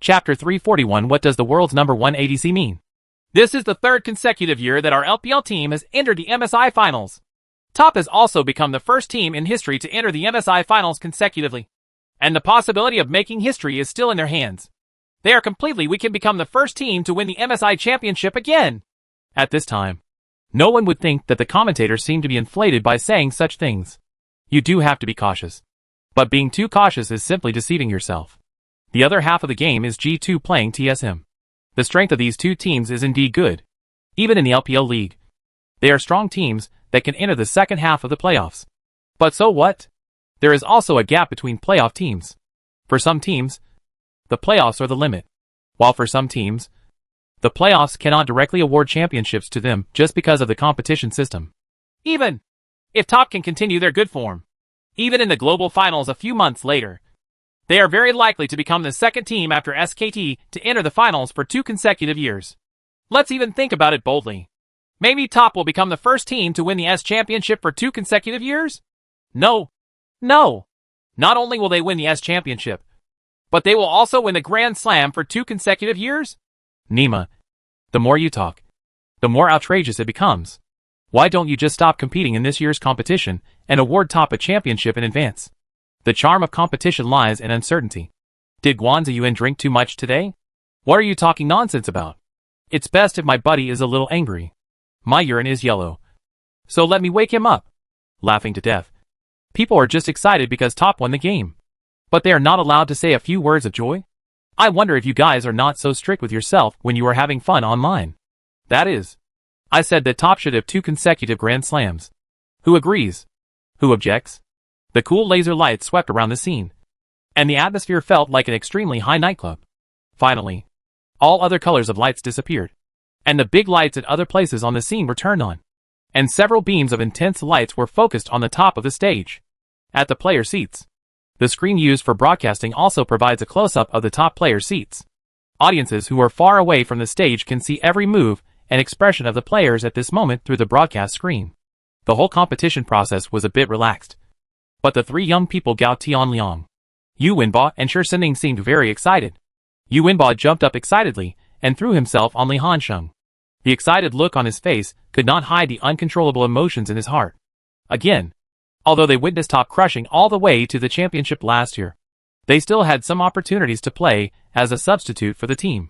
Chapter 341 What does the world's number 1 ADC mean? This is the third consecutive year that our LPL team has entered the MSI Finals. Top has also become the first team in history to enter the MSI Finals consecutively. And the possibility of making history is still in their hands. We can become the first team to win the MSI Championship again. At this time, no one would think that the commentators seem to be inflated by saying such things. You do have to be cautious. But being too cautious is simply deceiving yourself. The other half of the game is G2 playing TSM. The strength of these two teams is indeed good. Even in the LPL League, they are strong teams that can enter the second half of the playoffs. But so what? There is also a gap between playoff teams. For some teams, the playoffs are the limit. While for some teams, the playoffs cannot directly award championships to them just because of the competition system. Even if Top can continue their good form, even in the global finals a few months later, they are very likely to become the second team after SKT to enter the finals for 2 consecutive years. Let's even think about it boldly. Maybe Top will become the first team to win the S Championship for 2 consecutive years? No. Not only will they win the S Championship, but they will also win the Grand Slam for 2 consecutive years? Nima, the more you talk, the more outrageous it becomes. Why don't you just stop competing in this year's competition and award Top a championship in advance? The charm of competition lies in uncertainty. Did Guanza Yuan drink too much today? What are you talking nonsense about? It's best if my buddy is a little angry. My urine is yellow. So let me wake him up. Laughing to death. People are just excited because Top won the game. But they are not allowed to say a few words of joy? I wonder if you guys are not so strict with yourself when you are having fun online. That is. I said that Top should have 2 consecutive Grand Slams. Who agrees? Who objects? The cool laser lights swept around the scene, and the atmosphere felt like an extremely high nightclub. Finally, all other colors of lights disappeared, and the big lights at other places on the scene were turned on, and several beams of intense lights were focused on the top of the stage. At the player seats, the screen used for broadcasting also provides a close-up of the top player seats. Audiences who are far away from the stage can see every move and expression of the players at this moment through the broadcast screen. The whole competition process was a bit relaxed. But the 3 young people Gao Tianliang, Yu Wenbo and Shi Sining seemed very excited. Yu Wenbo jumped up excitedly and threw himself on Li Hansheng. The excited look on his face could not hide the uncontrollable emotions in his heart. Again, although they witnessed Top crushing all the way to the championship last year, they still had some opportunities to play as a substitute for the team.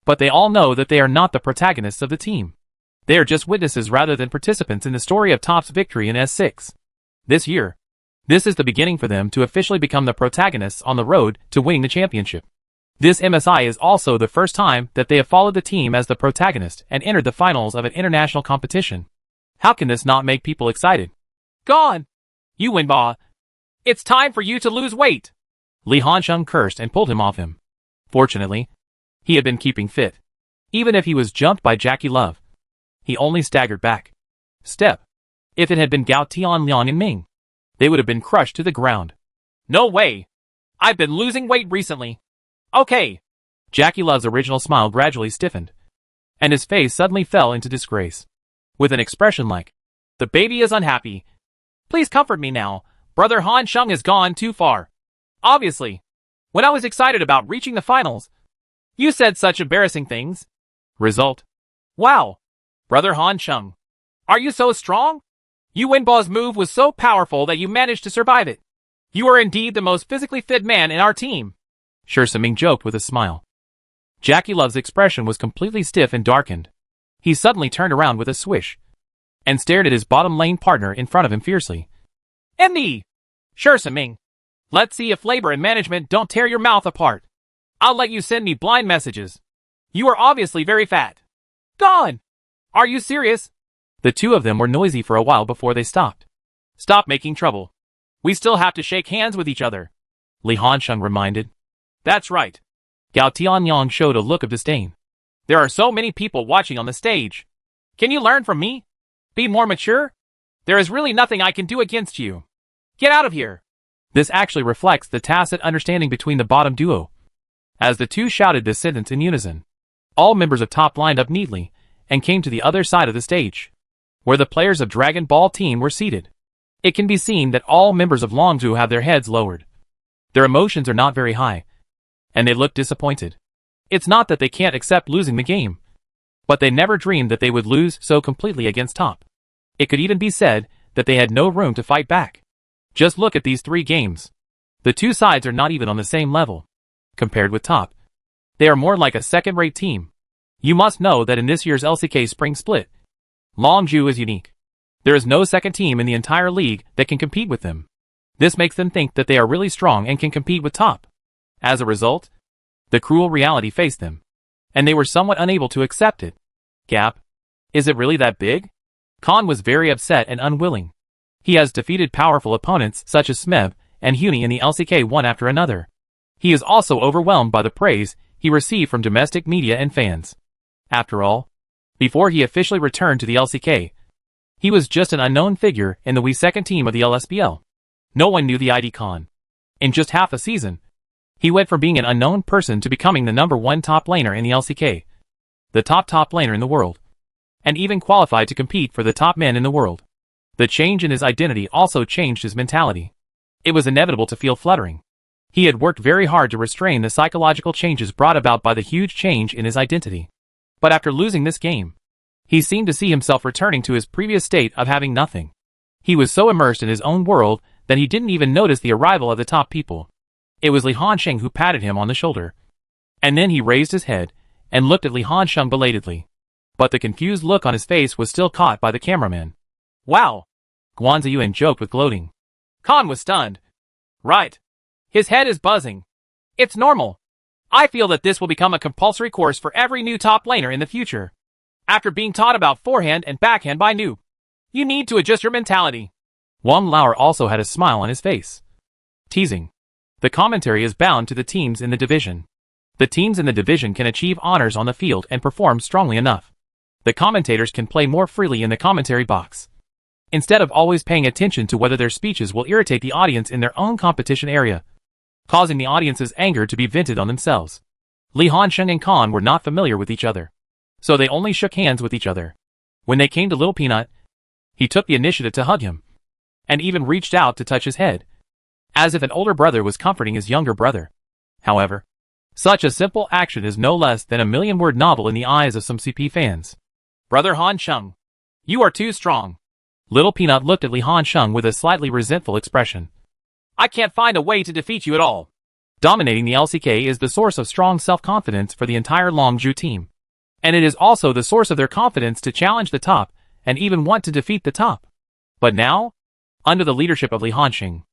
But they all know that they are not the protagonists of the team. They are just witnesses rather than participants in the story of Top's victory in S6. This year, this is the beginning for them to officially become the protagonists on the road to winning the championship. This MSI is also the first time that they have followed the team as the protagonist and entered the finals of an international competition. How can this not make people excited? Gone! Yu Wenbo! It's time for you to lose weight! Li Hansheng cursed and pulled him off him. Fortunately, he had been keeping fit. Even if he was jumped by Jackie Love, he only staggered back. Step. If it had been Gao Tianliang and Ming, they would have been crushed to the ground. No way! I've been losing weight recently. Okay. Jackie Love's original smile gradually stiffened, and his face suddenly fell into disgrace. With an expression like, the baby is unhappy. Please comfort me now, brother Hansheng has gone too far. Obviously. When I was excited about reaching the finals, you said such embarrassing things. Result. Wow. Brother Hansheng. Are you so strong? Yu Wenbo's move was so powerful that you managed to survive it. You are indeed the most physically fit man in our team. Shi Sining joked with a smile. Jackie Love's expression was completely stiff and darkened. He suddenly turned around with a swish and stared at his bottom lane partner in front of him fiercely. MD! Shi Sining, let's see if labor and management don't tear your mouth apart. I'll let you send me blind messages. You are obviously very fat. Gone! Are you serious? The two of them were noisy for a while before they stopped. Stop making trouble. We still have to shake hands with each other, Li Hansheng reminded. That's right. Gao Tianliang showed a look of disdain. There are so many people watching on the stage. Can you learn from me? Be more mature? There is really nothing I can do against you. Get out of here. This actually reflects the tacit understanding between the bottom duo. As the two shouted this sentence in unison, all members of Top lined up neatly and came to the other side of the stage, where the players of Dragon Ball Team were seated. It can be seen that all members of Longzhou have their heads lowered. Their emotions are not very high, and they look disappointed. It's not that they can't accept losing the game, but they never dreamed that they would lose so completely against Top. It could even be said that they had no room to fight back. Just look at these 3 games. The two sides are not even on the same level. Compared with Top, they are more like a second-rate team. You must know that in this year's LCK Spring Split, Longzhu is unique. There is no second team in the entire league that can compete with them. This makes them think that they are really strong and can compete with Top. As a result, the cruel reality faced them, and they were somewhat unable to accept it. Gap? Is it really that big? Khan was very upset and unwilling. He has defeated powerful opponents such as Smeb and Huni in the LCK one after another. He is also overwhelmed by the praise he received from domestic media and fans. After all, before he officially returned to the LCK, he was just an unknown figure in the second team of the LSBL. No one knew the ID Khan. In just half a season, he went from being an unknown person to becoming the #1 top laner in the LCK, the top laner in the world, and even qualified to compete for the top men in the world. The change in his identity also changed his mentality. It was inevitable to feel fluttering. He had worked very hard to restrain the psychological changes brought about by the huge change in his identity. But after losing this game, he seemed to see himself returning to his previous state of having nothing. He was so immersed in his own world that he didn't even notice the arrival of the top people. It was Li Hansheng who patted him on the shoulder. And then he raised his head and looked at Li Hansheng belatedly. But the confused look on his face was still caught by the cameraman. Wow! Guan Ziyuan joked with gloating. Khan was stunned. Right. His head is buzzing. It's normal. I feel that this will become a compulsory course for every new top laner in the future. After being taught about forehand and backhand by Noob, you need to adjust your mentality. Wang Lauer also had a smile on his face. Teasing. The commentary is bound to the teams in the division. The teams in the division can achieve honors on the field and perform strongly enough. The commentators can play more freely in the commentary box, instead of always paying attention to whether their speeches will irritate the audience in their own competition area, causing the audience's anger to be vented on themselves. Li Hansheng and Khan were not familiar with each other, so they only shook hands with each other. When they came to Little Peanut, he took the initiative to hug him, and even reached out to touch his head, as if an older brother was comforting his younger brother. However, such a simple action is no less than a million-word novel in the eyes of some CP fans. Brother Hansheng, you are too strong. Little Peanut looked at Li Hansheng with a slightly resentful expression. I can't find a way to defeat you at all. Dominating the LCK is the source of strong self-confidence for the entire Longzhu team. And it is also the source of their confidence to challenge the top and even want to defeat the top. But now, under the leadership of Li Hansheng,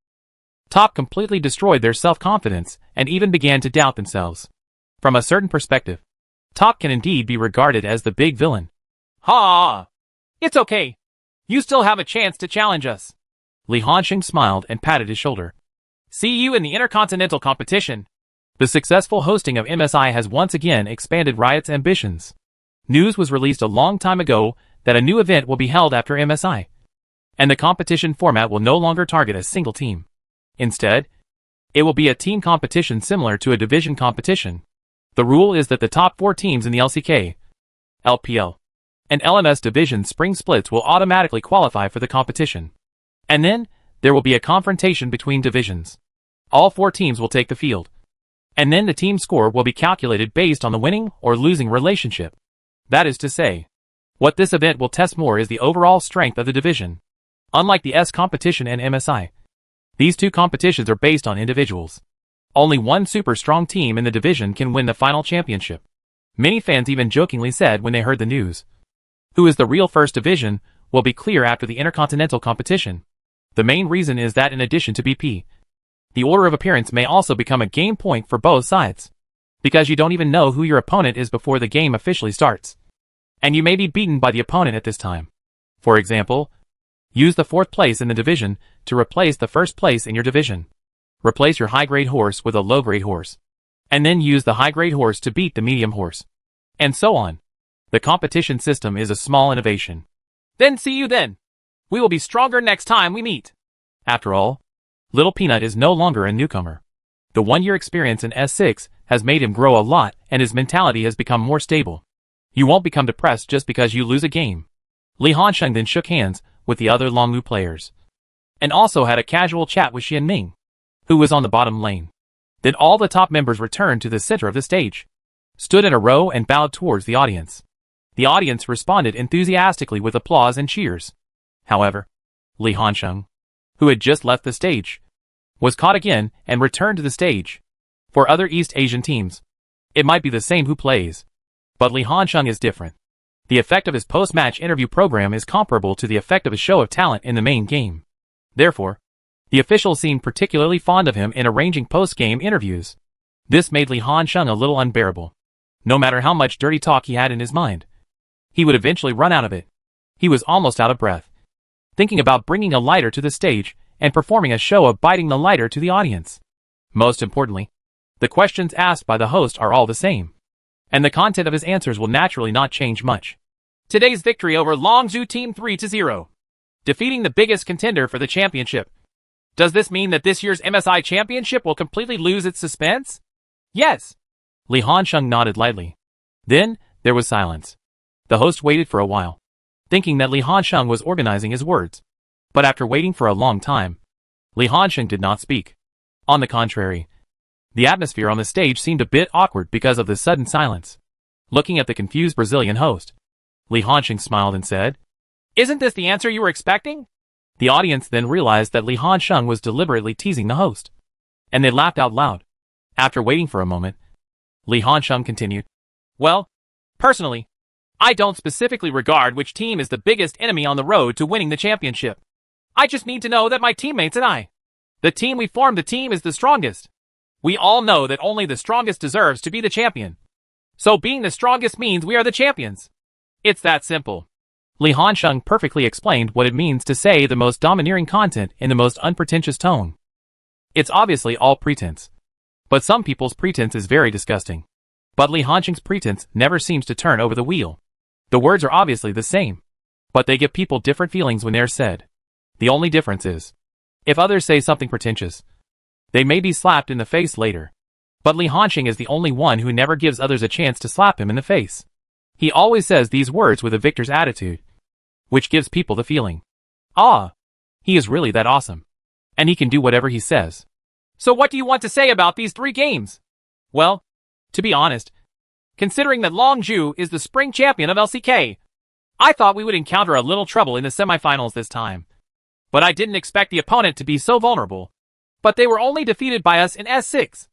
Top completely destroyed their self-confidence and even began to doubt themselves. From a certain perspective, Top can indeed be regarded as the big villain. Ha! It's okay. You still have a chance to challenge us. Li Hansheng smiled and patted his shoulder. See you in the Intercontinental competition. The successful hosting of MSI has once again expanded Riot's ambitions. News was released a long time ago that a new event will be held after MSI, and the competition format will no longer target a single team. Instead, it will be a team competition similar to a division competition. The rule is that the top 4 teams in the LCK, LPL, and LMS division spring splits will automatically qualify for the competition. And then, there will be a confrontation between divisions. All 4 teams will take the field. And then the team score will be calculated based on the winning or losing relationship. That is to say, what this event will test more is the overall strength of the division. Unlike the S competition and MSI, these two competitions are based on individuals. Only one super strong team in the division can win the final championship. Many fans even jokingly said when they heard the news, who is the real first division will be clear after the Intercontinental competition. The main reason is that in addition to BP, the order of appearance may also become a game point for both sides, because you don't even know who your opponent is before the game officially starts. And you may be beaten by the opponent at this time. For example, use the 4th place in the division to replace the 1st place in your division. Replace your high-grade horse with a low-grade horse, and then use the high-grade horse to beat the medium horse. And so on. The competition system is a small innovation. Then see you then. We will be stronger next time we meet. After all, Little Peanut is no longer a newcomer. The 1-year experience in S6 has made him grow a lot and his mentality has become more stable. You won't become depressed just because you lose a game. Li Hansheng then shook hands with the other Longlu players, and also had a casual chat with Xian Ming, who was on the bottom lane. Then all the top members returned to the center of the stage. stood in a row and bowed towards the audience. The audience responded enthusiastically with applause and cheers. However, Li Hansheng, who had just left the stage, was caught again and returned to the stage. For other East Asian teams, it might be the same who plays, but Li Hansheng is different. The effect of his post-match interview program is comparable to the effect of a show of talent in the main game. Therefore, the officials seemed particularly fond of him in arranging post-game interviews. This made Li Hansheng a little unbearable. No matter how much dirty talk he had in his mind, he would eventually run out of it. He was almost out of breath, thinking about bringing a lighter to the stage and performing a show of biting the lighter to the audience. Most importantly, the questions asked by the host are all the same, and the content of his answers will naturally not change much. Today's victory over Longzhou Team 3-0, defeating the biggest contender for the championship. Does this mean that this year's MSI championship will completely lose its suspense? Yes. Li Hansheng nodded lightly. Then, there was silence. The host waited for a while, thinking that Li Hansheng was organizing his words. But after waiting for a long time, Li Hansheng did not speak. On the contrary, the atmosphere on the stage seemed a bit awkward because of the sudden silence. Looking at the confused Brazilian host, Li Hansheng smiled and said, "Isn't this the answer you were expecting?" The audience then realized that Li Hansheng was deliberately teasing the host, and they laughed out loud. After waiting for a moment, Li Hansheng continued, "Well, personally, I don't specifically regard which team is the biggest enemy on the road to winning the championship. I just need to know that my teammates and the team we formed, the team is the strongest. We all know that only the strongest deserves to be the champion. So being the strongest means we are the champions. It's that simple." Li Hansheng perfectly explained what it means to say the most domineering content in the most unpretentious tone. It's obviously all pretense. But some people's pretense is very disgusting. But Li Hansheng's pretense never seems to turn over the wheel. The words are obviously the same, but they give people different feelings when they're said. The only difference is, if others say something pretentious, they may be slapped in the face later. But Li Hansheng is the only one who never gives others a chance to slap him in the face. He always says these words with a victor's attitude, which gives people the feeling, "Ah, he is really that awesome. And he can do whatever he says." So what do you want to say about these 3 games? Well, to be honest, considering that Longzhou is the spring champion of LCK, I thought we would encounter a little trouble in the semifinals this time. But I didn't expect the opponent to be so vulnerable. But they were only defeated by us in S6.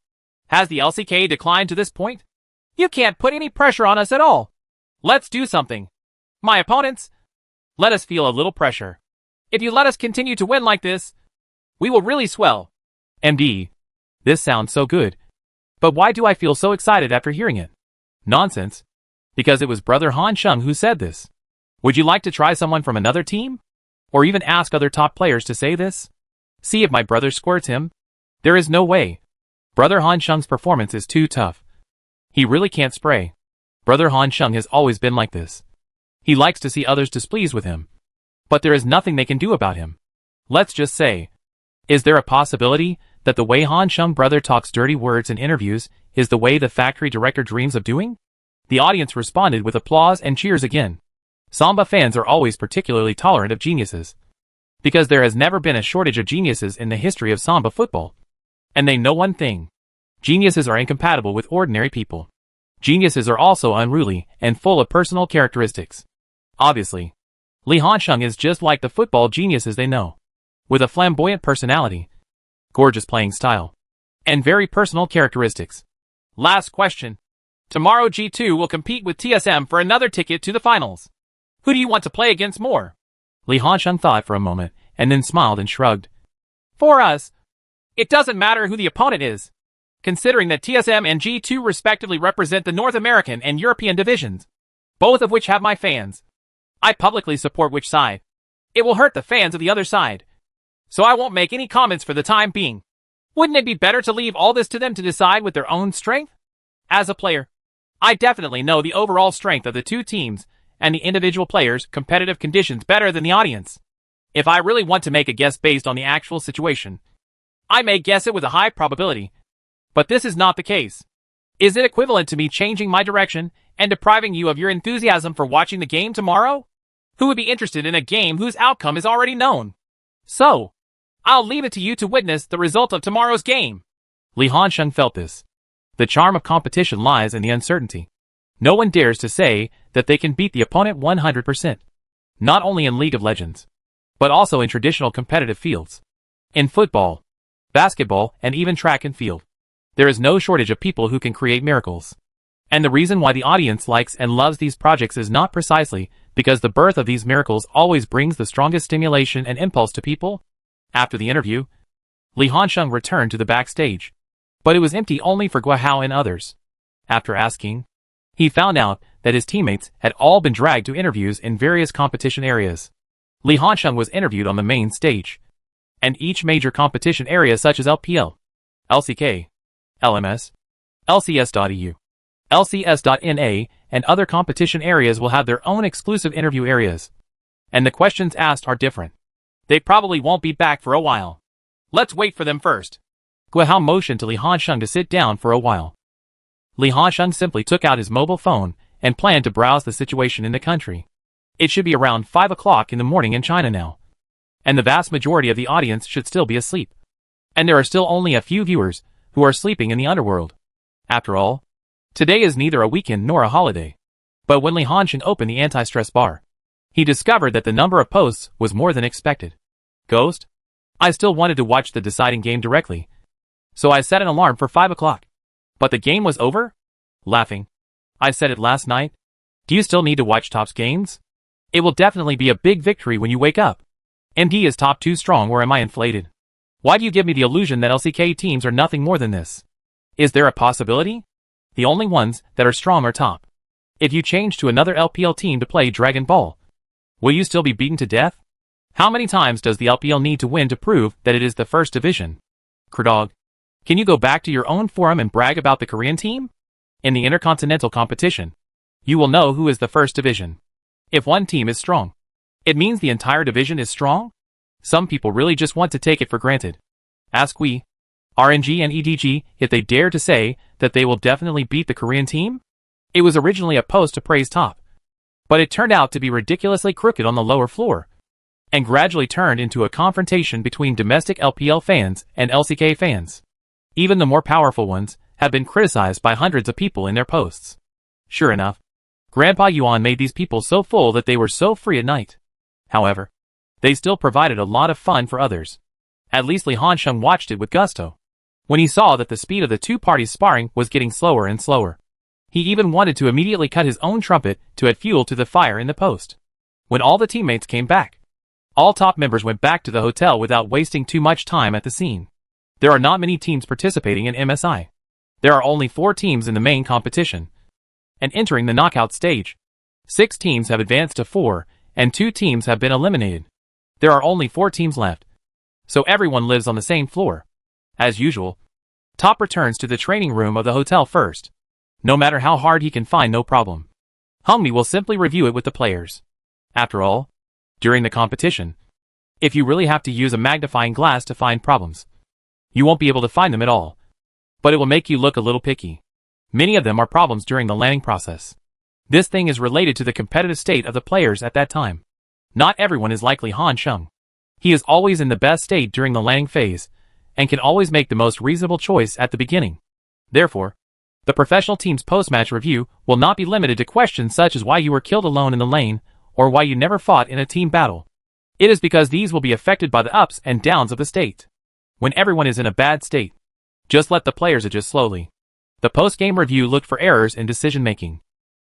Has the LCK declined to this point? You can't put any pressure on us at all. Let's do something. My opponents, let us feel a little pressure. If you let us continue to win like this, we will really swell. MD, this sounds so good. But why do I feel so excited after hearing it? Nonsense. Because it was Brother Hansheng who said this. Would you like to try someone from another team? Or even ask other top players to say this? See if my brother squirts him? There is no way. Brother Hansheng's performance is too tough. He really can't spray. Brother Hansheng has always been like this. He likes to see others displeased with him. But there is nothing they can do about him. Let's just say, is there a possibility that the way Hansheng brother talks dirty words in interviews is the way the factory director dreams of doing? The audience responded with applause and cheers again. Samba fans are always particularly tolerant of geniuses, because there has never been a shortage of geniuses in the history of Samba football. And they know one thing. Geniuses are incompatible with ordinary people. Geniuses are also unruly and full of personal characteristics. Obviously, Li Hansheng is just like the football geniuses they know, with a flamboyant personality, gorgeous playing style, and very personal characteristics. Last question. Tomorrow G2 will compete with TSM for another ticket to the finals. Who do you want to play against more? Li Hansheng thought for a moment, and then smiled and shrugged. For us, it doesn't matter who the opponent is, considering that TSM and G2 respectively represent the North American and European divisions, both of which have my fans. I publicly support which side. It will hurt the fans of the other side, so I won't make any comments for the time being. Wouldn't it be better to leave all this to them to decide with their own strength? As a player, I definitely know the overall strength of the 2 teams and the individual players' competitive conditions better than the audience. If I really want to make a guess based on the actual situation, I may guess it with a high probability. But this is not the case. Is it equivalent to me changing my direction and depriving you of your enthusiasm for watching the game tomorrow? Who would be interested in a game whose outcome is already known? So, I'll leave it to you to witness the result of tomorrow's game. Li Hansheng felt this. The charm of competition lies in the uncertainty. No one dares to say that they can beat the opponent 100%. Not only in League of Legends, but also in traditional competitive fields. In football, basketball, and even track and field, there is no shortage of people who can create miracles. And the reason why the audience likes and loves these projects is not precisely because the birth of these miracles always brings the strongest stimulation and impulse to people. After the interview, Li Hansheng returned to the backstage, but it was empty only for Guihao and others. After asking, he found out that his teammates had all been dragged to interviews in various competition areas. Li Hansheng was interviewed on the main stage, and each major competition area such as LPL, LCK, LMS, LCS.EU, LCS.NA, and other competition areas will have their own exclusive interview areas. And the questions asked are different. They probably won't be back for a while. Let's wait for them first. Guihao motioned to Li Hansheng to sit down for a while. Li Hansheng simply took out his mobile phone and planned to browse the situation in the country. It should be around 5 o'clock in the morning in China now, and the vast majority of the audience should still be asleep. And there are still only a few viewers who are sleeping in the underworld. After all, today is neither a weekend nor a holiday. But when Li Hansheng opened the anti-stress bar, he discovered that the number of posts was more than expected. Ghost? I still wanted to watch the deciding game directly, so I set an alarm for 5 o'clock. But the game was over? Laughing. I said it last night. Do you still need to watch Top's games? It will definitely be a big victory when you wake up. MD is Top too strong, or am I inflated? Why do you give me the illusion that LCK teams are nothing more than this? Is there a possibility? The only ones that are strong are Top. If you change to another LPL team to play Dragon Ball, will you still be beaten to death? How many times does the LPL need to win to prove that it is the first division? Kerdog, can you go back to your own forum and brag about the Korean team? In the intercontinental competition, you will know who is the first division. If one team is strong, it means the entire division is strong? Some people really just want to take it for granted. Ask we, RNG and EDG, if they dare to say that they will definitely beat the Korean team? It was originally a post to praise Top, but it turned out to be ridiculously crooked on the lower floor, and gradually turned into a confrontation between domestic LPL fans and LCK fans. Even the more powerful ones have been criticized by hundreds of people in their posts. Sure enough, Grandpa Yuan made these people so full that they were so free at night. However, they still provided a lot of fun for others. At least Li Hansheng watched it with gusto. When he saw that the speed of the two parties sparring was getting slower and slower, he even wanted to immediately cut his own trumpet to add fuel to the fire in the post. When all the teammates came back, all Top members went back to the hotel without wasting too much time at the scene. There are not many teams participating in MSI. There are only 4 teams in the main competition. And entering the knockout stage, 6 teams have advanced to 4, and 2 teams have been eliminated. There are only 4 teams left, so everyone lives on the same floor. As usual, Top returns to the training room of the hotel first. No matter how hard he can find no problem, Hungmi will simply review it with the players. After all, during the competition, if you really have to use a magnifying glass to find problems, you won't be able to find them at all. But it will make you look a little picky. Many of them are problems during the landing process. This thing is related to the competitive state of the players at that time. Not everyone is like Li Hansheng. He is always in the best state during the landing phase, and can always make the most reasonable choice at the beginning. Therefore, the professional team's post-match review will not be limited to questions such as why you were killed alone in the lane, or why you never fought in a team battle. It is because these will be affected by the ups and downs of the state. When everyone is in a bad state, just let the players adjust slowly. The post-game review looked for errors in decision-making.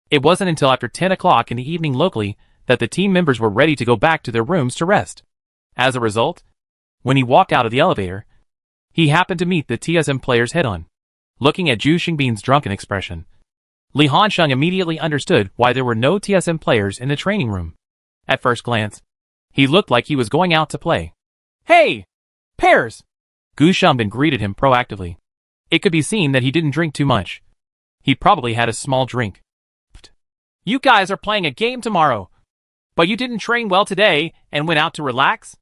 It wasn't until after 10 o'clock in the evening locally that the team members were ready to go back to their rooms to rest. As a result, when he walked out of the elevator, he happened to meet the TSM players head-on. Looking at Zhu Xingbin's drunken expression, Li Hansheng immediately understood why there were no TSM players in the training room. At first glance, he looked like he was going out to play. "Hey! Pairs!" Gu Xiangbin greeted him proactively. It could be seen that he didn't drink too much. He probably had a small drink. "You guys are playing a game tomorrow, but you didn't train well today and went out to relax?"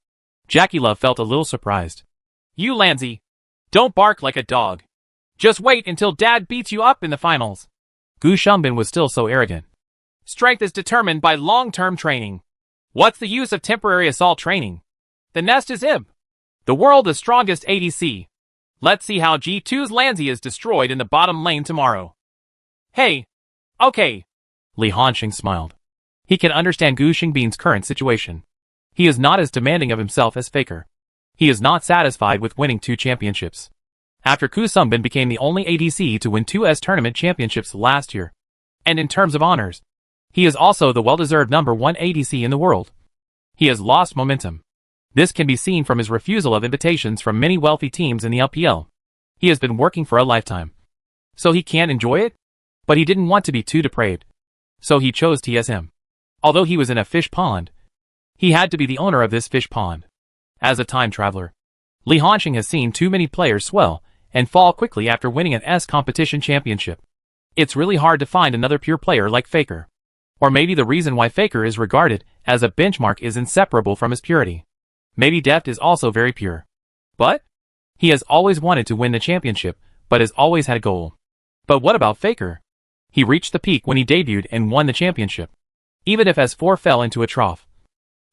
Jackie Love felt a little surprised. "You Lanzi, don't bark like a dog. Just wait until Dad beats you up in the finals." Gu Xiangbin was still so arrogant. "Strength is determined by long-term training. What's the use of temporary assault training? The nest is Ib. The world's strongest ADC. Let's see how G2's Lanzi is destroyed in the bottom lane tomorrow. Hey. Okay. Li Hanxing smiled. He can understand Gu Xingbin's current situation. He is not as demanding of himself as Faker. He is not satisfied with winning 2 championships. After Ku Sungbin became the only ADC to win 2 S tournament championships last year. And in terms of honors, he is also the well-deserved #1 ADC in the world. He has lost momentum. This can be seen from his refusal of invitations from many wealthy teams in the LPL. He has been working for a lifetime. So he can't enjoy it? But he didn't want to be too depraved. So he chose TSM. Although he was in a fish pond, he had to be the owner of this fish pond. As a time traveler, Li Hanxing has seen too many players swell and fall quickly after winning an S competition championship. It's really hard to find another pure player like Faker. Or maybe the reason why Faker is regarded as a benchmark is inseparable from his purity. Maybe Deft is also very pure. But he has always wanted to win the championship, but has always had a goal. But what about Faker? He reached the peak when he debuted and won the championship. Even if S4 fell into a trough,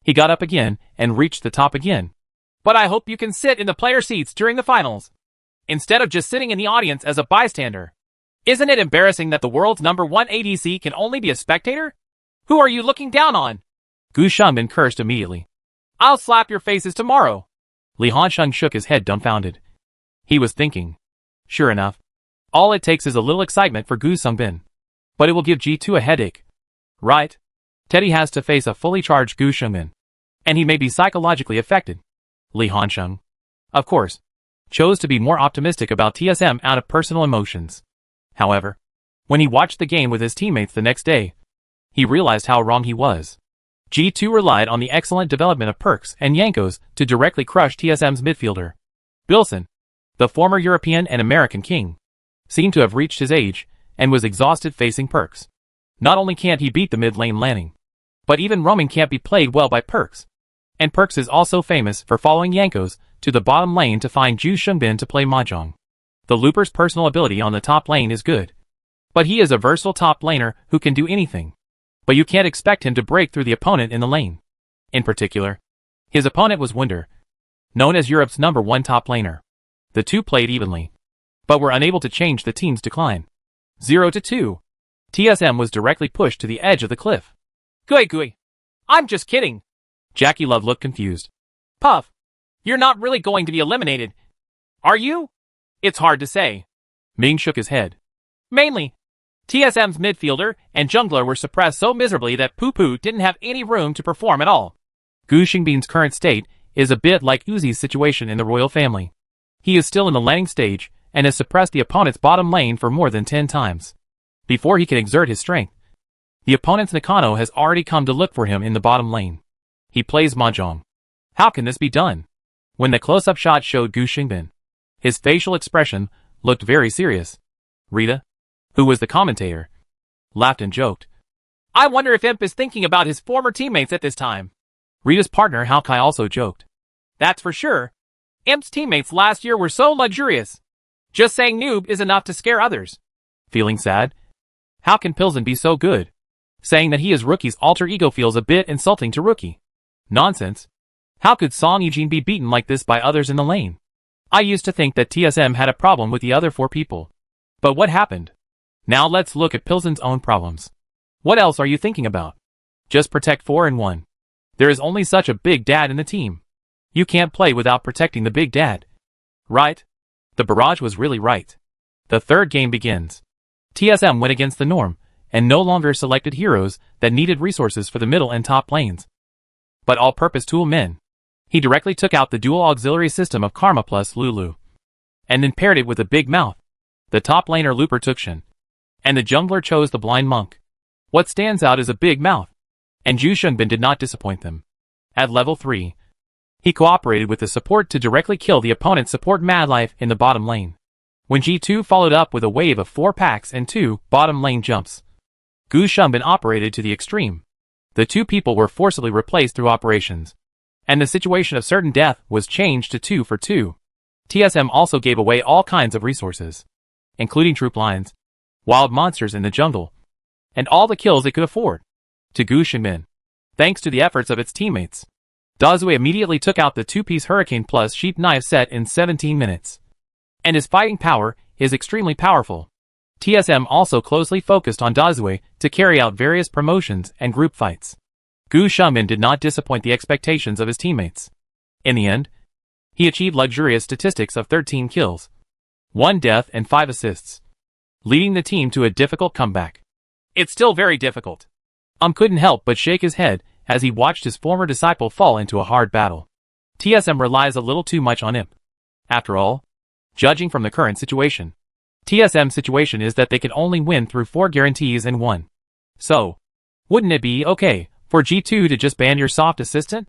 he got up again and reached the top again. But I hope you can sit in the player seats during the finals, instead of just sitting in the audience as a bystander. Isn't it embarrassing that the world's #1 ADC can only be a spectator? Who are you looking down on? Gu Xingbin cursed immediately. I'll slap your faces tomorrow. Li Hanxing shook his head dumbfounded. He was thinking. Sure enough, all it takes is a little excitement for Gu Xingbin. But it will give G2 a headache. Right? Teddy has to face a fully charged Gu Xingbin. And he may be psychologically affected. Li Hanxing, of course, chose to be more optimistic about TSM out of personal emotions. However, when he watched the game with his teammates the next day, he realized how wrong he was. G2 relied on the excellent development of Perkz and Jankos to directly crush TSM's midfielder. Bilson, the former European and American king, seemed to have reached his age and was exhausted facing Perkz. Not only can't he beat the mid lane Lanning, but even roaming can't be played well by Perkz. And Perkz is also famous for following Jankos to the bottom lane to find Gu Xingbin to play Mahjong. The Looper's personal ability on the top lane is good. But he is a versatile top laner who can do anything. But you can't expect him to break through the opponent in the lane. In particular, his opponent was Wunder, known as Europe's #1 top laner. The two played evenly, but were unable to change the team's decline. 0-2. TSM was directly pushed to the edge of the cliff. Gui. I'm just kidding. Jackie Love looked confused. Puff, you're not really going to be eliminated, are you? It's hard to say. Ming shook his head. Mainly, TSM's midfielder and jungler were suppressed so miserably that Poo didn't have any room to perform at all. Gu Xingbin's current state is a bit like Uzi's situation in the royal family. He is still in the laning stage and has suppressed the opponent's bottom lane for more than 10 times. Before he can exert his strength, the opponent's Nakano has already come to look for him in the bottom lane. He plays Mahjong. How can this be done? When the close-up shot showed Gu Xingbin, his facial expression looked very serious. Rita, who was the commentator, laughed and joked. I wonder if Imp is thinking about his former teammates at this time. Rita's partner Hawkeye also joked. That's for sure. Imp's teammates last year were so luxurious. Just saying noob is enough to scare others. Feeling sad? How can Pilsen be so good? Saying that he is Rookie's alter ego feels a bit insulting to Rookie. Nonsense. How could Song Yijin be beaten like this by others in the lane? I used to think that TSM had a problem with the other 4 people. But what happened? Now let's look at Pilsen's own problems. What else are you thinking about? Just protect 4 and 1. There is only such a big dad in the team. You can't play without protecting the big dad. Right? The barrage was really right. The third game begins. TSM went against the norm, and no longer selected heroes that needed resources for the middle and top lanes, but all-purpose tool men. He directly took out the dual auxiliary system of Karma plus Lulu, and then paired it with a big mouth. The top laner Looper took Shen, and the jungler chose the blind monk. What stands out is a big mouth, and Gu Xingbin did not disappoint them. At level 3, he cooperated with the support to directly kill the opponent's support Madlife in the bottom lane. When G2 followed up with a wave of 4 packs and 2 bottom lane jumps, Gu Xingbin operated to the extreme. The 2 people were forcibly replaced through operations, and the situation of certain death was changed to 2 for 2. TSM also gave away all kinds of resources, including troop lines, wild monsters in the jungle, and all the kills it could afford, to Gu Xingbin, thanks to the efforts of its teammates. Dazui immediately took out the 2-piece Hurricane plus Sheep Knife set in 17 minutes. and his fighting power is extremely powerful. TSM also closely focused on Dazue to carry out various promotions and group fights. Gu Shengmin did not disappoint the expectations of his teammates. In the end, he achieved luxurious statistics of 13 kills, 1 death and 5 assists, leading the team to a difficult comeback. It's still very difficult. Couldn't help but shake his head as he watched his former disciple fall into a hard battle. TSM relies a little too much on Imp. After all, judging from the current situation, TSM's situation is that they can only win through 4 guarantees and 1. So, wouldn't it be okay for G2 to just ban your soft assistant?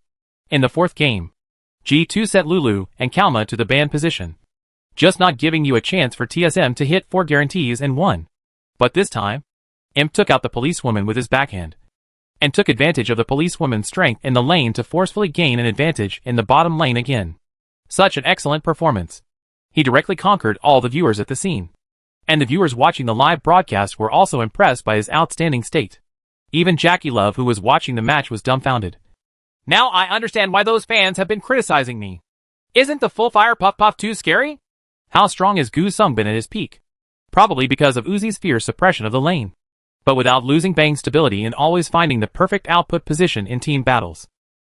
In the 4th game, G2 set Lulu and Kalma to the ban position, just not giving you a chance for TSM to hit 4 guarantees and 1. But this time, Imp took out the policewoman with his backhand, and took advantage of the policewoman's strength in the lane to forcefully gain an advantage in the bottom lane again. Such an excellent performance. He directly conquered all the viewers at the scene. And the viewers watching the live broadcast were also impressed by his outstanding state. Even Jackie Love, who was watching the match, was dumbfounded. Now I understand why those fans have been criticizing me. Isn't the full fire Puff Puff too scary? How strong is Gu Shengmin at his peak? Probably because of Uzi's fierce suppression of the lane, but without losing Bang's stability and always finding the perfect output position in team battles.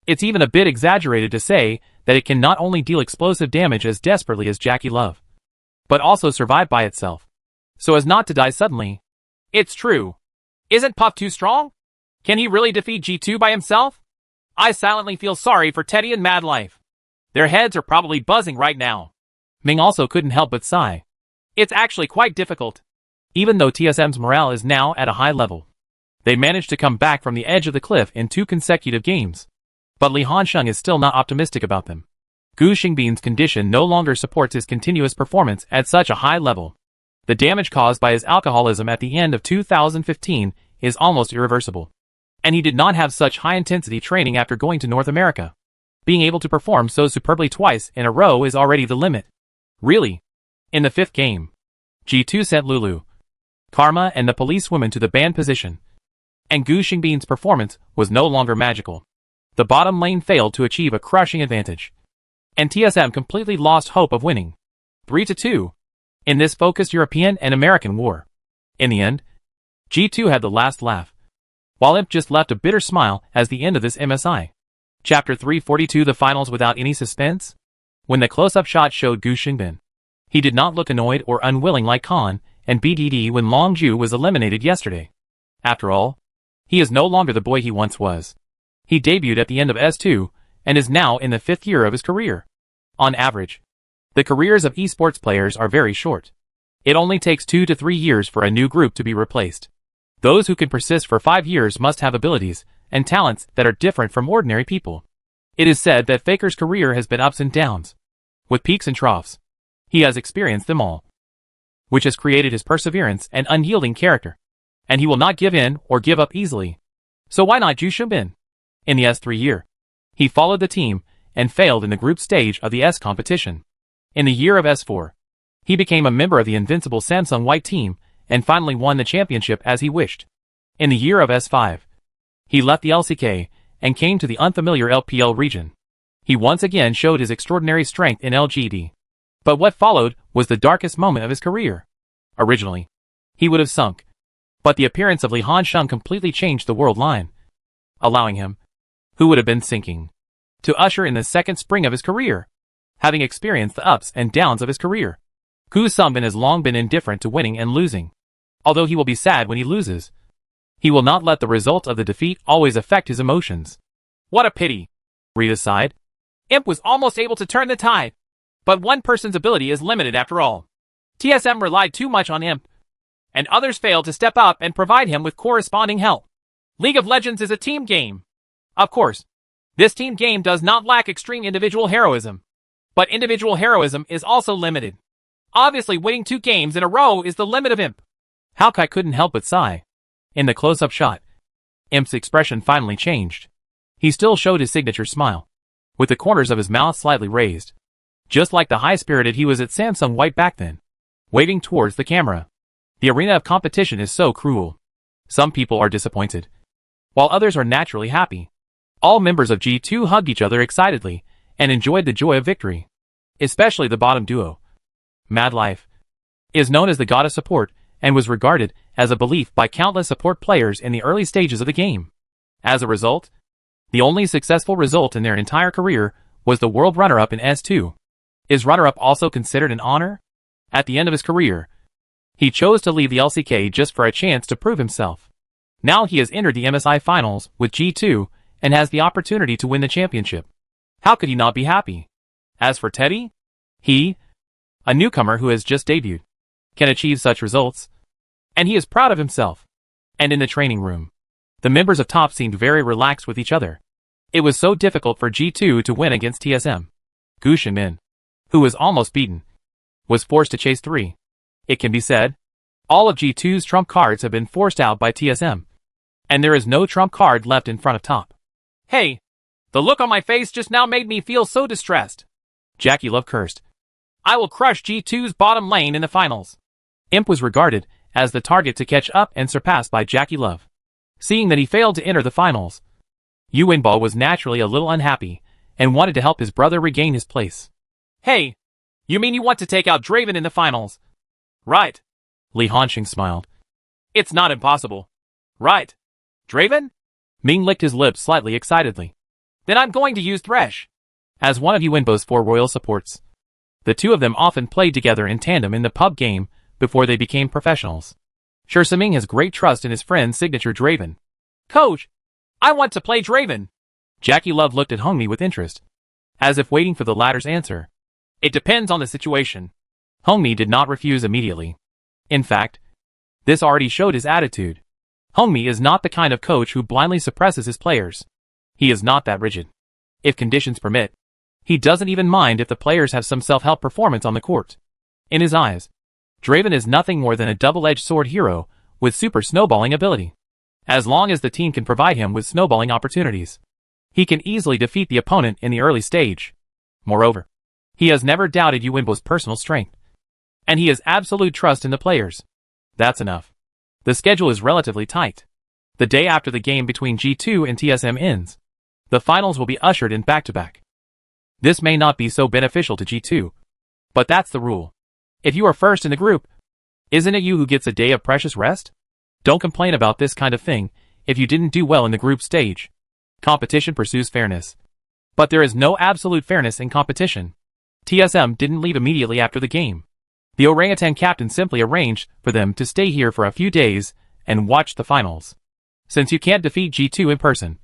It's even a bit exaggerated to say that it can not only deal explosive damage as desperately as Jackie Love, but also survive by itself, so as not to die suddenly. It's true. Isn't Puff too strong? Can he really defeat G2 by himself? I silently feel sorry for Teddy and Mad Life. Their heads are probably buzzing right now. Ming also couldn't help but sigh. It's actually quite difficult. Even though TSM's morale is now at a high level, they managed to come back from the edge of the cliff in 2 consecutive games. But Li Hansheng is still not optimistic about them. Gu Shengmin's condition no longer supports his continuous performance at such a high level. The damage caused by his alcoholism at the end of 2015 is almost irreversible. And he did not have such high-intensity training after going to North America. Being able to perform so superbly twice in a row is already the limit. Really? In the 5th game, G2 sent Lulu, Karma and the policewoman to the ban position, and Gu Shengmin's performance was no longer magical. The bottom lane failed to achieve a crushing advantage, and TSM completely lost hope of winning 3-2 in this focused European and American war. In the end, G2 had the last laugh, while Imp just left a bitter smile as the end of this MSI. Chapter 342, the finals without any suspense? When the close-up shot showed Gu Shengmin, he did not look annoyed or unwilling like Khan and BDD when Longju was eliminated yesterday. After all, he is no longer the boy he once was. He debuted at the end of S2 and is now in the 5th year of his career. On average, the careers of esports players are very short. It only takes 2 to 3 years for a new group to be replaced. Those who can persist for 5 years must have abilities and talents that are different from ordinary people. It is said that Faker's career has been ups and downs, with peaks and troughs. He has experienced them all, which has created his perseverance and unyielding character. And he will not give in or give up easily. So why not Gu Shengmin? In the S3 year, he followed the team and failed in the group stage of the S competition. In the year of S4, he became a member of the invincible Samsung White team and finally won the championship as he wished. In the year of S5, he left the LCK and came to the unfamiliar LPL region. He once again showed his extraordinary strength in LGD. But what followed was the darkest moment of his career. Originally, he would have sunk, but the appearance of Li Hansheng completely changed the world line, allowing him, who would have been sinking, to usher in the second spring of his career. Having experienced the ups and downs of his career, Gu Shengmin has long been indifferent to winning and losing. Although he will be sad when he loses, he will not let the result of the defeat always affect his emotions. What a pity. Rita sighed. Imp was almost able to turn the tide. But one person's ability is limited after all. TSM relied too much on Imp, and others failed to step up and provide him with corresponding help. League of Legends is a team game. Of course, this team game does not lack extreme individual heroism. But individual heroism is also limited. Obviously, winning 2 games in a row is the limit of Imp. Hawkeye couldn't help but sigh. In the close-up shot, Imp's expression finally changed. He still showed his signature smile, with the corners of his mouth slightly raised, just like the high-spirited he was at Samsung White back then, waving towards the camera. The arena of competition is so cruel. Some people are disappointed, while others are naturally happy. All members of G2 hugged each other excitedly and enjoyed the joy of victory, especially the bottom duo. Mad Life is known as the god of support and was regarded as a belief by countless support players in the early stages of the game. As a result, the only successful result in their entire career was the world runner-up in S2. Is runner-up also considered an honor? At the end of his career, he chose to leave the LCK just for a chance to prove himself. Now he has entered the MSI Finals with G2 and has the opportunity to win the championship. How could he not be happy? As for Teddy, he, a newcomer who has just debuted, can achieve such results, and he is proud of himself. And in the training room, the members of Top seemed very relaxed with each other. It was so difficult for G2 to win against TSM. Gu Xinmin, who was almost beaten, was forced to chase 3. It can be said, all of G2's trump cards have been forced out by TSM, and there is no trump card left in front of Top. Hey, the look on my face just now made me feel so distressed. JackeyLove cursed. I will crush G2's bottom lane in the finals. Imp was regarded as the target to catch up and surpassed by JackeyLove. Seeing that he failed to enter the finals, Yuanbo was naturally a little unhappy and wanted to help his brother regain his place. Hey, you mean you want to take out Draven in the finals? Right. Li Hanxing smiled. It's not impossible. Right. Draven? Ming licked his lips slightly excitedly. Then I'm going to use Thresh. As one of Yuanbo's 4 royal supports, the two of them often played together in tandem in the pub game before they became professionals. Sure, Saming has great trust in his friend's signature Draven. Coach, I want to play Draven. JackeyLove looked at Hongmi with interest, as if waiting for the latter's answer. It depends on the situation. Hongmi did not refuse immediately. In fact, this already showed his attitude. Hongmi is not the kind of coach who blindly suppresses his players. He is not that rigid. If conditions permit, he doesn't even mind if the players have some self-help performance on the court. In his eyes, Draven is nothing more than a double-edged sword hero with super snowballing ability. As long as the team can provide him with snowballing opportunities, he can easily defeat the opponent in the early stage. Moreover, he has never doubted Yuanbo's personal strength, and he has absolute trust in the players. That's enough. The schedule is relatively tight. The day after the game between G2 and TSM ends, the finals will be ushered in back-to-back. This may not be so beneficial to G2, but that's the rule. If you are first in the group, isn't it you who gets a day of precious rest? Don't complain about this kind of thing if you didn't do well in the group stage. Competition pursues fairness. But there is no absolute fairness in competition. TSM didn't leave immediately after the game. The orangutan captain simply arranged for them to stay here for a few days and watch the finals. Since you can't defeat G2 in person,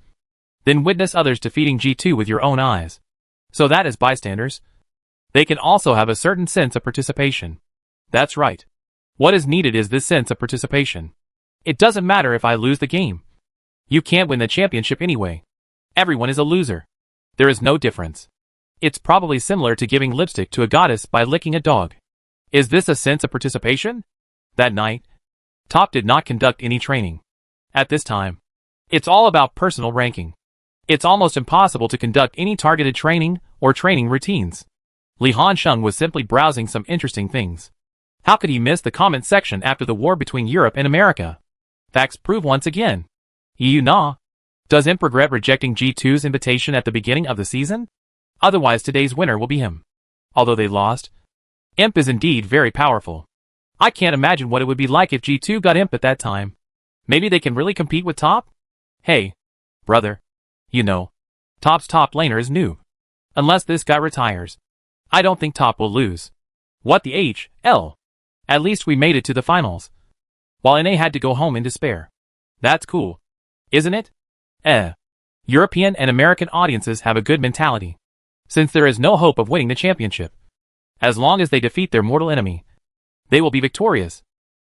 then witness others defeating G2 with your own eyes. So that as bystanders, they can also have a certain sense of participation. That's right. What is needed is this sense of participation. It doesn't matter if I lose the game. You can't win the championship anyway. Everyone is a loser. There is no difference. It's probably similar to giving lipstick to a goddess by licking a dog. Is this a sense of participation? That night, Top did not conduct any training. At this time, it's all about personal ranking. It's almost impossible to conduct any targeted training or training routines. Li Hanxing was simply browsing some interesting things. How could he miss the comment section after the war between Europe and America? Facts prove once again. You know. Does Imp regret rejecting G2's invitation at the beginning of the season? Otherwise today's winner will be him. Although they lost, Imp is indeed very powerful. I can't imagine what it would be like if G2 got Imp at that time. Maybe they can really compete with Top? Hey, brother. You know, Top's top laner is Noob. Unless this guy retires, I don't think Top will lose. What the HL? At least we made it to the finals. While NA had to go home in despair. That's cool. Isn't it? European and American audiences have a good mentality. Since there is no hope of winning the championship. As long as they defeat their mortal enemy, they will be victorious.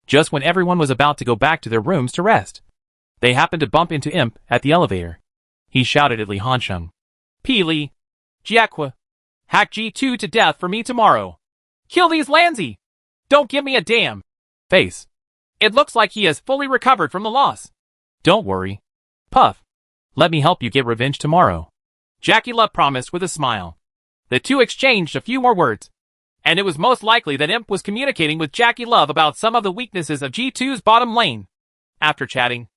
Just when everyone was about to go back to their rooms to rest, they happened to bump into Imp at the elevator. He shouted at Li Hanxing. Li, Jiaqua, hack G2 to death for me tomorrow. Kill these Lanzi! Don't give me a damn face. It looks like he has fully recovered from the loss. Don't worry. Puff. Let me help you get revenge tomorrow. JackeyLove promised with a smile. The two exchanged a few more words, and it was most likely that Imp was communicating with JackeyLove about some of the weaknesses of G2's bottom lane. After chatting,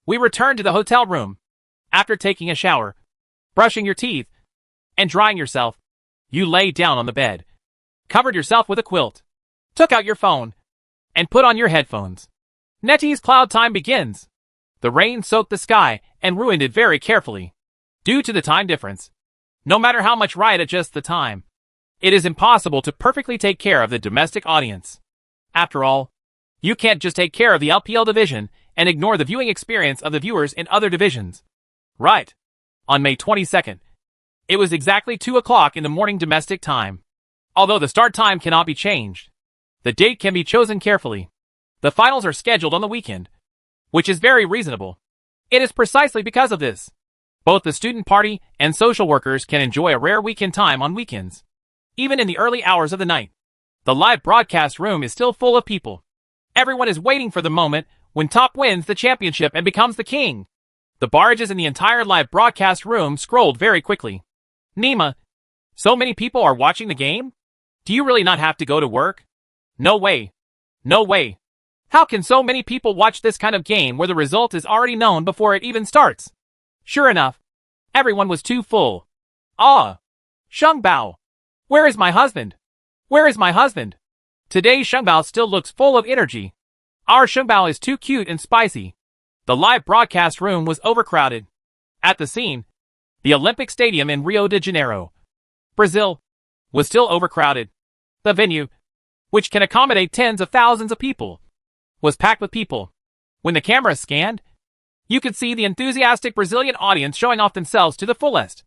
we returned to the hotel room. After taking a shower, brushing your teeth, and drying yourself, you lay down on the bed, covered yourself with a quilt, took out your phone, and put on your headphones. NetEase Cloud Time begins. The rain soaked the sky and ruined it very carefully. Due to the time difference, no matter how much Riot adjusts the time, it is impossible to perfectly take care of the domestic audience. After all, you can't just take care of the LPL division and ignore the viewing experience of the viewers in other divisions. Right. On May 22nd, it was exactly 2 o'clock in the morning domestic time. Although the start time cannot be changed, the date can be chosen carefully. The finals are scheduled on the weekend, which is very reasonable. It is precisely because of this. Both the student party and social workers can enjoy a rare weekend time on weekends. Even in the early hours of the night, the live broadcast room is still full of people. Everyone is waiting for the moment when Top wins the championship and becomes the king. The barrages in the entire live broadcast room scrolled very quickly. Nima, so many people are watching the game? Do you really not have to go to work? No way. No way. How can so many people watch this kind of game where the result is already known before it even starts? Sure enough, everyone was too full. Ah! Shungbao! Where is my husband? Where is my husband? Today Shungbao still looks full of energy. Our Shungbao is too cute and spicy. The live broadcast room was overcrowded. At the scene, the Olympic Stadium in Rio de Janeiro, Brazil, was still overcrowded. The venue, which can accommodate tens of thousands of people, was packed with people. When the camera scanned, you could see the enthusiastic Brazilian audience showing off themselves to the fullest.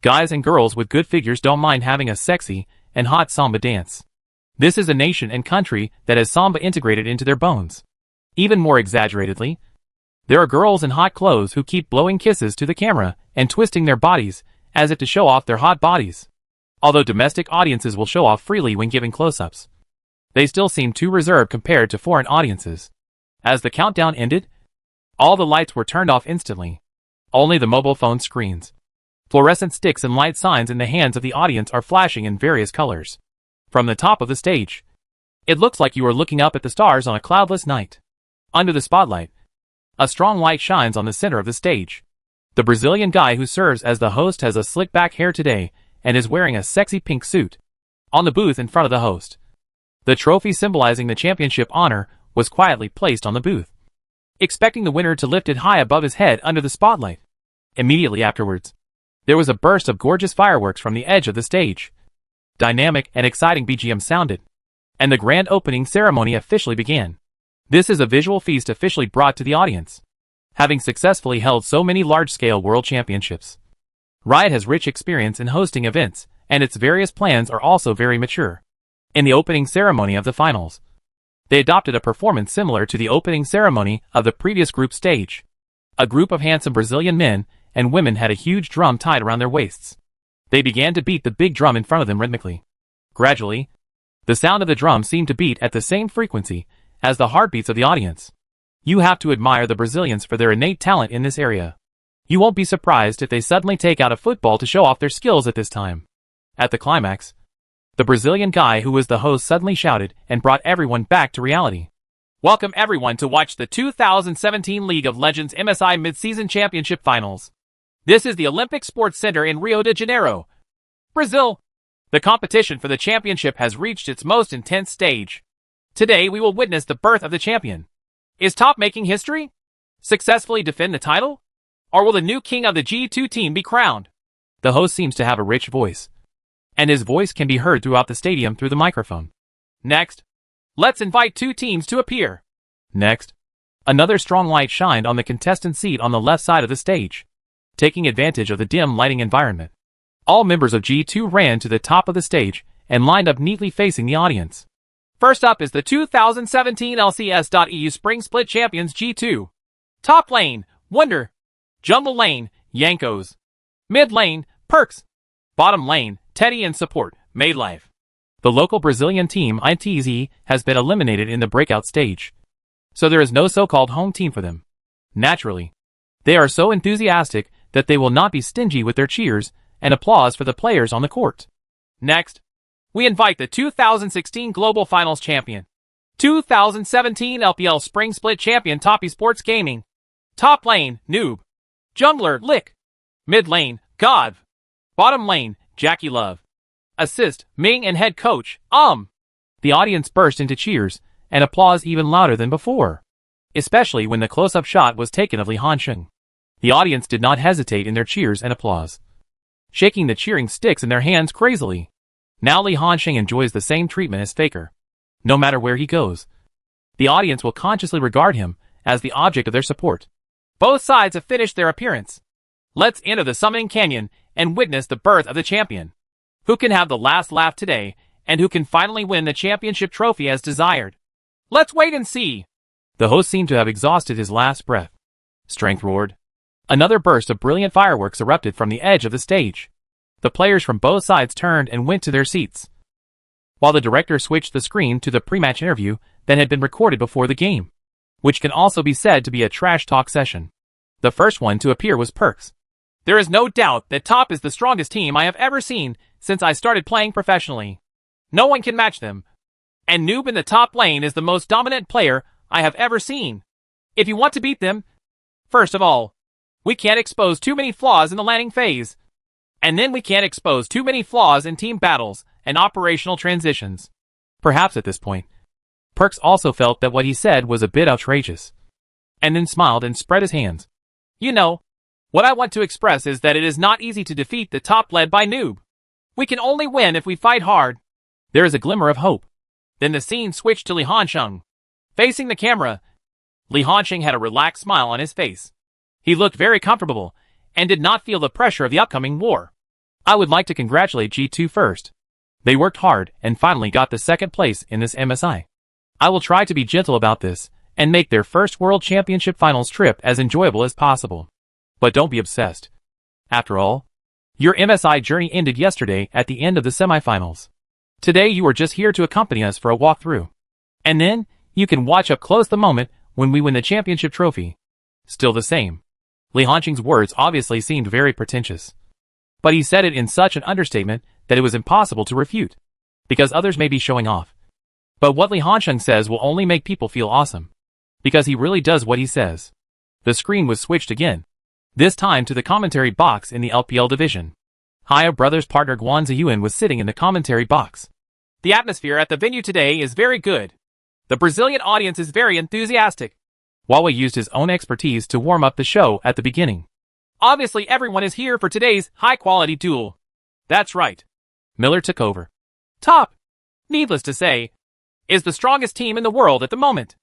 Guys and girls with good figures don't mind having a sexy and hot samba dance. This is a nation and country that has samba integrated into their bones. Even more exaggeratedly, there are girls in hot clothes who keep blowing kisses to the camera and twisting their bodies as if to show off their hot bodies. Although domestic audiences will show off freely when giving close-ups, they still seem too reserved compared to foreign audiences. As the countdown ended, all the lights were turned off instantly. Only the mobile phone screens, fluorescent sticks and light signs in the hands of the audience are flashing in various colors. From the top of the stage, it looks like you are looking up at the stars on a cloudless night. Under the spotlight, a strong light shines on the center of the stage. The Brazilian guy who serves as the host has a slick back hair today and is wearing a sexy pink suit. On the booth in front of the host, the trophy symbolizing the championship honor was quietly placed on the booth, expecting the winner to lift it high above his head under the spotlight. Immediately afterwards, there was a burst of gorgeous fireworks from the edge of the stage. Dynamic and exciting BGM sounded, and the grand opening ceremony officially began. This is a visual feast officially brought to the audience. Having successfully held so many large-scale world championships, Riot has rich experience in hosting events, and its various plans are also very mature. In the opening ceremony of the finals, they adopted a performance similar to the opening ceremony of the previous group stage. A group of handsome Brazilian men and women had a huge drum tied around their waists. They began to beat the big drum in front of them rhythmically. Gradually, the sound of the drum seemed to beat at the same frequency as the heartbeats of the audience. You have to admire the Brazilians for their innate talent in this area. You won't be surprised if they suddenly take out a football to show off their skills at this time. At the climax, the Brazilian guy who was the host suddenly shouted and brought everyone back to reality. Welcome everyone to watch the 2017 League of Legends MSI Mid-Season Championship Finals. This is the Olympic Sports Center in Rio de Janeiro, Brazil. The competition for the championship has reached its most intense stage. Today we will witness the birth of the champion. Is Top making history? Successfully defend the title? Or will the new king of the G2 team be crowned? The host seems to have a rich voice, and his voice can be heard throughout the stadium through the microphone. Next, let's invite two teams to appear. Next, another strong light shined on the contestant seat on the left side of the stage. Taking advantage of the dim lighting environment, all members of G2 ran to the top of the stage and lined up neatly facing the audience. First up is the 2017 LCS.EU Spring Split Champions G2. Top lane, Wonder. Jungle lane, Yankos. Mid lane, Perks. Bottom lane, Teddy and support, Madelife. The local Brazilian team ITZ has been eliminated in the breakout stage, so there is no so-called home team for them. Naturally, they are so enthusiastic that they will not be stingy with their cheers and applause for the players on the court. Next, we invite the 2016 Global Finals champion, 2017 LPL Spring Split champion Top Esports Gaming. Top lane, Noob. Jungler, Lick. Mid lane, God. Bottom lane, Jackie Love. Assist, Ming and head coach, The audience burst into cheers and applause even louder than before, especially when the close-up shot was taken of Li Hansheng. The audience did not hesitate in their cheers and applause, shaking the cheering sticks in their hands crazily. Now Li Hansheng enjoys the same treatment as Faker. No matter where he goes, the audience will consciously regard him as the object of their support. Both sides have finished their appearance. Let's enter the Summoning Canyon and witness the birth of the champion. Who can have the last laugh today, and who can finally win the championship trophy as desired? Let's wait and see. The host seemed to have exhausted his last breath. Strength roared. Another burst of brilliant fireworks erupted from the edge of the stage. The players from both sides turned and went to their seats, while the director switched the screen to the pre-match interview that had been recorded before the game, which can also be said to be a trash talk session. The first one to appear was Perkz. There is no doubt that Top is the strongest team I have ever seen since I started playing professionally. No one can match them. And Noob in the top lane is the most dominant player I have ever seen. If you want to beat them, first of all, we can't expose too many flaws in the landing phase. And then we can't expose too many flaws in team battles and operational transitions. Perhaps at this point, Perkz also felt that what he said was a bit outrageous, and then smiled and spread his hands. You know, what I want to express is that it is not easy to defeat the top led by Noob. We can only win if we fight hard. There is a glimmer of hope. Then the scene switched to Li Hansheng. Facing the camera, Li Hansheng had a relaxed smile on his face. He looked very comfortable and did not feel the pressure of the upcoming war. I would like to congratulate G2 first. They worked hard and finally got the second place in this MSI. I will try to be gentle about this and make their first World Championship Finals trip as enjoyable as possible. But don't be obsessed. After all, your MSI journey ended yesterday at the end of the semifinals. Today you are just here to accompany us for a walkthrough. And then, you can watch up close the moment when we win the championship trophy. Still the same. Li Hansheng's words obviously seemed very pretentious, but he said it in such an understatement that it was impossible to refute, because others may be showing off. But what Li Hansheng says will only make people feel awesome, because he really does what he says. The screen was switched again, this time to the commentary box in the LPL division. Haya Brothers partner Guan Ziyuan was sitting in the commentary box. The atmosphere at the venue today is very good. The Brazilian audience is very enthusiastic. Huawei used his own expertise to warm up the show at the beginning. Obviously everyone is here for today's high-quality duel. That's right. Miller took over. Top, needless to say, is the strongest team in the world at the moment.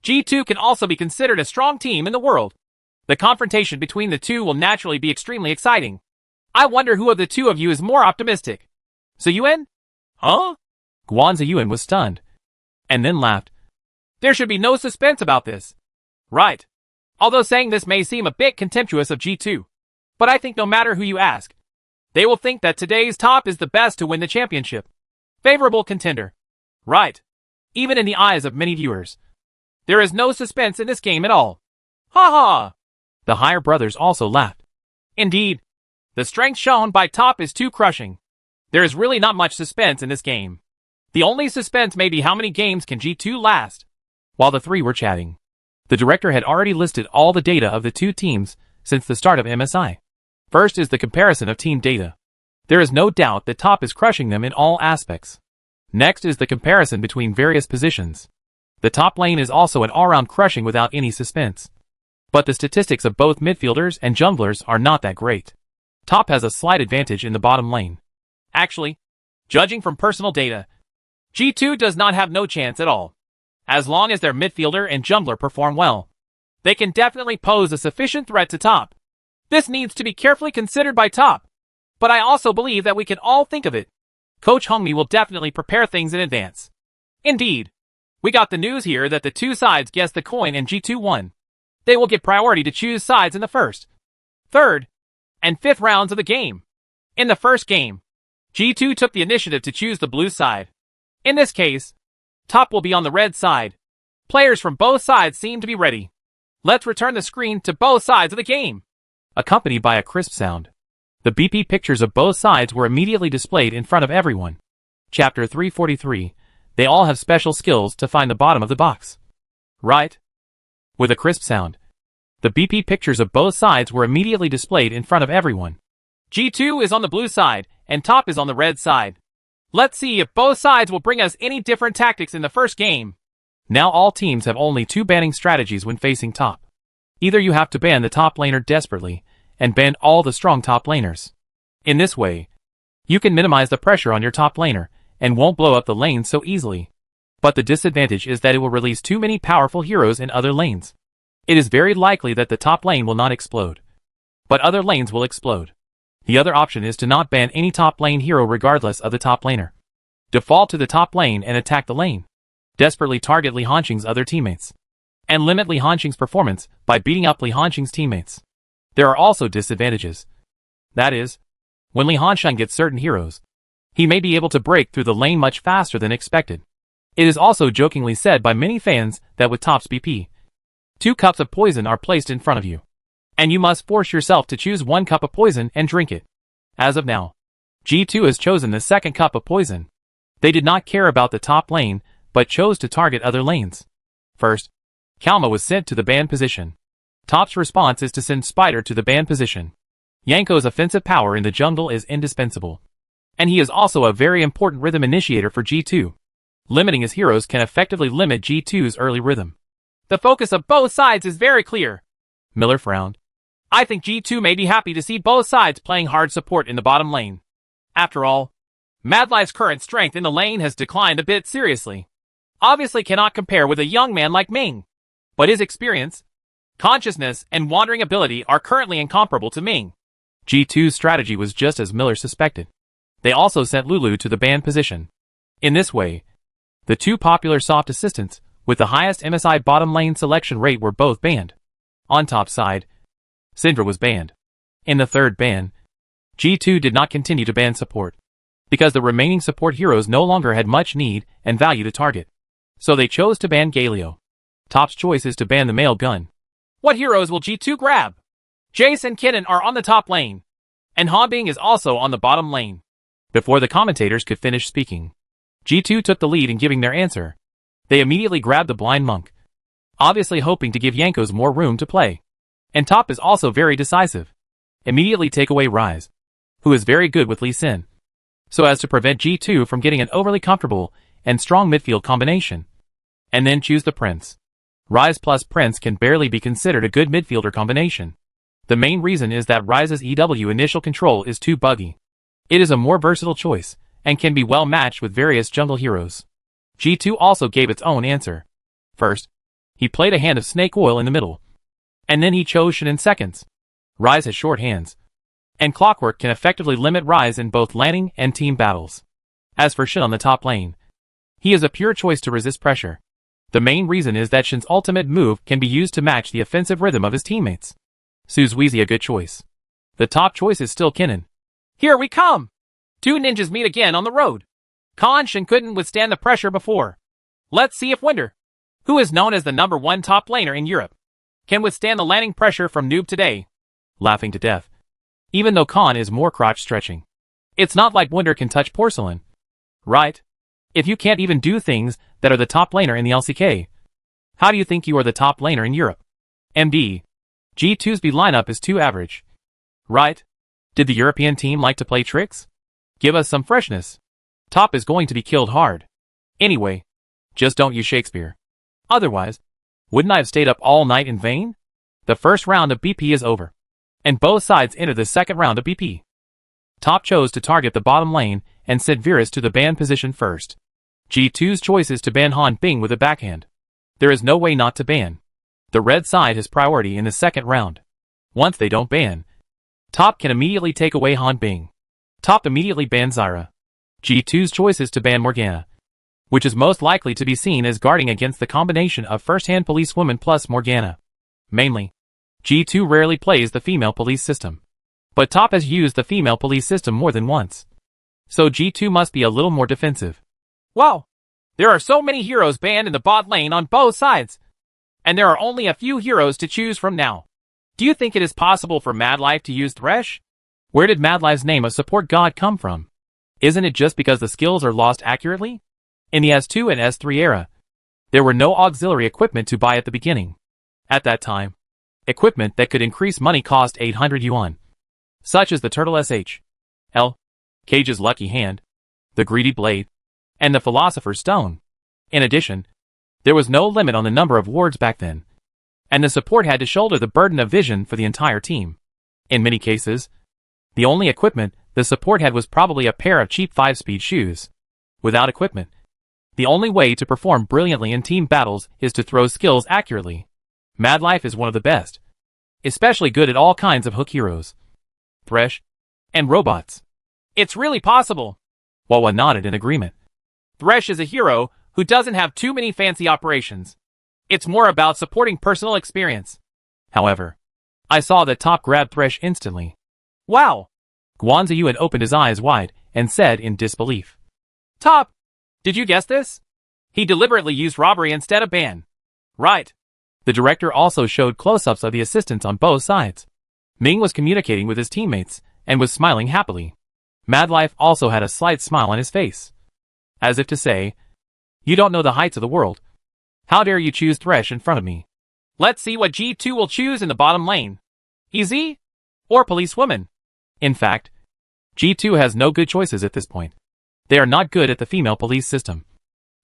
G2 can also be considered a strong team in the world. The confrontation between the two will naturally be extremely exciting. I wonder who of the two of you is more optimistic. Ziyuan? Huh? Guan Ziyuan was stunned, and then laughed. There should be no suspense about this. Right. Although saying this may seem a bit contemptuous of G2, but I think no matter who you ask, they will think that today's Top is the best to win the championship. Favorable contender. Right. Even in the eyes of many viewers, there is no suspense in this game at all. Ha ha! The Haya Brothers also laughed. Indeed, the strength shown by Top is too crushing. There is really not much suspense in this game. The only suspense may be how many games can G2 last. While the three were chatting, the director had already listed all the data of the two teams since the start of MSI. First is the comparison of team data. There is no doubt that Top is crushing them in all aspects. Next is the comparison between various positions. The top lane is also an all-round crushing without any suspense. But the statistics of both midfielders and junglers are not that great. Top has a slight advantage in the bottom lane. Actually, judging from personal data, G2 does not have no chance at all. As long as their midfielder and jungler perform well, they can definitely pose a sufficient threat to Top. This needs to be carefully considered by Top, but I also believe that we can all think of it. Coach Hongmi will definitely prepare things in advance. Indeed, we got the news here that the two sides guessed the coin and G2 won. They will get priority to choose sides in the first, third, and fifth rounds of the game. In the first game, G2 took the initiative to choose the blue side. In this case, Top will be on the red side. Players from both sides seem to be ready. Let's return the screen to both sides of the game. Accompanied by a crisp sound, the BP pictures of both sides were immediately displayed in front of everyone. Chapter 343. They all have special skills to find the bottom of the box. Right? With a crisp sound, the BP pictures of both sides were immediately displayed in front of everyone. G2 is on the blue side, and Top is on the red side. Let's see if both sides will bring us any different tactics in the first game. Now all teams have only two banning strategies when facing top. Either you have to ban the top laner desperately, and ban all the strong top laners. In this way, you can minimize the pressure on your top laner, and won't blow up the lane so easily. But the disadvantage is that it will release too many powerful heroes in other lanes. It is very likely that the top lane will not explode, but other lanes will explode. The other option is to not ban any top lane hero regardless of the top laner. Default to the top lane and attack the lane. Desperately target Li Hongqing's other teammates. And limit Li Hongqing's performance by beating up Li Hongqing's teammates. There are also disadvantages. That is, when Li Hongqing gets certain heroes, he may be able to break through the lane much faster than expected. It is also jokingly said by many fans that with Top's BP, 2 cups of poison are placed in front of you, and you must force yourself to choose 1 cup of poison and drink it. As of now, G2 has chosen the second cup of poison. They did not care about the top lane, but chose to target other lanes. First, Kalma was sent to the ban position. Top's response is to send Spider to the ban position. Yanko's offensive power in the jungle is indispensable, and he is also a very important rhythm initiator for G2. Limiting his heroes can effectively limit G2's early rhythm. The focus of both sides is very clear. Miller frowned. I think G2 may be happy to see both sides playing hard support in the bottom lane. After all, Madlife's current strength in the lane has declined a bit seriously. Obviously cannot compare with a young man like Ming. But his experience, consciousness, and wandering ability are currently incomparable to Ming. G2's strategy was just as Miller suspected. They also sent Lulu to the ban position. In this way, the 2 popular soft assistants with the highest MSI bottom lane selection rate were both banned. On top side, Syndra was banned. In the third ban, G2 did not continue to ban support, because the remaining support heroes no longer had much need and value to target. So they chose to ban Galio. Top's choice is to ban the male gun. What heroes will G2 grab? Jace and Kennen are on the top lane, and Hanbing is also on the bottom lane. Before the commentators could finish speaking, G2 took the lead in giving their answer. They immediately grabbed the blind monk, obviously hoping to give Jankos more room to play. And Top is also very decisive. Immediately take away Ryze, who is very good with Lee Sin, so as to prevent G2 from getting an overly comfortable and strong midfield combination. And then choose the Prince. Ryze plus Prince can barely be considered a good midfielder combination. The main reason is that Ryze's EW initial control is too buggy. It is a more versatile choice, and can be well matched with various jungle heroes. G2 also gave its own answer. First, he played a hand of Snake Oil in the middle, and then he chose Shen in seconds. Ryze has short hands, and Clockwork can effectively limit Ryze in both laning and team battles. As for Shen on the top lane, he is a pure choice to resist pressure. The main reason is that Shen's ultimate move can be used to match the offensive rhythm of his teammates. Suzweezy a good choice. The top choice is still Kennen. Here we come! 2 ninjas meet again on the road. Shen couldn't withstand the pressure before. Let's see if Winder, who is known as the #1 top laner in Europe, can withstand the landing pressure from Noob today. Laughing to death. Even though Khan is more crotch stretching, it's not like Winder can touch porcelain. Right? If you can't even do things that are the top laner in the LCK, how do you think you are the top laner in Europe? MD. G2's B lineup is too average. Right? Did the European team like to play tricks? Give us some freshness. Top is going to be killed hard. Anyway, just don't use Shakespeare. Otherwise, wouldn't I have stayed up all night in vain? The first round of BP is over, and both sides enter the second round of BP. Top chose to target the bottom lane and sent Virus to the ban position first. G2's choice is to ban Hanbing with a backhand. There is no way not to ban. The red side has priority in the second round. Once they don't ban, Top can immediately take away Hanbing. Top immediately bans Zyra. G2's choice is to ban Morgana, which is most likely to be seen as guarding against the combination of first-hand policewoman plus Morgana. Mainly, G2 rarely plays the female police system, but Top has used the female police system more than once. So G2 must be a little more defensive. Wow! There are so many heroes banned in the bot lane on both sides, and there are only a few heroes to choose from now. Do you think it is possible for Madlife to use Thresh? Where did Madlife's name of support god come from? Isn't it just because the skills are lost accurately? In the S2 and S3 era, there were no auxiliary equipment to buy at the beginning. At that time, equipment that could increase money cost 800 yuan, such as the Turtle SH, L, Cage's Lucky Hand, the Greedy Blade, and the Philosopher's Stone. In addition, there was no limit on the number of wards back then, and the support had to shoulder the burden of vision for the entire team. In many cases, the only equipment the support had was probably a pair of cheap 5-speed shoes. Without equipment, the only way to perform brilliantly in team battles is to throw skills accurately. Madlife is one of the best, especially good at all kinds of hook heroes, Thresh, and robots. It's really possible. Wawa nodded in agreement. Thresh is a hero who doesn't have too many fancy operations. It's more about supporting personal experience. However, I saw that Top grabbed Thresh instantly. Wow! Guanzi Yuan opened his eyes wide and said in disbelief. Top! Did you guess this? He deliberately used robbery instead of ban. Right. The director also showed close-ups of the assistants on both sides. Ming was communicating with his teammates and was smiling happily. Madlife also had a slight smile on his face, as if to say, "You don't know the heights of the world. How dare you choose Thresh in front of me?" Let's see what G2 will choose in the bottom lane. EZ? Or Policewoman? In fact, G2 has no good choices at this point. They are not good at the female police system,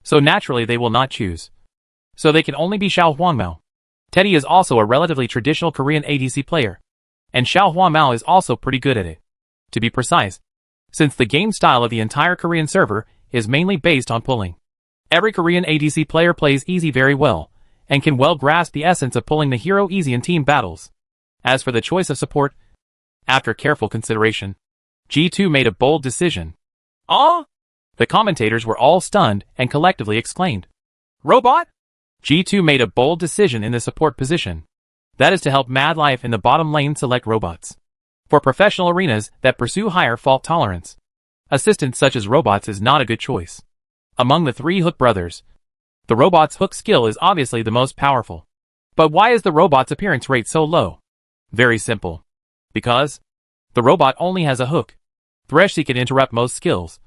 so naturally they will not choose. So they can only be Xiao Huangmao. Teddy is also a relatively traditional Korean ADC player, and Xiao Huangmao is also pretty good at it. To be precise, since the game style of the entire Korean server is mainly based on pulling. Every Korean ADC player plays EZ very well, and can well grasp the essence of pulling the hero EZ in team battles. As for the choice of support, after careful consideration, G2 made a bold decision. Ah! The commentators were all stunned and collectively exclaimed. Robot? G2 made a bold decision in the support position. That is to help Madlife in the bottom lane select robots. For professional arenas that pursue higher fault tolerance, assistance such as robots is not a good choice. Among the three Hook brothers, the robot's hook skill is obviously the most powerful. But why is the robot's appearance rate so low? Very simple. Because the robot only has a hook. Thresh can interrupt most skills,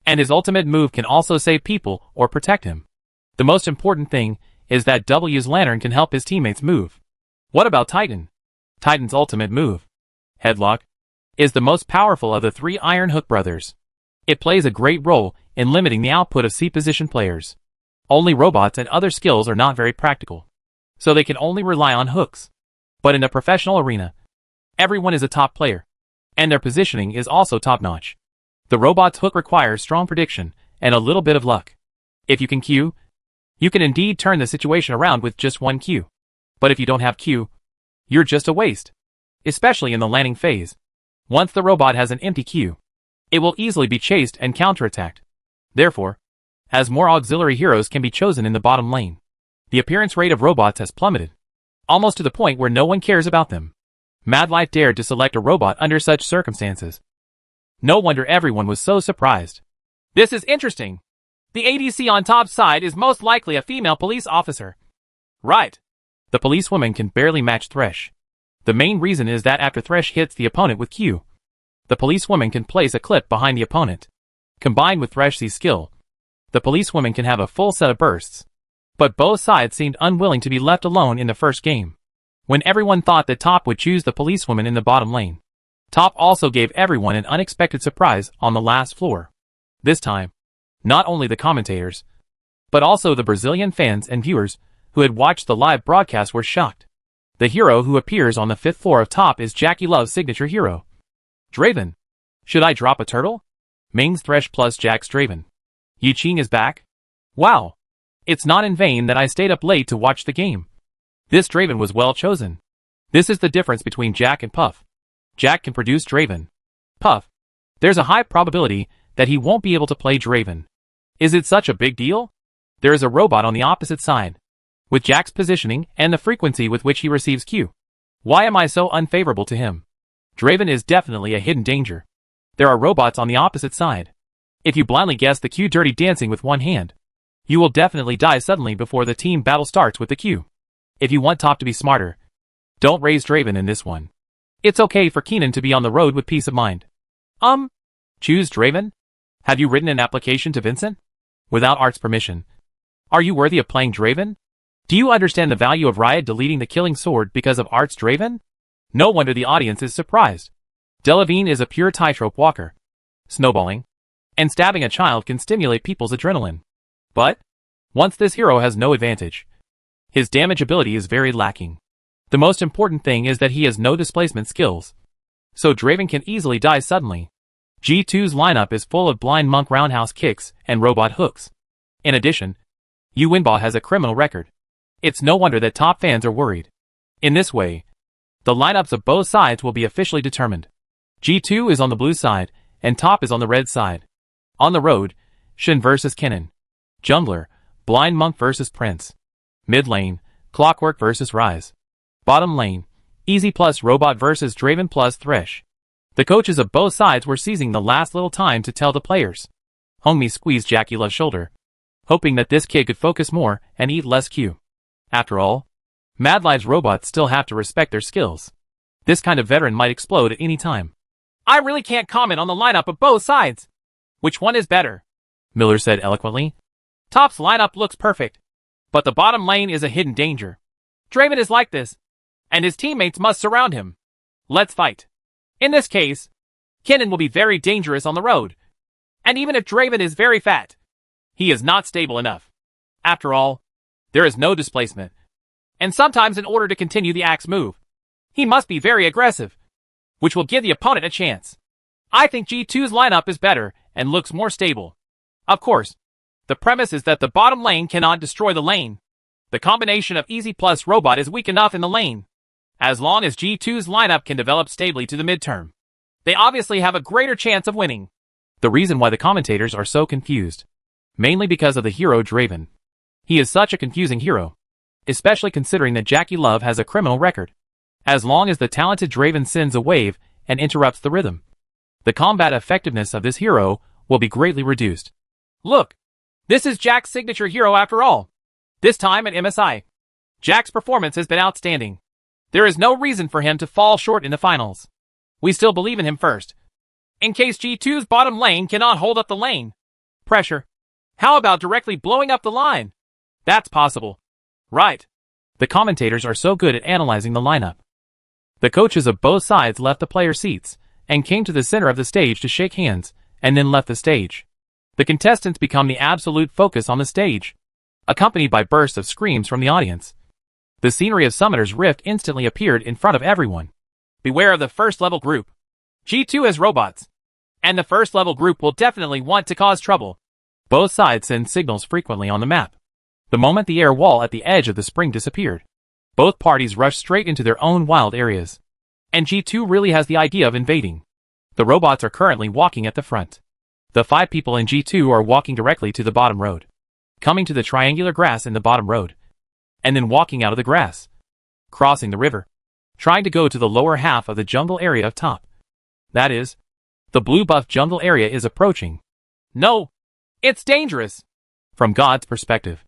and his ultimate move can also save people or protect him. The most important thing is that W's Lantern can help his teammates move. What about Titan? Titan's ultimate move, Headlock, is the most powerful of the three Iron Hook brothers. It plays a great role in limiting the output of C-position players. Only robots and other skills are not very practical, so they can only rely on hooks. But in a professional arena, everyone is a top player, and their positioning is also top-notch. The robot's hook requires strong prediction and a little bit of luck. If you can Q, you can indeed turn the situation around with just one Q. But if you don't have Q, you're just a waste. Especially in the landing phase. Once the robot has an empty Q, it will easily be chased and counterattacked. Therefore, as more auxiliary heroes can be chosen in the bottom lane, the appearance rate of robots has plummeted, almost to the point where no one cares about them. Madlife dared to select a robot under such circumstances. No wonder everyone was so surprised. This is interesting. The ADC on top side is most likely a female police officer. Right. The policewoman can barely match Thresh. The main reason is that after Thresh hits the opponent with Q, the policewoman can place a clip behind the opponent. Combined with Thresh's skill, the policewoman can have a full set of bursts. But both sides seemed unwilling to be left alone in the first game. When everyone thought that Top would choose the policewoman in the bottom lane, Top also gave everyone an unexpected surprise on the last floor. This time, not only the commentators, but also the Brazilian fans and viewers who had watched the live broadcast were shocked. The hero who appears on the 5th floor of Top is Jackie Love's signature hero, Draven. Should I drop a turtle? Ming's Thresh plus Jack's Draven. Yi Qing is back? Wow! It's not in vain that I stayed up late to watch the game. This Draven was well chosen. This is the difference between Jack and Puff. Jack can produce Draven. Puff, there's a high probability that he won't be able to play Draven. Is it such a big deal? There is a robot on the opposite side, with Jack's positioning and the frequency with which he receives Q. Why am I so unfavorable to him? Draven is definitely a hidden danger. There are robots on the opposite side. If you blindly guess the Q Dirty Dancing with one hand, you will definitely die suddenly before the team battle starts with the Q. If you want Top to be smarter, don't raise Draven in this one. It's okay for Keenan to be on the road with peace of mind. Choose Draven? Have you written an application to Vincent? Without Art's permission. Are you worthy of playing Draven? Do you understand the value of Riot deleting the killing sword because of Art's Draven? No wonder the audience is surprised. Delavine is a pure tightrope walker, snowballing, and stabbing a child can stimulate people's adrenaline. But once this hero has no advantage, his damage ability is very lacking. The most important thing is that he has no displacement skills, so Draven can easily die suddenly. G2's lineup is full of blind monk roundhouse kicks and robot hooks. In addition, Yuinba has a criminal record. It's no wonder that top fans are worried. In this way, the lineups of both sides will be officially determined. G2 is on the blue side, and top is on the red side. On the road, Shin vs Kennen. Jungler, Blind Monk vs Prince. Mid lane, Clockwork vs Ryze. Bottom lane, Easy plus Robot vs Draven plus Thresh. The coaches of both sides were seizing the last little time to tell the players. Hongmi squeezed Jackie Love's shoulder, hoping that this kid could focus more and eat less Q. After all, Mad Live's robots still have to respect their skills. This kind of veteran might explode at any time. I really can't comment on the lineup of both sides. Which one is better? Miller said eloquently. Top's lineup looks perfect, but the bottom lane is a hidden danger. Draven is like this, and his teammates must surround him. Let's fight. In this case, Kennen will be very dangerous on the road. And even if Draven is very fat, he is not stable enough. After all, there is no displacement. And sometimes in order to continue the axe move, he must be very aggressive, which will give the opponent a chance. I think G2's lineup is better and looks more stable. Of course, the premise is that the bottom lane cannot destroy the lane. The combination of Easy plus Robot is weak enough in the lane. As long as G2's lineup can develop stably to the midterm, they obviously have a greater chance of winning. The reason why the commentators are so confused, mainly because of the hero Draven. He is such a confusing hero, especially considering that Jackie Love has a criminal record. As long as the talented Draven sends a wave and interrupts the rhythm, the combat effectiveness of this hero will be greatly reduced. Look, this is Jack's signature hero after all. This time at MSI, Jack's performance has been outstanding. There is no reason for him to fall short in the finals. We still believe in him first, in case G2's bottom lane cannot hold up the lane pressure. How about directly blowing up the line? That's possible. Right. The commentators are so good at analyzing the lineup. The coaches of both sides left the player seats and came to the center of the stage to shake hands, and then left the stage. The contestants become the absolute focus on the stage, accompanied by bursts of screams from the audience. The scenery of Summoner's Rift instantly appeared in front of everyone. Beware of the first level group. G2 has robots, and the first level group will definitely want to cause trouble. Both sides send signals frequently on the map. The moment the air wall at the edge of the spring disappeared, both parties rushed straight into their own wild areas. And G2 really has the idea of invading. The robots are currently walking at the front. The 5 people in G2 are walking directly to the bottom road, coming to the triangular grass in the bottom road, and then walking out of the grass, crossing the river, trying to go to the lower half of the jungle area of top. That is, the blue buff jungle area is approaching. No, it's dangerous. From God's perspective,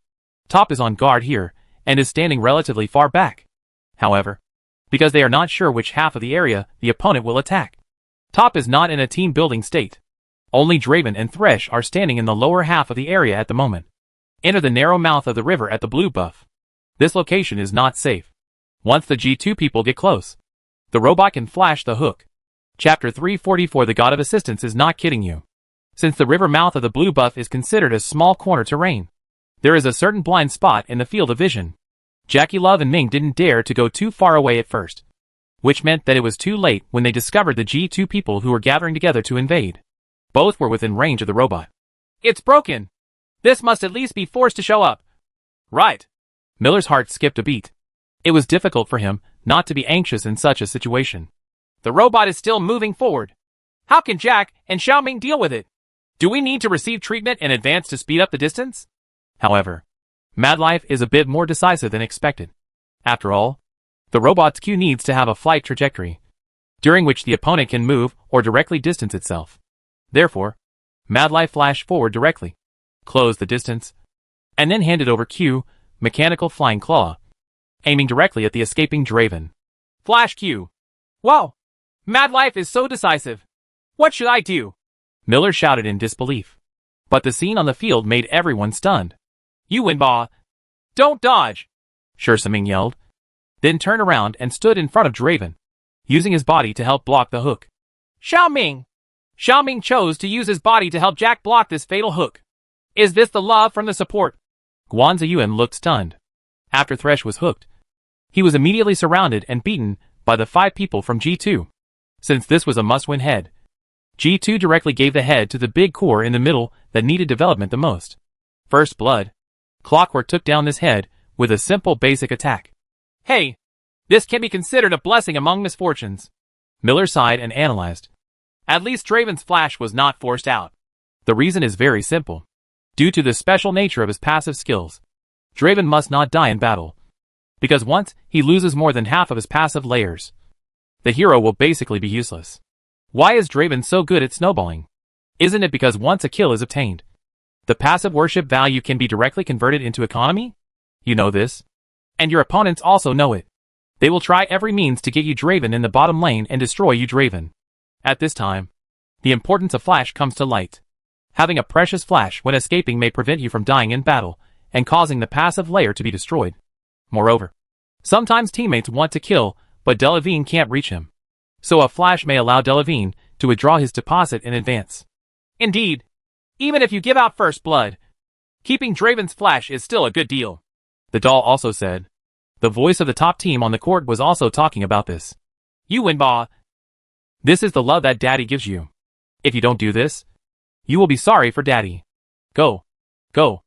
top is on guard here and is standing relatively far back. However, because they are not sure which half of the area the opponent will attack, top is not in a team-building state. Only Draven and Thresh are standing in the lower half of the area at the moment. Enter the narrow mouth of the river at the blue buff. This location is not safe. Once the G2 people get close, the robot can flash the hook. Chapter 344 The God of Assistance is not kidding you. Since the river mouth of the blue buff is considered a small corner terrain, there is a certain blind spot in the field of vision. Jackie Love and Ming didn't dare to go too far away at first, which meant that it was too late when they discovered the G2 people who were gathering together to invade. Both were within range of the robot. It's broken. This must at least be forced to show up. Right. Miller's heart skipped a beat. It was difficult for him not to be anxious in such a situation. The robot is still moving forward. How can Jack and Xiaoming deal with it? Do we need to receive treatment in advance to speed up the distance? However, Mad Life is a bit more decisive than expected. After all, the robot's Q needs to have a flight trajectory, during which the opponent can move or directly distance itself. Therefore, Mad Life flashed forward directly, closed the distance, and then handed over Q, Mechanical Flying Claw, aiming directly at the escaping Draven. Flash Q. Whoa! Mad Life is so decisive. What should I do? Miller shouted in disbelief. But the scene on the field made everyone stunned. Yuinba! Don't dodge! Sure Saming yelled, then turned around and stood in front of Draven, using his body to help block the hook. Xiaoming! Xiaoming chose to use his body to help Jack block this fatal hook. Is this the love from the support? Guan Ziyuan looked stunned. After Thresh was hooked, he was immediately surrounded and beaten by the 5 people from G2. Since this was a must-win head, G2 directly gave the head to the big core in the middle that needed development the most. First blood. Clockwork took down this head with a simple basic attack. Hey, this can be considered a blessing among misfortunes. Miller sighed and analyzed. At least Draven's flash was not forced out. The reason is very simple. Due to the special nature of his passive skills, Draven must not die in battle. Because once he loses more than half of his passive layers, the hero will basically be useless. Why is Draven so good at snowballing? Isn't it because once a kill is obtained, the passive worship value can be directly converted into economy? You know this. And your opponents also know it. They will try every means to get you Draven in the bottom lane and destroy you Draven. At this time, the importance of flash comes to light. Having a precious flash when escaping may prevent you from dying in battle and causing the passive layer to be destroyed. Moreover, sometimes teammates want to kill, but Delavine can't reach him. So a flash may allow Delavine to withdraw his deposit in advance. Indeed, even if you give out first blood, keeping Draven's flash is still a good deal. The doll also said. The voice of the top team on the court was also talking about this. You win, Ba. This is the love that Daddy gives you. If you don't do this, you will be sorry for Daddy. Go. Go.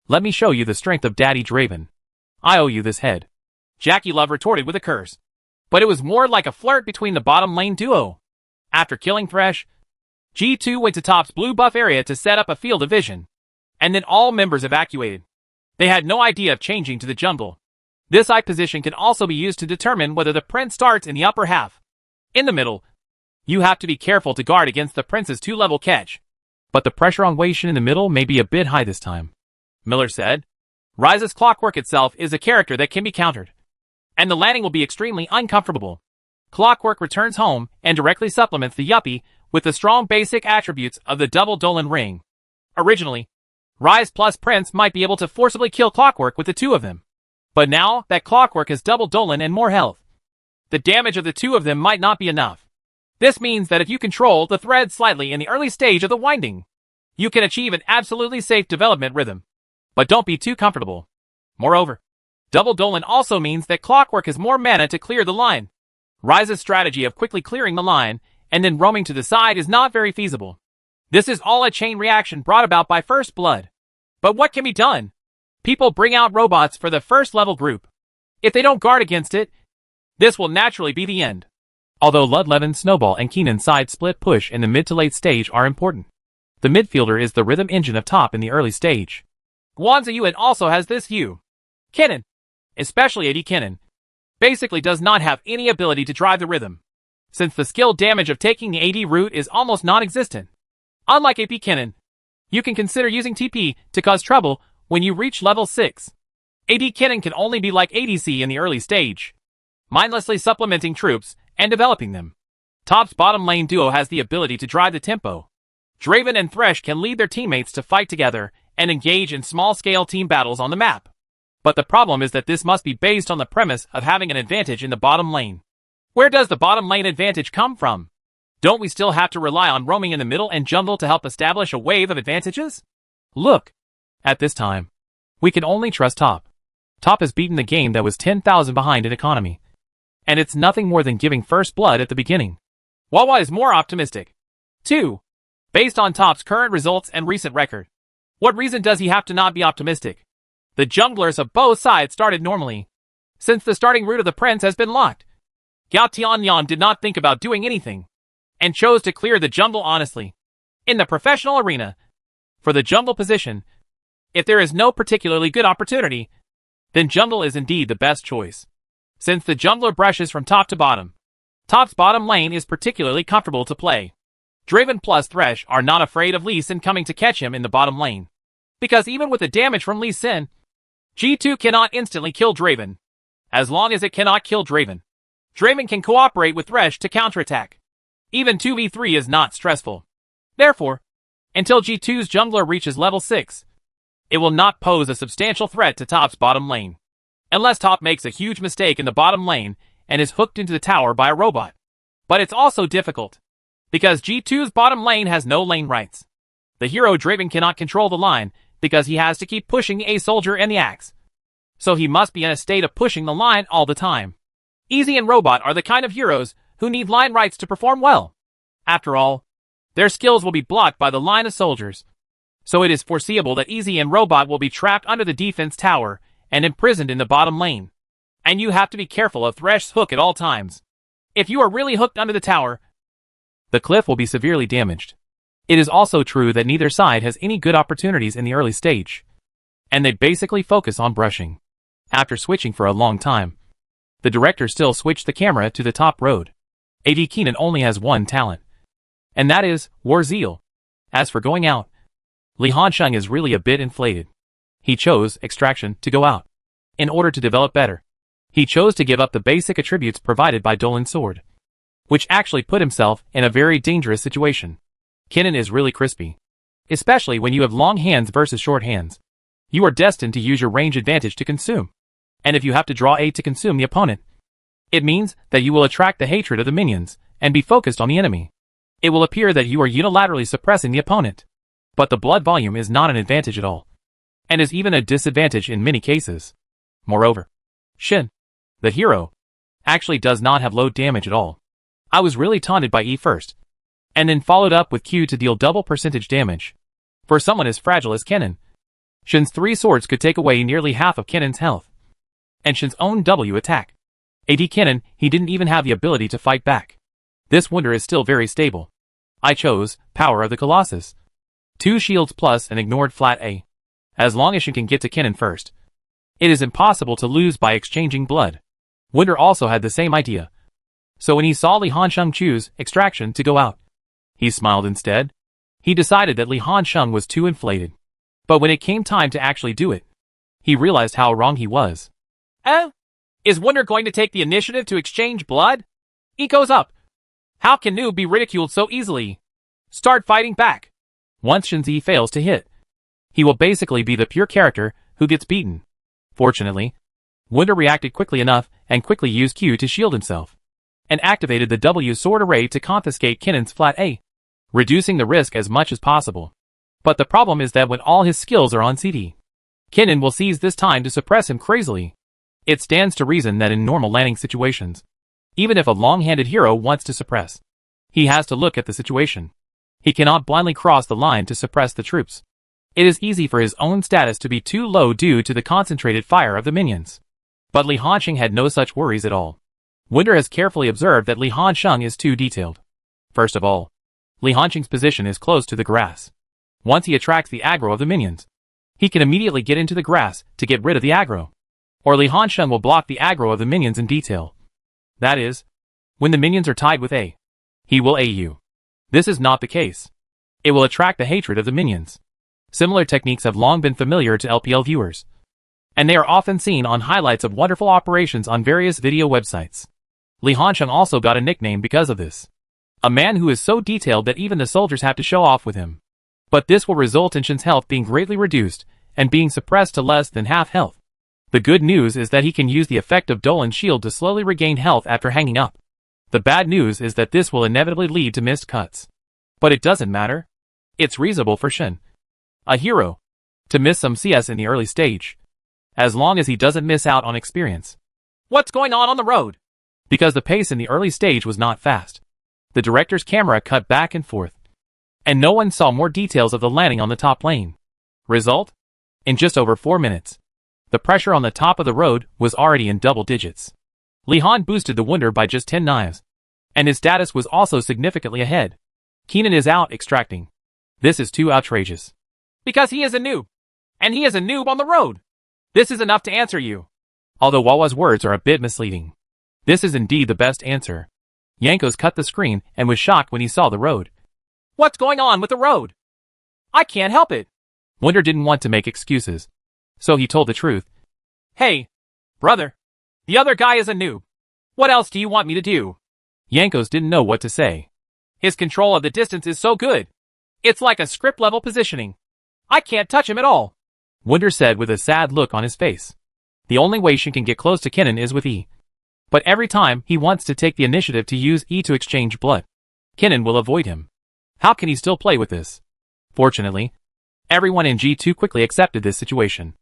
Let me show you the strength of Daddy Draven. I owe you this head. Jackie Love retorted with a curse. But it was more like a flirt between the bottom lane duo. After killing Thresh, G2 went to top's blue buff area to set up a field of vision. And then all members evacuated. They had no idea of changing to the jungle. This eye position can also be used to determine whether the prince starts in the upper half. In the middle, you have to be careful to guard against the prince's 2-level catch. But the pressure on Wei Shen in the middle may be a bit high this time. Miller said. Ryze's Clockwork itself is a character that can be countered. And the landing will be extremely uncomfortable. Clockwork returns home and directly supplements the Yuppie with the strong basic attributes of the double Dolan ring. Originally, Ryze plus Prince might be able to forcibly kill Clockwork with the 2 of them. But now that Clockwork has double Dolan and more health, the damage of the 2 of them might not be enough. This means that if you control the thread slightly in the early stage of the winding, you can achieve an absolutely safe development rhythm. But don't be too comfortable. Moreover, double Dolan also means that Clockwork has more mana to clear the line. Ryze's strategy of quickly clearing the line and then roaming to the side is not very feasible. This is all a chain reaction brought about by First Blood. But what can be done? People bring out robots for the first level group. If they don't guard against it, this will naturally be the end. Although Ludlevin, Snowball, and Keenan's side split push in the mid to late stage are important, the midfielder is the rhythm engine of top in the early stage. Guan Ziyuan also has this hue. Kennen, especially AD Kennen, basically does not have any ability to drive the rhythm, since the skill damage of taking the AD route is almost non-existent. Unlike AP Kennen, you can consider using TP to cause trouble when you reach level 6. AD Kennen can only be like ADC in the early stage, mindlessly supplementing troops and developing them. Top's bottom lane duo has the ability to drive the tempo. Draven and Thresh can lead their teammates to fight together and engage in small-scale team battles on the map. But the problem is that this must be based on the premise of having an advantage in the bottom lane. Where does the bottom lane advantage come from? Don't we still have to rely on roaming in the middle and jungle to help establish a wave of advantages? Look! At this time, we can only trust Top. Top has beaten the game that was 10,000 behind in economy. And it's nothing more than giving first blood at the beginning. Wawa is more optimistic. 2. Based on Top's current results and recent record, what reason does he have to not be optimistic? The junglers of both sides started normally. Since the starting route of the prince has been locked, Gao Tianyan did not think about doing anything, and chose to clear the jungle honestly. In the professional arena, for the jungle position, if there is no particularly good opportunity, then jungle is indeed the best choice. Since the jungler brushes from top to bottom, Top's bottom lane is particularly comfortable to play. Draven plus Thresh are not afraid of Lee Sin coming to catch him in the bottom lane. Because even with the damage from Lee Sin, G2 cannot instantly kill Draven. As long as it cannot kill Draven, Draven can cooperate with Thresh to counterattack. Even 2v3 is not stressful. Therefore, until G2's jungler reaches level 6, it will not pose a substantial threat to Top's bottom lane. Unless Top makes a huge mistake in the bottom lane and is hooked into the tower by a robot. But it's also difficult. Because G2's bottom lane has no lane rights. The hero Draven cannot control the line because he has to keep pushing the A soldier and the axe. So he must be in a state of pushing the line all the time. Easy and Robot are the kind of heroes who need line rights to perform well. After all, their skills will be blocked by the line of soldiers. So it is foreseeable that Easy and Robot will be trapped under the defense tower and imprisoned in the bottom lane. And you have to be careful of Thresh's hook at all times. If you are really hooked under the tower, the cliff will be severely damaged. It is also true that neither side has any good opportunities in the early stage, and they basically focus on brushing. After switching for a long time, the director still switched the camera to the top road. AD Kenan only has one talent, and that is War Zeal. As for going out, Li Hansheng is really a bit inflated. He chose Extraction to go out. In order to develop better, he chose to give up the basic attributes provided by Dolan's sword, which actually put himself in a very dangerous situation. Kenan is really crispy, especially when you have long hands versus short hands. You are destined to use your range advantage to consume. And if you have to draw A to consume the opponent, it means that you will attract the hatred of the minions and be focused on the enemy. It will appear that you are unilaterally suppressing the opponent. But the blood volume is not an advantage at all, and is even a disadvantage in many cases. Moreover, Shin, the hero, actually does not have low damage at all. I was really taunted by E first, and then followed up with Q to deal double percentage damage. For someone as fragile as Kenan, Shin's 3 swords could take away nearly half of Kenan's health. And Shin's own W attack. AD Kenan, he didn't even have the ability to fight back. This wonder is still very stable. I chose Power of the Colossus. 2 shields plus and ignored flat A. As long as Shin can get to Kenan first, it is impossible to lose by exchanging blood. Wunder also had the same idea. So when he saw Li Hansheng choose Extraction to go out, he smiled instead. He decided that Li Hansheng was too inflated. But when it came time to actually do it, he realized how wrong he was. Is Wunder going to take the initiative to exchange blood? E goes up. How can Noob be ridiculed so easily? Start fighting back. Once Shin's E fails to hit, he will basically be the pure character who gets beaten. Fortunately, Wunder reacted quickly enough and quickly used Q to shield himself, and activated the W sword array to confiscate Kenan's flat A, reducing the risk as much as possible. But the problem is that when all his skills are on CD, Kenan will seize this time to suppress him crazily. It stands to reason that in normal landing situations, even if a long-handed hero wants to suppress, he has to look at the situation. He cannot blindly cross the line to suppress the troops. It is easy for his own status to be too low due to the concentrated fire of the minions. But Li Hansheng had no such worries at all. Wunder has carefully observed that Li Hansheng is too detailed. First of all, Li Hansheng's position is close to the grass. Once he attracts the aggro of the minions, he can immediately get into the grass to get rid of the aggro. Or Li Hansheng will block the aggro of the minions in detail. That is, when the minions are tied with A, he will A you. This is not the case. It will attract the hatred of the minions. Similar techniques have long been familiar to LPL viewers, and they are often seen on highlights of wonderful operations on various video websites. Li Hansheng also got a nickname because of this. A man who is so detailed that even the soldiers have to show off with him. But this will result in Shin's health being greatly reduced and being suppressed to less than half health. The good news is that he can use the effect of Dolan's shield to slowly regain health after hanging up. The bad news is that this will inevitably lead to missed cuts. But it doesn't matter. It's reasonable for Shin, a hero, to miss some CS in the early stage, as long as he doesn't miss out on experience. What's going on the road? Because the pace in the early stage was not fast. The director's camera cut back and forth, and no one saw more details of the landing on the top lane. Result? In just over 4 minutes, the pressure on the top of the road was already in double digits. Li Han boosted the Wunder by just 10 knives, and his status was also significantly ahead. Kenan is out extracting. This is too outrageous. Because he is a noob, and he is a noob on the road. This is enough to answer you. Although Wawa's words are a bit misleading, this is indeed the best answer. Yankos cut the screen and was shocked when he saw the road. What's going on with the road? I can't help it. Wunder didn't want to make excuses, so he told the truth. Hey, brother, the other guy is a noob. What else do you want me to do? Yankos didn't know what to say. His control of the distance is so good. It's like a script level positioning. I can't touch him at all. Wunder said with a sad look on his face. The only way Shin can get close to Kenan is with E. But every time he wants to take the initiative to use E to exchange blood, Kinnan will avoid him. How can he still play with this? Fortunately, everyone in G2 quickly accepted this situation.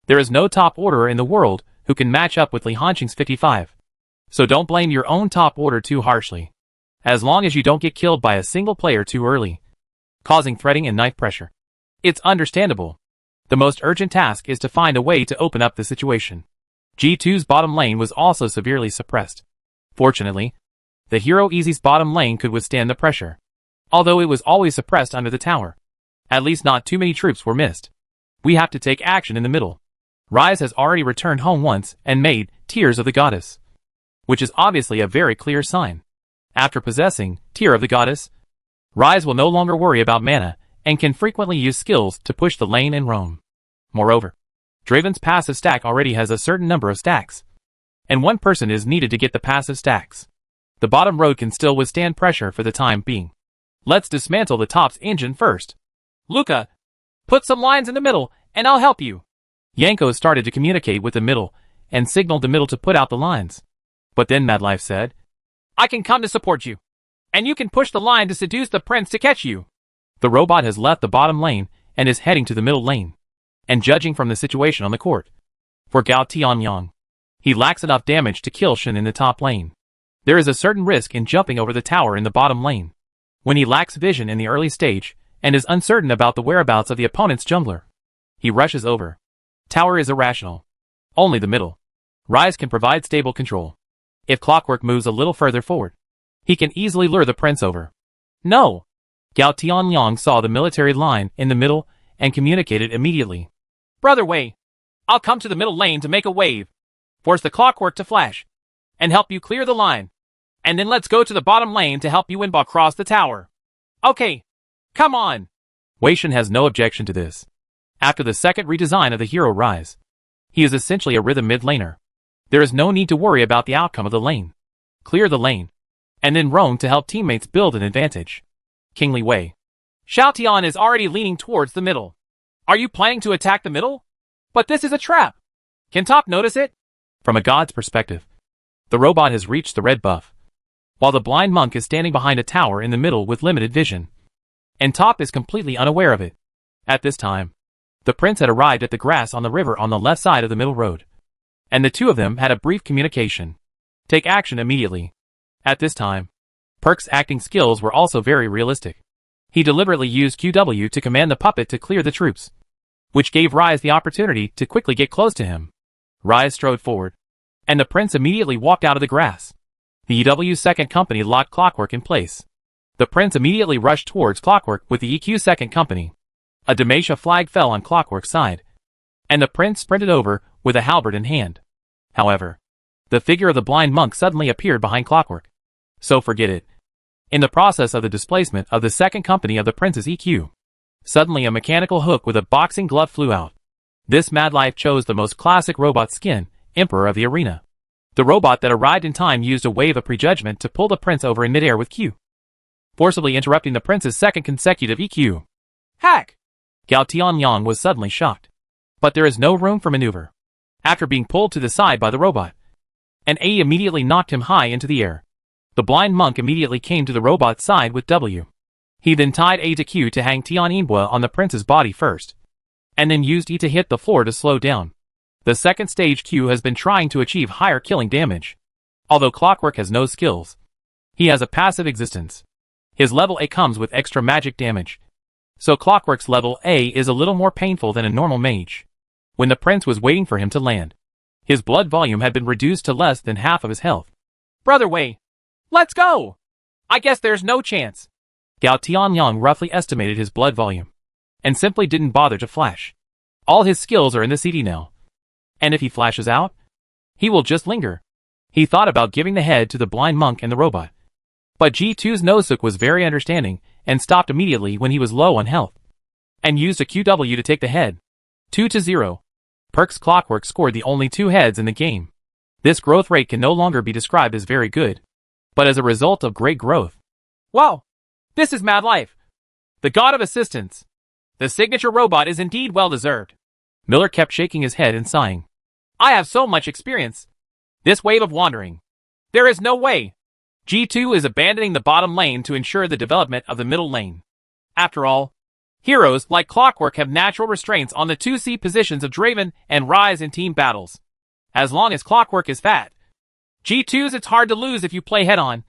There is no top orderer in the world who can match up with Li Hanqing's 55. So don't blame your own top order too harshly. As long as you don't get killed by a single player too early, causing threading and knife pressure. It's understandable. The most urgent task is to find a way to open up the situation. G2's bottom lane was also severely suppressed. Fortunately, the hero Easy's bottom lane could withstand the pressure. Although it was always suppressed under the tower. At least not too many troops were missed. We have to take action in the middle. Ryze has already returned home once and made Tears of the Goddess, which is obviously a very clear sign. After possessing Tear of the Goddess, Ryze will no longer worry about mana and can frequently use skills to push the lane and roam. Moreover, Draven's passive stack already has a certain number of stacks, and one person is needed to get the passive stacks. The bottom road can still withstand pressure for the time being. Let's dismantle the top's engine first. Luca, put some lines in the middle and I'll help you. Yanko started to communicate with the middle and signaled the middle to put out the lines. But then Madlife said, I can come to support you, and you can push the line to seduce the prince to catch you. The robot has left the bottom lane and is heading to the middle lane. And judging from the situation on the court, for Gao Tianyang, he lacks enough damage to kill Shen in the top lane. There is a certain risk in jumping over the tower in the bottom lane, when he lacks vision in the early stage and is uncertain about the whereabouts of the opponent's jungler. He rushes over. Tower is irrational. Only the middle. Ryze can provide stable control. If Clockwork moves a little further forward, he can easily lure the prince over. No! Gao Tianyang saw the military line in the middle and communicated immediately. Brother Wei, I'll come to the middle lane to make a wave, force the Clockwork to flash, and help you clear the line. And then let's go to the bottom lane to help you inbox cross the tower. Okay, come on! Wei Shen has no objection to this. After the second redesign of the hero Ryze, he is essentially a rhythm mid laner. There is no need to worry about the outcome of the lane. Clear the lane, and then roam to help teammates build an advantage. Kingly Wei. Xiao Tian is already leaning towards the middle. Are you planning to attack the middle? But this is a trap. Can Top notice it? From a god's perspective, the robot has reached the red buff, while the blind monk is standing behind a tower in the middle with limited vision. And Top is completely unaware of it. At this time, the prince had arrived at the grass on the river on the left side of the middle road, and the two of them had a brief communication. Take action immediately. At this time, Perk's acting skills were also very realistic. He deliberately used QW to command the puppet to clear the troops, which gave Ryze the opportunity to quickly get close to him. Ryze strode forward, and the prince immediately walked out of the grass. The EW second company locked Clockwork in place. The prince immediately rushed towards Clockwork with the EQ second company. A Demacia flag fell on Clockwork's side, and the prince sprinted over with a halberd in hand. However, the figure of the blind monk suddenly appeared behind Clockwork. So forget it. In the process of the displacement of the second company of the prince's EQ, suddenly a mechanical hook with a boxing glove flew out. This Madlife chose the most classic robot skin, Emperor of the Arena. The robot that arrived in time used a wave of prejudgment to pull the prince over in midair with Q, forcibly interrupting the prince's second consecutive EQ. Hack! Gao Tianyang was suddenly shocked. But there is no room for maneuver. After being pulled to the side by the robot, an A immediately knocked him high into the air. The blind monk immediately came to the robot's side with W. He then tied A to Q to hang Tian Inbua on the prince's body first, and then used E to hit the floor to slow down. The second stage Q has been trying to achieve higher killing damage. Although Clockwork has no skills, he has a passive existence. His level A comes with extra magic damage, so Clockwork's level A is a little more painful than a normal mage. When the prince was waiting for him to land, his blood volume had been reduced to less than half of his health. Brother Wei, let's go! I guess there's no chance. Gao Tianyang roughly estimated his blood volume, and simply didn't bother to flash. All his skills are in the CD now, and if he flashes out, he will just linger. He thought about giving the head to the blind monk and the robot, but G2's Nozook was very understanding and stopped immediately when he was low on health, and used a QW to take the head. 2-0. Perk's Clockwork scored the only 2 heads in the game. This growth rate can no longer be described as very good, but as a result of great growth. Wow! This is Madlife, the god of assistance. The signature robot is indeed well-deserved. Miller kept shaking his head and sighing. I have so much experience. This wave of wandering. There is no way. G2 is abandoning the bottom lane to ensure the development of the middle lane. After all, heroes like Clockwork have natural restraints on the 2C positions of Draven and Ryze in team battles. As long as Clockwork is fat, G2's it's hard to lose if you play head-on.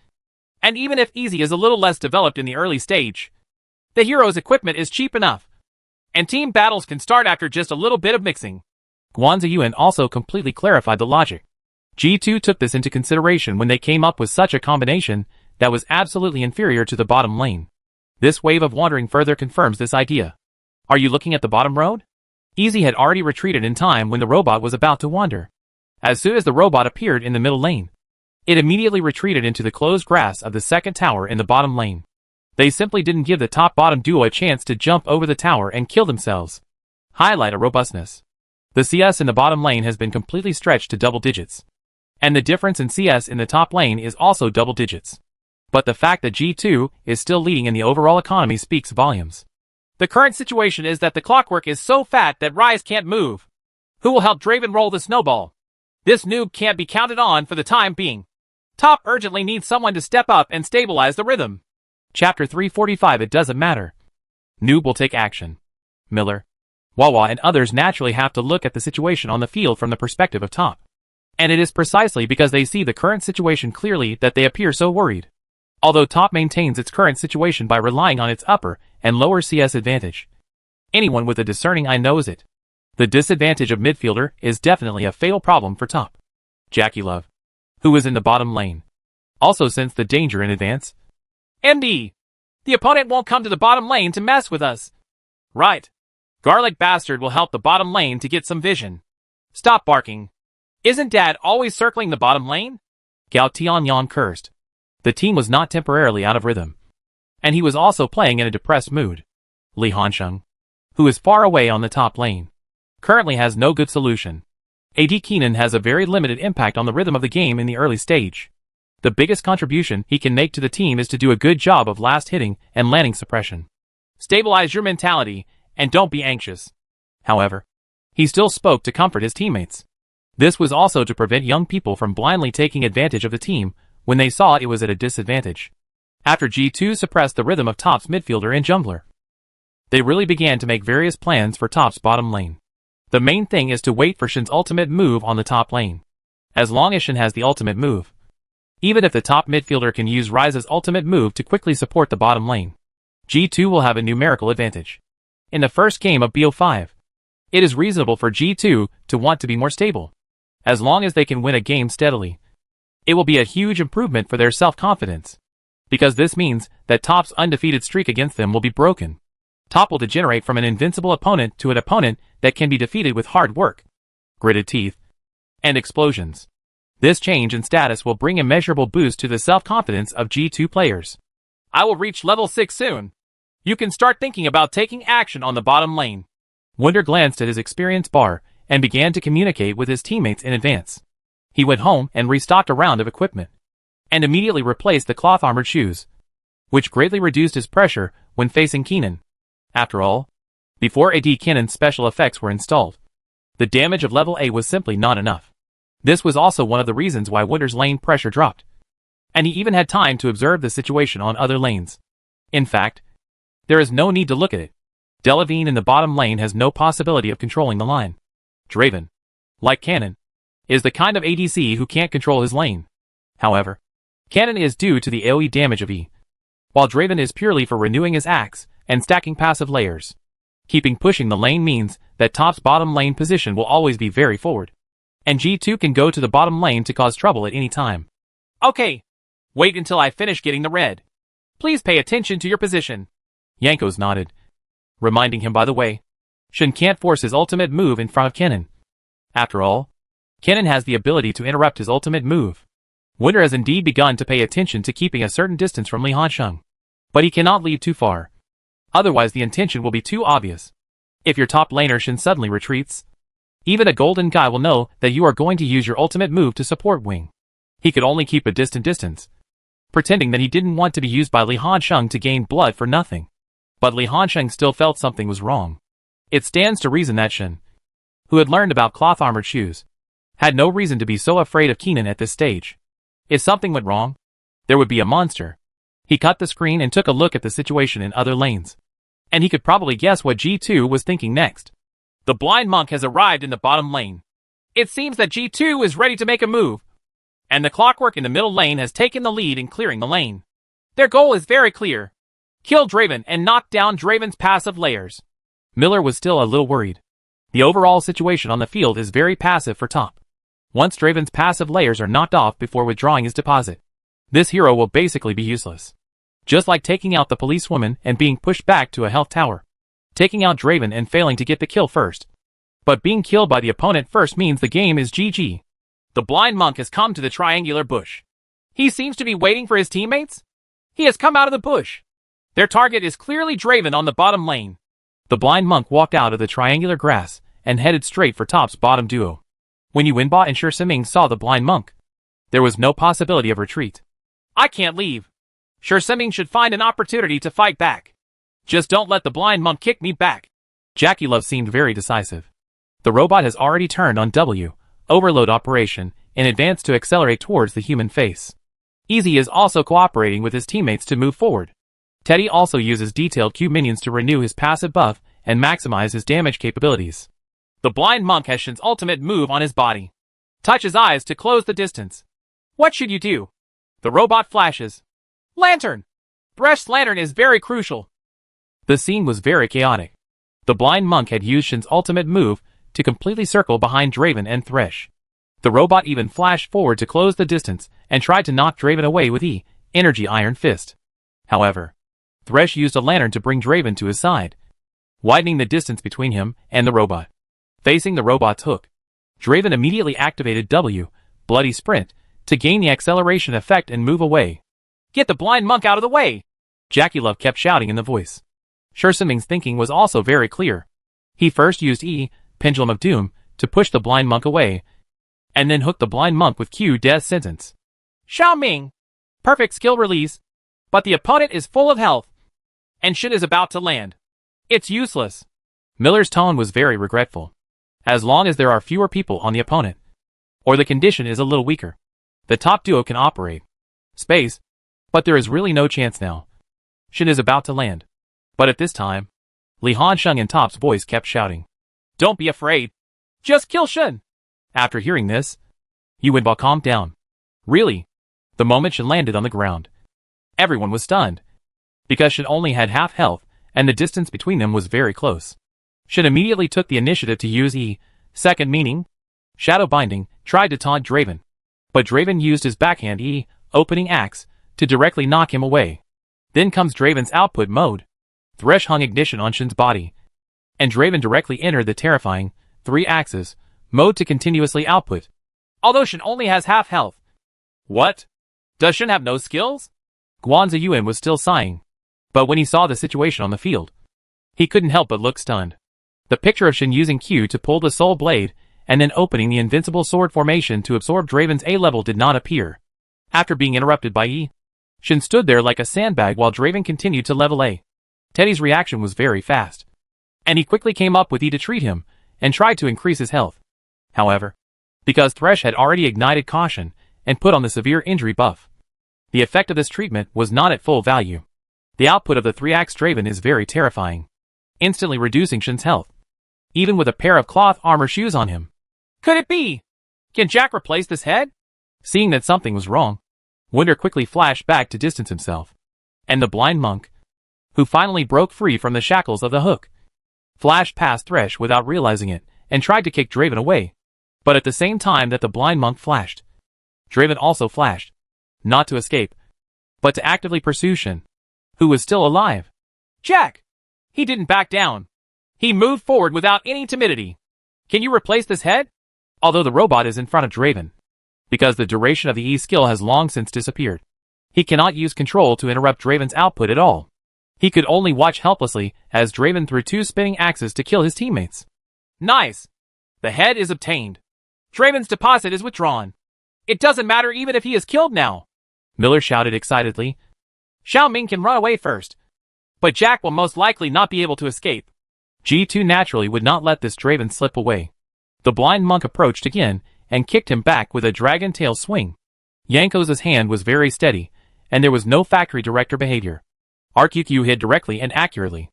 And even if Easy is a little less developed in the early stage, the hero's equipment is cheap enough, and team battles can start after just a little bit of mixing. Guanzi Yuan also completely clarified the logic. G2 took this into consideration when they came up with such a combination that was absolutely inferior to the bottom lane. This wave of wandering further confirms this idea. Are you looking at the bottom road? Easy had already retreated in time when the robot was about to wander. As soon as the robot appeared in the middle lane, it immediately retreated into the closed grass of the second tower in the bottom lane. They simply didn't give the top-bottom duo a chance to jump over the tower and kill themselves. Highlight of robustness. The CS in the bottom lane has been completely stretched to double digits. And the difference in CS in the top lane is also double digits. But the fact that G2 is still leading in the overall economy speaks volumes. The current situation is that the Clockwork is so fat that Ryze can't move. Who will help Draven roll the snowball? This noob can't be counted on for the time being. Top urgently needs someone to step up and stabilize the rhythm. Chapter 345. It doesn't matter. Noob will take action. Miller, Wawa and others naturally have to look at the situation on the field from the perspective of Top. And it is precisely because they see the current situation clearly that they appear so worried. Although Top maintains its current situation by relying on its upper and lower CS advantage. Anyone with a discerning eye knows it. The disadvantage of midfielder is definitely a fatal problem for Top. Jackie Love, who is in the bottom lane, also sensed the danger in advance. MD, the opponent won't come to the bottom lane to mess with us. Right. Garlic Bastard will help the bottom lane to get some vision. Stop barking. Isn't Dad always circling the bottom lane? Gao Tianyan cursed. The team was not temporarily out of rhythm. And he was also playing in a depressed mood. Li Hansheng, who is far away on the top lane, currently has no good solution. AD Kenan has a very limited impact on the rhythm of the game in the early stage. The biggest contribution he can make to the team is to do a good job of last hitting and landing suppression. Stabilize your mentality, and don't be anxious. However, he still spoke to comfort his teammates. This was also to prevent young people from blindly taking advantage of the team when they saw it was at a disadvantage. After G2 suppressed the rhythm of Top's midfielder and jungler, they really began to make various plans for Top's bottom lane. The main thing is to wait for Shin's ultimate move on the top lane. As long as Shin has the ultimate move, even if the top midfielder can use Ryze's ultimate move to quickly support the bottom lane, G2 will have a numerical advantage. In the first game of BO5, it is reasonable for G2 to want to be more stable. As long as they can win a game steadily, it will be a huge improvement for their self-confidence. Because this means that Top's undefeated streak against them will be broken. Top will degenerate from an invincible opponent to an opponent that can be defeated with hard work, gritted teeth, and explosions. This change in status will bring a measurable boost to the self-confidence of G2 players. I will reach level 6 soon. You can start thinking about taking action on the bottom lane. Wunder glanced at his experience bar and began to communicate with his teammates in advance. He went home and restocked a round of equipment, and immediately replaced the cloth-armored shoes, which greatly reduced his pressure when facing Kenan. After all, before AD Kenan's special effects were installed, the damage of level A was simply not enough. This was also one of the reasons why Wunder's lane pressure dropped, and he even had time to observe the situation on other lanes. In fact, there is no need to look at it. Delavine in the bottom lane has no possibility of controlling the line. Draven, like Cannon, is the kind of ADC who can't control his lane. However, Cannon is due to the AoE damage of E, while Draven is purely for renewing his axe and stacking passive layers. Keeping pushing the lane means that Top's bottom lane position will always be very forward, and G2 can go to the bottom lane to cause trouble at any time. Okay, wait until I finish getting the red. Please pay attention to your position. Yankos nodded, reminding him by the way, Shin can't force his ultimate move in front of Kenan. After all, Kenan has the ability to interrupt his ultimate move. Wunder has indeed begun to pay attention to keeping a certain distance from Li Hansheng, but he cannot leave too far. Otherwise the intention will be too obvious. If your top laner Shin suddenly retreats, even a golden guy will know that you are going to use your ultimate move to support Wing. He could only keep a distant distance, pretending that he didn't want to be used by Li Hansheng to gain blood for nothing. But Li Hansheng still felt something was wrong. It stands to reason that Shin, who had learned about cloth-armored shoes, had no reason to be so afraid of Kenan at this stage. If something went wrong, there would be a monster. He cut the screen and took a look at the situation in other lanes. And he could probably guess what G2 was thinking next. The blind monk has arrived in the bottom lane. It seems that G2 is ready to make a move, and the clockwork in the middle lane has taken the lead in clearing the lane. Their goal is very clear. Kill Draven and knock down Draven's passive layers. Miller was still a little worried. The overall situation on the field is very passive for top. Once Draven's passive layers are knocked off before withdrawing his deposit, this hero will basically be useless. Just like taking out the policewoman and being pushed back to a health tower. Taking out Draven and failing to get the kill first. But being killed by the opponent first means the game is GG. The blind monk has come to the triangular bush. He seems to be waiting for his teammates. He has come out of the bush. Their target is clearly Draven on the bottom lane. The blind monk walked out of the triangular grass and headed straight for top's bottom duo. When Yuanbao and Shi Siming saw the blind monk, there was no possibility of retreat. I can't leave. Shi Siming should find an opportunity to fight back. Just don't let the blind monk kick me back. JackeyLove seemed very decisive. The robot has already turned on W, overload operation, in advance to accelerate towards the human face. Easy is also cooperating with his teammates to move forward. Teddy also uses detailed Q minions to renew his passive buff and maximize his damage capabilities. The blind monk has Shin's ultimate move on his body. Touch his eyes to close the distance. What should you do? The robot flashes. Lantern! Thresh's lantern is very crucial. The scene was very chaotic. The blind monk had used Shin's ultimate move to completely circle behind Draven and Thresh. The robot even flashed forward to close the distance and tried to knock Draven away with Energy Iron Fist. However, Thresh used a lantern to bring Draven to his side, widening the distance between him and the robot. Facing the robot's hook, Draven immediately activated W, Bloody Sprint, to gain the acceleration effect and move away. Get the blind monk out of the way! JackeyLove kept shouting in the voice. Shi Siming's thinking was also very clear. He first used Pendulum of Doom, to push the blind monk away, and then hooked the blind monk with Q Death Sentence. Xiaoming! Perfect skill release. But the opponent is full of health, and Shin is about to land. It's useless. Miller's tone was very regretful. As long as there are fewer people on the opponent, or the condition is a little weaker, the top duo can operate. Space. But there is really no chance now. Shin is about to land. But at this time, Li Hansheng in top's voice kept shouting. Don't be afraid. Just kill Shin. After hearing this, Yuanbao calmed down. Really? The moment Shin landed on the ground, everyone was stunned. Because Shin only had half health, and the distance between them was very close. Shin immediately took the initiative to use second meaning. Shadow Binding tried to taunt Draven. But Draven used his backhand opening axe, to directly knock him away. Then comes Draven's output mode. Thresh hung ignition on Shin's body, and Draven directly entered the terrifying 3 axes mode to continuously output. Although Shin only has half health. What? Does Shin have no skills? Guanzi Yuan was still sighing. But when he saw the situation on the field, he couldn't help but look stunned. The picture of Shin using Q to pull the soul blade, and then opening the invincible sword formation to absorb Draven's A level did not appear. After being interrupted by Shin stood there like a sandbag while Draven continued to level A. Teddy's reaction was very fast, and he quickly came up with to treat him, and tried to increase his health. However, because Thresh had already ignited caution, and put on the severe injury buff, the effect of this treatment was not at full value. The output of the 3-axe Draven is very terrifying, instantly reducing Shin's health, even with a pair of cloth armor shoes on him. Could it be? Can Jack replace this head? Seeing that something was wrong, Wunder quickly flashed back to distance himself, and the blind monk, who finally broke free from the shackles of the hook, flashed past Thresh without realizing it, and tried to kick Draven away. But at the same time that the blind monk flashed, Draven also flashed, not to escape, but to actively pursue Shin, who was still alive. Jack! He didn't back down. He moved forward without any timidity. Can you replace this head? Although the robot is in front of Draven, because the duration of the skill has long since disappeared, he cannot use control to interrupt Draven's output at all. He could only watch helplessly as Draven threw 2 spinning axes to kill his teammates. Nice! The head is obtained. Draven's deposit is withdrawn. It doesn't matter even if he is killed now. Miller shouted excitedly. Xiaoming can run away first, but Jack will most likely not be able to escape. G2 naturally would not let this Draven slip away. The blind monk approached again and kicked him back with a dragon tail swing. Yanko's hand was very steady, and there was no factory director behavior. RQQ hit directly and accurately.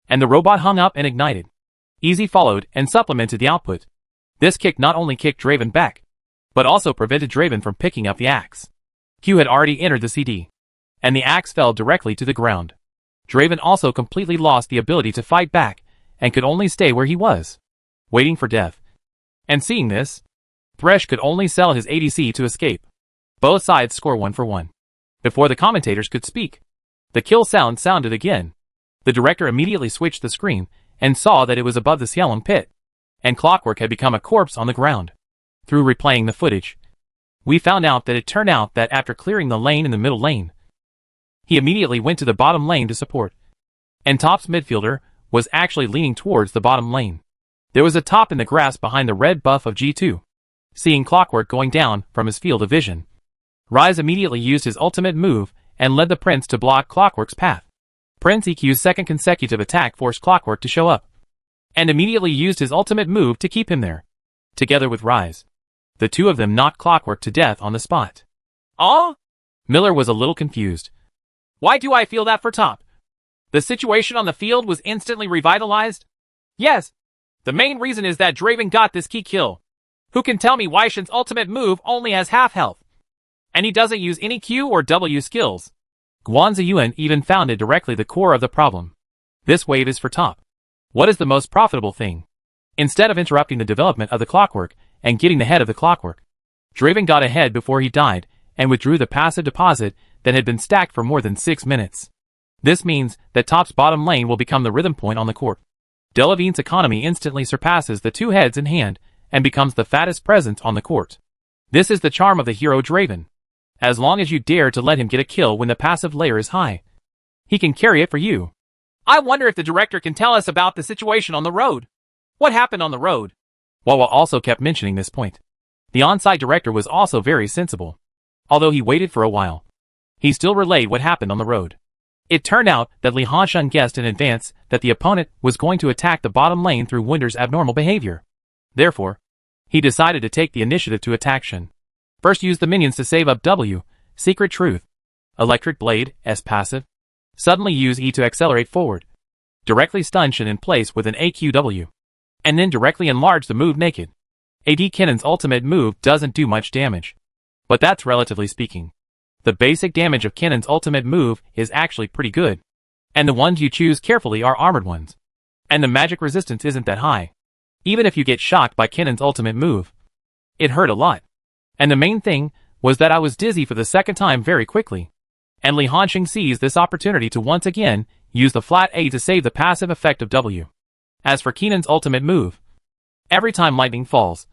And the robot hung up and ignited. Easy followed and supplemented the output. This kick not only kicked Draven back, but also prevented Draven from picking up the axe. Q had already entered the CD, and the axe fell directly to the ground. Draven also completely lost the ability to fight back, and could only stay where he was, waiting for death. And seeing this, Thresh could only sell his ADC to escape. Both sides score 1 for 1. Before the commentators could speak, the kill sound sounded again. The director immediately switched the screen, and saw that it was above the Xiaolong pit, and Clockwork had become a corpse on the ground. Through replaying the footage, we found out that it turned out that after clearing the lane in the middle lane, he immediately went to the bottom lane to support. And Top's midfielder was actually leaning towards the bottom lane. There was a Top in the grass behind the red buff of G2. Seeing Clockwork going down from his field of vision, Ryze immediately used his ultimate move and led the Prince to block Clockwork's path. Prince EQ's second consecutive attack forced Clockwork to show up, and immediately used his ultimate move to keep him there. Together with Ryze, the two of them knocked Clockwork to death on the spot. Oh? Miller was a little confused. Why do I feel that for Top? The situation on the field was instantly revitalized? Yes. The main reason is that Draven got this key kill. Who can tell me why Shin's ultimate move only has half health? And he doesn't use any Q or W skills. Guan Ziyuan even found it directly the core of the problem. This wave is for Top. What is the most profitable thing? Instead of interrupting the development of the Clockwork and getting the head of the Clockwork, Draven got ahead before he died and withdrew the passive deposit that had been stacked for more than 6 minutes. This means that Top's bottom lane will become the rhythm point on the court. Delavine's economy instantly surpasses the two heads in hand and becomes the fattest presence on the court. This is the charm of the hero Draven. As long as you dare to let him get a kill when the passive layer is high, he can carry it for you. I wonder if the director can tell us about the situation on the road. What happened on the road? Wawa also kept mentioning this point. The on-site director was also very sensible. Although he waited for a while, he still relayed what happened on the road. It turned out that Li Hanshun guessed in advance that the opponent was going to attack the bottom lane through Winder's abnormal behavior. Therefore, he decided to take the initiative to attack Shin. First use the minions to save up W, Secret Truth, Electric Blade, S passive. Suddenly use E to accelerate forward. Directly stun Shin in place with an AQW. And then directly enlarge the move naked. AD Kenan's ultimate move doesn't do much damage. But that's relatively speaking. The basic damage of Kenan's ultimate move is actually pretty good. And the ones you choose carefully are armored ones. And the magic resistance isn't that high. Even if you get shocked by Kenan's ultimate move, it hurt a lot. And the main thing was that I was dizzy for the second time very quickly. And Li Hanshun seized this opportunity to once again use the flat A to save the passive effect of W. As for Kenan's ultimate move, every time lightning falls,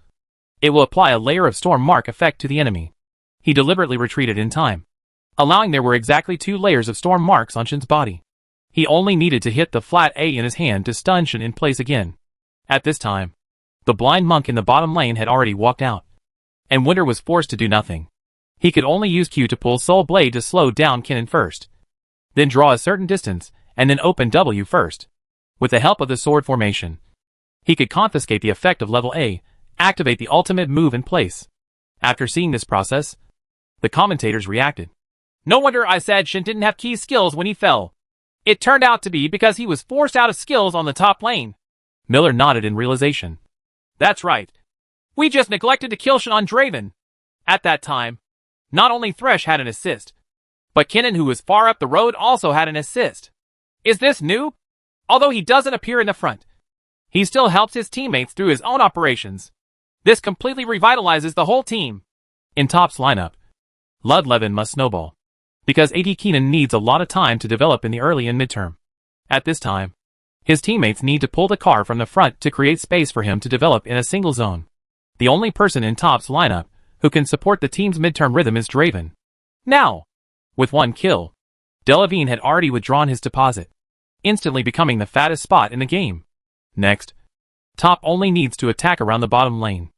it will apply a layer of storm mark effect to the enemy. He deliberately retreated in time, allowing there were exactly 2 layers of storm marks on Shin's body. He only needed to hit the flat A in his hand to stun Shin in place again. At this time, the blind monk in the bottom lane had already walked out, and Winder was forced to do nothing. He could only use Q to pull Soul Blade to slow down Kenan first, then draw a certain distance, and then open W first. With the help of the sword formation, he could confiscate the effect of level A, activate the ultimate move in place. After seeing this process, the commentators reacted. No wonder I said Shin didn't have key skills when he fell. It turned out to be because he was forced out of skills on the top lane. Miller nodded in realization. That's right. We just neglected to kill Shin on Draven. At that time, not only Thresh had an assist, but Kenan, who was far up the road, also had an assist. Is this new? Although he doesn't appear in the front, he still helps his teammates through his own operations. This completely revitalizes the whole team. In Top's lineup, Ludlevin must snowball, because AD Kenan needs a lot of time to develop in the early and midterm. At this time, his teammates need to pull the car from the front to create space for him to develop in a single zone. The only person in Top's lineup who can support the team's midterm rhythm is Draven. Now, with 1 kill, Delavine had already withdrawn his deposit, instantly becoming the fattest spot in the game. Next, Top only needs to attack around the bottom lane.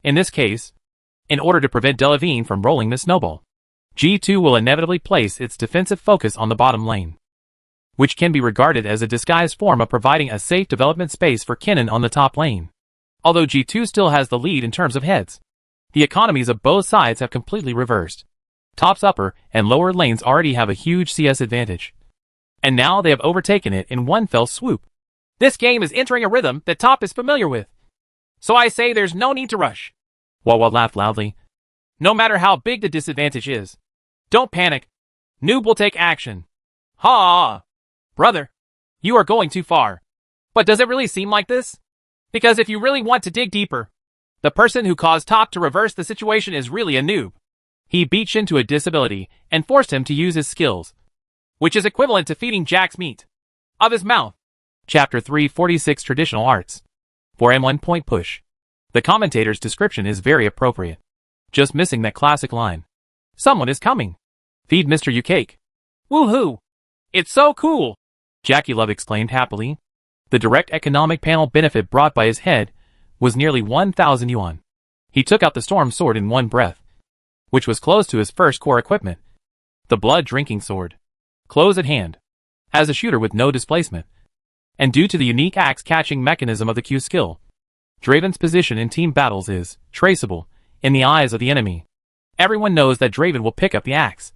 In this case, in order to prevent Delavine from rolling the snowball, G2 will inevitably place its defensive focus on the bottom lane, which can be regarded as a disguised form of providing a safe development space for Kenan on the top lane. Although G2 still has the lead in terms of heads, the economies of both sides have completely reversed. Top's upper and lower lanes already have a huge CS advantage. And now they have overtaken it in one fell swoop. This game is entering a rhythm that Top is familiar with. So I say there's no need to rush. Wawa laughed loudly. No matter how big the disadvantage is. Don't panic. Noob will take action. Ha! Brother, you are going too far. But does it really seem like this? Because if you really want to dig deeper, the person who caused Top to reverse the situation is really a noob. He beat Shin to a disability and forced him to use his skills, which is equivalent to feeding Jack's meat of his mouth. Chapter 346 Traditional Arts 4M1 Point Push. The commentator's description is very appropriate. Just missing that classic line. Someone is coming. Feed Mr. You cake. Woohoo! It's so cool! Jackie Love exclaimed happily. The direct economic panel benefit brought by his head was nearly 1,000 yuan. He took out the storm sword in one breath, which was close to his first core equipment. The blood-drinking sword. Close at hand. As a shooter with no displacement. And due to the unique axe-catching mechanism of the Q skill, Draven's position in team battles is traceable in the eyes of the enemy. Everyone knows that Draven will pick up the axe.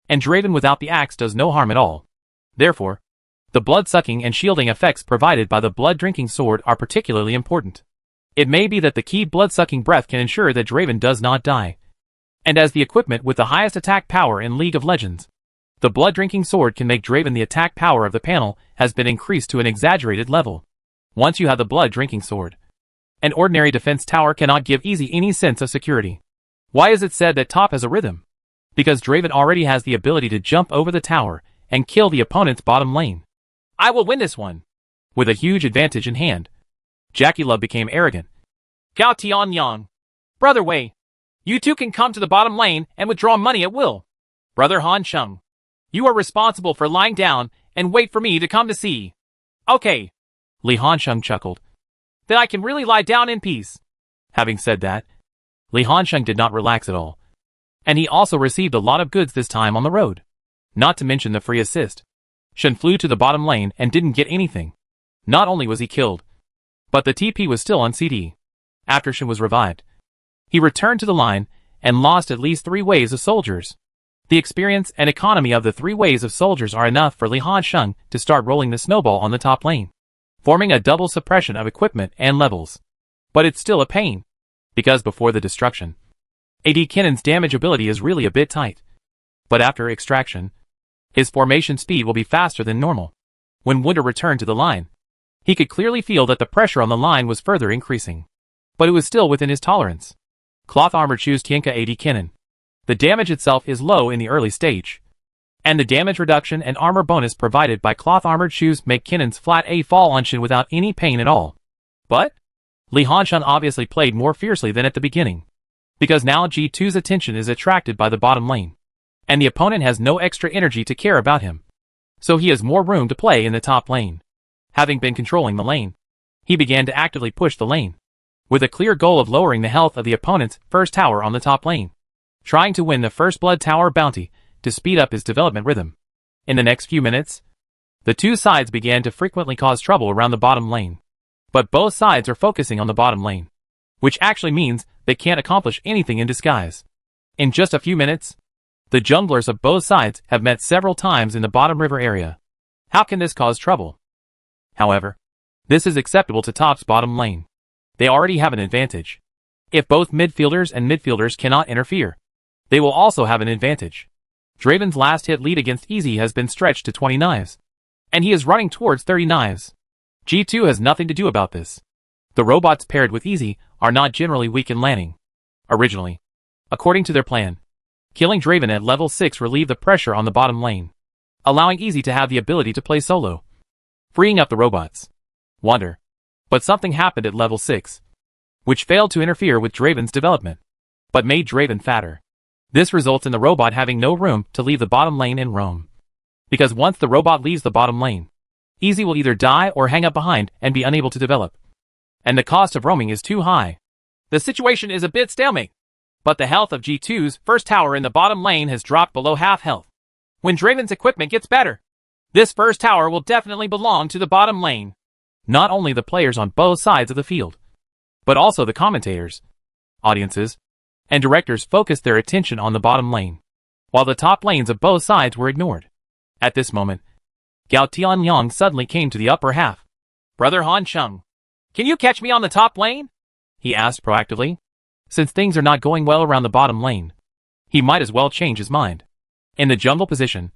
And Draven without the axe does no harm at all. Therefore, the blood-sucking and shielding effects provided by the blood-drinking sword are particularly important. It may be that the key blood-sucking breath can ensure that Draven does not die. And as the equipment with the highest attack power in League of Legends, the blood-drinking sword can make Draven the attack power of the panel has been increased to an exaggerated level. Once you have the blood-drinking sword, an ordinary defense tower cannot give Easy any sense of security. Why is it said that Top has a rhythm? Because Draven already has the ability to jump over the tower and kill the opponent's bottom lane. I will win this one. With a huge advantage in hand, Jackie Love became arrogant. Gao Tianyang. Brother Wei, you two can come to the bottom lane and withdraw money at will. Brother Han Sheng, you are responsible for lying down and wait for me to come to see. Okay. Li Hansheng chuckled. Then I can really lie down in peace. Having said that, Li Hansheng did not relax at all. And he also received a lot of goods this time on the road. Not to mention the free assist. Shen flew to the bottom lane and didn't get anything. Not only was he killed, but the TP was still on CD. After Shen was revived, he returned to the line and lost at least 3 waves of soldiers. The experience and economy of the 3 waves of soldiers are enough for Li Hansheng to start rolling the snowball on the top lane, forming a double suppression of equipment and levels. But it's still a pain, because before the destruction, AD Kinnon's damage ability is really a bit tight. But after extraction, his formation speed will be faster than normal. When Wunder returned to the line, he could clearly feel that the pressure on the line was further increasing. But it was still within his tolerance. Cloth Armor choose Tienka AD Kinnon. The damage itself is low in the early stage. And the damage reduction and armor bonus provided by Cloth Armored Shoes make Kinnon's flat A fall on Shin without any pain at all. But Li Hansheng obviously played more fiercely than at the beginning. Because now G2's attention is attracted by the bottom lane. And the opponent has no extra energy to care about him. So he has more room to play in the top lane. Having been controlling the lane, he began to actively push the lane, with a clear goal of lowering the health of the opponent's first tower on the top lane, trying to win the first blood tower bounty to speed up his development rhythm. In the next few minutes, the two sides began to frequently cause trouble around the bottom lane. But both sides are focusing on the bottom lane, which actually means they can't accomplish anything in disguise. In just a few minutes, the junglers of both sides have met several times in the bottom river area. How can this cause trouble? However, this is acceptable to Top's bottom lane. They already have an advantage. If both midfielders and midfielders cannot interfere, they will also have an advantage. Draven's last hit lead against Easy has been stretched to 20 knives, and he is running towards 30 knives. G2 has nothing to do about this. The robots paired with Easy are not generally weak in landing. Originally, according to their plan, killing Draven at level 6 relieved the pressure on the bottom lane, allowing Easy to have the ability to play solo, freeing up the robots. Wonder. But something happened at level 6, which failed to interfere with Draven's development, but made Draven fatter. This results in the robot having no room to leave the bottom lane and roam. Because once the robot leaves the bottom lane, Easy will either die or hang up behind and be unable to develop. And the cost of roaming is too high. The situation is a bit stalemate. But the health of G2's first tower in the bottom lane has dropped below half health. When Draven's equipment gets better, this first tower will definitely belong to the bottom lane. Not only the players on both sides of the field, but also the commentators, audiences, and directors focus their attention on the bottom lane. while the top lanes of both sides were ignored. At this moment, Gao Tianliang suddenly came to the upper half. "Brother Han Sheng, can you catch me on the top lane?" he asked proactively. Since things are not going well around the bottom lane, he might as well change his mind. In the jungle position,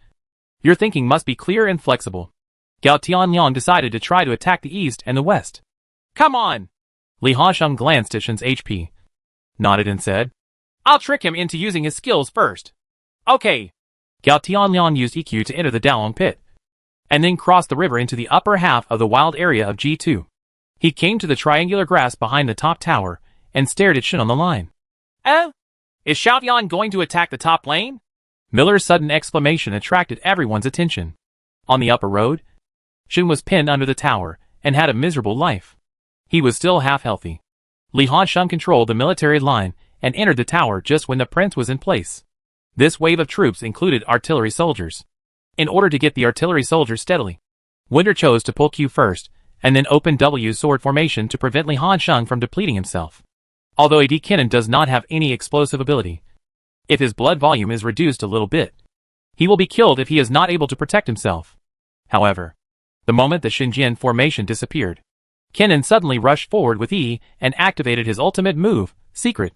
your thinking must be clear and flexible. Gao Tianliang decided to try to attack the east and the west. "Come on!" Li Hansheng glanced at Shen's HP, nodded and said, "I'll trick him into using his skills first." "Okay." Gao Tianliang used EQ to enter the Dalong pit, and then crossed the river into the upper half of the wild area of G2. He came to the triangular grass behind the top tower and stared at Shen on the line. Is Xiaotian going to attack the top lane?" Miller's sudden exclamation attracted everyone's attention. On the upper road, Shen was pinned under the tower and had a miserable life. He was still half healthy. Li Hansheng controlled the military line and entered the tower just when the prince was in place. This wave of troops included artillery soldiers. In order to get the artillery soldiers steadily, Winter chose to pull Q first and then open W sword formation to prevent Li Hansheng from depleting himself. Although AD Kennen does not have any explosive ability, if his blood volume is reduced a little bit, he will be killed if he is not able to protect himself. However, the moment the Xinjian formation disappeared, Kennen suddenly rushed forward with E and activated his ultimate move, Secret.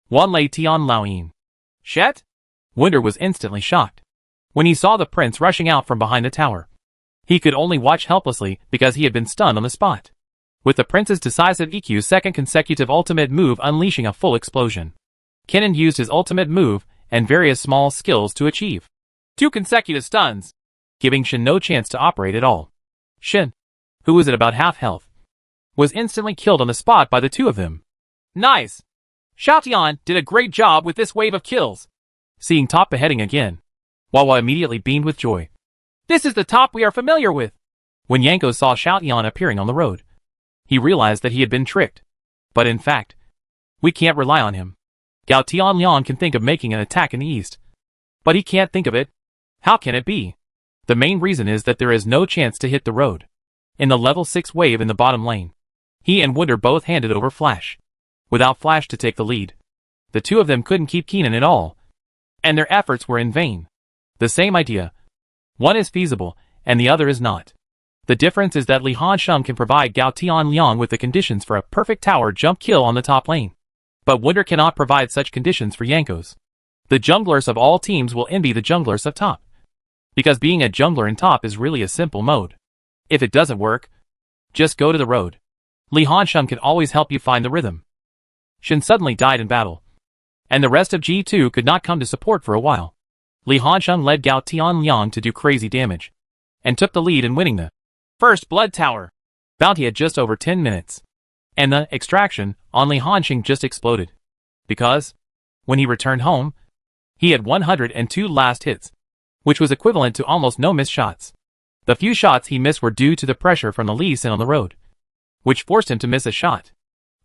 Wan Lei Tian Laoyin. Shet? Winter was instantly shocked when he saw the prince rushing out from behind the tower. He could only watch helplessly because he had been stunned on the spot, with the prince's decisive EQ's second consecutive ultimate move unleashing a full explosion. Kennen used his ultimate move and various small skills to achieve 2 consecutive stuns, giving Shen no chance to operate at all. Shen, who was at about half health, was instantly killed on the spot by the two of them. "Nice! Xiaotian did a great job with this wave of kills." Seeing Top beheading again, Wawa immediately beamed with joy. "This is the Top we are familiar with." When Yanko saw Xiaotian appearing on the road, he realized that he had been tricked. But in fact, we can't rely on him. Gao Tianliang can think of making an attack in the east, but he can't think of it. How can it be? The main reason is that there is no chance to hit the road. In the level 6 wave in the bottom lane, he and Winter both handed over Flash. Without Flash to take the lead, the two of them couldn't keep Kennen at all, and their efforts were in vain. The same idea. One is feasible, and the other is not. The difference is that Li Hansheng can provide Gao Tianliang with the conditions for a perfect tower jump kill on the top lane. But Winter cannot provide such conditions for Yankos. The junglers of all teams will envy the junglers of top, because being a jungler in top is really a simple mode. If it doesn't work, just go to the road. Li Hansheng can always help you find the rhythm. Shen suddenly died in battle, and the rest of G2 could not come to support for a while. Li Hansheng led Gao Tianliang to do crazy damage, and took the lead in winning the first Blood Tower bounty at just over 10 minutes. And the extraction on Li Hansheng just exploded, because, when he returned home, he had 102 last hits, which was equivalent to almost no missed shots. The few shots he missed were due to the pressure from the Lee Sin on the road, which forced him to miss a shot.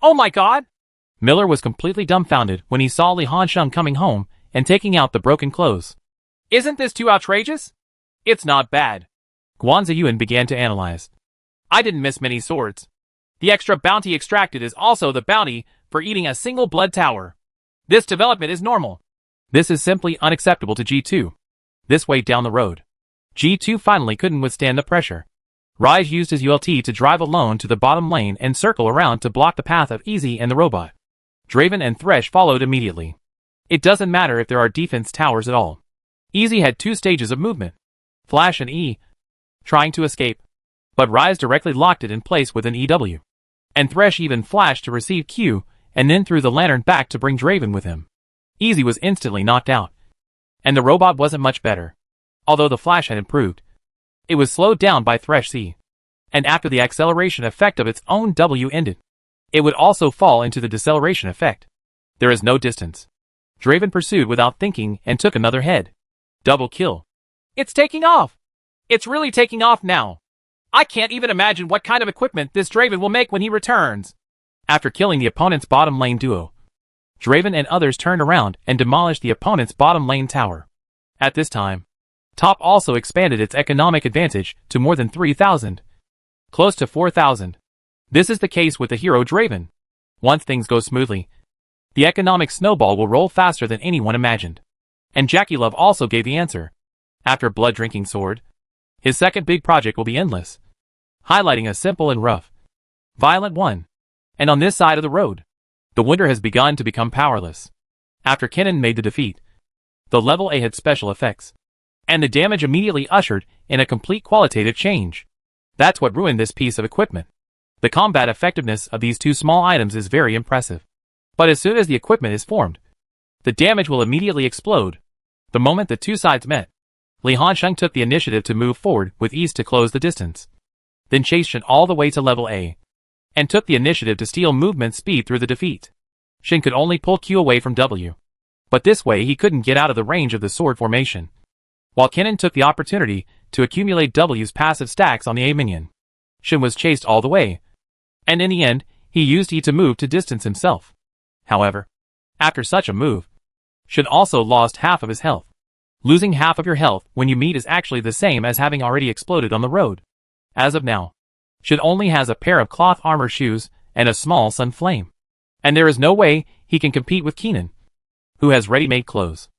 "Oh my god!" Miller was completely dumbfounded when he saw Li Hansheng coming home and taking out the broken clothes. "Isn't this too outrageous?" "It's not bad." Guan Ziyuan began to analyze. "I didn't miss many swords. The extra bounty extracted is also the bounty for eating a single blood tower. This development is normal. This is simply unacceptable to G2. This way down the road, G2 finally couldn't withstand the pressure. Raj used his ULT to drive alone to the bottom lane and circle around to block the path of Easy and the robot. Draven and Thresh followed immediately. It doesn't matter if there are defense towers at all. Easy had 2 stages of movement, Flash and E, trying to escape, but Rise directly locked it in place with an EW. And Thresh even flashed to receive Q, and then threw the lantern back to bring Draven with him. Easy was instantly knocked out, and the robot wasn't much better. Although the Flash had improved, it was slowed down by Thresh C, and after the acceleration effect of its own W ended, it would also fall into the deceleration effect. There is no distance. Draven pursued without thinking and took another head. Double kill. It's taking off! It's really taking off now. I can't even imagine what kind of equipment this Draven will make when he returns. After killing the opponent's bottom lane duo, Draven and others turned around and demolished the opponent's bottom lane tower. At this time, Top also expanded its economic advantage to more than 3,000. Close to 4,000. This is the case with the hero Draven. Once things go smoothly, the economic snowball will roll faster than anyone imagined. And Jackie Love also gave the answer. After Blood-Drinking Sword, his second big project will be Endless, highlighting a simple and rough, violent one. And on this side of the road, the winter has begun to become powerless. After Kennen made the defeat, the level A had special effects, and the damage immediately ushered in a complete qualitative change. That's what ruined this piece of equipment. The combat effectiveness of these two small items is very impressive. But as soon as the equipment is formed, the damage will immediately explode. The moment the two sides met, Li Hansheng took the initiative to move forward with ease to close the distance, then chased Shen all the way to level A, and took the initiative to steal movement speed through the defeat. Shen could only pull Q away from W, but this way he couldn't get out of the range of the sword formation, while Kennen took the opportunity to accumulate W's passive stacks on the A minion. Shen was chased all the way, and in the end, he used E to move to distance himself. However, after such a move, Shen also lost half of his health. Losing half of your health when you meet is actually the same as having already exploded on the road. As of now, Shen only has a pair of cloth armor shoes and a small sun flame. And there is no way he can compete with Kennen, who has ready-made clothes.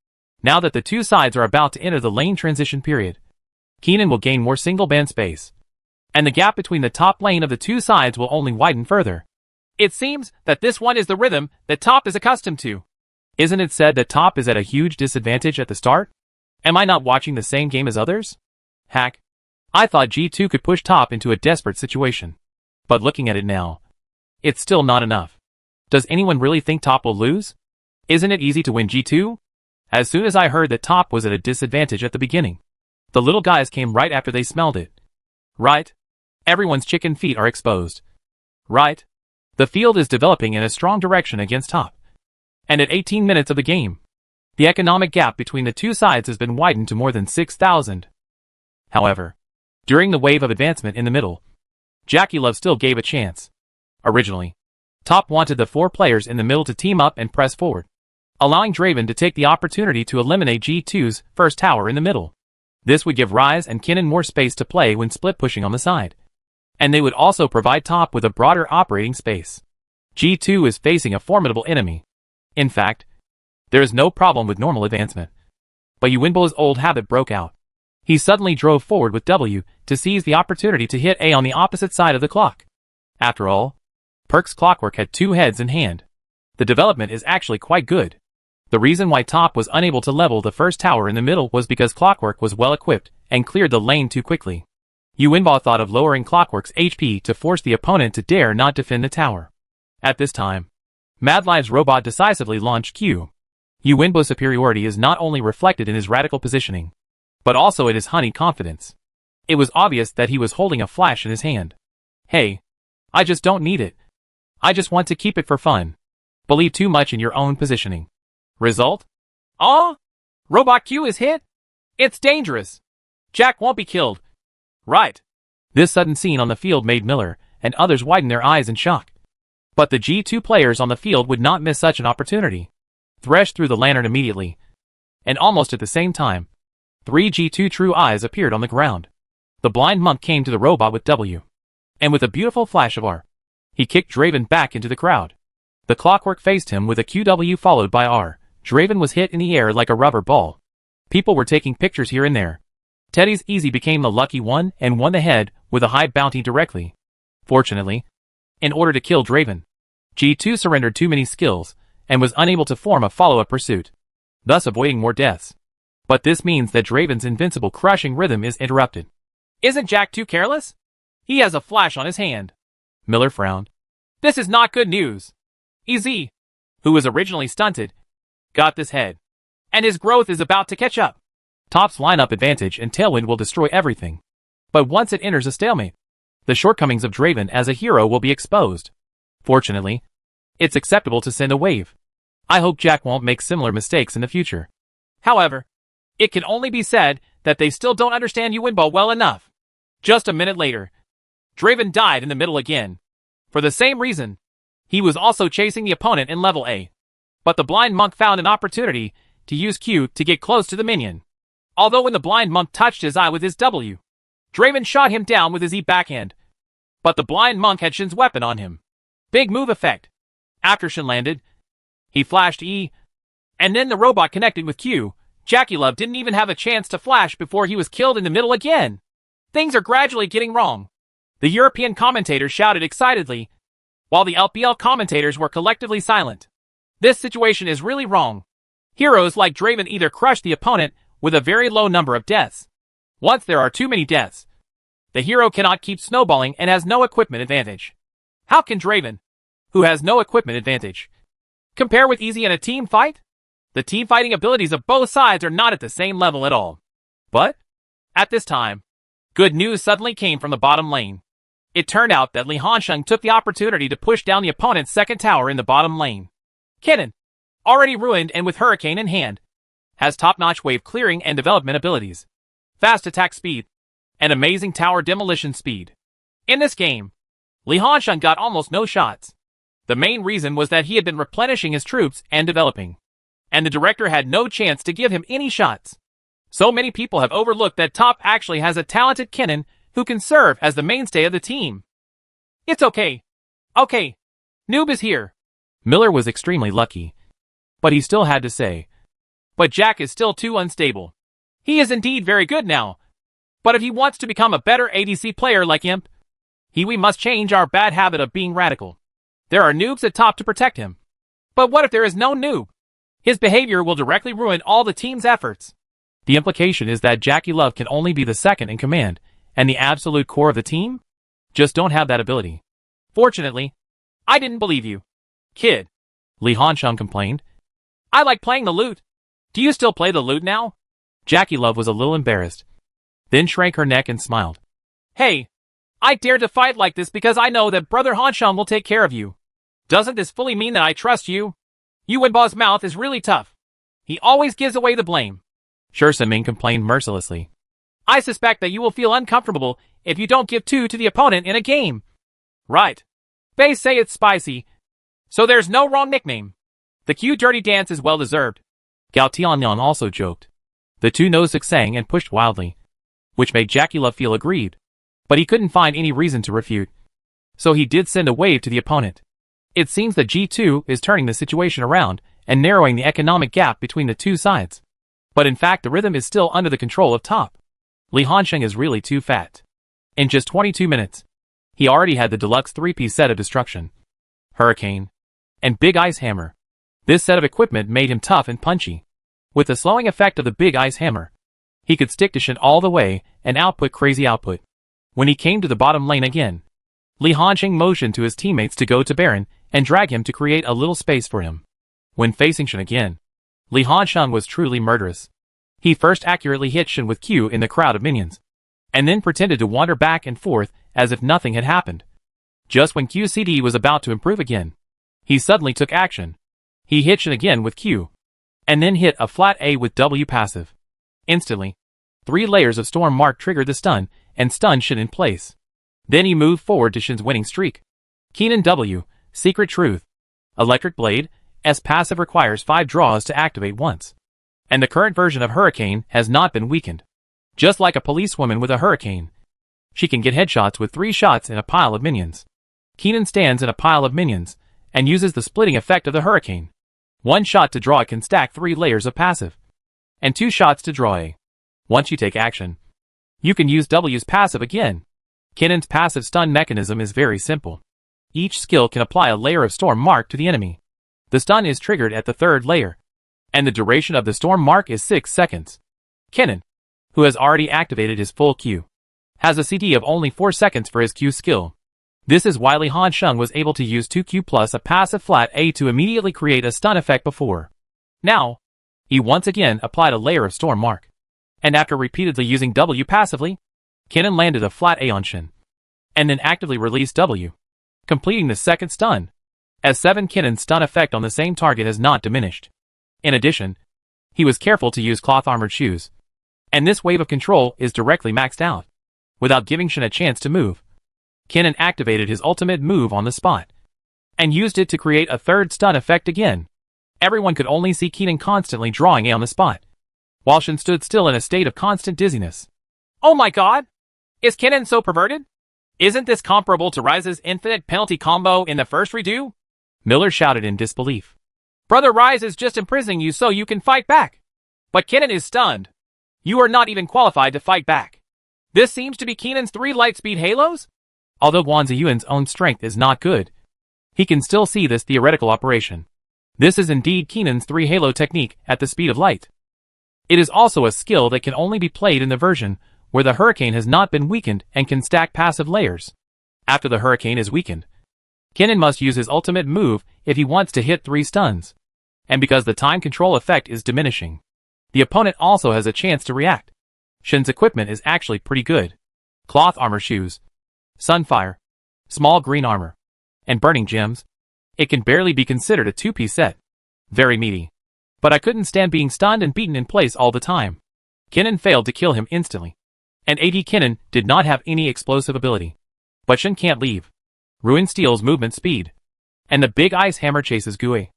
Now that the two sides are about to enter the lane transition period, Kennen will gain more single-band space, and the gap between the top lane of the two sides will only widen further. It seems that this one is the rhythm that Top is accustomed to. Isn't it said that Top is at a huge disadvantage at the start? Am I not watching the same game as others? Hack. I thought G2 could push Top into a desperate situation. But looking at it now, it's still not enough. Does anyone really think Top will lose? Isn't it easy to win G2? As soon as I heard that Top was at a disadvantage at the beginning, the little guys came right after they smelled it. Right? Everyone's chicken feet are exposed. Right? The field is developing in a strong direction against Top. And at 18 minutes of the game, the economic gap between the two sides has been widened to more than 6,000. However, during the wave of advancement in the middle, Jackie Love still gave a chance. Originally, Top wanted the 4 players in the middle to team up and press forward, allowing Draven to take the opportunity to eliminate G2's first tower in the middle. This would give Ryze and Kennen more space to play when split pushing on the side. And they would also provide Top with a broader operating space. G2 is facing a formidable enemy. In fact, there is no problem with normal advancement. But Yuinbo's old habit broke out. He suddenly drove forward with W to seize the opportunity to hit A on the opposite side of the clock. After all, Perk's Clockwork had 2 heads in hand. The development is actually quite good. The reason why Top was unable to level the first tower in the middle was because Clockwork was well equipped and cleared the lane too quickly. Yuinbo thought of lowering Clockwork's HP to force the opponent to dare not defend the tower. At this time, Madlive's robot decisively launched Q. Yuinbo's superiority is not only reflected in his radical positioning, but also in his honey confidence. It was obvious that he was holding a flash in his hand. Hey, I just don't need it. I just want to keep it for fun. Believe too much in your own positioning. Result? Oh? Robot Q is hit? It's dangerous. Jack won't be killed. Right. This sudden scene on the field made Miller and others widen their eyes in shock. But the G2 players on the field would not miss such an opportunity. Thresh threw the lantern immediately. And almost at the same time, 3 G2 true eyes appeared on the ground. The blind monk came to the robot with W. And with a beautiful flash of R, he kicked Draven back into the crowd. The Clockwork faced him with a QW followed by R. Draven was hit in the air like a rubber ball. People were taking pictures here and there. Teddy's Easy became the lucky one and won the head with a high bounty directly. Fortunately, in order to kill Draven, G2 surrendered too many skills and was unable to form a follow-up pursuit, thus avoiding more deaths. But this means that Draven's invincible crushing rhythm is interrupted. Isn't Jack too careless? He has a flash on his hand. Miller frowned. This is not good news. EZ, who was originally stunted, got this head, and his growth is about to catch up. Top's lineup advantage and Tailwind will destroy everything. But once it enters a stalemate, the shortcomings of Draven as a hero will be exposed. Fortunately, it's acceptable to send a wave. I hope Jack won't make similar mistakes in the future. However, it can only be said that they still don't understand Yuinbo well enough. Just a minute later, Draven died in the middle again. For the same reason, he was also chasing the opponent in level A. But the blind monk found an opportunity to use Q to get close to the minion. Although when the blind monk touched his eye with his W, Draven shot him down with his E backhand. But the blind monk had Shin's weapon on him. Big move effect. After Shin landed, he flashed E, and then the robot connected with Q, Jackie Love didn't even have a chance to flash before he was killed in the middle again. Things are gradually getting wrong. The European commentators shouted excitedly, while the LPL commentators were collectively silent. This situation is really wrong. Heroes like Draven either crush the opponent with a very low number of deaths. Once there are too many deaths, the hero cannot keep snowballing and has no equipment advantage. How can Draven, who has no equipment advantage, compare with Easy in a team fight? The team fighting abilities of both sides are not at the same level at all. But, at this time, good news suddenly came from the bottom lane. It turned out that Li Hansheng took the opportunity to push down the opponent's second tower in the bottom lane. Kennen, already ruined and with Hurricane in hand, has top-notch wave clearing and development abilities, fast attack speed, and amazing tower demolition speed. In this game, Li Hansheng got almost no shots. The main reason was that he had been replenishing his troops and developing, and the director had no chance to give him any shots. So many people have overlooked that Top actually has a talented Kennen who can serve as the mainstay of the team. It's okay. Okay. Noob is here. Miller was extremely lucky, but he still had to say, but Jack is still too unstable. He is indeed very good now, but if he wants to become a better ADC player like Imp, we must change our bad habit of being radical. There are noobs at top to protect him. But what if there is no noob? His behavior will directly ruin all the team's efforts. The implication is that Jackie Love can only be the second in command, and the absolute core of the team just don't have that ability. Fortunately, I didn't believe you, kid, Li Hansheng complained. I like playing the lute. Do you still play the lute now? Jackie Love was a little embarrassed, then shrank her neck and smiled. Hey, I dare to fight like this because I know that Brother Hansheng will take care of you. Doesn't this fully mean that I trust you? Yuanba's mouth is really tough. He always gives away the blame. Shi Siming complained mercilessly. I suspect that you will feel uncomfortable if you don't give two to the opponent in a game. Right. They say it's spicy, so there's no wrong nickname. The cute dirty dance is well deserved. Gao Tianyang also joked. The two Nozick sang and pushed wildly, which made Jackie Love feel aggrieved. But he couldn't find any reason to refute. So he did send a wave to the opponent. It seems that G2 is turning the situation around and narrowing the economic gap between the two sides. But in fact the rhythm is still under the control of top. Li Hansheng is really too fat. In just 22 minutes, he already had the deluxe 3-piece set of destruction, Hurricane, and Big Ice Hammer. This set of equipment made him tough and punchy. With the slowing effect of the Big Ice Hammer, he could stick to Shen all the way and output crazy output. When he came to the bottom lane again, Li Hansheng motioned to his teammates to go to Baron and drag him to create a little space for him. When facing Shen again, Li Hansheng was truly murderous. He first accurately hit Shen with Q in the crowd of minions, and then pretended to wander back and forth as if nothing had happened. Just when QCD was about to improve again, he suddenly took action. He hit Shen again with Q, and then hit a flat A with W passive. Instantly, 3 layers of Storm Mark triggered the stun and stunned Shen in place. Then he moved forward to Shen's winning streak. Kennen W, Secret Truth. Electric Blade, S passive requires 5 draws to activate once. And the current version of Hurricane has not been weakened. Just like a policewoman with a hurricane, she can get headshots with 3 shots in a pile of minions. Kennen stands in a pile of minions and uses the splitting effect of the hurricane. 1 shot to draw it can stack 3 layers of passive, and 2 shots to draw A. Once you take action, you can use W's passive again. Kennen's passive stun mechanism is very simple. Each skill can apply a layer of Storm Mark to the enemy. The stun is triggered at the 3rd layer, and the duration of the Storm Mark is 6 seconds. Kennen, who has already activated his full Q, has a CD of only 4 seconds for his Q skill. This is why Li Hansheng was able to use 2Q plus a passive flat A to immediately create a stun effect before. Now, he once again applied a layer of Storm Mark, and after repeatedly using W passively, Kennen landed a flat A on Shen, and then actively released W, completing the 2nd stun, as 7 Kennen's stun effect on the same target has not diminished. In addition, he was careful to use cloth armored shoes, and this wave of control is directly maxed out. Without giving Shen a chance to move, Kennen activated his ultimate move on the spot, and used it to create a 3rd stun effect again. Everyone could only see Kennen constantly drawing A on the spot, while Shen stood still in a state of constant dizziness. Oh my god! Is Kennen so perverted? Isn't this comparable to Ryze's infinite penalty combo in the first redo? Miller shouted in disbelief. Brother Ryze is just imprisoning you so you can fight back. But Kennen is stunned. You are not even qualified to fight back. This seems to be Kenan's 3 lightspeed halos? Although Guan Ziyuan's own strength is not good, he can still see this theoretical operation. This is indeed Kenan's 3 halo technique at the speed of light. It is also a skill that can only be played in the version where the Hurricane has not been weakened and can stack passive layers. After the Hurricane is weakened, Kennen must use his ultimate move if he wants to hit 3 stuns. And because the time control effect is diminishing, the opponent also has a chance to react. Shin's equipment is actually pretty good. Cloth armor shoes, sunfire, small green armor, and burning gems. It can barely be considered a 2-piece set. Very meaty. But I couldn't stand being stunned and beaten in place all the time. Kennen failed to kill him instantly. And AD Kennen did not have any explosive ability. But Shin can't leave. Ruin steals movement speed. And the big ice hammer chases Gui.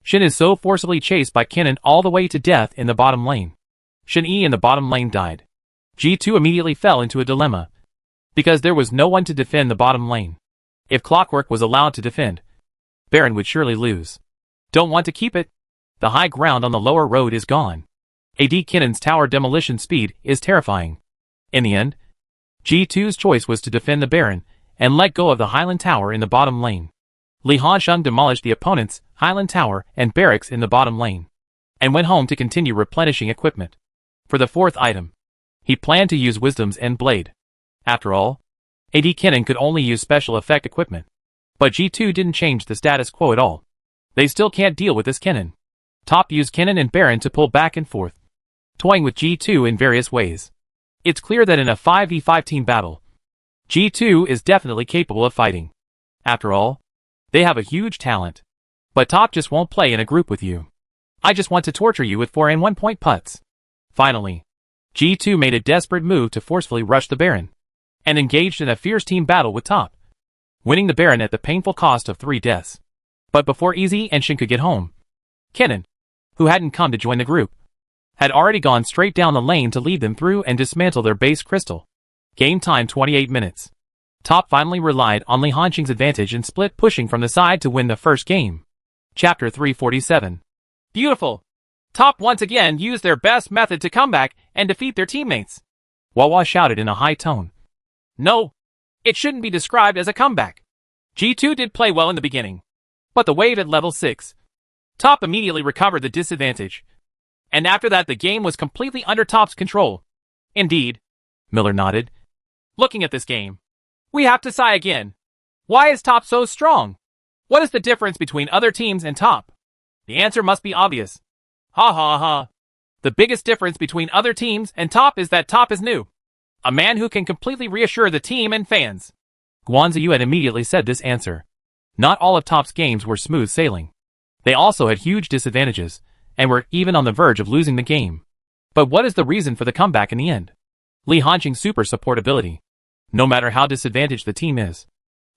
Shin is so forcibly chased by Kennen all the way to death in the bottom lane. Shin E in the bottom lane died. G2 immediately fell into a dilemma, because there was no one to defend the bottom lane. If Clockwork was allowed to defend, Baron would surely lose. Don't want to keep it. The high ground on the lower road is gone. AD Kennen's tower demolition speed is terrifying. In the end, G2's choice was to defend the Baron and let go of the Highland Tower in the bottom lane. Li Hansheng demolished the opponent's Highland Tower and barracks in the bottom lane, and went home to continue replenishing equipment. For the 4th item, he planned to use Wisdom's End Blade. After all, AD Kennen could only use special effect equipment. But G2 didn't change the status quo at all. They still can't deal with this Kennen. Top used Kennen and Baron to pull back and forth, toying with G2 in various ways. It's clear that in a 5v5 team battle, G2 is definitely capable of fighting. After all, they have a huge talent. But Top just won't play in a group with you. I just want to torture you with 4 and 1 point putts. Finally, G2 made a desperate move to forcefully rush the Baron, and engaged in a fierce team battle with Top, winning the Baron at the painful cost of 3 deaths. But before Easy and Shin could get home, Kennen, who hadn't come to join the group, had already gone straight down the lane to lead them through and dismantle their base crystal. Game time 28 minutes. Top finally relied on Li Hansheng's advantage and split pushing from the side to win the first game. Chapter 347. Beautiful! Top once again used their best method to come back and defeat their teammates. Wawa shouted in a high tone. No, it shouldn't be described as a comeback. G2 did play well in the beginning, but the wave at level 6. Top immediately recovered the disadvantage, and after that the game was completely under Top's control. Indeed, Miller nodded. Looking at this game, we have to sigh again. Why is Top so strong? What is the difference between other teams and Top? The answer must be obvious. Ha ha ha. The biggest difference between other teams and Top is that Top is new. A man who can completely reassure the team and fans. Guan Ziyuan immediately said this answer. Not all of Top's games were smooth sailing. They also had huge disadvantages, and were even on the verge of losing the game. But what is the reason for the comeback in the end? Li Hansheng's super support ability. No matter how disadvantaged the team is,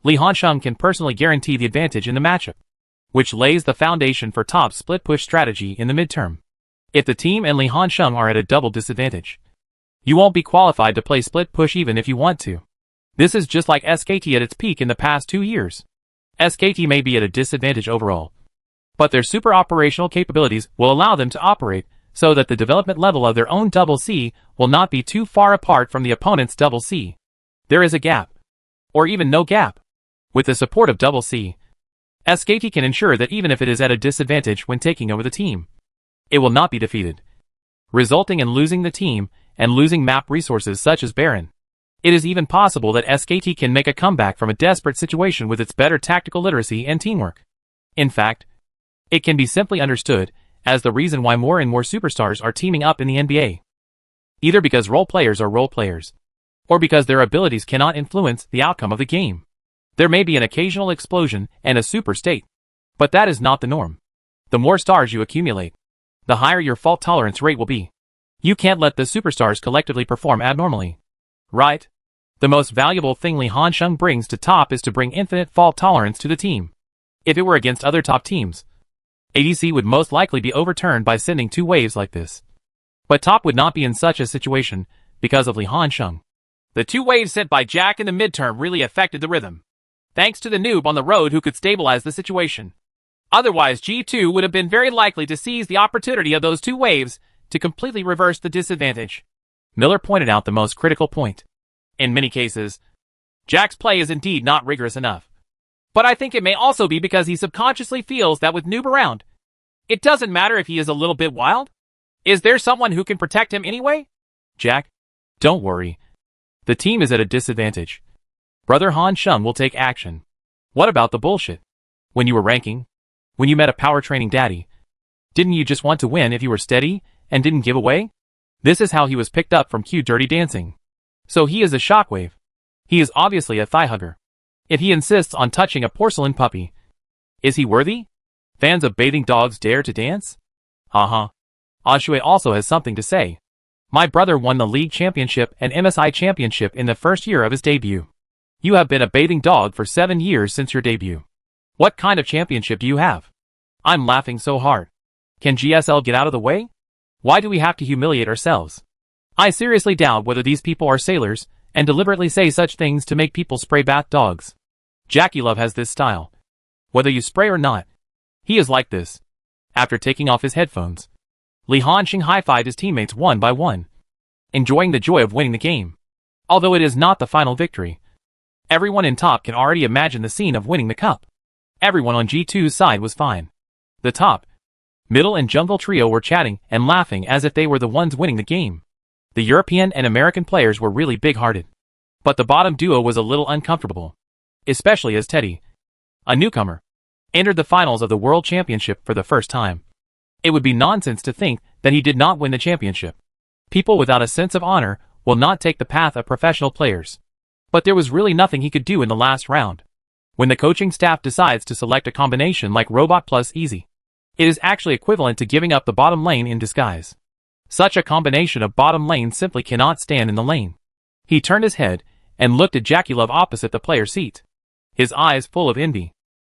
Li Hansheng can personally guarantee the advantage in the matchup, which lays the foundation for Top's split push strategy in the midterm. If the team and Li Hansheng are at a double disadvantage, you won't be qualified to play split push even if you want to. This is just like SKT at its peak in the past 2 years. SKT may be at a disadvantage overall, but their super operational capabilities will allow them to operate so that the development level of their own double C will not be too far apart from the opponent's double C. There is a gap, or even no gap. With the support of double C, SKT can ensure that even if it is at a disadvantage when taking over the team, it will not be defeated, resulting in losing the team and losing map resources such as Baron. It is even possible that SKT can make a comeback from a desperate situation with its better tactical literacy and teamwork. In fact, it can be simply understood as the reason why more and more superstars are teaming up in the NBA. Either because role players are role players, or because their abilities cannot influence the outcome of the game. There may be an occasional explosion and a super state, but that is not the norm. The more stars you accumulate, the higher your fault tolerance rate will be. You can't let the superstars collectively perform abnormally. Right? The most valuable thing Li Hansheng brings to Top is to bring infinite fault tolerance to the team. If it were against other top teams, ADC would most likely be overturned by sending 2 waves like this. But Top would not be in such a situation because of Li Hansheng. The 2 waves sent by Jack in the midterm really affected the rhythm, thanks to the noob on the road who could stabilize the situation. Otherwise G2 would have been very likely to seize the opportunity of those 2 waves to completely reverse the disadvantage. Miller pointed out the most critical point. In many cases, Jack's play is indeed not rigorous enough. But I think it may also be because he subconsciously feels that with Noob around, it doesn't matter if he is a little bit wild. Is there someone who can protect him anyway? Jack, don't worry. The team is at a disadvantage. Brother Han Sheng will take action. What about the bullshit? When you were ranking? When you met a power training daddy? Didn't you just want to win if you were steady and didn't give away? This is how he was picked up from Q Dirty Dancing. So he is a shockwave. He is obviously a thigh hugger. If he insists on touching a porcelain puppy, is he worthy? Fans of bathing dogs dare to dance? Ashui also has something to say. My brother won the league championship and MSI championship in the first year of his debut. You have been a bathing dog for 7 years since your debut. What kind of championship do you have? I'm laughing so hard. Can GSL get out of the way? Why do we have to humiliate ourselves? I seriously doubt whether these people are sailors and deliberately say such things to make people spray bath dogs. Jackie Love has this style. Whether you spray or not, he is like this. After taking off his headphones, Li Hanxing high-fived his teammates one by one, enjoying the joy of winning the game. Although it is not the final victory, everyone in top can already imagine the scene of winning the cup. Everyone on G2's side was fine. The top, middle and jungle trio were chatting and laughing as if they were the ones winning the game. The European and American players were really big-hearted. But the bottom duo was a little uncomfortable. Especially as Teddy, a newcomer, entered the finals of the World Championship for the first time. It would be nonsense to think that he did not win the championship. People without a sense of honor will not take the path of professional players. But there was really nothing he could do in the last round. When the coaching staff decides to select a combination like Robot plus Easy, it is actually equivalent to giving up the bottom lane in disguise. Such a combination of bottom lane simply cannot stand in the lane. He turned his head and looked at Jackie Love opposite the player's seat, his eyes full of envy.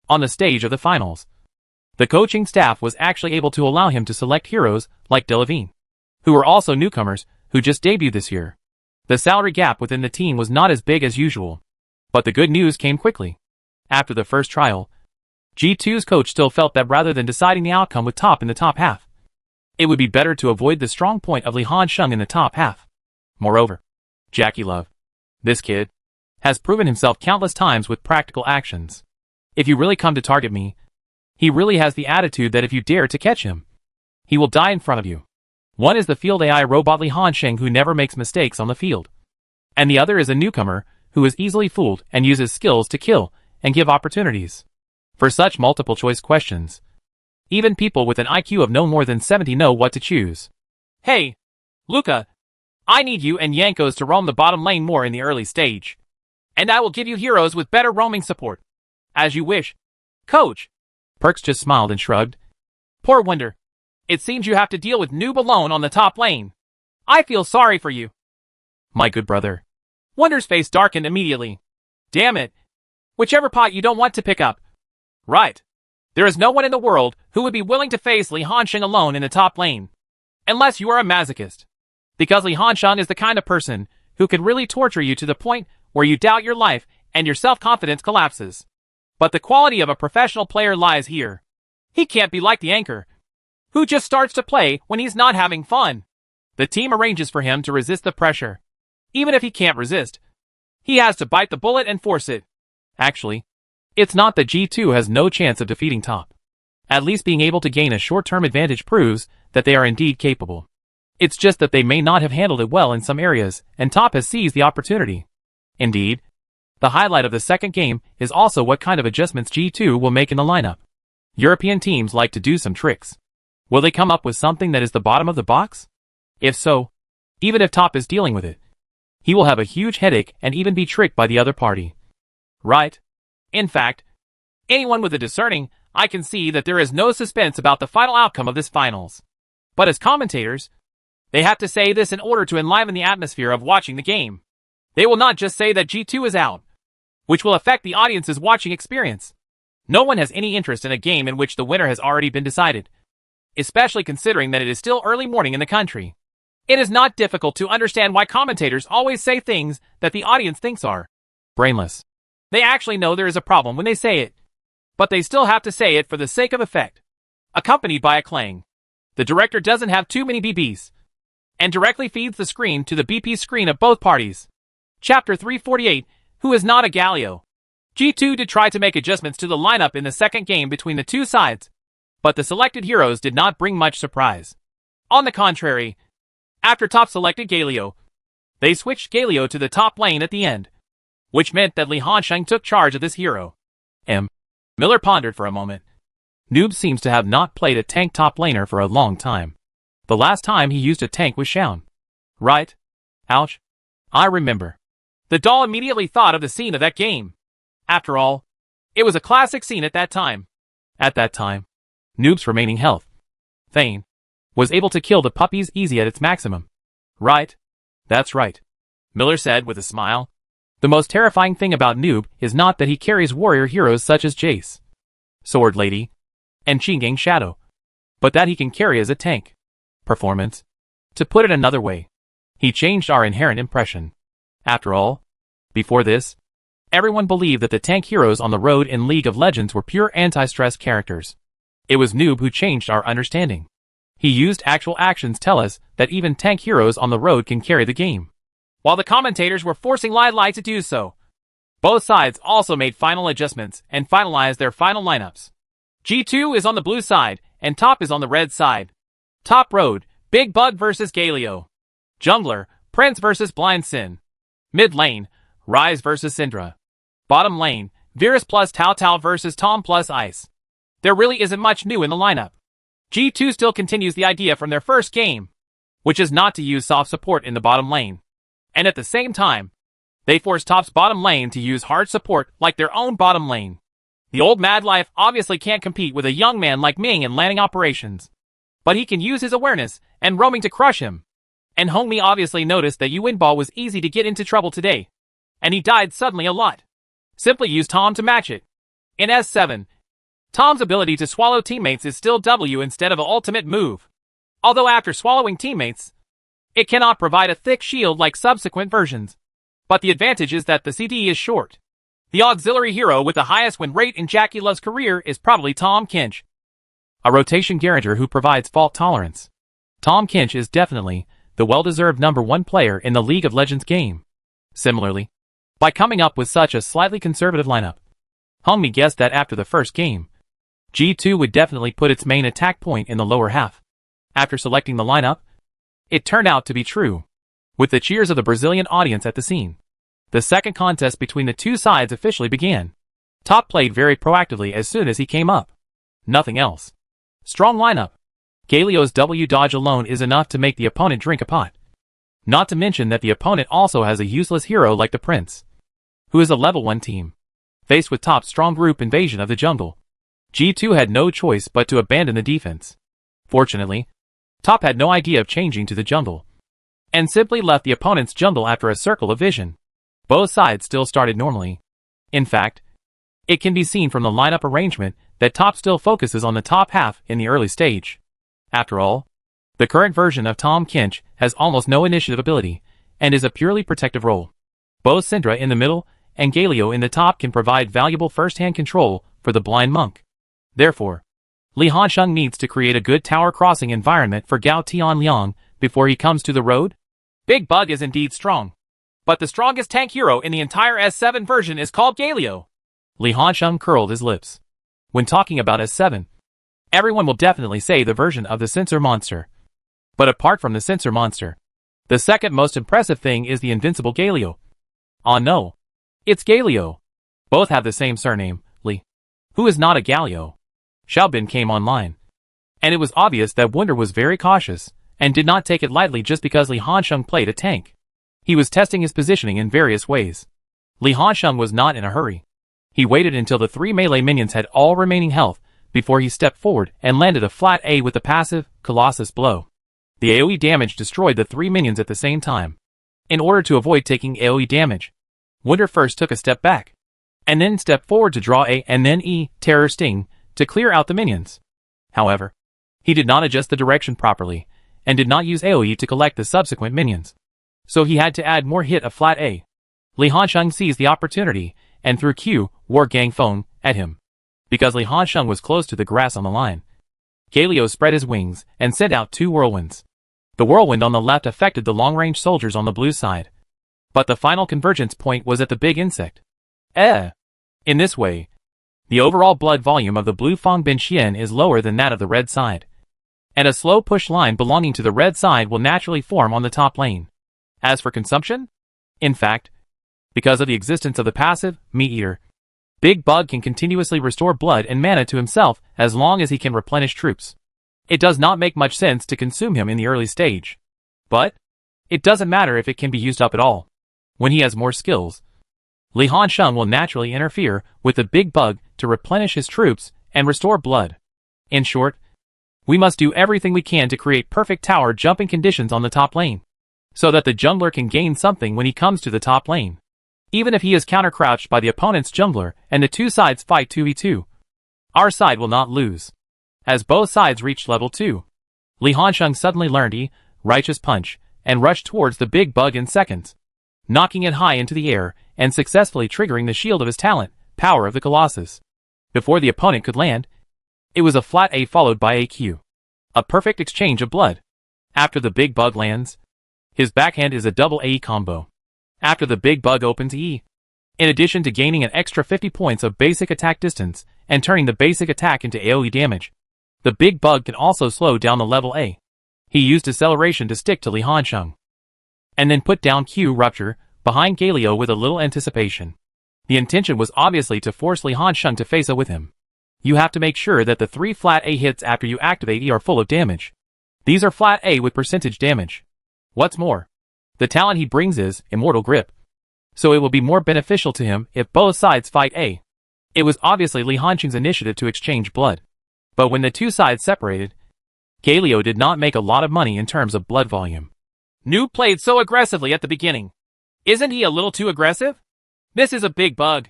On the stage of the finals, the coaching staff was actually able to allow him to select heroes like Delavine, who were also newcomers who just debuted this year. The salary gap within the team was not as big as usual. But the good news came quickly. After the first trial, G2's coach still felt that rather than deciding the outcome with top in the top half, it would be better to avoid the strong point of Li Hanxing in the top half. Moreover, Jackie Love, this kid, has proven himself countless times with practical actions. If you really come to target me, he really has the attitude that if you dare to catch him, he will die in front of you. One is the field AI robot Li Hanxing who never makes mistakes on the field. And the other is a newcomer who is easily fooled and uses skills to kill and give opportunities. For such multiple choice questions, even people with an IQ of no more than 70 know what to choose. Hey, Luca, I need you and Yankos to roam the bottom lane more in the early stage. And I will give you heroes with better roaming support. As you wish, Coach. Perks just smiled and shrugged. Poor Wonder. It seems you have to deal with Noob alone on the top lane. I feel sorry for you. My good brother. Wonder's face darkened immediately. Damn it. Whichever pot you don't want to pick up. Right. There is no one in the world who would be willing to face Li Hanxing alone in the top lane. Unless you are a masochist. Because Li Hanxing is the kind of person who can really torture you to the point where you doubt your life and your self-confidence collapses. But the quality of a professional player lies here. He can't be like the anchor, who just starts to play when he's not having fun. The team arranges for him to resist the pressure. Even if he can't resist, he has to bite the bullet and force it. Actually, it's not that G2 has no chance of defeating top. At least being able to gain a short-term advantage proves that they are indeed capable. It's just that they may not have handled it well in some areas, and top has seized the opportunity. Indeed, the highlight of the second game is also what kind of adjustments G2 will make in the lineup. European teams like to do some tricks. Will they come up with something that is the bottom of the box? If so, even if top is dealing with it, he will have a huge headache and even be tricked by the other party. Right? In fact, anyone with a discerning eye can see that there is no suspense about the final outcome of this finals. But as commentators, they have to say this in order to enliven the atmosphere of watching the game. They will not just say that G2 is out, which will affect the audience's watching experience. No one has any interest in a game in which the winner has already been decided, especially considering that it is still early morning in the country. It is not difficult to understand why commentators always say things that the audience thinks are brainless. They actually know there is a problem when they say it, but they still have to say it for the sake of effect, accompanied by a clang. The director doesn't have too many BBs, and directly feeds the screen to the BP screen of both parties. Chapter 348, Who is not a Galio? G2 did try to make adjustments to the lineup in the second game between the two sides, but the selected heroes did not bring much surprise. On the contrary, after top selected Galio, they switched Galio to the top lane at the end, which meant that Li Hansheng took charge of this hero. Miller pondered for a moment. Noob seems to have not played a tank top laner for a long time. The last time he used a tank was Xiao. Right? Ouch. I remember. The doll immediately thought of the scene of that game. After all, it was a classic scene at that time. At that time, Noob's remaining health, Thane, was able to kill the puppies easy at its maximum. Right? That's right, Miller said with a smile. The most terrifying thing about Noob is not that he carries warrior heroes such as Jace, Sword Lady, and Qinggang Shadow, but that he can carry as a tank. Performance. To put it another way, he changed our inherent impression. After all, before this, everyone believed that the tank heroes on the road in League of Legends were pure anti-stress characters. It was Noob who changed our understanding. He used actual actions tell us that even tank heroes on the road can carry the game, while the commentators were forcing Lai Lai to do so. Both sides also made final adjustments and finalized their final lineups. G2 is on the blue side, and Top is on the red side. Top road, Big Bug vs Galio. Jungler, Prince vs Blind Sin. Mid lane, Ryze vs Syndra. Bottom lane, Virus plus Tao Tao vs Tom plus Ice. There really isn't much new in the lineup. G2 still continues the idea from their first game, which is not to use soft support in the bottom lane. And at the same time, they force Top's bottom lane to use hard support like their own bottom lane. The old Mad Life obviously can't compete with a young man like Ming in landing operations, but he can use his awareness and roaming to crush him. And Hongmi obviously noticed that Yuan Ball was easy to get into trouble today, and he died suddenly a lot. Simply use Tom to match it. In S7, Tom's ability to swallow teammates is still W instead of an ultimate move. Although after swallowing teammates, it cannot provide a thick shield like subsequent versions. But the advantage is that the CD is short. The auxiliary hero with the highest win rate in Jackie Love's career is probably Tahm Kench, a rotation guarantor who provides fault tolerance. Tahm Kench is definitely the well-deserved #1 player in the League of Legends game. Similarly, by coming up with such a slightly conservative lineup, Hongmi guessed that after the first game, G2 would definitely put its main attack point in the lower half. After selecting the lineup, it turned out to be true, with the cheers of the Brazilian audience at the scene. The second contest between the two sides officially began. Top played very proactively as soon as he came up. Nothing else. Strong lineup. Galio's W dodge alone is enough to make the opponent drink a pot. Not to mention that the opponent also has a useless hero like the Prince, who is a level 1 team. Faced with Top's strong group invasion of the jungle, G2 had no choice but to abandon the defense. Fortunately, Top had no idea of changing to the jungle, and simply left the opponent's jungle after a circle of vision. Both sides still started normally. In fact, it can be seen from the lineup arrangement that Top still focuses on the top half in the early stage. After all, the current version of Tahm Kench has almost no initiative ability, and is a purely protective role. Both Syndra in the middle and Galio in the top can provide valuable first-hand control for the blind monk. Therefore, Li Hansheng needs to create a good tower crossing environment for Gao Tianliang before he comes to the road. Big Bug is indeed strong, but the strongest tank hero in the entire S7 version is called Galio. Li Hansheng curled his lips. When talking about S7, everyone will definitely say the version of the Censor Monster. But apart from the Censor Monster, the second most impressive thing is the invincible Galio. Oh no, it's Galio. Both have the same surname, Li. Who is not a Galio? Xiaobin came online, and it was obvious that Wunder was very cautious, and did not take it lightly just because Li Hansheng played a tank. He was testing his positioning in various ways. Li Hansheng was not in a hurry. He waited until the 3 melee minions had all remaining health, before he stepped forward and landed a flat A with the passive, Colossus Blow. The AoE damage destroyed the 3 minions at the same time. In order to avoid taking AoE damage, Wunder first took a step back, and then stepped forward to draw A and then E, Terror Sting, to clear out the minions. However, he did not adjust the direction properly, and did not use AoE to collect the subsequent minions. So he had to add more hit of flat A. Li Hansheng seized the opportunity, and threw Q, War Gang Phone, at him. Because Li Hansheng was close to the grass on the line, Galio spread his wings and sent out 2 whirlwinds. The whirlwind on the left affected the long-range soldiers on the blue side. But the final convergence point was at the big insect. In this way, the overall blood volume of the blue Fang Bin Xian is lower than that of the red side. And a slow push line belonging to the red side will naturally form on the top lane. As for consumption? In fact, because of the existence of the passive Meat Eater, Big Bug can continuously restore blood and mana to himself as long as he can replenish troops. It does not make much sense to consume him in the early stage. But it doesn't matter if it can be used up at all. When he has more skills, Li Hansheng will naturally interfere with the Big Bug to replenish his troops and restore blood. In short, we must do everything we can to create perfect tower jumping conditions on the top lane, so that the jungler can gain something when he comes to the top lane. Even if he is counter-crouched by the opponent's jungler and the 2 sides fight 2v2, our side will not lose. As both sides reached level 2, Li Hansheng suddenly learned E, Righteous Punch, and rushed towards the Big Bug in seconds, knocking it high into the air and successfully triggering the shield of his talent, Power of the Colossus. Before the opponent could land, it was a flat A followed by a Q. A perfect exchange of blood. After the Big Bug lands, his backhand is a double AE combo. After the Big Bug opens E, in addition to gaining an extra 50 points of basic attack distance and turning the basic attack into AoE damage, the Big Bug can also slow down the level A. He used Deceleration to stick to Li Hansheng, and then put down Q Rupture behind Galio with a little anticipation. The intention was obviously to force Li Hansheng to face A with him. You have to make sure that the 3 flat A hits after you activate E are full of damage. These are flat A with percentage damage. What's more, the talent he brings is Immortal Grip, so it will be more beneficial to him if both sides fight A. It was obviously Li Hansheng's initiative to exchange blood. But when the 2 sides separated, Galio did not make a lot of money in terms of blood volume. Noob played so aggressively at the beginning. Isn't he a little too aggressive? This is a Big Bug.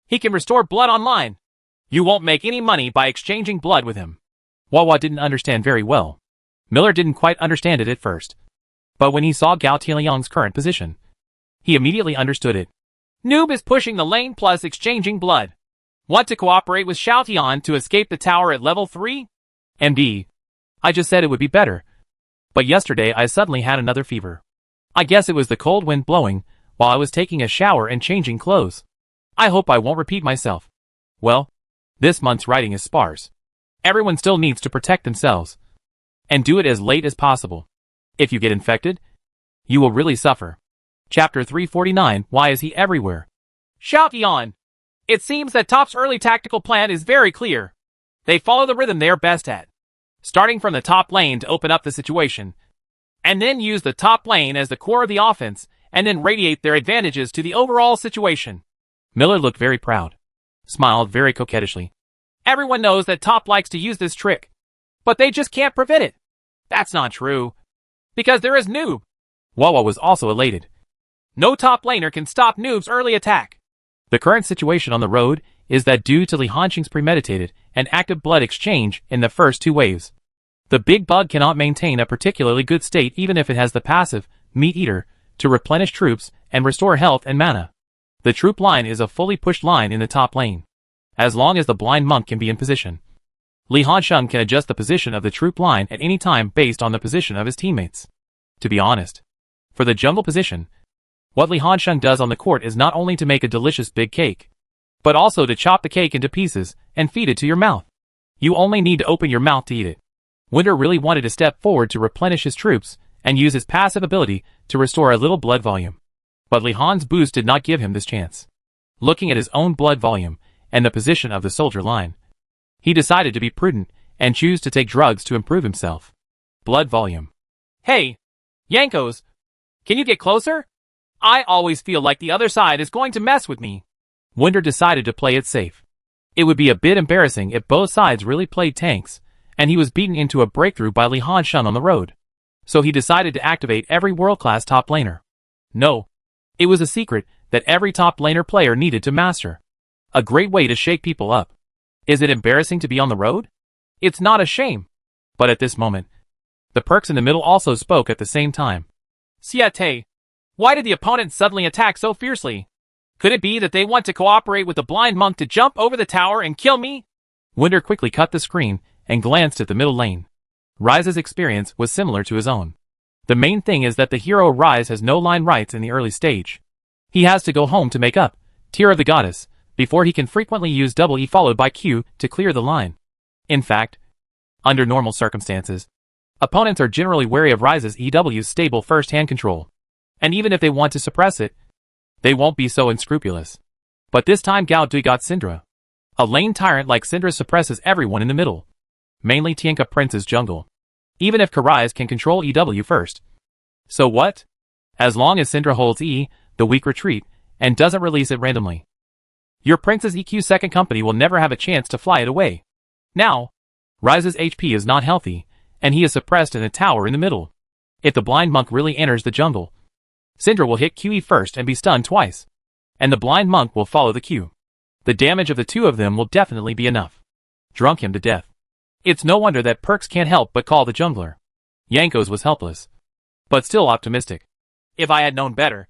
He can restore blood online. You won't make any money by exchanging blood with him. Wawa didn't understand very well. Miller didn't quite understand it at first. But when he saw Gao Tianliang's current position, he immediately understood it. Noob is pushing the lane plus exchanging blood. Want to cooperate with Xiao Tian to escape the tower at level 3? MD. I just said it would be better. But yesterday I suddenly had another fever. I guess it was the cold wind blowing while I was taking a shower and changing clothes. I hope I won't repeat myself. Well, this month's writing is sparse. Everyone still needs to protect themselves. And do it as late as possible. If you get infected, you will really suffer. Chapter 349, Why is he everywhere? Xiao Tian. It seems that Top's early tactical plan is very clear. They follow the rhythm they are best at, starting from the top lane to open up the situation, and then use the top lane as the core of the offense, and then radiate their advantages to the overall situation. Miller looked very proud, smiled very coquettishly. Everyone knows that Top likes to use this trick, but they just can't prevent it. That's not true, because there is Noob. Wawa was also elated. No top laner can stop Noob's early attack. The current situation on the road is that due to Li Hansheng's premeditated and active blood exchange in the first 2 waves, the Big Bug cannot maintain a particularly good state even if it has the passive Meat Eater to replenish troops and restore health and mana. The troop line is a fully pushed line in the top lane. As long as the Blind Monk can be in position, Li Hansheng can adjust the position of the troop line at any time based on the position of his teammates. To be honest, for the jungle position, what Li Hansheng does on the court is not only to make a delicious big cake, but also to chop the cake into pieces and feed it to your mouth. You only need to open your mouth to eat it. Winter really wanted to step forward to replenish his troops and use his passive ability to restore a little blood volume. But Li Han's boost did not give him this chance. Looking at his own blood volume and the position of the soldier line, he decided to be prudent and choose to take drugs to improve himself. Blood volume. Hey, Yankos, can you get closer? I always feel like the other side is going to mess with me. Winder decided to play it safe. It would be a bit embarrassing if both sides really played tanks, and he was beaten into a breakthrough by Li Hansheng on the road. So he decided to activate every world-class top laner. No, it was a secret that every top laner player needed to master. A great way to shake people up. Is it embarrassing to be on the road? It's not a shame. But at this moment, the perks in the middle also spoke at the same time. Siate, why did the opponent suddenly attack so fiercely? Could it be that they want to cooperate with the Blind Monk to jump over the tower and kill me? Winder quickly cut the screen and glanced at the middle lane. Rise's experience was similar to his own. The main thing is that the hero Rise has no line rights in the early stage. He has to go home to make up, Tear of the Goddess, before he can frequently use double E followed by Q to clear the line. In fact, under normal circumstances, opponents are generally wary of Rise's EW's stable first-hand control. And even if they want to suppress it, they won't be so unscrupulous. But this time Gao Dui got Syndra. A lane tyrant like Syndra suppresses everyone in the middle. Mainly Tianka Prince's jungle. Even if Karise can control EW first. So what? As long as Syndra holds E, the weak retreat, and doesn't release it randomly. Your Prince's EQ second company will never have a chance to fly it away. Now, Rise's HP is not healthy, and he is suppressed in a tower in the middle. If the blind monk really enters the jungle, Syndra will hit QE first and be stunned twice. And the blind monk will follow the Q. The damage of the two of them will definitely be enough. Drunk him to death. It's no wonder that Perks can't help but call the jungler. Jankos was helpless, but still optimistic. If I had known better,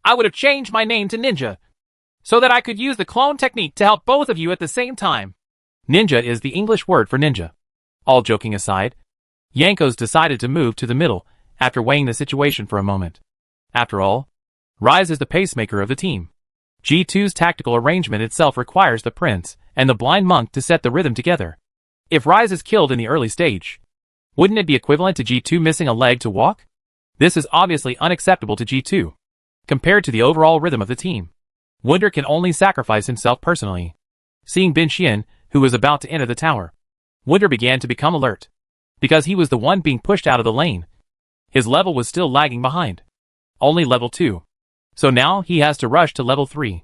I would have changed my name to Ninja, so that I could use the clone technique to help both of you at the same time. Ninja is the English word for ninja. All joking aside, Jankos decided to move to the middle after weighing the situation for a moment. After all, Rise is the pacemaker of the team. G2's tactical arrangement itself requires the Prince and the Blind Monk to set the rhythm together. If Rise is killed in the early stage, wouldn't it be equivalent to G2 missing a leg to walk? This is obviously unacceptable to G2. Compared to the overall rhythm of the team, Wunder can only sacrifice himself personally. Seeing Bin Xian, who was about to enter the tower, Wunder began to become alert. Because he was the one being pushed out of the lane. His level was still lagging behind. Only level 2. So now he has to rush to level 3.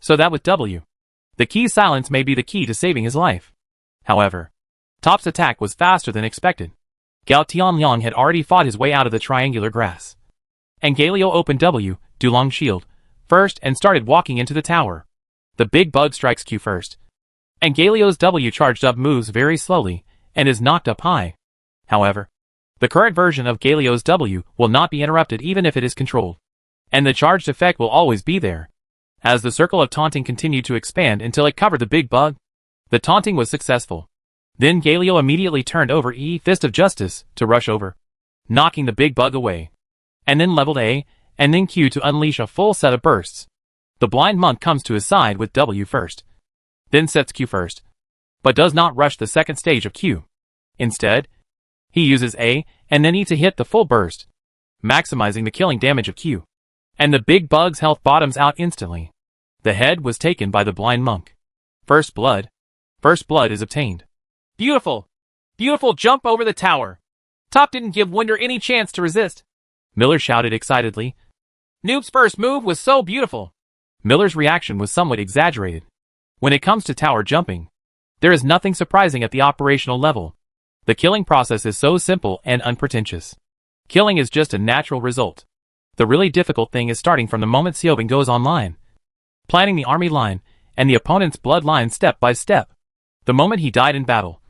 So that with W. The key silence may be the key to saving his life. However, Top's attack was faster than expected. Gao Tianliang had already fought his way out of the triangular grass. And Galio opened W, Dulong's shield, first and started walking into the tower. The big bug strikes Q first. And Galio's W charged up moves very slowly, and is knocked up high. However, the current version of Galio's W will not be interrupted even if it is controlled. And the charged effect will always be there. As the circle of taunting continued to expand until it covered the big bug, the taunting was successful. Then Galio immediately turned over E Fist of Justice to rush over, knocking the big bug away. And then leveled A, and then Q to unleash a full set of bursts. The blind monk comes to his side with W first. Then sets Q first. But does not rush the second stage of Q. Instead, he uses A, and then E to hit the full burst, maximizing the killing damage of Q. And the big bug's health bottoms out instantly. The head was taken by the blind monk. First blood is obtained. Beautiful! Beautiful jump over the tower! Top didn't give Wunder any chance to resist. Miller shouted excitedly. Noob's first move was so beautiful. Miller's reaction was somewhat exaggerated. When it comes to tower jumping, there is nothing surprising at the operational level. The killing process is so simple and unpretentious. Killing is just a natural result. The really difficult thing is starting from the moment Xiaobing goes online, planning the army line, and the opponent's bloodline step by step. The moment he died in battle,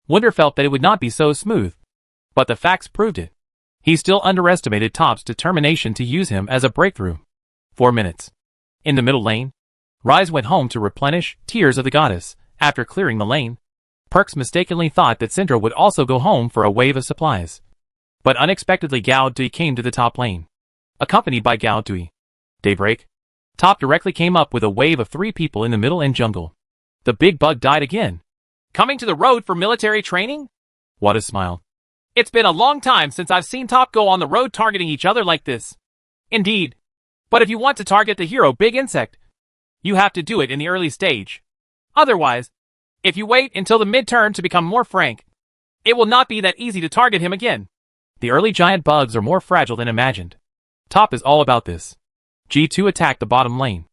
Wunder felt that it would not be so smooth. But the facts proved it. He still underestimated Top's determination to use him as a breakthrough. 4 minutes. In the middle lane, Rise went home to replenish Tears of the Goddess. After clearing the lane, Perks mistakenly thought that Syndra would also go home for a wave of supplies. But unexpectedly Gao Dui came to the top lane, accompanied by Gao Dui. Daybreak. Top directly came up with a wave of 3 people in the middle and jungle. The big bug died again. Coming to the road for military training? Wada smiled. It's been a long time since I've seen Top go on the road targeting each other like this. Indeed. But if you want to target the hero Big Insect, you have to do it in the early stage. Otherwise, if you wait until the mid-turn to become more frank, it will not be that easy to target him again. The early giant bugs are more fragile than imagined. Top is all about this. G2 attacked the bottom lane.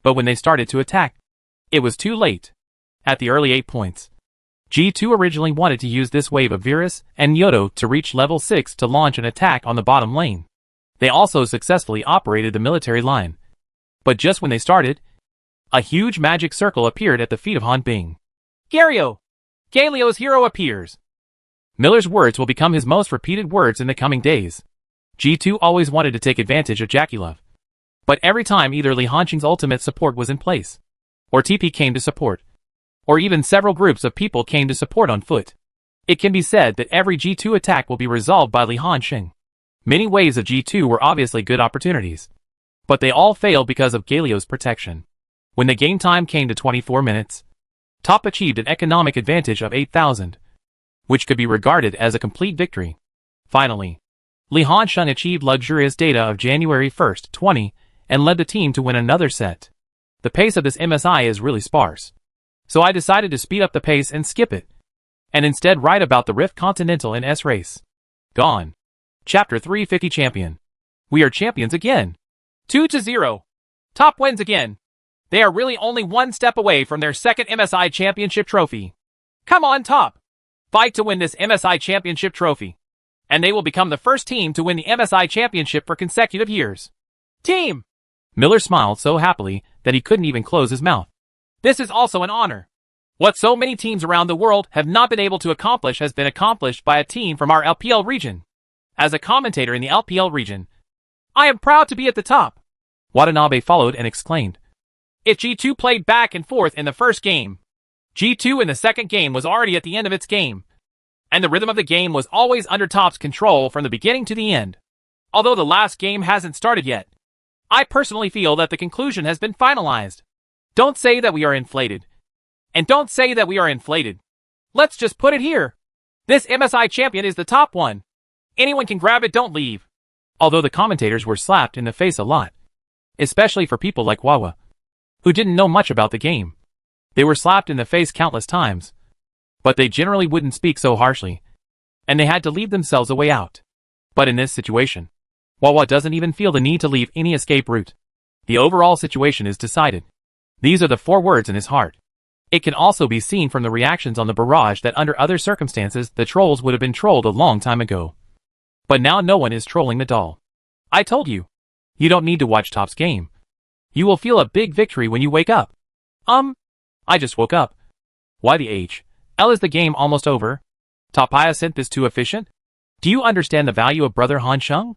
But when they started to attack, it was too late. At the early 8 points, G2 originally wanted to use this wave of Virus and Yodo to reach level 6 to launch an attack on the bottom lane. They also successfully operated the military line. But just when they started, a huge magic circle appeared at the feet of Han Bing. Gario! Galio's hero appears! Miller's words will become his most repeated words in the coming days. G2 always wanted to take advantage of Jackie Love. But every time either Li Hanqing's ultimate support was in place, or TP came to support, or even several groups of people came to support on foot, It can be said that every G2 attack will be resolved by Li Hanxing. Many waves of G2 were obviously good opportunities, but they all failed because of Galio's protection. When the game time came to 24 minutes, Top achieved an economic advantage of 8,000, which could be regarded as a complete victory. Finally, Li Hanxing achieved luxurious data of January 1st, 20, and led the team to win another set. The pace of this MSI is really sparse, so I decided to speed up the pace and skip it, and instead write about the Rift Continental in S-Race. Gone. Chapter 350 Champion. We are champions again. 2-0. Top wins again. They are really only one step away from their second MSI Championship trophy. Come on, Top. Fight to win this MSI Championship trophy, and they will become the first team to win the MSI Championship for consecutive years. Team! Miller smiled so happily that he couldn't even close his mouth. This is also an honor. What so many teams around the world have not been able to accomplish has been accomplished by a team from our LPL region. As a commentator in the LPL region, I am proud to be at the top. Watanabe followed and exclaimed. If G2 played back and forth in the first game, G2 in the second game was already at the end of its game, and the rhythm of the game was always under Top's control from the beginning to the end. Although the last game hasn't started yet, I personally feel that the conclusion has been finalized. Don't say that we are inflated. And don't say that we are inflated. Let's just put it here. This MSI champion is the top one. Anyone can grab it, don't leave. Although the commentators were slapped in the face a lot, especially for people like Wawa, who didn't know much about the game. They were slapped in the face countless times, but they generally wouldn't speak so harshly, and they had to leave themselves a way out. But in this situation, Wawa doesn't even feel the need to leave any escape route. The overall situation is decided. These are the 4 words in his heart. It can also be seen from the reactions on the barrage that under other circumstances the trolls would have been trolled a long time ago. But now no one is trolling the doll. I told you. You don't need to watch Top's game. You will feel a big victory when you wake up. I just woke up. Why the H? L is the game almost over? Top Hyacinth is too efficient? Do you understand the value of Brother Hanxing?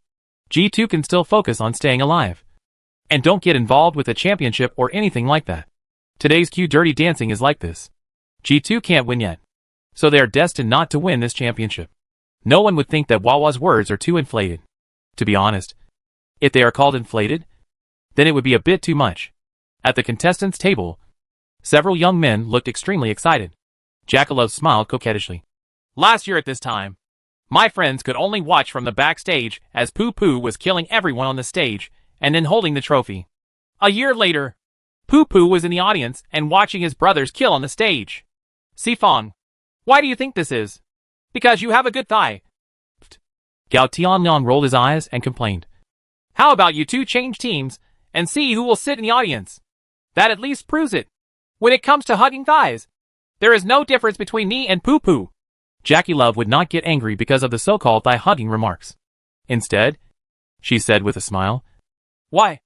G2 can still focus on staying alive. And don't get involved with a championship or anything like that. Today's Q Dirty Dancing is like this. G2 can't win yet, so they are destined not to win this championship. No one would think that Wawa's words are too inflated. To be honest, if they are called inflated, then it would be a bit too much. At the contestants' table, several young men looked extremely excited. Jackalow smiled coquettishly. Last year at this time, my friends could only watch from the backstage as Poo Poo was killing everyone on the stage and then holding the trophy. A year later, Poo Poo was in the audience and watching his brothers kill on the stage. Sifong, why do you think this is? Because you have a good thigh. Gao Tianliang rolled his eyes and complained. How about you two change teams and see who will sit in the audience? That at least proves it. When it comes to hugging thighs, there is no difference between me and Poo Poo. Jackie Love would not get angry because of the so-called thigh-hugging remarks. Instead, she said with a smile, Why?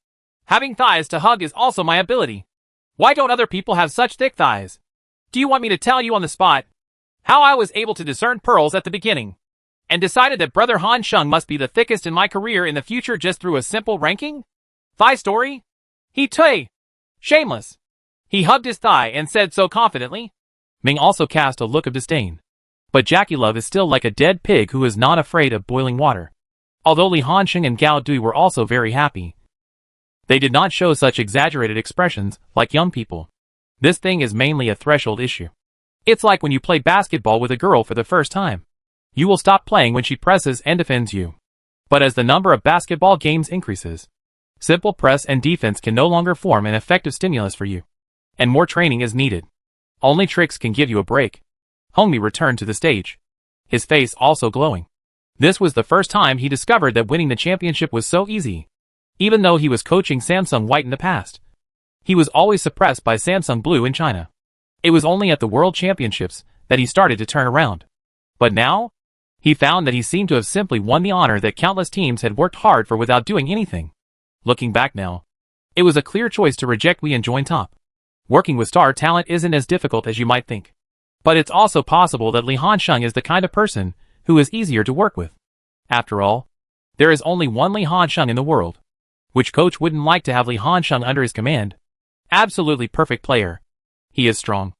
Having thighs to hug is also my ability. Why don't other people have such thick thighs? Do you want me to tell you on the spot how I was able to discern pearls at the beginning and decided that Brother Hanxing must be the thickest in my career in the future just through a simple ranking? Thigh story? Shameless. He hugged his thigh and said so confidently. Ming also cast a look of disdain. But Jackie Love is still like a dead pig who is not afraid of boiling water. Although Li Hanxing and Gao Dui were also very happy, they did not show such exaggerated expressions like young people. This thing is mainly a threshold issue. It's like when you play basketball with a girl for the first time. You will stop playing when she presses and defends you. But as the number of basketball games increases, simple press and defense can no longer form an effective stimulus for you, and more training is needed. Only tricks can give you a break. Hongmi returned to the stage, his face also glowing. This was the first time he discovered that winning the championship was so easy. Even though he was coaching Samsung White in the past, he was always suppressed by Samsung Blue in China. It was only at the World Championships that he started to turn around. But now, he found that he seemed to have simply won the honor that countless teams had worked hard for without doing anything. Looking back now, it was a clear choice to reject Wii and join Top. Working with star talent isn't as difficult as you might think. But it's also possible that Li Hanxing is the kind of person who is easier to work with. After all, there is only one Li Hanxing in the world. Which coach wouldn't like to have Li Hanxing under his command? Absolutely perfect player. He is strong.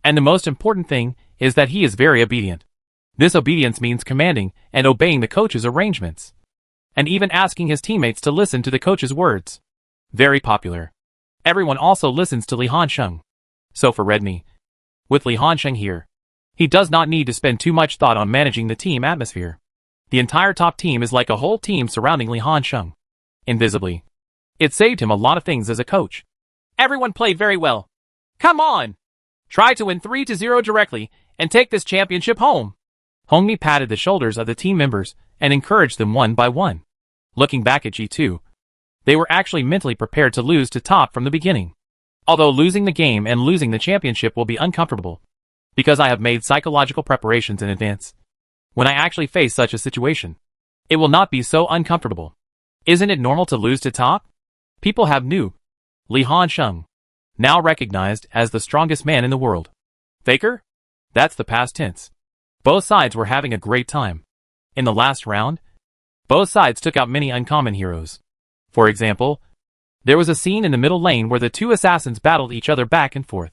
And the most important thing is that he is very obedient. This obedience means commanding and obeying the coach's arrangements, and even asking his teammates to listen to the coach's words. Very popular. Everyone also listens to Li Hansheng. So for Redmi, with Li Hansheng here, he does not need to spend too much thought on managing the team atmosphere. The entire top team is like a whole team surrounding Li Hansheng. Invisibly. It saved him a lot of things as a coach. Everyone played very well. Come on! Try to win 3-0 directly and take this championship home. Hongmi patted the shoulders of the team members and encouraged them one by one. Looking back at G2, they were actually mentally prepared to lose to Top from the beginning. Although losing the game and losing the championship will be uncomfortable, because I have made psychological preparations in advance. When I actually face such a situation, it will not be so uncomfortable. Isn't it normal to lose to Top? People have knew Li Hansheng, now recognized as the strongest man in the world. Faker? That's the past tense. Both sides were having a great time. In the last round, both sides took out many uncommon heroes. For example, there was a scene in the middle lane where the two assassins battled each other back and forth.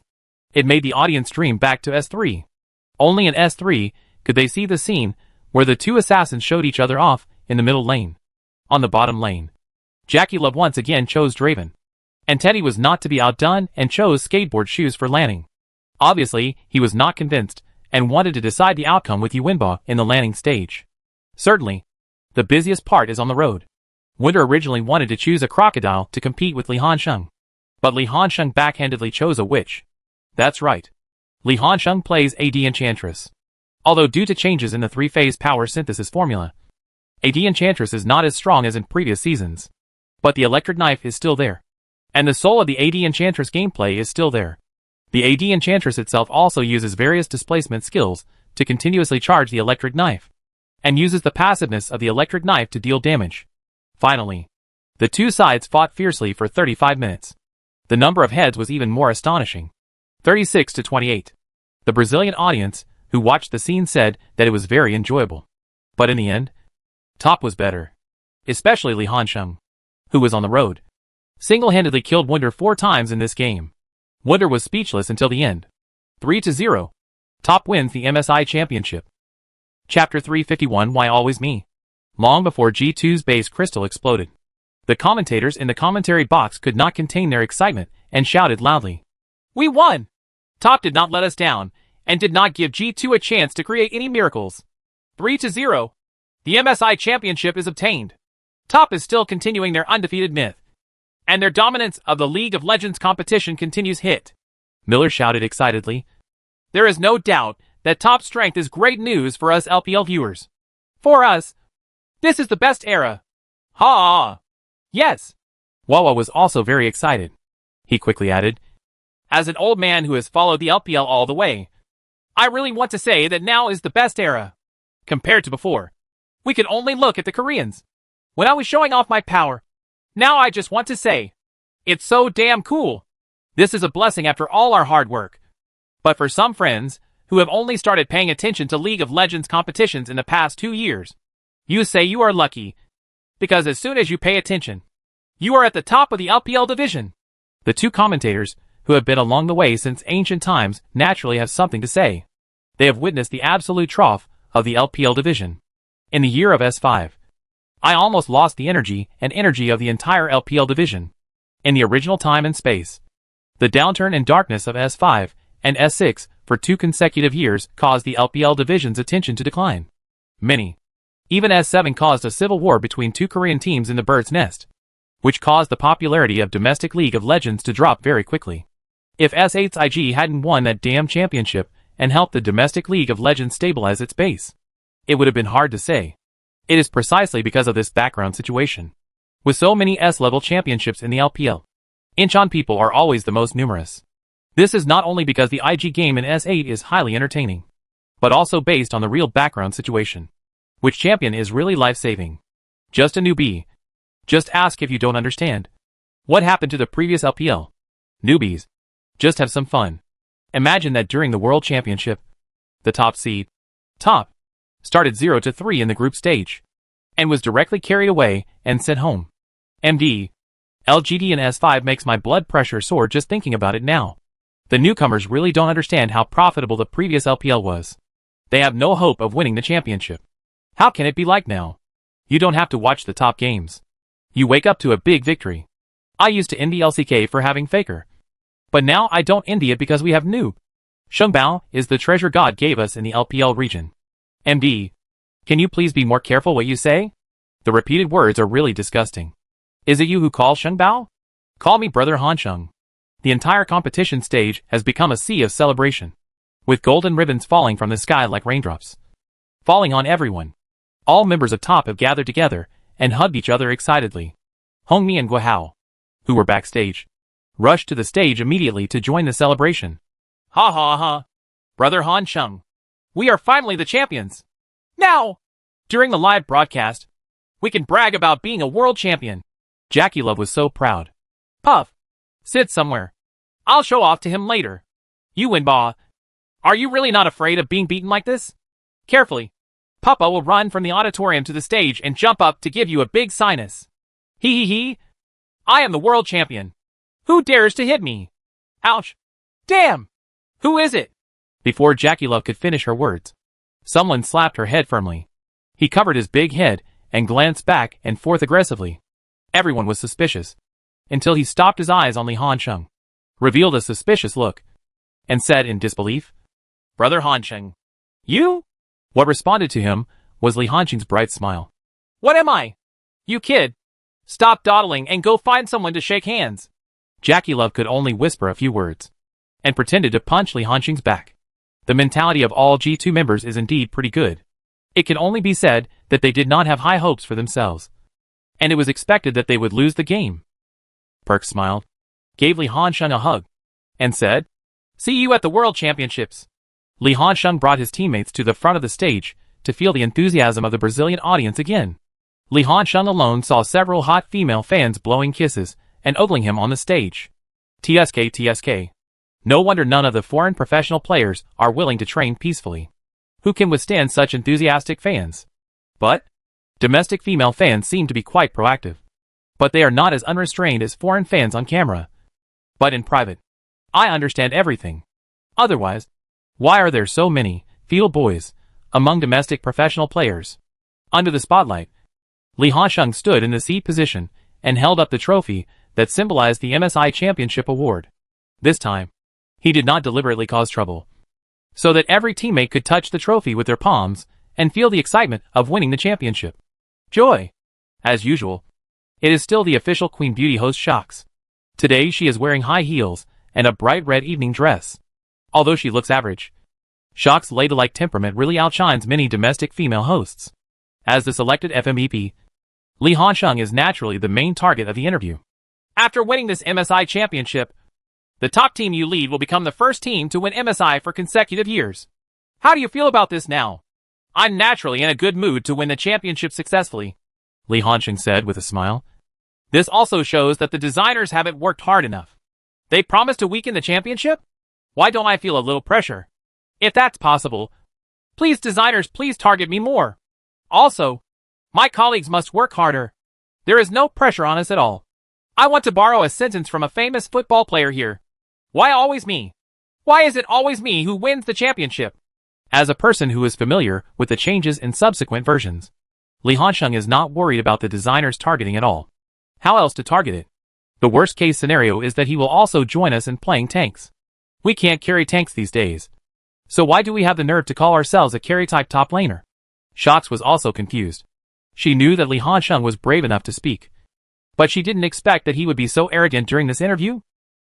It made the audience dream back to S3. Only in S3 could they see the scene where the two assassins showed each other off in the middle lane. On the bottom lane, Jackie Love once again chose Draven. And Teddy was not to be outdone and chose skateboard shoes for landing. Obviously, he was not convinced and wanted to decide the outcome with Yuanba in the landing stage. Certainly, the busiest part is on the road. Winter originally wanted to choose a crocodile to compete with Li Hansheng, but Li Hansheng backhandedly chose a witch. That's right. Li Hansheng plays AD Enchantress. Although due to changes in the three-phase power synthesis formula, AD Enchantress is not as strong as in previous seasons. But the electric knife is still there. And the soul of the AD Enchantress gameplay is still there. The AD Enchantress itself also uses various displacement skills to continuously charge the electric knife, and uses the passiveness of the electric knife to deal damage. Finally, the two sides fought fiercely for 35 minutes. The number of heads was even more astonishing. 36-28. The Brazilian audience, who watched the scene, said that it was very enjoyable. But in the end, Top was better. Especially Li Hansheng, who was on the road. Single-handedly killed Wunder 4 times in this game. Wunder was speechless until the end. 3-0. Top wins the MSI Championship. Chapter 351 Why Always Me? Long before G2's base crystal exploded, the commentators in the commentary box could not contain their excitement and shouted loudly. We won! Top did not let us down, and did not give G2 a chance to create any miracles. 3-0. The MSI Championship is obtained. Top is still continuing their undefeated myth. And their dominance of the League of Legends competition continues. Hit. Miller shouted excitedly. There is no doubt that Top strength is great news for us LPL viewers. For us, this is the best era. Ha! Yes. Wawa was also very excited. He quickly added, as an old man who has followed the LPL all the way, I really want to say that now is the best era. Compared to before, we could only look at the Koreans. When I was showing off my power, now I just want to say, it's so damn cool. This is a blessing after all our hard work. But for some friends, who have only started paying attention to League of Legends competitions in the past 2 years, you say you are lucky. Because as soon as you pay attention, you are at the top of the LPL division. The two commentators, who have been along the way since ancient times, naturally have something to say. They have witnessed the absolute trough of the LPL division. In the year of S5, I almost lost the energy of the entire LPL division. In the original time and space, the downturn and darkness of S5 and S6 for 2 consecutive years caused the LPL division's attention to decline. Many, even S7, caused a civil war between 2 Korean teams in the bird's nest, which caused the popularity of domestic League of Legends to drop very quickly. If S8's IG hadn't won that damn championship and helped the domestic League of Legends stabilize its base, it would have been hard to say. It is precisely because of this background situation. With so many S-level championships in the LPL, Incheon people are always the most numerous. This is not only because the IG game in S8 is highly entertaining, but also based on the real background situation. Which champion is really life-saving? Just a newbie. Just ask if you don't understand. What happened to the previous LPL? Newbies. Just have some fun. Imagine that during the World Championship, the top seed, Top, started 0-3 in the group stage, and was directly carried away and sent home. MD. LGD and S5 makes my blood pressure soar just thinking about it now. The newcomers really don't understand how profitable the previous LPL was. They have no hope of winning the championship. How can it be like now? You don't have to watch the top games. You wake up to a big victory. I used to envy LCK for having Faker. But now I don't envy it because we have Noob. Shengbao is the treasure God gave us in the LPL region. MD, can you please be more careful what you say? The repeated words are really disgusting. Is it you who call Shengbao? Call me Brother Hansheng. The entire competition stage has become a sea of celebration, with golden ribbons falling from the sky like raindrops, falling on everyone. All members of Top have gathered together and hugged each other excitedly. Hongmi and Guihao, who were backstage, rushed to the stage immediately to join the celebration. Ha ha ha! Brother Hansheng, we are finally the champions! Now! During the live broadcast, we can brag about being a world champion. Jackie Love was so proud. Puff, sit somewhere. I'll show off to him later. You win, Ba. Are you really not afraid of being beaten like this? Carefully. Papa will run from the auditorium to the stage and jump up to give you a big sinus. Hee hee hee. I am the world champion. Who dares to hit me? Ouch. Damn. Who is it? Before Jackie Love could finish her words, someone slapped her head firmly. He covered his big head and glanced back and forth aggressively. Everyone was suspicious, until he stopped his eyes on Li Hansheng, revealed a suspicious look, and said in disbelief, Brother Hansheng, you? What responded to him was Li Hansheng's bright smile. What am I? You kid. Stop dawdling and go find someone to shake hands. Jackie Love could only whisper a few words, and pretended to punch Li Hansheng's back. The mentality of all G2 members is indeed pretty good. It can only be said that they did not have high hopes for themselves, and it was expected that they would lose the game. Perk smiled, gave Li Hansheng a hug, and said, See you at the World Championships. Li Hansheng brought his teammates to the front of the stage to feel the enthusiasm of the Brazilian audience again. Li Hansheng alone saw several hot female fans blowing kisses and ogling him on the stage. TSK. No wonder none of the foreign professional players are willing to train peacefully. Who can withstand such enthusiastic fans? But domestic female fans seem to be quite proactive. But they are not as unrestrained as foreign fans on camera. But in private, I understand everything. Otherwise, why are there so many field boys among domestic professional players? Under the spotlight, Li Hansheng stood in the seat position and held up the trophy that symbolized the MSI Championship Award. This time, he did not deliberately cause trouble, so that every teammate could touch the trophy with their palms and feel the excitement of winning the championship. Joy. As usual, it is still the official Queen Beauty host Shox. Today she is wearing high heels and a bright red evening dress. Although she looks average, Shox's ladylike temperament really outshines many domestic female hosts. As the selected FMVP, Li Hansheng is naturally the main target of the interview. After winning this MSI championship, the top team you lead will become the first team to win MSI for consecutive years. How do you feel about this now? I'm naturally in a good mood to win the championship successfully, Li Hansheng said with a smile. This also shows that the designers haven't worked hard enough. They promised to weaken the championship? Why don't I feel a little pressure? If that's possible, please designers, please target me more. Also, my colleagues must work harder. There is no pressure on us at all. I want to borrow a sentence from a famous football player here. Why always me? Why is it always me who wins the championship? As a person who is familiar with the changes in subsequent versions, Li Hansheng is not worried about the designer's targeting at all. How else to target it? The worst case scenario is that he will also join us in playing tanks. We can't carry tanks these days. So why do we have the nerve to call ourselves a carry-type top laner? Shox was also confused. She knew that Li Hansheng was brave enough to speak, but she didn't expect that he would be so arrogant during this interview.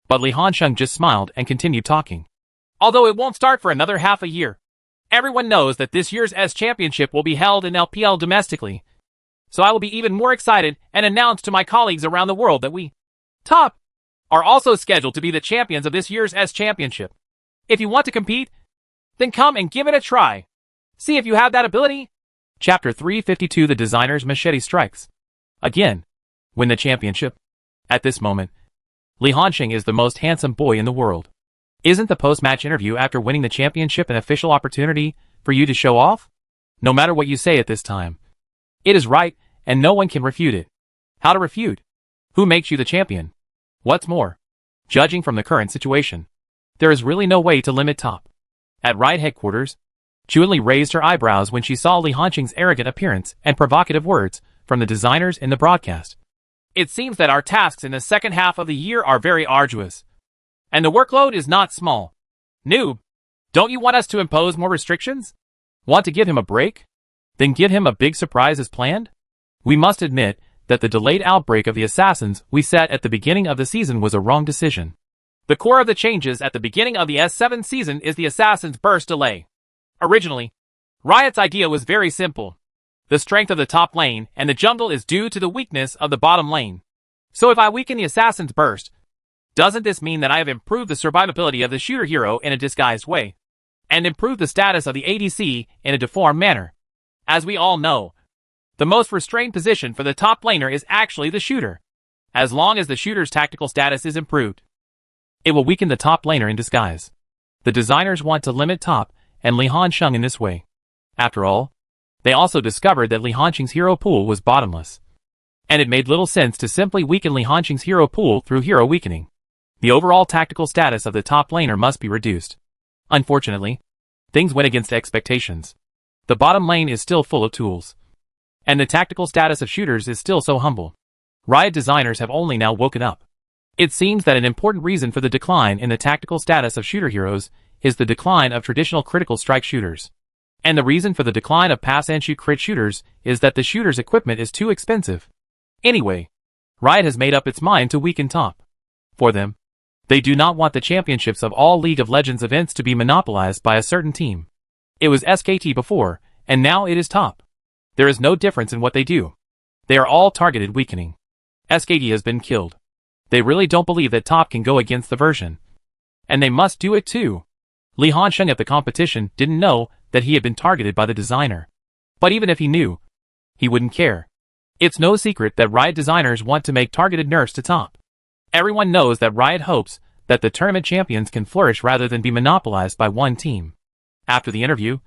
But Li Hansheng just smiled and continued talking. Although it won't start for another half a year, everyone knows that this year's S Championship will be held in LPL domestically. So I will be even more excited and announce to my colleagues around the world that we, Top, are also scheduled to be the champions of this year's S Championship. If you want to compete, then come and give it a try. See if you have that ability. Chapter 352 The Designer's Machete Strikes. Again, win the championship. At this moment, Li Hansheng is the most handsome boy in the world. Isn't the post-match interview after winning the championship an official opportunity for you to show off? No matter what you say at this time, it is right and no one can refute it. How to refute? Who makes you the champion? What's more, judging from the current situation, there is really no way to limit Top. At Riot headquarters, Chun-Li raised her eyebrows when she saw Li Hanqing's arrogant appearance and provocative words from the designers in the broadcast. It seems that our tasks in the second half of the year are very arduous. And the workload is not small. Noob, don't you want us to impose more restrictions? Want to give him a break? Then give him a big surprise as planned? We must admit that the delayed outbreak of the assassins we set at the beginning of the season was a wrong decision. The core of the changes at the beginning of the S7 season is the assassin's burst delay. Originally, Riot's idea was very simple. The strength of the top lane and the jungle is due to the weakness of the bottom lane. So if I weaken the assassin's burst, doesn't this mean that I have improved the survivability of the shooter hero in a disguised way? And improved the status of the ADC in a deformed manner? As we all know, the most restrained position for the top laner is actually the shooter. As long as the shooter's tactical status is improved, it will weaken the top laner in disguise. The designers want to limit top and Li Hanqing in this way. After all, they also discovered that Li Hanqing's hero pool was bottomless. And it made little sense to simply weaken Li Hanqing's hero pool through hero weakening. The overall tactical status of the top laner must be reduced. Unfortunately, things went against expectations. The bottom lane is still full of tools. And the tactical status of shooters is still so humble. Riot designers have only now woken up. It seems that an important reason for the decline in the tactical status of shooter heroes is the decline of traditional critical strike shooters. And the reason for the decline of pass-and-shoot crit shooters is that the shooter's equipment is too expensive. Anyway, Riot has made up its mind to weaken top. For them, they do not want the championships of all League of Legends events to be monopolized by a certain team. It was SKT before, and now it is top. There is no difference in what they do. They are all targeted weakening. SKT has been killed. They really don't believe that top can go against the version. And they must do it too. Li Hanqing at the competition didn't know that he had been targeted by the designer. But even if he knew, he wouldn't care. It's no secret that Riot designers want to make targeted nerfs to top. Everyone knows that Riot hopes that the tournament champions can flourish rather than be monopolized by one team. After the interview,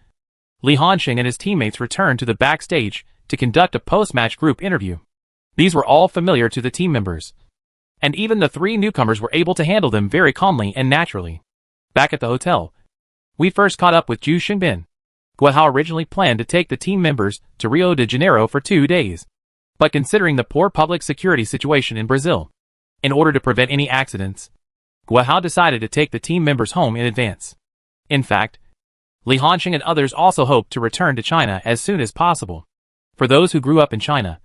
Li Hanqing and his teammates returned to the backstage to conduct a post-match group interview. These were all familiar to the team members. And even the three newcomers were able to handle them very calmly and naturally. Back at the hotel, we first caught up with Zhu Xingbin. Guo Hao originally planned to take the team members to Rio de Janeiro for 2 days. But considering the poor public security situation in Brazil, in order to prevent any accidents, Guo Hao decided to take the team members home in advance. In fact, Li Hanqing and others also hoped to return to China as soon as possible. For those who grew up in China,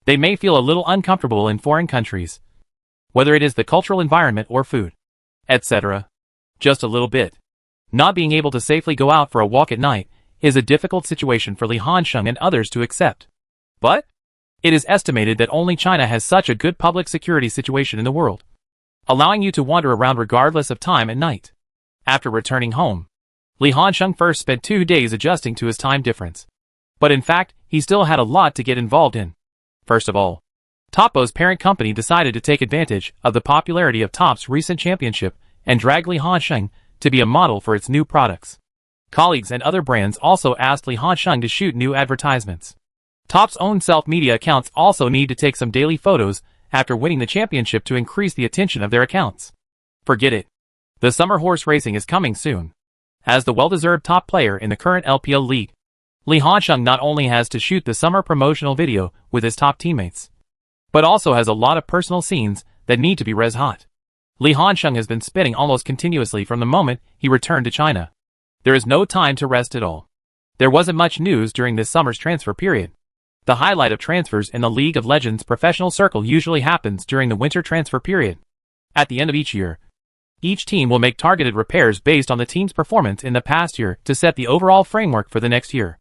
they may feel a little uncomfortable in foreign countries, whether it is the cultural environment or food, etc. Just a little bit. Not being able to safely go out for a walk at night is a difficult situation for Li Hanqing and others to accept. But it is estimated that only China has such a good public security situation in the world, allowing you to wander around regardless of time at night. After returning home, Li Hanqing first spent 2 days adjusting to his time difference. But in fact, he still had a lot to get involved in. First of all, Toppo's parent company decided to take advantage of the popularity of Top's recent championship and drag Li Hanqing to be a model for its new products. Colleagues and other brands also asked Li Hanqing to shoot new advertisements. Top's own self-media accounts also need to take some daily photos after winning the championship to increase the attention of their accounts. Forget it. The summer horse racing is coming soon. As the well-deserved top player in the current LPL league, Li Hanqing not only has to shoot the summer promotional video with his top teammates, but also has a lot of personal scenes that need to be res hot. Li Hanqing has been spinning almost continuously from the moment he returned to China. There is no time to rest at all. There wasn't much news during this summer's transfer period. The highlight of transfers in the League of Legends professional circle usually happens during the winter transfer period. At the end of each year, each team will make targeted repairs based on the team's performance in the past year to set the overall framework for the next year.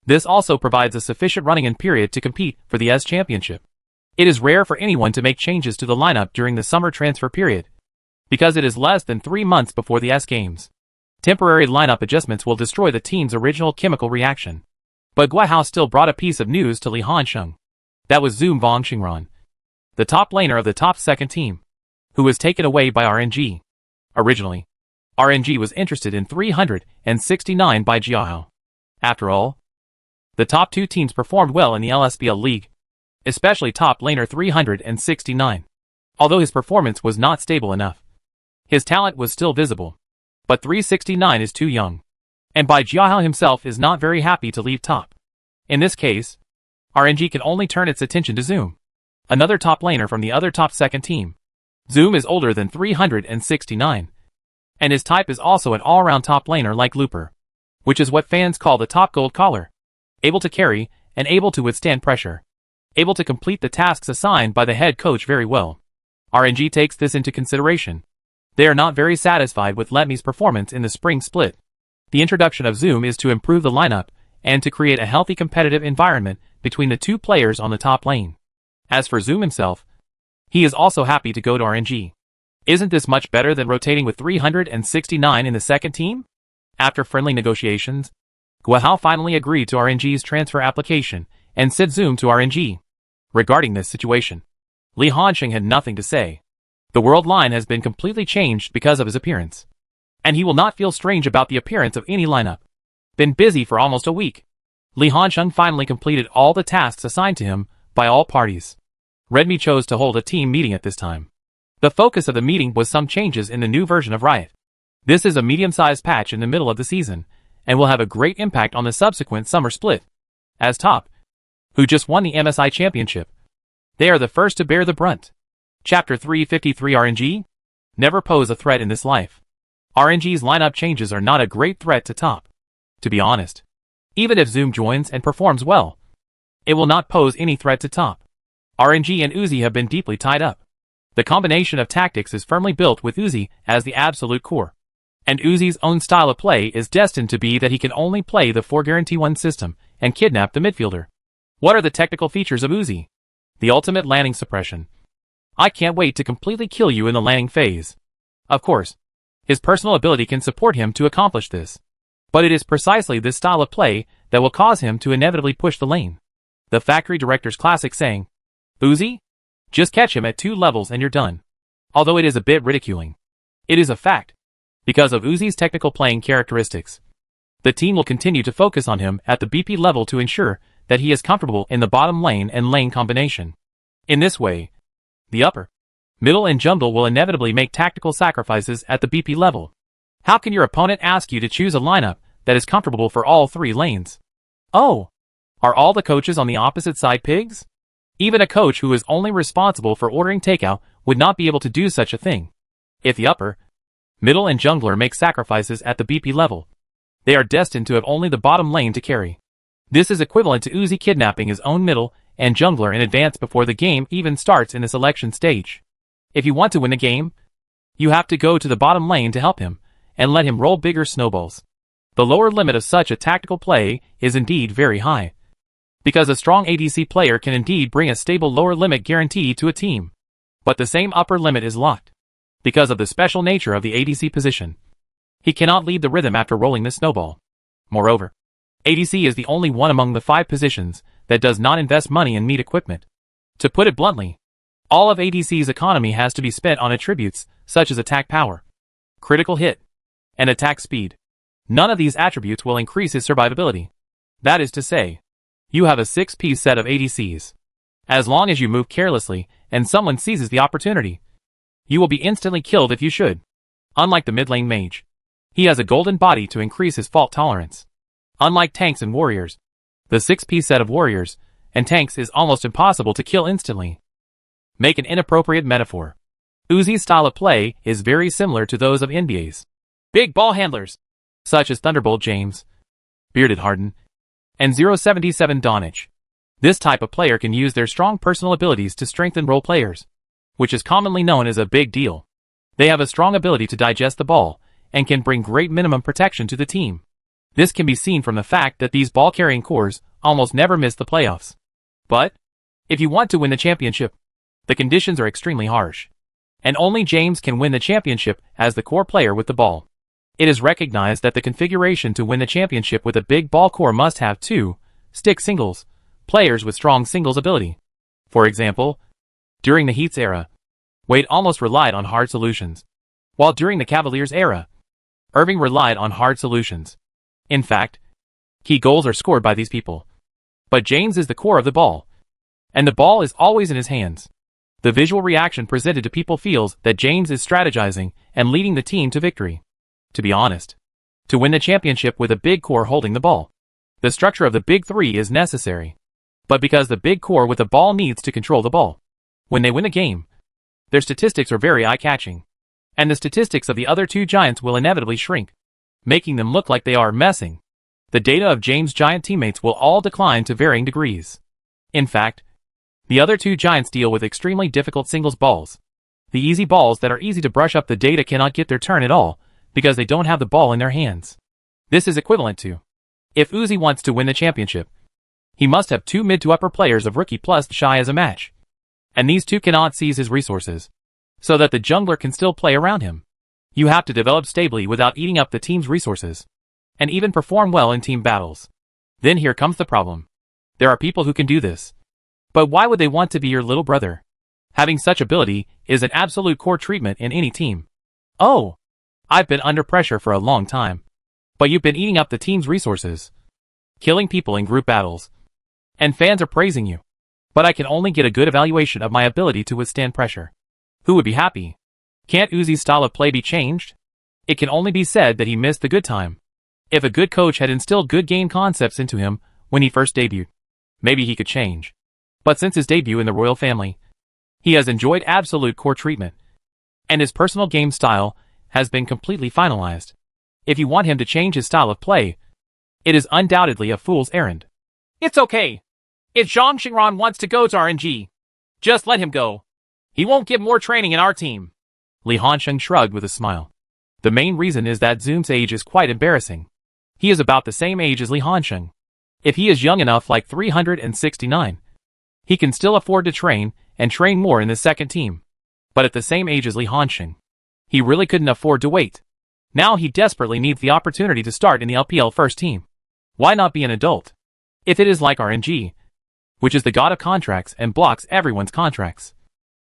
This also provides a sufficient running-in period to compete for the S Championship. It is rare for anyone to make changes to the lineup during the summer transfer period, because it is less than 3 months before the S Games. Temporary lineup adjustments will destroy the team's original chemical reaction. But Guo Hao still brought a piece of news to Li Hanqing. That was Zhu Xingran, the top laner of the top second team, who was taken away by RNG. Originally, RNG was interested in 369 by Jiahao. After all, the top 2 teams performed well in the LSBL League, especially top laner 369. Although his performance was not stable enough, his talent was still visible. But 369 is too young. And Bai Jiahao himself is not very happy to leave top. In this case, RNG can only turn its attention to Zoom, another top laner from the other top second team. Zoom is older than 369, and his type is also an all-around top laner like Looper, which is what fans call the top gold collar, able to carry and able to withstand pressure, able to complete the tasks assigned by the head coach very well. RNG takes this into consideration. They are not very satisfied with Letme's performance in the spring split. The introduction of Zoom is to improve the lineup and to create a healthy competitive environment between the two players on the top lane. As for Zoom himself, he is also happy to go to RNG. Isn't this much better than rotating with 369 in the second team? After friendly negotiations, Guihao finally agreed to RNG's transfer application and sent Zoom to RNG. Regarding this situation, Li Hansheng had nothing to say. The world line has been completely changed because of his appearance, and he will not feel strange about the appearance of any lineup. Been busy for almost a week, Li Hansheng finally completed all the tasks assigned to him by all parties. Redmi chose to hold a team meeting at this time. The focus of the meeting was some changes in the new version of Riot. This is a medium-sized patch in the middle of the season, and will have a great impact on the subsequent summer split. As top, who just won the MSI Championship, they are the first to bear the brunt. Chapter 353 RNG? Never pose a threat in this life. RNG's lineup changes are not a great threat to top. To be honest, even if Zoom joins and performs well, it will not pose any threat to top. RNG and Uzi have been deeply tied up. The combination of tactics is firmly built with Uzi as the absolute core. And Uzi's own style of play is destined to be that he can only play the 4 guarantee 1 system and kidnap the midfielder. What are the technical features of Uzi? The ultimate landing suppression. I can't wait to completely kill you in the landing phase. Of course, his personal ability can support him to accomplish this. But it is precisely this style of play that will cause him to inevitably push the lane. The factory director's classic saying, Uzi? Just catch him at 2 levels and you're done. Although it is a bit ridiculing, it is a fact. Because of Uzi's technical playing characteristics, the team will continue to focus on him at the BP level to ensure that he is comfortable in the bottom lane and lane combination. In this way, the upper, middle and jungle will inevitably make tactical sacrifices at the BP level. How can your opponent ask you to choose a lineup that is comfortable for all 3 lanes? Oh, are all the coaches on the opposite side pigs? Even a coach who is only responsible for ordering takeout would not be able to do such a thing. If the upper, middle and jungler make sacrifices at the BP level, they are destined to have only the bottom lane to carry. This is equivalent to Uzi kidnapping his own middle and jungler in advance before the game even starts in the selection stage. If you want to win the game, you have to go to the bottom lane to help him, and let him roll bigger snowballs. The lower limit of such a tactical play is indeed very high, because a strong ADC player can indeed bring a stable lower limit guarantee to a team. But the same upper limit is locked, because of the special nature of the ADC position. He cannot lead the rhythm after rolling the snowball. Moreover, ADC is the only one among the 5 positions that does not invest money in meat equipment. To put it bluntly, all of ADC's economy has to be spent on attributes such as attack power, critical hit, and attack speed. None of these attributes will increase his survivability. That is to say, you have a 6-piece set of ADCs. As long as you move carelessly and someone seizes the opportunity, you will be instantly killed if you should. Unlike the mid lane mage, he has a golden body to increase his fault tolerance. Unlike tanks and warriors, the 6-piece set of warriors and tanks is almost impossible to kill instantly. Make an inappropriate metaphor. Uzi's style of play is very similar to those of NBA's big ball handlers, such as Thunderbolt James, Bearded Harden, and 077 Donich. This type of player can use their strong personal abilities to strengthen role players, which is commonly known as a big deal. They have a strong ability to digest the ball, and can bring great minimum protection to the team. This can be seen from the fact that these ball-carrying cores almost never miss the playoffs. But, if you want to win the championship, the conditions are extremely harsh. And only James can win the championship as the core player with the ball. It is recognized that the configuration to win the championship with a big ball core must have 2 stick singles, players with strong singles ability. For example, during the Heat's era, Wade almost relied on hard solutions, while during the Cavaliers era, Irving relied on hard solutions. In fact, key goals are scored by these people. But James is the core of the ball, and the ball is always in his hands. The visual reaction presented to people feels that James is strategizing and leading the team to victory. To be honest, to win the championship with a big core holding the ball. The structure of the big three is necessary. But because the big core with the ball needs to control the ball. When they win a game, their statistics are very eye-catching. And the statistics of the other two giants will inevitably shrink, making them look like they are messing. The data of James' giant teammates will all decline to varying degrees. In fact, the other two giants deal with extremely difficult singles balls. The easy balls that are easy to brush up the data cannot get their turn at all, because they don't have the ball in their hands. This is equivalent to, if Uzi wants to win the championship, he must have two mid to upper players of rookie plus shy as a match. And these two cannot seize his resources, so that the jungler can still play around him. You have to develop stably without eating up the team's resources, and even perform well in team battles. Then here comes the problem. There are people who can do this. But why would they want to be your little brother? Having such ability is an absolute core treatment in any team. Oh, I've been under pressure for a long time. But you've been eating up the team's resources, killing people in group battles, and fans are praising you. But I can only get a good evaluation of my ability to withstand pressure. Who would be happy? Can't Uzi's style of play be changed? It can only be said that he missed the good time. If a good coach had instilled good game concepts into him when he first debuted, maybe he could change. But since his debut in the royal family, he has enjoyed absolute core treatment, and his personal game style has been completely finalized. If you want him to change his style of play, it is undoubtedly a fool's errand. It's okay. If Zhang Xingran wants to go to RNG, just let him go. He won't get more training in our team. Li Hansheng shrugged with a smile. The main reason is that Zoom's age is quite embarrassing. He is about the same age as Li Hansheng. If he is young enough like 369, he can still afford to train and train more in the second team. But at the same age as Li Hansheng, he really couldn't afford to wait. Now he desperately needs the opportunity to start in the LPL first team. Why not be an adult? If it is like RNG, which is the god of contracts and blocks everyone's contracts,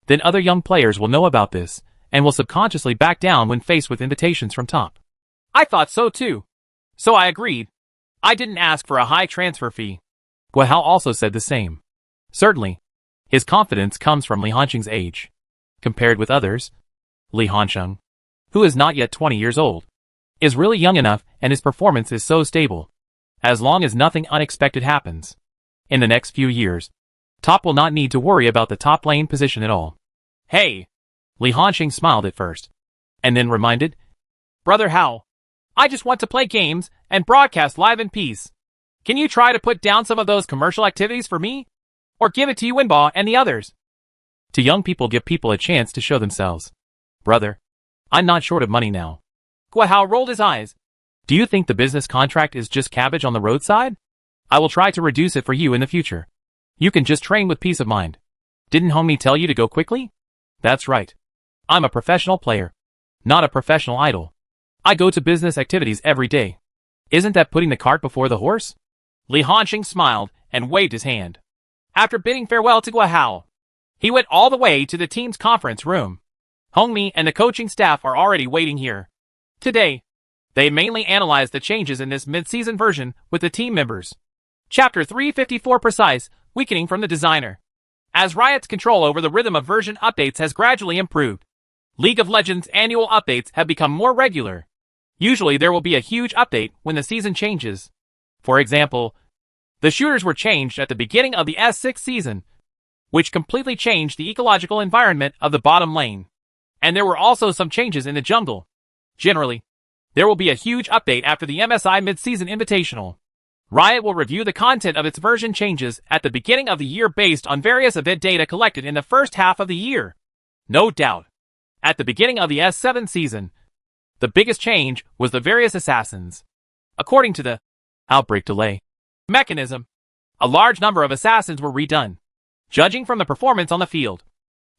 then other young players will know about this and will subconsciously back down when faced with invitations from top. I thought so too. So I agreed. I didn't ask for a high transfer fee. Guihao also said the same. Certainly, his confidence comes from Li Hansheng's age. Compared with others, Li Hansheng, who is not yet 20 years old, is really young enough and his performance is so stable. As long as nothing unexpected happens, in the next few years, top will not need to worry about the top lane position at all. Hey! Li Hansheng smiled at first, and then reminded, Brother Hao, I just want to play games and broadcast live in peace. Can you try to put down some of those commercial activities for me? Or give it to Yuanba and the others? To young people, give people a chance to show themselves. Brother, I'm not short of money now. Guihao rolled his eyes. Do you think the business contract is just cabbage on the roadside? I will try to reduce it for you in the future. You can just train with peace of mind. Didn't homie tell you to go quickly? That's right. I'm a professional player, not a professional idol. I go to business activities every day. Isn't that putting the cart before the horse? Li Hansheng smiled and waved his hand. After bidding farewell to Guihao, he went all the way to the team's conference room. Hongmi and the coaching staff are already waiting here. Today, they mainly analyzed the changes in this mid-season version with the team members. Chapter 354 Precise, Weakening from the Designer. As Riot's control over the rhythm of version updates has gradually improved, League of Legends annual updates have become more regular. Usually there will be a huge update when the season changes. For example, the shooters were changed at the beginning of the S6 season, which completely changed the ecological environment of the bottom lane. And there were also some changes in the jungle. Generally, there will be a huge update after the MSI Mid-Season Invitational. Riot will review the content of its version changes at the beginning of the year based on various event data collected in the first half of the year. No doubt. At the beginning of the S7 season, the biggest change was the various assassins. According to the outbreak delay mechanism, a large number of assassins were redone. Judging from the performance on the field,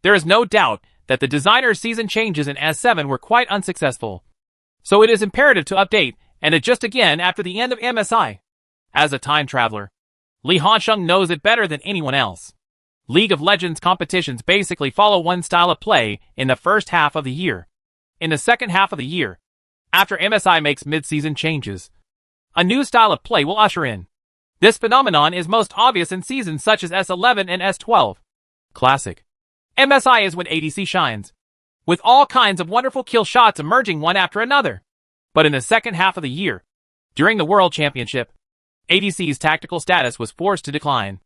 there is no doubt that the designer's season changes in S7 were quite unsuccessful. So it is imperative to update and adjust again after the end of MSI. As a time traveler, Li Hansheng knows it better than anyone else. League of Legends competitions basically follow one style of play in the first half of the year. In the second half of the year, after MSI makes mid-season changes, a new style of play will usher in. This phenomenon is most obvious in seasons such as S11 and S12. Classic. MSI is when ADC shines, with all kinds of wonderful kill shots emerging one after another. But in the second half of the year, during the World Championship, ADC's tactical status was forced to decline.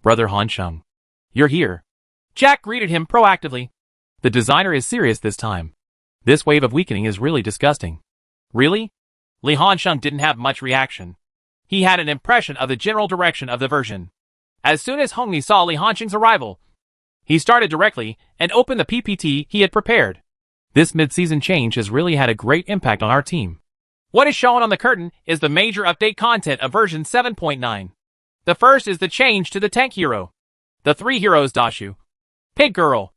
Brother Han Sheng, you're here. Jack greeted him proactively. The designer is serious this time. This wave of weakening is really disgusting. Really? Li Hansheng didn't have much reaction. He had an impression of the general direction of the version. As soon as Hongmi saw Li Hansheng's arrival, he started directly and opened the PPT he had prepared. This mid-season change has really had a great impact on our team. What is shown on the curtain is the major update content of version 7.9. The first is the change to the tank hero. The three heroes Dashu, Pig Girl,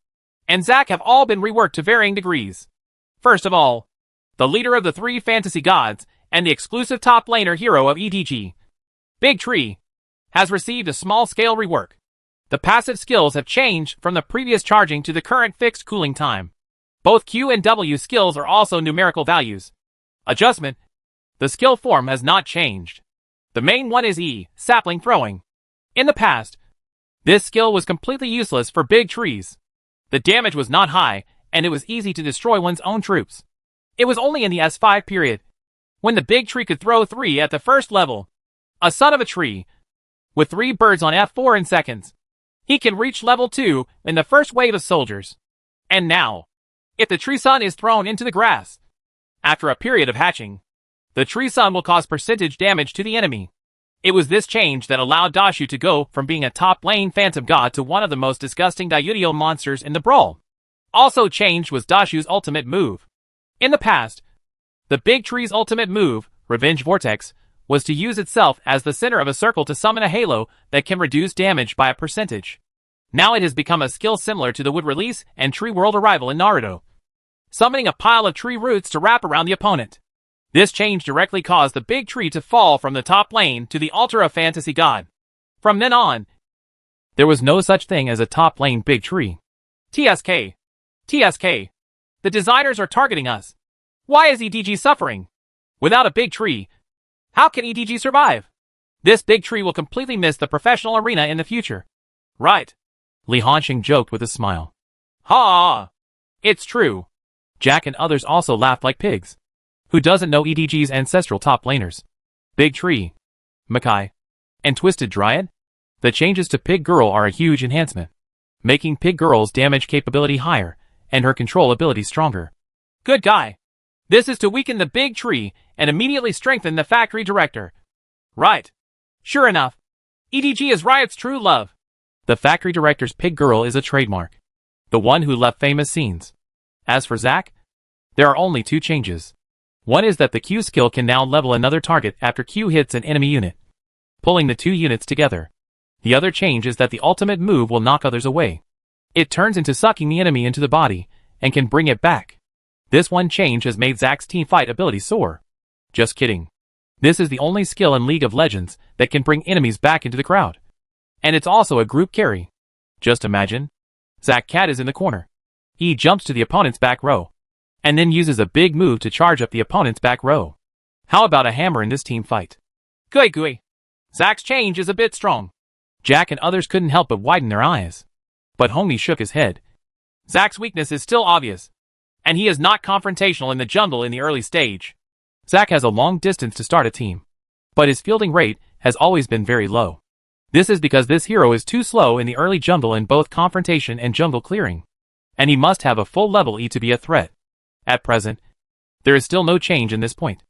and Zack have all been reworked to varying degrees. First of all, the leader of the three fantasy gods and the exclusive top laner hero of EDG, Big Tree, has received a small-scale rework. The passive skills have changed from the previous charging to the current fixed cooling time. Both Q and W skills are also numerical values. Adjustment: the skill form has not changed. The main one is E, sapling throwing. In the past, this skill was completely useless for big trees. The damage was not high, and it was easy to destroy one's own troops. It was only in the S5 period, when the big tree could throw 3 at the first level. A son of a tree, with 3 birds on F4 in seconds. He can reach level 2 in the first wave of soldiers. And now, if the tree son is thrown into the grass, after a period of hatching, the tree son will cause percentage damage to the enemy. It was this change that allowed Dashu to go from being a top lane phantom god to one of the most disgusting Daiudio monsters in the brawl. Also changed was Dashu's ultimate move. In the past, the big tree's ultimate move, Revenge Vortex, was to use itself as the center of a circle to summon a halo that can reduce damage by a percentage. Now it has become a skill similar to the Wood Release and Tree World Arrival in Naruto, summoning a pile of tree roots to wrap around the opponent. This change directly caused the big tree to fall from the top lane to the altar of Fantasy God. From then on, there was no such thing as a top lane big tree. TSK. TSK. The designers are targeting us. Why is EDG suffering? Without a big tree, how can EDG survive? This big tree will completely miss the professional arena in the future. Right. Li Hansheng joked with a smile. Ha! It's true. Jack and others also laughed like pigs. Who doesn't know EDG's ancestral top laners? Big Tree, Makai, and Twisted Dryad? The changes to Pig Girl are a huge enhancement, making Pig Girl's damage capability higher and her control ability stronger. Good guy. This is to weaken the Big Tree and immediately strengthen the factory director. Right. Sure enough, EDG is Riot's true love. The factory director's Pig Girl is a trademark, the one who left famous scenes. As for Zack, there are only 2 changes. One is that the Q skill can now level another target after Q hits an enemy unit, pulling the 2 units together. The other change is that the ultimate move will knock others away. It turns into sucking the enemy into the body, and can bring it back. This one change has made Zack's teamfight ability soar. Just kidding. This is the only skill in League of Legends that can bring enemies back into the crowd. And it's also a group carry. Just imagine. Zack Cat is in the corner. He jumps to the opponent's back row, and then uses a big move to charge up the opponent's back row. How about a hammer in this team fight? Gui gui. Zack's change is a bit strong. Jack and others couldn't help but widen their eyes. But Hongmi shook his head. Zack's weakness is still obvious, and he is not confrontational in the jungle in the early stage. Zack has a long distance to start a team, but his fielding rate has always been very low. This is because this hero is too slow in the early jungle in both confrontation and jungle clearing, and he must have a full level E to be a threat. At present, there is still no change in this point.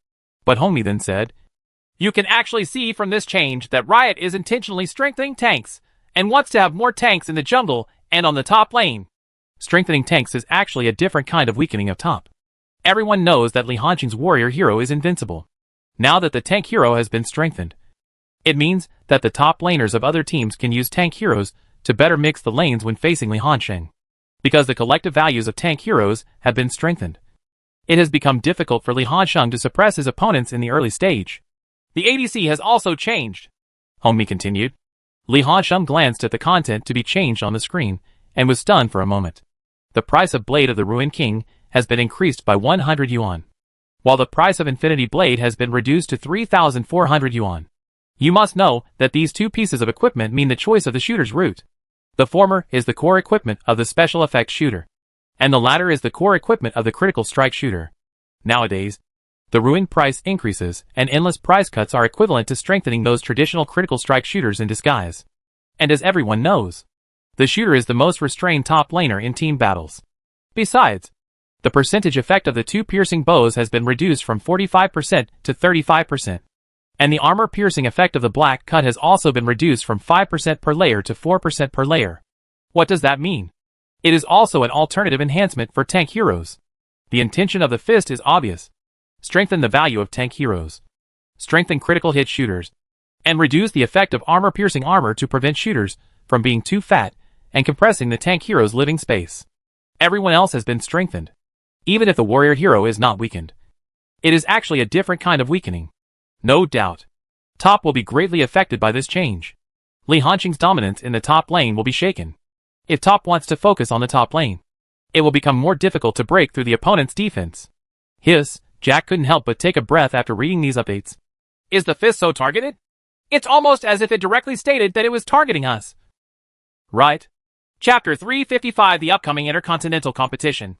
But Hongmi then said, you can actually see from this change that Riot is intentionally strengthening tanks, and wants to have more tanks in the jungle and on the top lane. Strengthening tanks is actually a different kind of weakening of top. Everyone knows that Li Hansheng's warrior hero is invincible. Now that the tank hero has been strengthened, it means that the top laners of other teams can use tank heroes to better mix the lanes when facing Li Hansheng, because the collective values of tank heroes have been strengthened. It has become difficult for Li Hansheng to suppress his opponents in the early stage. The ADC has also changed, Hongmi continued. Li Hansheng glanced at the content to be changed on the screen, and was stunned for a moment. The price of Blade of the Ruined King has been increased by 100 yuan, while the price of Infinity Blade has been reduced to 3,400 yuan. You must know that these 2 pieces of equipment mean the choice of the shooter's route. The former is the core equipment of the special effects shooter, and the latter is the core equipment of the critical strike shooter. Nowadays, The ruined price increases and endless price cuts are equivalent to strengthening those traditional critical strike shooters in disguise. And as everyone knows, the shooter is the most restrained top laner in team battles. Besides, the percentage effect of the two piercing bows has been reduced from 45% to 35%. And the armor piercing effect of the black cut has also been reduced from 5% per layer to 4% per layer. What does that mean? It is also an alternative enhancement for tank heroes. The intention of the fist is obvious. Strengthen the value of tank heroes. Strengthen critical hit shooters. And reduce the effect of armor-piercing armor to prevent shooters from being too fat and compressing the tank hero's living space. Everyone else has been strengthened, even if the warrior hero is not weakened. It is actually a different kind of weakening. No doubt. Top will be greatly affected by this change. Li Hanqing's dominance in the top lane will be shaken. If top wants to focus on the top lane, it will become more difficult to break through the opponent's defense. Jack couldn't help but take a breath after reading these updates. Is the fist so targeted? It's almost as if it directly stated that it was targeting us. Right. Chapter 355, the upcoming Intercontinental Competition.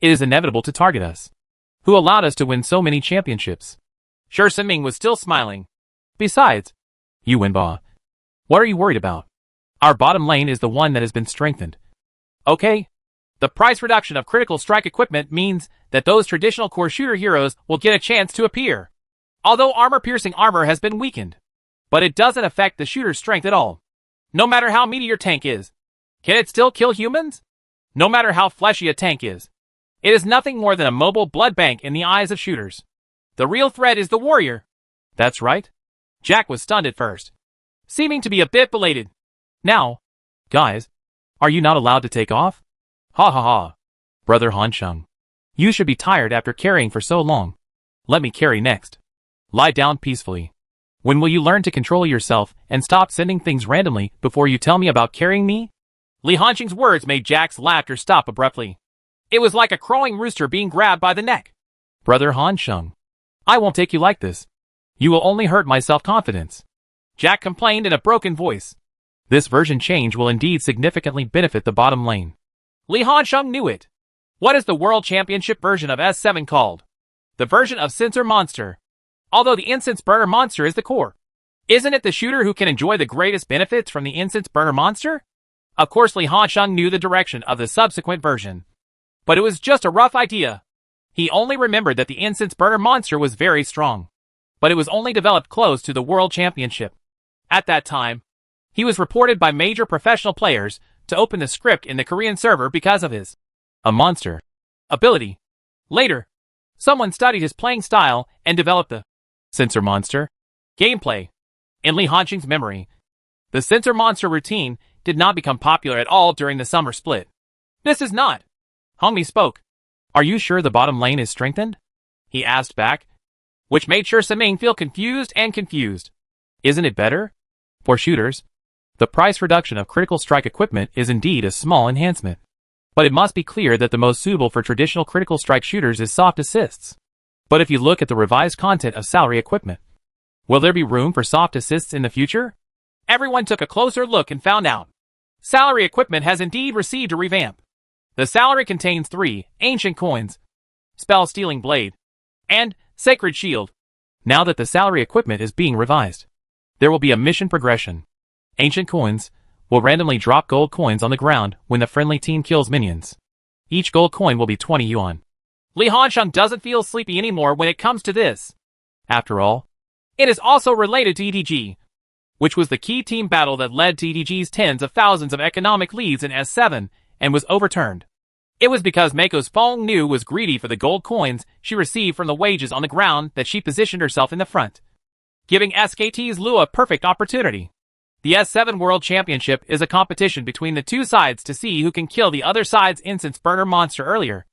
It is inevitable to target us. Who allowed us to win so many championships? Sure, Siming was still smiling. Besides, you Wenba. What are you worried about? Our bottom lane is the one that has been strengthened. Okay. The price reduction of critical strike equipment means that those traditional core shooter heroes will get a chance to appear. Although armor-piercing armor has been weakened. But it doesn't affect the shooter's strength at all. No matter how meaty your tank is. Can it still kill humans? No matter how fleshy a tank is. It is nothing more than a mobile blood bank in the eyes of shooters. The real threat is the warrior. That's right. Jack was stunned at first, seeming to be a bit belated. Now, guys, are you not allowed to take off? Ha ha ha. Brother Hansheng, you should be tired after carrying for so long. Let me carry next. Lie down peacefully. When will you learn to control yourself and stop sending things randomly before you tell me about carrying me? Li Hanqing's words made Jack's laughter stop abruptly. It was like a crowing rooster being grabbed by the neck. Brother Hansheng, I won't take you like this. You will only hurt my self-confidence. Jack complained in a broken voice. This version change will indeed significantly benefit the bottom lane. Li Hansheng knew it. What is the World Championship version of S7 called? The version of Sensor Monster. Although the Incense Burner Monster is the core. Isn't it the shooter who can enjoy the greatest benefits from the Incense Burner Monster? Of course Li Hansheng knew the direction of the subsequent version. But it was just a rough idea. He only remembered that the Incense Burner Monster was very strong. But it was only developed close to the World Championship. At that time, he was reported by major professional players to open the script in the Korean server because of his a monster ability. Later, someone studied his playing style and developed the Sensor Monster gameplay. In Li Hanqing's memory, the Sensor Monster routine did not become popular at all during the summer split. This is not. Hongmi spoke. Are you sure the bottom lane is strengthened? He asked back, which made Sure Siming feel confused. Isn't it better? For shooters, the price reduction of critical strike equipment is indeed a small enhancement. But it must be clear that the most suitable for traditional critical strike shooters is soft assists. But if you look at the revised content of salary equipment, will there be room for soft assists in the future? Everyone took a closer look and found out. Salary equipment has indeed received a revamp. The salary contains 3 ancient coins, spell stealing blade, and sacred shield. Now that the salary equipment is being revised, there will be a mission progression. Ancient coins will randomly drop gold coins on the ground when the friendly team kills minions. Each gold coin will be 20 yuan. Li Hansheng doesn't feel sleepy anymore when it comes to this. After all, it is also related to EDG, which was the key team battle that led to EDG's tens of thousands of economic leads in S7 and was overturned. It was because Mako's Feng Nu was greedy for the gold coins she received from the wages on the ground that she positioned herself in the front, giving SKT's Lu a perfect opportunity. The S7 World Championship is a competition between the two sides to see who can kill the other side's Incense Burner Monster earlier.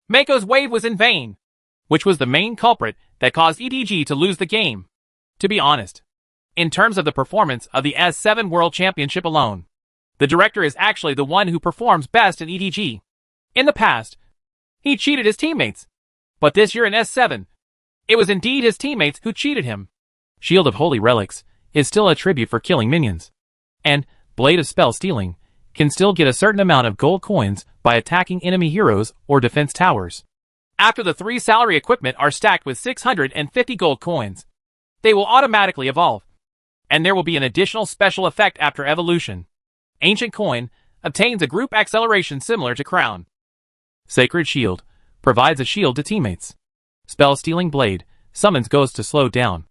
Mako's wave was in vain, which was the main culprit that caused EDG to lose the game. To be honest, in terms of the performance of the S7 World Championship alone, the director is actually the one who performs best in EDG. In the past, he cheated his teammates. But this year in S7, it was indeed his teammates who cheated him. Shield of Holy Relics is still a tribute for killing minions. And Blade of Spell Stealing can still get a certain amount of gold coins by attacking enemy heroes or defense towers. After the 3 salary equipment are stacked with 650 gold coins, they will automatically evolve. And there will be an additional special effect after evolution. Ancient Coin obtains a group acceleration similar to Crown. Sacred Shield provides a shield to teammates. Spell Stealing Blade summons Ghost to slow down.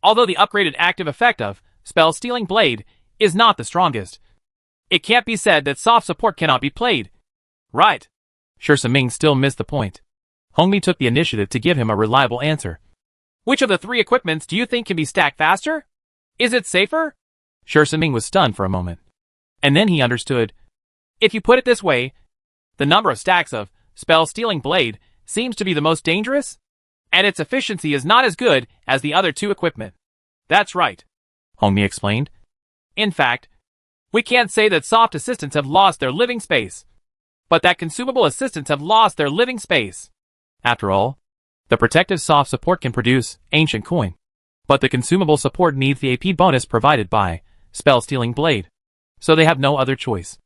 Although the upgraded active effect of Spell Stealing Blade is not the strongest, it can't be said that soft support cannot be played. Right. Sure, Saming still missed the point. Hongmi took the initiative to give him a reliable answer. Which of the 3 equipments do you think can be stacked faster? Is it safer? Sure, Saming was stunned for a moment. And then he understood. If you put it this way, the number of stacks of Spell Stealing Blade seems to be the most dangerous, and its efficiency is not as good as the other 2 equipment. That's right, Hongmi explained. In fact, we can't say that soft assistants have lost their living space, but that consumable assistants have lost their living space. After all, the protective soft support can produce Ancient Coin, but the consumable support needs the AP bonus provided by Spell Stealing Blade, so they have no other choice.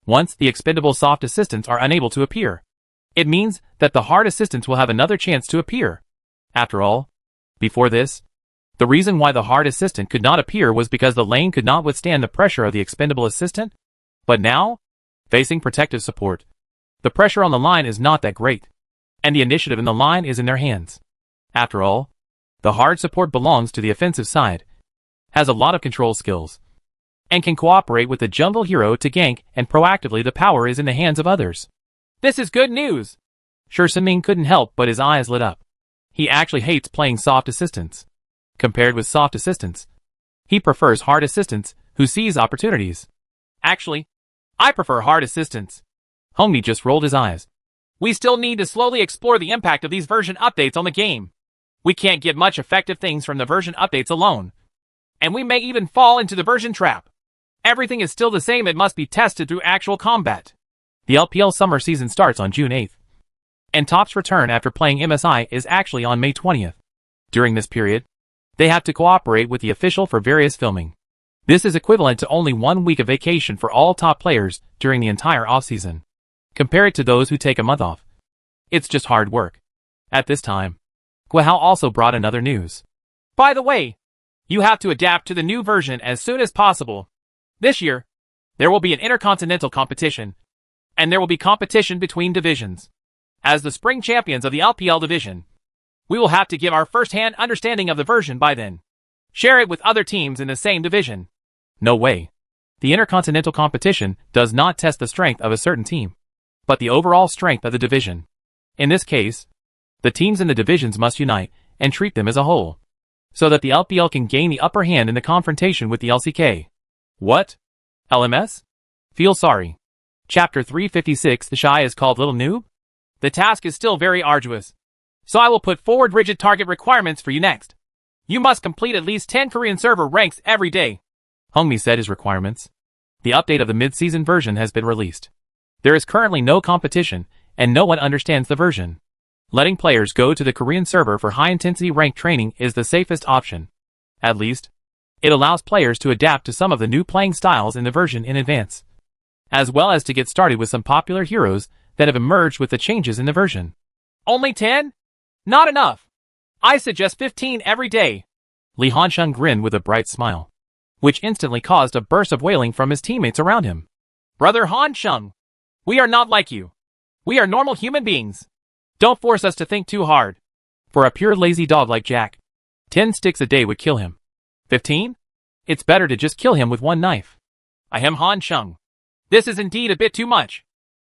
Once the expendable soft assistants are unable to appear, it means that the hard assistants will have another chance to appear. After all, before this, the reason why the hard assistant could not appear was because the lane could not withstand the pressure of the expendable assistant. But now, facing protective support, the pressure on the line is not that great, and the initiative in the line is in their hands. After all, the hard support belongs to the offensive side, has a lot of control skills, and can cooperate with the jungle hero to gank, and proactively the power is in the hands of others. This is good news! Sure, Saming couldn't help but his eyes lit up. He actually hates playing soft assistants. Compared with soft assistants, he prefers hard assistants who seize opportunities. Actually, I prefer hard assistants. Hongmi just rolled his eyes. We still need to slowly explore the impact of these version updates on the game. We can't get much effective things from the version updates alone. And we may even fall into the version trap. Everything is still the same, it must be tested through actual combat. The LPL summer season starts on June 8th. And Top's return after playing MSI is actually on May 20th. During this period, they have to cooperate with the official for various filming. This is equivalent to only 1 week of vacation for all top players during the entire offseason. Compare it to those who take a month off. It's just hard work. At this time, Guihao also brought another news. By the way, you have to adapt to the new version as soon as possible. This year, there will be an intercontinental competition, and there will be competition between divisions. As the spring champions of the LPL division, we will have to give our first-hand understanding of the version by then. Share it with other teams in the same division. No way. The intercontinental competition does not test the strength of a certain team, but the overall strength of the division. In this case, the teams in the divisions must unite and treat them as a whole, so that the LPL can gain the upper hand in the confrontation with the LCK. What? LMS? Feel sorry. Chapter 356. The Shy is called Little Noob? The task is still very arduous, so I will put forward rigid target requirements for you next. You must complete at least 10 Korean server ranks every day. Hongmi said his requirements. The update of the mid-season version has been released. There is currently no competition, and no one understands the version. Letting players go to the Korean server for high-intensity rank training is the safest option. At least, it allows players to adapt to some of the new playing styles in the version in advance, as well as to get started with some popular heroes that have emerged with the changes in the version. Only 10? Not enough. I suggest 15 every day. Li Hansheng grinned with a bright smile, which instantly caused a burst of wailing from his teammates around him. Brother Hansheng, we are not like you. We are normal human beings. Don't force us to think too hard. For a pure lazy dog like Jack, 10 sticks a day would kill him. 15? It's better to just kill him with 1 knife. I am Hansheng. This is indeed a bit too much.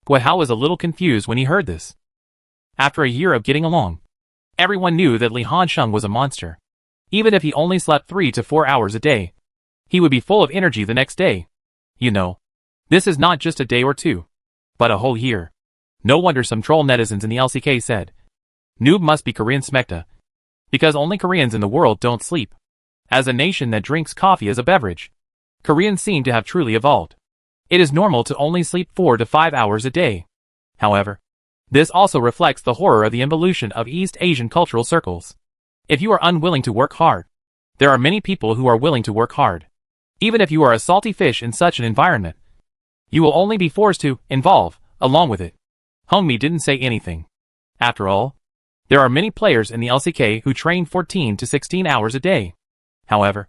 Guihao was a little confused when he heard this. After a year of getting along, everyone knew that Li Hansheng was a monster. Even if he only slept 3 to 4 hours a day, he would be full of energy the next day. You know, this is not just a day or 2, but a whole year. No wonder some troll netizens in the LCK said, Noob must be Korean smekta, because only Koreans in the world don't sleep. As a nation that drinks coffee as a beverage, Koreans seem to have truly evolved. It is normal to only sleep 4 to 5 hours a day. However, this also reflects the horror of the involution of East Asian cultural circles. If you are unwilling to work hard, there are many people who are willing to work hard. Even if you are a salty fish in such an environment, you will only be forced to involve along with it. Hongmi didn't say anything. After all, There are many players in the LCK who train 14 to 16 hours a day. However,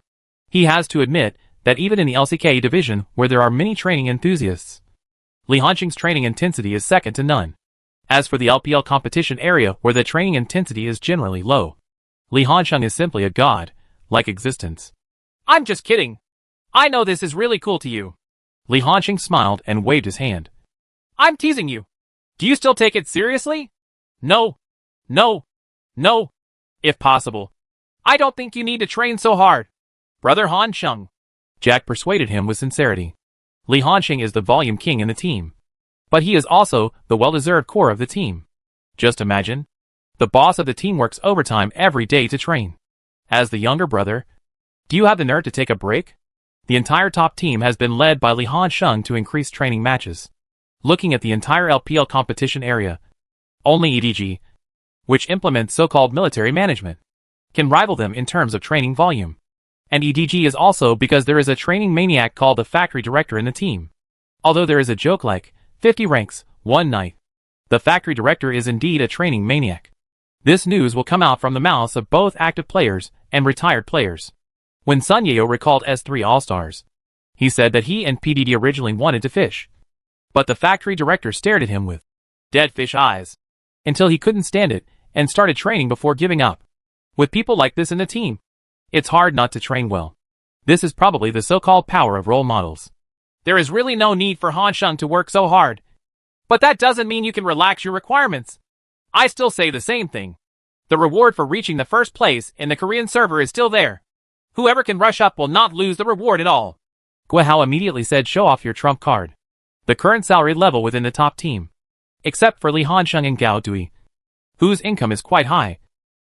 he has to admit that even in the LCK division where there are many training enthusiasts, Li Hanxing's training intensity is second to none. As for the LPL competition area where the training intensity is generally low, Li Hanxing is simply a god-like existence. I'm just kidding. I know this is really cool to you. Li Hanxing smiled and waved his hand. I'm teasing you. Do you still take it seriously? No. No. No. If possible. I don't think you need to train so hard. Brother Hanxing. Jack persuaded him with sincerity. Li Hanxing is the volume king in the team. But he is also the well-deserved core of the team. Just imagine. The boss of the team works overtime every day to train. As the younger brother, do you have the nerve to take a break? The entire top team has been led by Li Hanxing to increase training matches. Looking at the entire LPL competition area, only EDG, which implements so-called military management, can rival them in terms of training volume. And EDG is also because there is a training maniac called the factory director in the team. Although there is a joke like 50 ranks, 1 night. The factory director is indeed a training maniac. This news will come out from the mouths of both active players and retired players. When Sun Yeo recalled S3 All-Stars, he said that he and PDD originally wanted to fish. But the factory director stared at him with dead fish eyes until he couldn't stand it and started training before giving up. With people like this in the team, it's hard not to train well. This is probably the so-called power of role models. There is really no need for Hanxing to work so hard. But that doesn't mean you can relax your requirements. I still say the same thing. The reward for reaching the first place in the Korean server is still there. Whoever can rush up will not lose the reward at all. Guihao immediately said, show off your trump card. The current salary level within the top team, except for Li Hanxing and Gao Dui, whose income is quite high.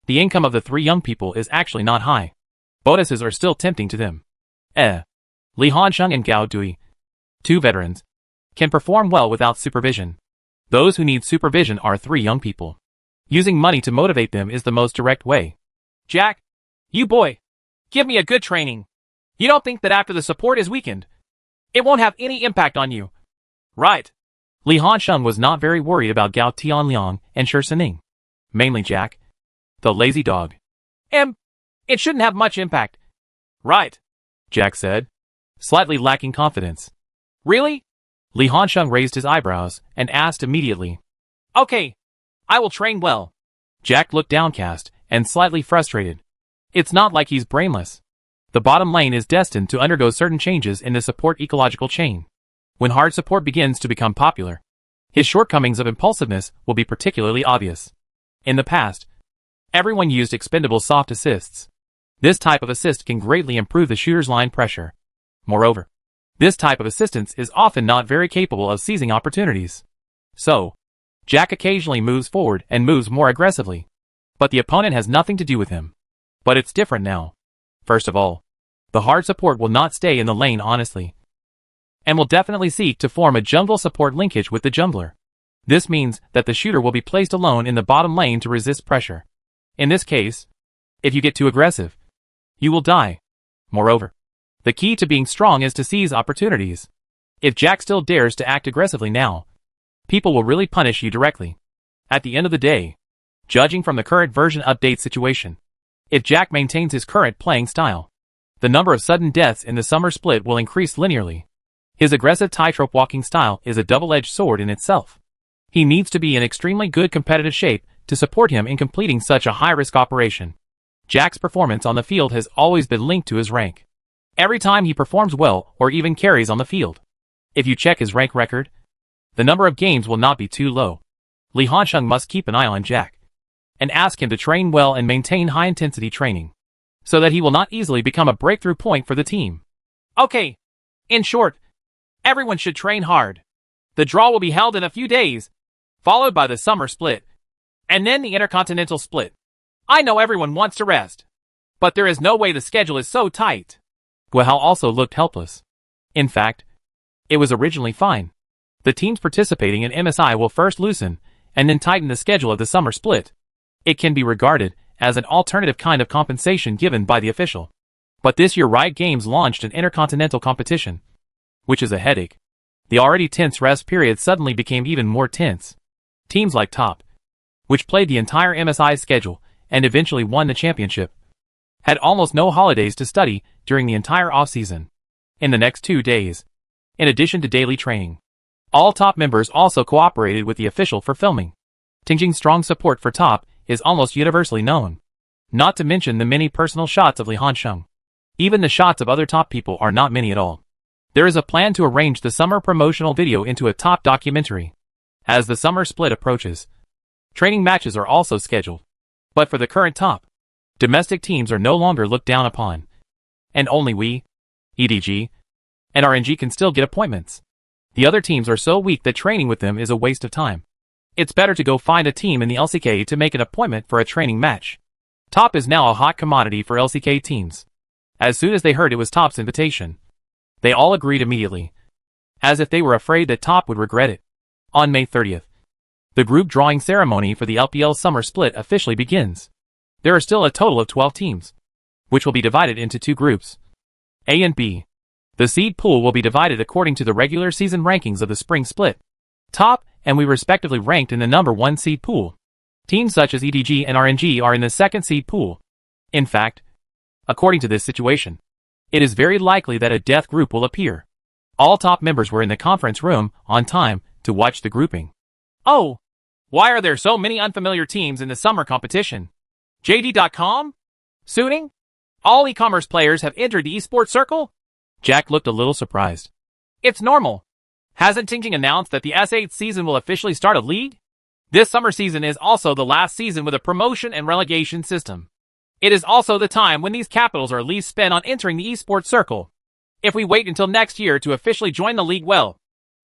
The income of the 3 young people is actually not high. Bonuses are still tempting to them. Li Hanxing and Gao Dui, 2 veterans, can perform well without supervision. Those who need supervision are 3 young people. Using money to motivate them is the most direct way. Jack, you boy, give me a good training. You don't think that after the support is weakened, it won't have any impact on you? Right. Li Hanxing was not very worried about Gao Tianliang and Shi Sining. Mainly Jack, the lazy dog. It shouldn't have much impact. Right, Jack said, slightly lacking confidence. Really? Li Hanxing raised his eyebrows and asked immediately. Okay, I will train well. Jack looked downcast and slightly frustrated. It's not like he's brainless. The bottom lane is destined to undergo certain changes in the support ecological chain. When hard support begins to become popular, his shortcomings of impulsiveness will be particularly obvious. In the past, everyone used expendable soft assists. This type of assist can greatly improve the shooter's line pressure. Moreover, this type of assistance is often not very capable of seizing opportunities. So, Jack occasionally moves forward and moves more aggressively. But the opponent has nothing to do with him. But it's different now. First of all, the hard support will not stay in the lane honestly, and will definitely seek to form a jungle support linkage with the jungler. This means that the shooter will be placed alone in the bottom lane to resist pressure. In this case, if you get too aggressive, you will die. Moreover, the key to being strong is to seize opportunities. If Jack still dares to act aggressively now, people will really punish you directly. At the end of the day, judging from the current version update situation, if Jack maintains his current playing style, the number of sudden deaths in the summer split will increase linearly. His aggressive tightrope walking style is a double-edged sword in itself. He needs to be in extremely good competitive shape to support him in completing such a high-risk operation. Jack's performance on the field has always been linked to his rank. Every time he performs well or even carries on the field, if you check his rank record, the number of games will not be too low. Li Hanxing must keep an eye on Jack and ask him to train well and maintain high-intensity training, so that he will not easily become a breakthrough point for the team. Okay. In short, everyone should train hard. The draw will be held in a few days, followed by the summer split, and then the intercontinental split. I know everyone wants to rest, but there is no way the schedule is so tight. Guihao also looked helpless. In fact, it was originally fine. The teams participating in MSI will first loosen and then tighten the schedule of the summer split. It can be regarded as an alternative kind of compensation given by the official. But this year Riot Games launched an intercontinental competition, which is a headache. The already tense rest period suddenly became even more tense. Teams like Top, which played the entire MSI schedule and eventually won the championship, had almost no holidays to study during the entire off-season. In the next 2 days, in addition to daily training, all top members also cooperated with the official for filming. Tingjing's strong support for Top is almost universally known. Not to mention the many personal shots of Li Hansheng. Even the shots of other Top people are not many at all. There is a plan to arrange the summer promotional video into a Top documentary. As the summer split approaches, training matches are also scheduled. But for the current Top, domestic teams are no longer looked down upon. And only we, EDG, and RNG can still get appointments. The other teams are so weak that training with them is a waste of time. It's better to go find a team in the LCK to make an appointment for a training match. Top is now a hot commodity for LCK teams. As soon as they heard it was Top's invitation, they all agreed immediately, as if they were afraid that Top would regret it. On May 30th, the group drawing ceremony for the LPL summer split officially begins. There are still a total of 12 teams, which will be divided into 2 groups, A and B. The seed pool will be divided according to the regular season rankings of the spring split. Top and we respectively ranked in the number 1 seed pool. Teams such as EDG and RNG are in the 2nd seed pool. In fact, according to this situation, it is very likely that a death group will appear. All Top members were in the conference room on time to watch the grouping. Oh, why are there so many unfamiliar teams in the summer competition? JD.com? Suiting? All e-commerce players have entered the esports circle? Jack looked a little surprised. It's normal. Hasn't Tingjing announced that the S8 season will officially start a league? This summer season is also the last season with a promotion and relegation system. It is also the time when these capitals are least spent on entering the esports circle. If we wait until next year to officially join the league, well,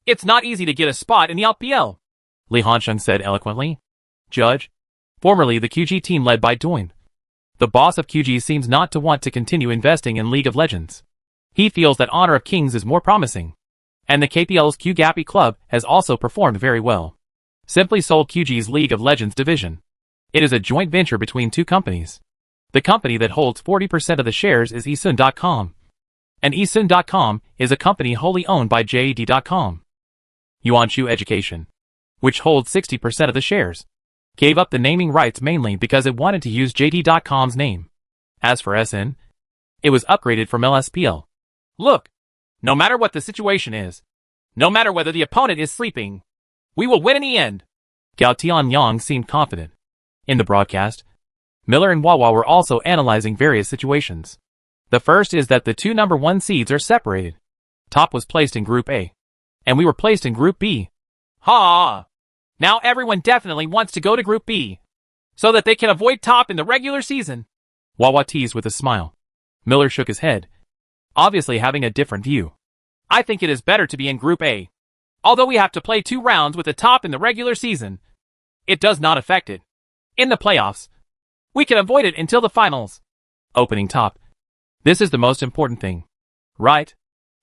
it's not easy to get a spot in the LPL. Li Hansheng said eloquently. Judge, formerly the QG team led by Doin, the boss of QG, seems not to want to continue investing in League of Legends. He feels that Honor of Kings is more promising. And the KPL's QGAPI club has also performed very well. Simply sold QG's League of Legends division. It is a joint venture between 2 companies. The company that holds 40% of the shares is Esun.com. And Esun.com is a company wholly owned by JD.com. Yuanshu Education, which holds 60% of the shares, gave up the naming rights mainly because it wanted to use JD.com's name. As for SN, it was upgraded from LSPL. Look, no matter what the situation is, no matter whether the opponent is sleeping, we will win in the end. Gao Tianyang seemed confident. In the broadcast, Miller and Wawa were also analyzing various situations. The first is that the 2 number 1 seeds are separated. Top was placed in Group A, and we were placed in Group B. Ha! Now everyone definitely wants to go to Group B, so that they can avoid Top in the regular season. Wawa teased with a smile. Miller shook his head, obviously having a different view. I think it is better to be in Group A. Although we have to play 2 rounds with the Top in the regular season, it does not affect it. In the playoffs, we can avoid it until the finals. Opening Top. This is the most important thing. Right?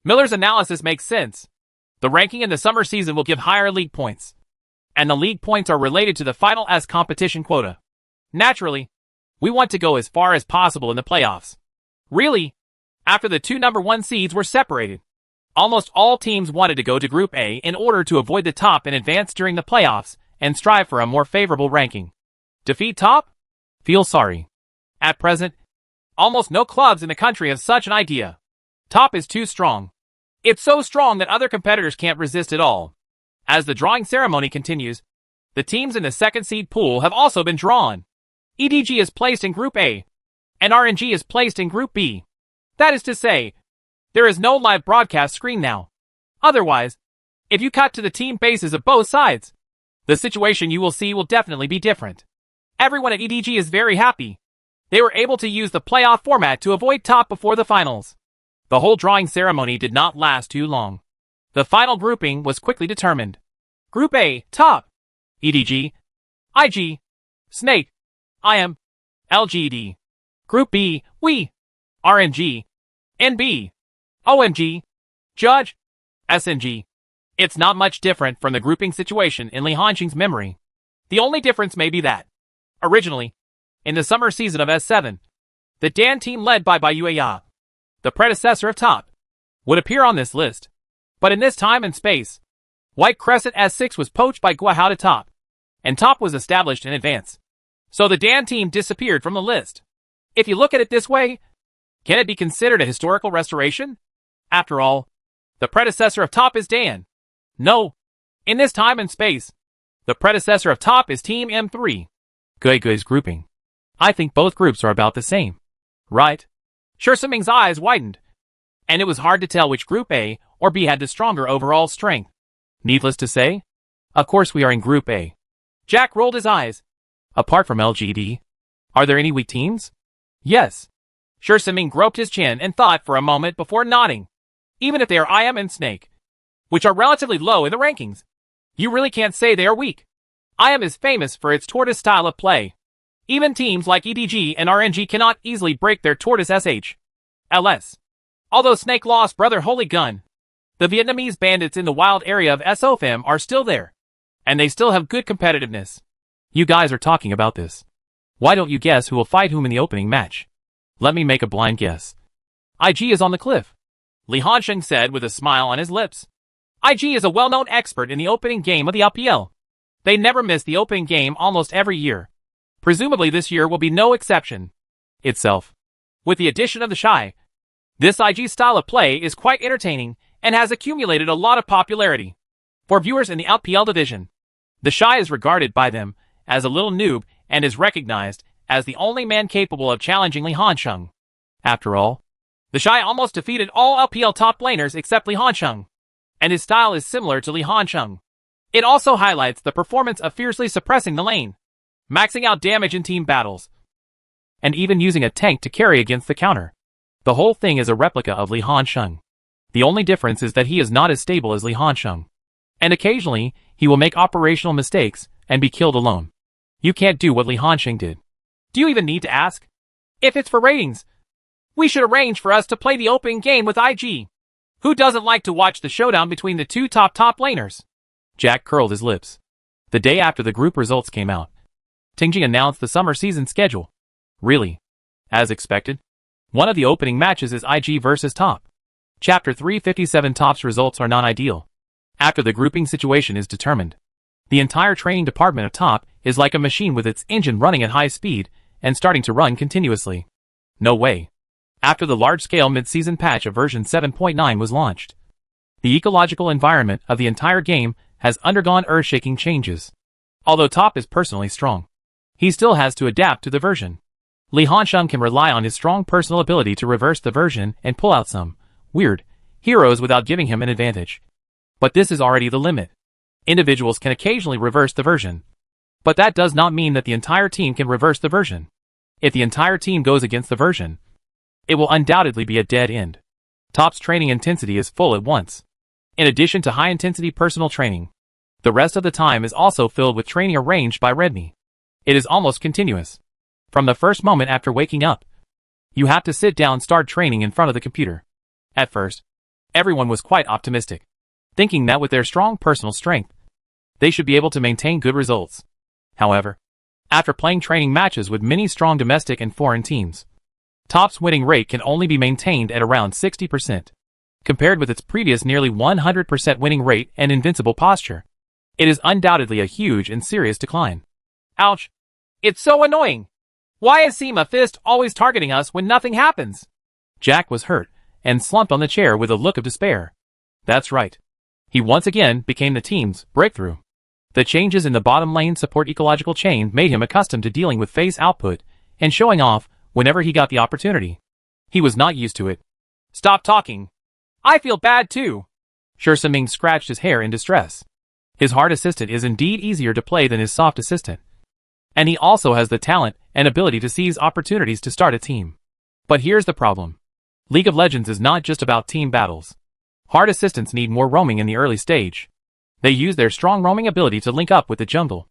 Miller's analysis makes sense. The ranking in the summer season will give higher league points. And the league points are related to the final S competition quota. Naturally, we want to go as far as possible in the playoffs. Really, after the 2 number 1 seeds were separated, almost all teams wanted to go to Group A in order to avoid the Top and advance during the playoffs and strive for a more favorable ranking. Defeat Top? Feel sorry. At present, almost no clubs in the country have such an idea. Top is too strong. It's so strong that other competitors can't resist at all. As the drawing ceremony continues, the teams in the 2nd seed pool have also been drawn. EDG is placed in Group A, and RNG is placed in Group B. That is to say, there is no live broadcast screen now. Otherwise, if you cut to the team bases of both sides, the situation you will see will definitely be different. Everyone at EDG is very happy. They were able to use the playoff format to avoid Top before the finals. The whole drawing ceremony did not last too long. The final grouping was quickly determined. Group A, Top, EDG, IG, Snake, IM, LGD. Group B, we, RNG, NB, OMG, Judge, SNG. It's not much different from the grouping situation in Li Hansheng's memory. The only difference may be that, originally, in the summer season of S7, the Dan team led by Bayueya, the predecessor of Top, would appear on this list. But in this time and space, White Crescent S6 was poached by Guahao to Top. and Top was established in advance. So the Dan team disappeared from the list. If you look at it this way, can it be considered a historical restoration? After all, the predecessor of Top is Dan. No. In this time and space, the predecessor of Top is Team M3. Gui's grouping. I think both groups are about the same. Right? Shersaming's eyes widened, and it was hard to tell which Group A or B had the stronger overall strength. Needless to say, of course we are in Group A. Jack rolled his eyes. Apart from LGD, are there any weak teams? Yes. Shersaming groped his chin and thought for a moment before nodding. Even if they are IM and Snake, which are relatively low in the rankings, you really can't say they are weak. IM is famous for its tortoise style of play. Even teams like EDG and RNG cannot easily break their tortoise SH.LS. Although Snake lost Brother Holy Gun, the Vietnamese bandits in the wild area of SOFM are still there, and they still have good competitiveness. You guys are talking about this. Why don't you guess who will fight whom in the opening match? Let me make a blind guess. IG is on the cliff, Li Hansheng said with a smile on his lips. IG is a well-known expert in the opening game of the LPL. They never miss the opening game almost every year. Presumably this year will be no exception. Itself. With the addition of the Shy, this IG style of play is quite entertaining and has accumulated a lot of popularity. For viewers in the LPL division, the Shy is regarded by them as a little noob and is recognized as the only man capable of challenging Li Hansheng. After all, the Shy almost defeated all LPL top laners except Li Hansheng, and his style is similar to Li Hansheng. It also highlights the performance of fiercely suppressing the lane, maxing out damage in team battles, and even using a tank to carry against the counter. The whole thing is a replica of Li Hansheng. The only difference is that he is not as stable as Li Hansheng, and occasionally he will make operational mistakes and be killed alone. You can't do what Li Hansheng did. Do you even need to ask? If it's for ratings, we should arrange for us to play the opening game with IG. Who doesn't like to watch the showdown between the two top laners? Jack curled his lips. The day after the group results came out, Tingjing announced the summer season schedule. Really? As expected, one of the opening matches is IG versus Top. Chapter 357 Top's results are non-ideal. After the grouping situation is determined, the entire training department of Top is like a machine with its engine running at high speed and starting to run continuously. No way. After the large-scale mid-season patch of version 7.9 was launched, the ecological environment of the entire game has undergone earth-shaking changes. Although Top is personally strong, he still has to adapt to the version. Li Hansheng can rely on his strong personal ability to reverse the version and pull out some weird heroes without giving him an advantage. But this is already the limit. Individuals can occasionally reverse the version, but that does not mean that the entire team can reverse the version. If the entire team goes against the version, it will undoubtedly be a dead end. Top's training intensity is full at once. In addition to high-intensity personal training, the rest of the time is also filled with training arranged by Redmi. It is almost continuous. From the first moment after waking up, you have to sit down and start training in front of the computer. At first, everyone was quite optimistic, thinking that with their strong personal strength, they should be able to maintain good results. However, after playing training matches with many strong domestic and foreign teams, Top's winning rate can only be maintained at around 60%. Compared with its previous nearly 100% winning rate and invincible posture, it is undoubtedly a huge and serious decline. Ouch. It's so annoying. Why is Sima Fist always targeting us when nothing happens? Jack was hurt and slumped on the chair with a look of despair. That's right. He once again became the team's breakthrough. The changes in the bottom lane support ecological chain made him accustomed to dealing with phase output and showing off whenever he got the opportunity. He was not used to it. Stop talking. I feel bad too. Shersaming scratched his hair in distress. His hard assistant is indeed easier to play than his soft assistant, and he also has the talent and ability to seize opportunities to start a team. But here's the problem. League of Legends is not just about team battles. Hard assistants need more roaming in the early stage. They use their strong roaming ability to link up with the jungle.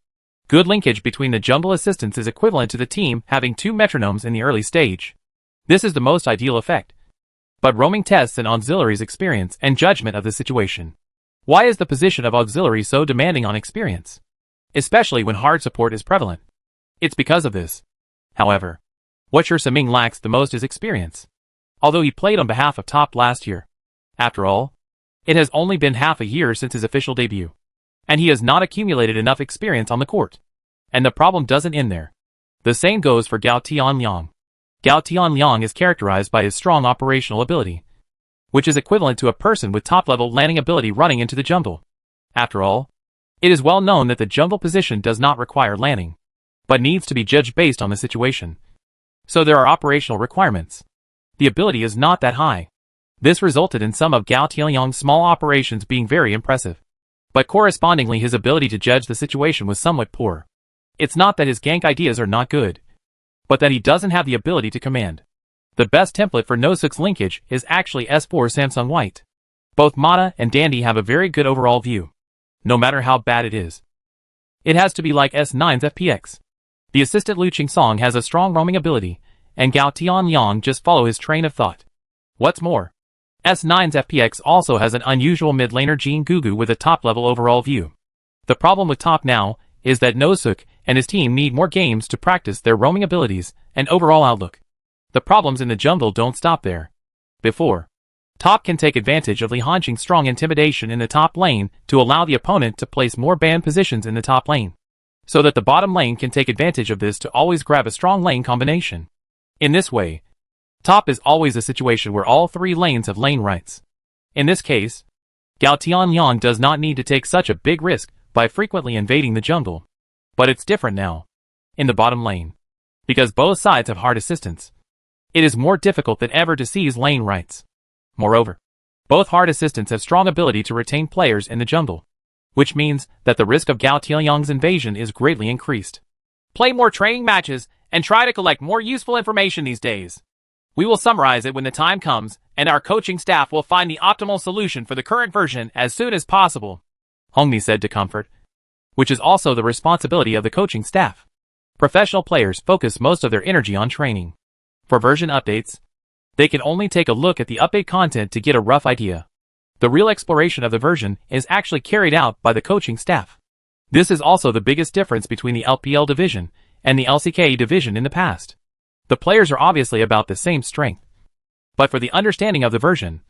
Good linkage between the jungle assistants is equivalent to the team having two metronomes in the early stage. This is the most ideal effect. But roaming tests an auxiliary's experience and judgment of the situation. Why is the position of auxiliary so demanding on experience? Especially when hard support is prevalent. It's because of this. However, what Shersaming lacks the most is experience. Although he played on behalf of Top last year. After all, it has only been half a year since his official debut. and he has not accumulated enough experience on the court. And the problem doesn't end there. The same goes for Gao Tianliang. Gao Tianliang is characterized by his strong operational ability, which is equivalent to a person with top-level landing ability running into the jungle. After all, it is well known that the jungle position does not require landing, but needs to be judged based on the situation. So there are operational requirements. The ability is not that high. This resulted in some of Gao Tianliang's small operations being very impressive. But correspondingly his ability to judge the situation was somewhat poor. It's not that his gank ideas are not good, but that he doesn't have the ability to command. The best template for Nosook's linkage is actually S4 Samsung White. Both Mata and Dandy have a very good overall view, no matter how bad it is. It has to be like S9's FPX. The assistant Lu Qingsong has a strong roaming ability, and Gao Tianliang just follow his train of thought. What's more, S9's FPX also has an unusual mid laner Jean Gugu with a top-level overall view. The problem with top now is that Nosook and his team need more games to practice their roaming abilities and overall outlook. The problems in the jungle don't stop there. Before, top can take advantage of Li Hanqing's strong intimidation in the top lane to allow the opponent to place more banned positions in the top lane, so that the bottom lane can take advantage of this to always grab a strong lane combination. In this way, top is always a situation where all three lanes have lane rights. In this case, Gao Tianliang does not need to take such a big risk by frequently invading the jungle. But it's different now, in the bottom lane, because both sides have hard assistance. It is more difficult than ever to seize lane rights. Moreover, both hard assistants have strong ability to retain players in the jungle, which means that the risk of Gao Tianliang's invasion is greatly increased. Play more training matches and try to collect more useful information these days. We will summarize it when the time comes, and our coaching staff will find the optimal solution for the current version as soon as possible, Hongmi said to Comfort, which is also the responsibility of the coaching staff. Professional players focus most of their energy on training. For version updates, they can only take a look at the update content to get a rough idea. The real exploration of the version is actually carried out by the coaching staff. This is also the biggest difference between the LPL division and the LCK division in the past. The players are obviously about the same strength. But for the understanding of the version,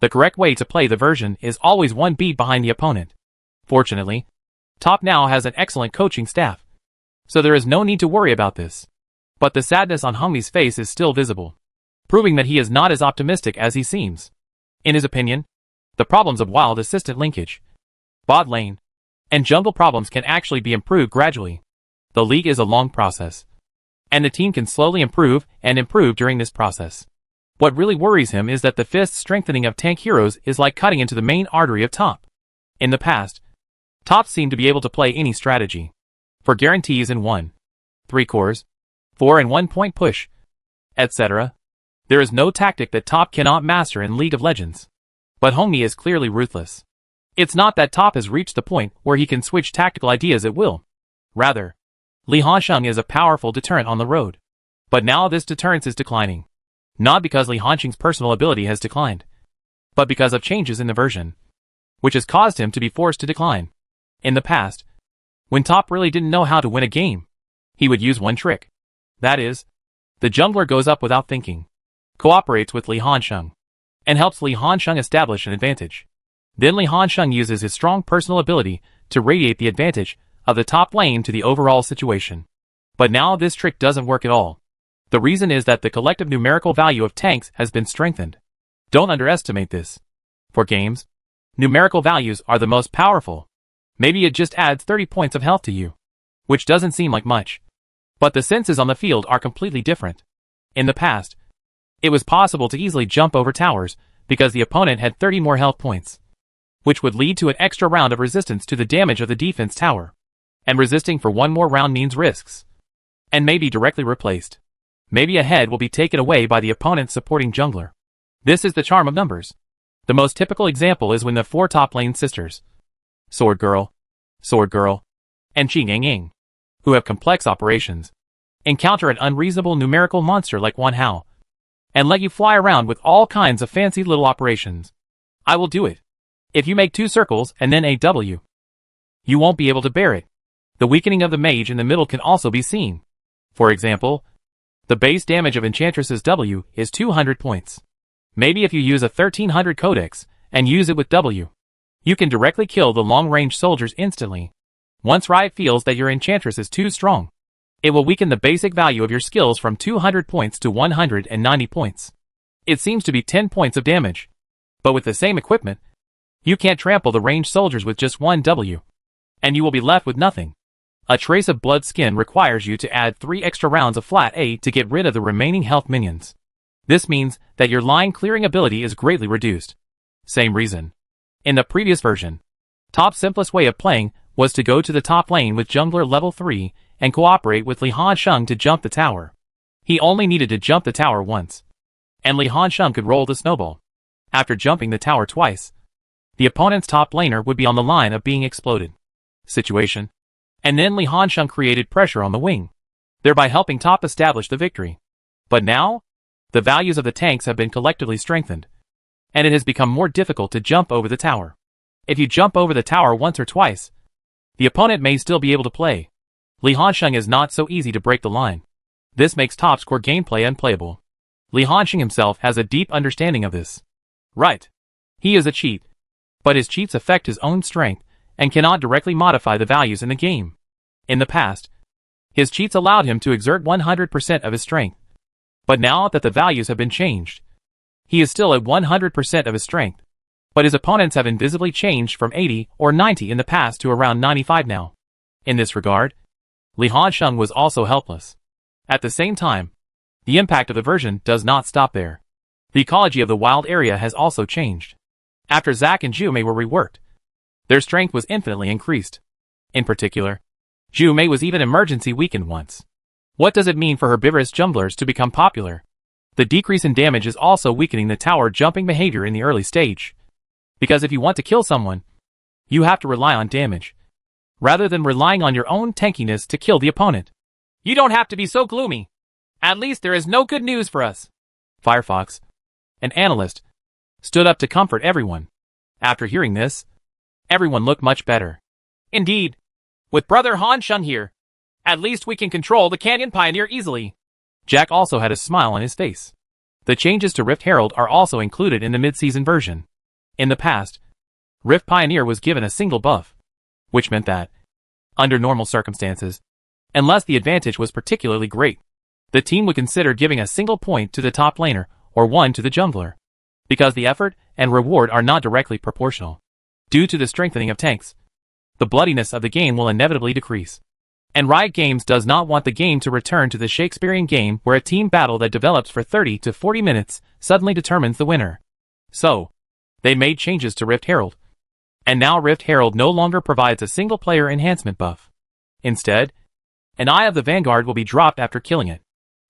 the correct way to play the version is always one beat behind the opponent. Fortunately, Top now has an excellent coaching staff, so there is no need to worry about this. But the sadness on Hongmi's face is still visible, proving that he is not as optimistic as he seems. In his opinion, the problems of wild assistant linkage, bot lane, and jungle problems can actually be improved gradually. The league is a long process, and the team can slowly improve and improve during this process. What really worries him is that the fist strengthening of tank heroes is like cutting into the main artery of top. In the past, top seemed to be able to play any strategy. For guarantees in 1, 3 cores, 4 and 1 point push, etc. There is no tactic that top cannot master in League of Legends. But Hongmi is clearly ruthless. It's not that top has reached the point where he can switch tactical ideas at will. Rather, Li Hanqing is a powerful deterrent on the road. But now this deterrence is declining. Not because Li Hanqing's personal ability has declined, but because of changes in the version, which has caused him to be forced to decline. In the past, when top really didn't know how to win a game, he would use one trick. That is, the jungler goes up without thinking, cooperates with Li Hanqing, and helps Li Hanqing establish an advantage. Then Li Hanqing uses his strong personal ability to radiate the advantage of the top lane to the overall situation. But now this trick doesn't work at all. The reason is that the collective numerical value of tanks has been strengthened. Don't underestimate this. For games, numerical values are the most powerful. Maybe it just adds 30 points of health to you, which doesn't seem like much. But the senses on the field are completely different. In the past, it was possible to easily jump over towers because the opponent had 30 more health points, which would lead to an extra round of resistance to the damage of the defense tower. And resisting for one more round means risks, and may be directly replaced. Maybe a head will be taken away by the opponent's supporting jungler. This is the charm of numbers. The most typical example is when the 4 top lane sisters, Sword Girl, and Qing, who have complex operations, encounter an unreasonable numerical monster like Wan Hao, and let you fly around with all kinds of fancy little operations. I will do it. If you make 2 circles and then a W, you won't be able to bear it. The weakening of the mage in the middle can also be seen. For example, the base damage of Enchantress's W is 200 points. Maybe if you use a 1300 codex and use it with W, You can directly kill the long-range soldiers instantly. Once Riot feels that your Enchantress is too strong, it will weaken the basic value of your skills from 200 points to 190 points. It seems to be 10 points of damage. But with the same equipment, you can't trample the ranged soldiers with just one W. And you will be left with nothing. A Trace of Blood skin requires you to add 3 extra rounds of flat A to get rid of the remaining health minions. This means that your line clearing ability is greatly reduced. Same reason. In the previous version, Top's simplest way of playing was to go to the top lane with Jungler level 3 and cooperate with Li Hansheng to jump the tower. He only needed to jump the tower once, and Li Hansheng could roll the snowball. After jumping the tower twice, the opponent's top laner would be on the line of being exploded. Situation. And then Li Hansheng created pressure on the wing, thereby helping Top establish the victory. But now, the values of the tanks have been collectively strengthened, and it has become more difficult to jump over the tower. If you jump over the tower once or twice, the opponent may still be able to play. Li Hansheng is not so easy to break the line. This makes Top's core gameplay unplayable. Li Hansheng himself has a deep understanding of this. Right. He is a cheat. But his cheats affect his own strength and cannot directly modify the values in the game. In the past, his cheats allowed him to exert 100% of his strength. But now that the values have been changed, he is still at 100% of his strength. But his opponents have invisibly changed from 80 or 90 in the past to around 95 now. In this regard, Li Hansheng was also helpless. At the same time, the impact of the version does not stop there. The ecology of the wild area has also changed. After Zac and Zhu Mei were reworked, their strength was infinitely increased. In particular, Zhu Mei was even emergency weakened once. What does it mean for herbivorous junglers to become popular? The decrease in damage is also weakening the tower jumping behavior in the early stage. Because if you want to kill someone, you have to rely on damage, rather than relying on your own tankiness to kill the opponent. You don't have to be so gloomy. At least there is no good news for us. Firefox, an analyst, stood up to comfort everyone. After hearing this, everyone looked much better. Indeed. With Brother Hansheng here, at least we can control the Canyon Pioneer easily. Jack also had a smile on his face. The changes to Rift Herald are also included in the mid-season version. In the past, Rift Pioneer was given a single buff, which meant that, under normal circumstances, unless the advantage was particularly great, the team would consider giving a single point to the top laner or one to the jungler, because the effort and reward are not directly proportional. Due to the strengthening of tanks, the bloodiness of the game will inevitably decrease. And Riot Games does not want the game to return to the Shakespearean game where a team battle that develops for 30 to 40 minutes suddenly determines the winner. So, they made changes to Rift Herald. And now Rift Herald no longer provides a single-player enhancement buff. Instead, an Eye of the Vanguard will be dropped after killing it.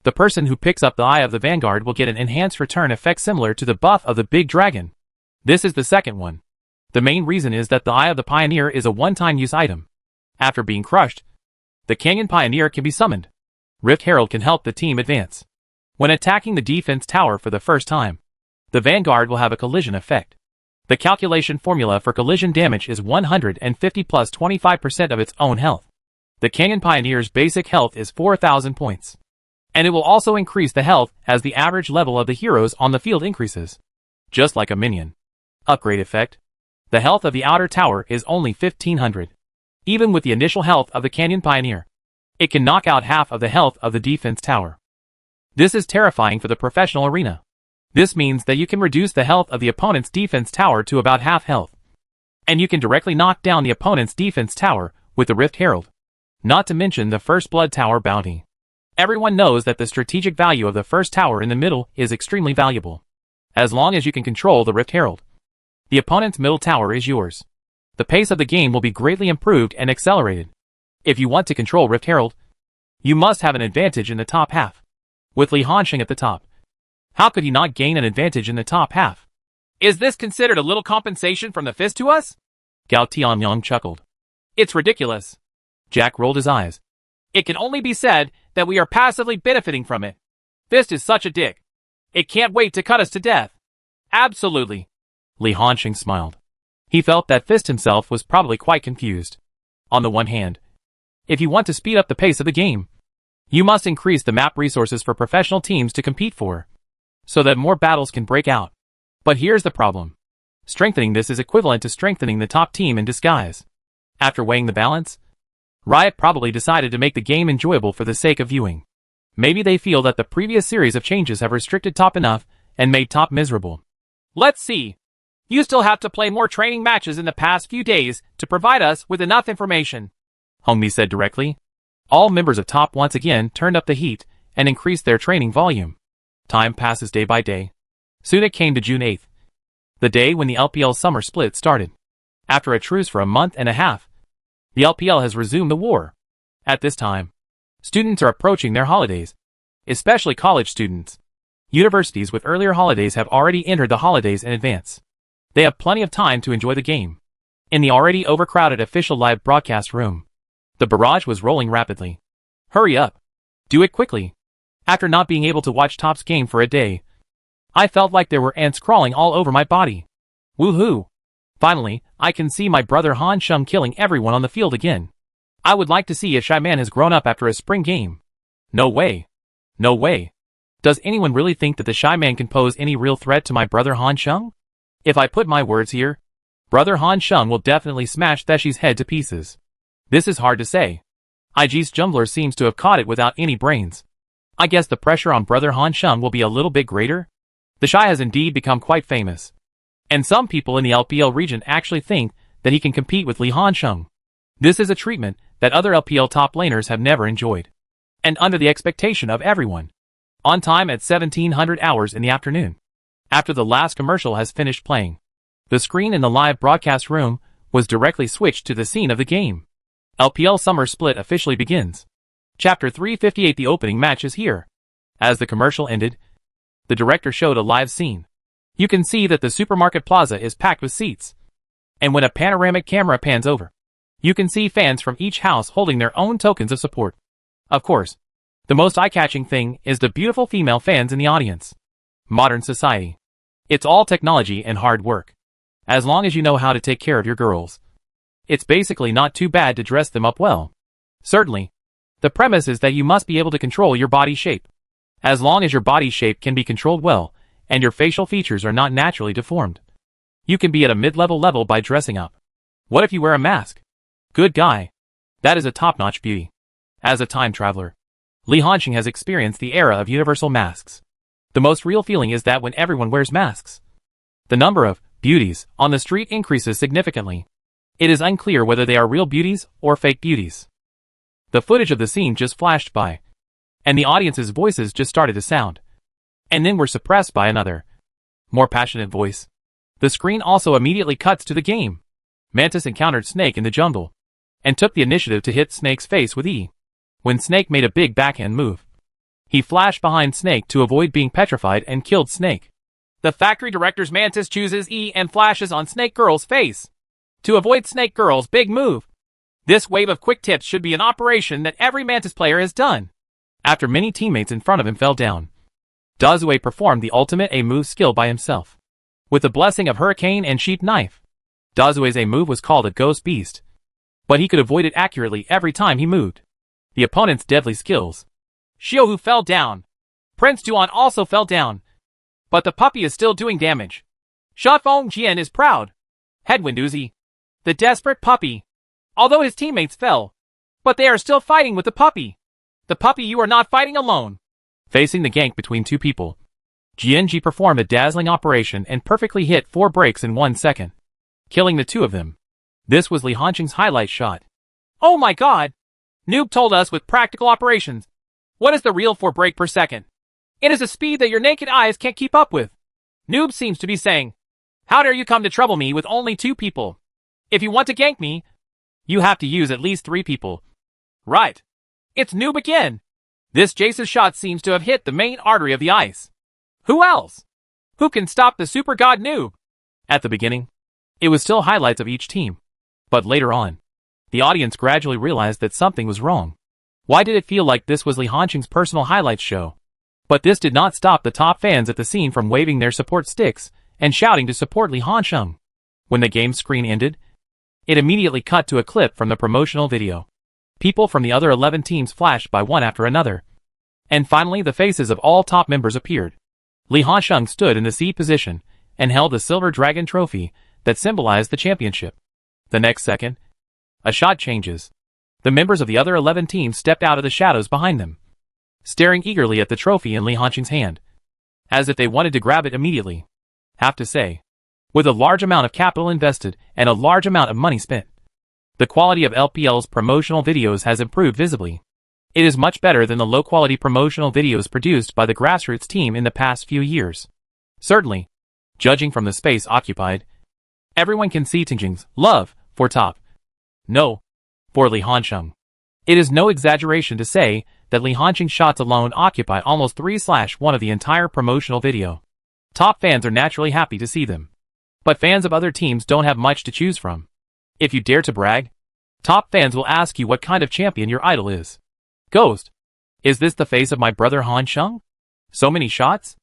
The person who picks up the Eye of the Vanguard will get an enhanced return effect similar to the buff of the Big Dragon. This is the second one. The main reason is that the Eye of the Pioneer is a one-time use item. After being crushed, the Canyon Pioneer can be summoned. Rift Herald can help the team advance. When attacking the defense tower for the first time, the Vanguard will have a collision effect. The calculation formula for collision damage is 150 plus 25% of its own health. The Canyon Pioneer's basic health is 4,000 points. And it will also increase the health as the average level of the heroes on the field increases. Just like a minion. Upgrade effect. The health of the outer tower is only 1,500. Even with the initial health of the Canyon Pioneer, it can knock out half of the health of the defense tower. This is terrifying for the professional arena. This means that you can reduce the health of the opponent's defense tower to about half health. And you can directly knock down the opponent's defense tower with the Rift Herald. Not to mention the First Blood Tower bounty. Everyone knows that the strategic value of the first tower in the middle is extremely valuable. As long as you can control the Rift Herald, the opponent's middle tower is yours. The pace of the game will be greatly improved and accelerated. If you want to control Rift Herald, you must have an advantage in the top half. With Li Hansheng at the top, how could he not gain an advantage in the top half? Is this considered a little compensation from the Fist to us? Gao Tianyong chuckled. It's ridiculous. Jack rolled his eyes. It can only be said that we are passively benefiting from it. Fist is such a dick. It can't wait to cut us to death. Absolutely. Li Hansheng smiled. He felt that Fist himself was probably quite confused. On the one hand, if you want to speed up the pace of the game, you must increase the map resources for professional teams to compete for, so that more battles can break out. But here's the problem. Strengthening this is equivalent to strengthening the top team in disguise. After weighing the balance, Riot probably decided to make the game enjoyable for the sake of viewing. Maybe they feel that the previous series of changes have restricted top enough and made top miserable. Let's see. You still have to play more training matches in the past few days to provide us with enough information, Hongmi said directly. All members of top once again turned up the heat and increased their training volume. Time passes day by day. Soon it came to June 8th, the day when the LPL summer split started. After a truce for a month and a half, the LPL has resumed the war. At this time, students are approaching their holidays, especially college students. Universities with earlier holidays have already entered the holidays in advance. They have plenty of time to enjoy the game. In the already overcrowded official live broadcast room, the barrage was rolling rapidly. Hurry up. Do it quickly. After not being able to watch Top's game for a day, I felt like there were ants crawling all over my body. Woohoo! Finally, I can see my brother Han Sheng killing everyone on the field again. I would like to see if Shy Man has grown up after a spring game. No way. No way. Does anyone really think that the Shy Man can pose any real threat to my brother Han Sheng? If I put my words here, brother Han Sheng will definitely smash Theshi's head to pieces. This is hard to say. IG's Jumbler seems to have caught it without any brains. I guess the pressure on brother Han Sheng will be a little bit greater. The Shy has indeed become quite famous. And some people in the LPL region actually think that he can compete with Li Hansheng. This is a treatment that other LPL top laners have never enjoyed. And under the expectation of everyone. On time at 1700 hours in the afternoon. After the last commercial has finished playing, the screen in the live broadcast room was directly switched to the scene of the game. LPL Summer Split officially begins. Chapter 358. The opening match is here. As the commercial ended, the director showed a live scene. You can see that the supermarket plaza is packed with seats. And when a panoramic camera pans over, you can see fans from each house holding their own tokens of support. Of course, the most eye-catching thing is the beautiful female fans in the audience. Modern society. It's all technology and hard work. As long as you know how to take care of your girls, it's basically not too bad to dress them up well. Certainly, the premise is that you must be able to control your body shape. As long as your body shape can be controlled well, and your facial features are not naturally deformed, you can be at a mid-level level by dressing up. What if you wear a mask? Good guy. That is a top-notch beauty. As a time traveler, Li Hansheng has experienced the era of universal masks. The most real feeling is that when everyone wears masks, the number of beauties on the street increases significantly. It is unclear whether they are real beauties or fake beauties. The footage of the scene just flashed by, and the audience's voices just started to sound, and then were suppressed by another, more passionate voice. The screen also immediately cuts to the game. Mantis encountered Snake in the jungle, and took the initiative to hit Snake's face with E. When Snake made a big backhand move, he flashed behind Snake to avoid being petrified and killed Snake. The factory director's Mantis chooses E and flashes on Snake Girl's face to avoid Snake Girl's big move. This wave of quick tips should be an operation that every Mantis player has done. After many teammates in front of him fell down, Dazue performed the ultimate A move skill by himself. With the blessing of Hurricane and Sheep Knife, Dazue's A move was called a Ghost Beast, but he could avoid it accurately every time he moved. The opponent's deadly skills. Xiaohu fell down. Prince Duan also fell down. But the puppy is still doing damage. Shafeng Jian is proud. Headwind Uzi. The desperate puppy. Although his teammates fell, but they are still fighting with the puppy. The puppy, you are not fighting alone. Facing the gank between two people, Jianji performed a dazzling operation and perfectly hit 4 breaks in 1 second, killing the two of them. This was Li Hansheng's highlight shot. Oh my god! Noob told us with practical operations. What is the real 4 break per second? It is a speed that your naked eyes can't keep up with. Noob seems to be saying, how dare you come to trouble me with only 2 people? If you want to gank me, you have to use at least 3 people. Right. It's Noob again. This Jace's shot seems to have hit the main artery of the ice. Who else? Who can stop the super god Noob? At the beginning, it was still highlights of each team. But later on, the audience gradually realized that something was wrong. Why did it feel like this was Li Hansheng's personal highlights show? But this did not stop the top fans at the scene from waving their support sticks and shouting to support Li Hansheng. When the game screen ended, it immediately cut to a clip from the promotional video. People from the other 11 teams flashed by one after another. And finally the faces of all top members appeared. Li Hansheng stood in the C position, and held the Silver Dragon trophy that symbolized the championship. The next second, a shot changes. The members of the other 11 teams stepped out of the shadows behind them, staring eagerly at the trophy in Li Hanqing's hand, as if they wanted to grab it immediately. Have to say, with a large amount of capital invested and a large amount of money spent, the quality of LPL's promotional videos has improved visibly. It is much better than the low-quality promotional videos produced by the grassroots team in the past few years. Certainly, judging from the space occupied, everyone can see Tingjing's love for top. No, for Li Hanqing. It is no exaggeration to say that Li Hanqing's shots alone occupy almost 3/1 of the entire promotional video. Top fans are naturally happy to see them, but fans of other teams don't have much to choose from. If you dare to brag, top fans will ask you what kind of champion your idol is. Ghost, is this the face of my brother Hanqing? So many shots?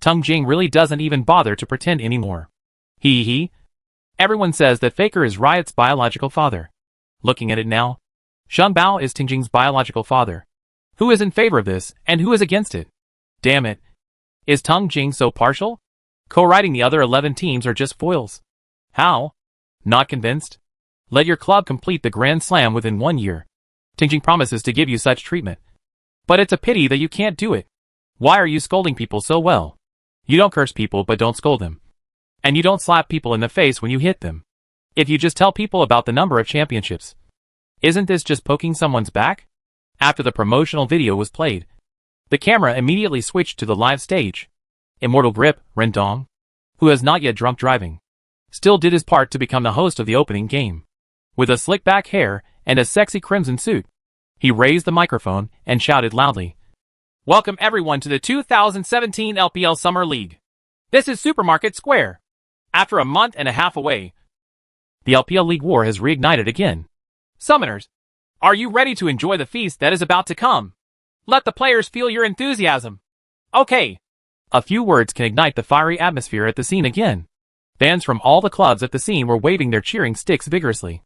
Tingjing really doesn't even bother to pretend anymore. Hee. Everyone says that Faker is Riot's biological father. Looking at it now, Sheng Bao is Tingjing's biological father. Who is in favor of this, and who is against it? Damn it. Is Tingjing so partial? Co-writing the other 11 teams are just foils. How? Not convinced? Let your club complete the Grand Slam within 1 year. Tingjing promises to give you such treatment. But it's a pity that you can't do it. Why are you scolding people so well? You don't curse people but don't scold them. And you don't slap people in the face when you hit them. If you just tell people about the number of championships. Isn't this just poking someone's back? After the promotional video was played, the camera immediately switched to the live stage. Immortal Grip, Rendong, who has not yet drunk driving, still did his part to become the host of the opening game. With a slick back hair and a sexy crimson suit, he raised the microphone and shouted loudly, "Welcome everyone to the 2017 LPL Summer League. This is Supermarket Square." After a month and a half away, the LPL League War has reignited again. Summoners, are you ready to enjoy the feast that is about to come? Let the players feel your enthusiasm. Okay. A few words can ignite the fiery atmosphere at the scene again. Fans from all the clubs at the scene were waving their cheering sticks vigorously.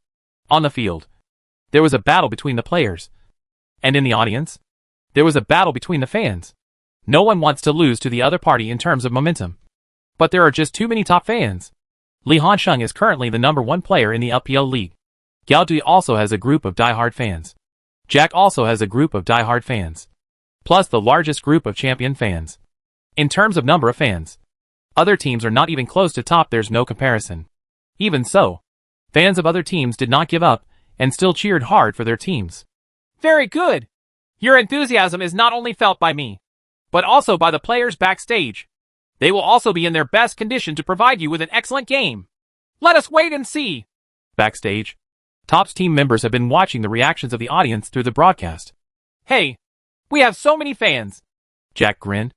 On the field, there was a battle between the players. And in the audience, there was a battle between the fans. No one wants to lose to the other party in terms of momentum. But there are just too many top fans. Li Hanqing is currently the #1 player in the LPL League. Gao Dui also has a group of die-hard fans. Jack also has a group of die-hard fans, plus the largest group of champion fans. In terms of number of fans, other teams are not even close to top. There's no comparison. Even so, fans of other teams did not give up and still cheered hard for their teams. Very good. Your enthusiasm is not only felt by me, but also by the players backstage. They will also be in their best condition to provide you with an excellent game. Let us wait and see. Backstage, Top's team members have been watching the reactions of the audience through the broadcast. Hey, we have so many fans. Jack grinned.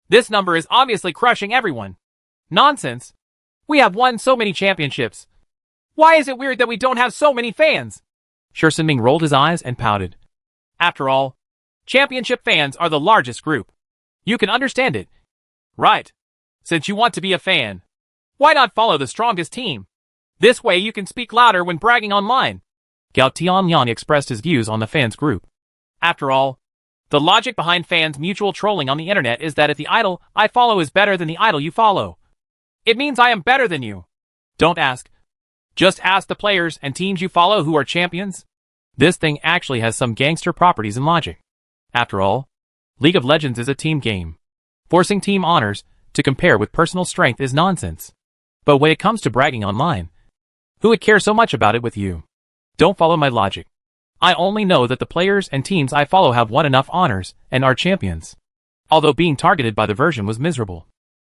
This number is obviously crushing everyone. Nonsense. We have won so many championships. Why is it weird that we don't have so many fans? Shi Sinming rolled his eyes and pouted. After all, championship fans are the largest group. You can understand it. Right. Since you want to be a fan, why not follow the strongest team? This way you can speak louder when bragging online. Gao Tianyan expressed his views on the fans group. After all, the logic behind fans' mutual trolling on the internet is that if the idol I follow is better than the idol you follow, it means I am better than you. Don't ask. Just ask the players and teams you follow who are champions. This thing actually has some gangster properties and logic. After all, League of Legends is a team game. Forcing team honors to compare with personal strength is nonsense. But when it comes to bragging online, who would care so much about it with you? Don't follow my logic. I only know that the players and teams I follow have won enough honors and are champions. Although being targeted by the version was miserable,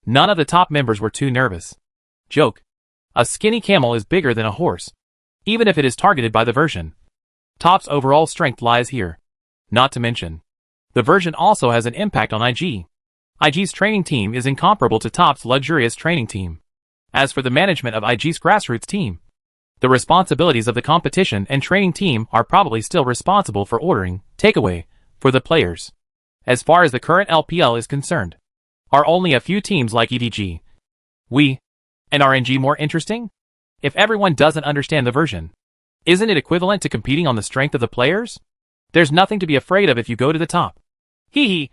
none of the top members were too nervous. Joke. A skinny camel is bigger than a horse, even if it is targeted by the version. Top's overall strength lies here. Not to mention, the version also has an impact on IG. IG's training team is incomparable to Top's luxurious training team. As for the management of IG's grassroots team, the responsibilities of the competition and training team are probably still responsible for ordering takeaway for the players. As far as the current LPL is concerned, are only a few teams like EDG, We, and RNG more interesting? If everyone doesn't understand the version, isn't it equivalent to competing on the strength of the players? There's nothing to be afraid of if you go to the top. Hee hee.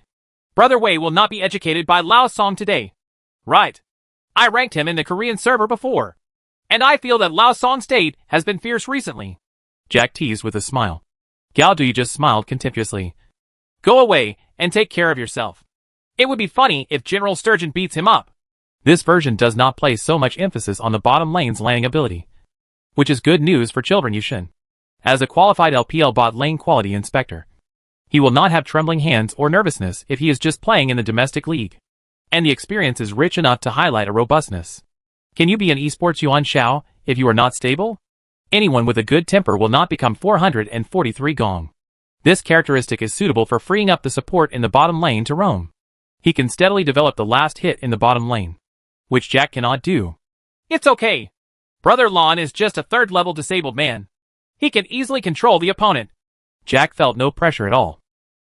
Brother Wei will not be educated by Lao Song today. Right. I ranked him in the Korean server before. And I feel that Laosong State has been fierce recently. Jack teased with a smile. Gao Dui just smiled contemptuously. Go away and take care of yourself. It would be funny if General Sturgeon beats him up. This version does not place so much emphasis on the bottom lane's laning ability, which is good news for children Yushin. As a qualified LPL bot lane quality inspector, he will not have trembling hands or nervousness if he is just playing in the domestic league. And the experience is rich enough to highlight a robustness. Can you be an esports Yuan Shao if you are not stable? Anyone with a good temper will not become 443 Gong. This characteristic is suitable for freeing up the support in the bottom lane to roam. He can steadily develop the last hit in the bottom lane, which Jack cannot do. It's okay. Brother Lon is just a third-level disabled man. He can easily control the opponent. Jack felt no pressure at all.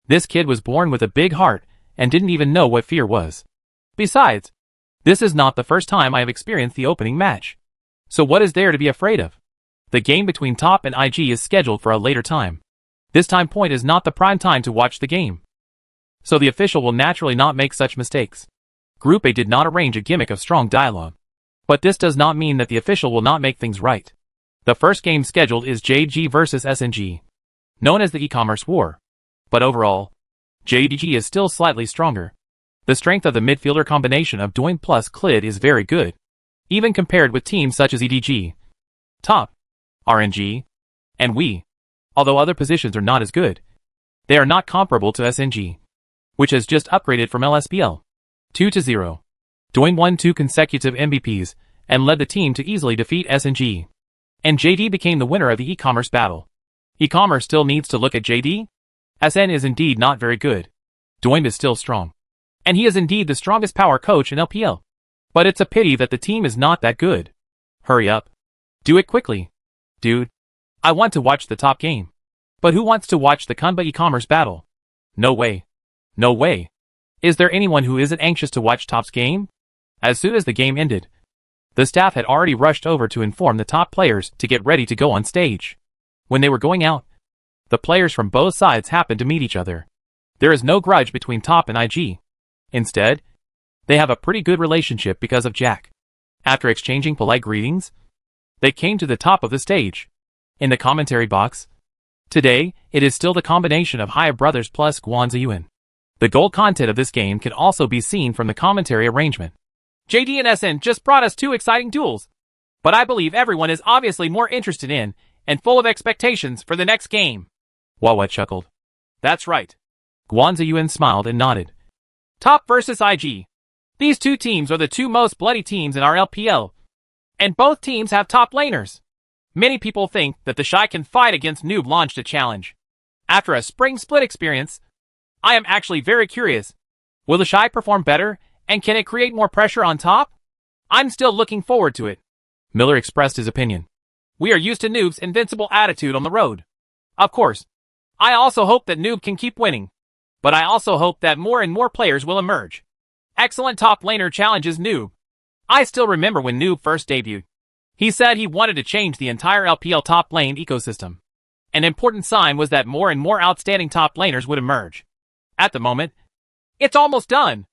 This kid was born with a big heart and didn't even know what fear was. Besides, this is not the first time I have experienced the opening match. So what is there to be afraid of? The game between Top and IG is scheduled for a later time. This time point is not the prime time to watch the game. So the official will naturally not make such mistakes. Group A did not arrange a gimmick of strong dialogue. But this does not mean that the official will not make things right. The first game scheduled is JG vs SNG, known as the e-commerce war. But overall, JDG is still slightly stronger. The strength of the midfielder combination of Doin plus Klid is very good, even compared with teams such as EDG, Top, RNG, and We. Although other positions are not as good, they are not comparable to SNG, which has just upgraded from LSPL 2-0. Doin won 2 consecutive MVPs and led the team to easily defeat SNG. And JD became the winner of the e-commerce battle. E-commerce still needs to look at JD. SN is indeed not very good. Doin is still strong. And he is indeed the strongest power coach in LPL. But it's a pity that the team is not that good. Hurry up. Do it quickly. Dude. I want to watch the top game. But who wants to watch the Kunba e-commerce battle? No way. No way. Is there anyone who isn't anxious to watch Top's game? As soon as the game ended, the staff had already rushed over to inform the top players to get ready to go on stage. When they were going out, the players from both sides happened to meet each other. There is no grudge between Top and IG. Instead, they have a pretty good relationship because of Jack. After exchanging polite greetings, they came to the top of the stage. In the commentary box, today, it is still the combination of Haya Brothers plus Guanza Yuan. The gold content of this game can also be seen from the commentary arrangement. JD and SN just brought us 2 exciting duels, but I believe everyone is obviously more interested in and full of expectations for the next game. Wawa chuckled. That's right. Guanza Yuan smiled and nodded. Top versus IG. These 2 teams are the 2 most bloody teams in our LPL. And both teams have top laners. Many people think that the Shy can fight against Noob launched a challenge. After a spring split experience, I am actually very curious. Will the Shy perform better, and can it create more pressure on Top? I'm still looking forward to it. Miller expressed his opinion. We are used to Noob's invincible attitude on the road. Of course, I also hope that Noob can keep winning. But I also hope that more and more players will emerge. Excellent top laner challenges Noob. I still remember when Noob first debuted. He said he wanted to change the entire LPL top lane ecosystem. An important sign was that more and more outstanding top laners would emerge. At the moment, it's almost done.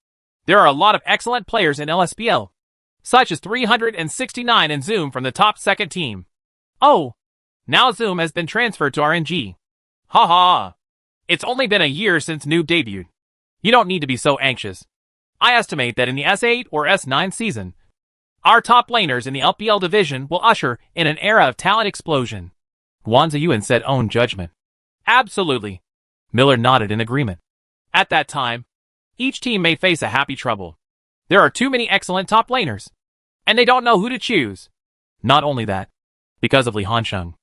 There are a lot of excellent players in LSPL, such as 369 and Zoom from the top second team. Oh, now Zoom has been transferred to RNG. Haha. It's only been a year since Noob debuted. You don't need to be so anxious. I estimate that in the S8 or S9 season, our top laners in the LPL division will usher in an era of talent explosion. Guanza Yuan said own judgment. Absolutely. Miller nodded in agreement. At that time, each team may face a happy trouble. There are too many excellent top laners, and they don't know who to choose. Not only that, because of Li Hansheng,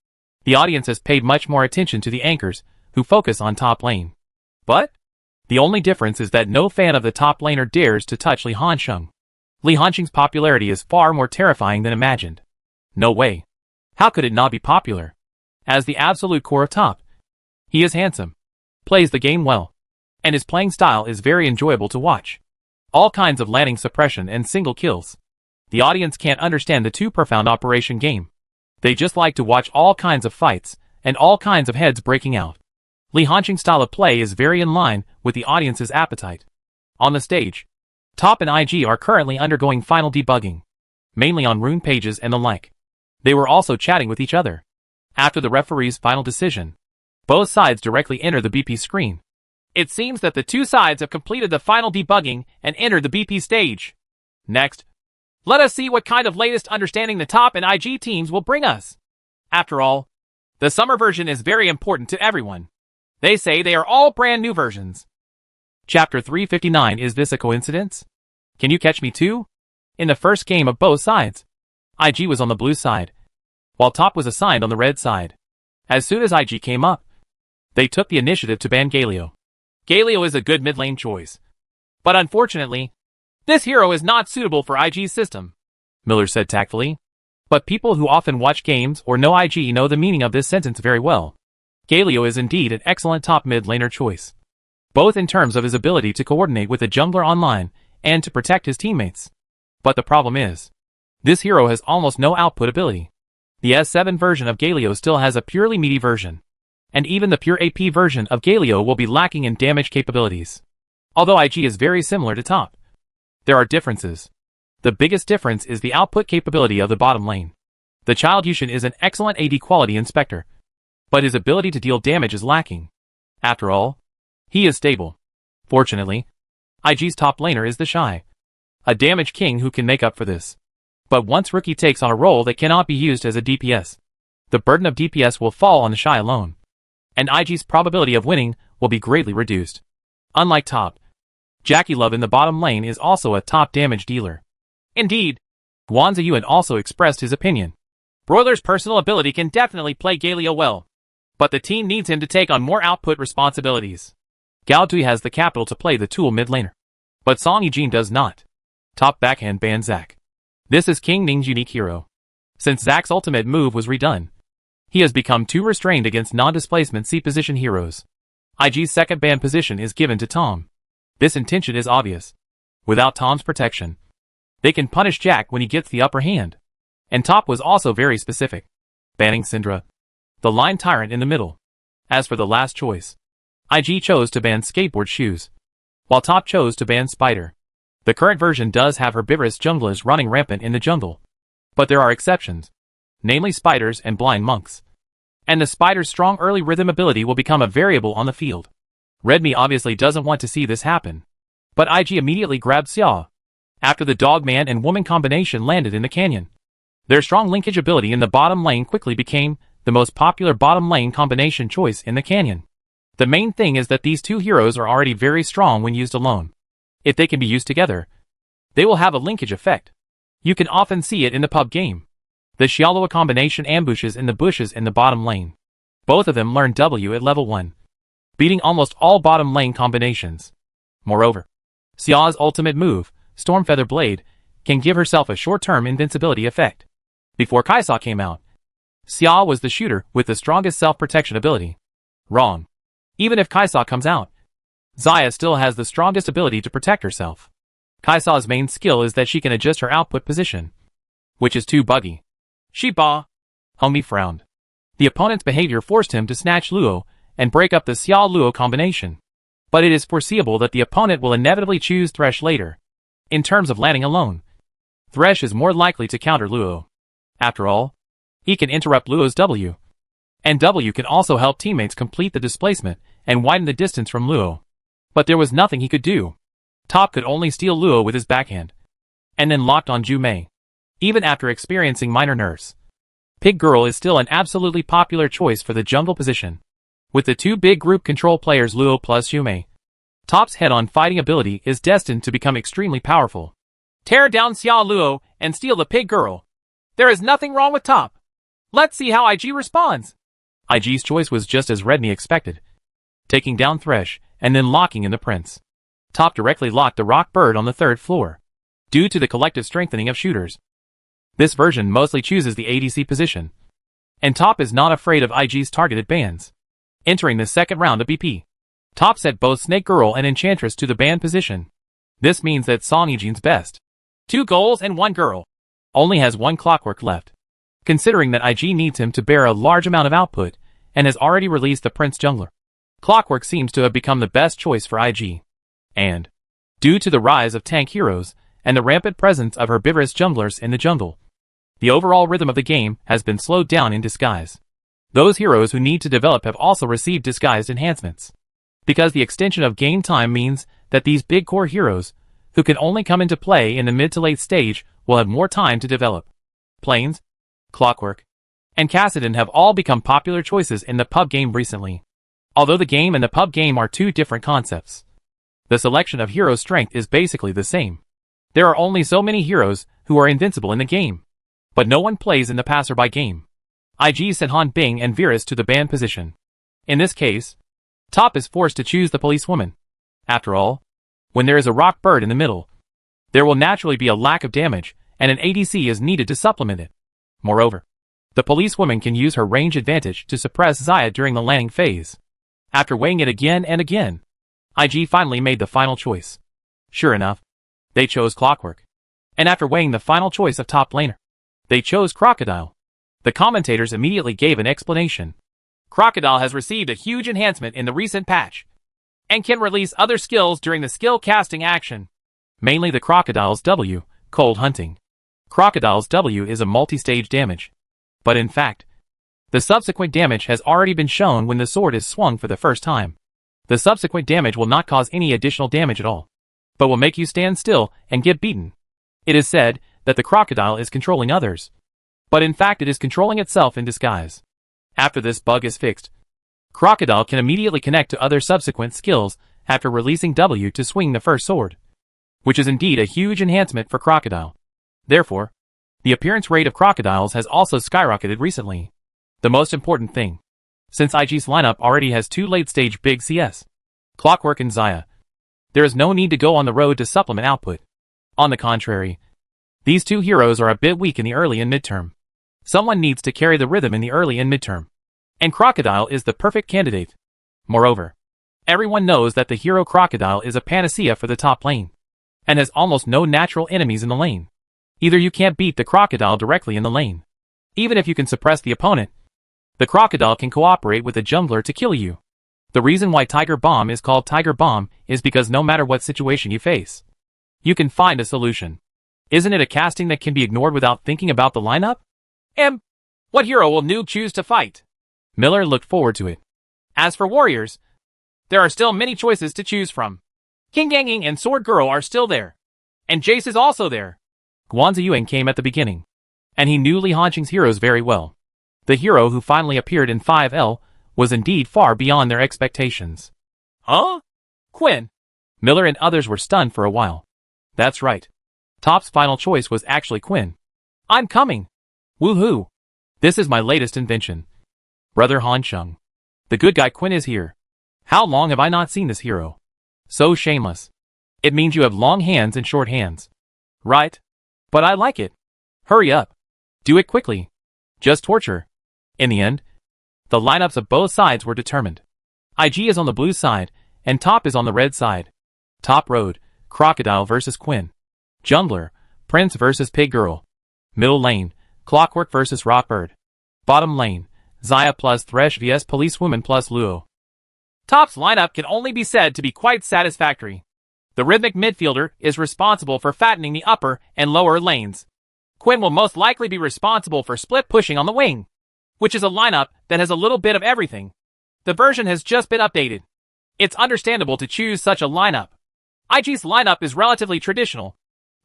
the audience has paid much more attention to the anchors who focus on top lane. But the only difference is that no fan of the top laner dares to touch Li Hansheng. Li Hansheng's popularity is far more terrifying than imagined. No way. How could it not be popular? As the absolute core of top, he is handsome, plays the game well, and his playing style is very enjoyable to watch. All kinds of landing suppression and single kills. The audience can't understand the too profound Operation game. They just like to watch all kinds of fights and all kinds of heads breaking out. Li Hansheng's style of play is very in line with the audience's appetite. On the stage, Top and IG are currently undergoing final debugging. mainly on rune pages and the like. They were also chatting with each other. After the referee's final decision, both sides directly enter the BP screen. It seems that the two sides have completed the final debugging and entered the BP stage. Next, let us see what kind of latest understanding the top and IG teams will bring us. After all, the summer version is very important to everyone. They say they are all brand new versions. Chapter 359. Is this a coincidence? Can you catch me too? In the first game of both sides, IG was on the blue side, while top was assigned on the red side. As soon as IG came up, they took the initiative to ban Galio. Galio is a good mid lane choice, but unfortunately, this hero is not suitable for IG's system, Miller said tactfully. But people who often watch games or know IG know the meaning of this sentence very well. Galio is indeed an excellent top mid laner choice, both in terms of his ability to coordinate with the jungler online and to protect his teammates. But the problem is, this hero has almost no output ability. The S7 version of Galio still has a purely meaty version, and even the pure AP version of Galio will be lacking in damage capabilities. Although IG is very similar to top, there are differences. The biggest difference is the output capability of the bottom lane. The Child Yushin is an excellent AD quality inspector, but his ability to deal damage is lacking. After all, he is stable. Fortunately, IG's top laner is the Shy, a damage king who can make up for this. But once Rookie takes on a role that cannot be used as a DPS, the burden of DPS will fall on the Shy alone, and IG's probability of winning will be greatly reduced. Unlike top, Jackie Love in the bottom lane is also a top damage dealer. Indeed, Guan Ziyuan also expressed his opinion. Broiler's personal ability can definitely play Galio well, but the team needs him to take on more output responsibilities. Gao Dui has the capital to play the tool mid laner, but Song Yijin does not. Top backhand ban Zac. This is King Ning's unique hero. Since Zac's ultimate move was redone, he has become too restrained against non-displacement C-position heroes. IG's second ban position is given to Tom. This intention is obvious. Without Tom's protection, they can punish Jack when he gets the upper hand. And top was also very specific, banning Syndra, the line tyrant in the middle. As for the last choice, IG chose to ban skateboard shoes, while top chose to ban Spider. The current version does have herbivorous junglers running rampant in the jungle, but there are exceptions, namely spiders and blind monks. And the spider's strong early rhythm ability will become a variable on the field. Redmi obviously doesn't want to see this happen, but IG immediately grabbed Xia after the dog-man and woman combination landed in the canyon. Their strong linkage ability in the bottom lane quickly became the most popular bottom lane combination choice in the canyon. The main thing is that these two heroes are already very strong when used alone. If they can be used together, they will have a linkage effect. You can often see it in the pub game. The Xiaolua combination ambushes in the bushes in the bottom lane. Both of them learn W at level 1, beating almost all bottom lane combinations. Moreover, Xia's ultimate move, Stormfeather Blade, can give herself a short-term invincibility effect. Before Kai'Sa came out, Xia was the shooter with the strongest self-protection ability. Wrong. Even if Kai'Sa comes out, Xayah still has the strongest ability to protect herself. Kai'Sa's main skill is that she can adjust her output position, which is too buggy. Shiba. Homie frowned. The opponent's behavior forced him to snatch Luo and break up the Xia-Luo combination. But it is foreseeable that the opponent will inevitably choose Thresh later. In terms of landing alone, Thresh is more likely to counter Luo. After all, he can interrupt Luo's W, and W can also help teammates complete the displacement and widen the distance from Luo. But there was nothing he could do. Top could only steal Luo with his backhand, and then locked on Zhu Mei. Even after experiencing minor nerfs, Pig Girl is still an absolutely popular choice for the jungle position. With the two big group control players Luo plus Zhu Mei, Top's head-on fighting ability is destined to become extremely powerful. Tear down Xia Luo and steal the Pig Girl. There is nothing wrong with Top. Let's see how IG responds. IG's choice was just as Redmi expected, taking down Thresh and then locking in the Prince. Top directly locked the Rock Bird on the 3rd floor, due to the collective strengthening of shooters. This version mostly chooses the ADC position, and Top is not afraid of IG's targeted bans. Entering the second round of BP, Top set both Snake Girl and Enchantress to the ban position. This means that Song Yijin's best 2 goals and 1 girl only has 1 Clockwork left, considering that IG needs him to bear a large amount of output and has already released the Prince Jungler. Clockwork seems to have become the best choice for IG. And, due to the rise of tank heroes, and the rampant presence of herbivorous junglers in the jungle. The overall rhythm of the game has been slowed down in disguise. Those heroes who need to develop have also received disguised enhancements. Because the extension of game time means that these big core heroes, who can only come into play in the mid to late stage, will have more time to develop. Plains, Clockwork, and Kassadin have all become popular choices in the pub game recently. Although the game and the pub game are two different concepts, the selection of hero strength is basically the same. There are only so many heroes who are invincible in the game, but no one plays in the passerby game. IG sent Han Bing and Virus to the ban position. In this case, Top is forced to choose the policewoman. After all, when there is a rock bird in the middle, there will naturally be a lack of damage, and an ADC is needed to supplement it. Moreover, the policewoman can use her range advantage to suppress Xayah during the landing phase. After weighing it again and again, IG finally made the final choice. Sure enough, they chose Clockwork. And after weighing the final choice of top laner, they chose Crocodile. The commentators immediately gave an explanation. Crocodile has received a huge enhancement in the recent patch, and can release other skills during the skill casting action. Mainly the Crocodile's W, Cold Hunting. Crocodile's W is a multi-stage damage. But in fact, the subsequent damage has already been shown when the sword is swung for the first time. The subsequent damage will not cause any additional damage at all, but will make you stand still and get beaten. It is said that the Crocodile is controlling others, but in fact it is controlling itself in disguise. After this bug is fixed, Crocodile can immediately connect to other subsequent skills after releasing W to swing the first sword, which is indeed a huge enhancement for Crocodile. Therefore, the appearance rate of Crocodiles has also skyrocketed recently. The most important thing, since IG's lineup already has two late-stage big CS, Clockwork and Xayah, there is no need to go on the road to supplement output. On the contrary, these two heroes are a bit weak in the early and midterm. Someone needs to carry the rhythm in the early and midterm, and Crocodile is the perfect candidate. Moreover, everyone knows that the hero Crocodile is a panacea for the top lane, and has almost no natural enemies in the lane. Either you can't beat the Crocodile directly in the lane. Even if you can suppress the opponent, the Crocodile can cooperate with the jungler to kill you. The reason why Tiger Bomb is called Tiger Bomb is because no matter what situation you face, you can find a solution. Isn't it a casting that can be ignored without thinking about the lineup? What hero will Noob choose to fight? Miller looked forward to it. As for warriors, there are still many choices to choose from. King Ganging and Sword Girl are still there. And Jace is also there. Guanzi Yuan came at the beginning, and he knew Li Hanqing's heroes very well. The hero who finally appeared in 5L was indeed far beyond their expectations. Huh? Quinn? Miller and others were stunned for a while. That's right. Top's final choice was actually Quinn. I'm coming. Woohoo! This is my latest invention. Brother Han Sheng. The good guy Quinn is here. How long have I not seen this hero? So shameless. It means you have long hands and short hands. Right? But I like it. Hurry up. Do it quickly. Just torture. In the end, the lineups of both sides were determined. IG is on the blue side, and Top is on the red side. Top road, Crocodile versus Quinn. Jungler, Prince versus Pig Girl. Middle lane, Clockwork versus Rockbird. Bottom lane, Xayah plus Thresh vs Policewoman plus Luo. Top's lineup can only be said to be quite satisfactory. The rhythmic midfielder is responsible for fattening the upper and lower lanes. Quinn will most likely be responsible for split pushing on the wing, which is a lineup that has a little bit of everything. The version has just been updated. It's understandable to choose such a lineup. IG's lineup is relatively traditional,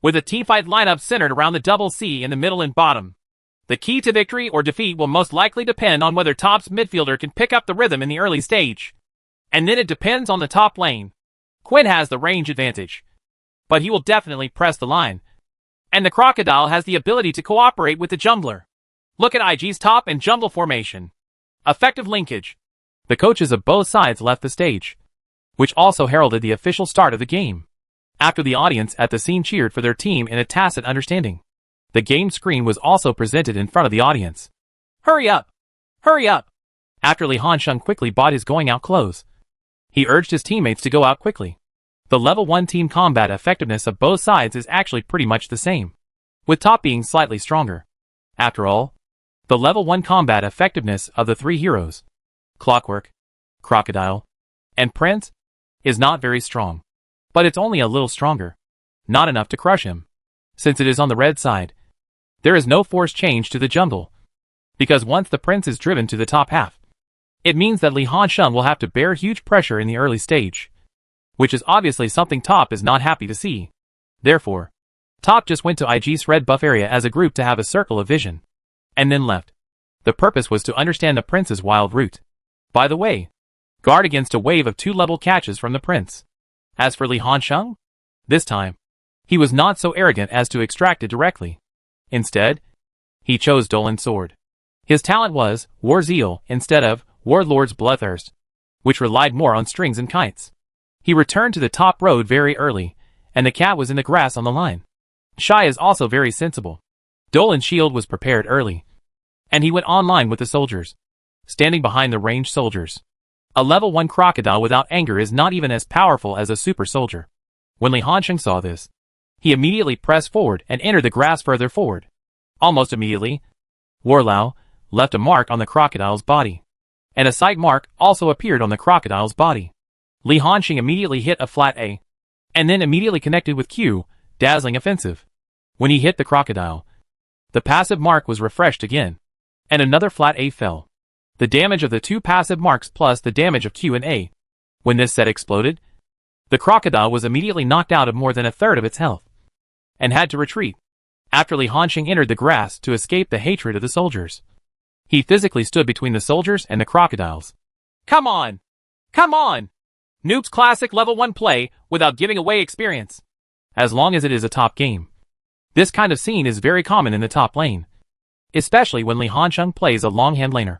with a teamfight lineup centered around the double C in the middle and bottom. The key to victory or defeat will most likely depend on whether Top's midfielder can pick up the rhythm in the early stage. And then it depends on the top lane. Quinn has the range advantage, but he will definitely press the line. And the Crocodile has the ability to cooperate with the jungler. Look at IG's top and jungle formation. Effective linkage. The coaches of both sides left the stage, which also heralded the official start of the game. After the audience at the scene cheered for their team in a tacit understanding, the game screen was also presented in front of the audience. Hurry up! Hurry up! After Li Hansheng quickly bought his going out clothes, he urged his teammates to go out quickly. The level 1 team combat effectiveness of both sides is actually pretty much the same, with Top being slightly stronger. After all, the level 1 combat effectiveness of the three heroes, Clockwork, Crocodile, and Prince, is not very strong, but it's only a little stronger. not enough to crush him. Since it is on the red side, there is no force change to the jungle, because once the prince is driven to the top half, it means that Li Hansheng will have to bear huge pressure in the early stage, which is obviously something Top is not happy to see. Therefore, Top just went to IG's red buff area as a group to have a circle of vision, and then left. The purpose was to understand the prince's wild route. By the way, guard against a wave of 2-level catches from the prince. As for Li Hansheng, this time, he was not so arrogant as to extract it directly. Instead, he chose Dolan's sword. His talent was War Zeal instead of Warlord's Bloodthirst, which relied more on strings and kites. He returned to the top road very early, and the cat was in the grass on the line. Shai is also very sensible. Dolan's shield was prepared early, and he went online with the soldiers, standing behind the ranged soldiers. A level 1 crocodile without anger is not even as powerful as a super soldier. When Li Hansheng saw this, he immediately pressed forward and entered the grass further forward. Almost immediately, Warlao left a mark on the crocodile's body, and a sight mark also appeared on the crocodile's body. Li Hansheng immediately hit a flat A, and then immediately connected with Q, dazzling offensive. When he hit the crocodile, the passive mark was refreshed again, and another flat A fell. The damage of the 2 passive marks plus the damage of Q and A. When this set exploded, the crocodile was immediately knocked out of more than a third of its health, and had to retreat, after Li Hansheng entered the grass to escape the hatred of the soldiers. He physically stood between the soldiers and the crocodiles. Come on! Come on! Noob's classic level 1 play without giving away experience. As long as it is a top game. This kind of scene is very common in the top lane, especially when Li Hansheng plays a longhand laner.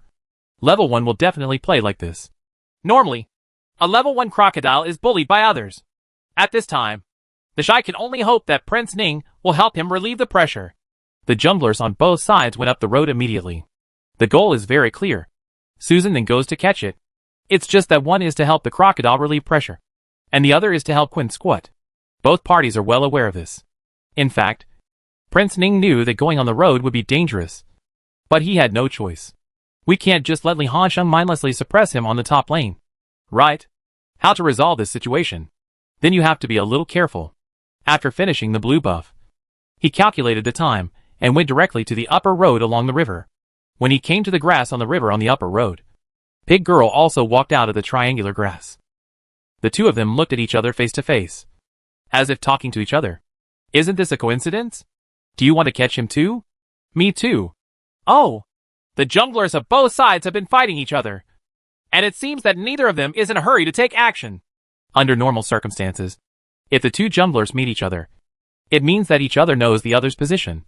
Level 1 will definitely play like this. Normally, a level 1 crocodile is bullied by others. At this time, the Shai can only hope that Prince Ning will help him relieve the pressure. The junglers on both sides went up the road immediately. The goal is very clear. Susan then goes to catch it. It's just that one is to help the crocodile relieve pressure, and the other is to help Quinn squat. Both parties are well aware of this. In fact, Prince Ning knew that going on the road would be dangerous, but he had no choice. We can't just let Li Hansheng mindlessly suppress him on the top lane. Right? How to resolve this situation? Then you have to be a little careful. After finishing the blue buff, he calculated the time, and went directly to the upper road along the river. When he came to the grass on the river on the upper road, Pig Girl also walked out of the triangular grass. The two of them looked at each other face to face, as if talking to each other. Isn't this a coincidence? Do you want to catch him too? Me too. Oh! The junglers of both sides have been fighting each other, and it seems that neither of them is in a hurry to take action. Under normal circumstances, if the two junglers meet each other, it means that each other knows the other's position,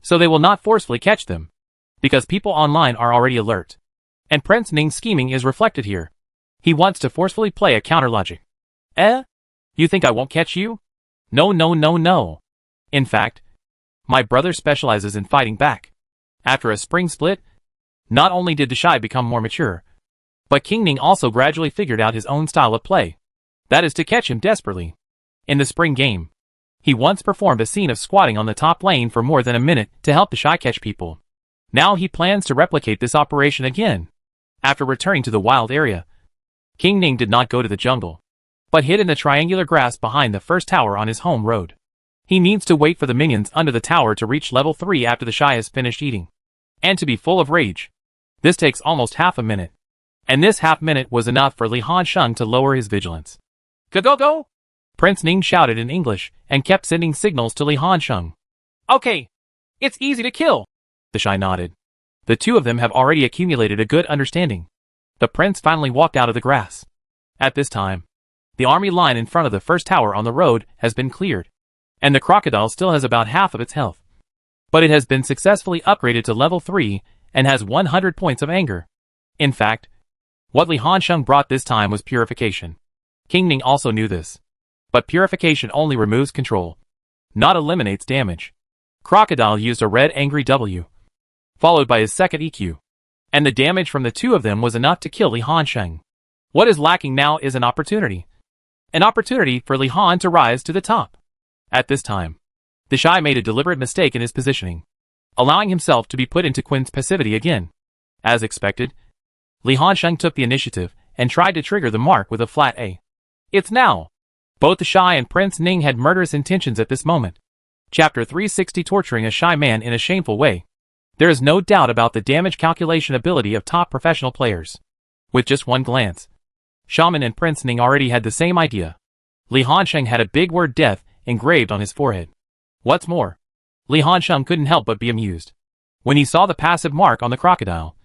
so they will not forcefully catch them, because people online are already alert. And Prince Ning's scheming is reflected here. He wants to forcefully play a counter logic. You think I won't catch you? No, no, no, no. In fact, my brother specializes in fighting back. After a spring split, not only did the Shai become more mature, but King Ning also gradually figured out his own style of play. That is to catch him desperately. In the spring game, he once performed a scene of squatting on the top lane for more than a minute to help the Shai catch people. Now he plans to replicate this operation again. After returning to the wild area, King Ning did not go to the jungle, but hid in the triangular grass behind the first tower on his home road. He needs to wait for the minions under the tower to reach level 3 after the Shai has finished eating, and to be full of rage. This takes almost half a minute, and this half minute was enough for Li Hansheng to lower his vigilance. Go! Prince Ning shouted in English and kept sending signals to Li Hansheng. Okay, it's easy to kill. The Shai nodded. The two of them have already accumulated a good understanding. The prince finally walked out of the grass. At this time, the army line in front of the first tower on the road has been cleared, and the crocodile still has about half of its health. But it has been successfully upgraded to level 3 and has 100 points of anger. In fact, what Li Hansheng brought this time was purification. King Ning also knew this. But purification only removes control, not eliminates damage. Crocodile used a red angry W, followed by his second EQ, and the damage from the two of them was enough to kill Li Hansheng. What is lacking now is an opportunity. An opportunity for Li Han to rise to the top. At this time, the Shai made a deliberate mistake in his positioning, allowing himself to be put into Quinn's passivity again. As expected, Li Hansheng took the initiative and tried to trigger the mark with a flat A. It's now. Both the Shy and Prince Ning had murderous intentions at this moment. Chapter 360 Torturing a Shy Man in a Shameful Way. There is no doubt about the damage calculation ability of top professional players. With just one glance, Shaman and Prince Ning already had the same idea. Li Hansheng had a big word death engraved on his forehead. What's more, Li Hansheng couldn't help but be amused. When he saw the passive mark on the crocodile,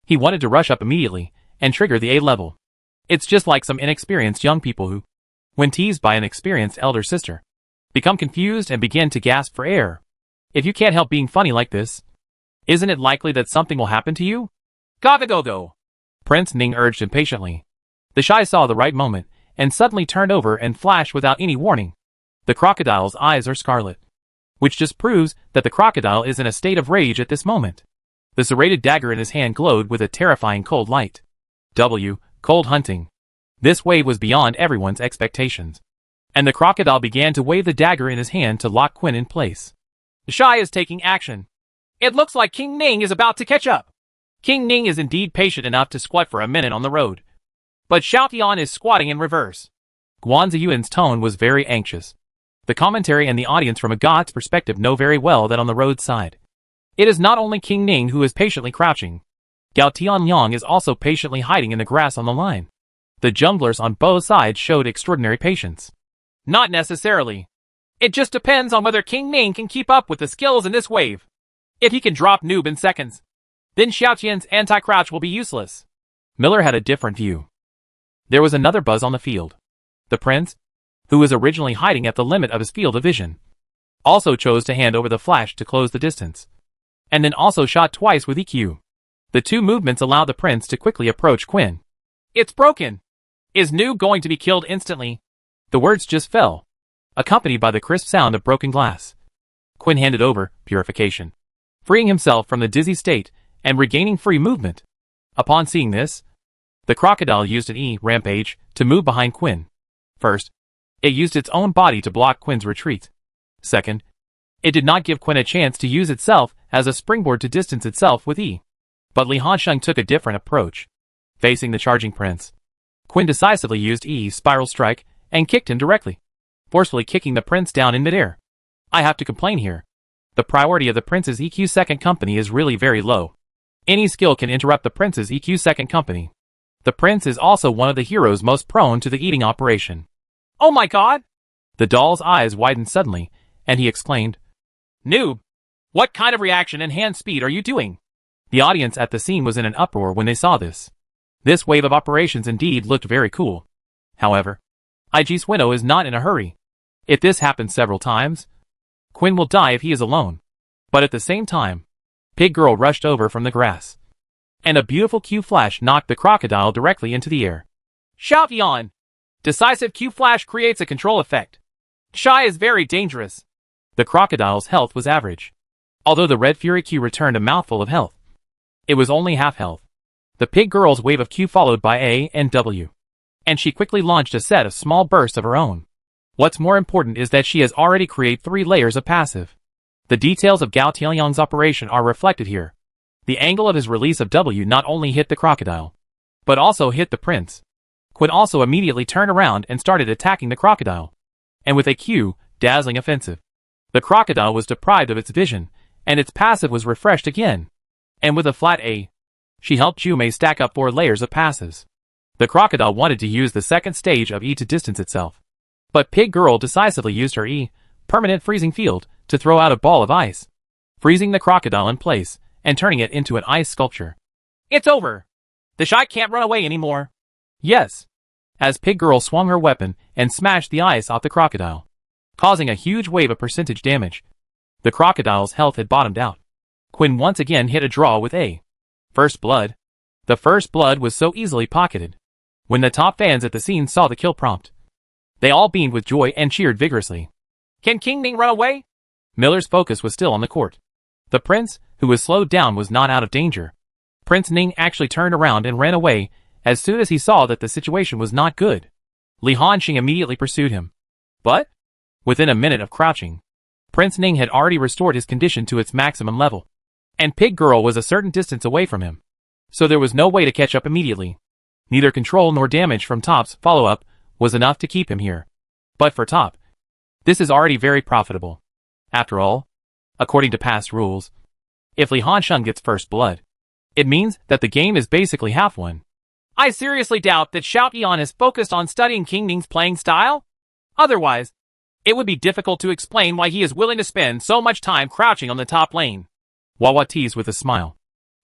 he wanted to rush up immediately and trigger the A level. It's just like some inexperienced young people who, when teased by an experienced elder sister, become confused and begin to gasp for air. If you can't help being funny like this, isn't it likely that something will happen to you? Gotta-go-go! Prince Ning urged impatiently. The Shy saw the right moment and suddenly turned over and flashed without any warning. The crocodile's eyes are scarlet, which just proves that the crocodile is in a state of rage at this moment. The serrated dagger in his hand glowed with a terrifying cold light. Cold hunting. This wave was beyond everyone's expectations. And the crocodile began to wave the dagger in his hand to lock Quinn in place. The Shy is taking action. It looks like King Ning is about to catch up. King Ning is indeed patient enough to squat for a minute on the road. But Xiao Tian is squatting in reverse. Guan Ziyuan's tone was very anxious. The commentary and the audience from a god's perspective know very well that on the roadside, it is not only King Ning who is patiently crouching. Gao Tianliang is also patiently hiding in the grass on the line. The junglers on both sides showed extraordinary patience. Not necessarily. It just depends on whether King Ning can keep up with the skills in this wave. If he can drop noob in seconds, then Xiao Tian's anti-crouch will be useless. Miller had a different view. There was another buzz on the field. The prince, who was originally hiding at the limit of his field of vision, also chose to hand over the flash to close the distance, and then also shot twice with EQ. The two movements allowed the prince to quickly approach Quinn. It's broken! Is Noob going to be killed instantly? The words just fell, accompanied by the crisp sound of broken glass. Quinn handed over purification, freeing himself from the dizzy state and regaining free movement. Upon seeing this, the crocodile used an E rampage to move behind Quinn. First, it used its own body to block Quinn's retreat. Second, it did not give Quinn a chance to use itself as a springboard to distance itself with E. But Li Hansheng took a different approach. Facing the charging prince, Quinn decisively used E's spiral strike and kicked him directly, forcefully kicking the prince down in midair. I have to complain here. The priority of the prince's EQ second company is really very low. Any skill can interrupt the prince's EQ second company. The prince is also one of the heroes most prone to the eating operation. Oh my god! The doll's eyes widened suddenly, and he exclaimed, Noob! What kind of reaction and hand speed are you doing? The audience at the scene was in an uproar when they saw this. This wave of operations indeed looked very cool. However, IG Swino is not in a hurry. If this happens several times, Quinn will die if he is alone. But at the same time, Pig Girl rushed over from the grass, and a beautiful Q flash knocked the crocodile directly into the air. Xiao Tian! Decisive Q flash creates a control effect. Shy is very dangerous. The crocodile's health was average. Although the Red Fury Q returned a mouthful of health, it was only half health. The Pig Girl's wave of Q followed by A and W, and she quickly launched a set of small bursts of her own. What's more important is that she has already created 3 layers of passive. The details of Gao Tianyang's operation are reflected here. The angle of his release of W not only hit the crocodile, but also hit the prince. Quinn also immediately turned around and started attacking the crocodile, and with a Q, dazzling offensive. The crocodile was deprived of its vision, and its passive was refreshed again. And with a flat A, she helped Jumei stack up 4 layers of passives. The crocodile wanted to use the second stage of E to distance itself, but Pig Girl decisively used her E, permanent freezing field, to throw out a ball of ice, freezing the crocodile in place and turning it into an ice sculpture. It's over! The Shy can't run away anymore. Yes, as Pig Girl swung her weapon and smashed the ice off the crocodile, causing a huge wave of percentage damage. The crocodile's health had bottomed out. Quinn once again hit a draw with A. First blood. The first blood was so easily pocketed. When the top fans at the scene saw the kill prompt, they all beamed with joy and cheered vigorously. Can King Ning run away? Miller's focus was still on the court. The prince, who was slowed down, was not out of danger. Prince Ning actually turned around and ran away as soon as he saw that the situation was not good. Li Hanxing immediately pursued him. But, within a minute of crouching, Prince Ning had already restored his condition to its maximum level, and Pig Girl was a certain distance away from him. So there was no way to catch up immediately. Neither control nor damage from Top's follow-up was enough to keep him here. But for top, this is already very profitable. After all, according to past rules, if Li Hansheng gets first blood, it means that the game is basically half won. I seriously doubt that Xiao Yan is focused on studying King Ning's playing style. Otherwise, it would be difficult to explain why he is willing to spend so much time crouching on the top lane. Wawa teased with a smile.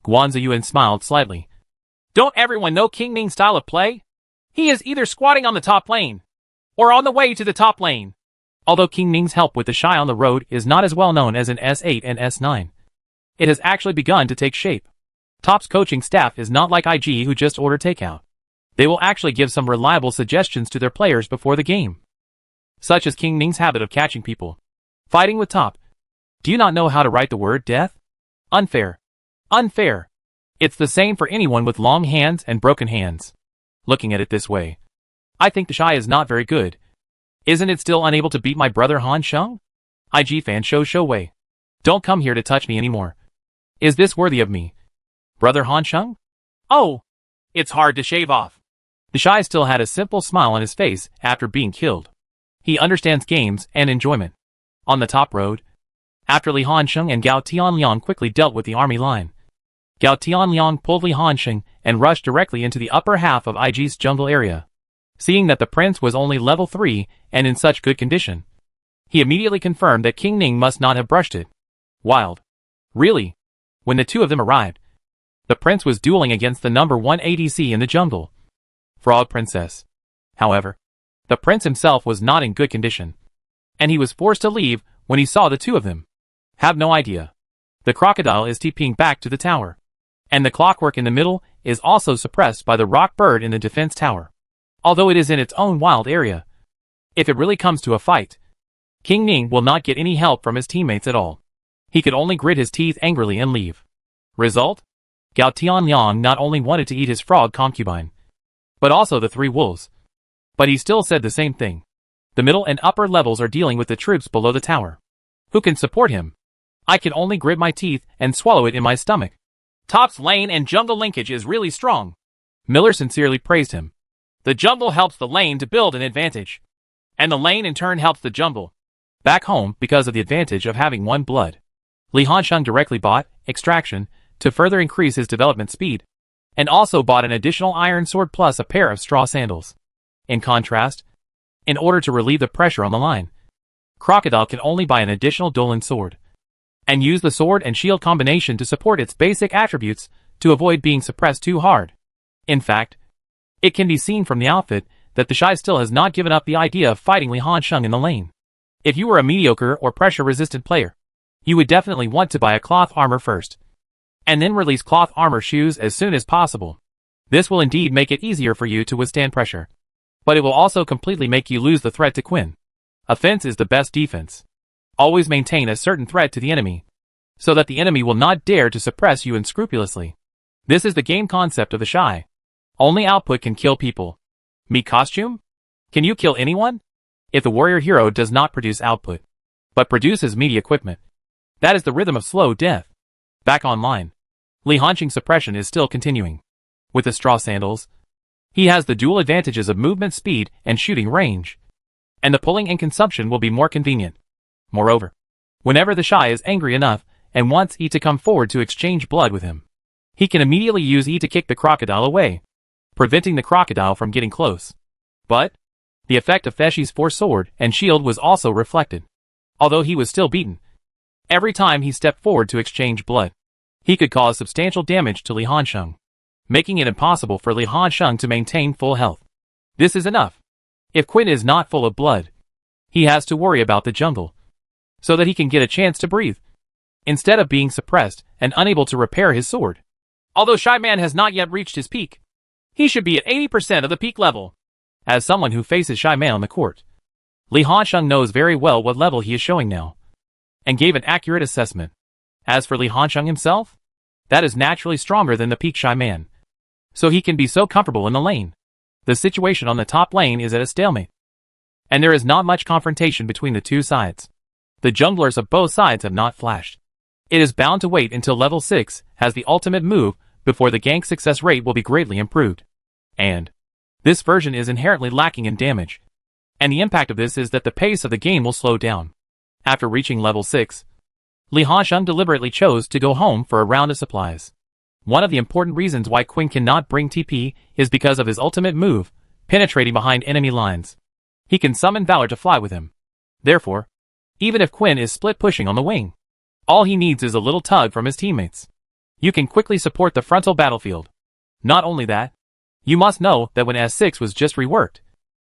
Guan Ziyuan smiled slightly. Don't everyone know King Ning's style of play? He is either squatting on the top lane, or on the way to the top lane. Although King Ning's help with the Shy on the road is not as well known as in S8 and S9, it has actually begun to take shape. Top's coaching staff is not like IG who just order takeout. They will actually give some reliable suggestions to their players before the game. Such as King Ning's habit of catching people fighting with Top. Do you not know how to write the word death? Unfair. Unfair. It's the same for anyone with long hands and broken hands. Looking at it this way, I think the Shy is not very good. Isn't it still unable to beat my brother Han Sheng? IG fan Shou Wei. Don't come here to touch me anymore. Is this worthy of me? Brother Han Sheng? Oh, it's hard to shave off. The Shy still had a simple smile on his face after being killed. He understands games and enjoyment. On the top road, after Li Hansheng and Gao Tianliang quickly dealt with the army line, Gao Tianliang pulled Li Hansheng and rushed directly into the upper half of IG's jungle area. Seeing that the prince was only level 3 and in such good condition, he immediately confirmed that King Ning must not have brushed it. Wild. Really? When the two of them arrived, the prince was dueling against the number 1 ADC in the jungle, Frog Princess. However, the prince himself was not in good condition, and he was forced to leave when he saw the two of them. Have no idea. The crocodile is TPing back to the tower, and the clockwork in the middle is also suppressed by the rock bird in the defense tower. Although it is in its own wild area, if it really comes to a fight, King Ning will not get any help from his teammates at all. He could only grit his teeth angrily and leave. Result? Gao Tianliang not only wanted to eat his frog concubine, but also the 3 wolves. But he still said the same thing. The middle and upper levels are dealing with the troops below the tower. Who can support him? I can only grit my teeth and swallow it in my stomach. Top's lane and jungle linkage is really strong. Miller sincerely praised him. The jungle helps the lane to build an advantage, and the lane in turn helps the jungle back home because of the advantage of having one blood. Li Hansheng directly bought Extraction to further increase his development speed, and also bought an additional iron sword plus a pair of straw sandals. In contrast, in order to relieve the pressure on the line, Crocodile can only buy an additional Dolan sword, and use the sword and shield combination to support its basic attributes to avoid being suppressed too hard. In fact, it can be seen from the outfit that the Shy still has not given up the idea of fighting Li Hansheng in the lane. If you were a mediocre or pressure-resistant player, you would definitely want to buy a cloth armor first, and then release cloth armor shoes as soon as possible. This will indeed make it easier for you to withstand pressure, but it will also completely make you lose the threat to Quinn. Offense is the best defense. Always maintain a certain threat to the enemy, so that the enemy will not dare to suppress you unscrupulously. This is the game concept of the Shy. Only output can kill people. Me costume? Can you kill anyone? If the warrior hero does not produce output, but produces media equipment, that is the rhythm of slow death. Back online, Li Hansheng's suppression is still continuing. With the straw sandals, he has the dual advantages of movement speed and shooting range, and the pulling and consumption will be more convenient. Moreover, whenever the Shy is angry enough and wants E to come forward to exchange blood with him, he can immediately use E to kick the crocodile away, preventing the crocodile from getting close. But the effect of Feshi's force sword and shield was also reflected. Although he was still beaten, every time he stepped forward to exchange blood, he could cause substantial damage to Li Hansheng, making it impossible for Li Hansheng to maintain full health. This is enough. If Quinn is not full of blood, he has to worry about the jungle, so that he can get a chance to breathe, instead of being suppressed and unable to repair his sword. Although Shy Man has not yet reached his peak, he should be at 80% of the peak level. As someone who faces Shy Man on the court, Li Hansheng knows very well what level he is showing now, and gave an accurate assessment. As for Li Hansheng himself, that is naturally stronger than the peak Shy Man, so he can be so comfortable in the lane. The situation on the top lane is at a stalemate, and there is not much confrontation between the two sides. The junglers of both sides have not flashed. It is bound to wait until level 6 has the ultimate move before the gank success rate will be greatly improved. And this version is inherently lacking in damage, And the impact of this is that the pace of the game will slow down. After reaching level 6, Li Hansheng deliberately chose to go home for a round of supplies. One of the important reasons why Quinn cannot bring TP is because of his ultimate move, penetrating behind enemy lines. He can summon Valor to fly with him. Therefore, even if Quinn is split pushing on the wing, all he needs is a little tug from his teammates. You can quickly support the frontal battlefield. Not only that, you must know that when S6 was just reworked,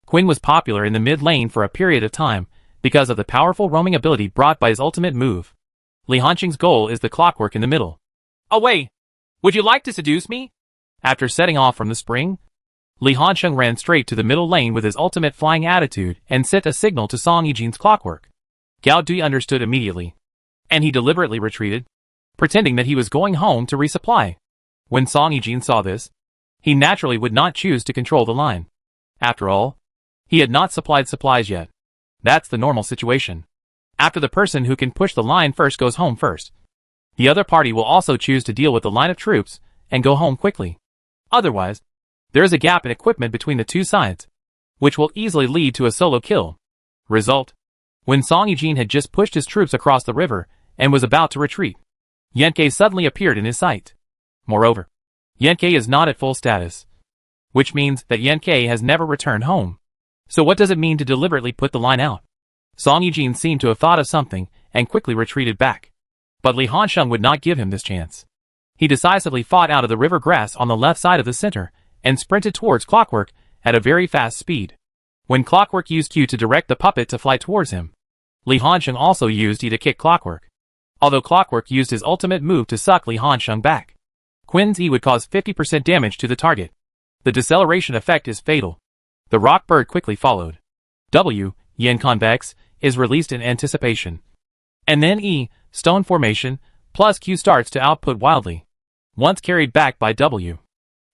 Quinn was popular in the mid lane for a period of time because of the powerful roaming ability brought by his ultimate move. Li Hansheng's goal is the clockwork in the middle. Away! Would you like to seduce me? After setting off from the spring, Li Hansheng ran straight to the middle lane with his ultimate flying attitude and sent a signal to Song Yijin's clockwork. Gao Dui understood immediately, and he deliberately retreated, pretending that he was going home to resupply. When Song Yijin saw this, he naturally would not choose to control the line. After all, he had not supplied supplies yet. That's the normal situation. After the person who can push the line first goes home first, the other party will also choose to deal with the line of troops and go home quickly. Otherwise, there is a gap in equipment between the two sides, which will easily lead to a solo kill. Result: when Song Yijin had just pushed his troops across the river and was about to retreat, Yanke suddenly appeared in his sight. Moreover, Yanke is not at full status, which means that Yanke has never returned home. So what does it mean to deliberately put the line out? Song Yijin seemed to have thought of something and quickly retreated back. But Li Hansheng would not give him this chance. He decisively fought out of the river grass on the left side of the center and sprinted towards Clockwork at a very fast speed. When Clockwork used Q to direct the puppet to fly towards him, Li Hansheng also used E to kick Clockwork. Although Clockwork used his ultimate move to suck Li Hansheng back, Quinn's E would cause 50% damage to the target. The deceleration effect is fatal. The rock bird quickly followed. W, Yin Convex, is released in anticipation. And then E, Stone Formation, plus Q starts to output wildly. Once carried back by W,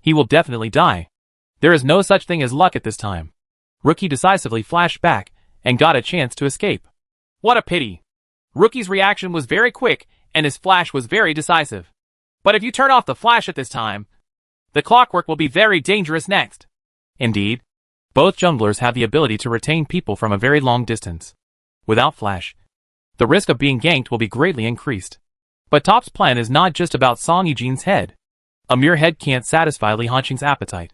he will definitely die. There is no such thing as luck at this time. Rookie decisively flashed back and got a chance to escape. What a pity. Rookie's reaction was very quick and his flash was very decisive. But if you turn off the flash at this time, the clockwork will be very dangerous next. Indeed, both junglers have the ability to retain people from a very long distance. Without flash, the risk of being ganked will be greatly increased. But Top's plan is not just about Song Yijin's head. A mere head can't satisfy Li Hansheng's appetite.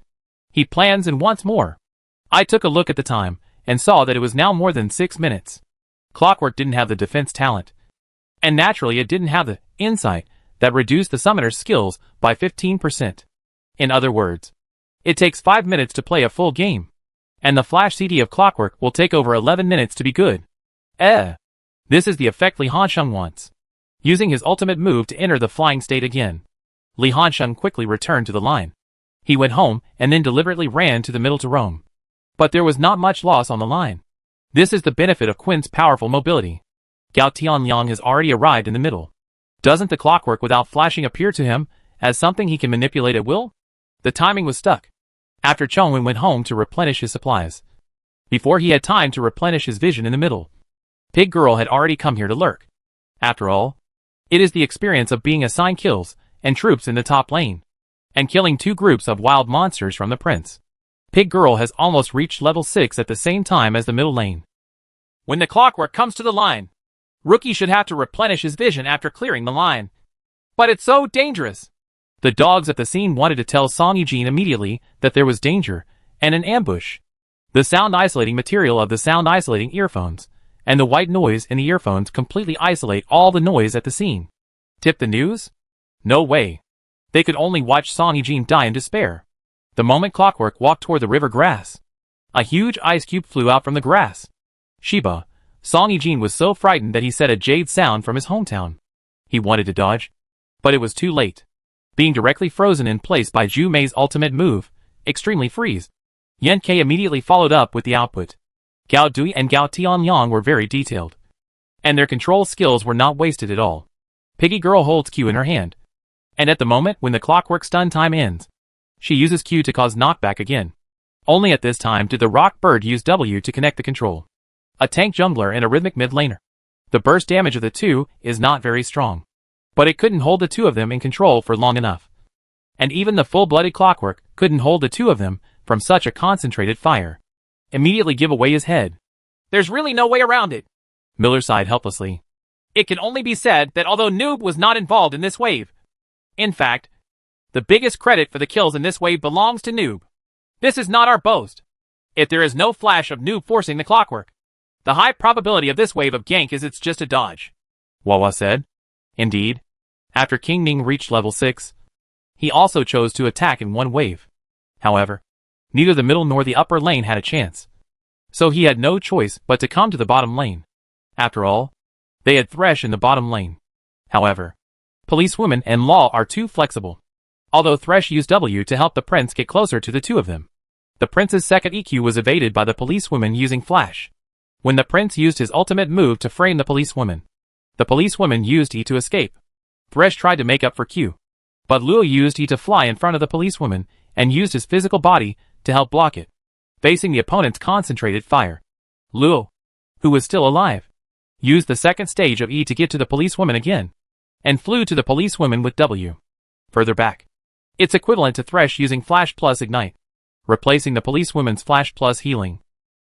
He plans and wants more. I took a look at the time and saw that it was now more than 6 minutes. Clockwork didn't have the defense talent. And naturally it didn't have the insight that reduced the summoner's skills by 15%. In other words, it takes 5 minutes to play a full game. And the flash CD of Clockwork will take over 11 minutes to be good. This is the effect Li Hansheng wants. Using his ultimate move to enter the flying state again, Li Hansheng quickly returned to the line. He went home and then deliberately ran to the middle to roam. But there was not much loss on the line. This is the benefit of Quinn's powerful mobility. Gao Tianliang has already arrived in the middle. Doesn't the clockwork without flashing appear to him as something he can manipulate at will? The timing was stuck. After Chongwen went home to replenish his supplies, before he had time to replenish his vision in the middle, Pig Girl had already come here to lurk. After all, it is the experience of being assigned kills and troops in the top lane, and killing 2 groups of wild monsters from the prince. Pig Girl has almost reached level 6 at the same time as the middle lane. When the clockwork comes to the line, Rookie should have to replenish his vision after clearing the line. But it's so dangerous. The dogs at the scene wanted to tell Song Yijin immediately that there was danger and an ambush. The sound isolating material of the sound isolating earphones and the white noise in the earphones completely isolate all the noise at the scene. Tip the news? No way. They could only watch Song Yijin die in despair. The moment Clockwork walked toward the river grass, a huge ice cube flew out from the grass. Shiba, Song Yijin was so frightened that he said a jade sound from his hometown. He wanted to dodge, but it was too late. Being directly frozen in place by Zhu Mei's ultimate move, Extremely Freeze, Yan Ke immediately followed up with the output. Gao Dui and Gao Tianyang were very detailed, and their control skills were not wasted at all. Piggy Girl holds Q in her hand, and at the moment when the clockwork stun time ends, she uses Q to cause knockback again. Only at this time did the rock bird use W to connect the control. A tank jungler and a rhythmic mid laner. The burst damage of the two is not very strong, but it couldn't hold the two of them in control for long enough. And even the full-blooded clockwork couldn't hold the two of them from such a concentrated fire. immediately give away his head. There's really no way around it. Miller sighed helplessly. It can only be said that although Noob was not involved in this wave, in fact, the biggest credit for the kills in this wave belongs to Noob. This is not our boast. If there is no flash of Noob forcing the clockwork, the high probability of this wave of gank is it's just a dodge. Wawa said. Indeed, after King Ning reached level 6, he also chose to attack in one wave. However, neither the middle nor the upper lane had a chance. So he had no choice but to come to the bottom lane. After all, they had Thresh in the bottom lane. However, Policewoman and Law are too flexible. Although Thresh used W to help the prince get closer to the two of them, the prince's second EQ was evaded by the policewoman using Flash. When the prince used his ultimate move to frame the policewoman, the policewoman used E to escape. Thresh tried to make up for Q, but Luo used E to fly in front of the policewoman and used his physical body to help block it, facing the opponent's concentrated fire. Luo, who was still alive, used the second stage of E to get to the policewoman again, and flew to the policewoman with W. Further back, it's equivalent to Thresh using Flash plus Ignite, replacing the policewoman's Flash plus Healing.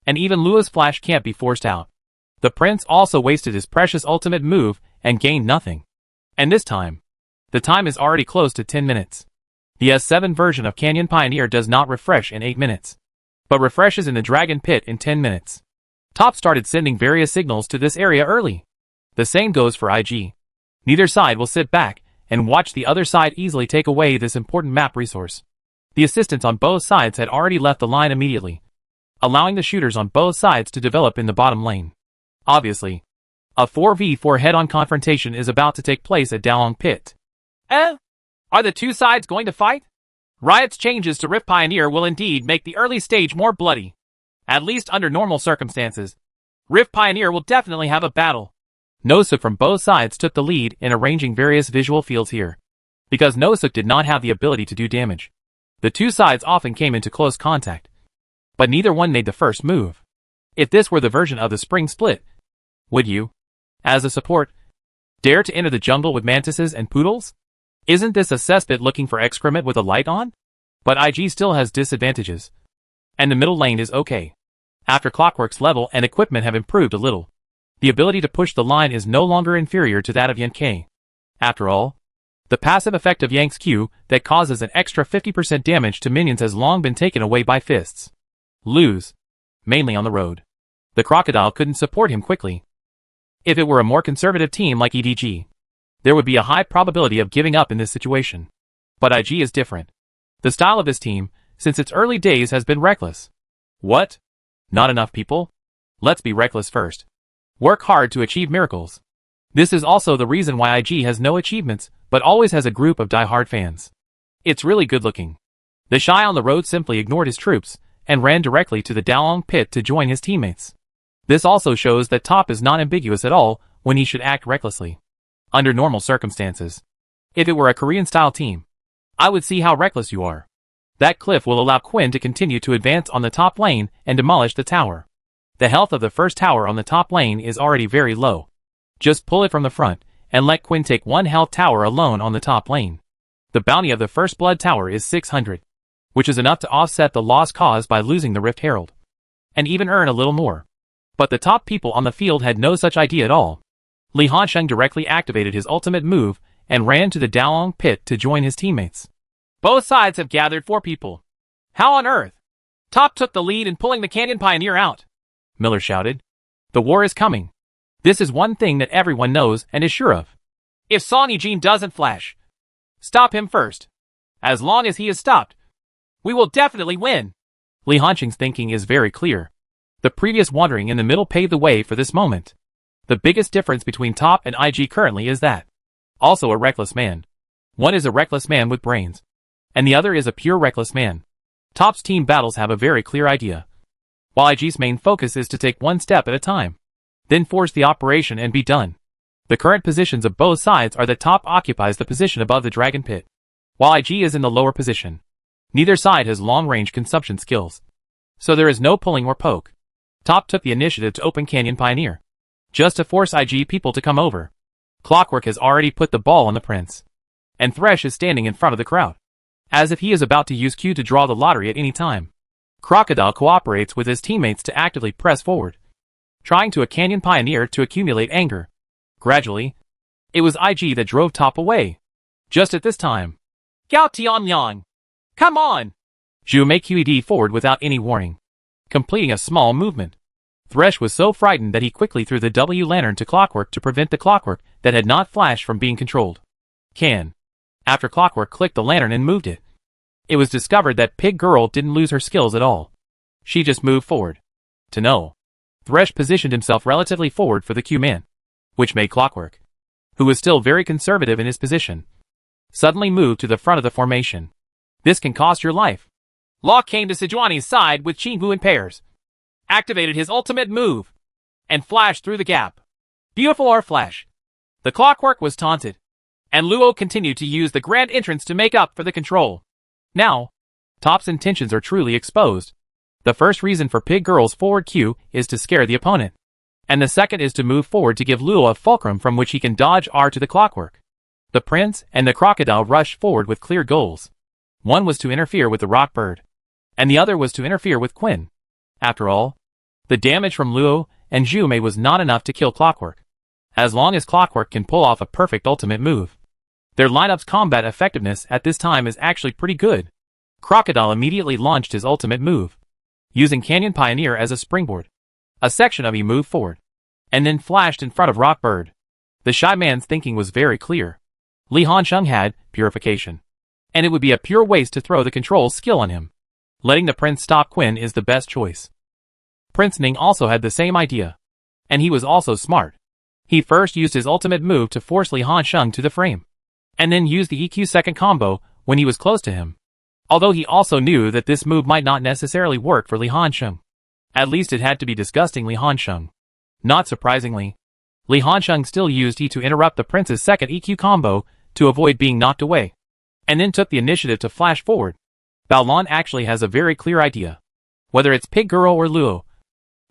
And even Luo's Flash can't be forced out. The prince also wasted his precious ultimate move and gained nothing. And this time, the time is already close to 10 minutes. The S7 version of Canyon Pioneer does not refresh in 8 minutes, but refreshes in the Dragon Pit in 10 minutes. Top started sending various signals to this area early. The same goes for IG. Neither side will sit back and watch the other side easily take away this important map resource. The assistants on both sides had already left the line immediately, allowing the shooters on both sides to develop in the bottom lane. Obviously, a 4v4 head-on confrontation is about to take place at Dalong Pit. Are the two sides going to fight? Riot's changes to Rift Pioneer will indeed make the early stage more bloody. At least under normal circumstances, Rift Pioneer will definitely have a battle. Noseok from both sides took the lead in arranging various visual fields here, because Noseok did not have the ability to do damage. The two sides often came into close contact, but neither one made the first move. If this were the version of the Spring Split, would you, as a support, dare to enter the jungle with mantises and poodles? Isn't this a cesspit looking for excrement with a light on? But IG still has disadvantages, and the middle lane is okay. After Clockwork's level and equipment have improved a little, the ability to push the line is no longer inferior to that of Yankei. After all, the passive effect of Yang's Q that causes an extra 50% damage to minions has long been taken away by fists. Lose, mainly on the road. The crocodile couldn't support him quickly. If it were a more conservative team like EDG, there would be a high probability of giving up in this situation. But IG is different. The style of this team, since its early days, has been reckless. What? Not enough people? Let's be reckless first. Work hard to achieve miracles. This is also the reason why IG has no achievements, but always has a group of die-hard fans. It's really good looking. The Shy on the road simply ignored his troops, and ran directly to the Dalong Pit to join his teammates. This also shows that Top is not ambiguous at all when he should act recklessly. Under normal circumstances, if it were a Korean-style team, I would see how reckless you are. That cliff will allow Quinn to continue to advance on the top lane and demolish the tower. The health of the first tower on the top lane is already very low. Just pull it from the front, and let Quinn take one health tower alone on the top lane. The bounty of the first blood tower is 600, which is enough to offset the loss caused by losing the Rift Herald, and even earn a little more. But the top people on the field had no such idea at all. Li Hansheng directly activated his ultimate move and ran to the Dalong Pit to join his teammates. Both sides have gathered 4 people. How on earth? Top took the lead in pulling the Canyon Pioneer out, Miller shouted. The war is coming. This is one thing that everyone knows and is sure of. If Song Yijin doesn't flash, stop him first. As long as he is stopped, we will definitely win. Li Hansheng's thinking is very clear. The previous wandering in the middle paved the way for this moment. The biggest difference between Top and IG currently is that. Also a reckless man. One is a reckless man with brains, and the other is a pure reckless man. Top's team battles have a very clear idea, while IG's main focus is to take one step at a time, then force the operation and be done. The current positions of both sides are that Top occupies the position above the Dragon Pit, while IG is in the lower position. Neither side has long-range consumption skills, so there is no pulling or poke. Top took the initiative to open Canyon Pioneer, just to force IG people to come over. Clockwork has already put the ball on the prince, and Thresh is standing in front of the crowd, as if he is about to use Q to draw the lottery at any time. Crocodile cooperates with his teammates to actively press forward, trying to a Canyon Pioneer to accumulate anger. Gradually, it was IG that drove Top away. Just at this time, Gao Tianyang, come on! Zhu made QED forward without any warning, completing a small movement. Thresh was so frightened that he quickly threw the W lantern to Clockwork to prevent the Clockwork that had not flashed from being controlled. After Clockwork clicked the lantern and moved it, it was discovered that Pig Girl didn't lose her skills at all. She just moved forward. To know, Thresh positioned himself relatively forward for the Q-Man, which made Clockwork, who was still very conservative in his position, suddenly move to the front of the formation. This can cost your life. Law came to Sejuani's side with Qingwu in pairs, activated his ultimate move, and flashed through the gap. Beautiful R flash. The Clockwork was taunted, and Luo continued to use the grand entrance to make up for the control. Now, Top's intentions are truly exposed. The first reason for Pig Girl's forward Q is to scare the opponent, and the second is to move forward to give Luo a fulcrum from which he can dodge R to the Clockwork. The Prince and the Crocodile rushed forward with clear goals. One was to interfere with the Rock Bird, and the other was to interfere with Quinn. After all, the damage from Luo and Zhu Mei was not enough to kill Clockwork, as long as Clockwork can pull off a perfect ultimate move. Their lineup's combat effectiveness at this time is actually pretty good. Crocodile immediately launched his ultimate move, using Canyon Pioneer as a springboard. A section of he moved forward, and then flashed in front of Rock Bird. The shy man's thinking was very clear. Li Hansheng had Purification, and it would be a pure waste to throw the control skill on him. Letting the Prince stop Quinn is the best choice. Prince Ning also had the same idea, and he was also smart. He first used his ultimate move to force Li Hansheng to the frame, and then used the EQ second combo when he was close to him. Although he also knew that this move might not necessarily work for Li Hansheng. At least it had to be disgusting Li Hansheng. Not surprisingly, Li Hansheng still used E to interrupt the Prince's second EQ combo to avoid being knocked away, and then took the initiative to flash forward. Baolon actually has a very clear idea. Whether it's Pig Girl or Luo,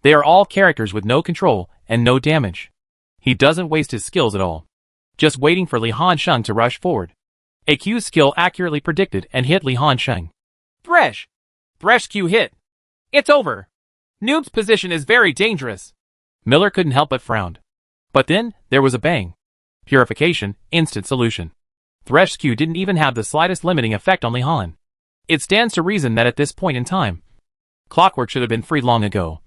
they are all characters with no control and no damage. He doesn't waste his skills at all, just waiting for Li Hansheng to rush forward. A Q skill accurately predicted and hit Li Hansheng. Thresh Q hit. It's over. Noob's position is very dangerous. Miller couldn't help but frown. But then, there was a bang. Purification, instant solution. Thresh Q didn't even have the slightest limiting effect on Li Han. It stands to reason that at this point in time, Clockwork should have been freed long ago.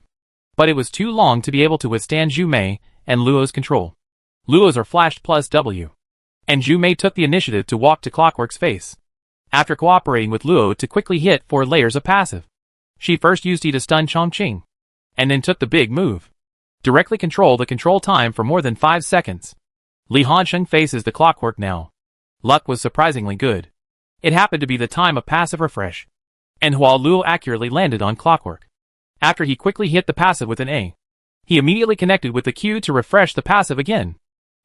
But it was too long to be able to withstand Zhu Mei and Luo's control. Luo's are flashed plus W, and Zhu Mei took the initiative to walk to Clockwork's face. After cooperating with Luo to quickly hit 4 layers of passive, she first used E to stun Chongqing, and then took the big move. Directly control the control time for more than 5 seconds. Li Hansheng faces the Clockwork now. Luck was surprisingly good. It happened to be the time of passive refresh, and while Luo accurately landed on Clockwork, after he quickly hit the passive with an A, he immediately connected with the Q to refresh the passive again.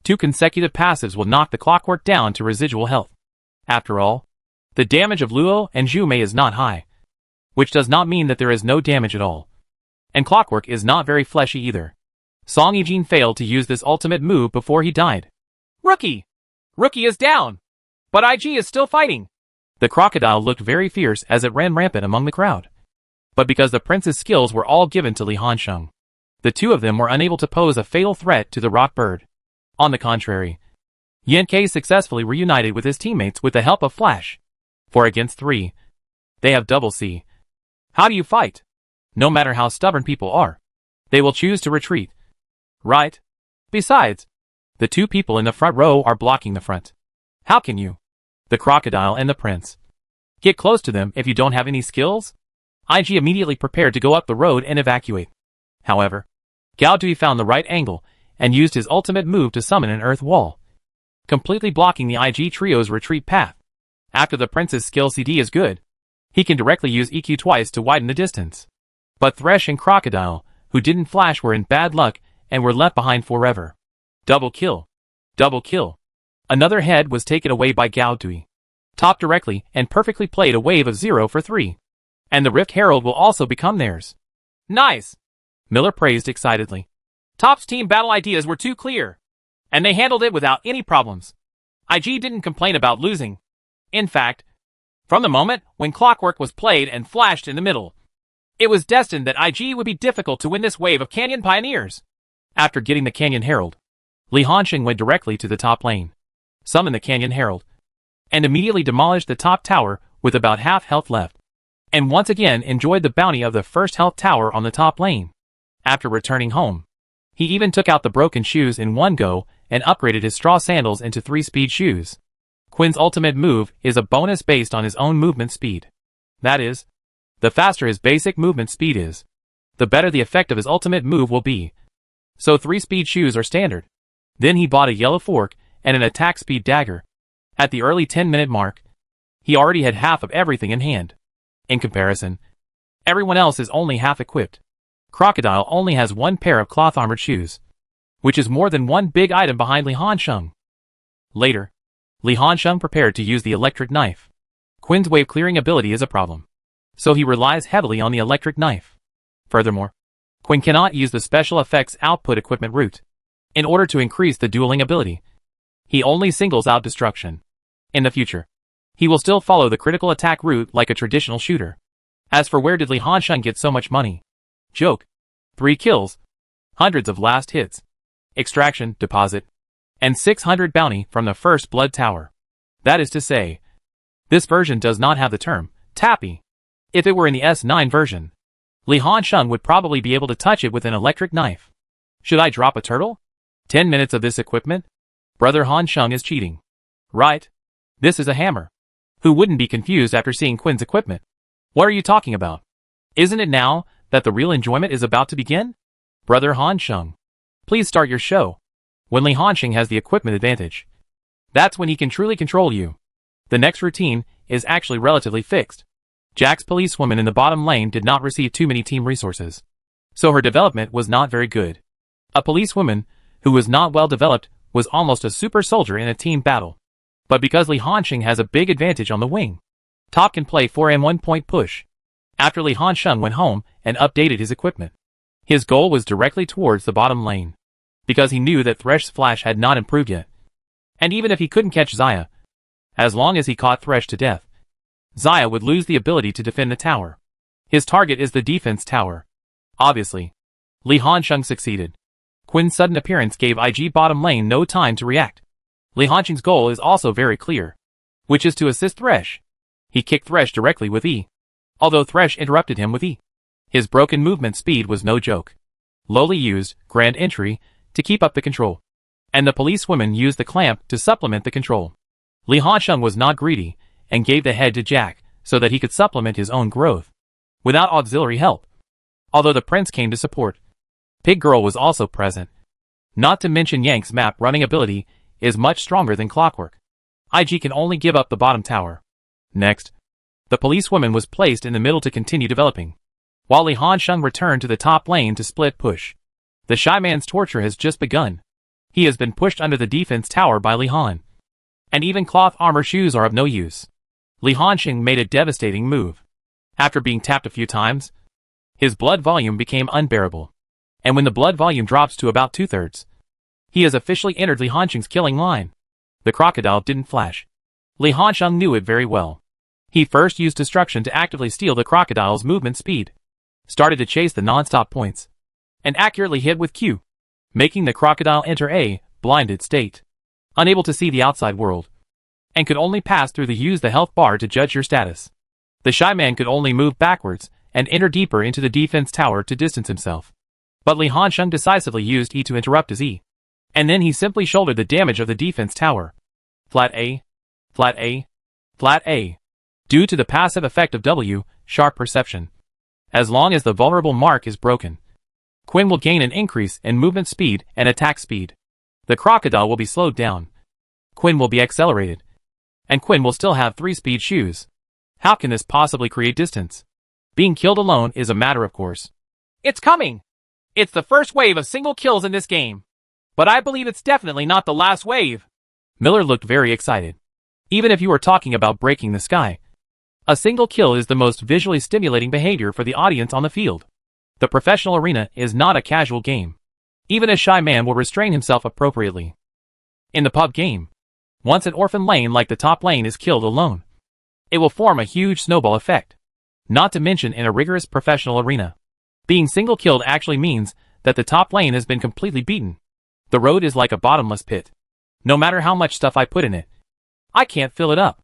2 consecutive passives will knock the Clockwork down to residual health. After all, the damage of Luo and Zhu Mei is not high, which does not mean that there is no damage at all. And Clockwork is not very fleshy either. Song Yijin failed to use this ultimate move before he died. Rookie is down, but IG is still fighting. The Crocodile looked very fierce as it ran rampant among the crowd. But because the Prince's skills were all given to Li Hansheng, the two of them were unable to pose a fatal threat to the Rock Bird. On the contrary, Yan Ke successfully reunited with his teammates with the help of Flash. 4 against 3. They have double C. How do you fight? No matter how stubborn people are, they will choose to retreat. Right? Besides, the 2 people in the front row are blocking the front. How can you, the Crocodile and the Prince, get close to them if you don't have any skills? IG immediately prepared to go up the road and evacuate. However, Gao Dui found the right angle and used his ultimate move to summon an earth wall, completely blocking the IG trio's retreat path. After the Prince's skill CD is good, he can directly use EQ twice to widen the distance. But Thresh and Crocodile, who didn't flash, were in bad luck and were left behind forever. Double kill. Double kill. Another head was taken away by Gao Dui. Top directly and perfectly played a wave of 0 for 3. And the Rift Herald will also become theirs. Nice! Miller praised excitedly. Top's team battle ideas were too clear, and they handled it without any problems. IG didn't complain about losing. In fact, from the moment when Clockwork was played and flashed in the middle, It was destined that IG would be difficult to win this wave of Canyon Pioneers. After getting the Canyon Herald, Li Hanxing went directly to the top lane, summoned the Canyon Herald, and immediately demolished the top tower with about half health left, and once again enjoyed the bounty of the first health tower on the top lane. After returning home, he even took out the broken shoes in one go and upgraded his straw sandals into 3-speed shoes. Quinn's ultimate move is a bonus based on his own movement speed. That is, the faster his basic movement speed is, the better the effect of his ultimate move will be. So 3-speed shoes are standard. Then he bought a yellow fork and an attack speed dagger. At the early 10-minute mark, he already had half of everything in hand. In comparison, everyone else is only half equipped. Crocodile only has one pair of cloth armored shoes, which is more than one big item behind Li Hanxing. Later, Li Hanxing prepared to use the electric knife. Quinn's wave clearing ability is a problem, so he relies heavily on the electric knife. Furthermore, Quinn cannot use the special effects output equipment route in order to increase the dueling ability. He only singles out destruction. In the future, he will still follow the critical attack route like a traditional shooter. As for where did Li Hanxing get so much money? Joke. 3 kills, hundreds of last hits, extraction, deposit, and 600 bounty from the first blood tower. That is to say, this version does not have the term tappy. If it were in the S9 version, Li Hanxing would probably be able to touch it with an electric knife. Should I drop a turtle? 10 minutes of this equipment? Brother Hanxing is cheating. Right. This is a hammer. Who wouldn't be confused after seeing Quinn's equipment? What are you talking about? Isn't it now that the real enjoyment is about to begin? Brother Hanxing, please start your show. When Li Hanxing has the equipment advantage, that's when he can truly control you. The next routine is actually relatively fixed. Jack's policewoman in the bottom lane did not receive too many team resources, so her development was not very good. A policewoman who was not well developed was almost a super soldier in a team battle. But because Li Hanxing has a big advantage on the wing, Top can play 4M 1-point push. After Li Hanxing went home and updated his equipment, his goal was directly towards the bottom lane, because he knew that Thresh's flash had not improved yet. And even if he couldn't catch Xayah, as long as he caught Thresh to death, Xayah would lose the ability to defend the tower. His target is the defense tower. Obviously, Li Hanxing succeeded. Quinn's sudden appearance gave IG bottom lane no time to react. Li Hanxing's goal is also very clear, which is to assist Thresh. He kicked Thresh directly with E, although Thresh interrupted him with E. His broken movement speed was no joke. Lowly used Grand Entry to keep up the control, and the policewoman used the clamp to supplement the control. Li Hanxing was not greedy and gave the head to Jack so that he could supplement his own growth without auxiliary help. Although the prince came to support, Pig Girl was also present. Not to mention Yank's map running ability is much stronger than Clockwork. IG can only give up the bottom tower. Next, the policewoman was placed in the middle to continue developing, while Li Hanxing returned to the top lane to split push. The Shy Man's torture has just begun. He has been pushed under the defense tower by Li Han, and even cloth armor shoes are of no use. Li Hanxing made a devastating move. After being tapped a few times, his blood volume became unbearable, and when the blood volume drops to about 2/3, he has officially entered Li Hanxing's killing line. The crocodile didn't flash. Li Hanxing knew it very well. He first used destruction to actively steal the crocodile's movement speed, started to chase the non-stop points, and accurately hit with Q, making the crocodile enter a blinded state, unable to see the outside world, and could only pass through use the health bar to judge your status. The Shy Man could only move backwards and enter deeper into the defense tower to distance himself. But Li Hanxing decisively used E to interrupt his E, and then he simply shouldered the damage of the defense tower. Flat A, flat A, flat A. Due to the passive effect of W, sharp perception. As long as the vulnerable mark is broken, Quinn will gain an increase in movement speed and attack speed. The crocodile will be slowed down. Quinn will be accelerated. And Quinn will still have 3-speed shoes. How can this possibly create distance? Being killed alone is a matter of course. It's coming! It's the first wave of single kills in this game. But I believe it's definitely not the last wave. Miller looked very excited. Even if you are talking about breaking the sky, a single kill is the most visually stimulating behavior for the audience on the field. The professional arena is not a casual game. Even a shy man will restrain himself appropriately. In the pub game, once an orphan lane like the top lane is killed alone, it will form a huge snowball effect. Not to mention in a rigorous professional arena. Being single-killed actually means that the top lane has been completely beaten. The road is like a bottomless pit. No matter how much stuff I put in it, I can't fill it up.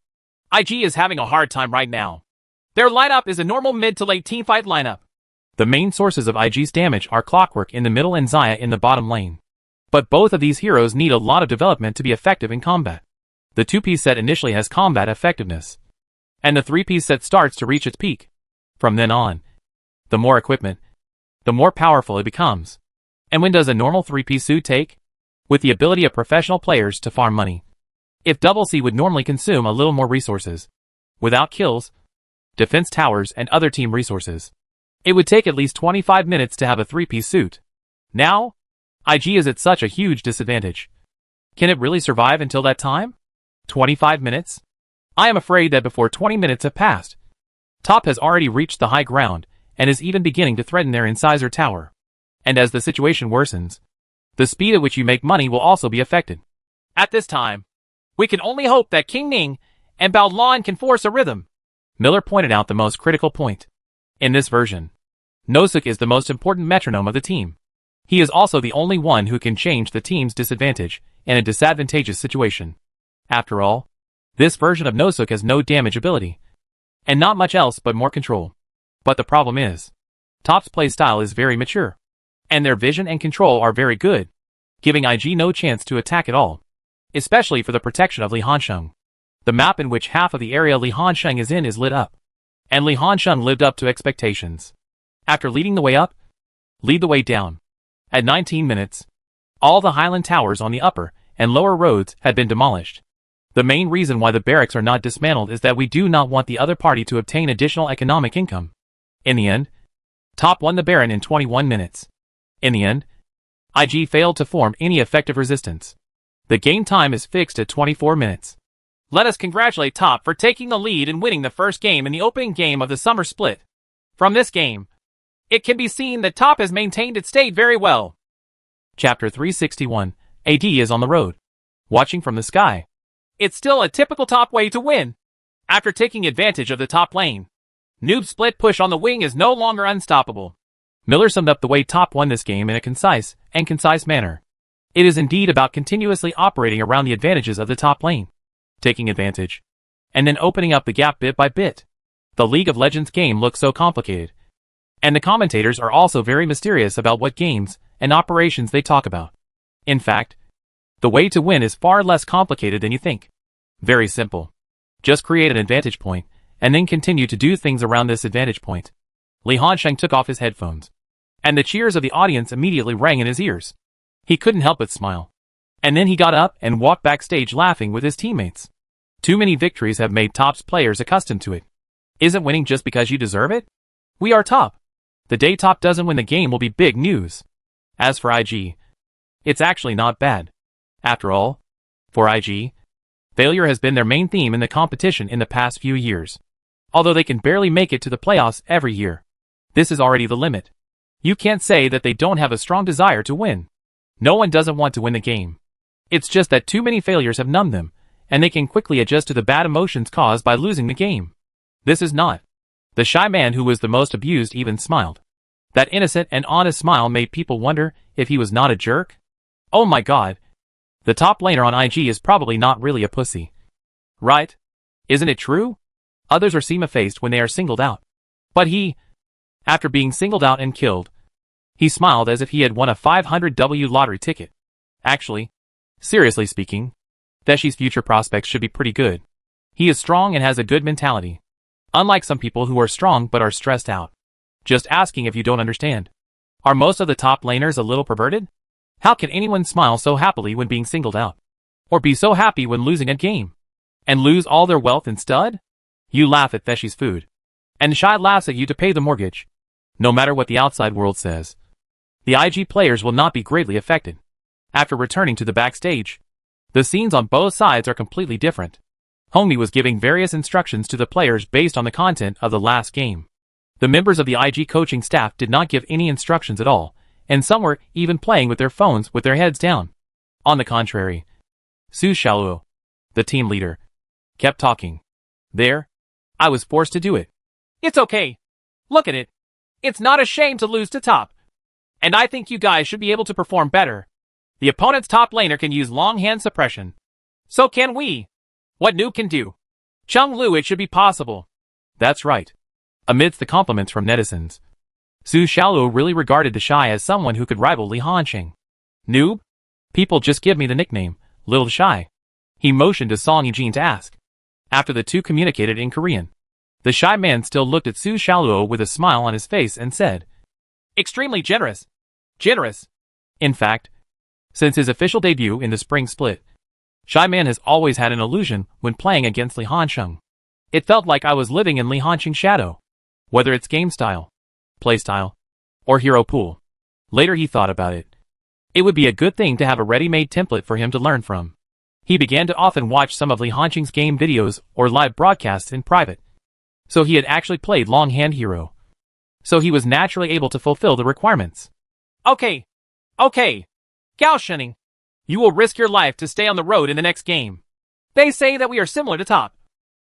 IG is having a hard time right now. Their lineup is a normal mid to late teamfight lineup. The main sources of IG's damage are Clockwork in the middle and Xayah in the bottom lane. But both of these heroes need a lot of development to be effective in combat. The 2-piece set initially has combat effectiveness, and the 3-piece set starts to reach its peak. From then on, the more equipment, the more powerful it becomes. And when does a normal 3-piece suit take? With the ability of professional players to farm money. If Double C would normally consume a little more resources, without kills, defense towers, and other team resources, it would take at least 25 minutes to have a 3-piece suit. Now, IG is at such a huge disadvantage. Can it really survive until that time? 25 minutes? I am afraid that before 20 minutes have passed, Top has already reached the high ground and is even beginning to threaten their incisor tower. And as the situation worsens, the speed at which you make money will also be affected. At this time, we can only hope that King Ning and Bao Lan can force a rhythm. Miller pointed out the most critical point. In this version, Nozook is the most important metronome of the team. He is also the only one who can change the team's disadvantage in a disadvantageous situation. After all, this version of Nozook has no damage ability, and not much else but more control. But the problem is, Top's playstyle is very mature, and their vision and control are very good, giving IG no chance to attack at all, especially for the protection of Li Hansheng. The map in which half of the area Li Hansheng is in is lit up, and Li Hansheng lived up to expectations. After leading the way up, lead the way down. At 19 minutes, all the Highland towers on the upper and lower roads had been demolished. The main reason why the barracks are not dismantled is that we do not want the other party to obtain additional economic income. In the end, Top won the Baron in 21 minutes. In the end, IG failed to form any effective resistance. The game time is fixed at 24 minutes. Let us congratulate Top for taking the lead and winning the first game in the opening game of the summer split. From this game, it can be seen that Top has maintained its state very well. Chapter 361, AD is on the road. Watching from the sky. It's still a typical Top way to win. After taking advantage of the top lane, Noob split push on the wing is no longer unstoppable. Miller summed up the way Top won this game in a concise manner. It is indeed about continuously operating around the advantages of the top lane, taking advantage, and then opening up the gap bit by bit. The League of Legends game looks so complicated, and the commentators are also very mysterious about what games and operations they talk about. In fact, the way to win is far less complicated than you think. Very simple. Just create an advantage point, and then continue to do things around this advantage point. Li Hansheng took off his headphones, and the cheers of the audience immediately rang in his ears. He couldn't help but smile. And then he got up and walked backstage laughing with his teammates. Too many victories have made Top's players accustomed to it. Isn't winning just because you deserve it? We are Top. The day Top doesn't win the game will be big news. As for IG, it's actually not bad. After all, for IG, failure has been their main theme in the competition in the past few years. Although they can barely make it to the playoffs every year. This is already the limit. You can't say that they don't have a strong desire to win. No one doesn't want to win the game. It's just that too many failures have numbed them, and they can quickly adjust to the bad emotions caused by losing the game. This is not. The shy man who was the most abused even smiled. That innocent and honest smile made people wonder if he was not a jerk. Oh my god. The top laner on IG is probably not really a pussy. Right? Isn't it true? Others are seem-effaced when they are singled out. But he, after being singled out and killed, he smiled as if he had won a 500W lottery ticket. Actually, seriously speaking, Theshi's future prospects should be pretty good. He is strong and has a good mentality. Unlike some people who are strong but are stressed out. Just asking if you don't understand. Are most of the top laners a little perverted? How can anyone smile so happily when being singled out? Or be so happy when losing a game? And lose all their wealth in stud? You laugh at Theshi's food. And Shy laughs at you to pay the mortgage. No matter what the outside world says, the IG players will not be greatly affected. After returning to the backstage, the scenes on both sides are completely different. Hongmi was giving various instructions to the players based on the content of the last game. The members of the IG coaching staff did not give any instructions at all, and some were even playing with their phones with their heads down. On the contrary, Su Xiaoluo, the team leader, kept talking. There, I was forced to do it. It's okay. Look at it. It's not a shame to lose to top. And I think you guys should be able to perform better. The opponent's top laner can use long hand suppression. So can we. What Noob can do. Chung Lu, it should be possible. That's right. Amidst the compliments from netizens, Su Xiaoluo really regarded the Shy as someone who could rival Li Hanqing. Noob? People just give me the nickname, Little Shy. He motioned to Song Yijin to ask. After the two communicated in Korean, the Shy man still looked at Su Xiaoluo with a smile on his face and said, extremely generous. Generous. In fact, since his official debut in the spring split, Shy Man has always had an illusion when playing against Li Hanqing. It felt like I was living in Li Hanqing's shadow. Whether it's game style, play style, or hero pool. Later he thought about it. It would be a good thing to have a ready-made template for him to learn from. He began to often watch some of Li Hanqing's game videos or live broadcasts in private. So he had actually played Longhand Hero. So he was naturally able to fulfill the requirements. Okay. Gao Shenning, you will risk your life to stay on the road in the next game. They say that we are similar to Top.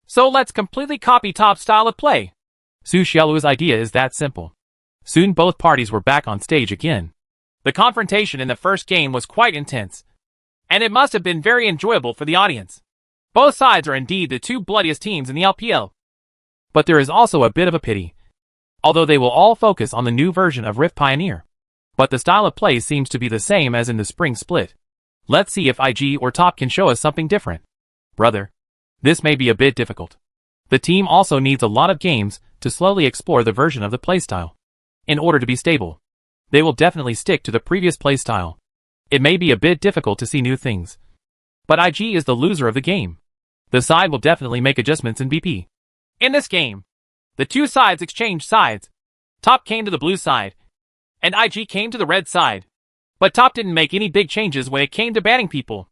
So let's completely copy Top's style of play. Su Xiaoluo's idea is that simple. Soon both parties were back on stage again. The confrontation in the first game was quite intense, and it must have been very enjoyable for the audience. Both sides are indeed the two bloodiest teams in the LPL. But there is also a bit of a pity. Although they will all focus on the new version of Rift Pioneer. But the style of play seems to be the same as in the spring split. Let's see if IG or Top can show us something different. Brother, this may be a bit difficult. The team also needs a lot of games to slowly explore the version of the playstyle. In order to be stable, they will definitely stick to the previous playstyle. It may be a bit difficult to see new things. But IG is the loser of the game. The side will definitely make adjustments in BP. In this game, the two sides exchanged sides. Top came to the blue side, and IG came to the red side. But Top didn't make any big changes when it came to banning people.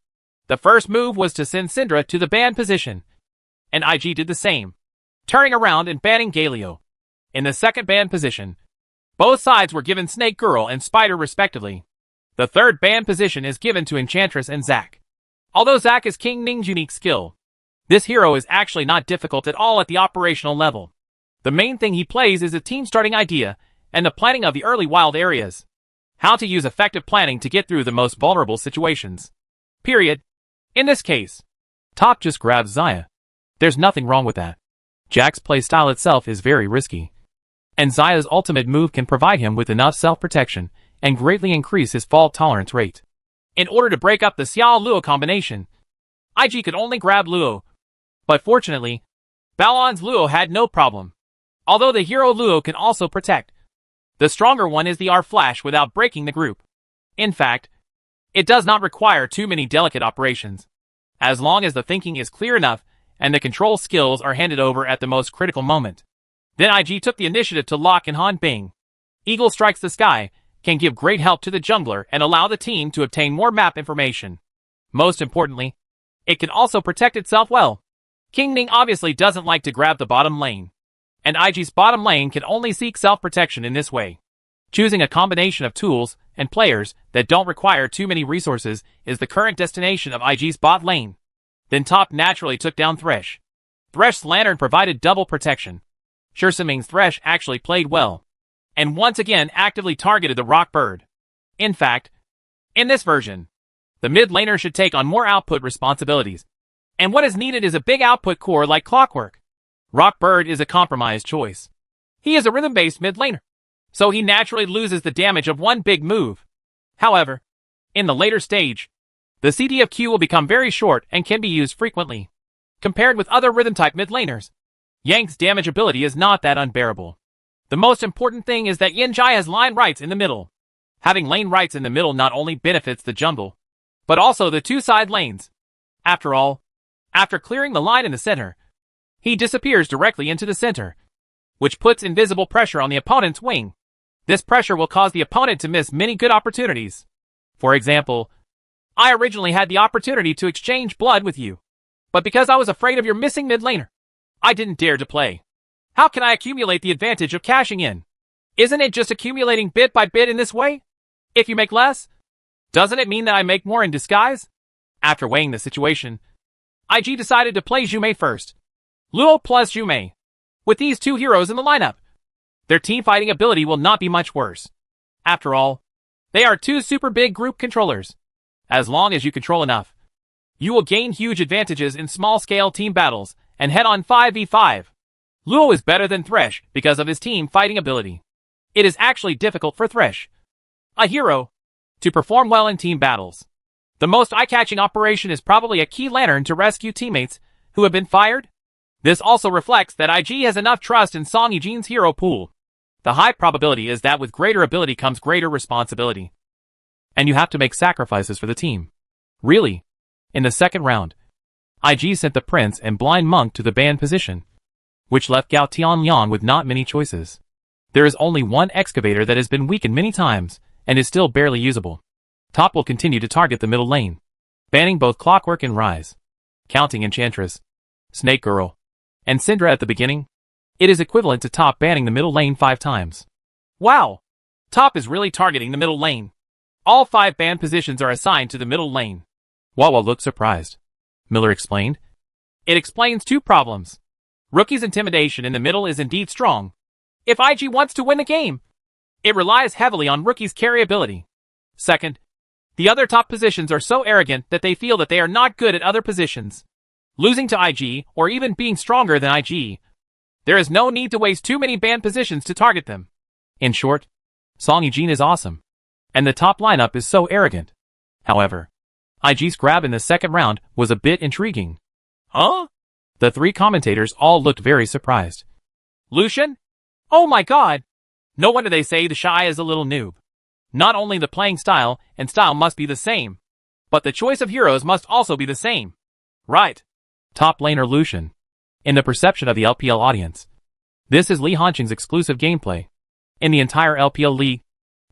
The first move was to send Syndra to the ban position, and IG did the same, turning around and banning Galio. In the second ban position, both sides were given Snake Girl and Spider respectively. The third ban position is given to Enchantress and Zac. Although Zac is King Ning's unique skill, this hero is actually not difficult at all at the operational level. The main thing he plays is a team starting idea and the planning of the early wild areas. How to use effective planning to get through the most vulnerable situations. Period. In this case, Top just grabs Xayah. There's nothing wrong with that. Jack's playstyle itself is very risky. And Xayah's ultimate move can provide him with enough self-protection and greatly increase his fault tolerance rate. In order to break up the Xiao Luo combination, IG could only grab Luo. But fortunately, Balon's Luo had no problem. Although the hero Luo can also protect. The stronger one is the R-Flash without breaking the group. In fact, it does not require too many delicate operations. As long as the thinking is clear enough and the control skills are handed over at the most critical moment. Then IG took the initiative to lock in Han Bing. Eagle Strikes the Sky can give great help to the jungler and allow the team to obtain more map information. Most importantly, it can also protect itself well. King Ning obviously doesn't like to grab the bottom lane, and IG's bottom lane can only seek self-protection in this way. Choosing a combination of tools and players that don't require too many resources is the current destination of IG's bot lane. Then Top naturally took down Thresh. Thresh's Lantern provided double protection. Shersiming's Thresh actually played well, and once again actively targeted the Rock Bird. In fact, in this version, the mid laner should take on more output responsibilities. And what is needed is a big output core like Clockwork. Rock Bird is a compromised choice. He is a rhythm-based mid laner, so he naturally loses the damage of one big move. However, in the later stage, the CD of Q will become very short and can be used frequently. Compared with other rhythm-type mid laners, Yang's damage ability is not that unbearable. The most important thing is that Yin Jai has line rights in the middle. Having lane rights in the middle not only benefits the jungle, but also the two side lanes. After all, after clearing the line in the center, he disappears directly into the center, which puts invisible pressure on the opponent's wing. This pressure will cause the opponent to miss many good opportunities. For example, I originally had the opportunity to exchange blood with you, but because I was afraid of your missing mid laner, I didn't dare to play. How can I accumulate the advantage of cashing in? Isn't it just accumulating bit by bit in this way? If you make less, doesn't it mean that I make more in disguise? After weighing the situation, IG decided to play Zhumei first. Luo plus Zhumei. With these two heroes in the lineup, their team fighting ability will not be much worse. After all, they are two super big group controllers. As long as you control enough, you will gain huge advantages in small-scale team battles and head-on 5v5. Luo is better than Thresh because of his team fighting ability. It is actually difficult for Thresh, a hero, to perform well in team battles. The most eye-catching operation is probably a key lantern to rescue teammates who have been fired. This also reflects that IG has enough trust in Song Yijin's hero pool. The high probability is that with greater ability comes greater responsibility. And you have to make sacrifices for the team. Really? In the second round, IG sent the Prince and Blind Monk to the ban position, which left Gao Tianliang with not many choices. There is only one excavator that has been weakened many times and is still barely usable. Top will continue to target the middle lane, banning both Clockwork and Rise, counting Enchantress, Snake Girl, and Syndra at the beginning. It is equivalent to Top banning the middle lane 5 times. Wow! Top is really targeting the middle lane. All 5 ban positions are assigned to the middle lane. Wawa looked surprised. Miller explained. It explains 2 problems. Rookie's intimidation in the middle is indeed strong. If IG wants to win the game, it relies heavily on Rookie's carry ability. Second, the other top positions are so arrogant that they feel that they are not good at other positions. Losing to IG, or even being stronger than IG, there is no need to waste too many ban positions to target them. In short, Song Yijin is awesome, and the top lineup is so arrogant. However, IG's grab in the second round was a bit intriguing. Huh? The 3 commentators all looked very surprised. Lucian? Oh my god! No wonder they say the Shy is a little noob. Not only the playing style and style must be the same, but the choice of heroes must also be the same. Right. Top laner Lucian. In the perception of the LPL audience, this is Li Hanqing's exclusive gameplay. In the entire LPL league,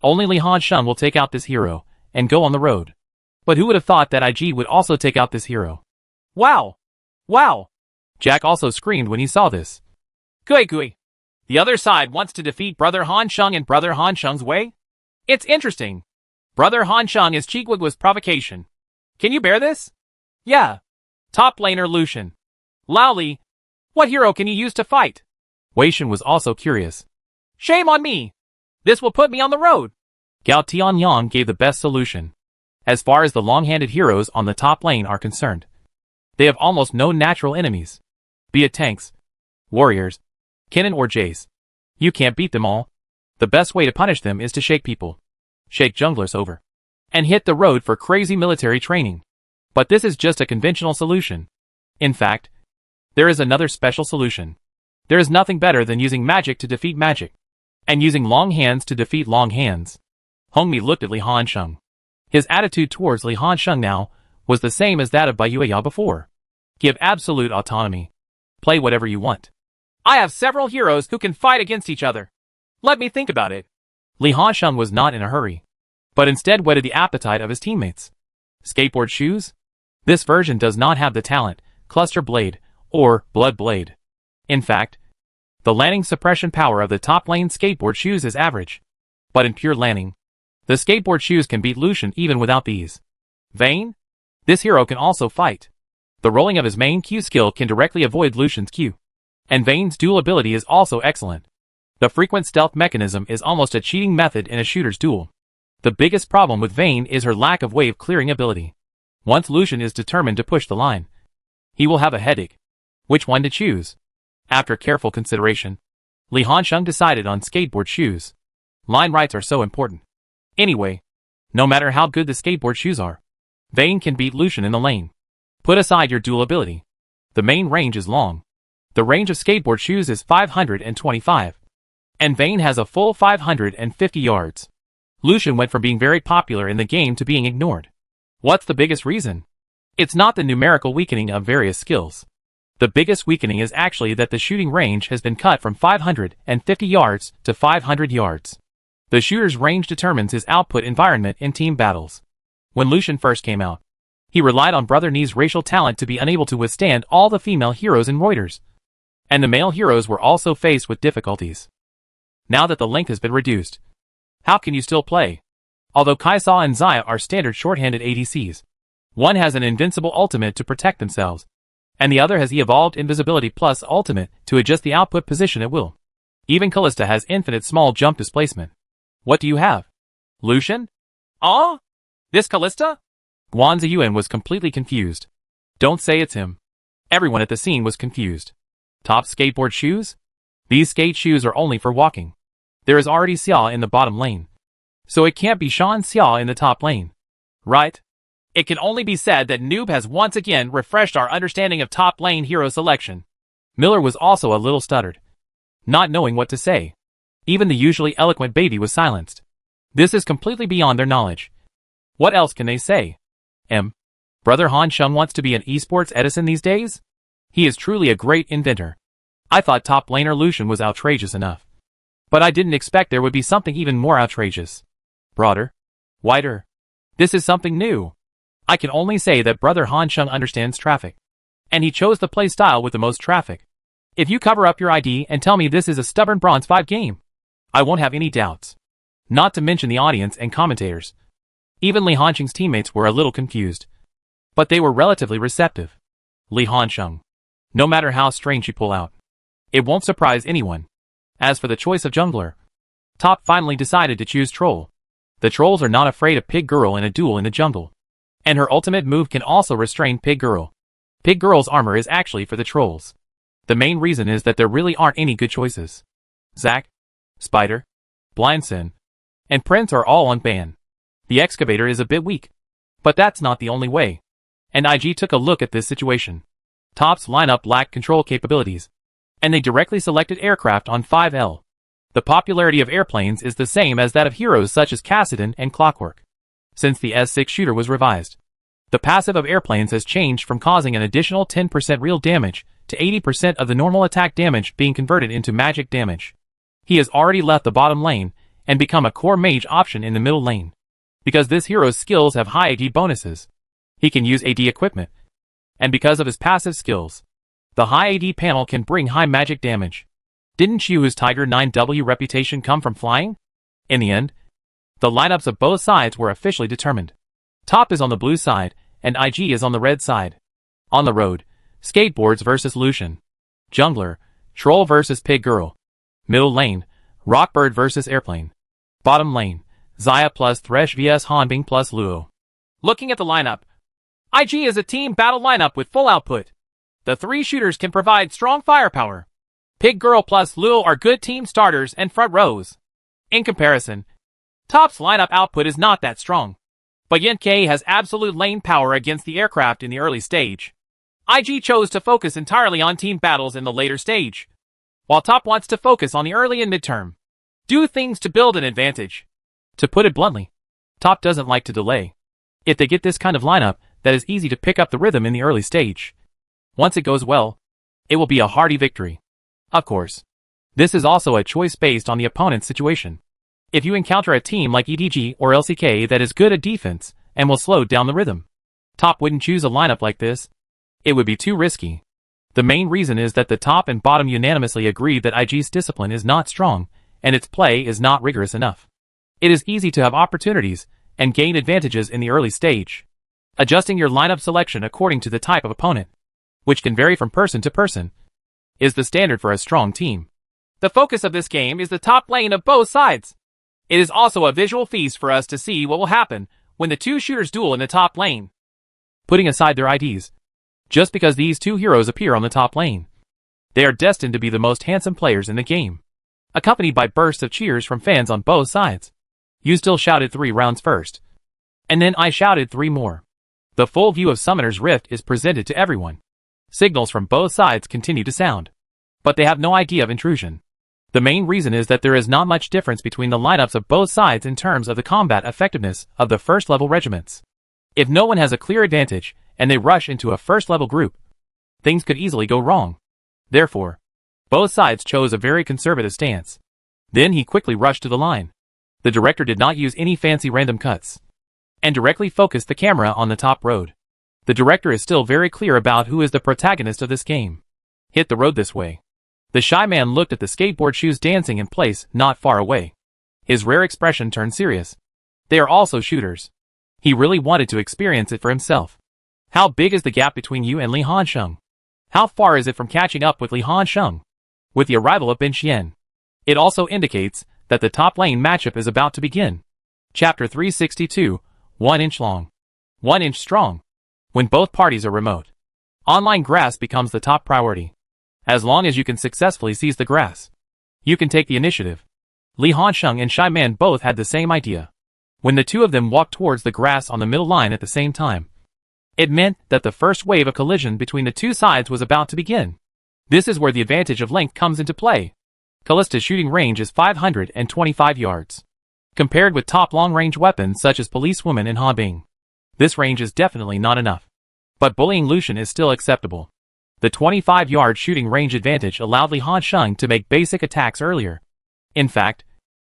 only Li Hanqing will take out this hero and go on the road. But who would have thought that IG would also take out this hero? Wow! Wow! Jack also screamed when he saw this. Gui gui. The other side wants to defeat Brother Hanqing in Brother Hanqing's way? It's interesting. Brother Hanqing is Chiguagua's provocation. Can you bear this? Yeah. Top laner Lucian. Laoli, what hero can you use to fight? Wei Shen was also curious. Shame on me. This will put me on the road. Gao Tianyang gave the best solution. As far as the long-handed heroes on the top lane are concerned, they have almost no natural enemies. Be it tanks, warriors, Kennen or Jace. You can't beat them all. The best way to punish them is to shake people. Shake junglers over. And hit the road for crazy military training. But this is just a conventional solution. In fact, there is another special solution. There is nothing better than using magic to defeat magic. And using long hands to defeat long hands. Hongmi looked at Li Hanqing. His attitude towards Li Hanqing now was the same as that of Bai Yueya before. Give absolute autonomy. Play whatever you want. I have several heroes who can fight against each other. Let me think about it. Li Hanqing was not in a hurry, but instead whetted the appetite of his teammates. Skateboard shoes? This version does not have the talent, Cluster Blade, or Blood Blade. In fact, the landing suppression power of the top lane skateboard shoes is average. But in pure landing, the skateboard shoes can beat Lucian even without these. Vayne? This hero can also fight. The rolling of his main Q skill can directly avoid Lucian's Q. And Vayne's duel ability is also excellent. The frequent stealth mechanism is almost a cheating method in a shooter's duel. The biggest problem with Vayne is her lack of wave clearing ability. Once Lucian is determined to push the line, he will have a headache. Which one to choose? After careful consideration, Li Hanqing decided on skateboard shoes. Line rights are so important. Anyway, no matter how good the skateboard shoes are, Vayne can beat Lucian in the lane. Put aside your duel ability. The main range is long. The range of skateboard shoes is 525. And Vayne has a full 550 yards. Lucian went from being very popular in the game to being ignored. What's the biggest reason? It's not the numerical weakening of various skills. The biggest weakening is actually that the shooting range has been cut from 550 yards to 500 yards. The shooter's range determines his output environment in team battles. When Lucian first came out, he relied on Brother Knee's racial talent to be unable to withstand all the female heroes in Reuters. And the male heroes were also faced with difficulties. Now that the length has been reduced, how can you still play? Although Kai'Sa and Xayah are standard short-handed ADCs, one has an invincible ultimate to protect themselves, and the other has evolved Invisibility Plus Ultimate to adjust the output position at will. Even Callista has infinite small jump displacement. What do you have? Lucian? Oh? This Callista? Wang Ziyuan was completely confused. Don't say it's him. Everyone at the scene was confused. Top skateboard shoes? These skate shoes are only for walking. There is already Xiao in the bottom lane. So it can't be Shan Xiao in the top lane. Right? It can only be said that Noob has once again refreshed our understanding of top lane hero selection. Miller was also a little stuttered, not knowing what to say. Even the usually eloquent baby was silenced. This is completely beyond their knowledge. What else can they say? Brother Han Sheng wants to be an esports Edison these days? He is truly a great inventor. I thought top laner Lucian was outrageous enough. But I didn't expect there would be something even more outrageous. Broader. Wider. This is something new. I can only say that Brother Han Sheng understands traffic. And he chose the play style with the most traffic. If you cover up your ID and tell me this is a stubborn Bronze 5 game, I won't have any doubts. Not to mention the audience and commentators. Even Li Hansheng's teammates were a little confused. But they were relatively receptive. Li Hansheng. No matter how strange you pull out, it won't surprise anyone. As for the choice of jungler, Top finally decided to choose Troll. The trolls are not afraid of Pig Girl in a duel in the jungle. And her ultimate move can also restrain Pig Girl. Pig Girl's armor is actually for the trolls. The main reason is that there really aren't any good choices. Zac, Spider, Blindsin, and Prince are all on ban. The Excavator is a bit weak. But that's not the only way. And IG took a look at this situation. Top's lineup lacked control capabilities. And they directly selected aircraft on 5L. The popularity of airplanes is the same as that of heroes such as Kassadin and Clockwork. Since the S6 shooter was revised, the passive of airplanes has changed from causing an additional 10% real damage to 80% of the normal attack damage being converted into magic damage. He has already left the bottom lane and become a core mage option in the middle lane. Because this hero's skills have high AD bonuses, he can use AD equipment. And because of his passive skills, the high AD panel can bring high magic damage. Didn't Xiuhu's Tiger 9W reputation come from flying? In the end, the lineups of both sides were officially determined. Top is on the blue side, and IG is on the red side. On the road, skateboards versus Lucian. Jungler, Troll versus Pig Girl. Middle lane, Rockbird versus Airplane. Bottom lane, Xayah plus Thresh vs Hanbing plus Luo. Looking at the lineup, IG is a team battle lineup with full output. The three shooters can provide strong firepower. Pig Girl plus Luo are good team starters and front rows. In comparison, Top's lineup output is not that strong. But Yen-K has absolute lane power against the aircraft in the early stage. IG chose to focus entirely on team battles in the later stage, while Top wants to focus on the early and midterm. Do things to build an advantage. To put it bluntly, Top doesn't like to delay. If they get this kind of lineup, that is easy to pick up the rhythm in the early stage. Once it goes well, it will be a hearty victory. Of course, this is also a choice based on the opponent's situation. If you encounter a team like EDG or LCK that is good at defense and will slow down the rhythm, Top wouldn't choose a lineup like this. It would be too risky. The main reason is that the top and bottom unanimously agreed that IG's discipline is not strong and its play is not rigorous enough. It is easy to have opportunities and gain advantages in the early stage. Adjusting your lineup selection according to the type of opponent, which can vary from person to person, is the standard for a strong team. The focus of this game is the top lane of both sides. It is also a visual feast for us to see what will happen when the two shooters duel in the top lane. Putting aside their IDs, just because these two heroes appear on the top lane, they are destined to be the most handsome players in the game. Accompanied by bursts of cheers from fans on both sides. You still shouted 3 rounds first. And then I shouted 3 more. The full view of Summoner's Rift is presented to everyone. Signals from both sides continue to sound. But they have no idea of intrusion. The main reason is that there is not much difference between the lineups of both sides in terms of the combat effectiveness of the first level regiments. If no one has a clear advantage, and they rush into a first level group, things could easily go wrong. Therefore, both sides chose a very conservative stance. Then he quickly rushed to the line. The director did not use any fancy random cuts, and directly focused the camera on the top road. The director is still very clear about who is the protagonist of this game. Hit the road this way. The shy man looked at the skateboard shoes dancing in place not far away. His rare expression turned serious. They are also shooters. He really wanted to experience it for himself. How big is the gap between you and Li Hansheng? How far is it from catching up with Li Hansheng? With the arrival of Bin Xian, it also indicates that the top lane matchup is about to begin. Chapter 362, 1 inch long, 1 inch strong. When both parties are remote, online grass becomes the top priority. As long as you can successfully seize the grass, you can take the initiative. Li Hansheng and Shai Man both had the same idea. When the two of them walked towards the grass on the middle line at the same time, it meant that the first wave of collision between the two sides was about to begin. This is where the advantage of length comes into play. Kallista's shooting range is 525 yards. Compared with top long-range weapons such as Policewoman and Ha Bing, this range is definitely not enough. But bullying Lucian is still acceptable. The 25-yard shooting range advantage allowed Li Hansheng to make basic attacks earlier. In fact,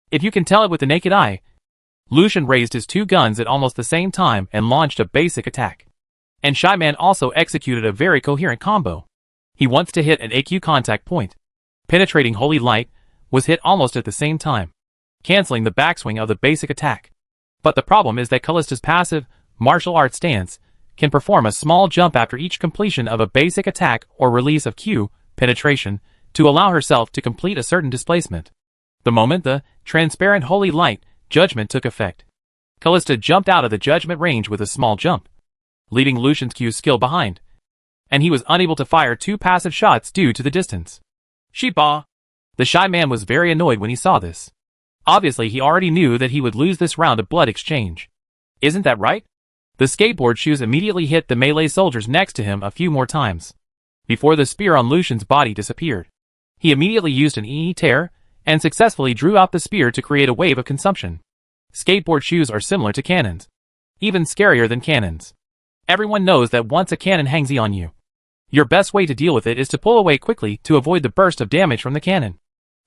if you can tell it with the naked eye, Lucian raised his two guns at almost the same time and launched a basic attack. And Shai Man also executed a very coherent combo. He wants to hit an AQ contact point. Penetrating Holy Light was hit almost at the same time, canceling the backswing of the basic attack. But the problem is that Kallista's passive, martial arts stance, can perform a small jump after each completion of a basic attack or release of Q, penetration, to allow herself to complete a certain displacement. The moment the transparent Holy Light judgment took effect, Kallista jumped out of the judgment range with a small jump, leaving Lucian's Q skill behind, and he was unable to fire two passive shots due to the distance. Sheepa! The Shy Man was very annoyed when he saw this. Obviously he already knew that he would lose this round of blood exchange. Isn't that right? The skateboard shoes immediately hit the melee soldiers next to him a few more times, before the spear on Lucian's body disappeared. He immediately used an EE tear, and successfully drew out the spear to create a wave of consumption. Skateboard shoes are similar to cannons. Even scarier than cannons. Everyone knows that once a cannon hangs on you, your best way to deal with it is to pull away quickly to avoid the burst of damage from the cannon.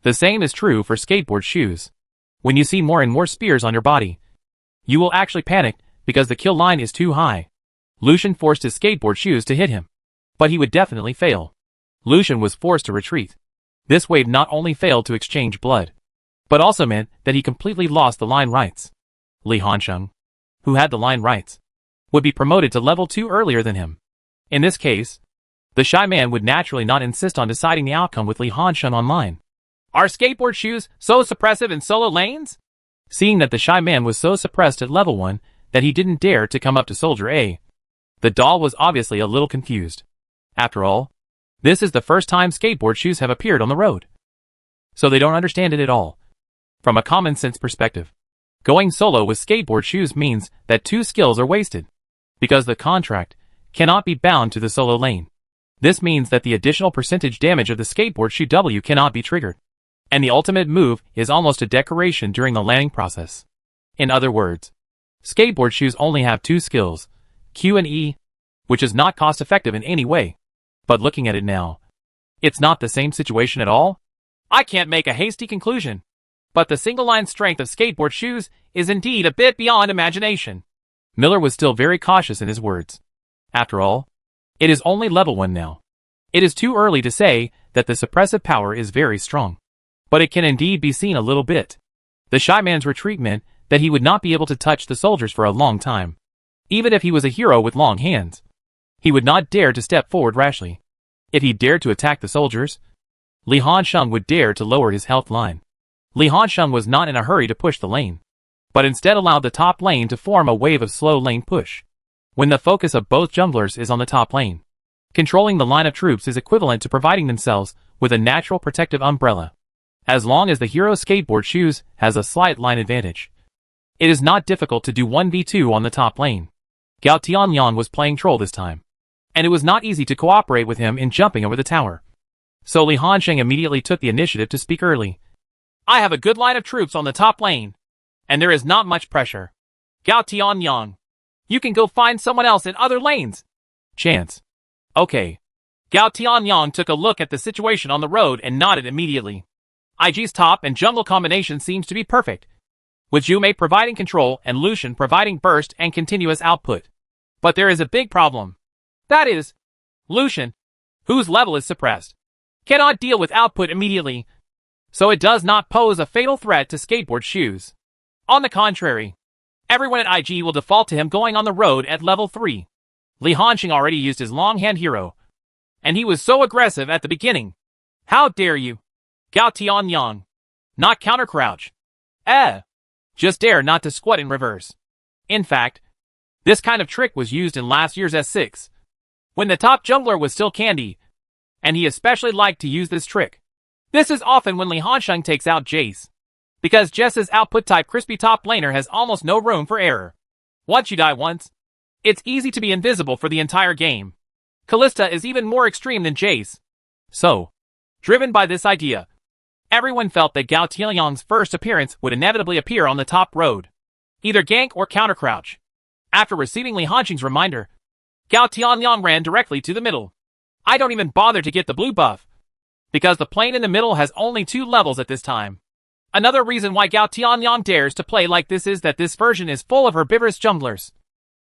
The same is true for skateboard shoes. When you see more and more spears on your body, you will actually panic because the kill line is too high. Lucian forced his skateboard shoes to hit him, but he would definitely fail. Lucian was forced to retreat. This wave not only failed to exchange blood, but also meant that he completely lost the line rights. Li Hansheng, who had the line rights, would be promoted to level 2 earlier than him. In this case, the Shy Man would naturally not insist on deciding the outcome with Li Hansheng online. Are skateboard shoes so suppressive in solo lanes? Seeing that the Shy Man was so suppressed at level 1 that he didn't dare to come up to Soldier A, the doll was obviously a little confused. After all, this is the first time skateboard shoes have appeared on the road, so they don't understand it at all. From a common sense perspective, going solo with skateboard shoes means that 2 skills are wasted, because the contract cannot be bound to the solo lane. This means that the additional percentage damage of the skateboard shoe W cannot be triggered, and the ultimate move is almost a decoration during the landing process. In other words, skateboard shoes only have 2 skills, Q and E, which is not cost effective in any way. But looking at it now, it's not the same situation at all. I can't make a hasty conclusion, but the single line strength of skateboard shoes is indeed a bit beyond imagination. Miller was still very cautious in his words. After all, it is only level 1 now. It is too early to say that the suppressive power is very strong, but it can indeed be seen a little bit. The Shy Man's retreat meant that he would not be able to touch the soldiers for a long time. Even if he was a hero with long hands, he would not dare to step forward rashly. If he dared to attack the soldiers, Li Hansheng would dare to lower his health line. Li Hansheng was not in a hurry to push the lane, but instead allowed the top lane to form a wave of slow lane push. When the focus of both junglers is on the top lane, controlling the line of troops is equivalent to providing themselves with a natural protective umbrella. As long as the hero's skateboard shoes has a slight line advantage, it is not difficult to do 1v2 on the top lane. Gao Tianyan was playing troll this time, and it was not easy to cooperate with him in jumping over the tower. So Li Hansheng immediately took the initiative to speak early. I have a good line of troops on the top lane, and there is not much pressure. Gao Tianyan, you can go find someone else in other lanes. Chance. Okay. Gao Tianyan took a look at the situation on the road and nodded immediately. IG's top and jungle combination seems to be perfect, with Zhumei providing control and Lucian providing burst and continuous output. But there is a big problem. That is, Lucian, whose level is suppressed, cannot deal with output immediately, so it does not pose a fatal threat to skateboard shoes. On the contrary, everyone at IG will default to him going on the road at level 3. Li Hansheng already used his long hand hero, And he was so aggressive at the beginning. How dare you? Gao Tianyang. Not counter crouch. Just dare not to squat in reverse. In fact, this kind of trick was used in last year's S6, when the top jungler was still Candy, and he especially liked to use this trick. This is often when Li Hansheng takes out Jace, because Jess's output type crispy top laner has almost no room for error. Once you die once, it's easy to be invisible for the entire game. Kalista is even more extreme than Jace. So, driven by this idea, everyone felt that Gao Tianyang's first appearance would inevitably appear on the top road, either gank or counter crouch. After receiving Li Hansheng's reminder, Gao Tianyang ran directly to the middle. I don't even bother to get the blue buff, because the plane in the middle has only 2 levels at this time. Another reason why Gao Tianyang dares to play like this is that this version is full of herbivorous junglers,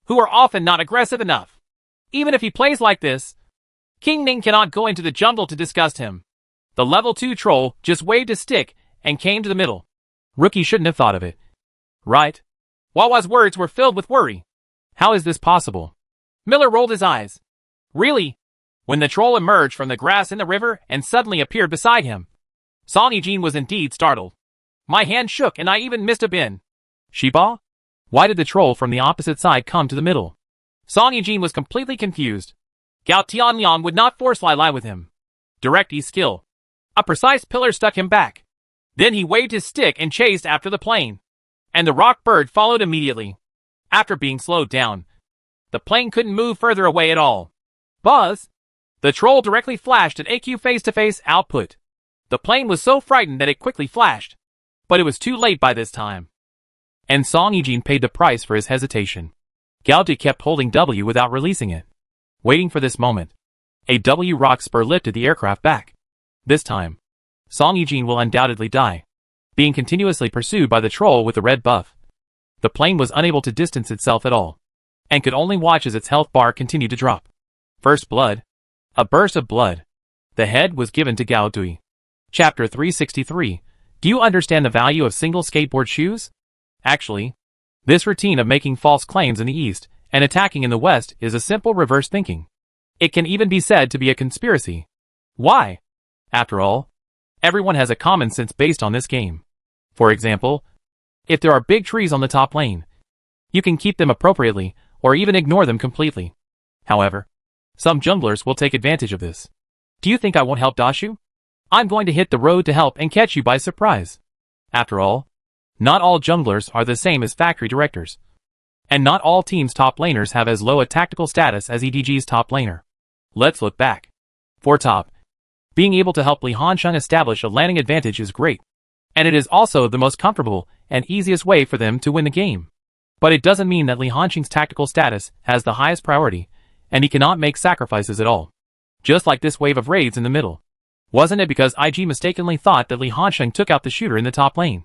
who are often not aggressive enough. Even if he plays like this, King Ning cannot go into the jungle to disgust him. The level 2 troll just waved his stick and came to the middle. Rookie shouldn't have thought of it. Right? Wawa's words were filled with worry. How is this possible? Miller rolled his eyes. Really? When the troll emerged from the grass in the river and suddenly appeared beside him, Song Yijin was indeed startled. My hand shook and I even missed a bin. Shiba? Why did the troll from the opposite side come to the middle? Song Yijin was completely confused. Gao Tianyang would not force Lai Lai with him. Direct E's skill. A precise pillar stuck him back. Then he waved his stick and chased after the plane. And the rock bird followed immediately. After being slowed down, the plane couldn't move further away at all. Buzz! The troll directly flashed at AQ face-to-face output. The plane was so frightened that it quickly flashed. But it was too late by this time. And Song Yijin paid the price for his hesitation. Gao Di kept holding W without releasing it. Waiting for this moment, a W rock spur lifted the aircraft back. This time, Song Yijin will undoubtedly die, being continuously pursued by the troll with the red buff. The plane was unable to distance itself at all, and could only watch as its health bar continued to drop. First blood. A burst of blood. The head was given to Gao Dui. Chapter 363. Do you understand the value of single skateboard shoes? Actually, this routine of making false claims in the East and attacking in the West is a simple reverse thinking. It can even be said to be a conspiracy. Why? After all, everyone has a common sense based on this game. For example, if there are big trees on the top lane, you can keep them appropriately or even ignore them completely. However, some junglers will take advantage of this. Do you think I won't help Dashu? I'm going to hit the road to help and catch you by surprise. After all, not all junglers are the same as factory directors. And not all teams' top laners have as low a tactical status as EDG's top laner. Let's look back. For top, being able to help Li Hansheng establish a landing advantage is great. And it is also the most comfortable and easiest way for them to win the game. But it doesn't mean that Li Hansheng's tactical status has the highest priority, and he cannot make sacrifices at all. Just like this wave of raids in the middle. Wasn't it because IG mistakenly thought that Li Hansheng took out the shooter in the top lane,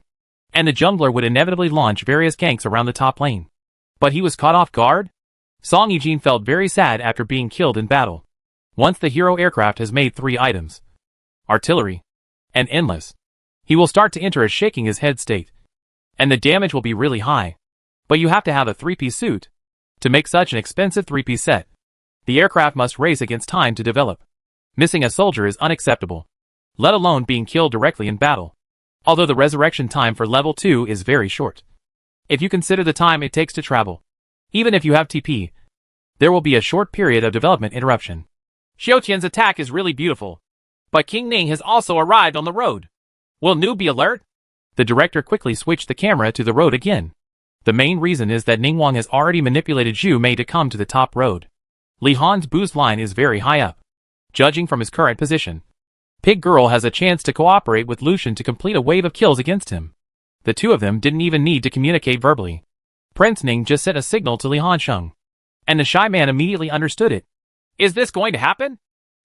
and the jungler would inevitably launch various ganks around the top lane? But he was caught off guard? Song Yijin felt very sad after being killed in battle. Once the hero aircraft has made 3 items, artillery, and endless, he will start to enter a shaking his head state. And the damage will be really high. But you have to have a 3-piece suit to make such an expensive 3-piece set. The aircraft must race against time to develop. Missing a soldier is unacceptable, let alone being killed directly in battle. Although the resurrection time for level 2 is very short. If you consider the time it takes to travel, even if you have TP, there will be a short period of development interruption. Xiaotian's attack is really beautiful. But King Ning has also arrived on the road. Will Nu be alert? The director quickly switched the camera to the road again. The main reason is that Ningguang has already manipulated Zhu Mei to come to the top road. Li Han's boost line is very high up. Judging from his current position, Pig Girl has a chance to cooperate with Lucian to complete a wave of kills against him. The two of them didn't even need to communicate verbally. Prince Ning just sent a signal to Li Hansheng, and the shy man immediately understood it. Is this going to happen?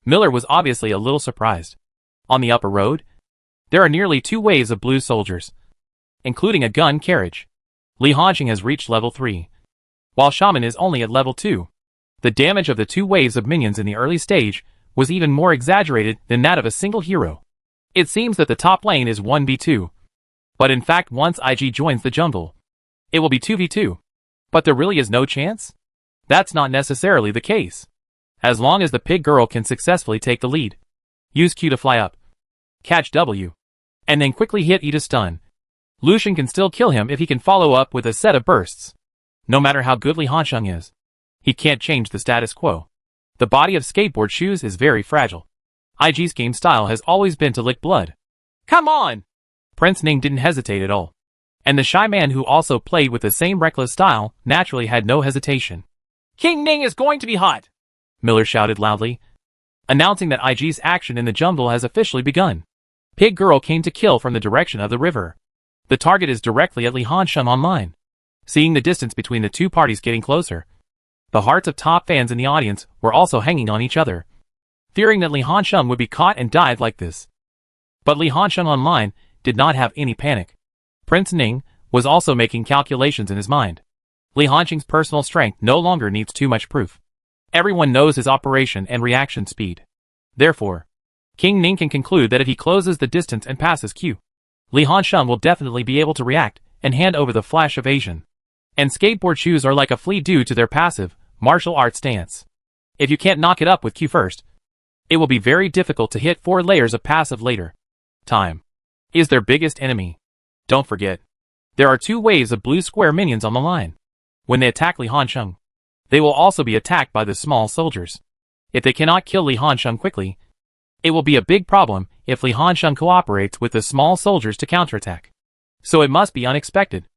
Miller was obviously a little surprised. On the upper road, there are nearly 2 waves of blue soldiers, including a gun carriage. Li Hansheng has reached level 3, while Shaman is only at level 2. The damage of the 2 waves of minions in the early stage was even more exaggerated than that of a single hero. It seems that the top lane is 1v2. But in fact once IG joins the jungle, it will be 2v2. But there really is no chance? That's not necessarily the case. As long as the pig girl can successfully take the lead. Use Q to fly up. Catch W. And then quickly hit E to stun. Lucian can still kill him if he can follow up with a set of bursts. No matter how good Li Hansheng is, he can't change the status quo. The body of skateboard shoes is very fragile. IG's game style has always been to lick blood. Come on! Prince Ning didn't hesitate at all. And the shy man who also played with the same reckless style naturally had no hesitation. King Ning is going to be hot! Miller shouted loudly, announcing that IG's action in the jungle has officially begun. Pig Girl came to kill from the direction of the river. The target is directly at Li Hansheng online. Seeing the distance between the two parties getting closer, the hearts of top fans in the audience were also hanging on each other, fearing that Li Hansheng would be caught and died like this. But Li Hansheng online did not have any panic. Prince Ning was also making calculations in his mind. Li Hansheng's personal strength no longer needs too much proof. Everyone knows his operation and reaction speed. Therefore, King Ning can conclude that if he closes the distance and passes Q, Li Hansheng will definitely be able to react and hand over the flash evasion. And skateboard shoes are like a flea due to their passive, martial arts stance. If you can't knock it up with Q first, it will be very difficult to hit 4 layers of passive later. Time is their biggest enemy. Don't forget, there are 2 waves of blue square minions on the line. When they attack Li Hansheng, they will also be attacked by the small soldiers. If they cannot kill Li Hansheng quickly, it will be a big problem if Li Hansheng cooperates with the small soldiers to counterattack. So it must be unexpected.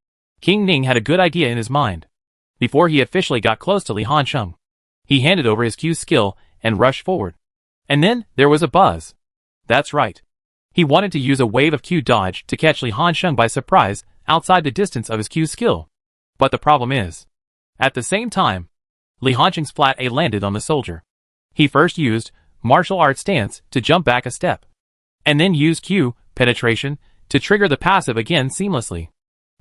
King Ning had a good idea in his mind. Before he officially got close to Li Hansheng, he handed over his Q skill and rushed forward. And then there was a buzz. That's right. He wanted to use a wave of Q dodge to catch Li Hansheng by surprise outside the distance of his Q skill. But the problem is, at the same time, Li Hansheng's flat A landed on the soldier. He first used martial arts stance to jump back a step, and then used Q penetration to trigger the passive again seamlessly.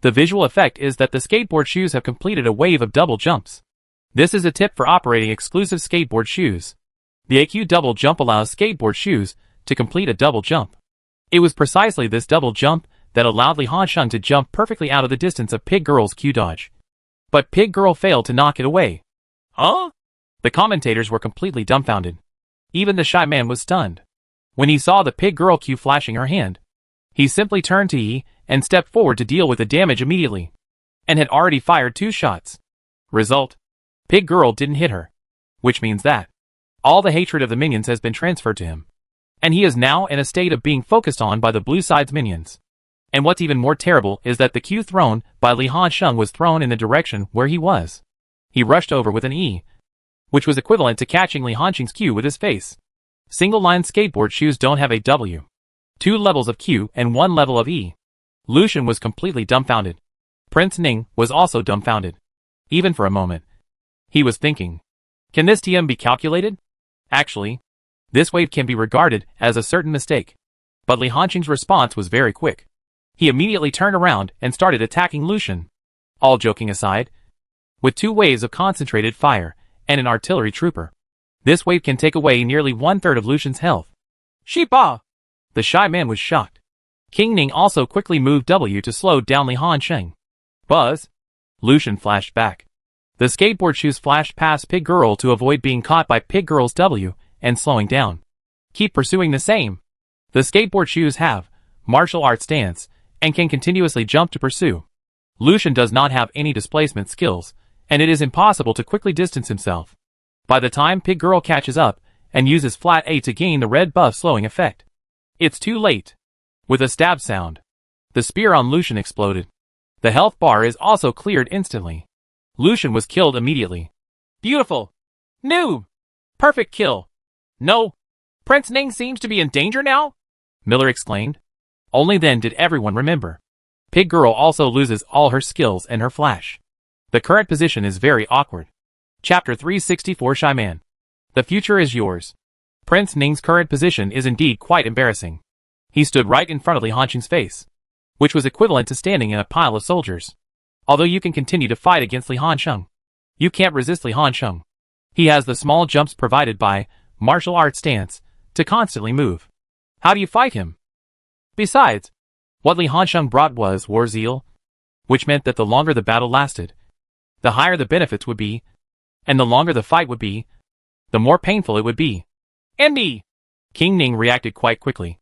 The visual effect is that the skateboard shoes have completed a wave of double jumps. This is a tip for operating exclusive skateboard shoes. The AQ double jump allows skateboard shoes to complete a double jump. It was precisely this double jump that allowed Li Hansheng to jump perfectly out of the distance of Pig Girl's Q dodge. But Pig Girl failed to knock it away. Huh? The commentators were completely dumbfounded. Even the shy man was stunned. When he saw the Pig Girl Q flashing her hand, he simply turned to E and stepped forward to deal with the damage immediately, and had already fired 2 shots. Result: Pig Girl didn't hit her, which means that all the hatred of the minions has been transferred to him, and he is now in a state of being focused on by the blue side's minions. And what's even more terrible is that the Q thrown by Li Hansheng was thrown in the direction where he was. He rushed over with an E, which was equivalent to catching Li Hansheng's Q with his face. Single-line skateboard shoes don't have a W, 2 levels of Q and 1 level of E. Lucian was completely dumbfounded. Prince Ning was also dumbfounded. Even for a moment, he was thinking, can this TM be calculated? Actually, this wave can be regarded as a certain mistake. But Li Hansheng's response was very quick. He immediately turned around and started attacking Lucian. All joking aside, with 2 waves of concentrated fire and an artillery trooper, this wave can take away nearly 1/3 of Lucian's health. Sheepa! The shy man was shocked. King Ning also quickly moved W to slow down Li Hansheng. Buzz! Lucian flashed back. The skateboard shoes flashed past Pig Girl to avoid being caught by Pig Girl's W and slowing down. Keep pursuing the same. The skateboard shoes have martial arts stance and can continuously jump to pursue. Lucian does not have any displacement skills, and it is impossible to quickly distance himself. By the time Pig Girl catches up and uses flat A to gain the red buff slowing effect, it's too late. With a stab sound, the spear on Lucian exploded. The health bar is also cleared instantly. Lucian was killed immediately. Beautiful! Noob! Perfect kill! No! Prince Ning seems to be in danger now? Miller exclaimed. Only then did everyone remember. Pig Girl also loses all her skills and her flash. The current position is very awkward. Chapter 364 Shy Man. The future is yours. Prince Ning's current position is indeed quite embarrassing. He stood right in front of Li Hansheng's face, which was equivalent to standing in a pile of soldiers. Although you can continue to fight against Li Hansheng, you can't resist Li Hansheng. He has the small jumps provided by martial arts stance to constantly move. How do you fight him? Besides, what Li Hansheng brought was war zeal, which meant that the longer the battle lasted, the higher the benefits would be, and the longer the fight would be, the more painful it would be. MD! King Ning reacted quite quickly.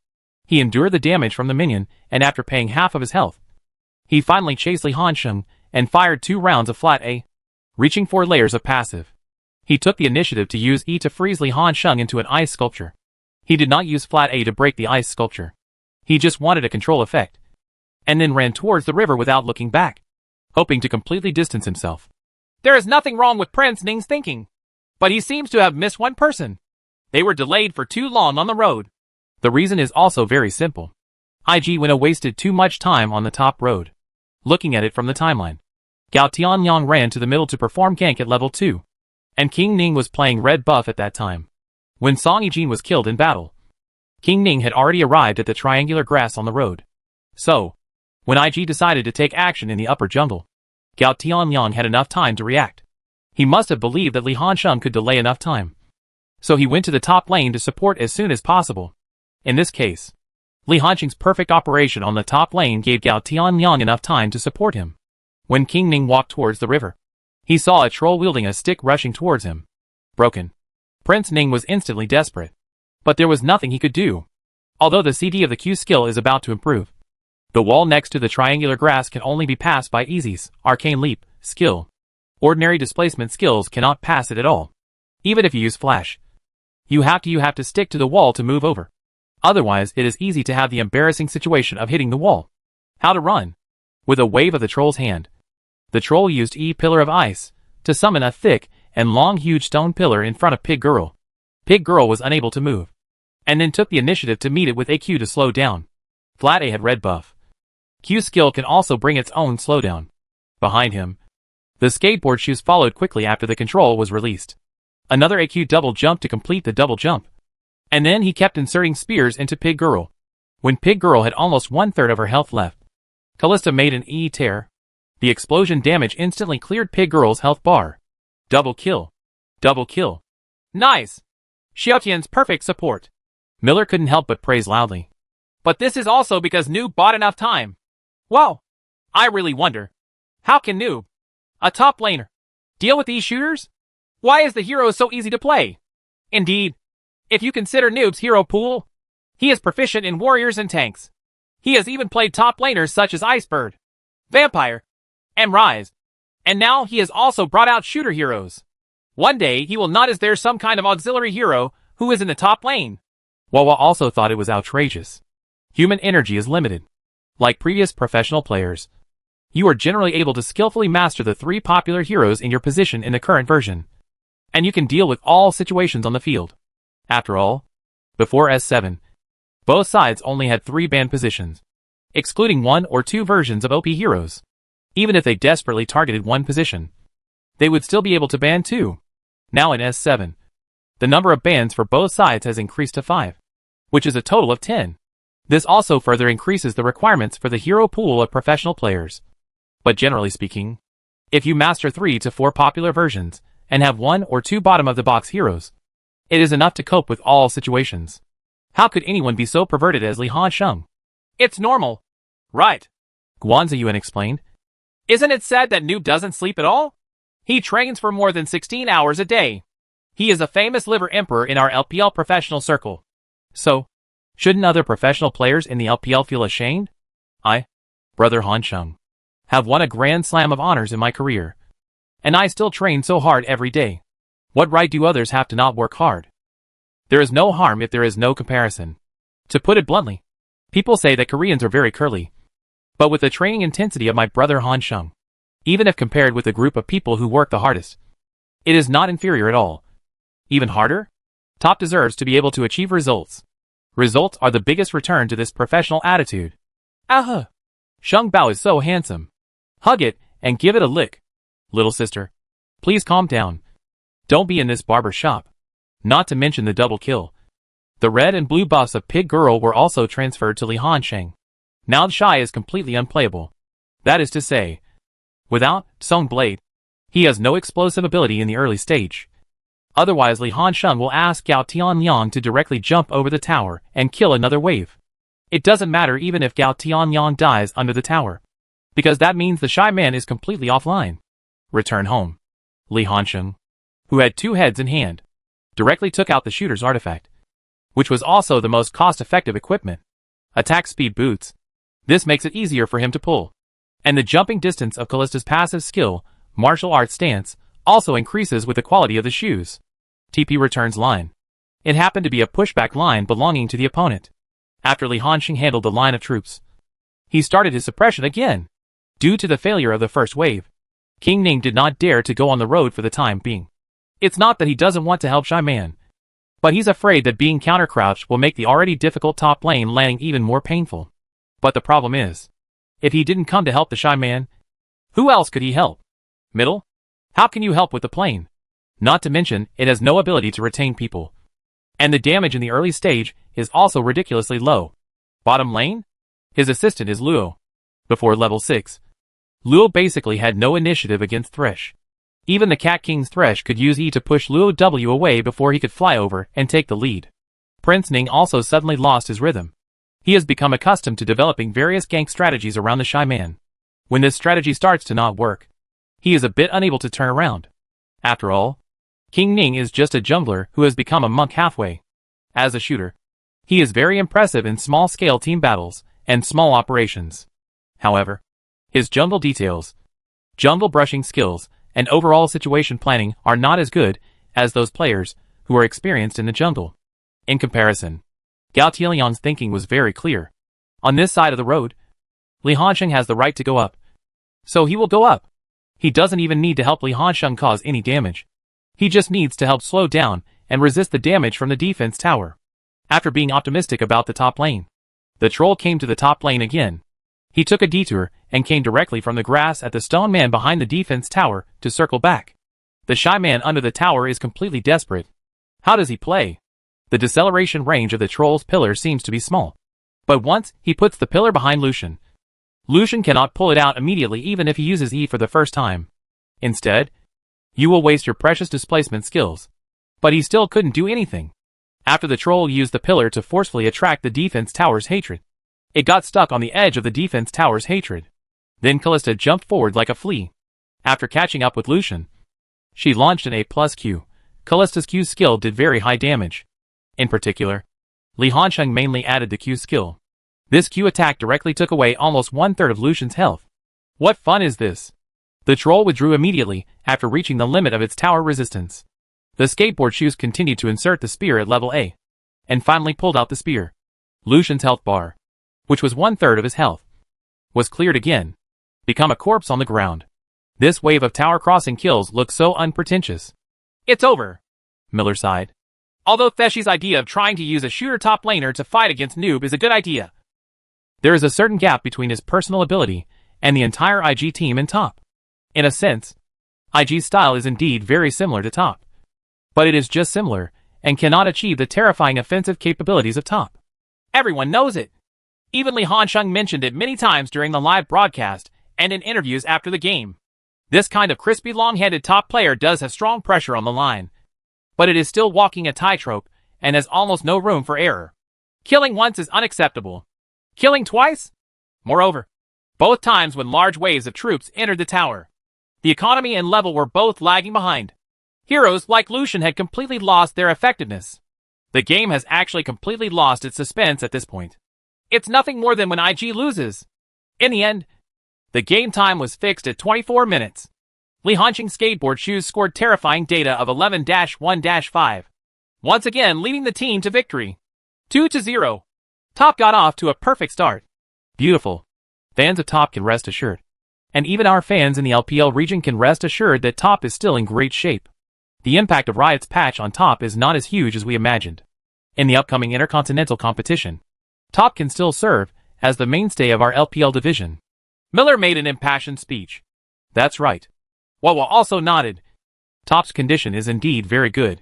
He endured the damage from the minion, and after paying half of his health, he finally chased Li Hansheng and fired 2 rounds of flat A, reaching 4 layers of passive. He took the initiative to use E to freeze Li Hansheng into an ice sculpture. He did not use flat A to break the ice sculpture. He just wanted a control effect, and then ran towards the river without looking back, hoping to completely distance himself. There is nothing wrong with Prince Ning's thinking, but he seems to have missed one person. They were delayed for too long on the road. The reason is also very simple. IG Wen wasted too much time on the top road. Looking at it from the timeline, Gao Tianyang ran to the middle to perform gank at level 2, and King Ning was playing red buff at that time. When Song Yijin was killed in battle, King Ning had already arrived at the triangular grass on the road. So, when IG decided to take action in the upper jungle, Gao Tianyang had enough time to react. He must have believed that Li Hansheng could delay enough time. So he went to the top lane to support as soon as possible. In this case, Li Hansheng's perfect operation on the top lane gave Gao Tianyang enough time to support him. When King Ning walked towards the river, he saw a troll wielding a stick rushing towards him. Broken. Prince Ning was instantly desperate. But there was nothing he could do. Although the CD of the Q skill is about to improve, the wall next to the triangular grass can only be passed by Easy's Arcane Leap skill. Ordinary displacement skills cannot pass it at all. Even if you use Flash, you have to stick to the wall to move over. Otherwise, it is easy to have the embarrassing situation of hitting the wall. How to run? With a wave of the troll's hand, the troll used E Pillar of Ice to summon a thick and long huge stone pillar in front of Pig Girl. Pig Girl was unable to move, and then took the initiative to meet it with a Q to slow down. Flat A had red buff. Q skill can also bring its own slowdown. Behind him, the skateboard shoes followed quickly after the control was released. Another AQ double jump to complete the double jump. And then he kept inserting spears into Pig Girl. When Pig Girl had almost 1/3 of her health left, Callista made an E tear. The explosion damage instantly cleared Pig Girl's health bar. Double kill. Double kill. Nice! Xiaotian's perfect support. Miller couldn't help but praise loudly. But this is also because Noob bought enough time. Wow! I really wonder, how can Noob, a top laner, deal with these shooters? Why is the hero so easy to play? Indeed, if you consider Noob's hero pool, he is proficient in warriors and tanks. He has even played top laners such as Icebird, Vampire, and Rise. And now he has also brought out shooter heroes. One day he will not is there some kind of auxiliary hero who is in the top lane. Wawa also thought it was outrageous. Human energy is limited. Like previous professional players, you are generally able to skillfully master the 3 popular heroes in your position in the current version. And you can deal with all situations on the field. After all, before S7, both sides only had 3 ban positions, excluding 1 or 2 versions of OP heroes. Even if they desperately targeted one position, they would still be able to ban 2. Now in S7, the number of bans for both sides has increased to 5, which is a total of 10. This also further increases the requirements for the hero pool of professional players. But generally speaking, if you master 3 to 4 popular versions, and have 1 or 2 bottom-of-the-box heroes, it is enough to cope with all situations. How could anyone be so perverted as Li Hansheng? It's normal. Right. Guanzi Yuan explained. Isn't it said that Noob doesn't sleep at all? He trains for more than 16 hours a day. He is a famous liver emperor in our LPL professional circle. So, shouldn't other professional players in the LPL feel ashamed? I, Brother Hansheng, have won a Grand Slam of honors in my career. And I still train so hard every day. What right do others have to not work hard? There is no harm if there is no comparison. To put it bluntly, people say that Koreans are very curly. But with the training intensity of my brother Hansheng, even if compared with a group of people who work the hardest, it is not inferior at all. Even harder? Top deserves to be able to achieve results. Results are the biggest return to this professional attitude. Aha! Sheng Bao is so handsome. Hug it and give it a lick. Little sister, please calm down. Don't be in this barber shop. Not to mention the double kill. The red and blue buffs of Pig Girl were also transferred to Li Hansheng. Now Shai is completely unplayable. That is to say, without Song Blade, he has no explosive ability in the early stage. Otherwise Li Hansheng will ask Gao Tianyang to directly jump over the tower and kill another wave. It doesn't matter even if Gao Tianyang dies under the tower, because that means the shy man is completely offline. Return home. Li Hansheng, who had 2 heads in hand, directly took out the shooter's artifact, which was also the most cost-effective equipment. Attack speed boots. This makes it easier for him to pull. And the jumping distance of Kallista's passive skill, martial arts stance, also increases with the quality of the shoes. TP returns line. It happened to be a pushback line belonging to the opponent. After Li Hanxing handled the line of troops, he started his suppression again. Due to the failure of the first wave, King Ning did not dare to go on the road for the time being. It's not that he doesn't want to help Shy Man, but he's afraid that being counter-crouched will make the already difficult top lane landing even more painful. But the problem is, if he didn't come to help the Shy Man, who else could he help? Middle? How can you help with the plane? Not to mention, it has no ability to retain people. And the damage in the early stage is also ridiculously low. Bottom lane? His assistant is Luo. Before level 6, Luo basically had no initiative against Thresh. Even the Cat King's Thresh could use E to push Luo W away before he could fly over and take the lead. Prince Ning also suddenly lost his rhythm. He has become accustomed to developing various gank strategies around the Shy Man. When this strategy starts to not work, he is a bit unable to turn around. After all, King Ning is just a jungler who has become a monk halfway. As a shooter, he is very impressive in small-scale team battles and small operations. However, his jungle details, jungle brushing skills, and overall situation planning are not as good as those players who are experienced in the jungle. In comparison, Gao Tianlian's thinking was very clear. On this side of the road, Li Hanxing has the right to go up. So he will go up. He doesn't even need to help Li Hanxing cause any damage. He just needs to help slow down and resist the damage from the defense tower. After being optimistic about the top lane, the troll came to the top lane again. He took a detour and came directly from the grass at the stone man behind the defense tower to circle back. The Shy Man under the tower is completely desperate. How does he play? The deceleration range of the troll's pillar seems to be small. But once he puts the pillar behind Lucian, Lucian cannot pull it out immediately even if he uses E for the first time. Instead, you will waste your precious displacement skills. But he still couldn't do anything. After the troll used the pillar to forcefully attract the defense tower's hatred, it got stuck on the edge of the defense tower's hatred. Then Kalista jumped forward like a flea. After catching up with Lucian, she launched an A+ Q. Kallista's Q skill did very high damage. In particular, Li Hanxing mainly added the Q skill. This Q attack directly took away almost 1/3 of Lucian's health. What fun is this? The troll withdrew immediately after reaching the limit of its tower resistance. The skateboard shoes continued to insert the spear at level A, and finally pulled out the spear. Lucian's health bar, which was 1/3 of his health, was cleared again, become a corpse on the ground. This wave of tower crossing kills looked so unpretentious. It's over, Miller sighed. Although Theshi's idea of trying to use a shooter top laner to fight against Noob is a good idea, there is a certain gap between his personal ability and the entire IG team in top. In a sense, IG's style is indeed very similar to top. But it is just similar, and cannot achieve the terrifying offensive capabilities of top. Everyone knows it. Even Li Hanxing mentioned it many times during the live broadcast and in interviews after the game. This kind of crispy long-headed top player does have strong pressure on the line, but it is still walking a tightrope and has almost no room for error. Killing once is unacceptable. Killing twice? Moreover, both times when large waves of troops entered the tower, the economy and level were both lagging behind. Heroes like Lucian had completely lost their effectiveness. The game has actually completely lost its suspense at this point. It's nothing more than when IG loses. In the end, the game time was fixed at 24 minutes. Li Hanxing's skateboard shoes scored terrifying data of 11-1-5, once again leading the team to victory. 2-0. Top got off to a perfect start. Beautiful. Fans of Top can rest assured. And even our fans in the LPL region can rest assured that Top is still in great shape. The impact of Riot's patch on Top is not as huge as we imagined. In the upcoming intercontinental competition, Top can still serve as the mainstay of our LPL division. Miller made an impassioned speech. That's right. Wawa also nodded. Top's condition is indeed very good.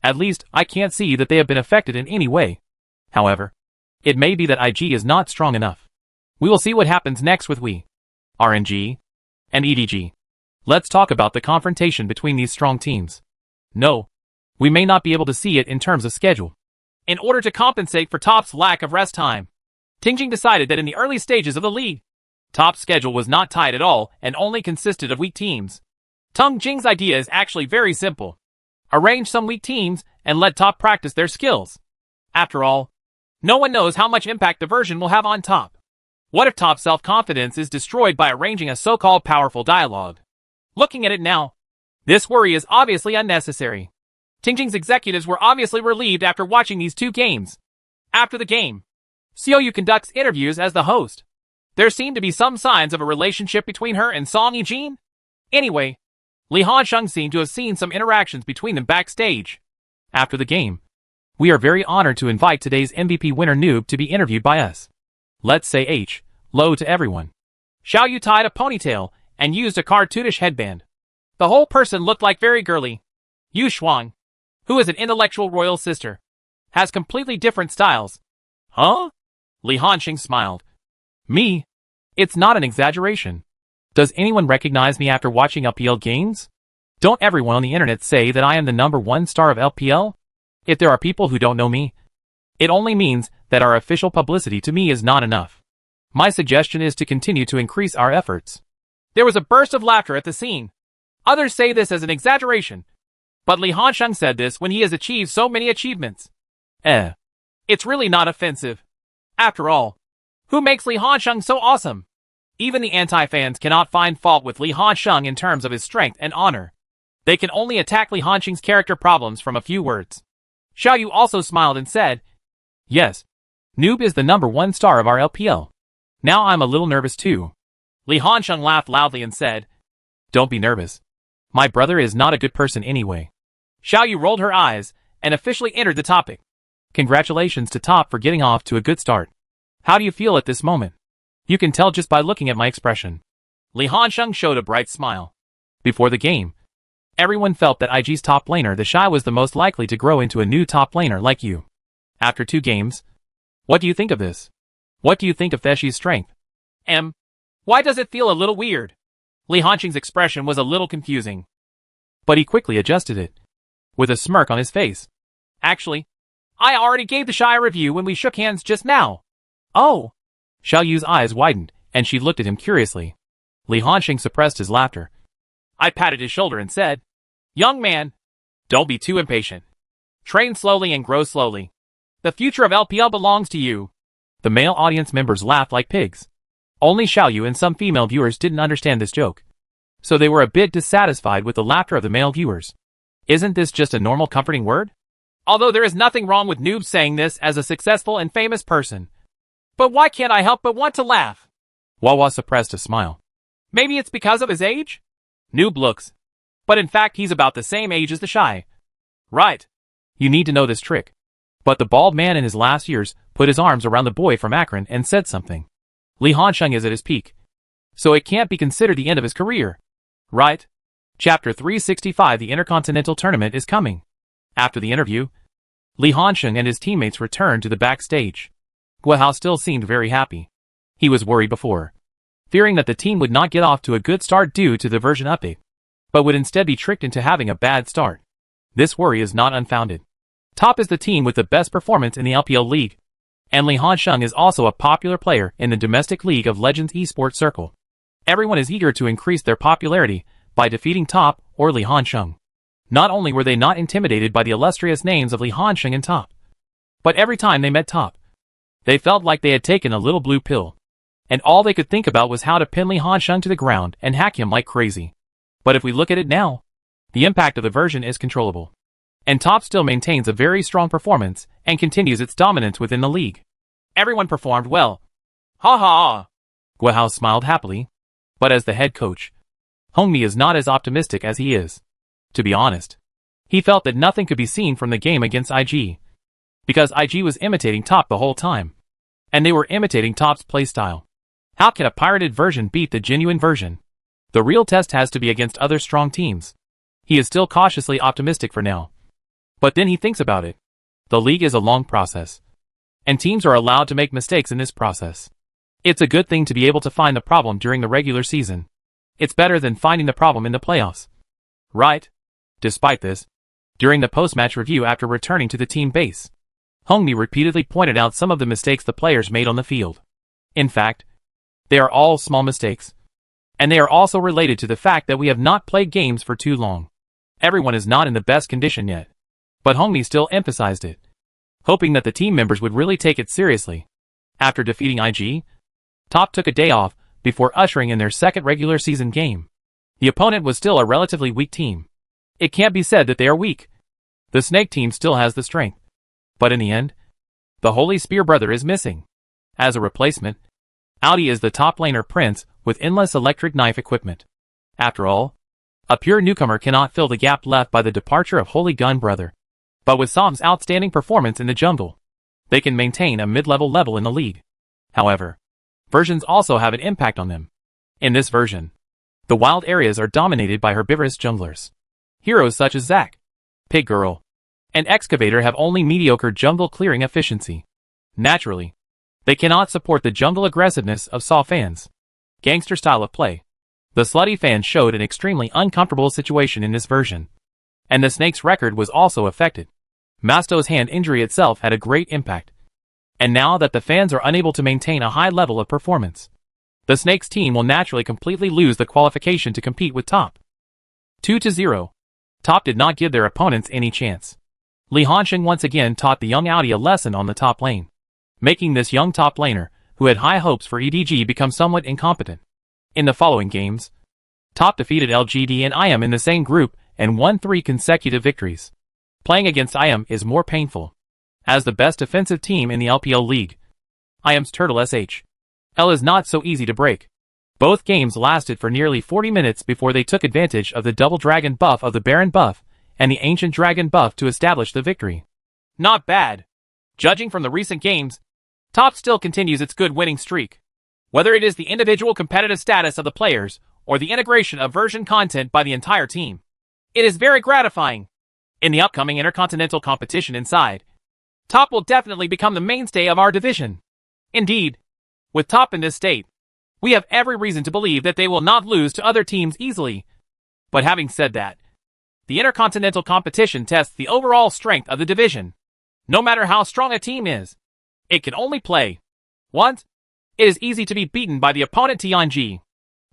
At least, I can't see that they have been affected in any way. However, it may be that IG is not strong enough. We will see what happens next with we, RNG, and EDG. Let's talk about the confrontation between these strong teams. No, we may not be able to see it in terms of schedule. In order to compensate for Top's lack of rest time, Tingjing decided that in the early stages of the league, Top's schedule was not tight at all and only consisted of weak teams. Tingjing's idea is actually very simple. Arrange some weak teams and let Top practice their skills. After all, no one knows how much impact the version will have on Top. What if Top's self-confidence is destroyed by arranging a so-called powerful dialogue? Looking at it now, this worry is obviously unnecessary. Tingjing's executives were obviously relieved after watching these two games. After the game, Xiaoyu conducts interviews as the host. There seem to be some signs of a relationship between her and Song Yijin. Anyway, Li Hansheng seemed to have seen some interactions between them backstage. After the game, we are very honored to invite today's MVP winner Noob to be interviewed by us. Let's say hello to everyone. Xiaoyu tied a ponytail and used a cartoonish headband. The whole person looked like very girly. Yu Shuang, who is an intellectual royal sister, has completely different styles. Huh? Li Hansheng smiled. Me? It's not an exaggeration. Does anyone recognize me after watching LPL games? Don't everyone on the internet say that I am the #1 star of LPL? If there are people who don't know me, it only means that our official publicity to me is not enough. My suggestion is to continue to increase our efforts. There was a burst of laughter at the scene. Others say this as an exaggeration. But Li Hansheng said this when he has achieved so many achievements. It's really not offensive. After all, who makes Li Hansheng so awesome? Even the anti-fans cannot find fault with Li Hansheng in terms of his strength and honor. They can only attack Li Hansheng's character problems from a few words. Xiaoyu also smiled and said, "Yes, Noob is the #1 star of our LPL. Now I'm a little nervous too." Li Hansheng laughed loudly and said, "Don't be nervous. My brother is not a good person anyway." Xiaoyu rolled her eyes and officially entered the topic. "Congratulations to Top for getting off to a good start. How do you feel at this moment? You can tell just by looking at my expression." Li Hansheng showed a bright smile. Before the game, everyone felt that IG's top laner the Shy was the most likely to grow into a new top laner like you. After 2 games, what do you think of this? What do you think of Theshi's strength? Why does it feel a little weird? Li Hansheng's expression was a little confusing. But he quickly adjusted it, with a smirk on his face. "Actually, I already gave the Shy a review when we shook hands just now." "Oh." Xiaoyu's eyes widened, and she looked at him curiously. Li Hansheng suppressed his laughter. I patted his shoulder and said, "Young man, don't be too impatient. Train slowly and grow slowly. The future of LPL belongs to you." The male audience members laughed like pigs. Only Xiaoyu and some female viewers didn't understand this joke, so they were a bit dissatisfied with the laughter of the male viewers. Isn't this just a normal comforting word? Although there is nothing wrong with Noob saying this as a successful and famous person. But why can't I help but want to laugh? Wawa suppressed a smile. Maybe it's because of his age? Noob looks. But in fact he's about the same age as the Shy. Right. You need to know this trick. But the bald man in his last years put his arms around the boy from Akron and said something. Li Hansheng is at his peak, so it can't be considered the end of his career. Right? Chapter 365 The Intercontinental Tournament is coming. After the interview, Li Hansheng and his teammates returned to the backstage. Guihao still seemed very happy. He was worried before, fearing that the team would not get off to a good start due to the version update, but would instead be tricked into having a bad start. This worry is not unfounded. Top is the team with the best performance in the LPL League, and Li Hansheng is also a popular player in the domestic League of Legends esports circle. Everyone is eager to increase their popularity by defeating Top or Li Hansheng. Not only were they not intimidated by the illustrious names of Li Hansheng and Top, but every time they met Top, they felt like they had taken a little blue pill, and all they could think about was how to pin Li Hansheng to the ground and hack him like crazy. But if we look at it now, the impact of the version is controllable, and Top still maintains a very strong performance and continues its dominance within the league. Everyone performed well. Ha ha! Guihao smiled happily, but as the head coach, Hongmi is not as optimistic as he is. To be honest, he felt that nothing could be seen from the game against IG, because IG was imitating Top the whole time, and they were imitating Top's playstyle. How can a pirated version beat the genuine version? The real test has to be against other strong teams. He is still cautiously optimistic for now. But then he thinks about it. The league is a long process, and teams are allowed to make mistakes in this process. It's a good thing to be able to find the problem during the regular season. It's better than finding the problem in the playoffs. Right? Despite this, during the post-match review after returning to the team base, Hongmi repeatedly pointed out some of the mistakes the players made on the field. In fact, they are all small mistakes, and they are also related to the fact that we have not played games for too long. Everyone is not in the best condition yet. But Hongmi still emphasized it, hoping that the team members would really take it seriously. After defeating IG, Top took a day off before ushering in their second regular season game. The opponent was still a relatively weak team. It can't be said that they are weak. The Snake team still has the strength. But in the end, the Holy Spear brother is missing. As a replacement, Audi is the top laner Prince with endless electric knife equipment. After all, a pure newcomer cannot fill the gap left by the departure of Holy Gun brother. But with Psalm's outstanding performance in the jungle, they can maintain a mid-level level in the league. However, versions also have an impact on them. In this version, the wild areas are dominated by herbivorous junglers. Heroes such as Zac, Pig Girl, and Excavator have only mediocre jungle clearing efficiency. Naturally, they cannot support the jungle aggressiveness of Saw fans' gangster style of play. The slutty fans showed an extremely uncomfortable situation in this version, and the Snake's record was also affected. Masto's hand injury itself had a great impact, and now that the fans are unable to maintain a high level of performance, the Snakes team will naturally completely lose the qualification to compete with Top. 2-0. Top did not give their opponents any chance. Li Hansheng once again taught the young Audi a lesson on the top lane, making this young top laner, who had high hopes for EDG, become somewhat incompetent. In the following games, Top defeated LGD and IM in the same group and won 3 consecutive victories. Playing against IM is more painful. As the best defensive team in the LPL League, IM's Turtle SH.L is not so easy to break. Both games lasted for nearly 40 minutes before they took advantage of the Double Dragon buff of the Baron buff and the Ancient Dragon buff to establish the victory. Not bad. Judging from the recent games, Top still continues its good winning streak. Whether it is the individual competitive status of the players or the integration of version content by the entire team, it is very gratifying. In the upcoming intercontinental competition inside, Top will definitely become the mainstay of our division. Indeed, with Top in this state, we have every reason to believe that they will not lose to other teams easily. But having said that, the intercontinental competition tests the overall strength of the division. No matter how strong a team is, it can only play once. It is easy to be beaten by the opponent TNG.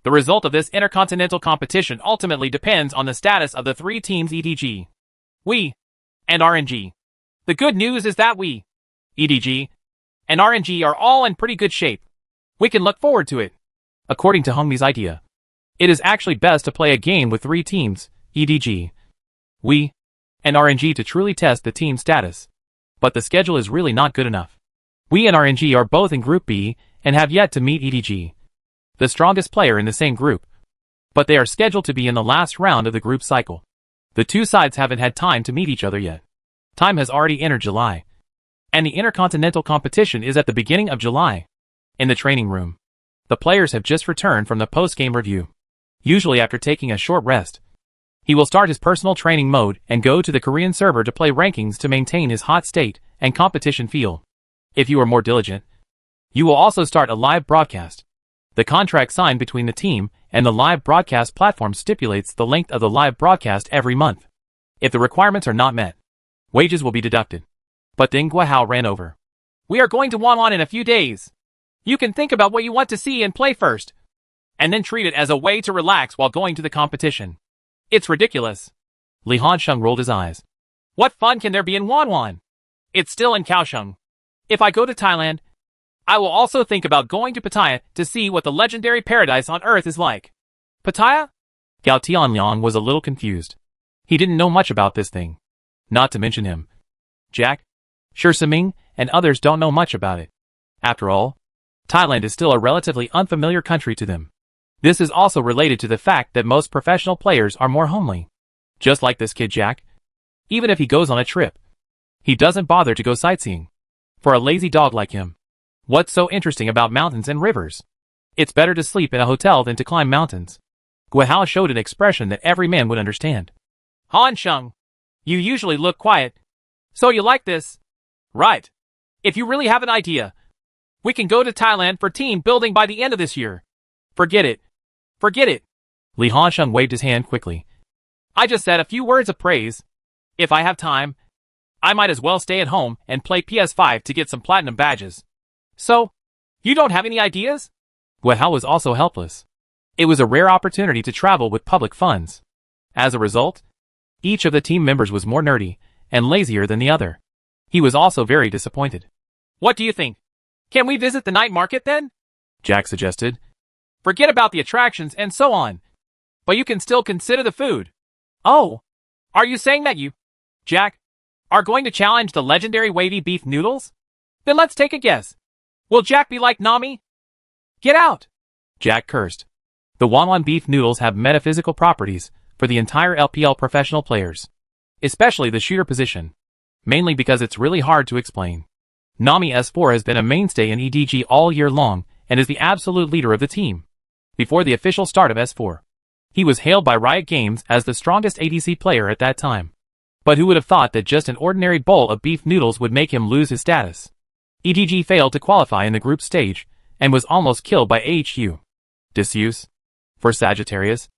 The result of this intercontinental competition ultimately depends on the status of the 3 teams EDG, we, and RNG. The good news is that we, EDG, and RNG are all in pretty good shape. We can look forward to it. According to Hongmi's idea, it is actually best to play a game with 3 teams, EDG, we, and RNG, to truly test the team status. But the schedule is really not good enough. We and RNG are both in Group B and have yet to meet EDG, the strongest player in the same group. But they are scheduled to be in the last round of the group cycle. The 2 sides haven't had time to meet each other yet. Time has already entered July, and the intercontinental competition is at the beginning of July. In the training room, the players have just returned from the post-game review. Usually after taking a short rest, he will start his personal training mode and go to the Korean server to play rankings to maintain his hot state and competition feel. If you are more diligent, you will also start a live broadcast. The contract signed between the team and the live broadcast platform stipulates the length of the live broadcast every month. If the requirements are not met, wages will be deducted. But Ding Guihao ran over. We are going to Wanwan in a few days. You can think about what you want to see and play first, and then treat it as a way to relax while going to the competition. It's ridiculous. Li Hansheng rolled his eyes. What fun can there be in Wanwan? It's still in Kaohsiung. If I go to Thailand, I will also think about going to Pattaya to see what the legendary paradise on Earth is like. Pattaya? Gao Tianliang was a little confused. He didn't know much about this thing. Not to mention him, Jack, Shi Siming, and others don't know much about it. After all, Thailand is still a relatively unfamiliar country to them. This is also related to the fact that most professional players are more homely. Just like this kid Jack. Even if he goes on a trip, he doesn't bother to go sightseeing. For a lazy dog like him, what's so interesting about mountains and rivers? It's better to sleep in a hotel than to climb mountains. Guihao showed an expression that every man would understand. Hansheng, you usually look quiet. So you like this? Right. If you really have an idea, we can go to Thailand for team building by the end of this year. Forget it. Forget it. Li Hansheng waved his hand quickly. I just said a few words of praise. If I have time, I might as well stay at home and play PS5 to get some platinum badges. So, you don't have any ideas? Guihao was also helpless. It was a rare opportunity to travel with public funds. As a result, each of the team members was more nerdy, and lazier than the other. He was also very disappointed. What do you think? Can we visit the night market then? Jack suggested. Forget about the attractions and so on. But you can still consider the food. Oh, are you saying that you, Jack, are going to challenge the legendary wavy beef noodles? Then let's take a guess. Will Jack be like Nami? Get out! Jack cursed. The Wanwan beef noodles have metaphysical properties for the entire LPL professional players, especially the shooter position, mainly because it's really hard to explain. Nami S4 has been a mainstay in EDG all year long and is the absolute leader of the team. Before the official start of S4, he was hailed by Riot Games as the strongest ADC player at that time. But who would have thought that just an ordinary bowl of beef noodles would make him lose his status? EDG failed to qualify in the group stage and was almost killed by AHU. Disuse. For Sagittarius,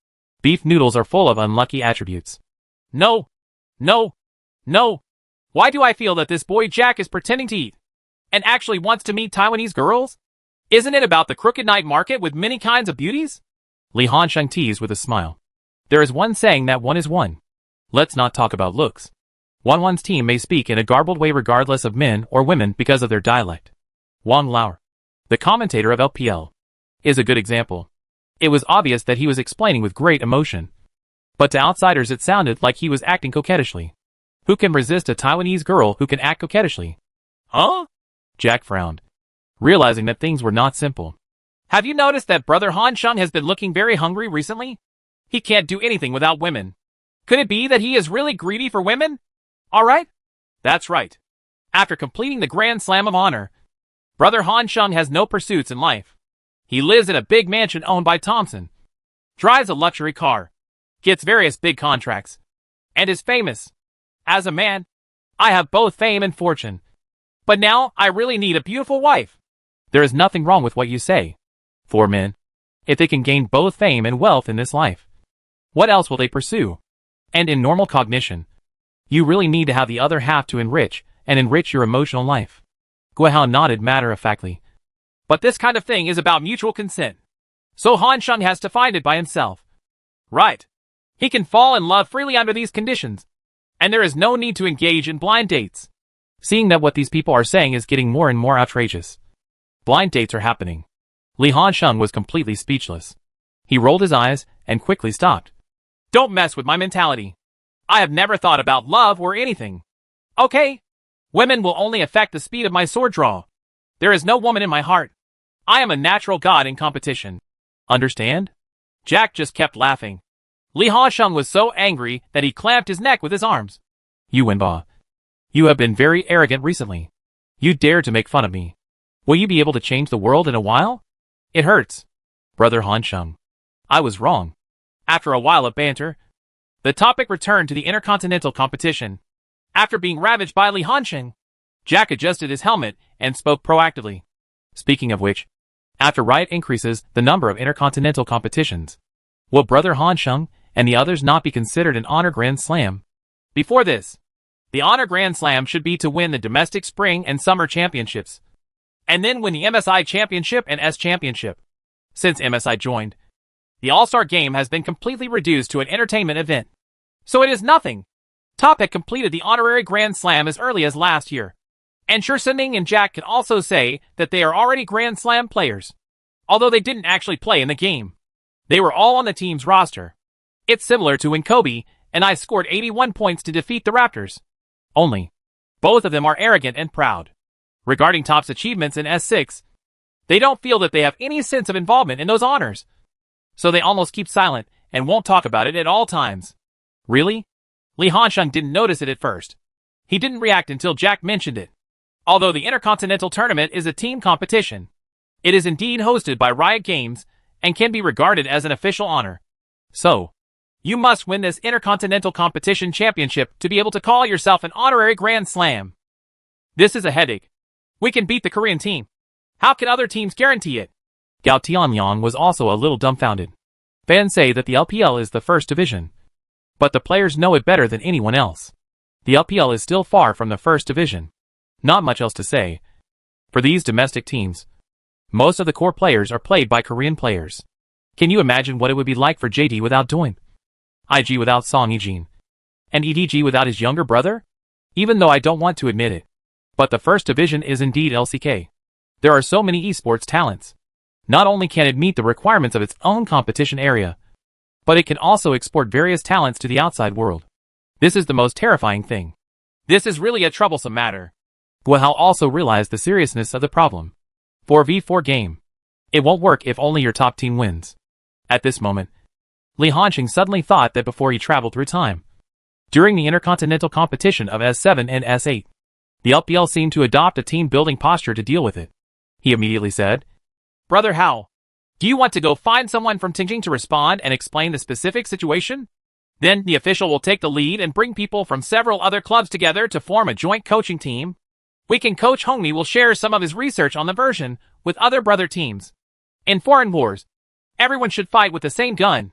beef noodles are full of unlucky attributes. No. No. No. Why do I feel that this boy Jack is pretending to eat and actually wants to meet Taiwanese girls? Isn't it about the crooked night market with many kinds of beauties? Li Hansheng teased with a smile. There is one saying that one is one. Let's not talk about looks. Wanwan's team may speak in a garbled way regardless of men or women because of their dialect. Wang Lauer, the commentator of LPL, is a good example. It was obvious that he was explaining with great emotion. But to outsiders it sounded like he was acting coquettishly. Who can resist a Taiwanese girl who can act coquettishly? Huh? Jack frowned, realizing that things were not simple. Have you noticed that Brother Hansheng has been looking very hungry recently? He can't do anything without women. Could it be that he is really greedy for women? Alright? That's right. After completing the Grand Slam of Honor, Brother Hansheng has no pursuits in life. He lives in a big mansion owned by Thompson, drives a luxury car, gets various big contracts, and is famous. As a man, I have both fame and fortune. But now I really need a beautiful wife. There is nothing wrong with what you say. For men, if they can gain both fame and wealth in this life, what else will they pursue? And in normal cognition, you really need to have the other half to enrich your emotional life. Guihao nodded matter-of-factly. But this kind of thing is about mutual consent. So Hansheng has to find it by himself. Right. He can fall in love freely under these conditions. And there is no need to engage in blind dates. Seeing that what these people are saying is getting more and more outrageous. Blind dates are happening. Li Hansheng was completely speechless. He rolled his eyes and quickly stopped. Don't mess with my mentality. I have never thought about love or anything. Okay? Women will only affect the speed of my sword draw. There is no woman in my heart. I am a natural god in competition. Understand? Jack just kept laughing. Li Hansheng was so angry that he clamped his neck with his arms. You Wenba. You have been very arrogant recently. You dare to make fun of me. Will you be able to change the world in a while? It hurts. Brother Hansheng. I was wrong. After a while of banter, the topic returned to the intercontinental competition. After being ravaged by Li Hansheng, Jack adjusted his helmet and spoke proactively. Speaking of which, after Riot increases the number of intercontinental competitions, will Brother Hansheng and the others not be considered an Honor Grand Slam? Before this, the Honor Grand Slam should be to win the domestic spring and summer championships, and then win the MSI Championship and S Championship. Since MSI joined, the All-Star Game has been completely reduced to an entertainment event. So it is nothing. Top had completed the honorary Grand Slam as early as last year. And Shersening and Jack can also say that they are already Grand Slam players. Although they didn't actually play in the game. They were all on the team's roster. It's similar to when Kobe and I scored 81 points to defeat the Raptors. Only, both of them are arrogant and proud. Regarding Top's achievements in S6, they don't feel that they have any sense of involvement in those honors. So they almost keep silent and won't talk about it at all times. Really? Li Hansheng didn't notice it at first. He didn't react until Jack mentioned it. Although the Intercontinental Tournament is a team competition, it is indeed hosted by Riot Games and can be regarded as an official honor. So, you must win this Intercontinental Competition Championship to be able to call yourself an honorary Grand Slam. This is a headache. We can beat the Korean team. How can other teams guarantee it? Gao Tianyang was also a little dumbfounded. Fans say that the LPL is the first division, but the players know it better than anyone else. The LPL is still far from the first division. Not much else to say. For these domestic teams, most of the core players are played by Korean players. Can you imagine what it would be like for JD without Doin, IG without Song Yijin, and EDG without his younger brother? even though I don't want to admit it. But the first division is indeed LCK. There are so many esports talents. Not only can it meet the requirements of its own competition area, but it can also export various talents to the outside world. This is the most terrifying thing. This is really a troublesome matter. Guihao also realized the seriousness of the problem. 4v4 game. It won't work if only your top team wins. At this moment, Li Hanqing suddenly thought that before he traveled through time, during the intercontinental competition of S7 and S8, the LPL seemed to adopt a team-building posture to deal with it. He immediately said, "Brother Hao, do you want to go find someone from Tingjing to respond and explain the specific situation? Then the official will take the lead and bring people from several other clubs together to form a joint coaching team. Coach Hongmi will share some of his research on the version with other brother teams. In foreign wars, everyone should fight with the same gun.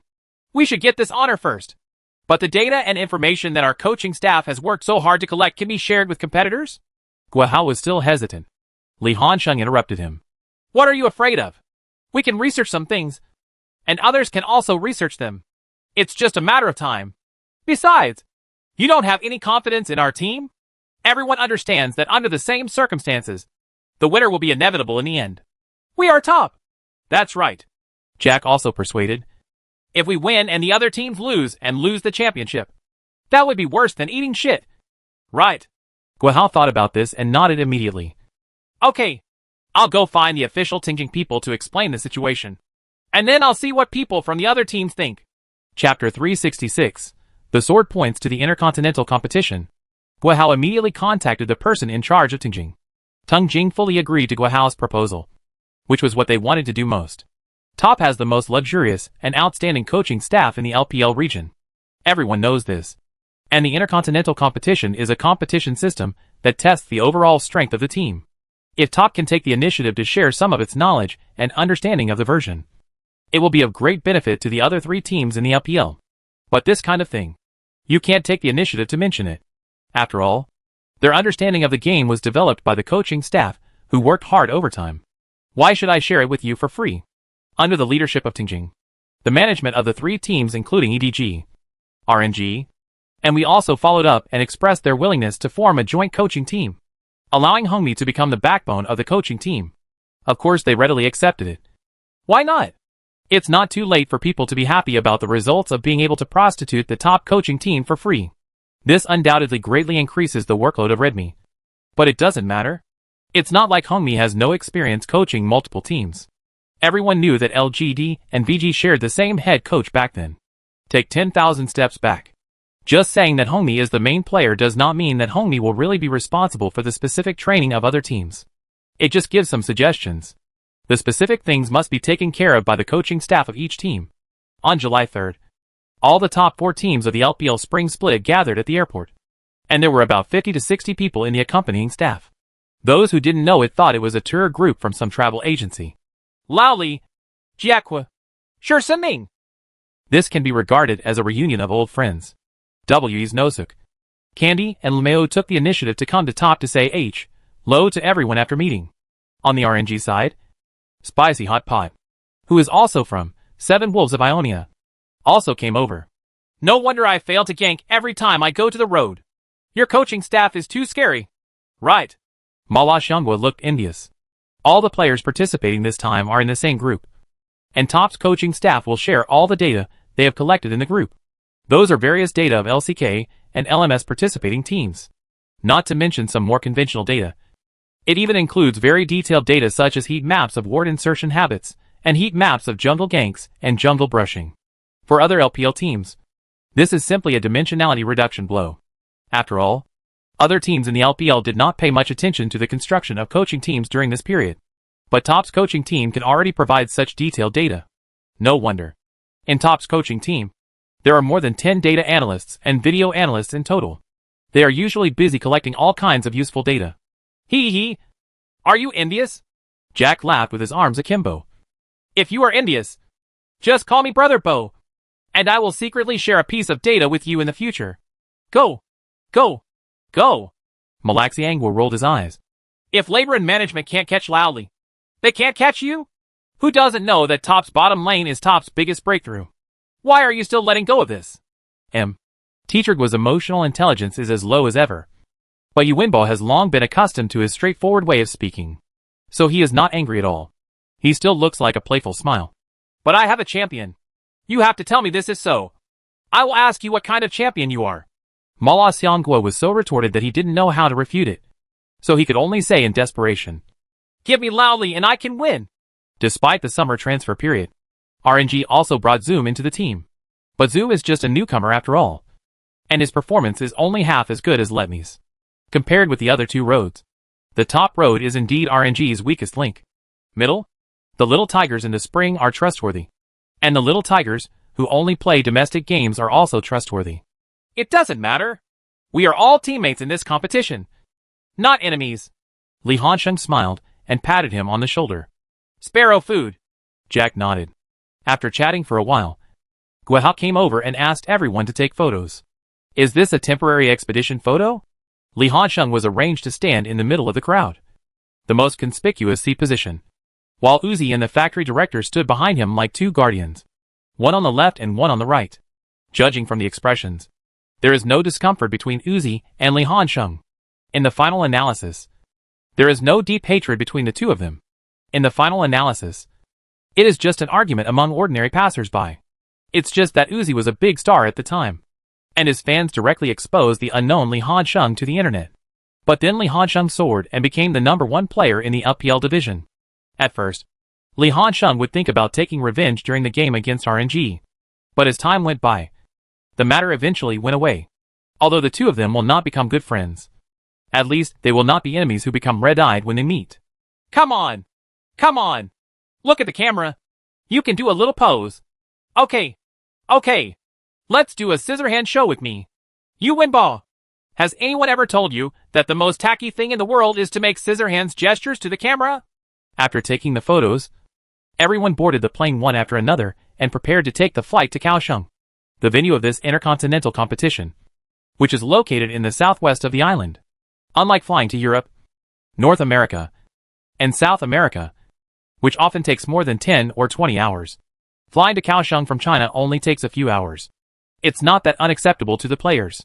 We should get this honor first. But the data and information that our coaching staff has worked so hard to collect can be shared with competitors?" Guihao was still hesitant. Li Hanqing interrupted him. "What are you afraid of? We can research some things, and others can also research them. It's just a matter of time. Besides, you don't have any confidence in our team? Everyone understands that under the same circumstances, the winner will be inevitable in the end. We are top." "That's right," Jack also persuaded. "If we win and the other teams lose and lose the championship, that would be worse than eating shit." "Right." Guihao thought about this and nodded immediately. "Okay, I'll go find the official Tingjing people to explain the situation. And then I'll see what people from the other teams think." Chapter 366. The sword points to the intercontinental competition. Guihao immediately contacted the person in charge of Tingjing. Tingjing fully agreed to Guihao's proposal, which was what they wanted to do most. Top has the most luxurious and outstanding coaching staff in the LPL region. Everyone knows this. And the intercontinental competition is a competition system that tests the overall strength of the team. If Top can take the initiative to share some of its knowledge and understanding of the version, it will be of great benefit to the other three teams in the LPL. But this kind of thing, you can't take the initiative to mention it. After all, their understanding of the game was developed by the coaching staff, who worked hard overtime. Why should I share it with you for free? Under the leadership of Tingjing, the management of the three teams including EDG, RNG, and we also followed up and expressed their willingness to form a joint coaching team, allowing Hongmi to become the backbone of the coaching team. Of course they readily accepted it. Why not? It's not too late for people to be happy about the results of being able to prostitute the top coaching team for free. This undoubtedly greatly increases the workload of Redmi. But it doesn't matter. It's not like Hongmi has no experience coaching multiple teams. Everyone knew that LGD and VG shared the same head coach back then. Take 10,000 steps back. Just saying that Hongmi is the main player does not mean that Hongmi will really be responsible for the specific training of other teams. It just gives some suggestions. The specific things must be taken care of by the coaching staff of each team. On July 3rd, all the top 4 teams of the LPL Spring Split gathered at the airport. And there were about 50 to 60 people in the accompanying staff. Those who didn't know it thought it was a tour group from some travel agency. Laoli, Jiaqua, Sure Siming. This can be regarded as a reunion of old friends. W's Nosuk, Candy, and Lemeo took the initiative to come to Top to say hello to everyone after meeting. On the RNG side, Spicy Hot Pot, who is also from Seven Wolves of Ionia, also came over. "No wonder I fail to gank every time I go to the road. Your coaching staff is too scary." "Right." Mala Xiangwa looked envious. All the players participating this time are in the same group. And Top's coaching staff will share all the data they have collected in the group. Those are various data of LCK and LMS participating teams. Not to mention some more conventional data. It even includes very detailed data such as heat maps of ward insertion habits, and heat maps of jungle ganks and jungle brushing. For other LPL teams, this is simply a dimensionality reduction blow. After all, other teams in the LPL did not pay much attention to the construction of coaching teams during this period. But Top's coaching team can already provide such detailed data. No wonder. In Top's coaching team, there are more than 10 data analysts and video analysts in total. They are usually busy collecting all kinds of useful data. Hee. Are you envious? Jack laughed with his arms akimbo. If you are envious, just call me Brother Bo, and I will secretly share a piece of data with you in the future. Go. Malaxi Angwa rolled his eyes. If labor and management can't catch Laoli, they can't catch you? Who doesn't know that Top's bottom lane is Top's biggest breakthrough? Why are you still letting go of this? Teacher Gua's emotional intelligence is as low as ever. But Yu Winbo has long been accustomed to his straightforward way of speaking. So he is not angry at all. He still looks like a playful smile. But I have a champion. You have to tell me this is so. I will ask you what kind of champion you are. Mala Xiangguo was so retorted that he didn't know how to refute it. So he could only say in desperation, "Give me loudly and I can win." Despite the summer transfer period, RNG also brought Zoom into the team. But Zoom is just a newcomer after all. And his performance is only half as good as Letmi's. Compared with the other two roads, the top road is indeed RNG's weakest link. Middle? The Little Tigers in the spring are trustworthy. And the Little Tigers, who only play domestic games, are also trustworthy. It doesn't matter. We are all teammates in this competition. Not enemies. Li Hansheng smiled and patted him on the shoulder. Sparrow food. Jack nodded. After chatting for a while, Guihao came over and asked everyone to take photos. Is this a temporary expedition photo? Li Hansheng was arranged to stand in the middle of the crowd, the most conspicuous seat position, while Uzi and the factory director stood behind him like two guardians, one on the left and one on the right. Judging from the expressions, there is no discomfort between Uzi and Li Hansheng. In the final analysis, there is no deep hatred between the two of them. In the final analysis, it is just an argument among ordinary passers-by. It's just that Uzi was a big star at the time, and his fans directly exposed the unknown Li Hansheng to the internet. But then Li Hansheng soared and became the #1 player in the LPL division. At first, Li Hansheng would think about taking revenge during the game against RNG. But as time went by, the matter eventually went away. Although the two of them will not become good friends, at least they will not be enemies who become red-eyed when they meet. Come on! Come on! Look at the camera. You can do a little pose. Okay. Okay. Let's do a scissor hand show with me. Yu Winbo. Has anyone ever told you that the most tacky thing in the world is to make scissor hands gestures to the camera? After taking the photos, everyone boarded the plane one after another and prepared to take the flight to Kaohsiung, the venue of this intercontinental competition, which is located in the southwest of the island. Unlike flying to Europe, North America, and South America, which often takes more than 10 or 20 hours, flying to Kaohsiung from China only takes a few hours. It's not that unacceptable to the players.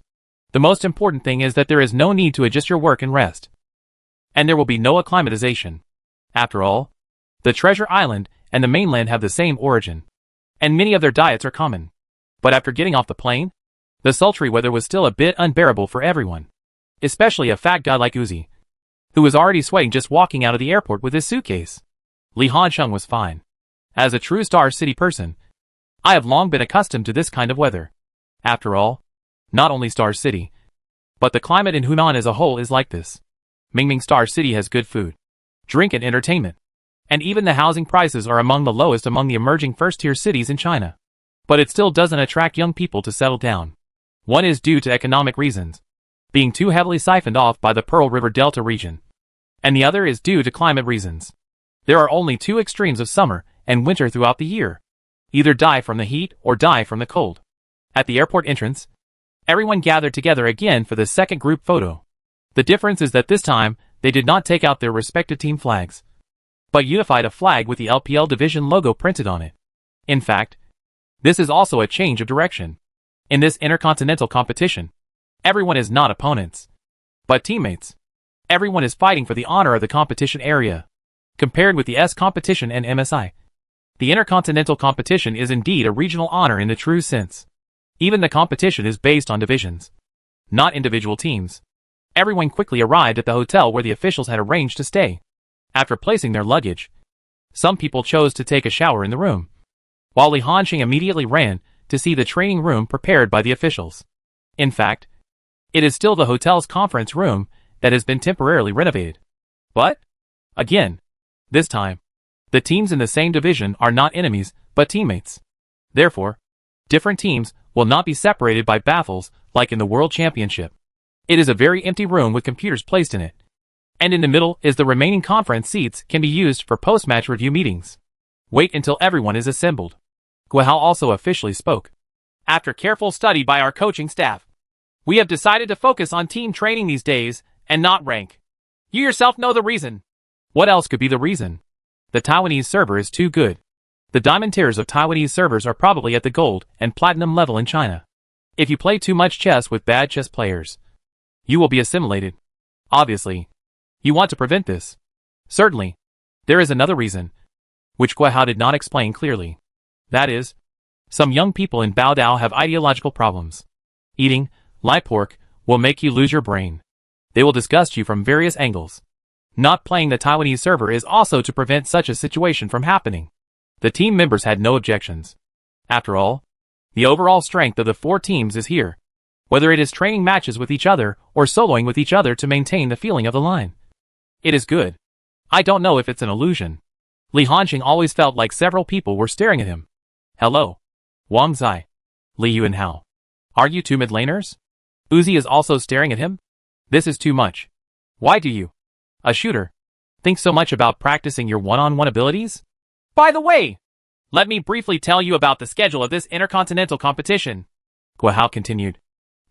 The most important thing is that there is no need to adjust your work and rest. And there will be no acclimatization. After all, the Treasure Island and the mainland have the same origin, and many of their diets are common. But after getting off the plane, the sultry weather was still a bit unbearable for everyone, especially a fat guy like Uzi, who was already sweating just walking out of the airport with his suitcase. Li Hansheng was fine. As a true Star City person, I have long been accustomed to this kind of weather. After all, not only Star City, but the climate in Hunan as a whole is like this. Mingming Star City has good food, drink and entertainment, and even the housing prices are among the lowest among the emerging first-tier cities in China. But it still doesn't attract young people to settle down. One is due to economic reasons, being too heavily siphoned off by the Pearl River Delta region, and the other is due to climate reasons. There are only two extremes of summer and winter throughout the year. Either die from the heat or die from the cold. At the airport entrance, everyone gathered together again for the second group photo. The difference is that this time, they did not take out their respective team flags, but unified a flag with the LPL division logo printed on it. In fact, this is also a change of direction. In this intercontinental competition, everyone is not opponents, but teammates. Everyone is fighting for the honor of the competition area. Compared with the S competition and MSI, the intercontinental competition is indeed a regional honor in the true sense. Even the competition is based on divisions, not individual teams. Everyone quickly arrived at the hotel where the officials had arranged to stay. After placing their luggage, some people chose to take a shower in the room, while Li Hansheng immediately ran to see the training room prepared by the officials. In fact, it is still the hotel's conference room that has been temporarily renovated. But, again, this time, the teams in the same division are not enemies, but teammates. Therefore, different teams will not be separated by baffles like in the World Championship. It is a very empty room with computers placed in it. And in the middle is the remaining conference seats can be used for post-match review meetings. Wait until everyone is assembled. Guihao also officially spoke. After careful study by our coaching staff, we have decided to focus on team training these days and not rank. You yourself know the reason. What else could be the reason? The Taiwanese server is too good. The diamond tiers of Taiwanese servers are probably at the gold and platinum level in China. If you play too much chess with bad chess players, you will be assimilated. Obviously, you want to prevent this. Certainly, there is another reason, which Guo Hao did not explain clearly. That is, some young people in Baodao have ideological problems. Eating live pork will make you lose your brain. They will disgust you from various angles. Not playing the Taiwanese server is also to prevent such a situation from happening. The team members had no objections. After all, the overall strength of the 4 teams is here, whether it is training matches with each other or soloing with each other to maintain the feeling of the line. It is good. I don't know if it's an illusion. Li Hanqing always felt like several people were staring at him. Hello. Wang Zai. Li Yuanhao. Are you 2 mid laners? Uzi is also staring at him? This is too much. Why do you, a shooter, think so much about practicing your one-on-one abilities? By the way, let me briefly tell you about the schedule of this intercontinental competition. Guo Hao continued.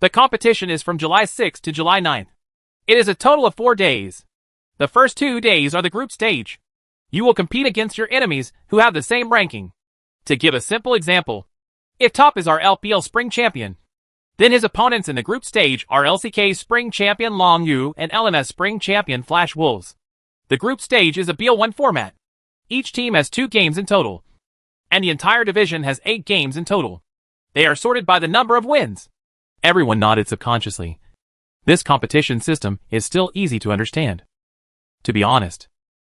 The competition is from July 6th to July 9th. It is a total of 4 days. The first 2 days are the group stage. You will compete against your enemies who have the same ranking. To give a simple example, if Top is our LPL Spring Champion, then his opponents in the group stage are LCK Spring Champion Long Yu and LMS Spring Champion Flash Wolves. The group stage is a BL1 format. Each team has 2 games in total, and the entire division has 8 games in total. They are sorted by the number of wins. Everyone nodded subconsciously. This competition system is still easy to understand. To be honest,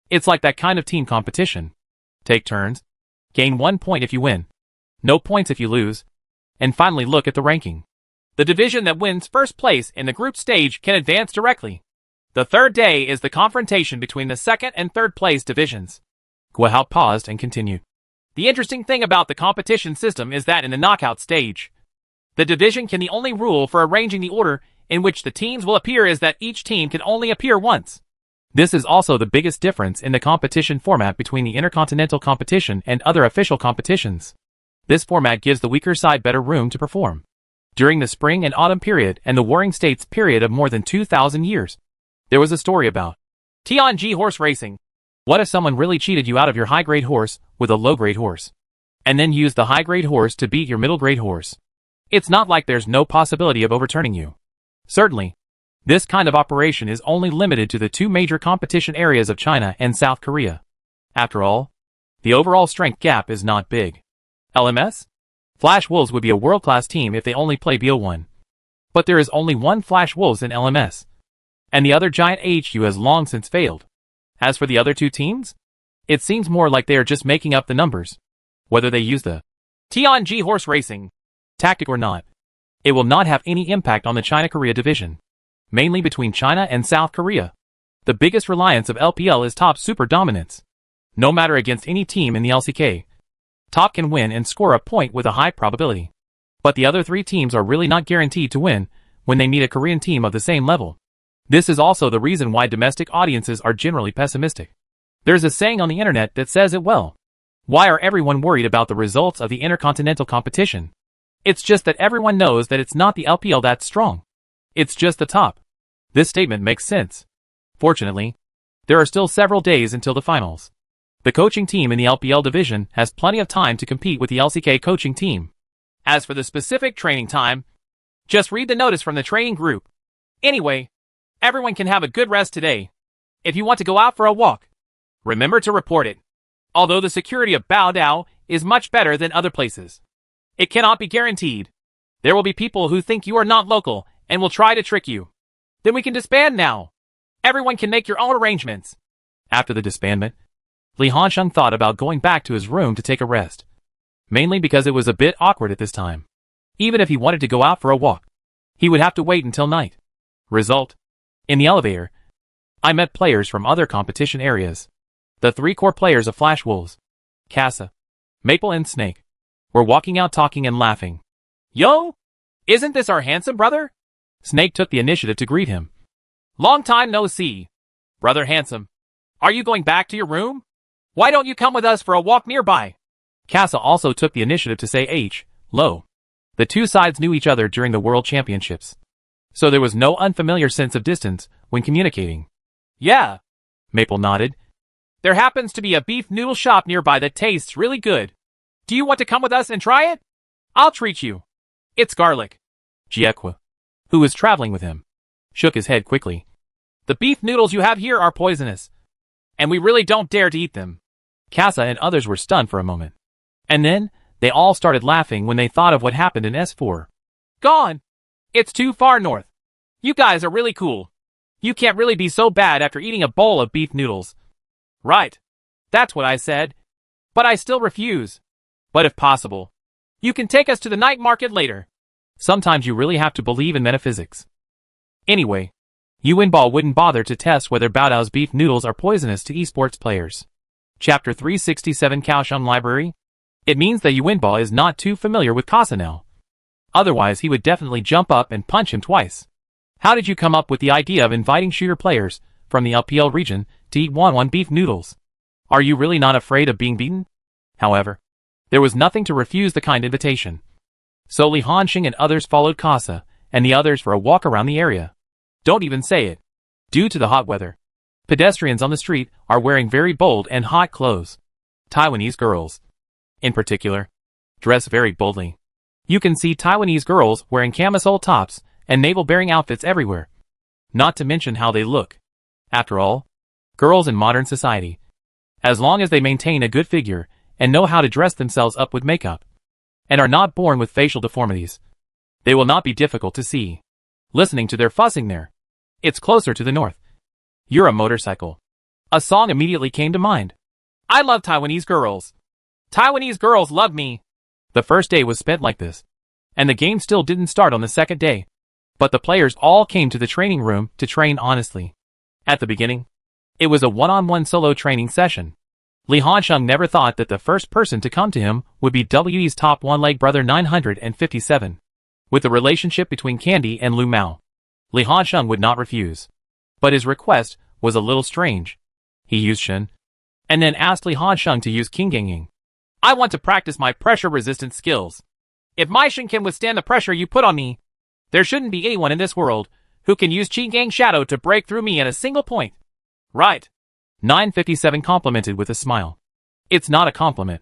it's like that kind of team competition. Take turns, gain 1 point if you win, no points if you lose, and finally look at the ranking. The division that wins first place in the group stage can advance directly. The third day is the confrontation between the second and third place divisions. Guo Hao paused and continued. The interesting thing about the competition system is that in the knockout stage, the division can the only rule for arranging the order in which the teams will appear is that each team can only appear once. This is also the biggest difference in the competition format between the intercontinental competition and other official competitions. This format gives the weaker side better room to perform. During the spring and autumn period and the Warring States period of more than 2,000 years, there was a story about Tianji horse racing. What if someone really cheated you out of your high-grade horse with a low-grade horse, and then used the high-grade horse to beat your middle-grade horse? It's not like there's no possibility of overturning you. Certainly, this kind of operation is only limited to the 2 major competition areas of China and South Korea. After all, the overall strength gap is not big. LMS? Flash Wolves would be a world-class team if they only play BO1. But there is only 1 Flash Wolves in LMS, and the other giant HQ has long since failed. As for the other 2 teams, it seems more like they are just making up the numbers. Whether they use the Tianji horse racing tactic or not, it will not have any impact on the China-Korea division, mainly between China and South Korea. The biggest reliance of LPL is Top's super dominance. No matter against any team in the LCK, Top can win and score a point with a high probability. But the other 3 teams are really not guaranteed to win when they meet a Korean team of the same level. This is also the reason why domestic audiences are generally pessimistic. There's a saying on the internet that says it well. Why are everyone worried about the results of the intercontinental competition? It's just that everyone knows that it's not the LPL that's strong. It's just the top. This statement makes sense. Fortunately, there are still several days until the finals. The coaching team in the LPL division has plenty of time to compete with the LCK coaching team. As for the specific training time, just read the notice from the training group. Anyway, everyone can have a good rest today. If you want to go out for a walk, remember to report it. Although the security of Baodao is much better than other places, it cannot be guaranteed. There will be people who think you are not local and will try to trick you. Then we can disband now. Everyone can make your own arrangements. After the disbandment, Li Hanqing thought about going back to his room to take a rest, mainly because it was a bit awkward at this time. Even if he wanted to go out for a walk, he would have to wait until night. Result: in the elevator, I met players from other competition areas. The 3 core players of Flash Wolves, Casa, Maple and Snake, were walking out talking and laughing. Yo! Isn't this our handsome brother? Snake took the initiative to greet him. Long time no see. Brother Handsome, are you going back to your room? Why don't you come with us for a walk nearby? Casa also took the initiative to say hello. The 2 sides knew each other during the World Championships, so there was no unfamiliar sense of distance when communicating. Yeah, Maple nodded. There happens to be a beef noodle shop nearby that tastes really good. Do you want to come with us and try it? I'll treat you. It's garlic. Jiekwa, who was traveling with him, shook his head quickly. The beef noodles you have here are poisonous, and we really don't dare to eat them. Kasa and others were stunned for a moment. And then, they all started laughing when they thought of what happened in S4. Gone! It's too far north. You guys are really cool. You can't really be so bad after eating a bowl of beef noodles. Right. That's what I said. But I still refuse. But if possible, you can take us to the night market later. Sometimes you really have to believe in metaphysics. Anyway, Yuanbao wouldn't bother to test whether Baodao's beef noodles are poisonous to esports players. Chapter 367 Kaohsiung Library. It means that Yuanbao is not too familiar with Kasa now. Otherwise he would definitely jump up and punch him twice. How did you come up with the idea of inviting shooter players from the LPL region to eat one beef noodles? Are you really not afraid of being beaten? However, there was nothing to refuse the kind invitation. So Li Hanxing and others followed Kasa and the others for a walk around the area. Don't even say it. Due to the hot weather, pedestrians on the street are wearing very bold and hot clothes. Taiwanese girls, in particular, dress very boldly. You can see Taiwanese girls wearing camisole tops and navel-bearing outfits everywhere. Not to mention how they look. After all, girls in modern society, as long as they maintain a good figure and know how to dress themselves up with makeup, and are not born with facial deformities, they will not be difficult to see. Listening to their fussing there. It's closer to the north. You're a motorcycle. A song immediately came to mind. I love Taiwanese girls. Taiwanese girls love me. The first day was spent like this, and the game still didn't start on the second day. But the players all came to the training room to train honestly. At the beginning, it was a one-on-one solo training session. Li Hanxing never thought that the first person to come to him would be WE's top one-leg brother 957. With the relationship between Candy and Lu Mao, Li Hanxing would not refuse. But his request was a little strange. He used Shen, and then asked Li Hanxing to use King Gangying. I want to practice my pressure-resistant skills. If my Shen can withstand the pressure you put on me, there shouldn't be anyone in this world who can use Qi Gang Shadow to break through me at a single point. Right. 957 complimented with a smile. It's not a compliment.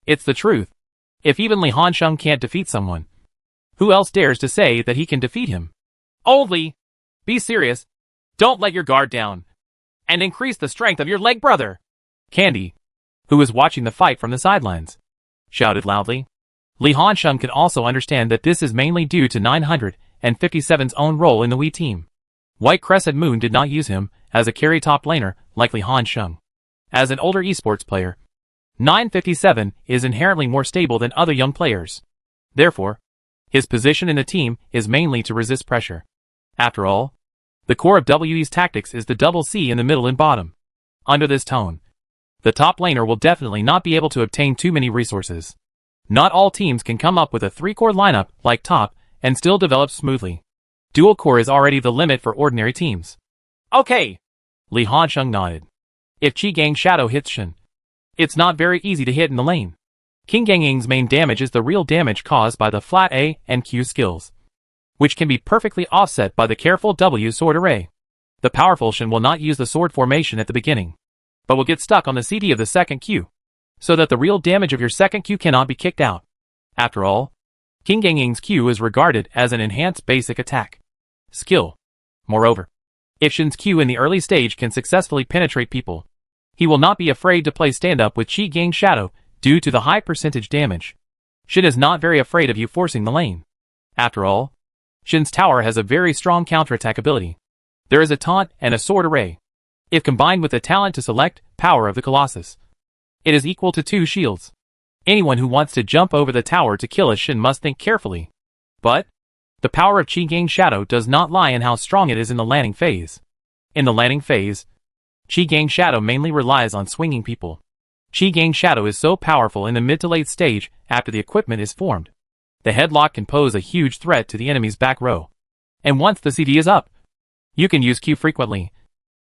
It's the truth. If even Li Hanxing can't defeat someone, who else dares to say that he can defeat him? Only, be serious. Don't let your guard down. And increase the strength of your leg brother. Candy, who was watching the fight from the sidelines, shouted loudly. Li Hanxing could also understand that this is mainly due to 957's own role in the Wii team. White Crescent Moon did not use him as a carry top laner like Li Hanxing. As an older esports player, 957 is inherently more stable than other young players. Therefore, his position in the team is mainly to resist pressure. After all, the core of WE's tactics is the double C in the middle and bottom. Under this tone, the top laner will definitely not be able to obtain too many resources. Not all teams can come up with a 3-core lineup like top and still develop smoothly. Dual core is already the limit for ordinary teams. Okay. Li Hanxing nodded. If Qi Gang Shadow hits Shen, it's not very easy to hit in the lane. King Gangying's main damage is the real damage caused by the flat A and Q skills, which can be perfectly offset by the careful W sword array. The powerful Shen will not use the sword formation at the beginning, but will get stuck on the CD of the second Q, so that the real damage of your second Q cannot be kicked out. After all, King Gangying's Q is regarded as an enhanced basic attack skill. Moreover, if Shen's Q in the early stage can successfully penetrate people, he will not be afraid to play stand-up with Qi Gang Shadow due to the high percentage damage. Shen is not very afraid of you forcing the lane. After all, Shen's tower has a very strong counterattack ability. There is a taunt and a sword array. If combined with the talent to select Power of the Colossus, it is equal to 2 shields. Anyone who wants to jump over the tower to kill a Shen must think carefully. But the power of Qi Gang Shadow does not lie in how strong it is in the landing phase. In the landing phase, Qi Gang Shadow mainly relies on swinging people. Qi Gang Shadow is so powerful in the mid to late stage after the equipment is formed. The headlock can pose a huge threat to the enemy's back row. And once the CD is up, you can use Q frequently.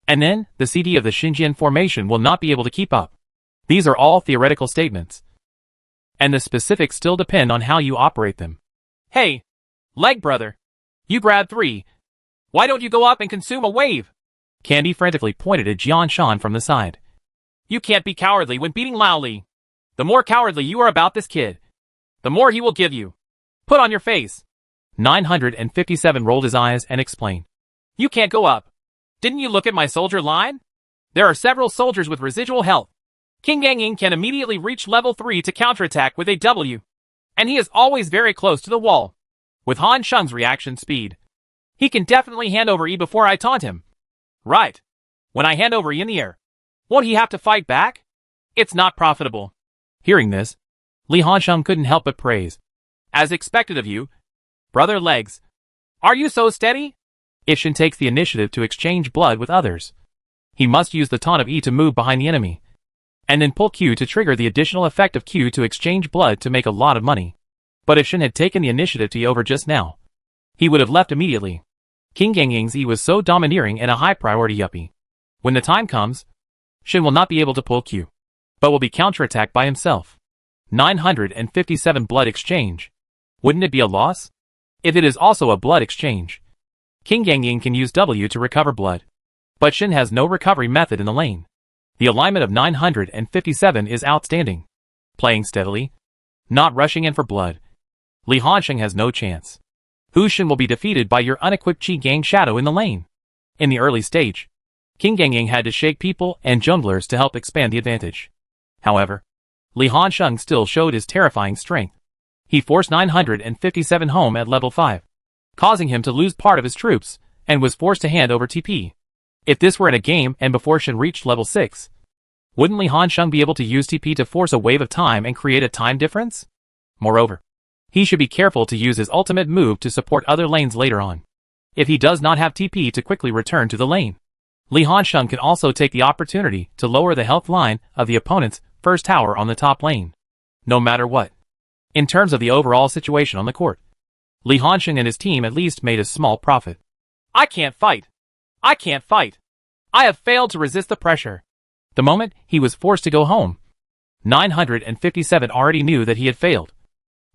And then, the CD of the Xinjian formation will not be able to keep up. These are all theoretical statements. And the specifics still depend on how you operate them. Hey, leg brother, you grabbed 3. Why don't you go up and consume a wave? Candy frantically pointed at Jian Shan from the side. You can't be cowardly when beating Lao Li. The more cowardly you are about this kid, the more he will give you. Put on your face. 957 rolled his eyes and explained. You can't go up. Didn't you look at my soldier line? There are several soldiers with residual health. King Yangying can immediately reach level 3 to counterattack with a W. And he is always very close to the wall. With Han Sheng's reaction speed, he can definitely hand over E before I taunt him. Right. When I hand over E in the air, won't he have to fight back? It's not profitable. Hearing this, Li Hansheng couldn't help but praise. As expected of you, Brother Legs. Are you so steady? If Shen takes the initiative to exchange blood with others, he must use the taunt of E to move behind the enemy, and then pull Q to trigger the additional effect of Q to exchange blood to make a lot of money. But if Shen had taken the initiative to E over just now, he would have left immediately. King Yangying's E was so domineering and a high priority yuppie. When the time comes, Shen will not be able to pull Q, but will be counterattacked by himself. 957 blood exchange. Wouldn't it be a loss? If it is also a blood exchange, King Yangying can use W to recover blood. But Shen has no recovery method in the lane. The alignment of 957 is outstanding. Playing steadily, not rushing in for blood, Li Hansheng has no chance. Hu Shen will be defeated by your unequipped Qi Gang Shadow in the lane. In the early stage, King Yangying had to shake people and junglers to help expand the advantage. However, Li Hansheng still showed his terrifying strength. He forced 957 home at level 5, causing him to lose part of his troops, and was forced to hand over TP. If this were in a game and before Shen reached level 6, wouldn't Li Hansheng be able to use TP to force a wave of time and create a time difference? Moreover, he should be careful to use his ultimate move to support other lanes later on. If he does not have TP to quickly return to the lane, Li Hansheng can also take the opportunity to lower the health line of the opponent's first tower on the top lane. No matter what. In terms of the overall situation on the court, Li Hansheng and his team at least made a small profit. I can't fight. I can't fight. I have failed to resist the pressure. The moment he was forced to go home, 957 already knew that he had failed,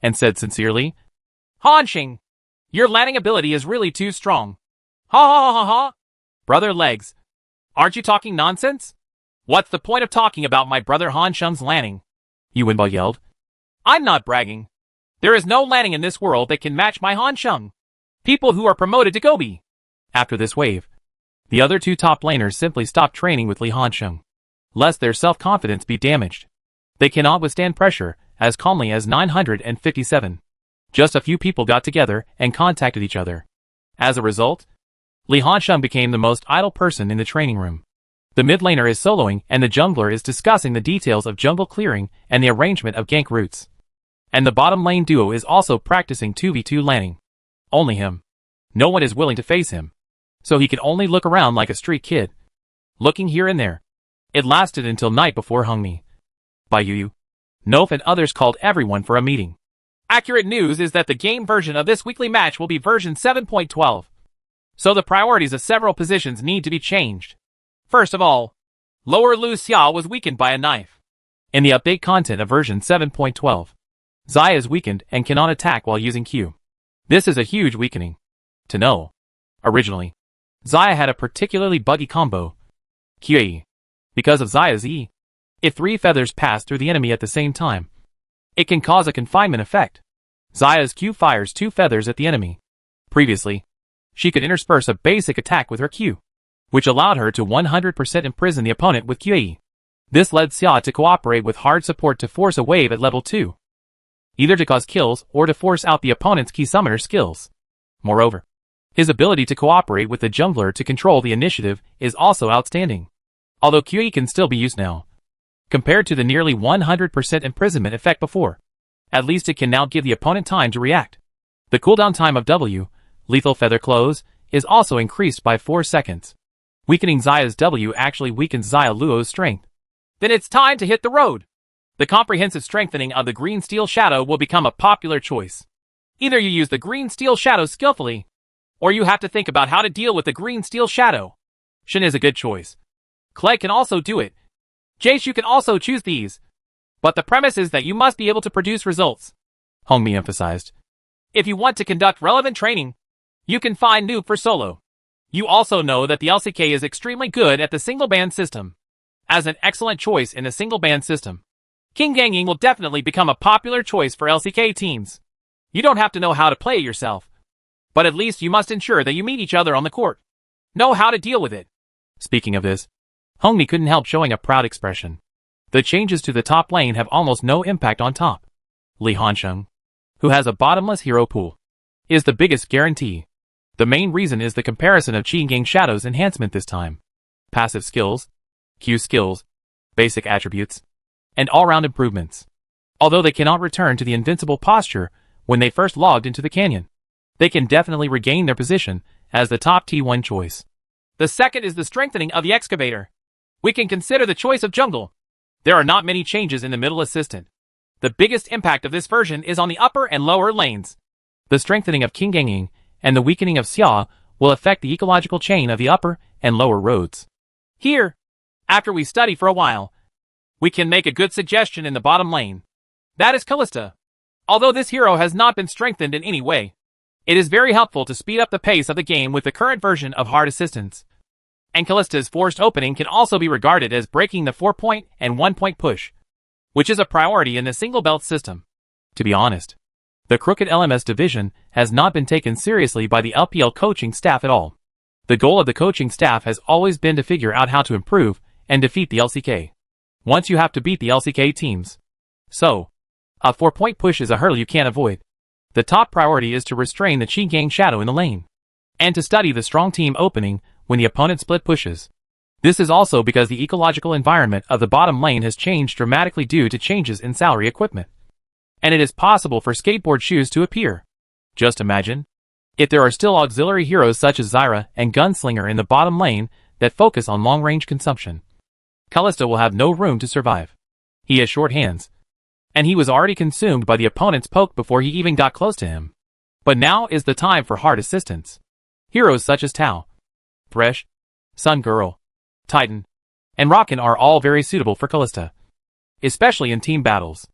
and said sincerely, Hansheng, your landing ability is really too strong. Ha ha ha ha ha. Brother Legs, aren't you talking nonsense? What's the point of talking about my brother Hansheng's landing? Yuanba yelled. I'm not bragging. There is no landing in this world that can match my Hansheng. People who are promoted to Gobi. After this wave, the other two top laners simply stopped training with Li Hansheng, lest their self-confidence be damaged. They cannot withstand pressure as calmly as 957. Just a few people got together and contacted each other. As a result, Li Hansheng became the most idle person in the training room. The mid laner is soloing and the jungler is discussing the details of jungle clearing and the arrangement of gank routes. And the bottom lane duo is also practicing 2v2 laning. Only him. No one is willing to face him, so he can only look around like a street kid, looking here and there. It lasted until night before Hungmi, Baiyu, Nof and others called everyone for a meeting. Accurate news is that the game version of this weekly match will be version 7.12. So the priorities of several positions need to be changed. First of all, lower Lu Xia was weakened by a knife. In the update content of version 7.12, Xayah is weakened and cannot attack while using Q. This is a huge weakening. To know, originally, Xayah had a particularly buggy combo, QAE, because of Xayah's E. If 3 feathers pass through the enemy at the same time, it can cause a confinement effect. Xayah's Q fires 2 feathers at the enemy. Previously, she could intersperse a basic attack with her Q, which allowed her to 100% imprison the opponent with QAE. This led Xia to cooperate with hard support to force a wave at level 2, either to cause kills or to force out the opponent's key summoner skills. Moreover, his ability to cooperate with the jungler to control the initiative is also outstanding. Although QE can still be used now, compared to the nearly 100% imprisonment effect before, at least it can now give the opponent time to react. The cooldown time of W, Lethal Feather Close, is also increased by 4 seconds. Weakening Xayah's W actually weakens Xayah Luo's strength. Then it's time to hit the road. The comprehensive strengthening of the Green Steel Shadow will become a popular choice. Either you use the Green Steel Shadow skillfully, or you have to think about how to deal with the Green Steel Shadow. Shen is a good choice. Clay can also do it. Jace, you can also choose these. But the premise is that you must be able to produce results, Hongmi emphasized. If you want to conduct relevant training, you can find Noob for solo. You also know that the LCK is extremely good at the single ban system. As an excellent choice in a single ban system, King Yangying will definitely become a popular choice for LCK teams. You don't have to know how to play it yourself, but at least you must ensure that you meet each other on the court. Know how to deal with it. Speaking of this, Hongmi couldn't help showing a proud expression. The changes to the top lane have almost no impact on top. Li Hansheng, who has a bottomless hero pool, is the biggest guarantee. The main reason is the comparison of Qi Gang Shadow's enhancement this time. Passive skills, Q skills, basic attributes, and all-round improvements. Although they cannot return to the invincible posture when they first logged into the canyon, they can definitely regain their position as the top T1 choice. The second is the strengthening of the excavator. We can consider the choice of jungle. There are not many changes in the middle assistant. The biggest impact of this version is on the upper and lower lanes. The strengthening of King Ganging and the weakening of Xia will affect the ecological chain of the upper and lower roads. Here, after we study for a while, we can make a good suggestion in the bottom lane. That is Kalista. Although this hero has not been strengthened in any way, it is very helpful to speed up the pace of the game with the current version of hard assistance. And Kalista's forced opening can also be regarded as breaking the 4-point and 1-point push, which is a priority in the single belt system. To be honest, the Crooked LMS division has not been taken seriously by the LPL coaching staff at all. The goal of the coaching staff has always been to figure out how to improve and defeat the LCK. Once you have to beat the LCK teams. So, a 4-point push is a hurdle you can't avoid. The top priority is to restrain the Qi Gang Shadow in the lane, and to study the strong team opening when the opponent split pushes. This is also because the ecological environment of the bottom lane has changed dramatically due to changes in salary equipment. And it is possible for skateboard shoes to appear. Just imagine if there are still auxiliary heroes such as Zyra and Gunslinger in the bottom lane that focus on long-range consumption. Kalista will have no room to survive. He has short hands, and he was already consumed by the opponent's poke before he even got close to him. But now is the time for hard assistance. Heroes such as Tao, Thresh, Sun Girl, Titan, and Rockin are all very suitable for Kalista, especially in team battles.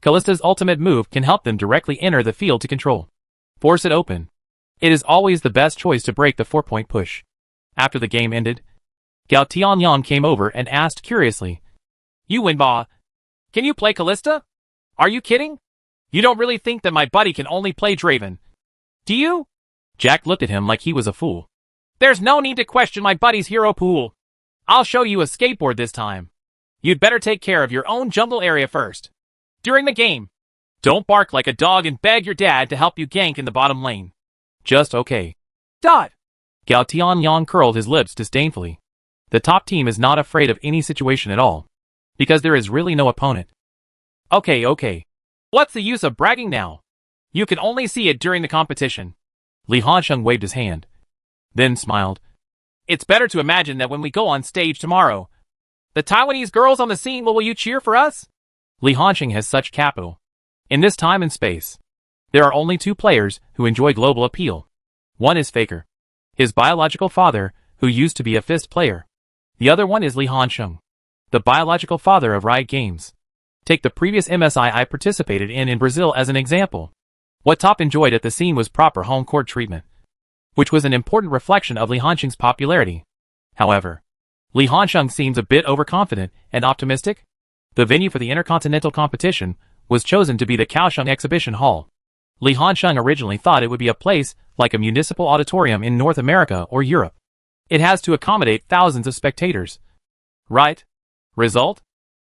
Kalista's ultimate move can help them directly enter the field to control. Force it open. It is always the best choice to break the 4-point push. After the game ended, Gao Tianyan came over and asked curiously, "You Winba, can you play Kalista? Are you kidding? You don't really think that my buddy can only play Draven, do you?" Jack looked at him like he was a fool. "There's no need to question my buddy's hero pool. I'll show you a skateboard this time. You'd better take care of your own jungle area first. During the game, don't bark like a dog and beg your dad to help you gank in the bottom lane. Just okay." Dot. Gao Tianyan curled his lips disdainfully. The top team is not afraid of any situation at all, because there is really no opponent. Okay. What's the use of bragging now? You can only see it during the competition. Li Hansheng waved his hand, then smiled. It's better to imagine that when we go on stage tomorrow, the Taiwanese girls on the scene will you cheer for us? Li Hansheng has such capital. In this time and space, there are only two players who enjoy global appeal. One is Faker, his biological father, who used to be a Fist player. The other one is Li Hansheng, the biological father of Riot Games. Take the previous MSI I participated in Brazil as an example. What Top enjoyed at the scene was proper home court treatment, which was an important reflection of Li Hansheng's popularity. However, Li Hansheng seems a bit overconfident and optimistic. The venue for the intercontinental competition was chosen to be the Kaohsiung Exhibition Hall. Li Hansheng originally thought it would be a place like a municipal auditorium in North America or Europe. It has to accommodate thousands of spectators. Right? Result?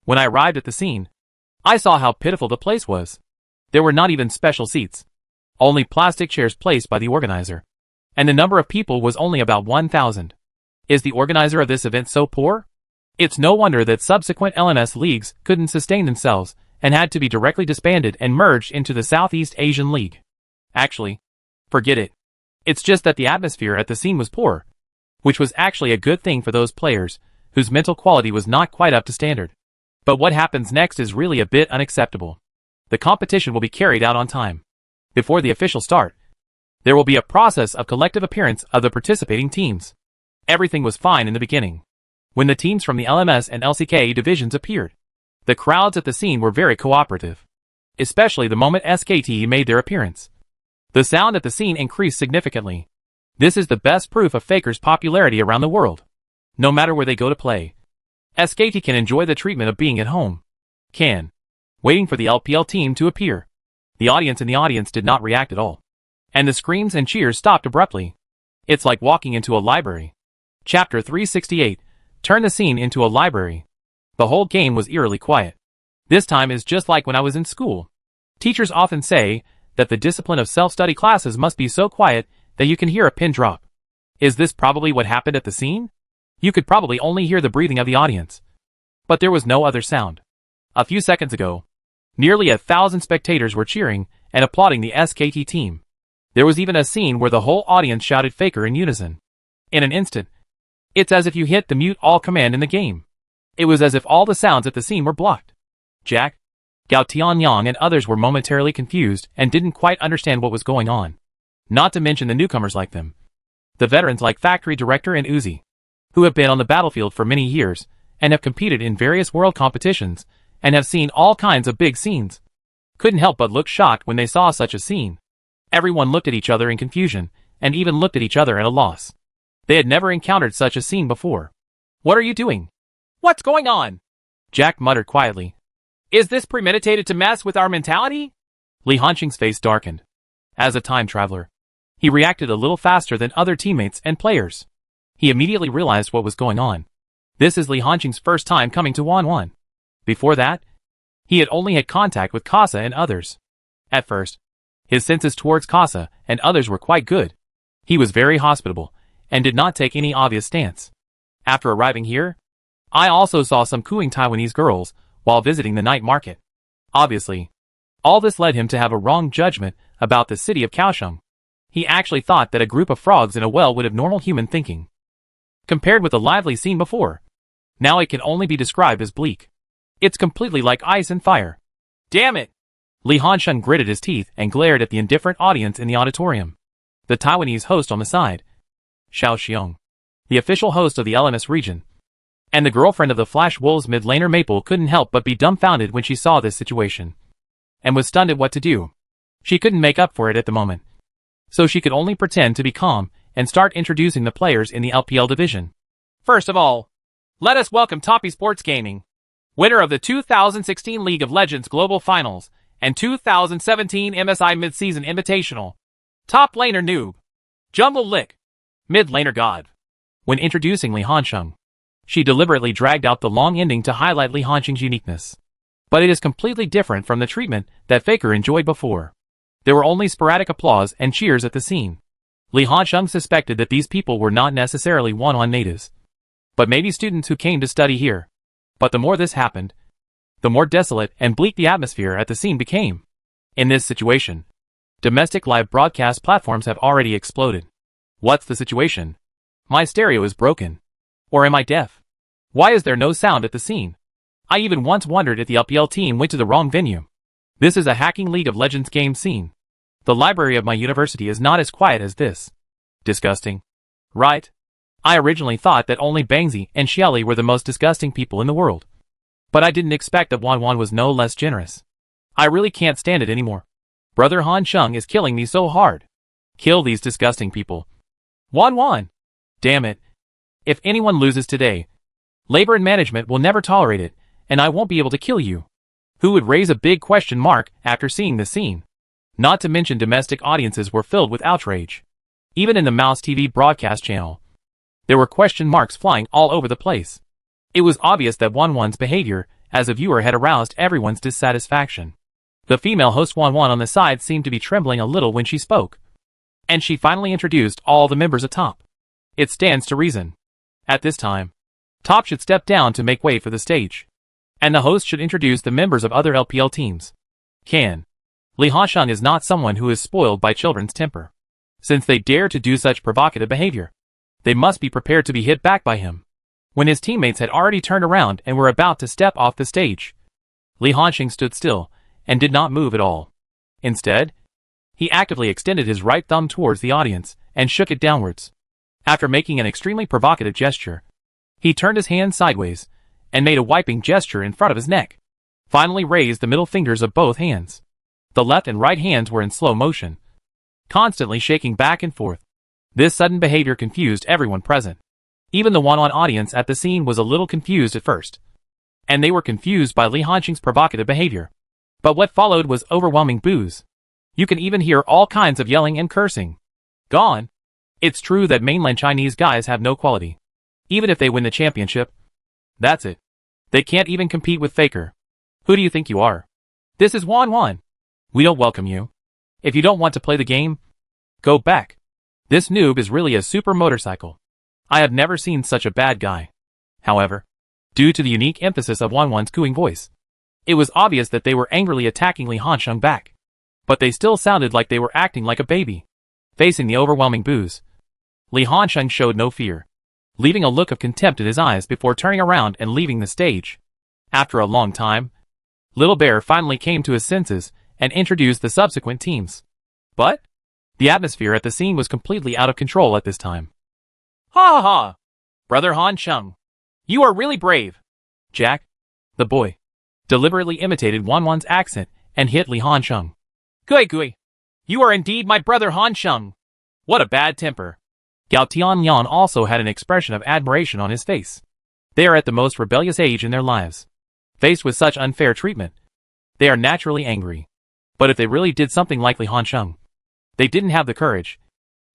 When I arrived at the scene, I saw how pitiful the place was. There were not even special seats, only plastic chairs placed by the organizer. And the number of people was only about 1,000. Is the organizer of this event so poor? It's no wonder that subsequent LMS leagues couldn't sustain themselves and had to be directly disbanded and merged into the Southeast Asian League. Actually, forget it. It's just that the atmosphere at the scene was poor, which was actually a good thing for those players whose mental quality was not quite up to standard. But what happens next is really a bit unacceptable. The competition will be carried out on time. Before the official start, there will be a process of collective appearance of the participating teams. Everything was fine in the beginning. When the teams from the LMS and LCK divisions appeared, the crowds at the scene were very cooperative, especially the moment SKT made their appearance. The sound at the scene increased significantly. This is the best proof of Faker's popularity around the world. No matter where they go to play, SKT can enjoy the treatment of being at home. Waiting for the LPL team to appear. The audience in the audience did not react at all, and the screams and cheers stopped abruptly. It's like walking into a library. Chapter 368. Turn the scene into a library. The whole game was eerily quiet. This time is just like when I was in school. Teachers often say that the discipline of self-study classes must be so quiet that you can hear a pin drop. Is this probably what happened at the scene? You could probably only hear the breathing of the audience. But there was no other sound. A few seconds ago, nearly 1,000 spectators were cheering and applauding the SKT team. There was even a scene where the whole audience shouted Faker in unison. In an instant, it's as if you hit the mute all command in the game. It was as if all the sounds at the scene were blocked. Jack, Gao Tianyang and others were momentarily confused and didn't quite understand what was going on. Not to mention the newcomers like them. The veterans like Factory Director and Uzi, who have been on the battlefield for many years and have competed in various world competitions and have seen all kinds of big scenes. Couldn't help but look shocked when they saw such a scene. Everyone looked at each other in confusion and even looked at each other at a loss. They had never encountered such a scene before. What are you doing? What's going on? Jack muttered quietly. Is this premeditated to mess with our mentality? Li Hanqing's face darkened. As a time traveler, he reacted a little faster than other teammates and players. He immediately realized what was going on. This is Li Hanqing's first time coming to Wanwan. Before that, he had only had contact with Casa and others. At first, his senses towards Casa and others were quite good. He was very hospitable and did not take any obvious stance. After arriving here, I also saw some cooing Taiwanese girls while visiting the night market. Obviously, all this led him to have a wrong judgment about the city of Kaohsiung. He actually thought that a group of frogs in a well would have normal human thinking. Compared with the lively scene before, now it can only be described as bleak. It's completely like ice and fire. Damn it! Li Hanqing gritted his teeth and glared at the indifferent audience in the auditorium. The Taiwanese host on the side, Xiao Xiong, the official host of the LMS region, and the girlfriend of the Flash Wolves mid laner Maple couldn't help but be dumbfounded when she saw this situation, and was stunned at what to do. She couldn't make up for it at the moment, so she could only pretend to be calm and start introducing the players in the LPL division. First of all, let us welcome Toppy Sports Gaming, winner of the 2016 League of Legends Global Finals and 2017 MSI Mid-Season Invitational. Top laner Noob, Jumble Lick, mid laner God. When introducing Li Hanqing, she deliberately dragged out the long ending to highlight Li Hanqing's uniqueness. But it is completely different from the treatment that Faker enjoyed before. There were only sporadic applause and cheers at the scene. Li Hanqing suspected that these people were not necessarily Wanwan natives, but maybe students who came to study here. But the more this happened, the more desolate and bleak the atmosphere at the scene became. In this situation, domestic live broadcast platforms have already exploded. What's the situation? My stereo is broken. Or am I deaf? Why is there no sound at the scene? I even once wondered if the LPL team went to the wrong venue. This is a hacking League of Legends game scene. The library of my university is not as quiet as this. Disgusting. Right? I originally thought that only Bangzi and Xiaoli were the most disgusting people in the world. But I didn't expect that Wanwan was no less generous. I really can't stand it anymore. Brother Hanqing is killing me so hard. Kill these disgusting people. Wanwan! Damn it. If anyone loses today, labor and management will never tolerate it, and I won't be able to kill you. Who would raise a big question mark after seeing this scene? Not to mention domestic audiences were filled with outrage. Even in the Mouse TV broadcast channel, there were question marks flying all over the place. It was obvious that Wanwan's behavior as a viewer had aroused everyone's dissatisfaction. The female host Wanwan on the side seemed to be trembling a little when she spoke. And she finally introduced all the members of Top. It stands to reason. At this time, Top should step down to make way for the stage. And the host should introduce the members of other LPL teams. Li Hanqing is not someone who is spoiled by children's temper. Since they dare to do such provocative behavior, they must be prepared to be hit back by him. When his teammates had already turned around and were about to step off the stage, Li Hanqing stood still and did not move at all. Instead, he actively extended his right thumb towards the audience and shook it downwards. After making an extremely provocative gesture, he turned his hand sideways and made a wiping gesture in front of his neck. Finally raised the middle fingers of both hands. The left and right hands were in slow motion, constantly shaking back and forth. This sudden behavior confused everyone present. Even the Wanwan audience at the scene was a little confused at first. And they were confused by Li Hanqing's provocative behavior. But what followed was overwhelming boos. You can even hear all kinds of yelling and cursing. Gone. It's true that mainland Chinese guys have no quality. Even if they win the championship, that's it. They can't even compete with Faker. Who do you think you are? This is Wanwan. We don't welcome you. If you don't want to play the game, go back. This noob is really a super motorcycle. I have never seen such a bad guy. However, due to the unique emphasis of Wanwan's cooing voice, it was obvious that they were angrily attacking Li Hansheng back. But they still sounded like they were acting like a baby. Facing the overwhelming boos, Li Hansheng showed no fear, leaving a look of contempt in his eyes before turning around and leaving the stage. After a long time, Little Bear finally came to his senses and introduced the subsequent teams. But the atmosphere at the scene was completely out of control at this time. Ha ha ha! Brother Hansheng, you are really brave. Jack, the boy, deliberately imitated Wanwan's accent and hit Li Hansheng. Gui Gui, you are indeed my brother Hansheng. What a bad temper. Gao Tianyan also had an expression of admiration on his face. They are at the most rebellious age in their lives. Faced with such unfair treatment, they are naturally angry. But if they really did something like Li Hansheng, they didn't have the courage.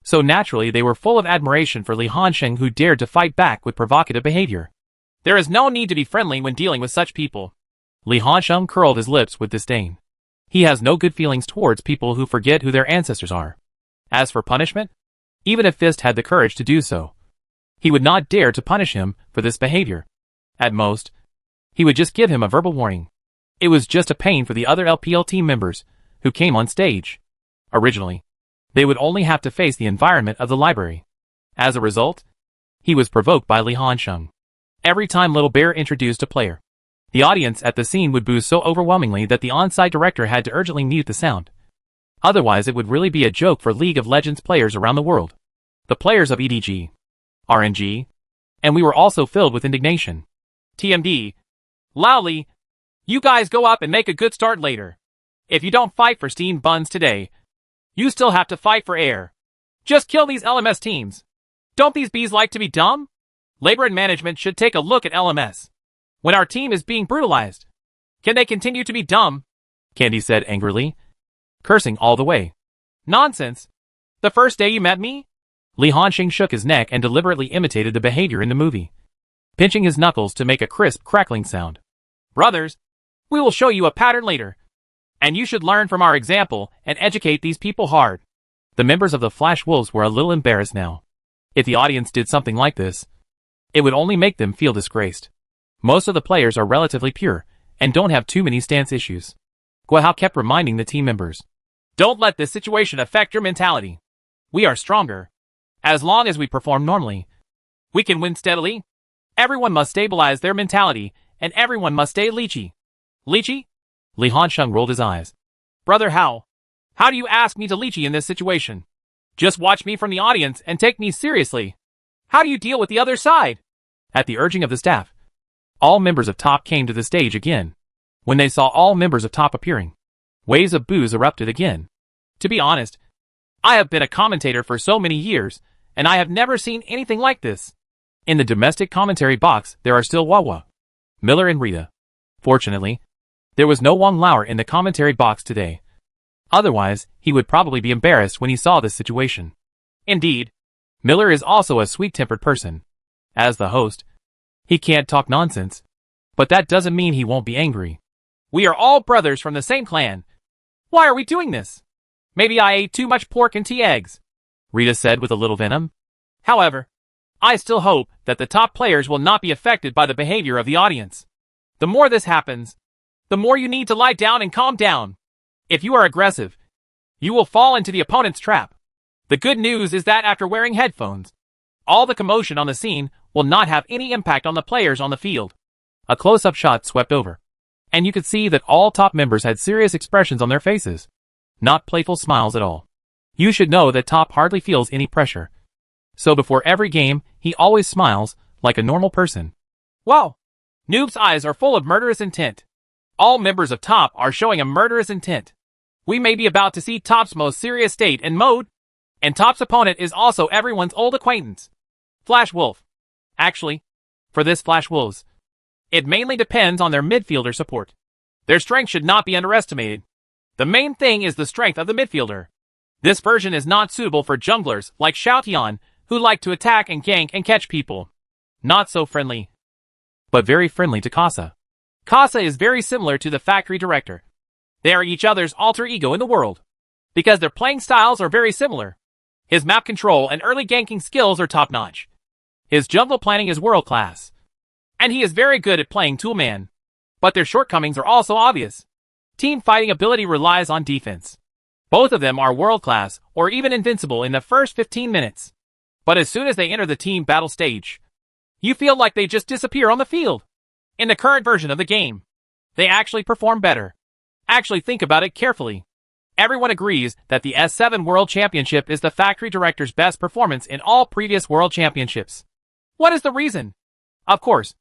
So naturally they were full of admiration for Li Hansheng, who dared to fight back with provocative behavior. There is no need to be friendly when dealing with such people. Li Hansheng curled his lips with disdain. He has no good feelings towards people who forget who their ancestors are. As for punishment, even if Fist had the courage to do so, he would not dare to punish him for this behavior. At most, he would just give him a verbal warning. It was just a pain for the other LPL team members who came on stage. Originally, they would only have to face the environment of the library. As a result, he was provoked by Li Hansheng. Every time Little Bear introduced a player, the audience at the scene would boo so overwhelmingly that the on-site director had to urgently mute the sound. Otherwise it would really be a joke for League of Legends players around the world. The players of EDG, RNG, and we were also filled with indignation. TMD, Lowly, you guys go up and make a good start later. If you don't fight for Steam Buns today, you still have to fight for air. Just kill these LMS teams. Don't these bees like to be dumb? Labor and management should take a look at LMS. When our team is being brutalized, can they continue to be dumb? Candy said angrily, cursing all the way. Nonsense. The first day you met me? Li Hansheng shook his neck and deliberately imitated the behavior in the movie, pinching his knuckles to make a crisp crackling sound. Brothers, we will show you a pattern later. And you should learn from our example and educate these people hard. The members of the Flash Wolves were a little embarrassed now. If the audience did something like this, it would only make them feel disgraced. Most of the players are relatively pure and don't have too many stance issues. Guo kept reminding the team members, don't let this situation affect your mentality. We are stronger. As long as we perform normally, we can win steadily. Everyone must stabilize their mentality, and everyone must stay lychee. Lychee? Li Hansheng rolled his eyes. Brother How do you ask me to lychee in this situation? Just watch me from the audience and take me seriously. How do you deal with the other side? At the urging of the staff, all members of Top came to the stage again. When they saw all members of Top appearing, waves of boos erupted again. To be honest, I have been a commentator for so many years, and I have never seen anything like this. In the domestic commentary box, there are still Wawa, Miller and Rita. Fortunately, there was no Wang Lauer in the commentary box today. Otherwise, he would probably be embarrassed when he saw this situation. Indeed, Miller is also a sweet-tempered person. As the host, he can't talk nonsense. But that doesn't mean he won't be angry. We are all brothers from the same clan. Why are we doing this? Maybe I ate too much pork and tea eggs, Rita said with a little venom. However, I still hope that the top players will not be affected by the behavior of the audience. The more this happens, the more you need to lie down and calm down. If you are aggressive, you will fall into the opponent's trap. The good news is that after wearing headphones, all the commotion on the scene will not have any impact on the players on the field. A close-up shot swept over, and you could see that all top members had serious expressions on their faces, not playful smiles at all. You should know that Top hardly feels any pressure. So before every game, he always smiles, like a normal person. Wow! Noob's eyes are full of murderous intent. All members of Top are showing a murderous intent. We may be about to see Top's most serious state and mode. And Top's opponent is also everyone's old acquaintance, Flash Wolf. Actually, for this Flash Wolves, it mainly depends on their midfielder support. Their strength should not be underestimated. The main thing is the strength of the midfielder. This version is not suitable for junglers like Xiao Tian, who like to attack and gank and catch people. Not so friendly, but very friendly to Casa. Casa is very similar to the factory director. They are each other's alter ego in the world, because their playing styles are very similar. His map control and early ganking skills are top-notch. His jungle planning is world-class. And he is very good at playing Toolman. But their shortcomings are also obvious. Team fighting ability relies on defense. Both of them are world-class or even invincible in the first 15 minutes. But as soon as they enter the team battle stage, you feel like they just disappear on the field. In the current version of the game, they actually perform better. Actually think about it carefully. Everyone agrees that the S7 World Championship is the factory director's best performance in all previous World Championships. What is the reason? Of course,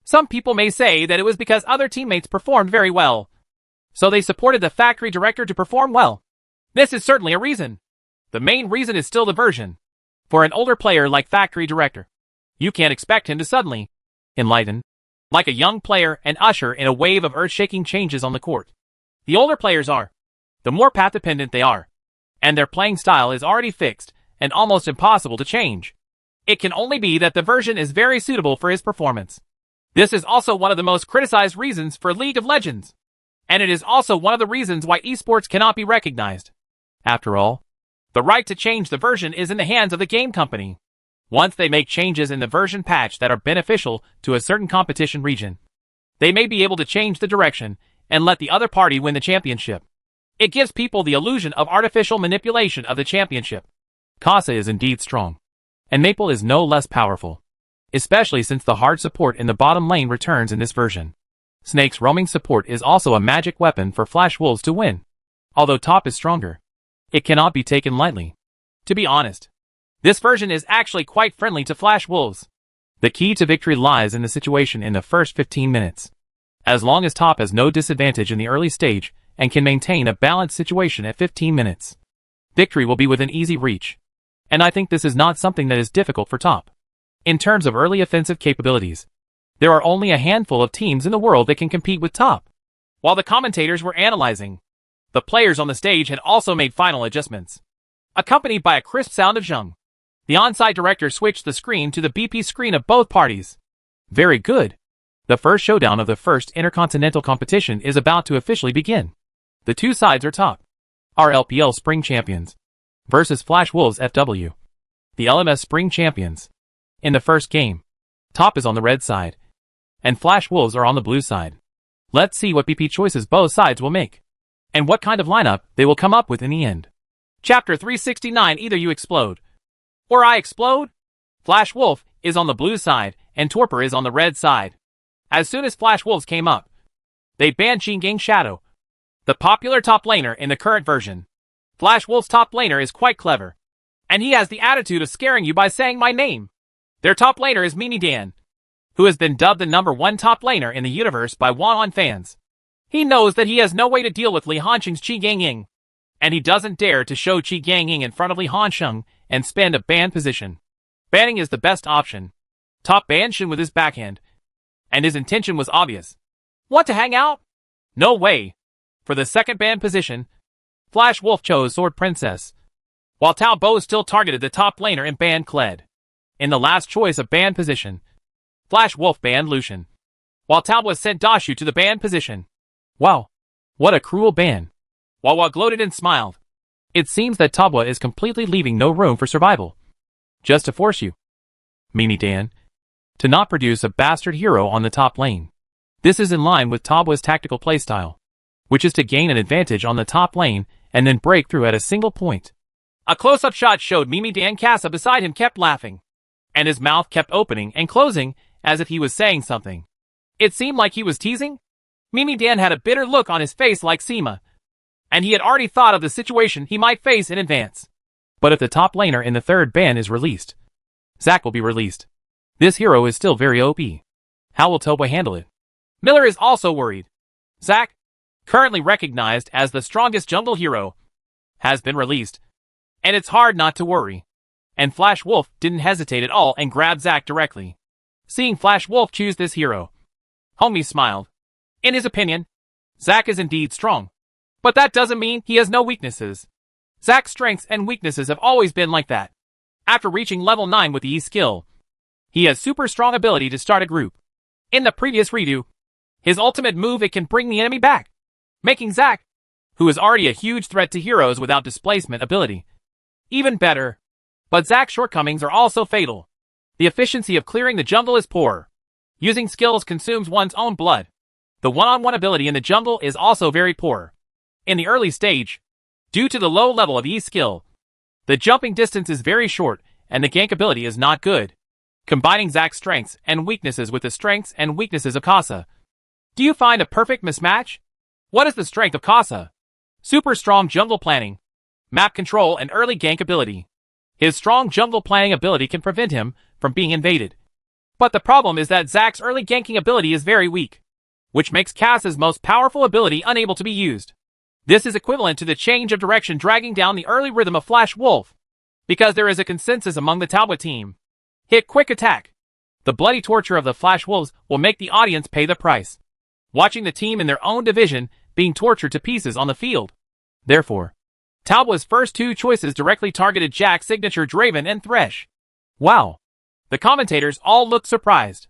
some people may say that it was because other teammates performed very well, so they supported the factory director to perform well. This is certainly a reason. The main reason is still the version. For an older player like factory director, you can't expect him to suddenly enlighten, like a young player and usher in a wave of earth-shaking changes on the court. The older players are, the more path-dependent they are, and their playing style is already fixed and almost impossible to change. It can only be that the version is very suitable for his performance. This is also one of the most criticized reasons for League of Legends. And it is also one of the reasons why esports cannot be recognized. After all, the right to change the version is in the hands of the game company. Once they make changes in the version patch that are beneficial to a certain competition region, they may be able to change the direction and let the other party win the championship. It gives people the illusion of artificial manipulation of the championship. Casa is indeed strong, and Maple is no less powerful, especially since the hard support in the bottom lane returns in this version. Snake's roaming support is also a magic weapon for Flash Wolves to win. Although top is stronger, it cannot be taken lightly. To be honest, this version is actually quite friendly to Flash Wolves. The key to victory lies in the situation in the first 15 minutes. As long as top has no disadvantage in the early stage and can maintain a balanced situation at 15 minutes, victory will be within easy reach. And I think this is not something that is difficult for top. In terms of early offensive capabilities, there are only a handful of teams in the world that can compete with top. While the commentators were analyzing, the players on the stage had also made final adjustments. Accompanied by a crisp sound of zheng, the on-site director switched the screen to the BP screen of both parties. Very good. The first showdown of the first intercontinental competition is about to officially begin. The two sides are top, our LPL Spring Champions, versus Flash Wolves FW, the LMS Spring Champions. In the first game, top is on the red side, and Flash Wolves are on the blue side. Let's see what BP choices both sides will make, and what kind of lineup they will come up with in the end. Chapter 369. Either you explode, or I explode. Flash Wolf is on the blue side, and Torpor is on the red side. As soon as Flash Wolves came up, they banned Qinggang Shadow, the popular top laner in the current version. Flash Wolf's top laner is quite clever, and he has the attitude of scaring you by saying my name. Their top laner is Minidan, who has been dubbed the #1 top laner in the universe by Wanon fans. He knows that he has no way to deal with Li Hansheng's Qi Gangying, and he doesn't dare to show Qi Gangying in front of Li Hansheng and spend a ban position. Banning is the best option. Top banned Shin with his backhand, and his intention was obvious. Want to hang out? No way. For the second ban position, Flash Wolf chose Sword Princess, while Tao Bo still targeted the top laner and banned Kled. In the last choice of ban position, Flash Wolf banned Lucian, while Talbot sent Dashu to the ban position. Wow, what a cruel ban. Wawa gloated and smiled. It seems that Tabwa is completely leaving no room for survival, just to force you, Minidan, to not produce a bastard hero on the top lane. This is in line with Tabwa's tactical playstyle, which is to gain an advantage on the top lane and then break through at a single point. A close-up shot showed Minidan. Casa beside him kept laughing, and his mouth kept opening and closing as if he was saying something. It seemed like he was teasing. Minidan had a bitter look on his face like Sema, and he had already thought of the situation he might face in advance. But if the top laner in the third ban is released, Zac will be released. This hero is still very OP. How will Toba handle it? Miller is also worried. Zac, currently recognized as the strongest jungle hero, has been released, and it's hard not to worry. And Flash Wolf didn't hesitate at all and grabbed Zac directly. Seeing Flash Wolf choose this hero, Homie smiled. In his opinion, Zac is indeed strong, but that doesn't mean he has no weaknesses. Zac's strengths and weaknesses have always been like that. After reaching level 9 with the E skill, He has super strong ability to start a group. In the previous redo, his ultimate move, it can bring the enemy back, making Zac, who is already a huge threat to heroes without displacement ability, even better. But Zac's shortcomings are also fatal. The efficiency of clearing the jungle is poor. Using skills consumes one's own blood. The one-on-one ability in the jungle is also very poor. In the early stage, due to the low level of Yi's skill, the jumping distance is very short and the gank ability is not good. Combining Zac's strengths and weaknesses with the strengths and weaknesses of Kasa. Do you find a perfect mismatch? What is the strength of Kasa? Super strong jungle planning, map control, and early gank ability. His strong jungle planning ability can prevent him from being invaded. But the problem is that Zac's early ganking ability is very weak, which makes Kasa's most powerful ability unable to be used. This is equivalent to the change of direction dragging down the early rhythm of Flash Wolf, because there is a consensus among the Talbot team. Hit quick attack. The bloody torture of the Flash Wolves will make the audience pay the price, watching the team in their own division being tortured to pieces on the field. Therefore, Talbot's first two choices directly targeted Jack's signature Draven and Thresh. Wow! The commentators all looked surprised.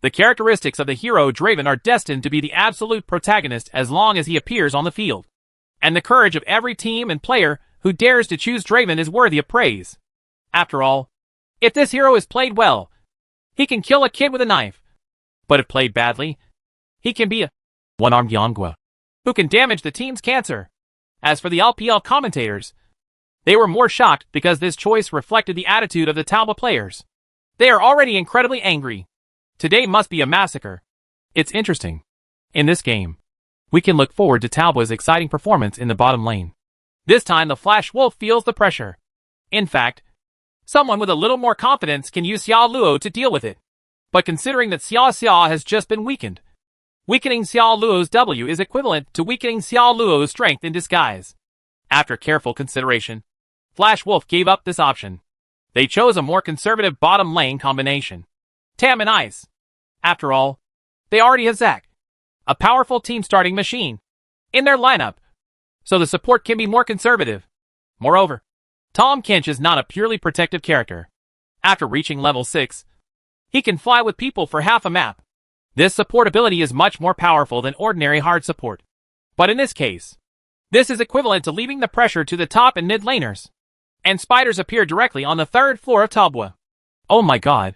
The characteristics of the hero Draven are destined to be the absolute protagonist as long as he appears on the field. And the courage of every team and player who dares to choose Draven is worthy of praise. After all, if this hero is played well, he can kill a kid with a knife. But if played badly, he can be a one-armed Yangua who can damage the team's cancer. As for the LPL commentators, they were more shocked because this choice reflected the attitude of the Talbot players. They are already incredibly angry. Today must be a massacre. It's interesting. In this game, we can look forward to Talbot's exciting performance in the bottom lane. This time the Flash Wolf feels the pressure. In fact, someone with a little more confidence can use Xiao Luo to deal with it. But considering that Xiao has just been weakened, weakening Xiao Luo's W is equivalent to weakening Xiao Luo's strength in disguise. After careful consideration, Flash Wolf gave up this option. They chose a more conservative bottom lane combination. Tam and Ice. After all, they already have Zac, a powerful team starting machine, in their lineup, so the support can be more conservative. Moreover, Tahm Kench is not a purely protective character. After reaching level 6, he can fly with people for half a map. This support ability is much more powerful than ordinary hard support. But in this case, this is equivalent to leaving the pressure to the top and mid laners. And spiders appear directly on the third floor of Talbot. Oh my god.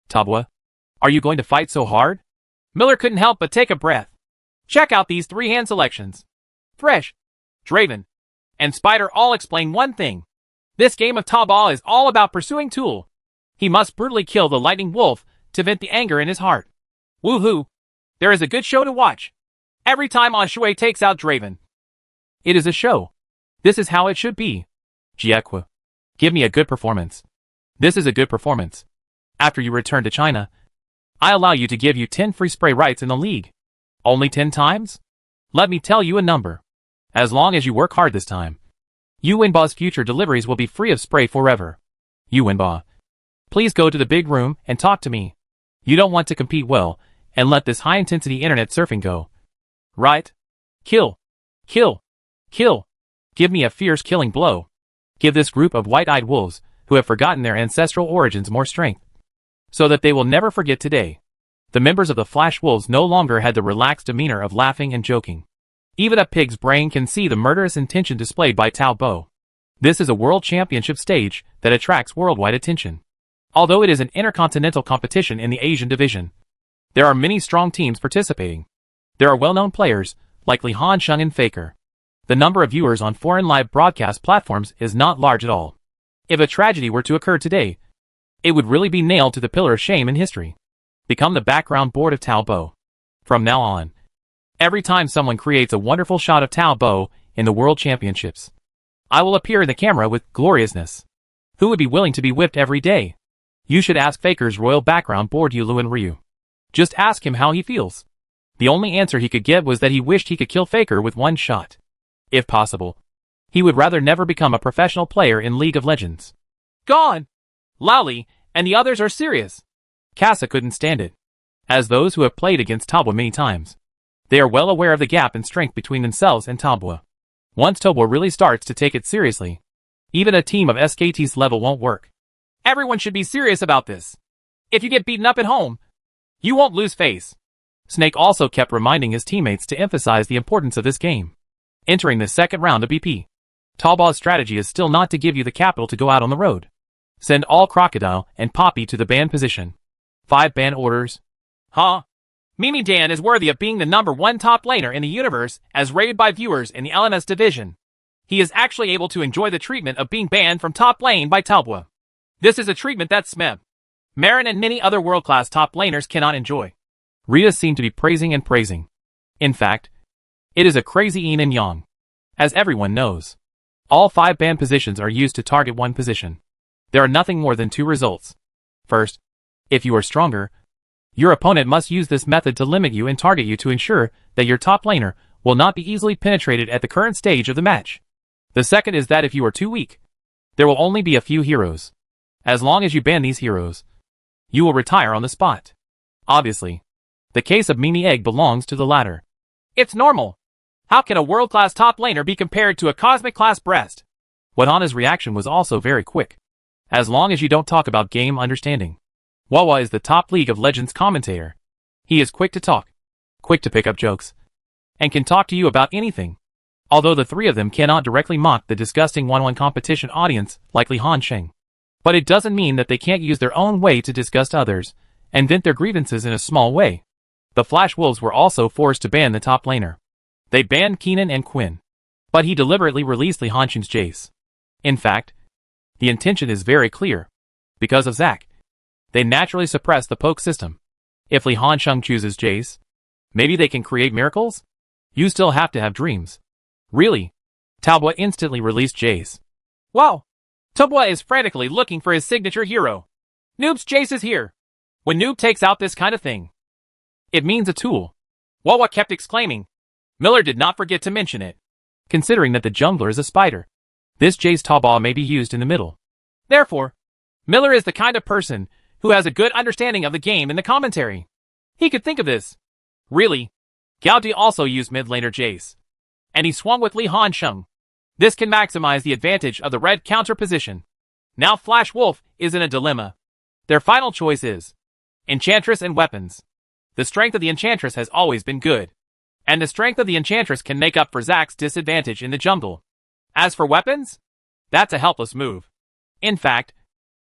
Talbot, are you going to fight so hard? Miller couldn't help but take a breath. Check out these three hand selections. Thresh, Draven, and Spider all explain one thing. This game of Talbot is all about pursuing Tool. He must brutally kill the Lightning Wolf to vent the anger in his heart. Woohoo! There is a good show to watch. Every time Anshui takes out Draven. It is a show. This is how it should be. Jiekwa, give me a good performance. This is a good performance. After you return to China, I allow you to give you 10 free spray rights in the league. Only 10 times? Let me tell you a number. As long as you work hard this time, Yuanba's future deliveries will be free of spray forever. Yuanba, please go to the big room and talk to me. You don't want to compete well and let this high-intensity internet surfing go. Right? Kill. Kill. Kill. Give me a fierce killing blow. Give this group of white-eyed wolves, who have forgotten their ancestral origins, more strength, so that they will never forget today. The members of the Flash Wolves no longer had the relaxed demeanor of laughing and joking. Even a pig's brain can see the murderous intention displayed by Talbot. This is a world championship stage that attracts worldwide attention. Although it is an intercontinental competition in the Asian division, there are many strong teams participating. There are well-known players, like Li Hansheng and Faker. The number of viewers on foreign live broadcast platforms is not large at all. If a tragedy were to occur today, it would really be nailed to the pillar of shame in history. Become the background board of Talbot. From now on, every time someone creates a wonderful shot of Talbot in the World Championships, I will appear in the camera with gloriousness. Who would be willing to be whipped every day? You should ask Faker's royal background board Yuluan Ryu. Just ask him how he feels. The only answer he could give was that he wished he could kill Faker with one shot. If possible, he would rather never become a professional player in League of Legends. Gone! Lowly and the others are serious. Kasa couldn't stand it. As those who have played against Talbot many times, they are well aware of the gap in strength between themselves and Talbot. Once Talbot really starts to take it seriously, even a team of SKT's level won't work. Everyone should be serious about this. If you get beaten up at home, you won't lose face. Snake also kept reminding his teammates to emphasize the importance of this game. Entering the second round of BP, Tallbaw's strategy is still not to give you the capital to go out on the road. Send all Crocodile and Poppy to the ban position. 5 ban orders. Huh? Mimi Dan is worthy of being the #1 top laner in the universe as rated by viewers in the LMS division. He is actually able to enjoy the treatment of being banned from top lane by Talbot. This is a treatment that Smeb, Marin and many other world-class top laners cannot enjoy. Rita seemed to be praising and praising. In fact, it is a crazy yin and yang. As everyone knows, all 5 ban positions are used to target one position. There are nothing more than 2 results. First, if you are stronger, your opponent must use this method to limit you and target you to ensure that your top laner will not be easily penetrated at the current stage of the match. The second is that if you are too weak, there will only be a few heroes. As long as you ban these heroes, you will retire on the spot. Obviously, the case of Mimi Egg belongs to the latter. It's normal. How can a world-class top laner be compared to a cosmic-class breast? Wadana's reaction was also very quick. As long as you don't talk about game understanding. Wawa is the top League of Legends commentator. He is quick to talk, quick to pick up jokes, and can talk to you about anything. Although the 3 of them cannot directly mock the disgusting 1-1 competition audience like Li Hansheng. But it doesn't mean that they can't use their own way to disgust others and vent their grievances in a small way. The Flash Wolves were also forced to ban the top laner. They banned Keenan and Quinn. But he deliberately released Li Hansheng's Jace. In fact, the intention is very clear. Because of Zac, they naturally suppress the poke system. If Li Hansheng chooses Jace, maybe they can create miracles? You still have to have dreams. Really? Talbot instantly released Jace. Wow! Talbot is frantically looking for his signature hero. Noob's Jace is here. When Noob takes out this kind of thing, it means a tool. Wawa kept exclaiming. Miller did not forget to mention it. Considering that the jungler is a spider, this Jace Talbot may be used in the middle. Therefore, Miller is the kind of person who has a good understanding of the game in the commentary. He could think of this. Really? Gaudi also used mid laner Jace. And he swung with Li Hansheng. This can maximize the advantage of the red counter position. Now Flash Wolf is in a dilemma. Their final choice is Enchantress and weapons. The strength of the Enchantress has always been good. And the strength of the Enchantress can make up for Zac's disadvantage in the jungle. As for weapons, that's a helpless move. In fact,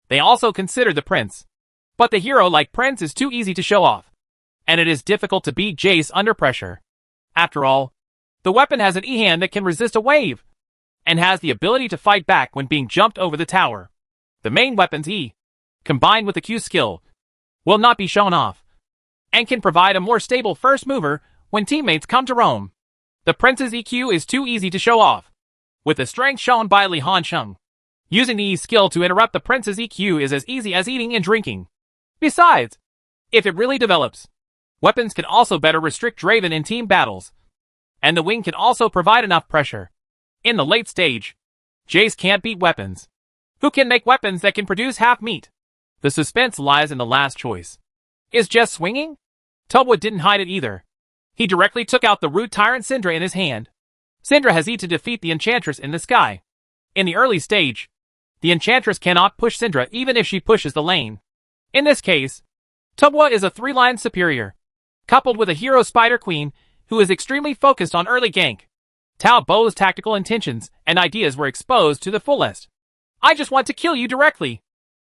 they also consider the Prince. But the hero like Prince is too easy to show off. And it is difficult to beat Jace under pressure. After all, the weapon has an E-hand that can resist a wave, and has the ability to fight back when being jumped over the tower. The main weapon's E, combined with the Q skill, will not be shown off, and can provide a more stable first mover when teammates come to roam. The Prince's EQ is too easy to show off, with the strength shown by Li Hansheng. Using the E skill to interrupt the Prince's EQ is as easy as eating and drinking. Besides, if it really develops, weapons can also better restrict Draven in team battles, and the wing can also provide enough pressure. In the late stage, Jace can't beat weapons. Who can make weapons that can produce half meat? The suspense lies in the last choice. Is Jess swinging? Tubwood didn't hide it either. He directly took out the Root Tyrant Syndra in his hand. Syndra has E to defeat the Enchantress in the sky. In the early stage, the Enchantress cannot push Syndra even if she pushes the lane. In this case, Tubwa is a 3-line superior, coupled with a hero Spider Queen who is extremely focused on early gank. Tao Bo's tactical intentions and ideas were exposed to the fullest. I just want to kill you directly.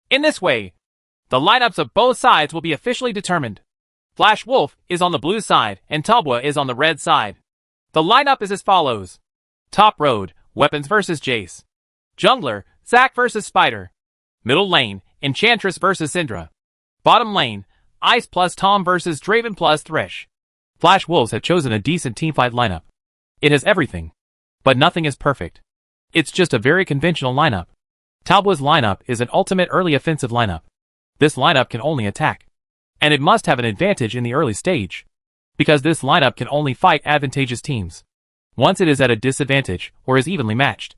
In this way, the lineups of both sides will be officially determined. Flash Wolf is on the blue side and Tubwa is on the red side. The lineup is as follows. Top road, Weapons vs Jace. Jungler, Zac vs Spider. Middle lane, Enchantress vs Syndra. Bottom lane, Ice plus Tom vs Draven plus Thresh. Flash Wolves have chosen a decent teamfight lineup. It has everything, but nothing is perfect. It's just a very conventional lineup. Talbot's lineup is an ultimate early offensive lineup. This lineup can only attack, and it must have an advantage in the early stage, because this lineup can only fight advantageous teams. Once it is at a disadvantage or is evenly matched,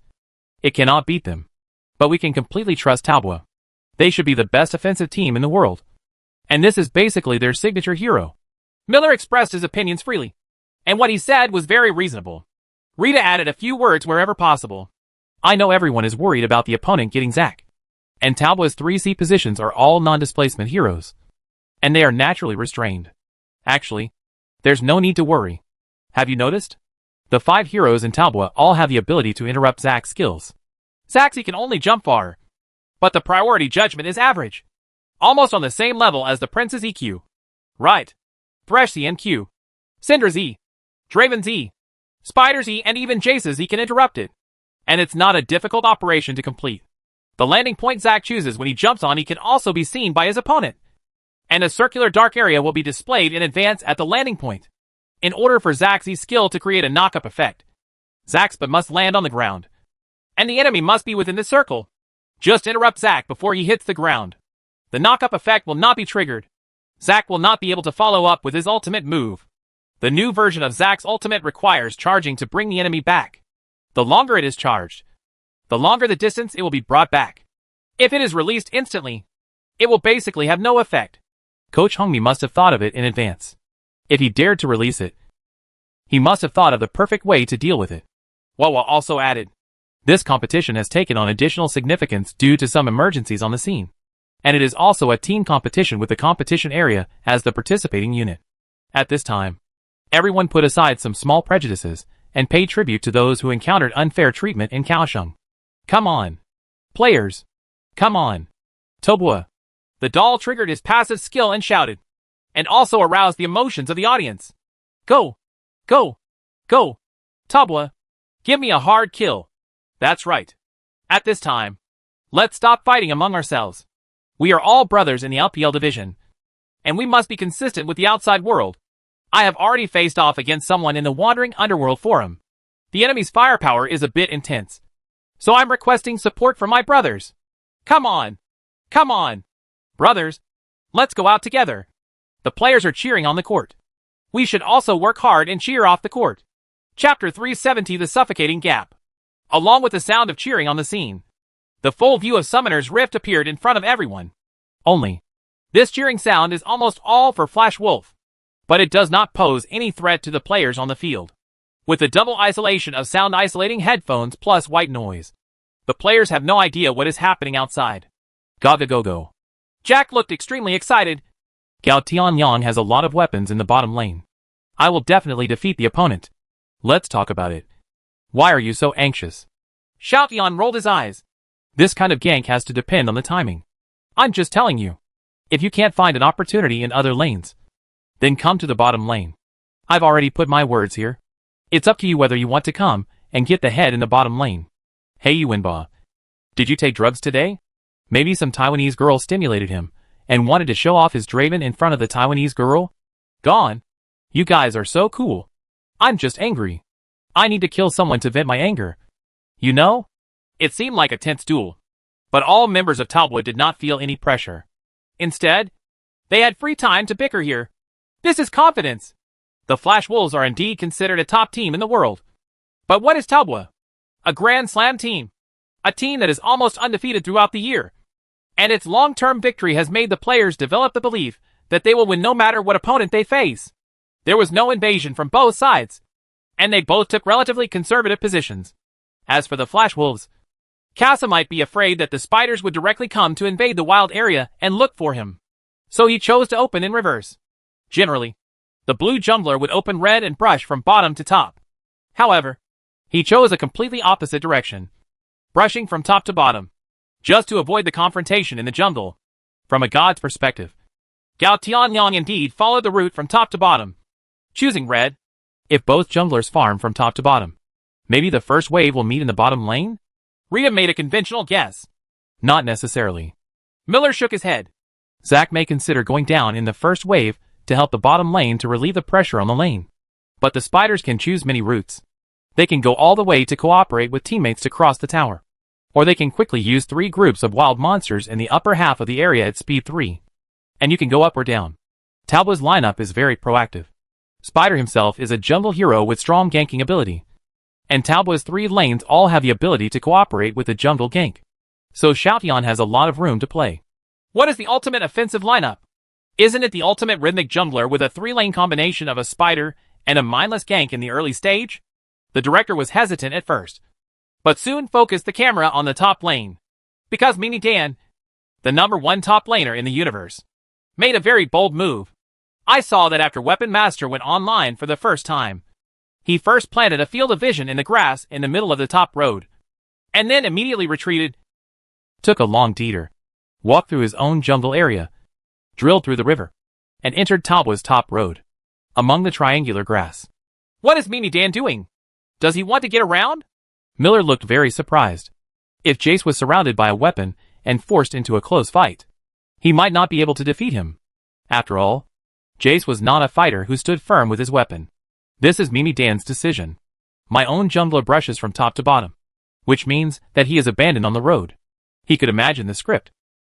it cannot beat them. But we can completely trust Talbot. They should be the best offensive team in the world. And this is basically their signature hero. Miller expressed his opinions freely, and what he said was very reasonable. Rita added a few words wherever possible. I know everyone is worried about the opponent getting Zac, and Talbot's 3C positions are all non-displacement heroes. and they are naturally restrained. Actually, there's no need to worry. Have you noticed? The 5 heroes in Talbot all have the ability to interrupt Zack's skills. Zaxi can only jump far, but the priority judgment is average. Almost on the same level as the Prince's EQ. Right. Thresh Z and Q. Syndra's E. Draven's E. Spider's E and even Jace's E can interrupt it. And it's not a difficult operation to complete. The landing point Zack chooses when he jumps on E can also be seen by his opponent. And a circular dark area will be displayed in advance at the landing point. In order for Zack's E skill to create a knock-up effect, Zack's but must land on the ground. And the enemy must be within the circle. Just interrupt Zack before he hits the ground. The knock-up effect will not be triggered. Zack will not be able to follow up with his ultimate move. The new version of Zack's ultimate requires charging to bring the enemy back. The longer it is charged, the longer the distance it will be brought back. If it is released instantly, it will basically have no effect. Coach Hongmi must have thought of it in advance. If he dared to release it, he must have thought of the perfect way to deal with it. Wawa also added, this competition has taken on additional significance due to some emergencies on the scene. And it is also a team competition with the competition area as the participating unit. At this time, everyone put aside some small prejudices and paid tribute to those who encountered unfair treatment in Kaohsiung. Come on. Players. Come on. Tobua. The doll triggered his passive skill and shouted. And also aroused the emotions of the audience. Go. Go. Go. Tobua. Give me a hard kill. That's right. At this time, let's stop fighting among ourselves. We are all brothers in the LPL division. And we must be consistent with the outside world. I have already faced off against someone in the Wandering Underworld Forum. The enemy's firepower is a bit intense. So I'm requesting support from my brothers. Come on. Come on. Brothers, let's go out together. The players are cheering on the court. We should also work hard and cheer off the court. Chapter 370 The Suffocating Gap. Along with the sound of cheering on the scene, the full view of Summoner's Rift appeared in front of everyone. Only, this cheering sound is almost all for Flash Wolf, but it does not pose any threat to the players on the field. With the double isolation of sound isolating headphones plus white noise, the players have no idea what is happening outside. Gaga go go. Jack looked extremely excited. Gao Tianyang has a lot of weapons in the bottom lane. I will definitely defeat the opponent. Let's talk about it. Why are you so anxious? Xiaotian rolled his eyes. This kind of gank has to depend on the timing. I'm just telling you. If you can't find an opportunity in other lanes, then come to the bottom lane. I've already put my words here. It's up to you whether you want to come and get the head in the bottom lane. Hey Yuanba. Did you take drugs today? Maybe some Taiwanese girl stimulated him and wanted to show off his Draven in front of the Taiwanese girl? Gone. You guys are so cool. I'm just angry. I need to kill someone to vent my anger. You know? It seemed like a tense duel. But all members of Talbot did not feel any pressure. Instead, they had free time to bicker here. This is confidence. The Flash Wolves are indeed considered a top team in the world. But what is Talbot? A Grand Slam team. A team that is almost undefeated throughout the year. And its long-term victory has made the players develop the belief that they will win no matter what opponent they face. There was no invasion from both sides, and they both took relatively conservative positions. As for the Flash Wolves, Casa might be afraid that the spiders would directly come to invade the wild area and look for him. So he chose to open in reverse. Generally, the blue jungler would open red and brush from bottom to top. However, he chose a completely opposite direction, brushing from top to bottom, just to avoid the confrontation in the jungle. From a god's perspective, Gao Tianyang indeed followed the route from top to bottom, choosing red. If both junglers farm from top to bottom, maybe the first wave will meet in the bottom lane? Rita made a conventional guess. Not necessarily. Miller shook his head. Zack may consider going down in the first wave to help the bottom lane to relieve the pressure on the lane. But the spiders can choose many routes. They can go all the way to cooperate with teammates to cross the tower. Or they can quickly use 3 groups of wild monsters in the upper half of the area at speed 3. And you can go up or down. Talbot's lineup is very proactive. Spider himself is a jungle hero with strong ganking ability. And Talbot's 3 lanes all have the ability to cooperate with the jungle gank. So Xiaotian has a lot of room to play. What is the ultimate offensive lineup? Isn't it the ultimate rhythmic jungler with a 3-lane combination of a spider and a mindless gank in the early stage? The director was hesitant at first, but soon focused the camera on the top lane. Because Mini Dan, the #1 top laner in the universe, made a very bold move. I saw that after Weapon Master went online for the first time. He first planted a field of vision in the grass in the middle of the top road, and then immediately retreated, took a long detour, walked through his own jungle area, drilled through the river, and entered Tabwa's top road, among the triangular grass. What is Mimi Dan doing? Does he want to get around? Miller looked very surprised. If Jace was surrounded by a weapon and forced into a close fight, he might not be able to defeat him. After all, Jace was not a fighter who stood firm with his weapon. This is Mimi Dan's decision. My own jungler brushes from top to bottom, which means that he is abandoned on the road. He could imagine the script.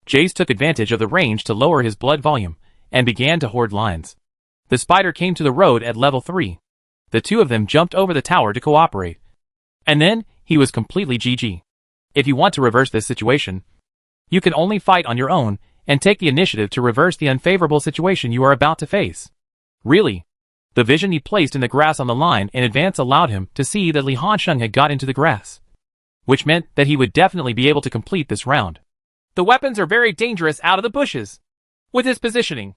Jace took advantage of the range to lower his blood volume and began to hoard lines. The spider came to the road at level 3. The two of them jumped over the tower to cooperate. And then, he was completely GG. If you want to reverse this situation, you can only fight on your own and take the initiative to reverse the unfavorable situation you are about to face. Really. The vision he placed in the grass on the line in advance allowed him to see that Li Hansheng had got into the grass, which meant that he would definitely be able to complete this round. The weapons are very dangerous out of the bushes. With his positioning,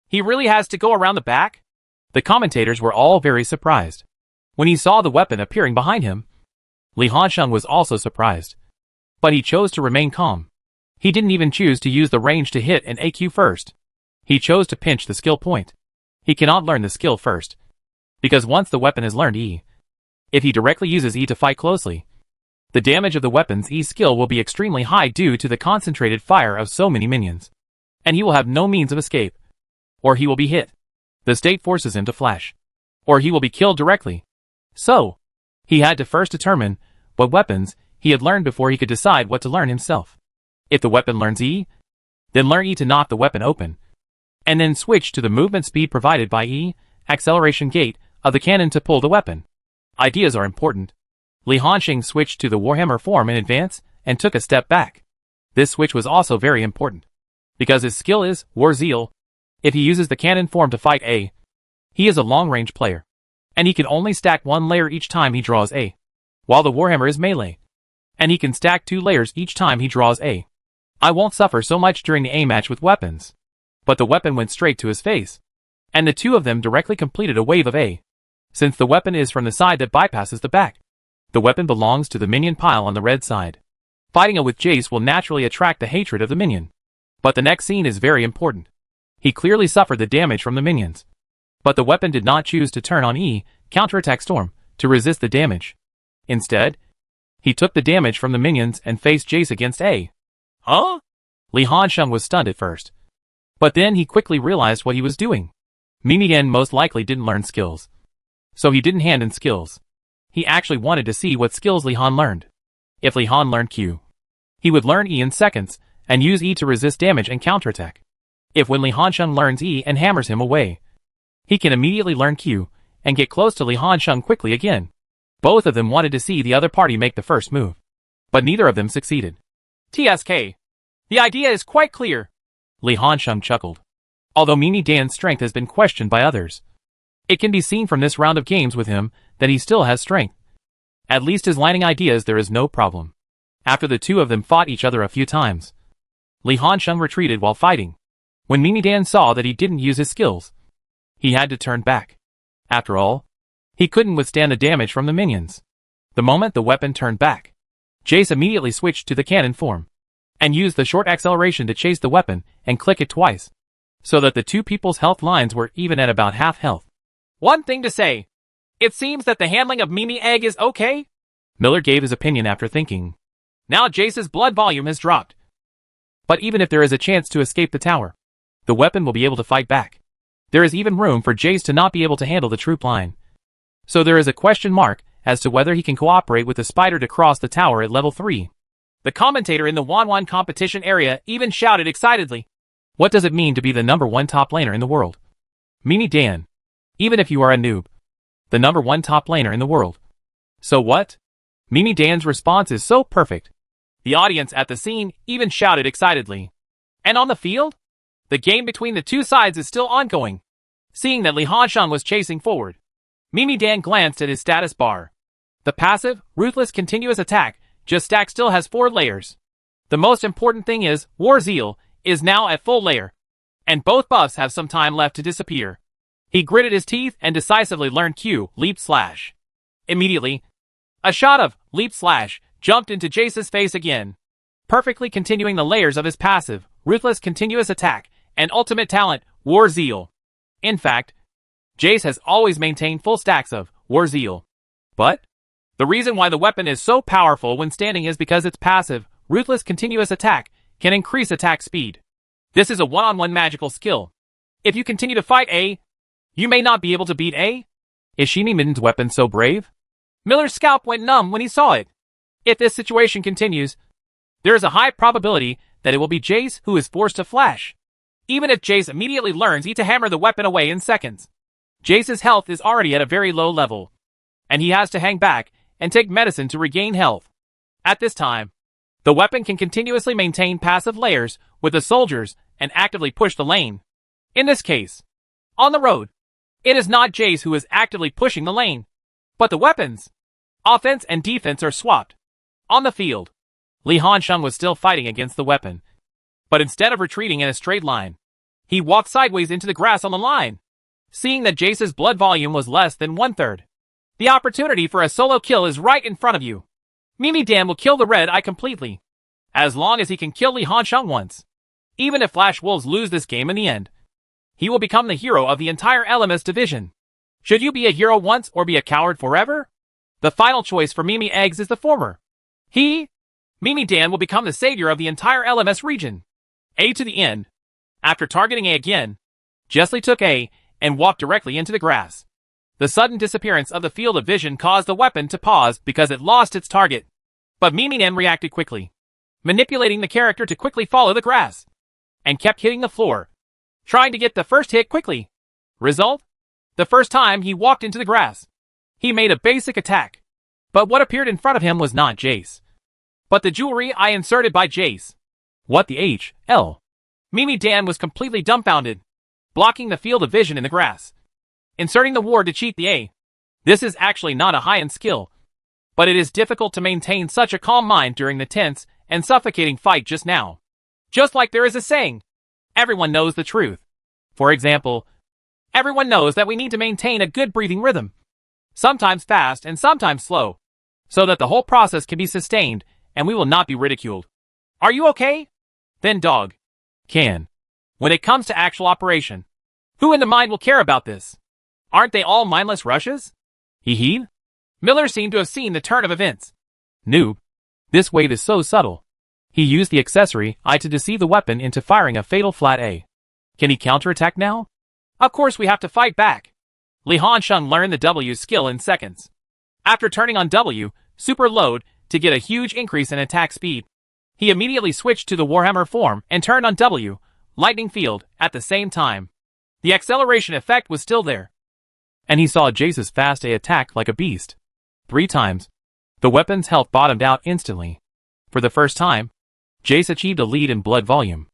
he really has to go around the back? The commentators were all very surprised. When he saw the weapon appearing behind him, Li Hansheng was also surprised. But he chose to remain calm. He didn't even choose to use the range to hit an AQ first. He chose to pinch the skill point. He cannot learn the skill first, because once the weapon has learned E, if he directly uses E to fight closely, the damage of the weapon's E skill will be extremely high due to the concentrated fire of so many minions, and he will have no means of escape. Or he will be hit. The state forces him to flash. Or he will be killed directly. So, he had to first determine what weapons he had learned before he could decide what to learn himself. If the weapon learns E, then learn E to knock the weapon open, and then switch to the movement speed provided by E, acceleration gate, of the cannon to pull the weapon. Ideas are important. Li Hansheng switched to the Warhammer form in advance and took a step back. This switch was also very important, because his skill is War Zeal. If he uses the cannon form to fight A, he is a long-range player, and he can only stack one layer each time he draws A, while the Warhammer is melee, and he can stack 2 layers each time he draws A. I won't suffer so much during the A match with weapons. But the weapon went straight to his face, and the two of them directly completed a wave of A. Since the weapon is from the side that bypasses the back, the weapon belongs to the minion pile on the red side. Fighting with Jace will naturally attract the hatred of the minion. But the next scene is very important. He clearly suffered the damage from the minions. But the weapon did not choose to turn on E, counterattack storm, to resist the damage. Instead, he took the damage from the minions and faced Jace against A. Huh? Li Hansheng was stunned at first. But then he quickly realized what he was doing. Mimi Dan most likely didn't learn skills. So he didn't hand in skills. He actually wanted to see what skills Li Han learned. If Li Han learned Q, he would learn E in seconds, and use E to resist damage and counterattack. If when Li Hansheng learns E and hammers him away, he can immediately learn Q, and get close to Li Hansheng quickly again. Both of them wanted to see the other party make the first move. But neither of them succeeded. TSK. The idea is quite clear. Li Hansheng chuckled. Although Mimi Dan's strength has been questioned by others, it can be seen from this round of games with him that he still has strength. At least his lining ideas there is no problem. After the two of them fought each other a few times, Li Hansheng retreated while fighting. When Mimi Dan saw that he didn't use his skills, he had to turn back. After all, he couldn't withstand the damage from the minions. The moment the weapon turned back, Jace immediately switched to the cannon form, and used the short acceleration to chase the weapon and click it twice, so that the two people's health lines were even at about half health. One thing to say. It seems that the handling of Mimi Egg is okay? Miller gave his opinion after thinking. Now Jace's blood volume has dropped. But even if there is a chance to escape the tower, the weapon will be able to fight back. There is even room for Jace to not be able to handle the troop line. So there is a question mark as to whether he can cooperate with the spider to cross the tower at level 3. The commentator in the Wanwan competition area even shouted excitedly. What does it mean to be the #1 top laner in the world? Mimi Dan. Even if you are a noob. The #1 top laner in the world. So what? Mimi Dan's response is so perfect. The audience at the scene even shouted excitedly. And on the field? The game between the two sides is still ongoing. Seeing that Li Hansheng was chasing forward, Mimi Dan glanced at his status bar. The passive, ruthless continuous attack, Just Stack still has 4 layers. The most important thing is, War Zeal is now at full layer. and both buffs have some time left to disappear. He gritted his teeth and decisively learned Q, Leap Slash. Immediately, a shot of Leap Slash jumped into Jace's face again, perfectly continuing the layers of his passive, Ruthless Continuous Attack, and ultimate talent, War Zeal. In fact, Jace has always maintained full stacks of War Zeal. But the reason why the weapon is so powerful when standing is because its passive, Ruthless Continuous Attack, can increase attack speed. This is a one-on-one magical skill. If you continue to fight A, you may not be able to beat A. Is Shimi Midden's weapon so brave? Miller's scalp went numb when he saw it. If this situation continues, there is a high probability that it will be Jace who is forced to flash. Even if Jace immediately learns to hammer the weapon away in seconds. Jace's health is already at a very low level, and he has to hang back and take medicine to regain health. At this time, the weapon can continuously maintain passive layers with the soldiers and actively push the lane. In this case, on the road, it is not Jace who is actively pushing the lane, but the weapons. Offense and defense are swapped. On the field, Li Hansheng was still fighting against the weapon, but instead of retreating in a straight line, he walked sideways into the grass on the line. Seeing that Jace's blood volume was less than 1/3, the opportunity for a solo kill is right in front of you. Mimi Dan will kill the Red Eye completely, as long as he can kill Li Hansheng once. Even if Flash Wolves lose this game in the end, he will become the hero of the entire LMS division. Should you be a hero once or be a coward forever? The final choice for Mimi Eggs is the former. Mimi Dan will become the savior of the entire LMS region. A to the end. After targeting A again, Jeslie took A and walked directly into the grass. The sudden disappearance of the field of vision caused the weapon to pause because it lost its target. But Mimi Dan reacted quickly, manipulating the character to quickly follow the grass, and kept hitting the floor, trying to get the first hit quickly. Result? The first time he walked into the grass, he made a basic attack. But what appeared in front of him was not Jace, but the jewelry I inserted by Jace. What the HL? Mimi Dan was completely dumbfounded, blocking the field of vision in the grass, inserting the ward to cheat the A. This is actually not a high-end skill, but it is difficult to maintain such a calm mind during the tense and suffocating fight just now. Just like there is a saying, everyone knows the truth. For example, everyone knows that we need to maintain a good breathing rhythm, sometimes fast and sometimes slow, so that the whole process can be sustained and we will not be ridiculed. Are you okay? Then dog. Can. When it comes to actual operation, who in the mind will care about this? Aren't they all mindless rushes? Hee. Miller seemed to have seen the turn of events. Noob. This wave is so subtle. He used the accessory I to deceive the weapon into firing a fatal flat A. Can he counterattack now? Of course we have to fight back. Li Hansheng learned the W skill in seconds. After turning on W, super load, to get a huge increase in attack speed, he immediately switched to the Warhammer form and turned on W, Lightning Field, at the same time. The acceleration effect was still there, and he saw Jace's fast A attack like a beast. 3 times. The weapon's health bottomed out instantly. For the first time, Jace achieved a lead in blood volume.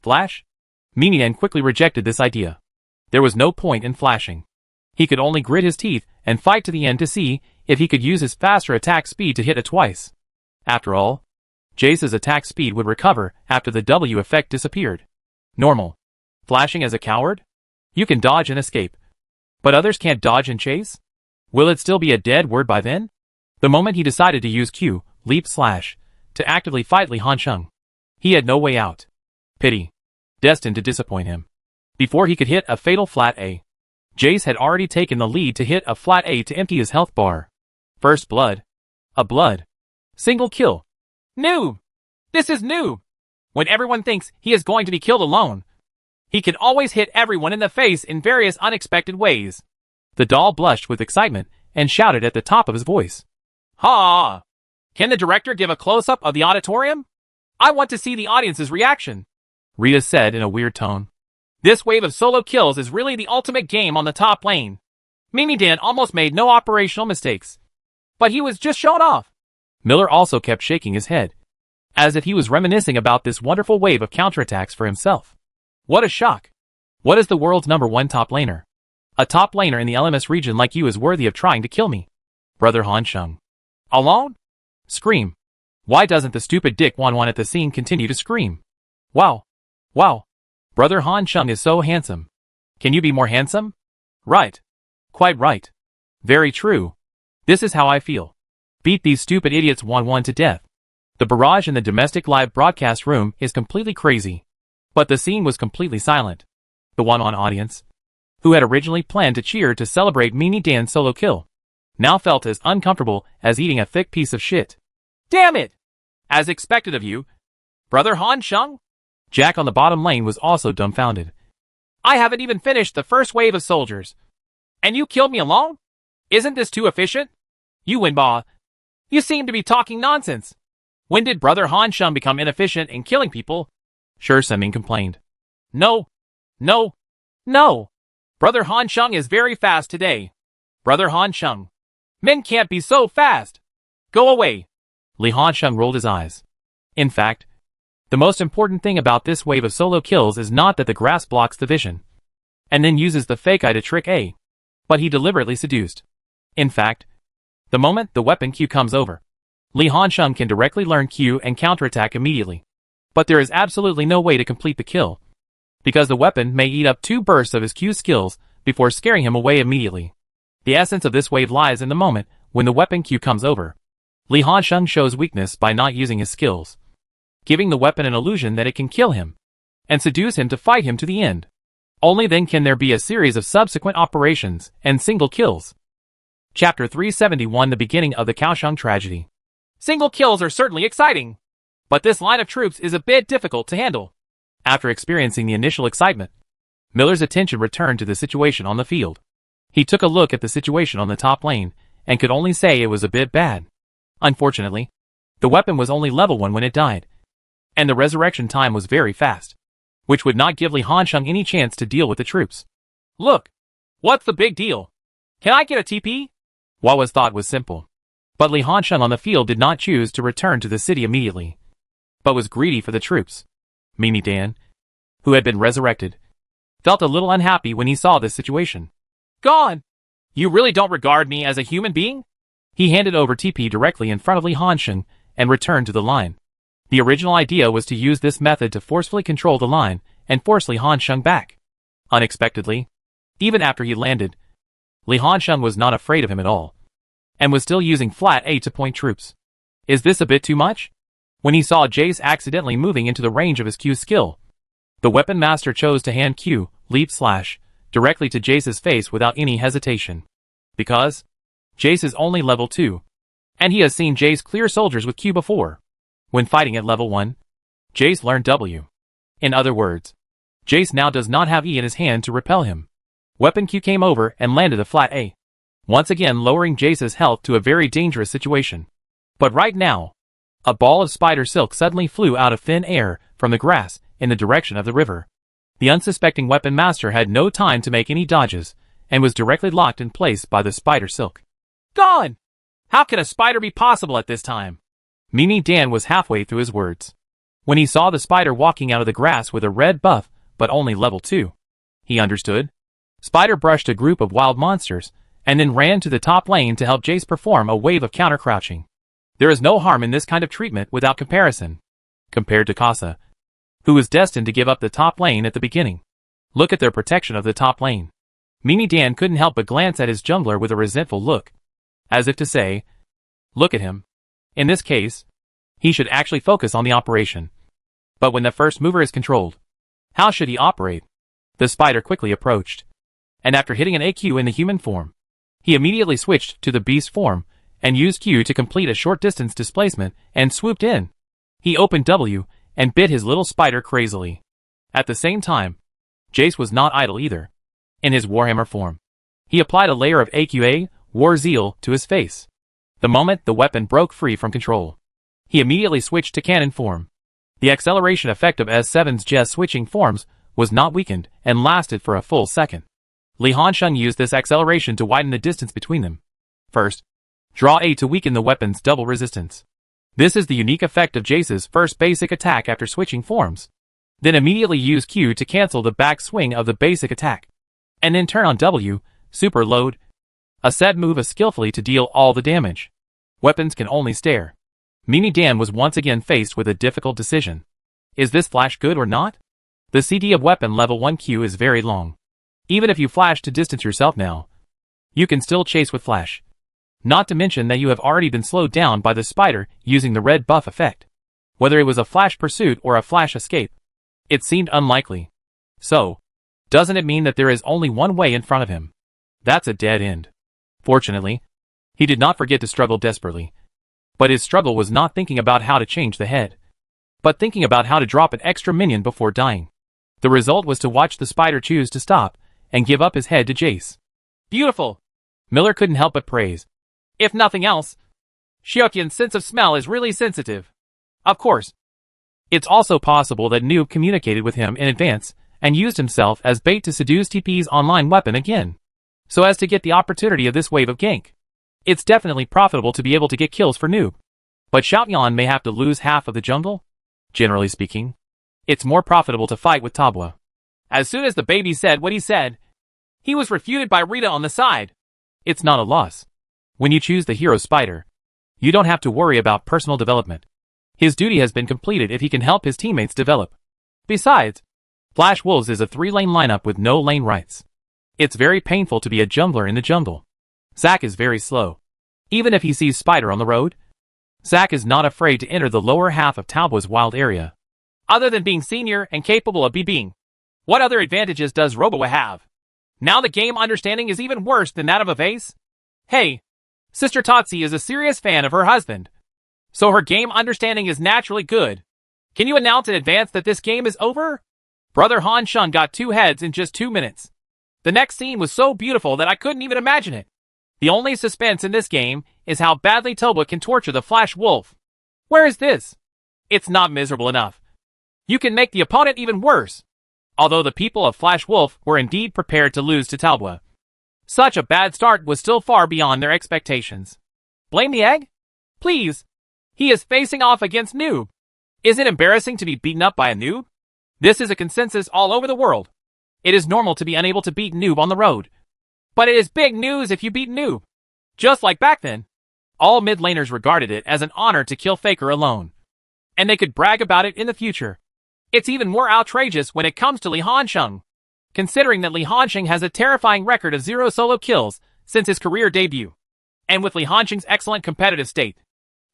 Flash? Mimi Dan quickly rejected this idea. There was no point in flashing. He could only grit his teeth and fight to the end to see if he could use his faster attack speed to hit it twice. After all, Jace's attack speed would recover after the W effect disappeared. Normal. Flashing as a coward? You can dodge and escape, but others can't dodge and chase? Will it still be a dead word by then? The moment he decided to use Q, Leap Slash, to actively fight Li Hansheng, he had no way out. Pity. Destined to disappoint him. Before he could hit a fatal flat A, Jace had already taken the lead to hit a flat A to empty his health bar. First blood. A blood. Single kill. Noob! This is noob! When everyone thinks he is going to be killed alone, he can always hit everyone in the face in various unexpected ways. The doll blushed with excitement and shouted at the top of his voice. Ha! Can the director give a close-up of the auditorium? I want to see the audience's reaction, Rita said in a weird tone. This wave of solo kills is really the ultimate game on the top lane. Mimi Dan almost made no operational mistakes, but he was just shown off. Miller also kept shaking his head, as if he was reminiscing about this wonderful wave of counterattacks for himself. What a shock. What is the world's #1 top laner? A top laner in the LMS region like you is worthy of trying to kill me. Brother Hansheng. Alone? Scream. Why doesn't the stupid Dick 11 at the scene continue to scream? Wow. Wow. Brother Han Sheng is so handsome. Can you be more handsome? Right. Quite right. Very true. This is how I feel. Beat these stupid idiots 1-1 to death. The barrage in the domestic live broadcast room is completely crazy. But the scene was completely silent. The one-on audience, who had originally planned to cheer to celebrate Mimi Dan's solo kill, now felt as uncomfortable as eating a thick piece of shit. Damn it! As expected of you, Brother Han Sheng? Jack on the bottom lane was also dumbfounded. I haven't even finished the first wave of soldiers. And you killed me alone? Isn't this too efficient? You win, Ba. You seem to be talking nonsense. When did Brother Han Sheng become inefficient in killing people? Shi Seming complained. No. Brother Han Sheng is very fast today. Brother Han Sheng. Men can't be so fast. Go away. Li Hansheng rolled his eyes. In fact, the most important thing about this wave of solo kills is not that the grass blocks the vision, and then uses the fake eye to trick A, but he deliberately seduced. In fact, the moment the weapon Q comes over, Li Hansheng can directly learn Q and counterattack immediately. But there is absolutely no way to complete the kill, because the weapon may eat up 2 bursts of his Q skills before scaring him away immediately. The essence of this wave lies in the moment when the weapon Q comes over. Li Hansheng shows weakness by not using his skills, giving the weapon an illusion that it can kill him, and seduce him to fight him to the end. Only then can there be a series of subsequent operations and single kills. Chapter 371, the beginning of the Kaohsiung tragedy. Single kills are certainly exciting, but this line of troops is a bit difficult to handle. After experiencing the initial excitement, Miller's attention returned to the situation on the field. He took a look at the situation on the top lane, and could only say it was a bit bad. Unfortunately, the weapon was only level 1 when it died, and the resurrection time was very fast, which would not give Li Hansheng any chance to deal with the troops. Look! What's the big deal? Can I get a TP? Hua's thought was simple. But Li Hansheng on the field did not choose to return to the city immediately, but was greedy for the troops. Mimi Dan, who had been resurrected, felt a little unhappy when he saw this situation. Gone! You really don't regard me as a human being? He handed over TP directly in front of Li Hansheng and returned to the line. The original idea was to use this method to forcefully control the line and force Li Hansheng back. Unexpectedly, even after he landed, Li Hansheng was not afraid of him at all, and was still using flat A to point troops. Is this a bit too much? When he saw Jace accidentally moving into the range of his Q skill, the weapon master chose to hand Q, leap slash, directly to Jace's face without any hesitation. Because Jace is only level 2, and he has seen Jace clear soldiers with Q before. When fighting at level 1, Jace learned W. In other words, Jace now does not have E in his hand to repel him. Weapon Q came over and landed a flat A, once again lowering Jace's health to a very dangerous situation. But right now, a ball of spider silk suddenly flew out of thin air from the grass in the direction of the river. The unsuspecting weapon master had no time to make any dodges, and was directly locked in place by the spider silk. Gone! How can a spider be possible at this time? Mimi Dan was halfway through his words when he saw the spider walking out of the grass with a red buff, but only level 2. He understood. Spider brushed a group of wild monsters, and then ran to the top lane to help Jace perform a wave of counter-crouching. There is no harm in this kind of treatment without comparison, compared to Casa, who was destined to give up the top lane at the beginning. Look at their protection of the top lane. Mimi Dan couldn't help but glance at his jungler with a resentful look, as if to say, look at him. In this case, he should actually focus on the operation. But when the first mover is controlled, how should he operate? The spider quickly approached, and after hitting an AQ in the human form, he immediately switched to the beast form, and used Q to complete a short distance displacement and swooped in. He opened W, and bit his little spider crazily. At the same time, Jace was not idle either. In his Warhammer form, he applied a layer of AQA, War Zeal, to his face. The moment the weapon broke free from control, he immediately switched to cannon form. The acceleration effect of S7's Jez switching forms was not weakened and lasted for a full second. Li Hansheng used this acceleration to widen the distance between them. First, draw A to weaken the weapon's double resistance. This is the unique effect of Jace's first basic attack after switching forms. Then immediately use Q to cancel the back swing of the basic attack. And then turn on W, super load, a set move skillfully to deal all the damage. Weapons can only stare. Mimi Dan was once again faced with a difficult decision. Is this flash good or not? The CD of weapon level 1 Q is very long. Even if you flash to distance yourself now, you can still chase with flash. Not to mention that you have already been slowed down by the spider using the red buff effect. Whether it was a flash pursuit or a flash escape, it seemed unlikely. So, doesn't it mean that there is only one way in front of him? That's a dead end. Fortunately, he did not forget to struggle desperately. But his struggle was not thinking about how to change the head, but thinking about how to drop an extra minion before dying. The result was to watch the spider choose to stop and give up his head to Jace. Beautiful! Miller couldn't help but praise. If nothing else, Xiaoqian's sense of smell is really sensitive. Of course, it's also possible that Noob communicated with him in advance and used himself as bait to seduce TP's online weapon again, so as to get the opportunity of this wave of gank. It's definitely profitable to be able to get kills for Noob. But Xiaoqian may have to lose half of the jungle? Generally speaking, it's more profitable to fight with Tabua. As soon as the baby said what he said, he was refuted by Rita on the side. It's not a loss. When you choose the hero spider, you don't have to worry about personal development. His duty has been completed if he can help his teammates develop. Besides, Flash Wolves is a 3-lane lineup with no lane rights. It's very painful to be a jungler in the jungle. Zac is very slow. Even if he sees Spider on the road, Zac is not afraid to enter the lower half of Tabua's wild area. Other than being senior and capable of BBing, what other advantages does Roboa have? Now the game understanding is even worse than that of a vase? Hey, Sister Totsi is a serious fan of her husband, so her game understanding is naturally good. Can you announce in advance that this game is over? Brother Han Shun got 2 heads in just 2 minutes. The next scene was so beautiful that I couldn't even imagine it. The only suspense in this game is how badly Tabua can torture the Flash Wolf. Where is this? It's not miserable enough. You can make the opponent even worse. Although the people of Flash Wolf were indeed prepared to lose to Tabua, such a bad start was still far beyond their expectations. Blame the egg? Please. He is facing off against Noob. Is it embarrassing to be beaten up by a noob? This is a consensus all over the world. It is normal to be unable to beat Noob on the road. But it is big news if you beat Noob. Just like back then, all mid laners regarded it as an honor to kill Faker alone. And they could brag about it in the future. It's even more outrageous when it comes to Li Hansheng, considering that Li Hansheng has a terrifying record of 0 solo kills since his career debut. And with Li Hansheng's excellent competitive state,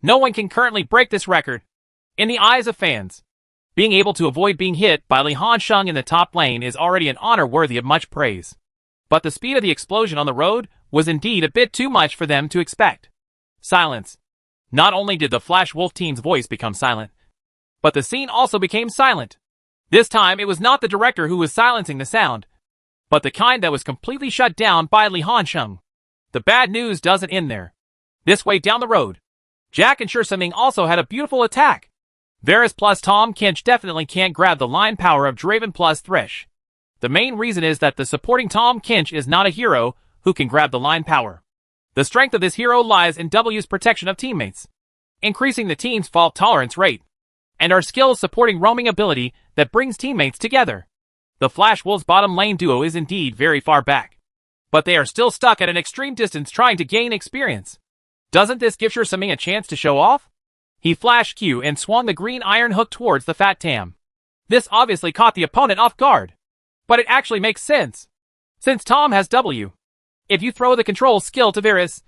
no one can currently break this record. In the eyes of fans, being able to avoid being hit by Li Hansheng in the top lane is already an honor worthy of much praise. But the speed of the explosion on the road was indeed a bit too much for them to expect. Silence. Not only did the Flash Wolf team's voice become silent, but the scene also became silent. This time it was not the director who was silencing the sound, but the kind that was completely shut down by Li Hansheng. The bad news doesn't end there. This way down the road, Jack and Shersaming also had a beautiful attack. Varus plus Tahm Kench definitely can't grab the line power of Draven plus Thresh. The main reason is that the supporting Tahm Kench is not a hero who can grab the line power. The strength of this hero lies in W's protection of teammates, increasing the team's fault tolerance rate, and our skills supporting roaming ability that brings teammates together. The Flash Wolves bottom lane duo is indeed very far back, but they are still stuck at an extreme distance trying to gain experience. Doesn't this give Shersaming a chance to show off? He flashed Q and swung the green iron hook towards the fat Tam. This obviously caught the opponent off guard, but it actually makes sense, since Tom has W. If you throw the control skill to Varus,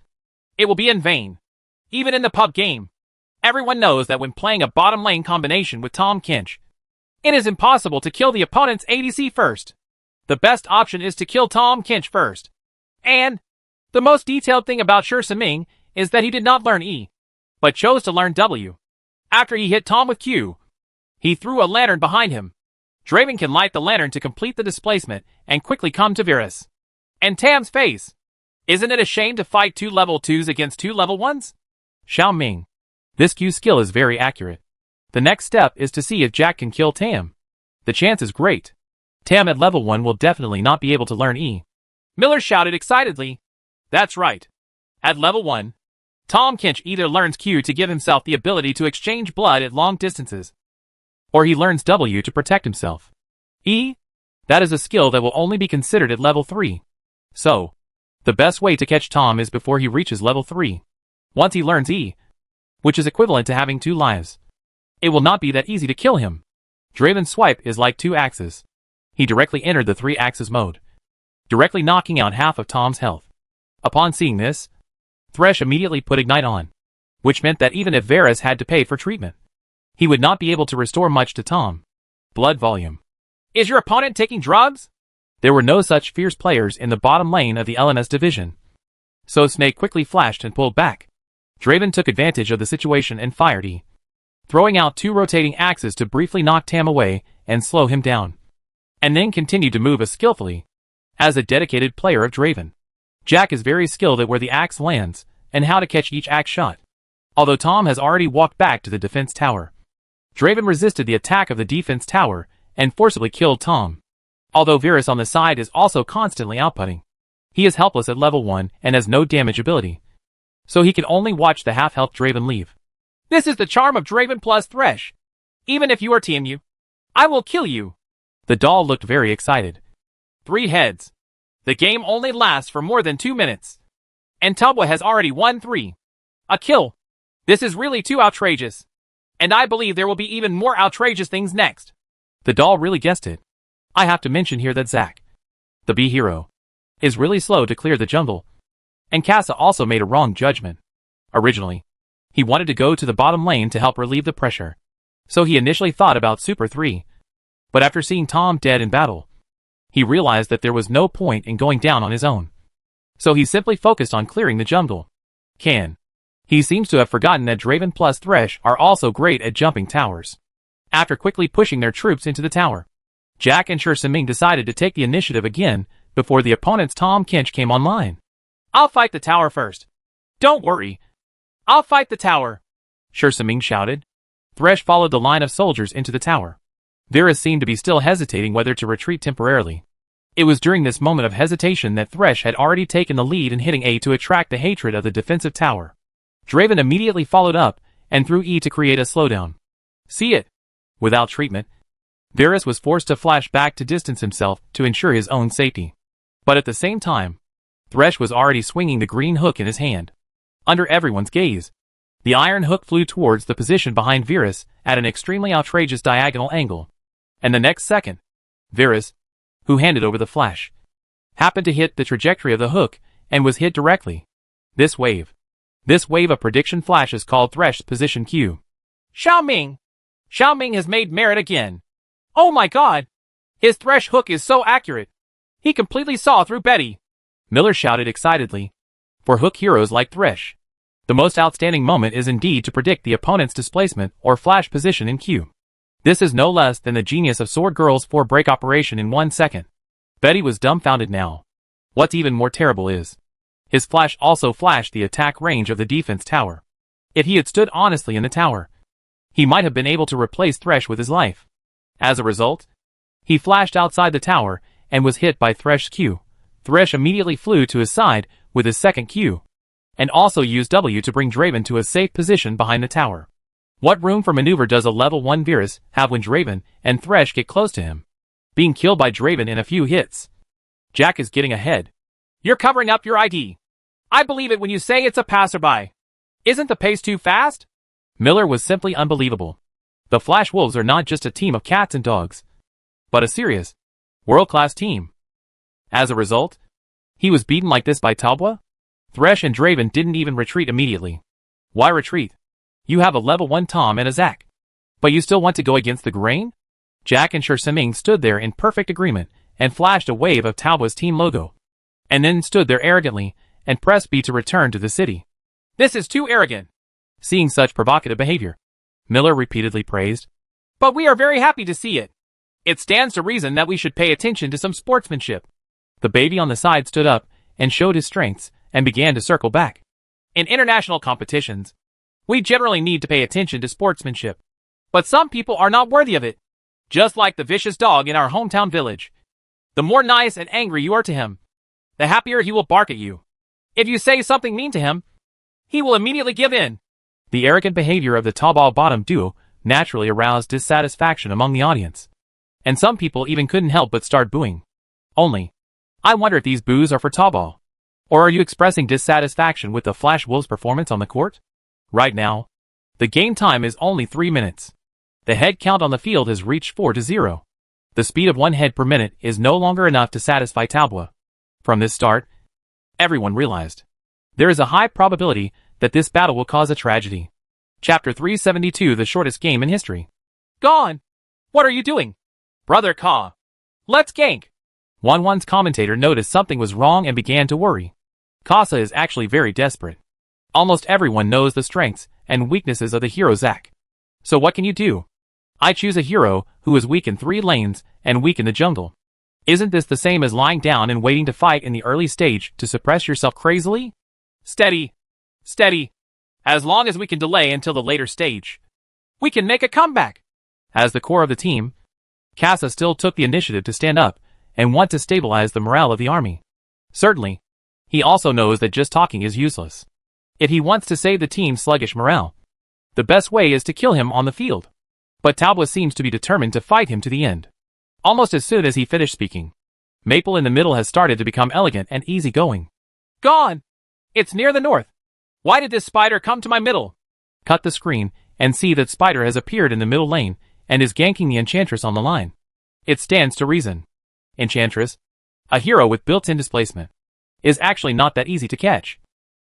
it will be in vain. Even in the pub game, everyone knows that when playing a bottom lane combination with Tahm Kench, it is impossible to kill the opponent's ADC first. The best option is to kill Tahm Kench first. And the most detailed thing about Shersaming is that he did not learn E, but chose to learn W. After he hit Tom with Q, he threw a lantern behind him. Draven can light the lantern to complete the displacement and quickly come to Varus. And Tam's face. Isn't it a shame to fight 2 level 2s against 2 level 1s? Xiaoming. This Q skill is very accurate. The next step is to see if Jack can kill Tam. The chance is great. Tam at level 1 will definitely not be able to learn E. Miller shouted excitedly. That's right. At level 1, Tahm Kench either learns Q to give himself the ability to exchange blood at long distances, or he learns W to protect himself. E? That is a skill that will only be considered at level 3. So, the best way to catch Tom is before he reaches level 3. Once he learns E, which is equivalent to having 2 lives, it will not be that easy to kill him. Draven's swipe is like two axes. He directly entered the three axes mode, directly knocking out half of Tom's health. Upon seeing this, Thresh immediately put Ignite on, which meant that even if Varus had to pay for treatment, he would not be able to restore much to Tom. Blood volume. Is your opponent taking drugs? There were no such fierce players in the bottom lane of the LMS division, so Snake quickly flashed and pulled back. Draven took advantage of the situation and fired E, throwing out two rotating axes to briefly knock Tam away and slow him down, and then continued to move as skillfully as a dedicated player of Draven. Jack is very skilled at where the axe lands and how to catch each axe shot. Although Tom has already walked back to the defense tower, Draven resisted the attack of the defense tower and forcibly killed Tom. Although Varus on the side is also constantly outputting, he is helpless at level 1 and has no damage ability, so he can only watch the half-health Draven leave. This is the charm of Draven plus Thresh. Even if you are Team U, I will kill you. The doll looked very excited. 3 heads. The game only lasts for more than 2 minutes, and Tubwa has already won 3. A kill. This is really too outrageous, and I believe there will be even more outrageous things next. The doll really guessed it. I have to mention here that Zac, the B hero, is really slow to clear the jungle, and Kassa also made a wrong judgment. Originally, he wanted to go to the bottom lane to help relieve the pressure, so he initially thought about Super 3, but after seeing Tom dead in battle, he realized that there was no point in going down on his own, so he simply focused on clearing the jungle. He seems to have forgotten that Draven plus Thresh are also great at jumping towers. After quickly pushing their troops into the tower, Jack and Shersaming decided to take the initiative again before the opponent's Tahm Kench came online. I'll fight the tower first. Don't worry. I'll fight the tower, Shersaming shouted. Thresh followed the line of soldiers into the tower. Varus seemed to be still hesitating whether to retreat temporarily. It was during this moment of hesitation that Thresh had already taken the lead in hitting A to attract the hatred of the defensive tower. Draven immediately followed up and threw E to create a slowdown. See it? Without treatment, Varus was forced to flash back to distance himself to ensure his own safety. But at the same time, Thresh was already swinging the green hook in his hand. Under everyone's gaze, the iron hook flew towards the position behind Varus at an extremely outrageous diagonal angle. And the next second, Varus, who handed over the flash, happened to hit the trajectory of the hook and was hit directly. This wave of prediction flashes called Thresh's position Q. Xiaoming! Xiaoming has made merit again. Oh my god! His Thresh hook is so accurate. He completely saw through Betty. Miller shouted excitedly. For hook heroes like Thresh, the most outstanding moment is indeed to predict the opponent's displacement or flash position in Q. This is no less than the genius of Sword Girl's 4-break operation in 1 second. Betty was dumbfounded now. What's even more terrible is, his flash also flashed the attack range of the defense tower. If he had stood honestly in the tower, he might have been able to replace Thresh with his life. As a result, he flashed outside the tower and was hit by Thresh's Q. Thresh immediately flew to his side with his second Q, and also used W to bring Draven to a safe position behind the tower. What room for maneuver does a level 1 Varus have when Draven and Thresh get close to him? Being killed by Draven in a few hits. Jack is getting ahead. You're covering up your ID. I believe it when you say it's a passerby. Isn't the pace too fast? Miller was simply unbelievable. The Flash Wolves are not just a team of cats and dogs, but a serious, world-class team. As a result, he was beaten like this by Tubwa? Thresh and Draven didn't even retreat immediately. Why retreat? You have a level 1 Tom and a Zac, but you still want to go against the grain? Jack and Shersaming stood there in perfect agreement and flashed a wave of Tubwa's team logo, and then stood there arrogantly and pressed B to return to the city. This is too arrogant. Seeing such provocative behavior, Miller repeatedly praised. But we are very happy to see it. It stands to reason that we should pay attention to some sportsmanship. The baby on the side stood up and showed his strengths and began to circle back. In international competitions, we generally need to pay attention to sportsmanship. But some people are not worthy of it. Just like the vicious dog in our hometown village. The more nice and angry you are to him, the happier he will bark at you. If you say something mean to him, he will immediately give in. The arrogant behavior of the Tall Bottom duo naturally aroused dissatisfaction among the audience, and some people even couldn't help but start booing. Only, I wonder if these boos are for Tall, or are you expressing dissatisfaction with the Flash Wolves' performance on the court? Right now, the game time is only 3 minutes. The head count on the field has reached 4-0. The speed of 1 head per minute is no longer enough to satisfy Talbot. From this start, everyone realized there is a high probability that this battle will cause a tragedy. Chapter 372, the shortest game in history. Gone! What are you doing? Brother Ka. Let's gank! Wanwan's commentator noticed something was wrong and began to worry. Kasa is actually very desperate. Almost everyone knows the strengths and weaknesses of the hero Zac. So what can you do? I choose a hero who is weak in 3 lanes and weak in the jungle. Isn't this the same as lying down and waiting to fight in the early stage to suppress yourself crazily? Steady. Steady. As long as we can delay until the later stage, we can make a comeback. As the core of the team, Kasa still took the initiative to stand up and want to stabilize the morale of the army. Certainly, he also knows that just talking is useless. If he wants to save the team's sluggish morale, the best way is to kill him on the field. But Talbot seems to be determined to fight him to the end. Almost as soon as he finished speaking, Maple in the middle has started to become elegant and easygoing. Gone! It's near the north. Why did this spider come to my middle? Cut the screen and see that Spider has appeared in the middle lane and is ganking the Enchantress on the line. It stands to reason. Enchantress, a hero with built-in displacement, is actually not that easy to catch.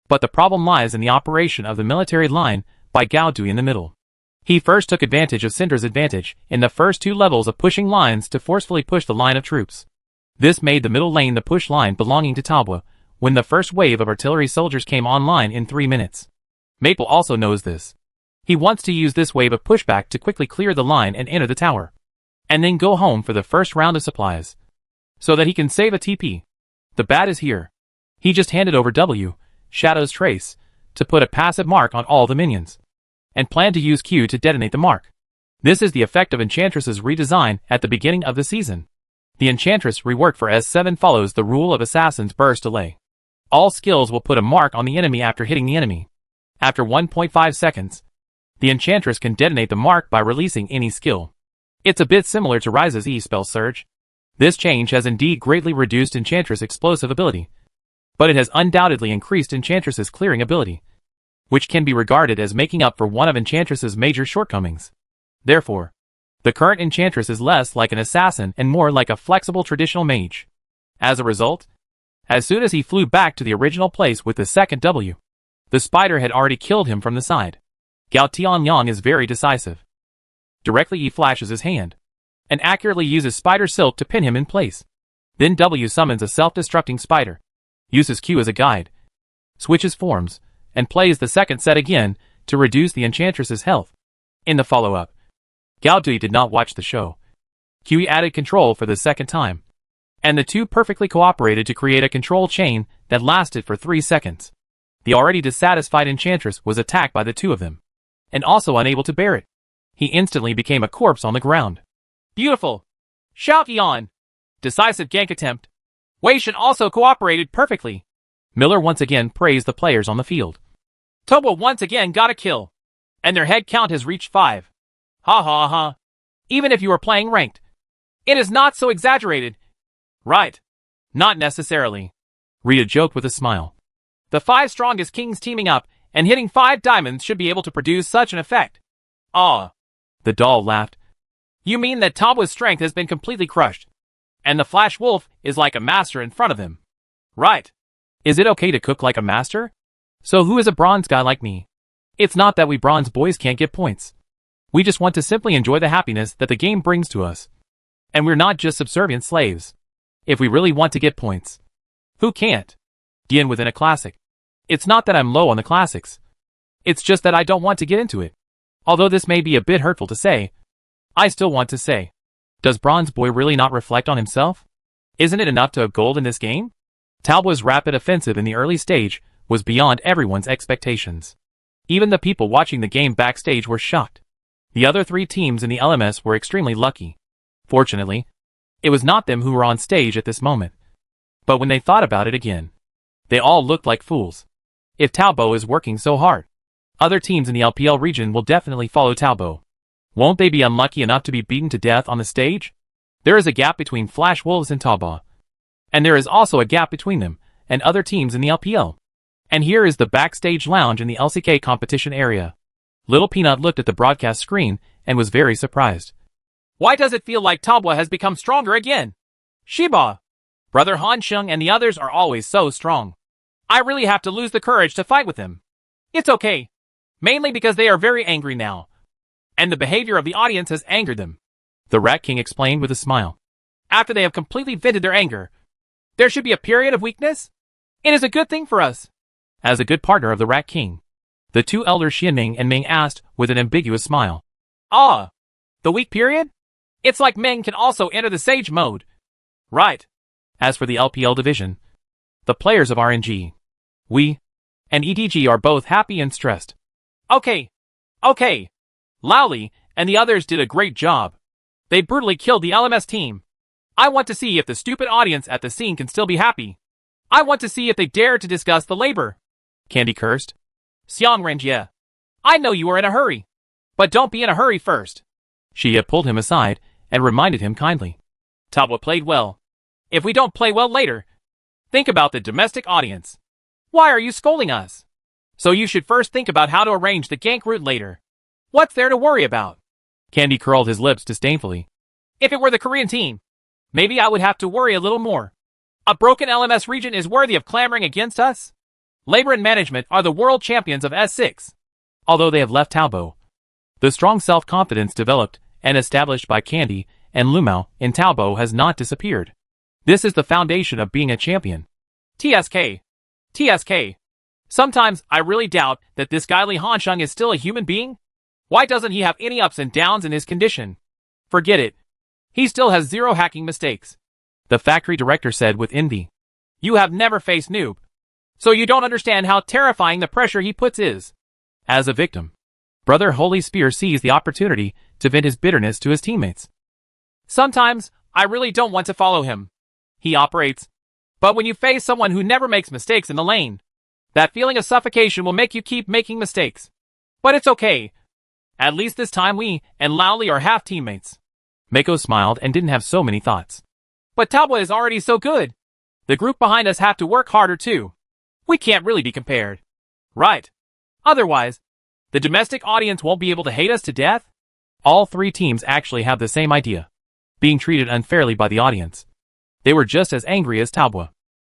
But the problem lies in the operation of the military line by Gao Dui in the middle. He first took advantage of Syndra's advantage in the first 2 levels of pushing lines to forcefully push the line of troops. This made the middle lane the push line belonging to Talbot when the first wave of artillery soldiers came online in 3 minutes. Maple also knows this. He wants to use this wave of pushback to quickly clear the line and enter the tower, and then go home for the first round of supplies, so that he can save a TP. The bat is here. He just handed over W, Shadow's Trace, to put a passive mark on all the minions, and planned to use Q to detonate the mark. This is the effect of Enchantress's redesign at the beginning of the season. The Enchantress rework for S7 follows the rule of Assassin's Burst Delay. All skills will put a mark on the enemy after hitting the enemy. After 1.5 seconds, the Enchantress can detonate the mark by releasing any skill. It's a bit similar to Ryze's E-Spell Surge. This change has indeed greatly reduced Enchantress' explosive ability, but it has undoubtedly increased Enchantress' clearing ability, which can be regarded as making up for one of Enchantress' major shortcomings. Therefore, the current Enchantress is less like an assassin and more like a flexible traditional mage. As a result, as soon as he flew back to the original place with the second W, the spider had already killed him from the side. Gao Tianyang is very decisive. Directly he flashes his hand, and accurately uses spider silk to pin him in place. Then W summons a self-destructing spider, uses Q as a guide, switches forms, and plays the second set again to reduce the Enchantress's health. In the follow-up, Gao Dui did not watch the show. Q added control for the second time, and the two perfectly cooperated to create a control chain that lasted for 3 seconds. The already dissatisfied Enchantress was attacked by the two of them, and also unable to bear it. He instantly became a corpse on the ground. Beautiful! Shao Qian! Decisive gank attempt. Wei Shen also cooperated perfectly. Miller once again praised the players on the field. Tobo once again got a kill, and their head count has reached 5. Ha ha ha. Even if you are playing ranked, it is not so exaggerated. Right. Not necessarily. Rita joked with a smile. The 5 strongest kings teaming up and hitting 5 diamonds should be able to produce such an effect. Ah. The doll laughed. You mean that Tobo's strength has been completely crushed, and the Flash Wolf is like a master in front of him. Right. Is it okay to cook like a master? So who is a bronze guy like me? It's not that we bronze boys can't get points. We just want to simply enjoy the happiness that the game brings to us. And we're not just subservient slaves. If we really want to get points, who can't? Dian within a classic. It's not that I'm low on the classics. It's just that I don't want to get into it. Although this may be a bit hurtful to say, I still want to say, does Bronze Boy really not reflect on himself? Isn't it enough to have gold in this game? Talbot's rapid offensive in the early stage was beyond everyone's expectations. Even the people watching the game backstage were shocked. The other 3 teams in the LMS were extremely lucky. Fortunately, it was not them who were on stage at this moment. But when they thought about it again, they all looked like fools. If Talbot is working so hard, other teams in the LPL region will definitely follow Talbot. Won't they be unlucky enough to be beaten to death on the stage? There is a gap between Flash Wolves and Talbot, and there is also a gap between them and other teams in the LPL. And here is the backstage lounge in the LCK competition area. Little Peanut looked at the broadcast screen and was very surprised. Why does it feel like Tabwa has become stronger again? Shiba! Brother Han Sheng and the others are always so strong. I really have to lose the courage to fight with them. It's okay. Mainly because they are very angry now. And the behavior of the audience has angered them. The Rat King explained with a smile. After they have completely vented their anger, there should be a period of weakness? It is a good thing for us. As a good partner of the Rat King, the two elders Xianming and Ming asked with an ambiguous smile. Ah, the weak period? It's like Ming can also enter the Sage mode. Right. As for the LPL division, the players of RNG, we, and EDG are both happy and stressed. Okay. Laoli and the others did a great job. They brutally killed the LMS team. I want to see if the stupid audience at the scene can still be happy. I want to see if they dare to discuss the labor. Candy cursed. Xiang Renjie, I know you are in a hurry. But don't be in a hurry first. Xia pulled him aside and reminded him kindly. Tabwa played well. If we don't play well later, think about the domestic audience. Why are you scolding us? So you should first think about how to arrange the gank route later. What's there to worry about? Candy curled his lips disdainfully. If it were the Korean team, maybe I would have to worry a little more. A broken LMS region is worthy of clamoring against us? Labor and management are the world champions of S6. Although they have left Taobao, the strong self-confidence developed and established by Candy and Lumao in Taobao has not disappeared. This is the foundation of being a champion. TSK. Sometimes I really doubt that this guy Li Hansheng is still a human being. Why doesn't he have any ups and downs in his condition? Forget it. He still has zero hacking mistakes. The factory director said with envy. You have never faced Noob. So you don't understand how terrifying the pressure he puts is. As a victim, Brother Holy Spear seized the opportunity to vent his bitterness to his teammates. Sometimes, I really don't want to follow him. He operates. But when you face someone who never makes mistakes in the lane, that feeling of suffocation will make you keep making mistakes. But it's okay. At least this time we and Laoli are half teammates. Mako smiled and didn't have so many thoughts. But Tabwa is already so good. The group behind us have to work harder too. We can't really be compared. Right. Otherwise, the domestic audience won't be able to hate us to death? All three teams actually have the same idea. Being treated unfairly by the audience. They were just as angry as Tabwa.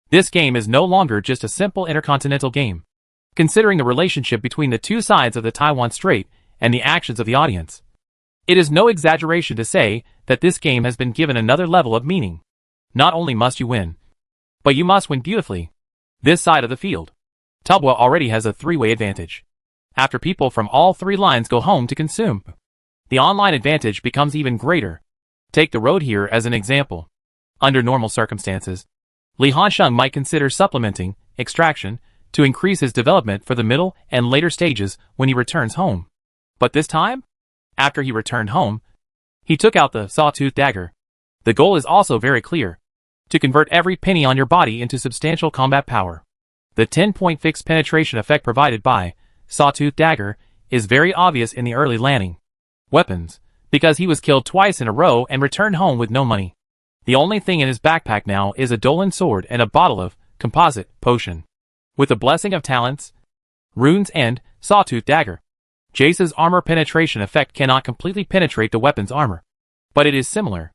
This game is no longer just a simple intercontinental game. Considering the relationship between the two sides of the Taiwan Strait and the actions of the audience, it is no exaggeration to say that this game has been given another level of meaning. Not only must you win, but you must win beautifully. This side of the field, Tabwa already has a three-way advantage. After people from all three lines go home to consume, the online advantage becomes even greater. Take the road here as an example. Under normal circumstances, Li Hansheng might consider supplementing extraction to increase his development for the middle and later stages when he returns home. But this time, after he returned home, he took out the sawtooth dagger. The goal is also very clear. To convert every penny on your body into substantial combat power. The 10-point fixed penetration effect provided by Sawtooth Dagger is very obvious in the early landing weapons, because he was killed twice in a row and returned home with no money. The only thing in his backpack now is a Dolan sword and a bottle of composite potion. With the blessing of talents, runes and Sawtooth Dagger, Jace's armor penetration effect cannot completely penetrate the weapon's armor. But it is similar.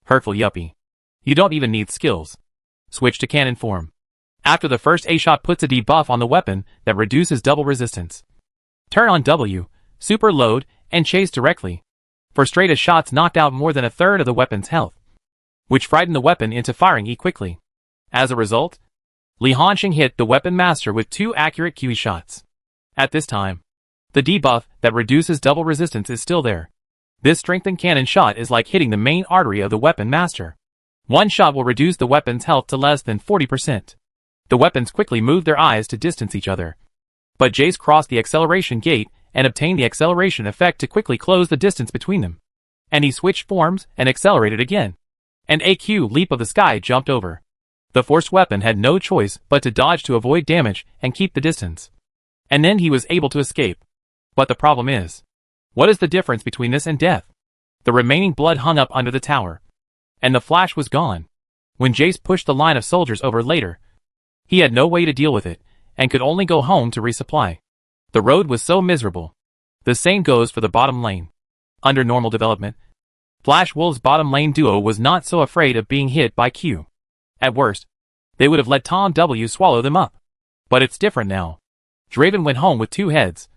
Hurtful yuppie. You don't even need skills. Switch to cannon form. After the first A-shot puts a debuff on the weapon that reduces double resistance. Turn on W, super load, and chase directly. For straight as shots knocked out more than a third of the weapon's health, which frightened the weapon into firing quickly. As a result, Li Hansheng hit the weapon master with 2 accurate QE shots. At this time, the debuff that reduces double resistance is still there. This strengthened cannon shot is like hitting the main artery of the weapon master. One shot will reduce the weapon's health to less than 40%. The weapons quickly moved their eyes to distance each other. But Jace crossed the acceleration gate and obtained the acceleration effect to quickly close the distance between them. And he switched forms and accelerated again. An AQ leap of the sky jumped over. The forced weapon had no choice but to dodge to avoid damage and keep the distance. And then he was able to escape. But the problem is, what is the difference between this and death? The remaining blood hung up under the tower. And the flash was gone. When Jace pushed the line of soldiers over later, he had no way to deal with it, and could only go home to resupply. The road was so miserable. The same goes for the bottom lane. Under normal development, Flash Wolf's bottom lane duo was not so afraid of being hit by Q. At worst, they would have let Tom W swallow them up. But it's different now. Draven went home with 2 heads.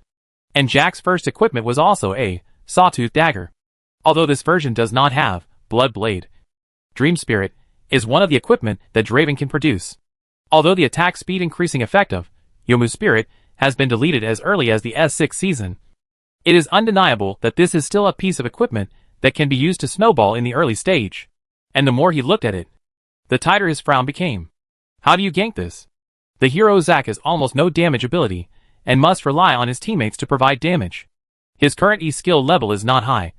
And Jack's first equipment was also a Sawtooth Dagger. Although this version does not have Blood Blade, Dream Spirit is one of the equipment that Draven can produce. Although the attack speed increasing effect of Yomu Spirit has been deleted as early as the S6 season, it is undeniable that this is still a piece of equipment that can be used to snowball in the early stage. And the more he looked at it, the tighter his frown became. How do you gank this? The hero Zac has almost no damage ability, and must rely on his teammates to provide damage. His current E skill level is not high,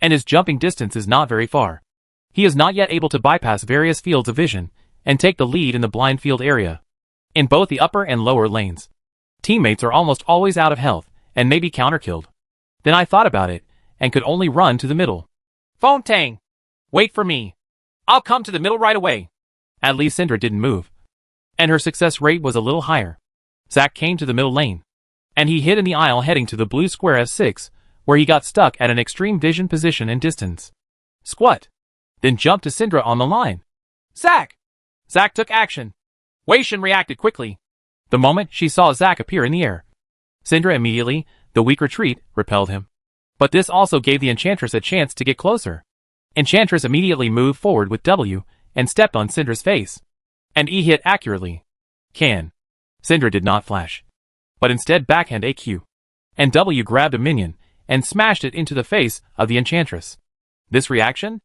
and his jumping distance is not very far. He is not yet able to bypass various fields of vision, and take the lead in the blind field area. In both the upper and lower lanes, teammates are almost always out of health, and may be counterkilled. Then I thought about it, and could only run to the middle. Fontang! Wait for me. I'll come to the middle right away. At least Syndra didn't move, and her success rate was a little higher. Zac came to the middle lane, and he hid in the aisle heading to the blue square S6, where he got stuck at an extreme vision position and distance. Squat! Then jumped to Syndra on the line. Zac! Zac took action. Wei Shen reacted quickly. The moment she saw Zac appear in the air, Syndra immediately, the weak retreat, repelled him. But this also gave the Enchantress a chance to get closer. Enchantress immediately moved forward with W, and stepped on Syndra's face. And E hit accurately. Can. Syndra did not flash, but instead backhand AQ. And W grabbed a minion, and smashed it into the face of the Enchantress. This reaction?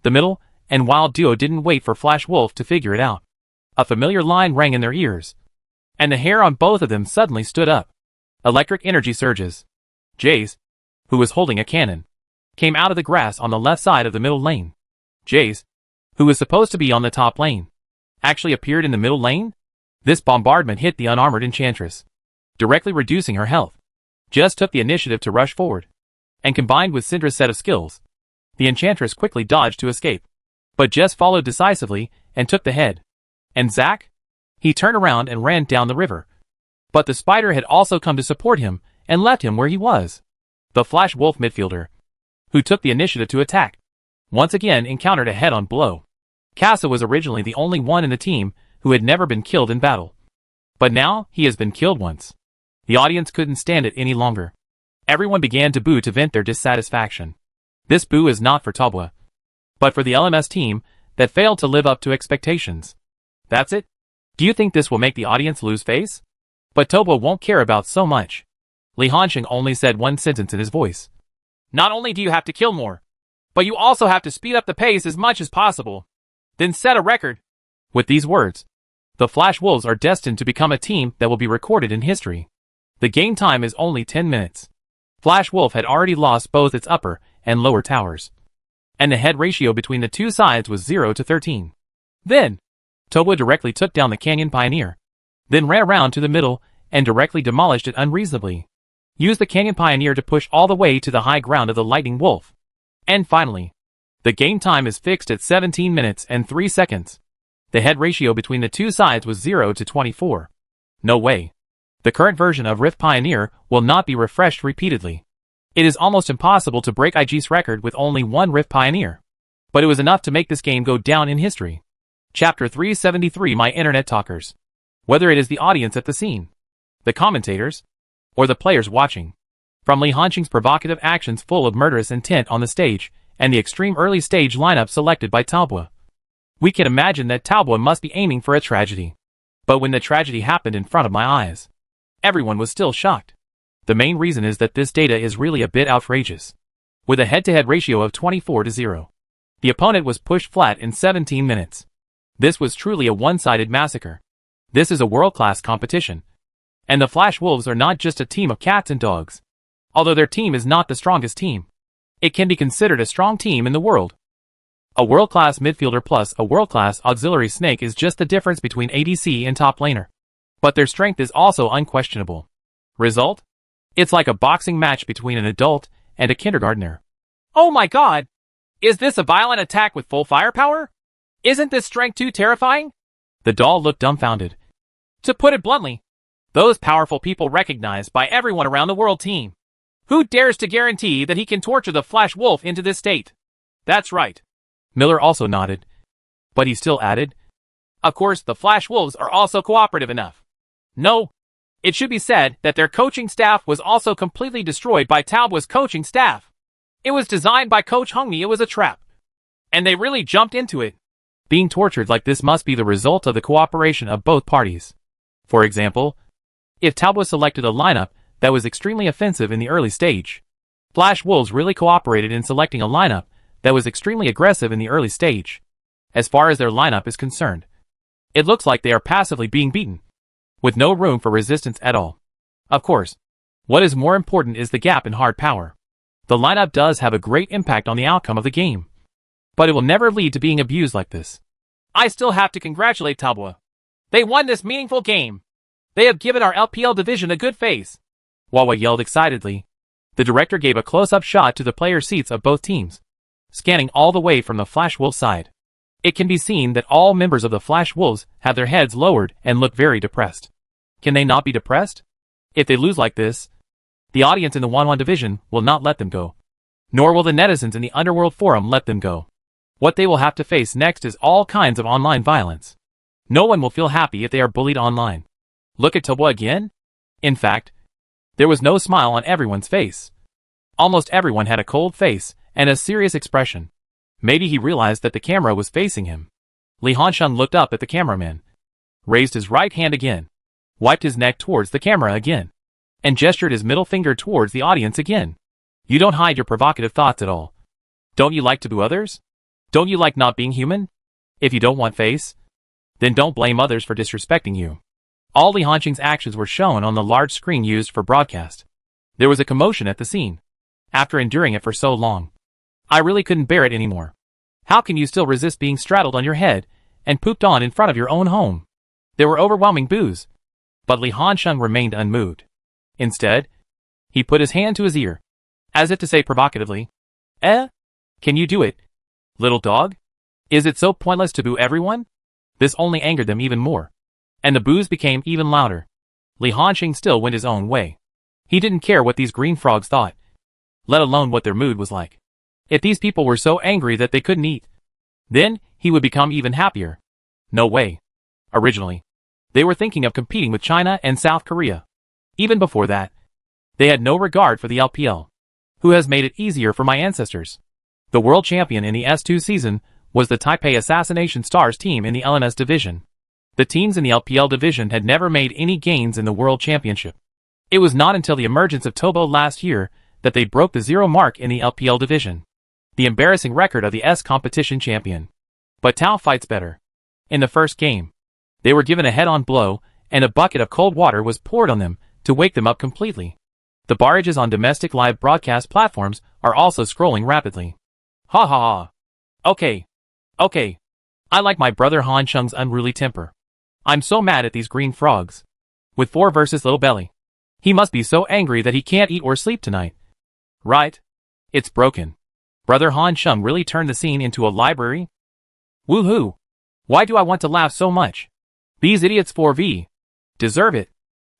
The middle and Wild duo didn't wait for Flash Wolf to figure it out. A familiar line rang in their ears, and the hair on both of them suddenly stood up. Electric energy surges. Jace, who was holding a cannon, came out of the grass on the left side of the middle lane. Jace, who was supposed to be on the top lane, actually appeared in the middle lane? This bombardment hit the unarmored Enchantress, directly reducing her health. Jess took the initiative to rush forward, and combined with Syndra's set of skills, the Enchantress quickly dodged to escape. But Jess followed decisively, and took the head. And Zac? He turned around and ran down the river. But the spider had also come to support him, and left him where he was. The Flash Wolf midfielder, who took the initiative to attack, once again encountered a head-on blow. Kassa was originally the only one in the team who had never been killed in battle. But now, he has been killed once. The audience couldn't stand it any longer. Everyone began to boo to vent their dissatisfaction. This boo is not for Tabwa, but for the LMS team that failed to live up to expectations. That's it? Do you think this will make the audience lose face? But Tabwa won't care about so much. Li Hanxing only said one sentence in his voice. Not only do you have to kill more, but you also have to speed up the pace as much as possible. Then set a record. With these words, the Flash Wolves are destined to become a team that will be recorded in history. The game time is only 10 minutes. Flash Wolf had already lost both its upper and lower towers, and the head ratio between the two sides was 0 to 13. Then, Tabwa directly took down the Canyon Pioneer, then ran around to the middle and directly demolished it unreasonably. Used the Canyon Pioneer to push all the way to the high ground of the Lightning Wolf. And finally, the game time is fixed at 17 minutes and 3 seconds. The head ratio between the two sides was 0 to 24. No way. The current version of Rift Pioneer will not be refreshed repeatedly. It is almost impossible to break IG's record with only one Rift Pioneer. But it was enough to make this game go down in history. Chapter 373 My Internet Talkers. Whether it is the audience at the scene, the commentators, or the players watching. From Li Hanxing's provocative actions full of murderous intent on the stage, and the extreme early stage lineup selected by Tabwa, we can imagine that Tabwa must be aiming for a tragedy. But when the tragedy happened in front of my eyes, everyone was still shocked. The main reason is that this data is really a bit outrageous. With a head-to-head ratio of 24 to 0. The opponent was pushed flat in 17 minutes. This was truly a one-sided massacre. This is a world-class competition. And the Flash Wolves are not just a team of cats and dogs. Although their team is not the strongest team, it can be considered a strong team in the world. A world-class midfielder plus a world-class auxiliary snake is just the difference between ADC and top laner. But their strength is also unquestionable. Result? It's like a boxing match between an adult and a kindergartner. Oh my god! Is this a violent attack with full firepower? Isn't this strength too terrifying? The doll looked dumbfounded. To put it bluntly, those powerful people recognized by everyone around the world team, Who dares to guarantee that he can torture the Flash Wolf into this state? That's right. Miller also nodded. But he still added, of course, the Flash Wolves are also cooperative enough. No. It should be said that their coaching staff was also completely destroyed by Talbo's coaching staff. It was designed by Coach Hungmi. It was a trap. And they really jumped into it. Being tortured like this must be the result of the cooperation of both parties. For example, if Talbo selected a lineup that was extremely offensive in the early stage, Flash Wolves really cooperated in selecting a lineup that was extremely aggressive in the early stage. As far as their lineup is concerned, it looks like they are passively being beaten, with no room for resistance at all. Of course, what is more important is the gap in hard power. The lineup does have a great impact on the outcome of the game, but it will never lead to being abused like this. I still have to congratulate Talbo. They won this meaningful game. They have given our LPL division a good face. Wawa yelled excitedly. The director gave a close-up shot to the player seats of both teams, scanning all the way from the Flash Wolves side. It can be seen that all members of the Flash Wolves have their heads lowered and look very depressed. Can they not be depressed? If they lose like this, the audience in the Wanwan division will not let them go. Nor will the netizens in the Underworld Forum let them go. What they will have to face next is all kinds of online violence. No one will feel happy if they are bullied online. Look at Talbo again? In fact, there was no smile on everyone's face. Almost everyone had a cold face and a serious expression. Maybe he realized that the camera was facing him. Li Hansheng looked up at the cameraman, raised his right hand again, wiped his neck towards the camera again, and gestured his middle finger towards the audience again. You don't hide your provocative thoughts at all. Don't you like to boo others? Don't you like not being human? If you don't want face, then don't blame others for disrespecting you. All Li Hansheng's actions were shown on the large screen used for broadcast. There was a commotion at the scene. After enduring it for so long, I really couldn't bear it anymore. How can you still resist being straddled on your head and pooped on in front of your own home? There were overwhelming boos, but Li Hansheng remained unmoved. Instead, he put his hand to his ear, as if to say provocatively, Can you do it, little dog? Is it so pointless to boo everyone? This only angered them even more, and the boos became even louder. Li Hansheng still went his own way. He didn't care what these green frogs thought, let alone what their mood was like. If these people were so angry that they couldn't eat, then he would become even happier. No way. Originally, they were thinking of competing with China and South Korea. Even before that, they had no regard for the LPL. Who has made it easier for my ancestors? The world champion in the S2 season was the Taipei Assassination Stars team in the LMS division. The teams in the LPL division had never made any gains in the world championship. It was not until the emergence of Talbo last year that they broke the 0 mark in the LPL division, the embarrassing record of the S competition champion. But Tao fights better. In the first game, they were given a head-on blow, and a bucket of cold water was poured on them to wake them up completely. The barrages on domestic live broadcast platforms are also scrolling rapidly. Ha ha ha. Okay. I like my brother Hansheng's unruly temper. I'm so mad at these green frogs. With 4 versus Little Belly. He must be so angry that he can't eat or sleep tonight. Right? It's broken. Brother Hansheng really turned the scene into a library? Woohoo! Why do I want to laugh so much? These idiots 4v deserve it.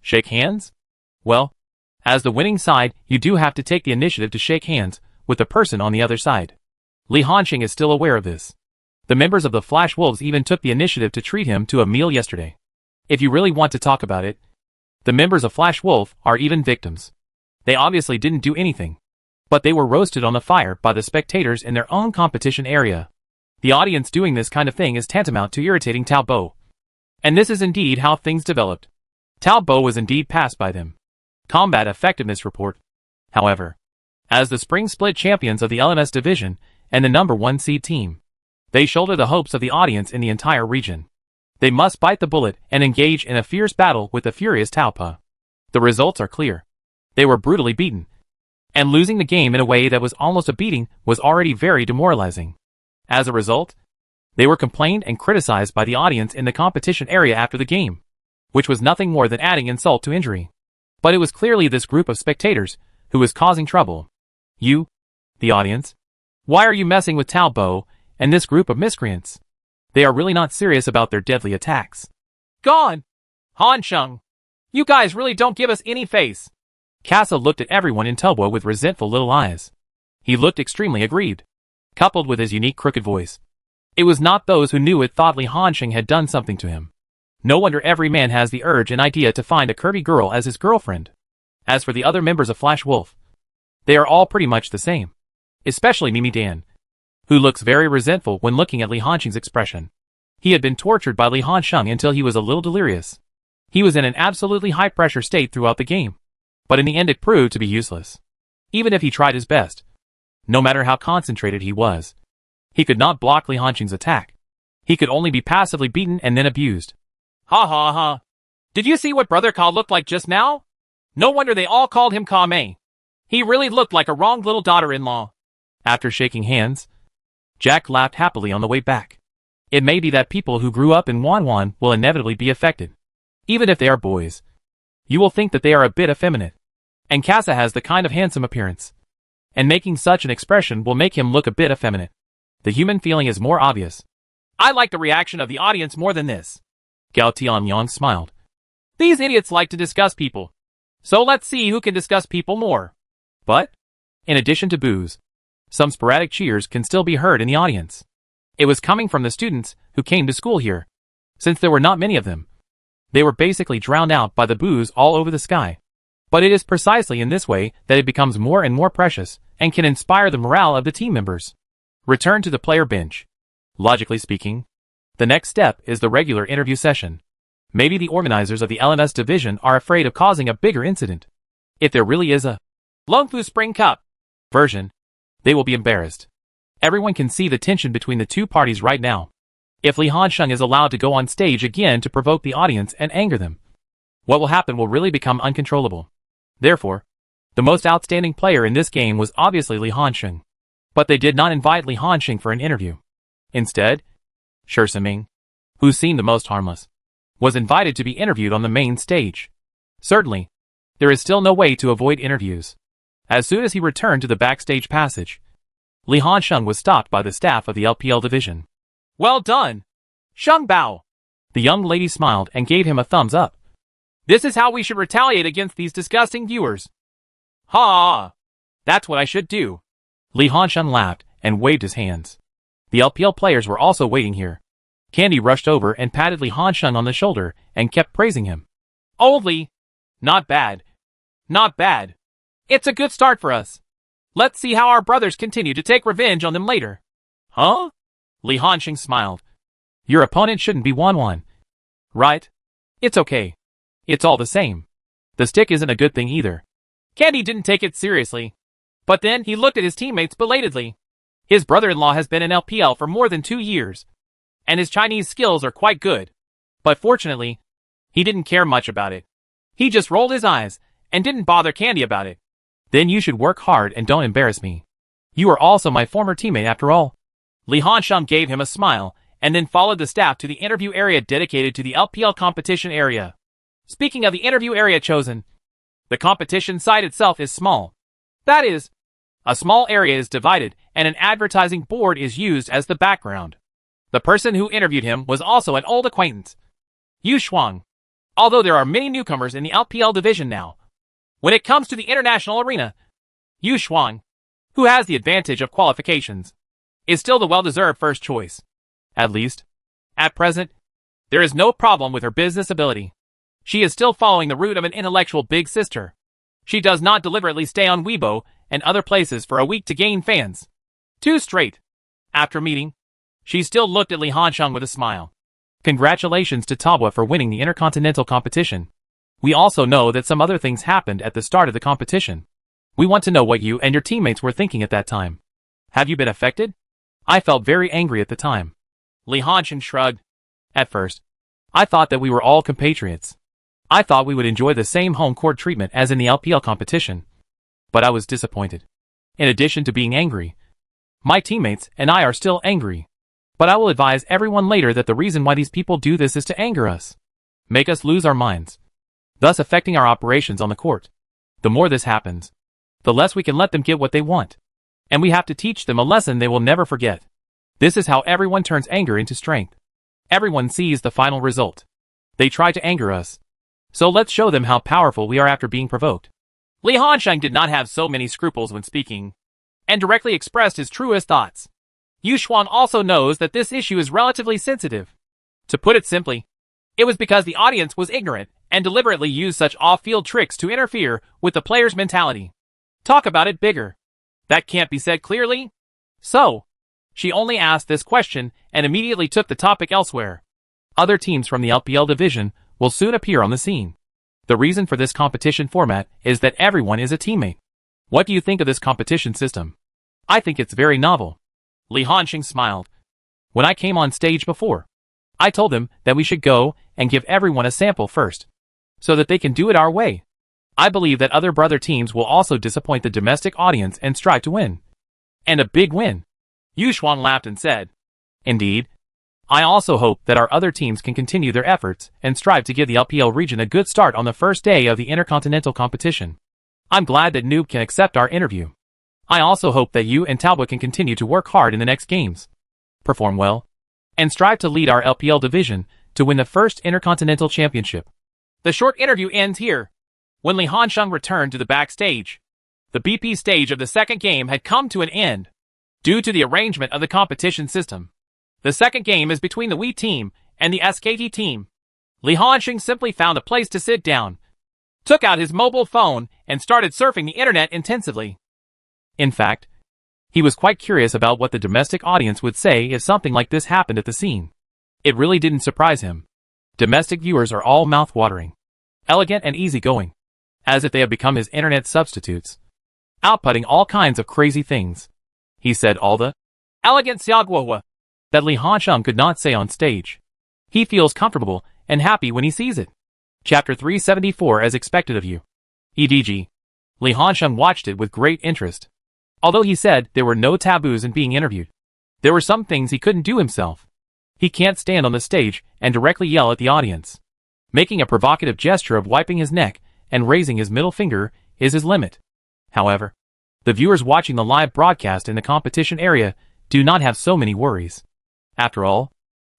Shake hands? Well, as the winning side, you do have to take the initiative to shake hands with the person on the other side. Li Hansheng is still aware of this. The members of the Flash Wolves even took the initiative to treat him to a meal yesterday. If you really want to talk about it, the members of Flash Wolf are even victims. They obviously didn't do anything, but they were roasted on the fire by the spectators in their own competition area. The audience doing this kind of thing is tantamount to irritating Talbo. And this is indeed how things developed. Talbo was indeed passed by them. Combat Effectiveness Report. However, as the spring split champions of the LMS division and the number 1 seed team, they shoulder the hopes of the audience in the entire region. They must bite the bullet and engage in a fierce battle with the furious Talpa. The results are clear. They were brutally beaten, and losing the game in a way that was almost a beating was already very demoralizing. As a result, they were complained and criticized by the audience in the competition area after the game, which was nothing more than adding insult to injury. But it was clearly this group of spectators who was causing trouble. You, the audience, why are you messing with Talbo and this group of miscreants? They are really not serious about their deadly attacks. Gone! Hansheng, you guys really don't give us any face. Kasa looked at everyone in Tubwa with resentful little eyes. He looked extremely aggrieved, coupled with his unique crooked voice. It was not those who knew it thought Li Hansheng had done something to him. No wonder every man has the urge and idea to find a curvy girl as his girlfriend. As for the other members of Flash Wolf, they are all pretty much the same. Especially Mimi Dan, who looks very resentful when looking at Li Hansheng's expression. He had been tortured by Li Hansheng until he was a little delirious. He was in an absolutely high-pressure state throughout the game. But in the end it proved to be useless. Even if he tried his best, no matter how concentrated he was, he could not block Li Hansheng's attack. He could only be passively beaten and then abused. Ha ha ha. Did you see what Brother Ka looked like just now? No wonder they all called him Ka-mei. He really looked like a wronged little daughter-in-law. After shaking hands, Jack laughed happily on the way back. It may be that people who grew up in Wanwan will inevitably be affected. Even if they are boys, you will think that they are a bit effeminate. And Kasa has the kind of handsome appearance. And making such an expression will make him look a bit effeminate. The human feeling is more obvious. I like the reaction of the audience more than this. Gao Tianyang smiled. These idiots like to discuss people. So let's see who can discuss people more. But, in addition to boos, some sporadic cheers can still be heard in the audience. It was coming from the students who came to school here. Since there were not many of them, they were basically drowned out by the boos all over the sky. But it is precisely in this way that it becomes more and more precious and can inspire the morale of the team members. Return to the player bench. Logically speaking, the next step is the regular interview session. Maybe the organizers of the LMS division are afraid of causing a bigger incident. If there really is a Longfu Spring Cup version, they will be embarrassed. Everyone can see the tension between the two parties right now. If Li Hansheng is allowed to go on stage again to provoke the audience and anger them, what will happen will really become uncontrollable. Therefore, the most outstanding player in this game was obviously Li Hansheng. But they did not invite Li Hansheng for an interview. Instead, Shi Siming, who seemed the most harmless, was invited to be interviewed on the main stage. Certainly, there is still no way to avoid interviews. As soon as he returned to the backstage passage, Li Hansheng was stopped by the staff of the LPL division. Well done, Sheng Bao. The young lady smiled and gave him a thumbs up. This is how we should retaliate against these disgusting viewers. Ha! That's what I should do. Li Hansheng laughed and waved his hands. The LPL players were also waiting here. Candy rushed over and patted Li Hansheng on the shoulder and kept praising him. Old Li, not bad. Not bad. It's a good start for us. Let's see how our brothers continue to take revenge on them later. Huh? Li Hansheng smiled. Your opponent shouldn't be Wanwan. Right? It's okay. It's all the same. The stick isn't a good thing either. Candy didn't take it seriously. But then he looked at his teammates belatedly. His brother-in-law has been in LPL for more than 2 years. And his Chinese skills are quite good. But fortunately, he didn't care much about it. He just rolled his eyes and didn't bother Candy about it. Then you should work hard and don't embarrass me. You are also my former teammate after all. Li Hansheng gave him a smile and then followed the staff to the interview area dedicated to the LPL competition area. Speaking of the interview area chosen, the competition site itself is small. That is, a small area is divided and an advertising board is used as the background. The person who interviewed him was also an old acquaintance, Yu Shuang. Although there are many newcomers in the LPL division now, when it comes to the international arena, Yu Shuang, who has the advantage of qualifications, is still the well-deserved first choice. At least, at present, there is no problem with her business ability. She is still following the route of an intellectual big sister. She does not deliberately stay on Weibo and other places for a week to gain fans. 2 straight. After meeting, she still looked at Li Hansheng with a smile. Congratulations to Tubwa for winning the intercontinental competition. We also know that some other things happened at the start of the competition. We want to know what you and your teammates were thinking at that time. Have you been affected? I felt very angry at the time. Li Hansheng shrugged. At first, I thought that we were all compatriots. I thought we would enjoy the same home court treatment as in the LPL competition. But I was disappointed. In addition to being angry, my teammates and I are still angry. But I will advise everyone later that the reason why these people do this is to anger us, make us lose our minds, thus affecting our operations on the court. The more this happens, the less we can let them get what they want. And we have to teach them a lesson they will never forget. This is how everyone turns anger into strength. Everyone sees the final result. They try to anger us. So let's show them how powerful we are after being provoked. Li Hansheng did not have so many scruples when speaking, and directly expressed his truest thoughts. Yu Xuan also knows that this issue is relatively sensitive. To put it simply, it was because the audience was ignorant and deliberately used such off-field tricks to interfere with the player's mentality. Talk about it bigger. That can't be said clearly. So, she only asked this question and immediately took the topic elsewhere. Other teams from the LPL division will soon appear on the scene. The reason for this competition format is that everyone is a teammate. What do you think of this competition system? I think it's very novel. Li Hansheng smiled. When I came on stage before, I told them that we should go and give everyone a sample first, so that they can do it our way. I believe that other brother teams will also disappoint the domestic audience and strive to win. And a big win. Yu Xuan laughed and said, Indeed. I also hope that our other teams can continue their efforts and strive to give the LPL region a good start on the first day of the intercontinental competition. I'm glad that Noob can accept our interview. I also hope that you and Talbot can continue to work hard in the next games, perform well, and strive to lead our LPL division to win the first Intercontinental Championship. The short interview ends here. When Li Hansheng returned to the backstage, the BP stage of the second game had come to an end. Due to the arrangement of the competition system, the second game is between the Wii team and the SKT team. Li Hansheng simply found a place to sit down, took out his mobile phone, and started surfing the internet intensively. In fact, he was quite curious about what the domestic audience would say if something like this happened at the scene. It really didn't surprise him. Domestic viewers are all mouth-watering, elegant and easygoing, as if they have become his internet substitutes, outputting all kinds of crazy things. He said all the elegant xiaoguohua that Li Hansheng could not say on stage. He feels comfortable and happy when he sees it. Chapter 374 As expected of you. EDG. Li Hansheng watched it with great interest. Although he said there were no taboos in being interviewed, there were some things he couldn't do himself. He can't stand on the stage and directly yell at the audience. Making a provocative gesture of wiping his neck and raising his middle finger is his limit. However, the viewers watching the live broadcast in the competition area do not have so many worries. After all,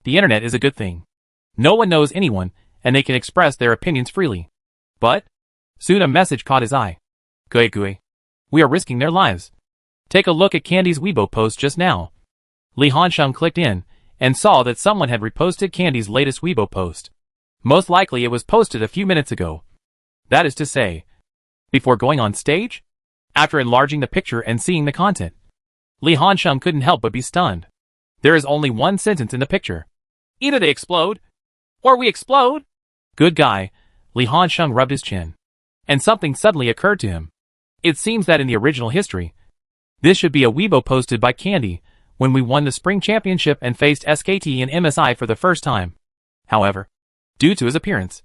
the internet is a good thing. No one knows anyone, and they can express their opinions freely. But soon a message caught his eye. Gui. We are risking their lives. Take a look at Candy's Weibo post just now. Li Hansheng clicked in and saw that someone had reposted Candy's latest Weibo post. Most likely it was posted a few minutes ago. That is to say, before going on stage? After enlarging the picture and seeing the content, Li Hansheng couldn't help but be stunned. There is only one sentence in the picture. Either they explode, or we explode. Good guy. Li Hansheng rubbed his chin, and something suddenly occurred to him. It seems that in the original history, this should be a Weibo posted by Candy when we won the Spring Championship and faced SKT in MSI for the first time. However, due to his appearance,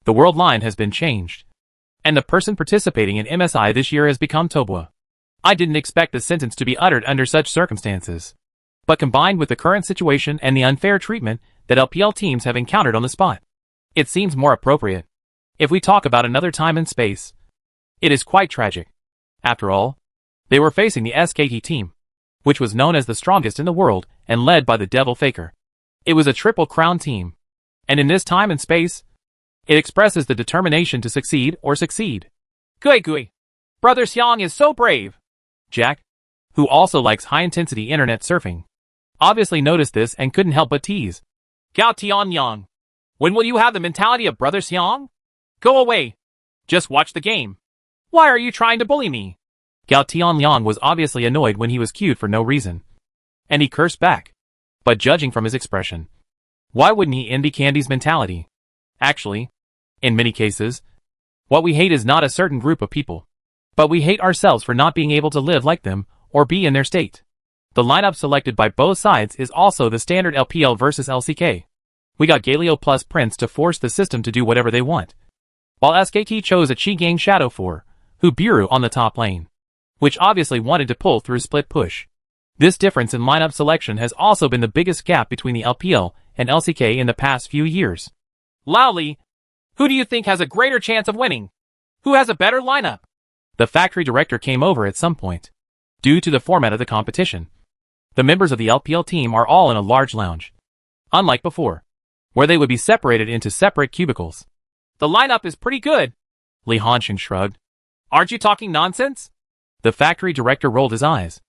the world line has been changed, and the person participating in MSI this year has become Tobua. I didn't expect the sentence to be uttered under such circumstances, but combined with the current situation and the unfair treatment that LPL teams have encountered on the spot, it seems more appropriate. If we talk about another time and space, it is quite tragic. After all, they were facing the SKT team, which was known as the strongest in the world and led by the Devil Faker. It was a triple crown team, and in this time and space, it expresses the determination to succeed or succeed. Gui. Brother Xiang is so brave. Jack, who also likes high-intensity internet surfing, obviously noticed this and couldn't help but tease. Gao Tianyang, when will you have the mentality of Brother Xiang? Go away. Just watch the game. Why are you trying to bully me? Gao Tianyang was obviously annoyed when he was cued for no reason, and he cursed back. But judging from his expression, why wouldn't he envy Candy's mentality? Actually, in many cases, what we hate is not a certain group of people, but we hate ourselves for not being able to live like them or be in their state. The lineup selected by both sides is also the standard LPL versus LCK. We got Galio plus Prince to force the system to do whatever they want, while SKT chose a Chi-Gang Shadow 4, who Biru on the top lane, which obviously wanted to pull through split push. This difference in lineup selection has also been the biggest gap between the LPL and LCK in the past few years. Laoli, who do you think has a greater chance of winning? Who has a better lineup? The factory director came over at some point. Due to the format of the competition, the members of the LPL team are all in a large lounge, unlike before, where they would be separated into separate cubicles. The lineup is pretty good. Li Hansheng shrugged. Aren't you talking nonsense? The factory director rolled his eyes.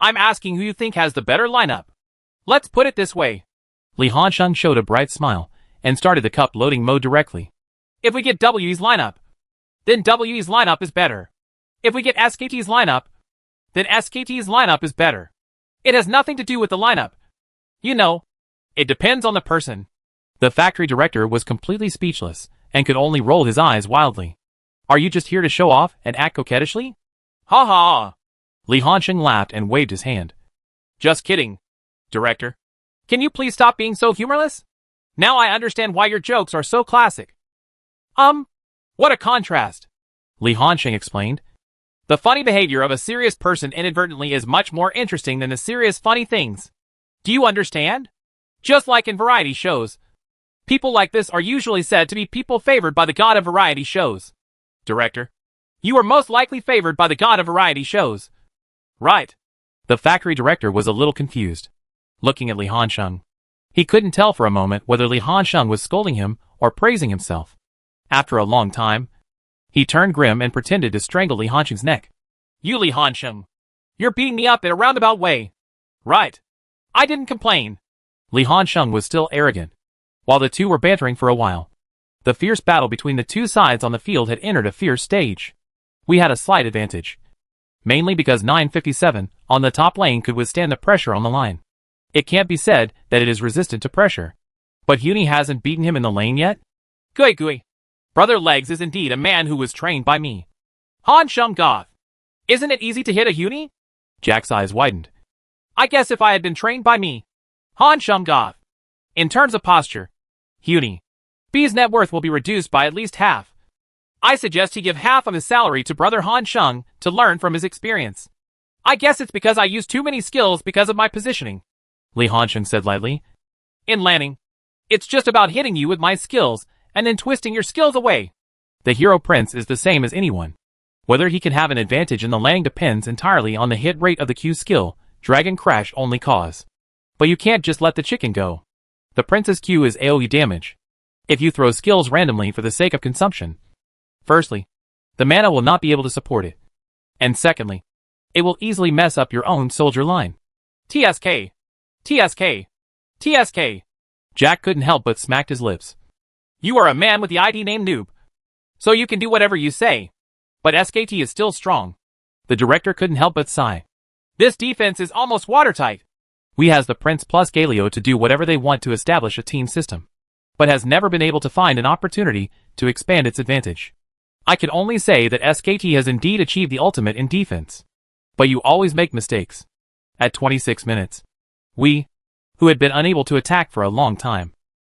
I'm asking who you think has the better lineup. Let's put it this way. Li Hansheng showed a bright smile and started the cup loading mode directly. If we get WE's lineup, then WE's lineup is better. If we get SKT's lineup, then SKT's lineup is better. It has nothing to do with the lineup. You know, it depends on the person. The factory director was completely speechless and could only roll his eyes wildly. Are you just here to show off and act coquettishly? Ha ha! Li Hansheng laughed and waved his hand. Just kidding, director. Can you please stop being so humorless? Now I understand why your jokes are so classic. What a contrast, Li Hansheng explained. The funny behavior of a serious person inadvertently is much more interesting than the serious funny things. Do you understand? Just like in variety shows. People like this are usually said to be people favored by the god of variety shows. Director, you are most likely favored by the god of variety shows. Right. The factory director was a little confused, looking at Li Hansheng. He couldn't tell for a moment whether Li Hansheng was scolding him or praising himself. After a long time, he turned grim and pretended to strangle Li Hansheng's neck. You Li Hansheng, you're beating me up in a roundabout way. Right. I didn't complain. Li Hansheng was still arrogant. While the two were bantering for a while, the fierce battle between the two sides on the field had entered a fierce stage. We had a slight advantage, mainly because 957 on the top lane could withstand the pressure on the line. It can't be said that it is resistant to pressure. But Huni hasn't beaten him in the lane yet? Gui Gui. Brother Legs is indeed a man who was trained by me. Hansheng Goth. Isn't it easy to hit a Huni? Jack's eyes widened. I guess if I had been trained by me. Hansheng Goth. In terms of posture, Huni. B's net worth will be reduced by at least half. I suggest he give half of his salary to Brother Hansheng to learn from his experience. I guess it's because I use too many skills because of my positioning, Li Hansheng said lightly. In landing, it's just about hitting you with my skills and then twisting your skills away. The hero prince is the same as anyone. Whether he can have an advantage in the landing depends entirely on the hit rate of the Q skill, Dragon Crash only cause. But you can't just let the chicken go. The prince's Q is AoE damage. If you throw skills randomly for the sake of consumption, firstly, the mana will not be able to support it. And secondly, it will easily mess up your own soldier line. TSK. TSK. TSK. Jack couldn't help but smacked his lips. You are a man with the ID name Noob. So you can do whatever you say. But SKT is still strong. The director couldn't help but sigh. This defense is almost watertight. We has the Prince plus Galio to do whatever they want to establish a team system, but has never been able to find an opportunity to expand its advantage. I can only say that SKT has indeed achieved the ultimate in defense. But you always make mistakes. At 26 minutes, we, who had been unable to attack for a long time,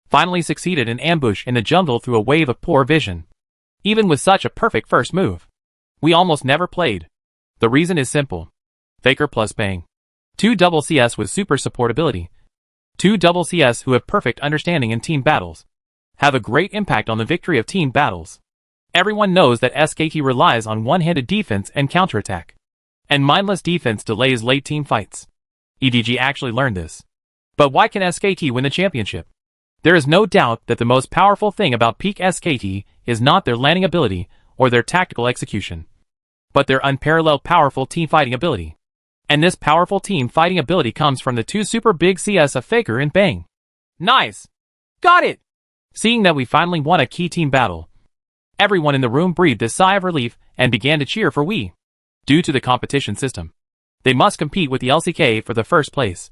finally succeeded in ambush in the jungle through a wave of poor vision. Even with such a perfect first move, we almost never played. The reason is simple. Faker plus Bang. 2 double CS with super support ability. 2 double CS who have perfect understanding in team battles. Have a great impact on the victory of team battles. Everyone knows that SKT relies on one-handed defense and counterattack. And mindless defense delays late team fights. EDG actually learned this. But why can SKT win the championship? There is no doubt that the most powerful thing about peak SKT is not their landing ability or their tactical execution, but their unparalleled powerful team fighting ability. And this powerful team fighting ability comes from the 2 super big CS of Faker and Bang. Nice! Got it! Seeing that we finally won a key team battle, everyone in the room breathed a sigh of relief and began to cheer for we. Due to the competition system, they must compete with the LCK for the first place,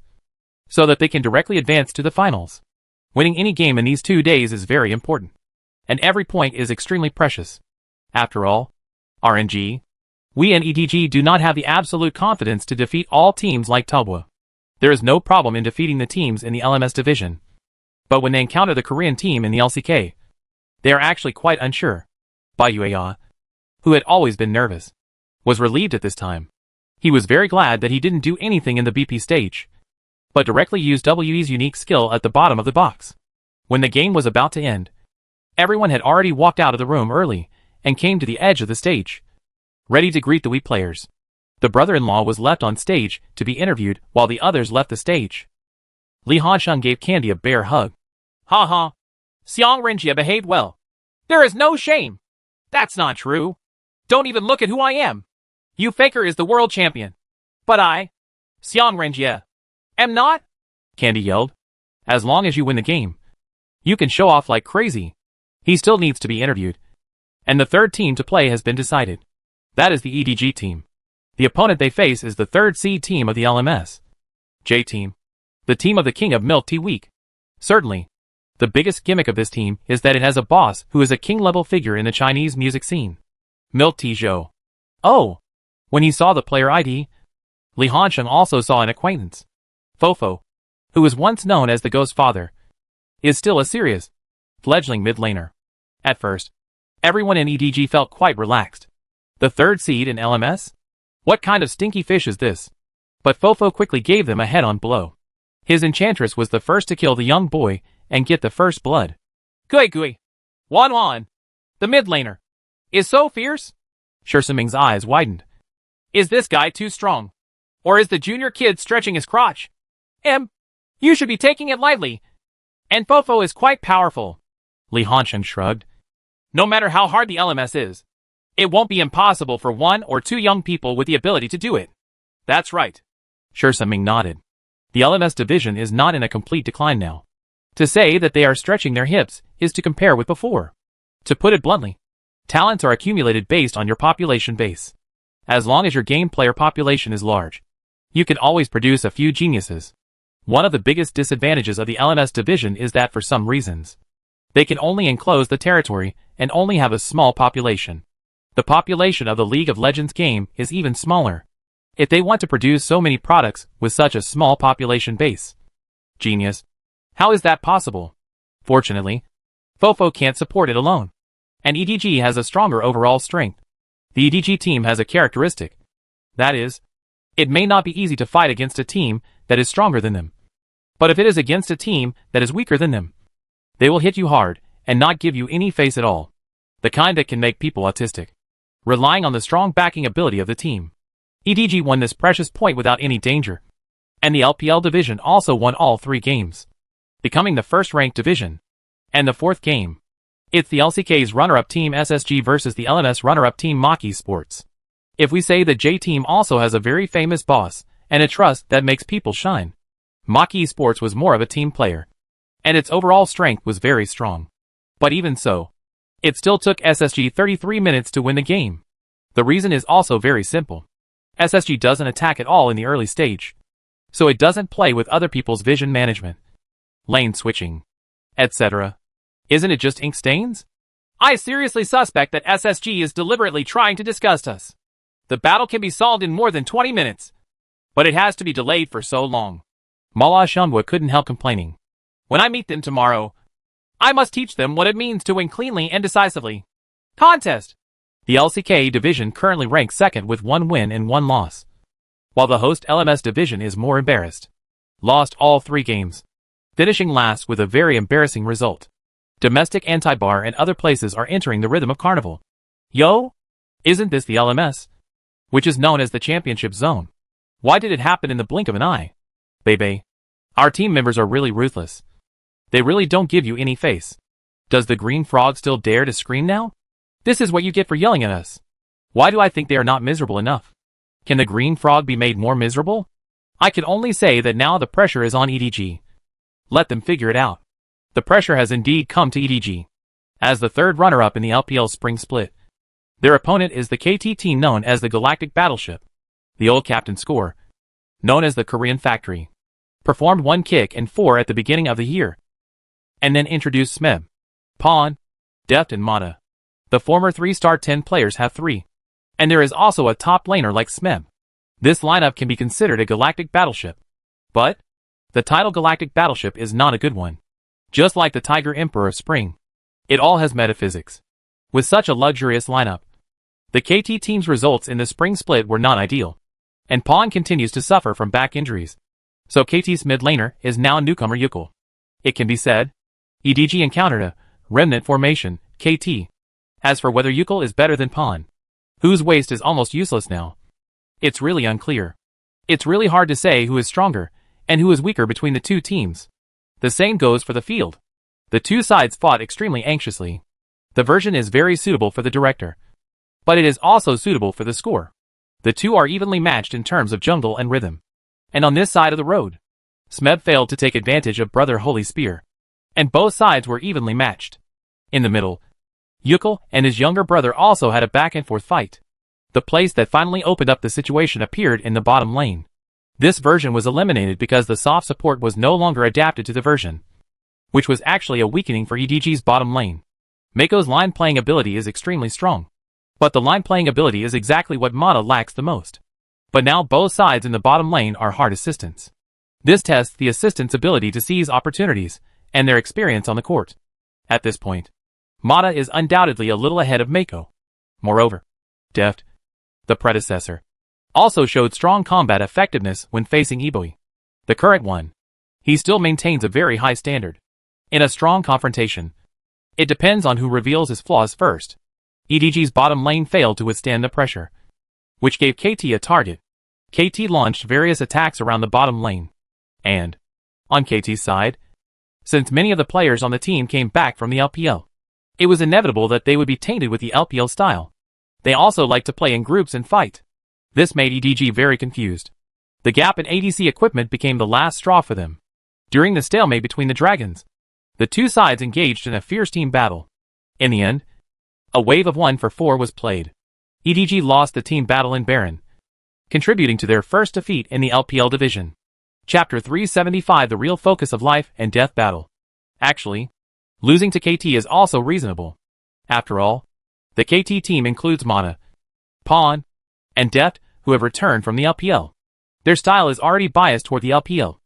so that they can directly advance to the finals. Winning any game in these 2 days is very important, and every point is extremely precious. After all, RNG, we and EDG do not have the absolute confidence to defeat all teams like Tubwa. There is no problem in defeating the teams in the LMS division, but when they encounter the Korean team in the LCK, they are actually quite unsure. Bayuaya, who had always been nervous, was relieved at this time. He was very glad that he didn't do anything in the BP stage, but directly used WE's unique skill at the bottom of the box. When the game was about to end, everyone had already walked out of the room early and came to the edge of the stage, ready to greet the Wii players. The brother-in-law was left on stage to be interviewed while the others left the stage. Li Hansheng gave Candy a bear hug. Ha ha. Xiang Renjia behaved well. There is no shame. That's not true. Don't even look at who I am. Yu Faker is the world champion. But I, Xiang Renjie, am not? Candy yelled. As long as you win the game, you can show off like crazy. He still needs to be interviewed. And the third team to play has been decided. That is the EDG team. The opponent they face is the third seed team of the LMS. J team. The team of the King of Milk Tea Week. Certainly. The biggest gimmick of this team is that it has a boss who is a king-level figure in the Chinese music scene. Milk Tea Zhou. Oh! When he saw the player ID, Li Hansheng also saw an acquaintance. Fofo, who was once known as the Ghost Father, is still a serious, fledgling mid-laner. At first, everyone in EDG felt quite relaxed. The third seed in LMS? What kind of stinky fish is this? But Fofo quickly gave them a head-on blow. His enchantress was the first to kill the young boy and get the first blood. Gui Gui! Wan Wan! The mid-laner! Is so fierce? Shersaming's eyes widened. Is this guy too strong? Or is the junior kid stretching his crotch? You should be taking it lightly. And Fofo is quite powerful. Li Hansheng shrugged. No matter how hard the LMS is, it won't be impossible for one or two young people with the ability to do it. That's right. Shersaming nodded. The LMS division is not in a complete decline now. To say that they are stretching their hips is to compare with before. To put it bluntly, talents are accumulated based on your population base. As long as your game player population is large, you can always produce a few geniuses. One of the biggest disadvantages of the LMS division is that for some reasons, they can only enclose the territory and only have a small population. The population of the League of Legends game is even smaller. If they want to produce so many products with such a small population base. Genius. How is that possible? Fortunately, Fofo can't support it alone. And EDG has a stronger overall strength. The EDG team has a characteristic. That is, it may not be easy to fight against a team that is stronger than them. But if it is against a team that is weaker than them, they will hit you hard and not give you any face at all. The kind that can make people autistic. Relying on the strong backing ability of the team. EDG won this precious point without any danger. And the LPL division also won all 3 games, becoming the first-ranked division. And the 4th game. It's the LCK's runner-up team SSG versus the LMS runner-up team Mach Sports. If we say the J team also has a very famous boss, and a trust that makes people shine. Mach Sports was more of a team player. And its overall strength was very strong. But even so, it still took SSG 33 minutes to win the game. The reason is also very simple. SSG doesn't attack at all in the early stage. So it doesn't play with other people's vision management, lane switching, etc. Isn't it just ink stains? I seriously suspect that SSG is deliberately trying to disgust us. The battle can be solved in more than 20 minutes. But it has to be delayed for so long. Mala Shumwa couldn't help complaining. When I meet them tomorrow, I must teach them what it means to win cleanly and decisively. Contest. The LCK division currently ranks 2nd with 1 win and 1 loss. While the host LMS division is more embarrassed. Lost all 3 games. Finishing last with a very embarrassing result. Domestic Anti-Bar and other places are entering the rhythm of carnival. Yo? Isn't this the LMS? Which is known as the championship zone. Why did it happen in the blink of an eye? Bebe. Our team members are really ruthless. They really don't give you any face. Does the green frog still dare to scream now? This is what you get for yelling at us. Why do I think they are not miserable enough? Can the green frog be made more miserable? I can only say that now the pressure is on EDG. Let them figure it out. The pressure has indeed come to EDG. As the 3rd runner-up in the LPL Spring Split, their opponent is the KT team known as the Galactic Battleship. The old captain score, known as the Korean Factory, performed 1 kick and 4 at the beginning of the year. And then introduced Smeb, Pawn, Deft and Mata. The former 3-star 10 players have 3. And there is also a top laner like Smeb. This lineup can be considered a galactic battleship. But the title Galactic Battleship is not a good one. Just like the Tiger Emperor of Spring. It all has metaphysics. With such a luxurious lineup, the KT team's results in the Spring Split were not ideal. And Pawn continues to suffer from back injuries. So KT's mid laner is now newcomer Yukol. It can be said, EDG encountered a remnant formation, KT. As for whether Yukol is better than Pawn, whose waste is almost useless now, it's really unclear. It's really hard to say who is stronger, and who is weaker between the 2 teams. The same goes for the field. The 2 sides fought extremely anxiously. The version is very suitable for the director. but it is also suitable for the score. The two are evenly matched in terms of jungle and rhythm. And on this side of the road, Smeb failed to take advantage of Brother Holy Spear, and both sides were evenly matched. In the middle, Yukil and his younger brother also had a back-and-forth fight. The place that finally opened up the situation appeared in the bottom lane. This version was eliminated because the soft support was no longer adapted to the version, which was actually a weakening for EDG's bottom lane. Mako's line playing ability is extremely strong, but the line playing ability is exactly what Mata lacks the most. But now both sides in the bottom lane are hard assistants. This tests the assistants' ability to seize opportunities and their experience on the court. At this point, Mata is undoubtedly a little ahead of Mako. Moreover, Deft, the predecessor, also showed strong combat effectiveness when facing Iboi, the current one. He still maintains a very high standard. In a strong confrontation, it depends on who reveals his flaws first. EDG's bottom lane failed to withstand the pressure, which gave KT a target. KT launched various attacks around the bottom lane. And, on KT's side, since many of the players on the team came back from the LPL, it was inevitable that they would be tainted with the LPL style. They also like to play in groups and fight. This made EDG very confused. The gap in ADC equipment became the last straw for them. During the stalemate between the Dragons, the two sides engaged in a fierce team battle. In the end, a wave of 1-for-4 was played. EDG lost the team battle in Baron, contributing to their first defeat in the LPL division. Chapter 375: The Real Focus of Life and Death Battle. Actually, losing to KT is also reasonable. After all, the KT team includes Mata, Pawn, and Deft, who have returned from the LPL. Their style is already biased toward the LPL,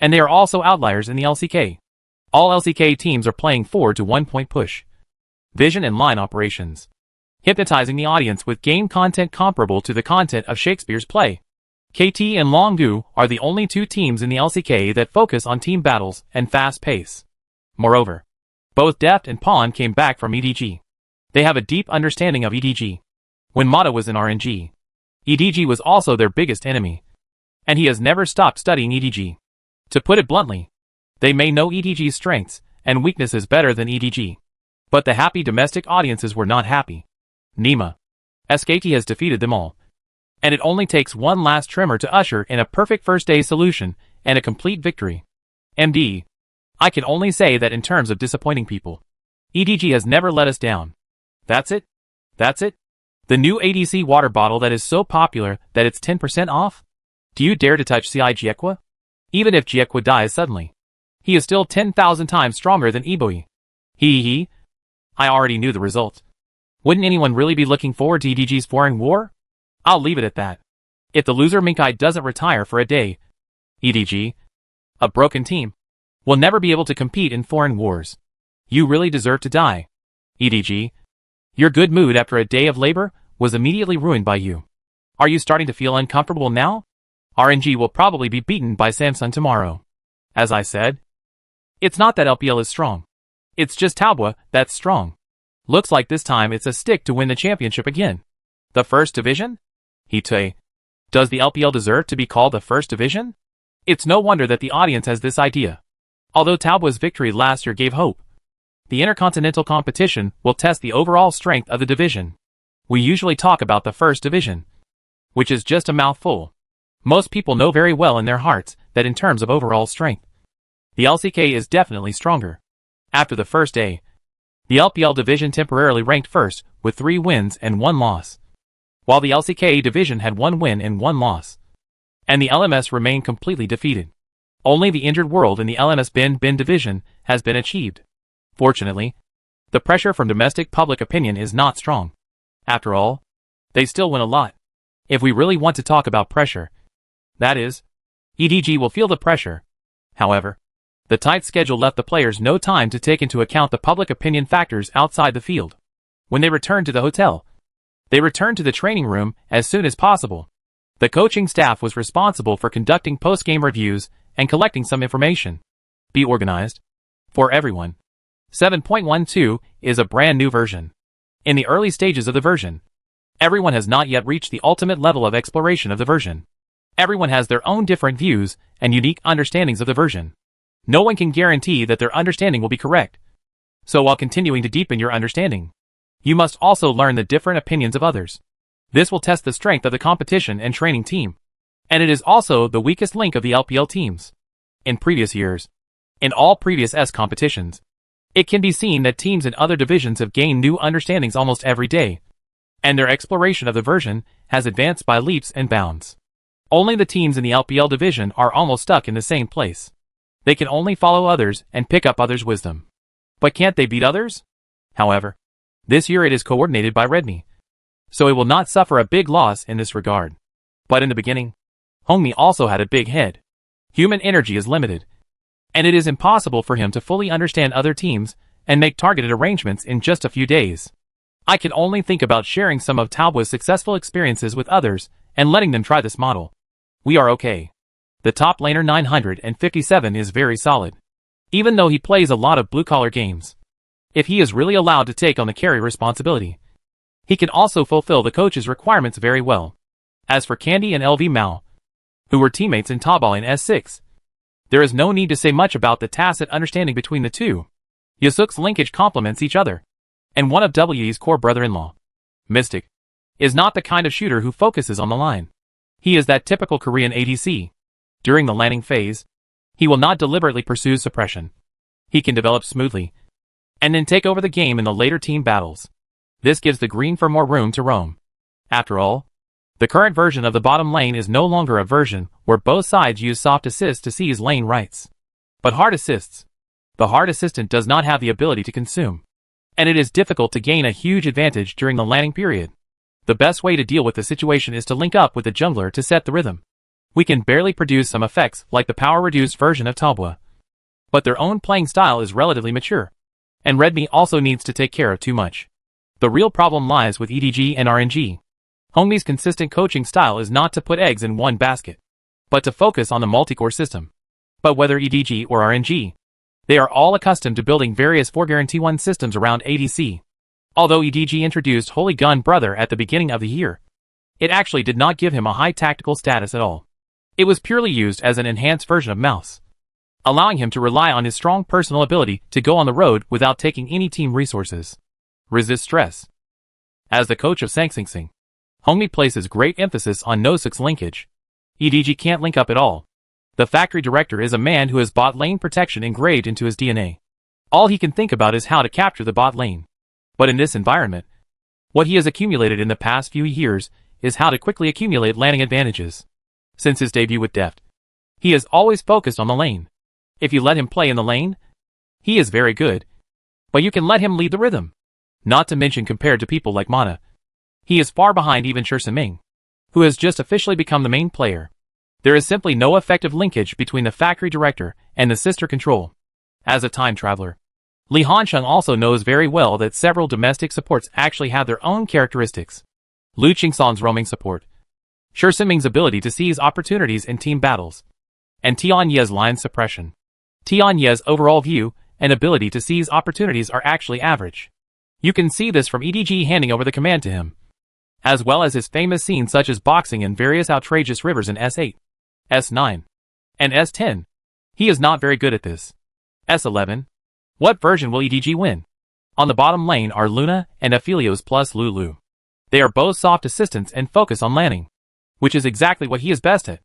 and they are also outliers in the LCK. All LCK teams are playing 4-to-1 point push, vision and line operations, hypnotizing the audience with game content comparable to the content of Shakespeare's play. KT and Longu are the only two teams in the LCK that focus on team battles and fast pace. Moreover, both Deft and Pawn came back from EDG. They have a deep understanding of EDG. When Mata was in RNG, EDG was also their biggest enemy, and he has never stopped studying EDG. To put it bluntly, they may know EDG's strengths and weaknesses better than EDG. But the happy domestic audiences were not happy. Nima, SKT has defeated them all, and it only takes one last tremor to usher in a perfect first-day solution and a complete victory. MD, I can only say that in terms of disappointing people, EDG has never let us down. That's it? That's it? The new ADC water bottle that is so popular that it's 10% off? Do you dare to touch CI Jiekwa? Even if Jiekwa dies suddenly, he is still 10,000 times stronger than Iboi. Hee. I already knew the result. Wouldn't anyone really be looking forward to EDG's foreign war? I'll leave it at that. If the loser Minkai doesn't retire for a day, EDG, a broken team, will never be able to compete in foreign wars. You really deserve to die. EDG, your good mood after a day of labor was immediately ruined by you. Are you starting to feel uncomfortable now? RNG will probably be beaten by Samsung tomorrow. As I said, it's not that LPL is strong. It's just Taobao that's strong. Looks like this time it's a stick to win the championship again. The first division? Hite. Does the LPL deserve to be called the first division? It's no wonder that the audience has this idea. Although Taobao's victory last year gave hope, the intercontinental competition will test the overall strength of the division. We usually talk about the first division, which is just a mouthful. Most people know very well in their hearts that in terms of overall strength, the LCK is definitely stronger. After the first day, the LPL division temporarily ranked first with 3 wins and 1 loss, while the LCK division had 1 win and 1 loss, and the LMS remained completely defeated. Only the injured world in the LMS Bin division has been achieved. Fortunately, the pressure from domestic public opinion is not strong. After all, they still win a lot. If we really want to talk about pressure, that is, EDG will feel the pressure. However, the tight schedule left the players no time to take into account the public opinion factors outside the field. When they returned to the hotel, they returned to the training room as soon as possible. The coaching staff was responsible for conducting post-game reviews and collecting some information. Be organized. For everyone. 7.12 is a brand new version. In the early stages of the version, everyone has not yet reached the ultimate level of exploration of the version. Everyone has their own different views and unique understandings of the version. No one can guarantee that their understanding will be correct. So while continuing to deepen your understanding, You must also learn the different opinions of others. This will test the strength of the competition and training team. And it is also the weakest link of the LPL teams. In previous years, in all previous S competitions, it can be seen that teams in other divisions have gained new understandings almost every day, and their exploration of the version has advanced by leaps and bounds. Only the teams in the LPL division are almost stuck in the same place. They can only follow others and pick up others' wisdom. But can't they beat others? However, this year it is coordinated by Redmi, so it will not suffer a big loss in this regard. But in the beginning, Hongmi also had a big head. Human energy is limited, and it is impossible for him to fully understand other teams and make targeted arrangements in just a few days. I can only think about sharing some of Talbo's successful experiences with others and letting them try this model. We are okay. The top laner 957 is very solid, even though he plays a lot of blue-collar games. If he is really allowed to take on the carry responsibility, he can also fulfill the coach's requirements very well. As for Candy and LV Mao, who were teammates in Taobao in S6, there is no need to say much about the tacit understanding between the two. Yusuk's linkage complements each other, and one of We's core brother-in-law, Mystic, is not the kind of shooter who focuses on the line. He is that typical Korean ADC. During the landing phase, he will not deliberately pursue suppression. He can develop smoothly, and then take over the game in the later team battles. This gives the green for more room to roam. After all, the current version of the bottom lane is no longer a version where both sides use soft assists to seize lane rights, but hard assists. The hard assistant does not have the ability to consume, and it is difficult to gain a huge advantage during the landing period. The best way to deal with the situation is to link up with the jungler to set the rhythm. We can barely produce some effects like the power-reduced version of Talbot, but their own playing style is relatively mature, and Redmi also needs to take care of too much. The real problem lies with EDG and RNG. Hongmi's consistent coaching style is not to put eggs in one basket, but to focus on the multi-core system. But whether EDG or RNG, they are all accustomed to building various 4 Guarantee 1 systems around ADC. Although EDG introduced Holy Gun Brother at the beginning of the year, it actually did not give him a high tactical status at all. It was purely used as an enhanced version of Mouse, allowing him to rely on his strong personal ability to go on the road without taking any team resources. Resist stress. As the coach of Sangsing, Hongmi places great emphasis on no-6 linkage. EDG can't link up at all. The factory director is a man who has bot lane protection engraved into his DNA. All he can think about is how to capture the bot lane. But in this environment, what he has accumulated in the past few years is how to quickly accumulate landing advantages. Since his debut with Deft, he has always focused on the lane. If you let him play in the lane, he is very good, but you can let him lead the rhythm. Not to mention compared to people like Mana, he is far behind even Shi Siming, who has just officially become the main player. There is simply no effective linkage between the factory director and the sister control. As a time traveler, Li Hansheng also knows very well that several domestic supports actually have their own characteristics. Lu Qingsan's roaming support, Shi Siming's ability to seize opportunities in team battles, and Tian Ye's line suppression. Tian Ye's overall view and ability to seize opportunities are actually average. You can see this from EDG handing over the command to him, as well as his famous scenes such as boxing in various outrageous rivers in S8, S9, and S10. He is not very good at this. S11. What version will EDG win? On the bottom lane are Luna and Aphelios plus Lulu. They are both soft assistants and focus on landing, which is exactly what he is best at.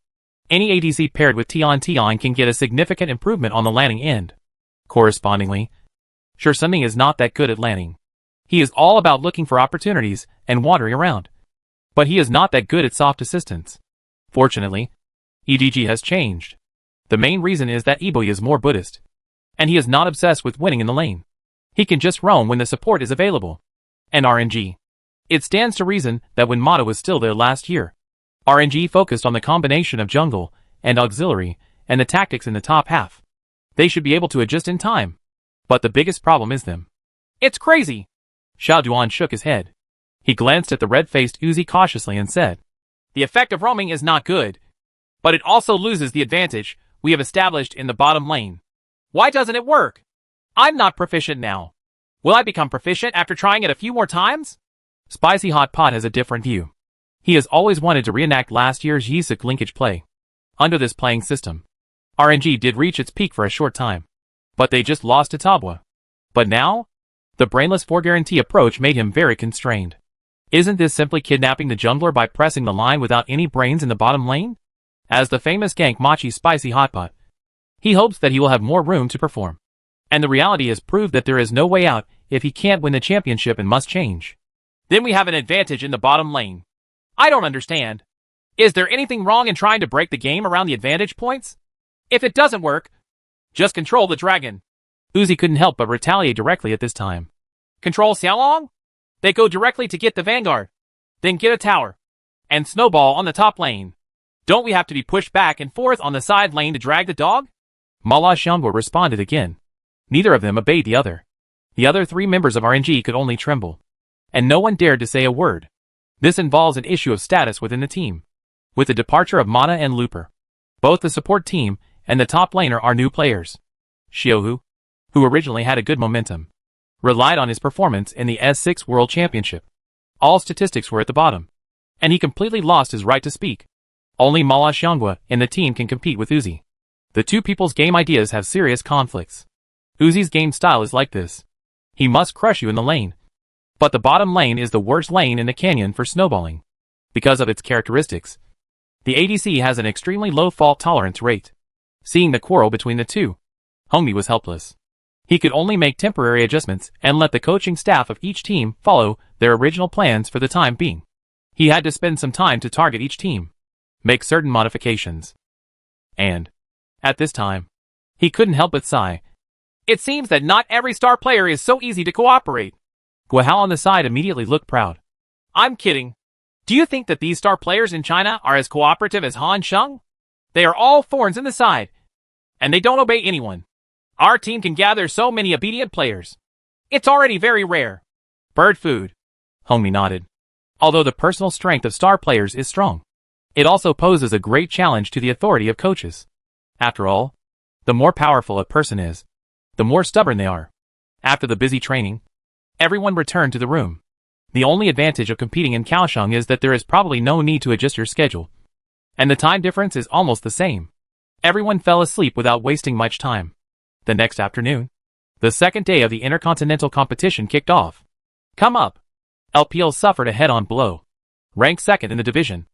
Any ADC paired with Tian can get a significant improvement on the landing end. Correspondingly, Shi Siming is not that good at landing. He is all about looking for opportunities and wandering around, but he is not that good at soft assistance. Fortunately, EDG has changed. The main reason is that Eboy is more Buddhist, and he is not obsessed with winning in the lane. He can just roam when the support is available. And RNG. It stands to reason that when Mata was still there last year, RNG focused on the combination of jungle and auxiliary and the tactics in the top half. They should be able to adjust in time. But the biggest problem is them. It's crazy! Xiao Duan shook his head. He glanced at the red-faced Uzi cautiously and said, the effect of roaming is not good, but it also loses the advantage we have established in the bottom lane. Why doesn't it work? I'm not proficient now. Will I become proficient after trying it a few more times? Spicy Hot Pot has a different view. He has always wanted to reenact last year's Yusuk linkage play. Under this playing system, RNG did reach its peak for a short time, but they just lost to Tabwa. But now, The brainless for-guarantee approach made him very constrained. Isn't this simply kidnapping the jungler by pressing the line without any brains in the bottom lane? As the famous gank Machi Spicy Hotpot, he hopes that he will have more room to perform. And the reality has proved that there is no way out if he can't win the championship and must change. Then we have an advantage in the bottom lane. I don't understand. Is there anything wrong in trying to break the game around the advantage points? If it doesn't work, just control the dragon. Uzi couldn't help but retaliate directly at this time. Control Xiaolong? They go directly to get the Vanguard. Then get a tower. And snowball on the top lane. Don't we have to be pushed back and forth on the side lane to drag the dog? Mala Xiangbo responded again. Neither of them obeyed the other. The other three members of RNG could only tremble. And no one dared to say a word. This involves an issue of status within the team. With the departure of Mana and Looper, both the support team and the top laner are new players. Xiaohu, who originally had a good momentum, relied on his performance in the S6 World Championship. All statistics were at the bottom, and he completely lost his right to speak. Only Mala Xiangbo and the team can compete with Uzi. The two people's game ideas have serious conflicts. Uzi's game style is like this. He must crush you in the lane. But the bottom lane is the worst lane in the canyon for snowballing. Because of its characteristics, the ADC has an extremely low fault tolerance rate. Seeing the quarrel between the two, Hongmi was helpless. He could only make temporary adjustments and let the coaching staff of each team follow their original plans for the time being. He had to spend some time to target each team, make certain modifications. And, at this time, he couldn't help but sigh. It seems that not every star player is so easy to cooperate. Guihao on the side immediately looked proud. I'm kidding. Do you think that these star players in China are as cooperative as Han Sheng? They are all thorns in the side, and they don't obey anyone. Our team can gather so many obedient players. It's already very rare. Bird food. Hongmi nodded. Although the personal strength of star players is strong, it also poses a great challenge to the authority of coaches. After all, the more powerful a person is, the more stubborn they are. After the busy training, everyone returned to the room. The only advantage of competing in Kaohsiung is that there is probably no need to adjust your schedule, and the time difference is almost the same. Everyone fell asleep without wasting much time. The next afternoon, the second day of the Intercontinental competition kicked off. Come up! LPL suffered a head-on blow. Ranked second in the division,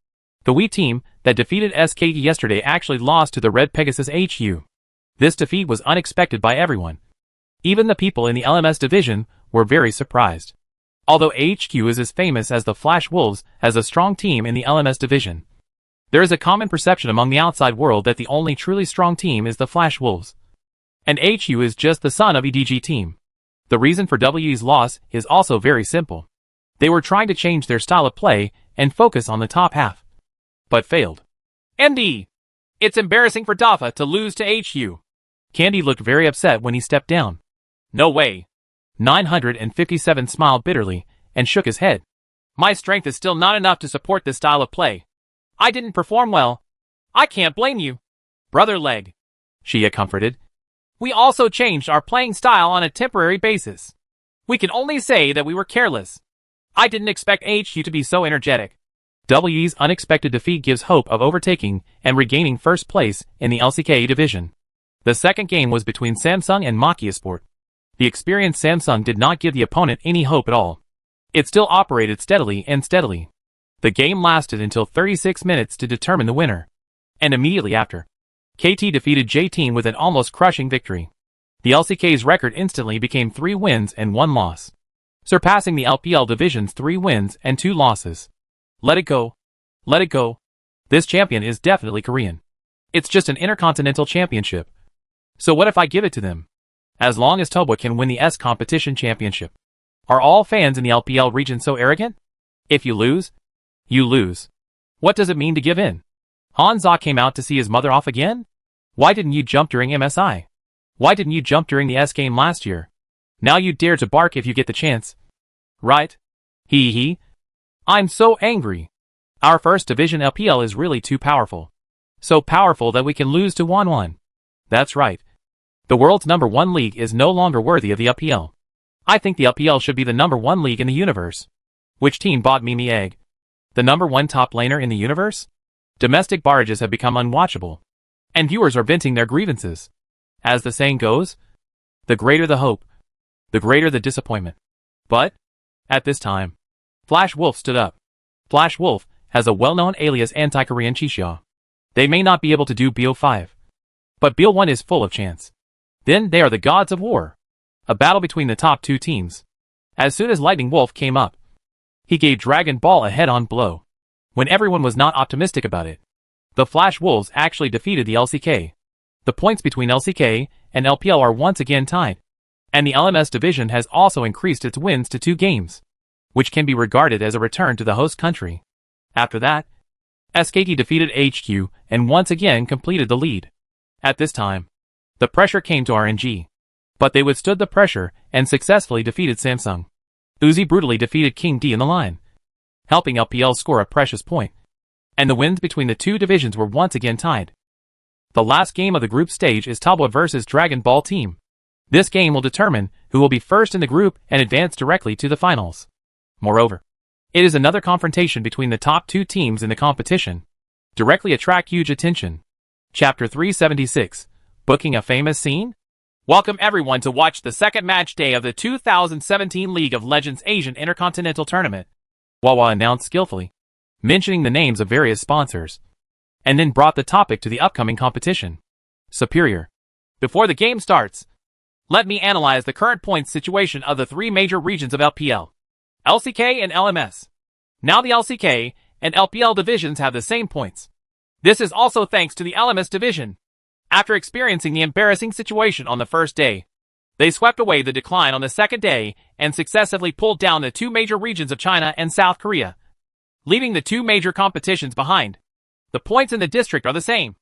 the Wii team that defeated SKE yesterday actually lost to the Red Pegasus HU. This defeat was unexpected by everyone. Even the people in the LMS division were very surprised. Although HQ is as famous as the Flash Wolves as a strong team in the LMS division, there is a common perception among the outside world that the only truly strong team is the Flash Wolves. And HU is just the son of EDG team. The reason for WE's loss is also very simple. They were trying to change their style of play and focus on the top half, but failed. MD! It's embarrassing for Dafa to lose to HU. Candy looked very upset when he stepped down. No way. 957 smiled bitterly and shook his head. My strength is still not enough to support this style of play. I didn't perform well. I can't blame you. Brother Leg. Shia comforted. We also changed our playing style on a temporary basis. We can only say that we were careless. I didn't expect HU to be so energetic. WE's unexpected defeat gives hope of overtaking and regaining first place in the LCK division. The second game was between Samsung and Machiasport. The experienced Samsung did not give the opponent any hope at all. It still operated steadily and steadily. The game lasted until 36 minutes to determine the winner. And immediately after, KT defeated J-Team with an almost crushing victory. The LCK's record instantly became 3 wins and 1 loss, surpassing the LPL division's 3 wins and 2 losses. Let it go. Let it go. This champion is definitely Korean. It's just an Intercontinental Championship. So what if I give it to them? As long as Toba can win the S Competition Championship. Are all fans in the LPL region so arrogant? If you lose, you lose. What does it mean to give in? Hansa came out to see his mother off again? Why didn't you jump during MSI? Why didn't you jump during the S game last year? Now you dare to bark if you get the chance. Right? Hee. I'm so angry. Our first division LPL is really too powerful. So powerful that we can lose to 1-1. That's right. The world's #1 league is no longer worthy of the LPL. I think the LPL should be the #1 league in the universe. Which team bought Mimi Egg? The #1 top laner in the universe? Domestic barrages have become unwatchable, and viewers are venting their grievances. As the saying goes, the greater the hope, the greater the disappointment. But, at this time, Flash Wolf stood up. Flash Wolf has a well-known alias anti-Korean Chisha. They may not be able to do BO5, but BO1 is full of chance. Then they are the gods of war. A battle between the top two teams. As soon as Lightning Wolf came up, he gave Dragon Ball a head-on blow. When everyone was not optimistic about it, the Flash Wolves actually defeated the LCK. The points between LCK and LPL are once again tied, and the LMS division has also increased its wins to 2 games, which can be regarded as a return to the host country. After that, SKT defeated HQ and once again completed the lead. At this time, the pressure came to RNG, but they withstood the pressure and successfully defeated Samsung. Uzi brutally defeated King D in the line, helping LPL score a precious point, and the wins between the 2 divisions were once again tied. The last game of the group stage is Talbot vs Dragon Ball Team. This game will determine who will be first in the group and advance directly to the finals. Moreover, it is another confrontation between the top 2 teams in the competition, directly attract huge attention. Chapter 376, Booking a Famous Scene? Welcome everyone to watch the second match day of the 2017 League of Legends Asian Intercontinental Tournament. Wawa announced skillfully, mentioning the names of various sponsors, and then brought the topic to the upcoming competition. Superior. Before the game starts, let me analyze the current points situation of the 3 major regions of LPL, LCK and LMS. Now the LCK and LPL divisions have the same points. This is also thanks to the LMS division. After experiencing the embarrassing situation on the first day, they swept away the decline on the second day and successively pulled down the 2 major regions of China and South Korea, leaving the 2 major competitions behind. The points in the district are the same,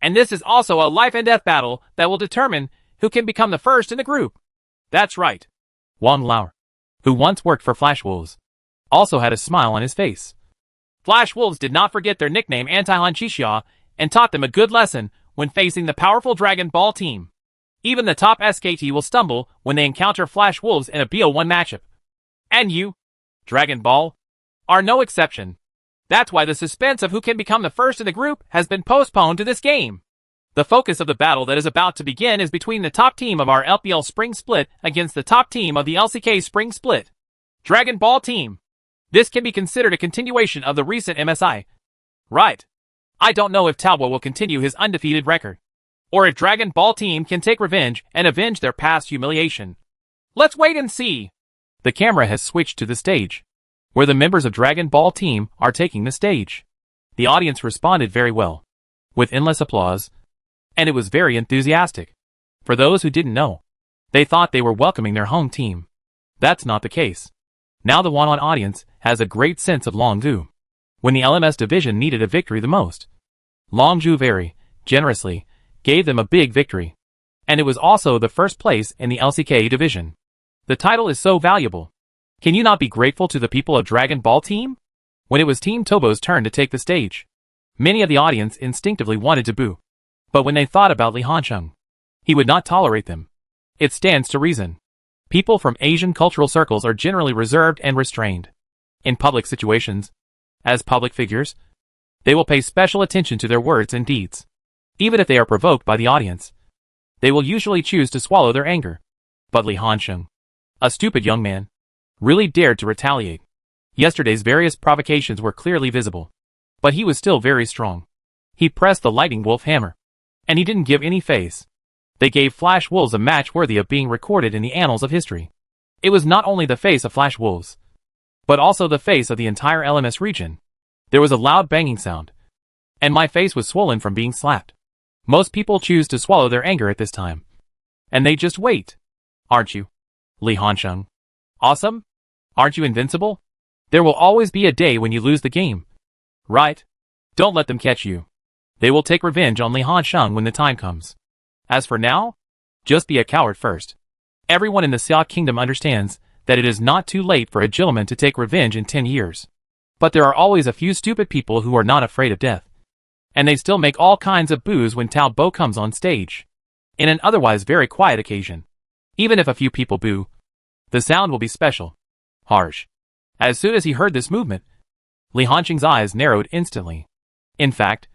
and this is also a life and death battle that will determine who can become the first in the group. That's right. Wang Lauer, who once worked for Flash Wolves, also had a smile on his face. Flash Wolves did not forget their nickname Anti-Han Chisha and taught them a good lesson when facing the powerful Dragon Ball team. Even the top SKT will stumble when they encounter Flash Wolves in a BO1 matchup. And you, Dragon Ball, are no exception. That's why the suspense of who can become the first in the group has been postponed to this game. The focus of the battle that is about to begin is between the top team of our LPL Spring Split against the top team of the LCK Spring Split, Dragon Ball Team. This can be considered a continuation of the recent MSI. Right. I don't know if Talbot will continue his undefeated record, or if Dragon Ball Team can take revenge and avenge their past humiliation. Let's wait and see. The camera has switched to the stage, where the members of Dragon Ball Team are taking the stage. The audience responded very well, with endless applause, and it was very enthusiastic. For those who didn't know, they thought they were welcoming their home team. That's not the case. Now the Wanwan audience has a great sense of Longju. When the LMS division needed a victory the most, Longju very generously gave them a big victory. And it was also the first place in the LCK division. The title is so valuable. Can you not be grateful to the people of Dragon Ball Team? When it was Team Tobo's turn to take the stage, many of the audience instinctively wanted to boo. But when they thought about Li Hansheng, he would not tolerate them. It stands to reason. People from Asian cultural circles are generally reserved and restrained. In public situations, as public figures, they will pay special attention to their words and deeds. Even if they are provoked by the audience, they will usually choose to swallow their anger. But Li Hansheng, a stupid young man, really dared to retaliate. Yesterday's various provocations were clearly visible, but he was still very strong. He pressed the Lightning Wolf hammer, and he didn't give any face. They gave Flash Wolves a match worthy of being recorded in the annals of history. It was not only the face of Flash Wolves, but also the face of the entire LMS region. There was a loud banging sound, and my face was swollen from being slapped. Most people choose to swallow their anger at this time, and they just wait. Aren't you, Li Hansheng? Awesome? Aren't you invincible? There will always be a day when you lose the game. Right? Don't let them catch you. They will take revenge on Li Hansheng when the time comes. As for now, just be a coward first. Everyone in the Xia Kingdom understands that it is not too late for a gentleman to take revenge in 10 years. But there are always a few stupid people who are not afraid of death. And they still make all kinds of boos when Talbot comes on stage. In an otherwise very quiet occasion, even if a few people boo, the sound will be special, harsh. As soon as he heard this movement, Li Hansheng's eyes narrowed instantly. In fact,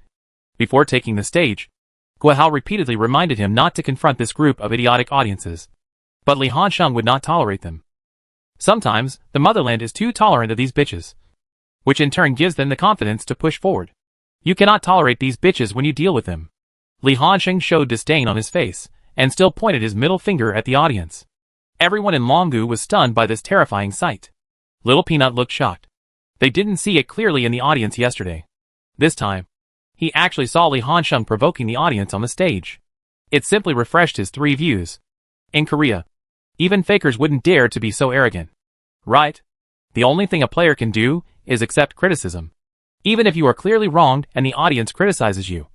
before taking the stage, Guo Hao repeatedly reminded him not to confront this group of idiotic audiences. But Li Hansheng would not tolerate them. Sometimes, the motherland is too tolerant of these bitches, which in turn gives them the confidence to push forward. You cannot tolerate these bitches when you deal with them. Li Hansheng showed disdain on his face, and still pointed his middle finger at the audience. Everyone in Longgu was stunned by this terrifying sight. Little Peanut looked shocked. They didn't see it clearly in the audience yesterday. This time, he actually saw Li Hansheng provoking the audience on the stage. It simply refreshed his three views. In Korea, even fakers wouldn't dare to be so arrogant. Right? The only thing a player can do is accept criticism. Even if you are clearly wronged and the audience criticizes you,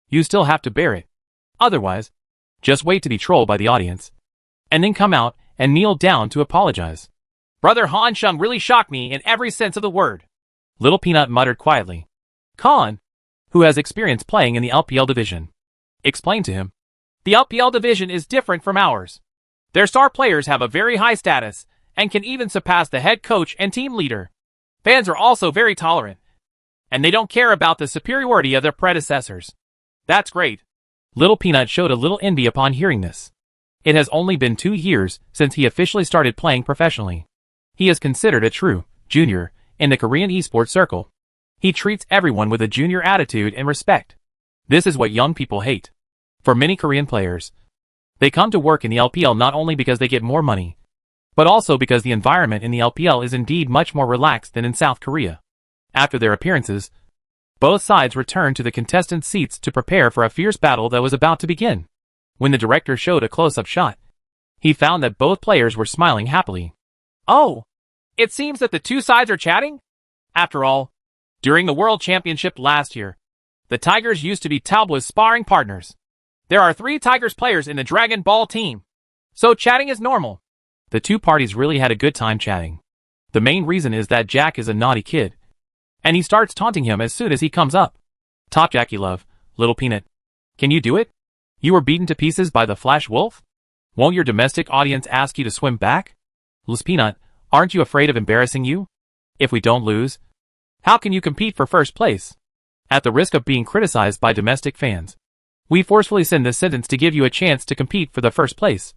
you still have to bear it. Otherwise, just wait to be trolled by the audience, and then come out and kneel down to apologize. Brother Hansheng really shocked me in every sense of the word. Little Peanut muttered quietly. Khan, who has experience playing in the LPL division, explained to him. The LPL division is different from ours. Their star players have a very high status and can even surpass the head coach and team leader. Fans are also very tolerant, and they don't care about the superiority of their predecessors. That's great. Little Peanut showed a little envy upon hearing this. It has only been 2 years since he officially started playing professionally. He is considered a true junior in the Korean esports circle. He treats everyone with a junior attitude and respect. This is what young people hate. For many Korean players, they come to work in the LPL not only because they get more money, but also because the environment in the LPL is indeed much more relaxed than in South Korea. After their appearances, both sides returned to the contestant seats to prepare for a fierce battle that was about to begin. When the director showed a close-up shot, he found that both players were smiling happily. Oh, it seems that the two sides are chatting? After all, during the World Championship last year, the Tigers used to be Talboa's sparring partners. There are 3 Tigers players in the Dragon Ball team, so chatting is normal. The two parties really had a good time chatting. The main reason is that Jack is a naughty kid, and he starts taunting him as soon as he comes up. Top Jackie love, Little Peanut. Can you do it? You were beaten to pieces by the Flash Wolf? Won't your domestic audience ask you to swim back? Little Peanut, aren't you afraid of embarrassing you? If we don't lose, how can you compete for first place? At the risk of being criticized by domestic fans, we forcefully send this sentence to give you a chance to compete for the first place.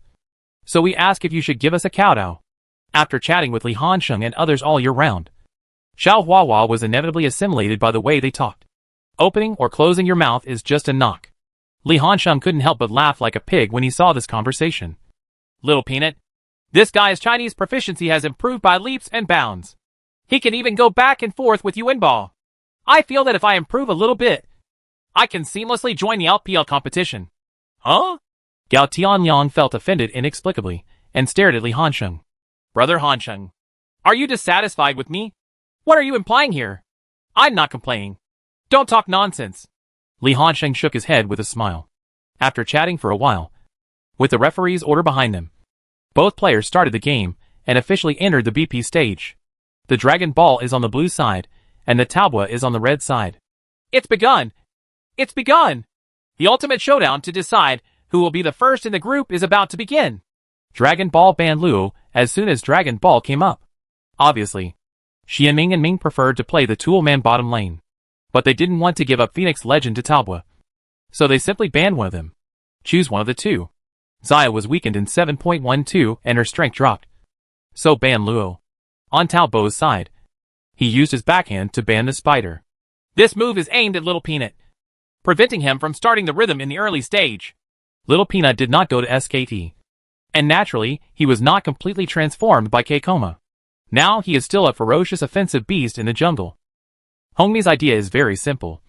So we ask if you should give us a kowtow. After chatting with Li Hansheng and others all year round, Xiao Huahua was inevitably assimilated by the way they talked. Opening or closing your mouth is just a knock. Li Hansheng couldn't help but laugh like a pig when he saw this conversation. Little Peanut, this guy's Chinese proficiency has improved by leaps and bounds. He can even go back and forth with you in ball. I feel that if I improve a little bit, I can seamlessly join the LPL competition. Huh? Gao Tianyang felt offended inexplicably and stared at Li Hansheng. Brother Hansheng, are you dissatisfied with me? What are you implying here? I'm not complaining. Don't talk nonsense. Li Hansheng shook his head with a smile. After chatting for a while, with the referee's order behind them, both players started the game and officially entered the BP stage. The Dragon Ball is on the blue side, and the Talboa is on the red side. It's begun! It's begun! The ultimate showdown to decide who will be the first in the group is about to begin. Dragon Ball banned Luo as soon as Dragon Ball came up. Obviously, Xianming and Ming preferred to play the Tool Man bottom lane, but they didn't want to give up Phoenix Legend to Talboa, so they simply banned one of them. Choose one of the two. Xayah was weakened in 7.12 and her strength dropped, so ban Luo. On Talboa's side, he used his backhand to ban the Spider. This move is aimed at Little Peanut, preventing him from starting the rhythm in the early stage. Little Peanut did not go to SKT, and naturally, he was not completely transformed by K-Coma. Now he is still a ferocious offensive beast in the jungle. Hongmi's idea is very simple.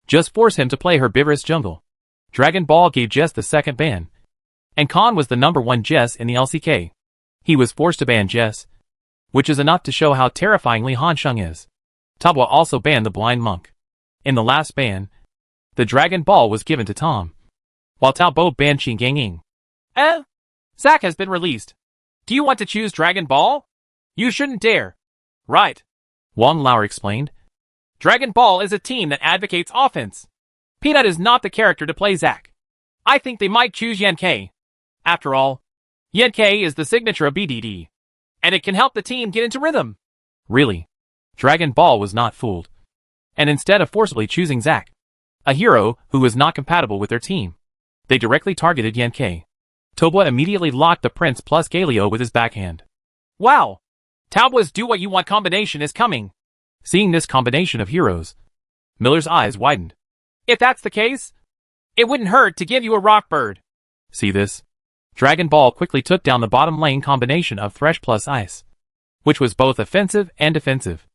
Just force him to play herbivorous jungle. Dragon Ball gave Jess the second ban, and Khan was the #1 Jess in the LCK. He was forced to ban Jess, which is enough to show how terrifying Li Hansheng is. Talboa also banned the Blind Monk. In the last ban, the Dragon Ball was given to Tom, while Talboa banned Qin Gangying. Zack has been released. Do you want to choose Dragon Ball? You shouldn't dare. Right. Wang Lao explained. Dragon Ball is a team that advocates offense. Peanut is not the character to play Zack. I think they might choose Yankei. After all, Yankei is the signature of BDD, and it can help the team get into rhythm. Really, Dragon Ball was not fooled, and instead of forcibly choosing Zack, a hero who was not compatible with their team, they directly targeted Yankei. Talbot immediately locked the prince plus Galio with his backhand. Wow! Talbot's do what you want combination is coming. Seeing this combination of heroes, Miller's eyes widened. If that's the case, it wouldn't hurt to give you a rock bird. See this? Dragon Ball quickly took down the bottom lane combination of Thresh plus Ice, which was both offensive and defensive.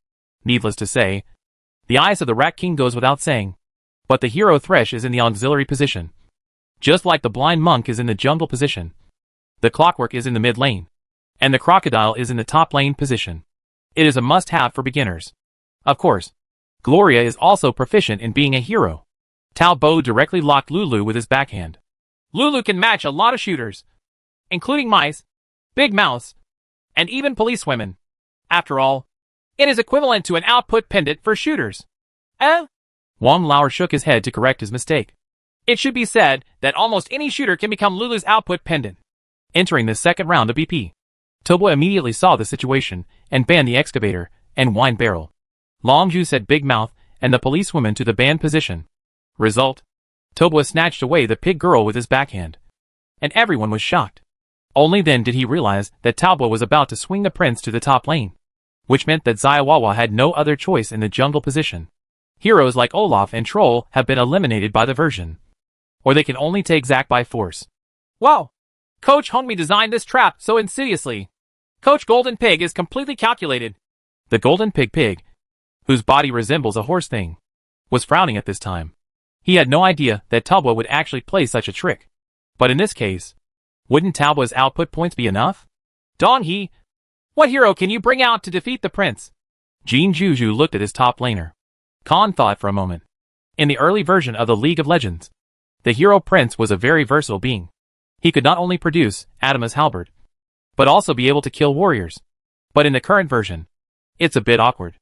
Needless to say, the Ice of the Rat King goes without saying, but the hero Thresh is in the auxiliary position. Just like the Blind Monk is in the jungle position, the Clockwork is in the mid lane, and the Crocodile is in the top lane position. It is a must-have for beginners. Of course, Gloria is also proficient in being a hero. Talbot directly locked Lulu with his backhand. Lulu can match a lot of shooters, including mice, big mouse, and even policewomen. After all, it is equivalent to an output pendant for shooters. Wang Lao shook his head to correct his mistake. It should be said that almost any shooter can become Lulu's output pendant. Entering the second round of BP, Talbot immediately saw the situation and banned the excavator and wine barrel. Longzhu set Big Mouth and the policewoman to the banned position. Result: Talbot snatched away the pig girl with his backhand. And everyone was shocked. Only then did he realize that Talbot was about to swing the prince to the top lane, which meant that Xiaowawa had no other choice in the jungle position. Heroes like Olaf and Troll have been eliminated by the version, or they can only take Zack by force. Wow! Coach Hongmi designed this trap so insidiously. Coach Golden Pig is completely calculated. The Golden Pig, whose body resembles a horse thing, was frowning at this time. He had no idea that Talbot would actually play such a trick. But in this case, wouldn't Talbot's output points be enough? Dong He, what hero can you bring out to defeat the prince? Jin Juju looked at his top laner. Khan thought for a moment. In the early version of the League of Legends, the hero prince was a very versatile being. He could not only produce Adamas halberd, but also be able to kill warriors. But in the current version, it's a bit awkward.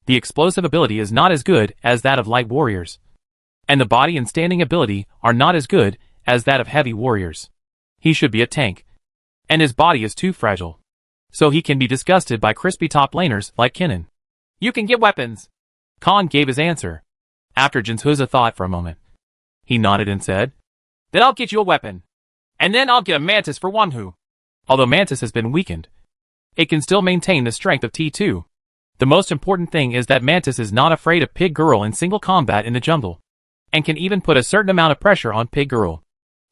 The explosive ability is not as good as that of light warriors, and the body and standing ability are not as good as that of heavy warriors. He should be a tank, and his body is too fragile, so he can be disgusted by crispy top laners like Kennen. You can get weapons. Khan gave his answer. After Jinzhuza thought for a moment, he nodded and said, Then I'll get you a weapon. And then I'll get a Mantis for Wanhu. Although Mantis has been weakened, it can still maintain the strength of T2. The most important thing is that Mantis is not afraid of Pig Girl in single combat in the jungle, and can even put a certain amount of pressure on Pig Girl.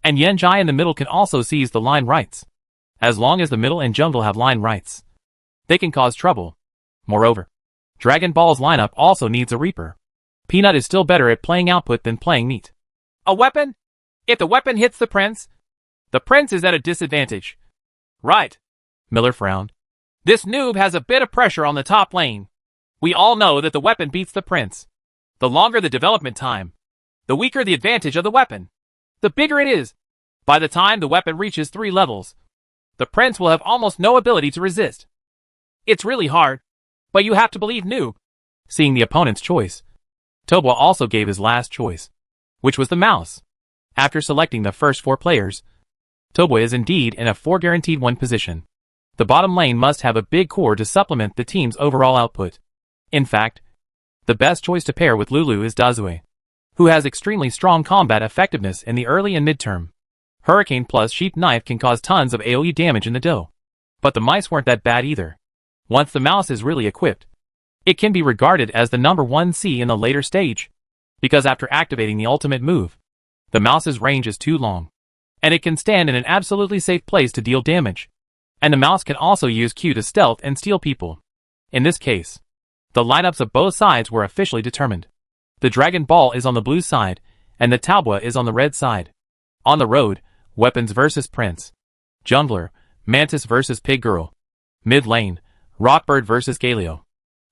And Yanjai in the middle can also seize the line rights. As long as the middle and jungle have line rights, they can cause trouble. Moreover, Dragon Ball's lineup also needs a Reaper. Peanut is still better at playing output than playing meat. A weapon? If the weapon hits the prince is at a disadvantage. Right. Miller frowned. This noob has a bit of pressure on the top lane. We all know that the weapon beats the prince. The longer the development time, the weaker the advantage of the weapon, the bigger it is. By the time the weapon reaches 3 levels, the prince will have almost no ability to resist. It's really hard, but you have to believe noob. Seeing the opponent's choice, Talbot also gave his last choice, which was the mouse. After selecting the first 4 players, Talbot is indeed in a 4 guaranteed win position. The bottom lane must have a big core to supplement the team's overall output. In fact, the best choice to pair with Lulu is Dazue, who has extremely strong combat effectiveness in the early and midterm. Hurricane plus Sheep Knife can cause tons of AoE damage in the dough. But the mice weren't that bad either. Once the mouse is really equipped, it can be regarded as the number 1C in the later stage, because after activating the ultimate move, the mouse's range is too long, and it can stand in an absolutely safe place to deal damage. And the mouse can also use Q to stealth and steal people. In this case, the lineups of both sides were officially determined. The Dragon Ball is on the blue side, and the Talbot is on the red side. On the road, Weapons versus Prince. Jungler, Mantis versus Pig Girl. Mid lane, Rockbird versus Galio.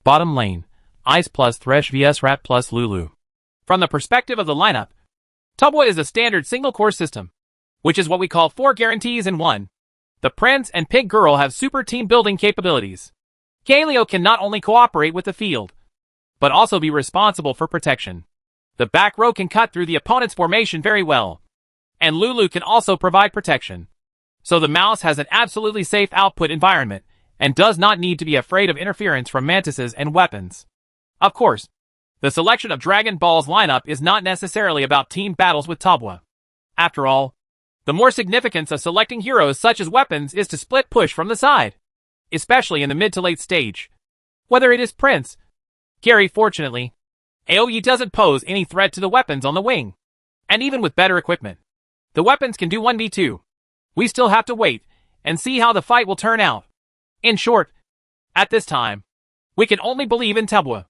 Bottom lane, Ice plus Thresh vs Rat plus Lulu. From the perspective of the lineup, Talbot is a standard single-core system, which is what we call 4 guarantees in 1. The Prince and Pig Girl have super team building capabilities. Galio can not only cooperate with the field, but also be responsible for protection. The back row can cut through the opponent's formation very well, and Lulu can also provide protection. So the mouse has an absolutely safe output environment, and does not need to be afraid of interference from mantises and weapons. Of course, the selection of Dragon Ball's lineup is not necessarily about team battles with Talbot. After all, The more significance of selecting heroes such as weapons is to split push from the side, especially in the mid to late stage. Whether it is Prince, Gary, fortunately, AoE doesn't pose any threat to the weapons on the wing. And even with better equipment, the weapons can do 1v2. We still have to wait and see how the fight will turn out. In short, at this time, we can only believe in Talbot.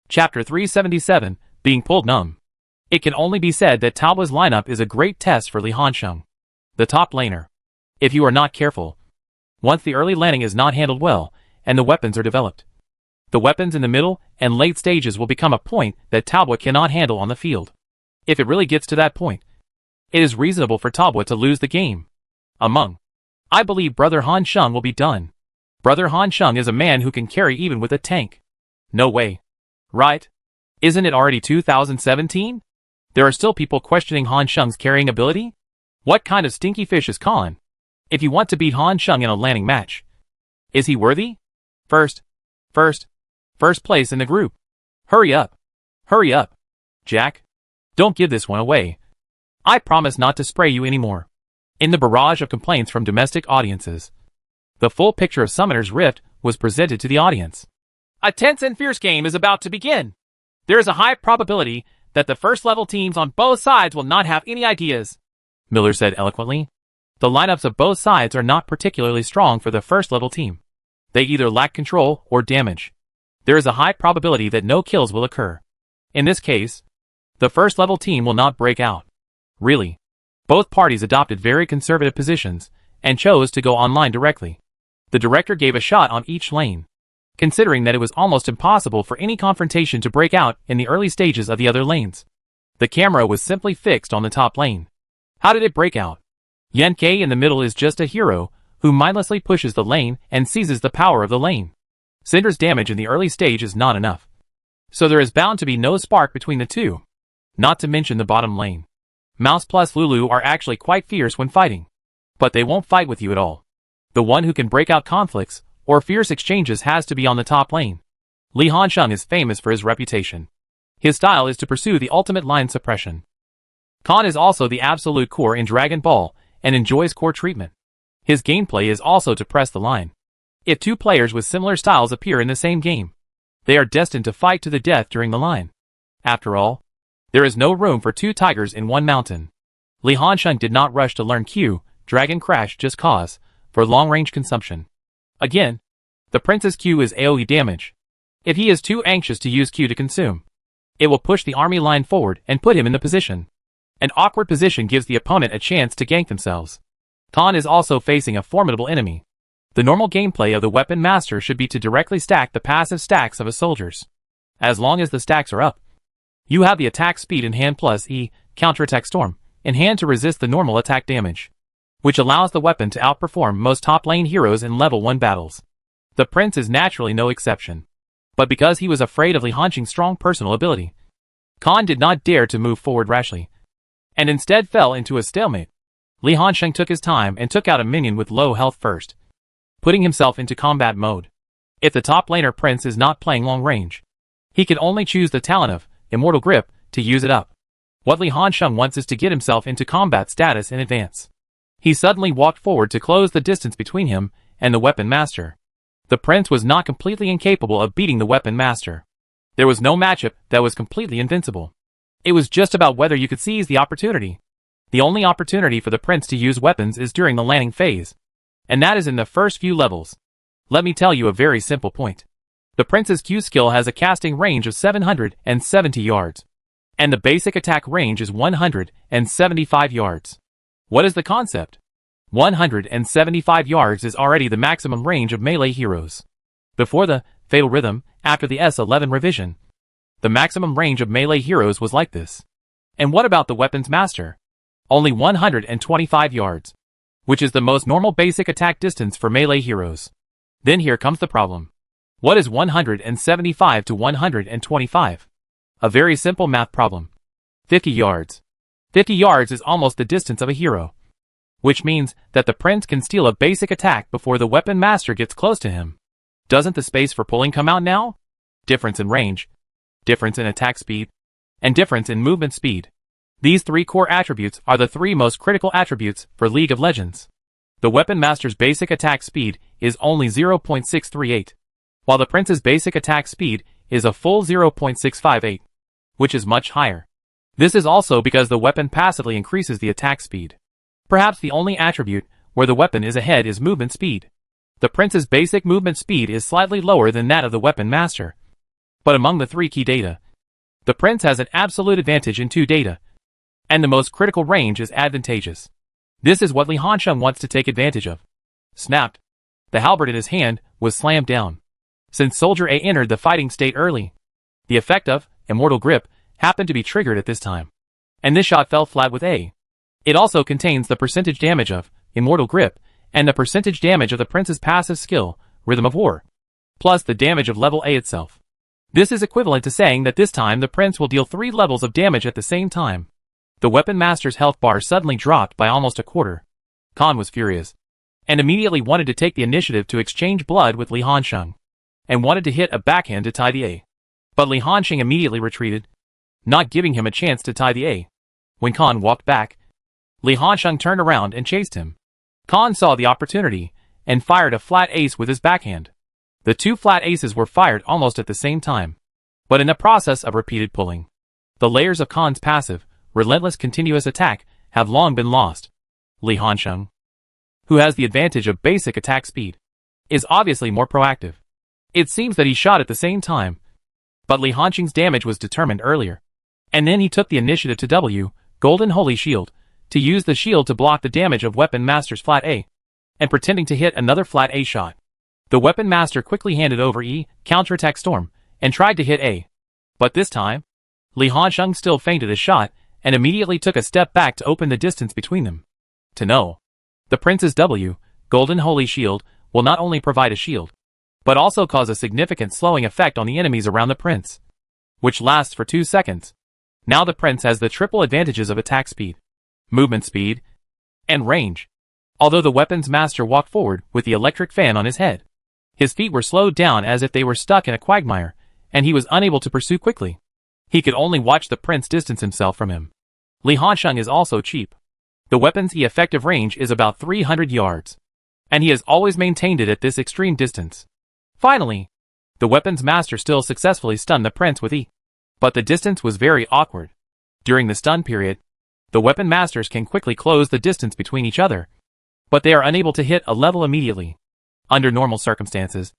Chapter 377, Being Pulled Numb. It can only be said that Talbot's lineup is a great test for Li Hansheng, the top laner. If you are not careful, once the early landing is not handled well, and the weapons are developed, the weapons in the middle and late stages will become a point that Talbot cannot handle on the field. If it really gets to that point, it is reasonable for Talbot to lose the game. I believe Brother Hansheng will be done. Brother Hansheng is a man who can carry even with a tank. No way. Right? Isn't it already 2017? There are still people questioning Hansheng's carrying ability? What kind of stinky fish is Khan? If you want to beat Hansheng in a landing match, is he worthy? First place in the group. Hurry up. Hurry up. Jack. Don't give this one away. I promise not to spray you anymore. In the barrage of complaints from domestic audiences, the full picture of Summoner's Rift was presented to the audience. A tense and fierce game is about to begin. There is a high probability that the first level teams on both sides will not have any ideas, Miller said eloquently. The lineups of both sides are not particularly strong for the first level team. They either lack control or damage. There is a high probability that no kills will occur. In this case, the first level team will not break out. Really. Both parties adopted very conservative positions and chose to go online directly. The director gave a shot on each lane, considering that it was almost impossible for any confrontation to break out in the early stages of the other lanes. The camera was simply fixed on the top lane. How did it break out? Yen-Kei in the middle is just a hero who mindlessly pushes the lane and seizes the power of the lane. Syndra's damage in the early stage is not enough, so there is bound to be no spark between the two. Not to mention the bottom lane. Mouse plus Lulu are actually quite fierce when fighting, but they won't fight with you at all. The one who can break out conflicts or fierce exchanges has to be on the top lane. Li Hansheng is famous for his reputation. His style is to pursue the ultimate line suppression. Khan is also the absolute core in Dragon Ball and enjoys core treatment. His gameplay is also to press the line. If two players with similar styles appear in the same game, they are destined to fight to the death during the line. After all, there is no room for two tigers in one mountain. Li Hansheng did not rush to learn Q, Dragon Crash just cause, for long-range consumption. Again, the prince's Q is AoE damage. If he is too anxious to use Q to consume, it will push the army line forward and put him in the position. An awkward position gives the opponent a chance to gank themselves. Khan is also facing a formidable enemy. The normal gameplay of the Weapon Master should be to directly stack the passive stacks of his soldiers. As long as the stacks are up, you have the attack speed in hand plus E, counterattack storm, in hand to resist the normal attack damage, which allows the weapon to outperform most top lane heroes in level 1 battles. The prince is naturally no exception. But because he was afraid of Li Hansheng's strong personal ability, Khan did not dare to move forward rashly, and instead fell into a stalemate. Li Hansheng took his time and took out a minion with low health first, putting himself into combat mode. If the top laner prince is not playing long range, he can only choose the talent of Immortal Grip to use it up. What Li Hansheng wants is to get himself into combat status in advance. He suddenly walked forward to close the distance between him and the Weapon Master. The prince was not completely incapable of beating the Weapon Master. There was no matchup that was completely invincible. It was just about whether you could seize the opportunity. The only opportunity for the prince to use weapons is during the landing phase, and that is in the first few levels. Let me tell you a very simple point. The prince's Q skill has a casting range of 770 yards, and the basic attack range is 175 yards. What is the concept? 175 yards is already the maximum range of melee heroes. Before the Fatal Rhythm, after the S11 revision, the maximum range of melee heroes was like this. And what about the Weapons Master? Only 125 yards, which is the most normal basic attack distance for melee heroes. Then here comes the problem. What is 175 to 125? A very simple math problem. 50 yards. 50 yards is almost the distance of a hero, which means that the prince can steal a basic attack before the Weapon Master gets close to him. Doesn't the space for pulling come out now? Difference in range, difference in attack speed, and difference in movement speed. These three core attributes are the three most critical attributes for League of Legends. The Weapon Master's basic attack speed is only 0.638, while the Prince's basic attack speed is a full 0.658, which is much higher. This is also because the weapon passively increases the attack speed. Perhaps the only attribute where the weapon is ahead is movement speed. The Prince's basic movement speed is slightly lower than that of the Weapon Master. But among the three key data, the Prince has an absolute advantage in 2 data, and the most critical range is advantageous. This is what Li Hansheng wants to take advantage of. Snapped. The halberd in his hand was slammed down. Since Soldier A entered the fighting state early, the effect of Immortal Grip happened to be triggered at this time, and this shot fell flat with A. It also contains the percentage damage of Immortal Grip and the percentage damage of the Prince's passive skill, Rhythm of War, plus the damage of level A itself. This is equivalent to saying that this time the Prince will deal 3 levels of damage at the same time. The Weapon Master's health bar suddenly dropped by almost a quarter. Khan was furious, and immediately wanted to take the initiative to exchange blood with Li Hansheng, and wanted to hit a backhand to tie the A. But Li Hansheng immediately retreated, not giving him a chance to tie the A. When Khan walked back, Li Hansheng turned around and chased him. Khan saw the opportunity, and fired a flat ace with his backhand. The 2 flat aces were fired almost at the same time, but in the process of repeated pulling, the layers of Khan's passive, relentless continuous attack have long been lost. Li Hansheng, who has the advantage of basic attack speed, is obviously more proactive. It seems that he shot at the same time, but Li Hansheng's damage was determined earlier, and then he took the initiative to W, Golden Holy Shield, to use the shield to block the damage of Weapon Master's flat A, and pretending to hit another flat A shot. The Weapon Master quickly handed over E, Counterattack Storm, and tried to hit A. But this time, Li Hansheng still feinted a shot, and immediately took a step back to open the distance between them. To know, the Prince's W, Golden Holy Shield, will not only provide a shield, but also cause a significant slowing effect on the enemies around the Prince, which lasts for 2 seconds. Now the Prince has the triple advantages of attack speed, movement speed, and range. Although the Weapons Master walked forward with the electric fan on his head, his feet were slowed down as if they were stuck in a quagmire, and he was unable to pursue quickly. He could only watch the Prince distance himself from him. Li Hansheng is also cheap. The weapon's effective range is about 300 yards, and he has always maintained it at this extreme distance. Finally, the Weapons Master still successfully stunned the Prince with E. But the distance was very awkward. During the stun period, the Weapon Masters can quickly close the distance between each other, but they are unable to hit a level immediately. Under normal circumstances,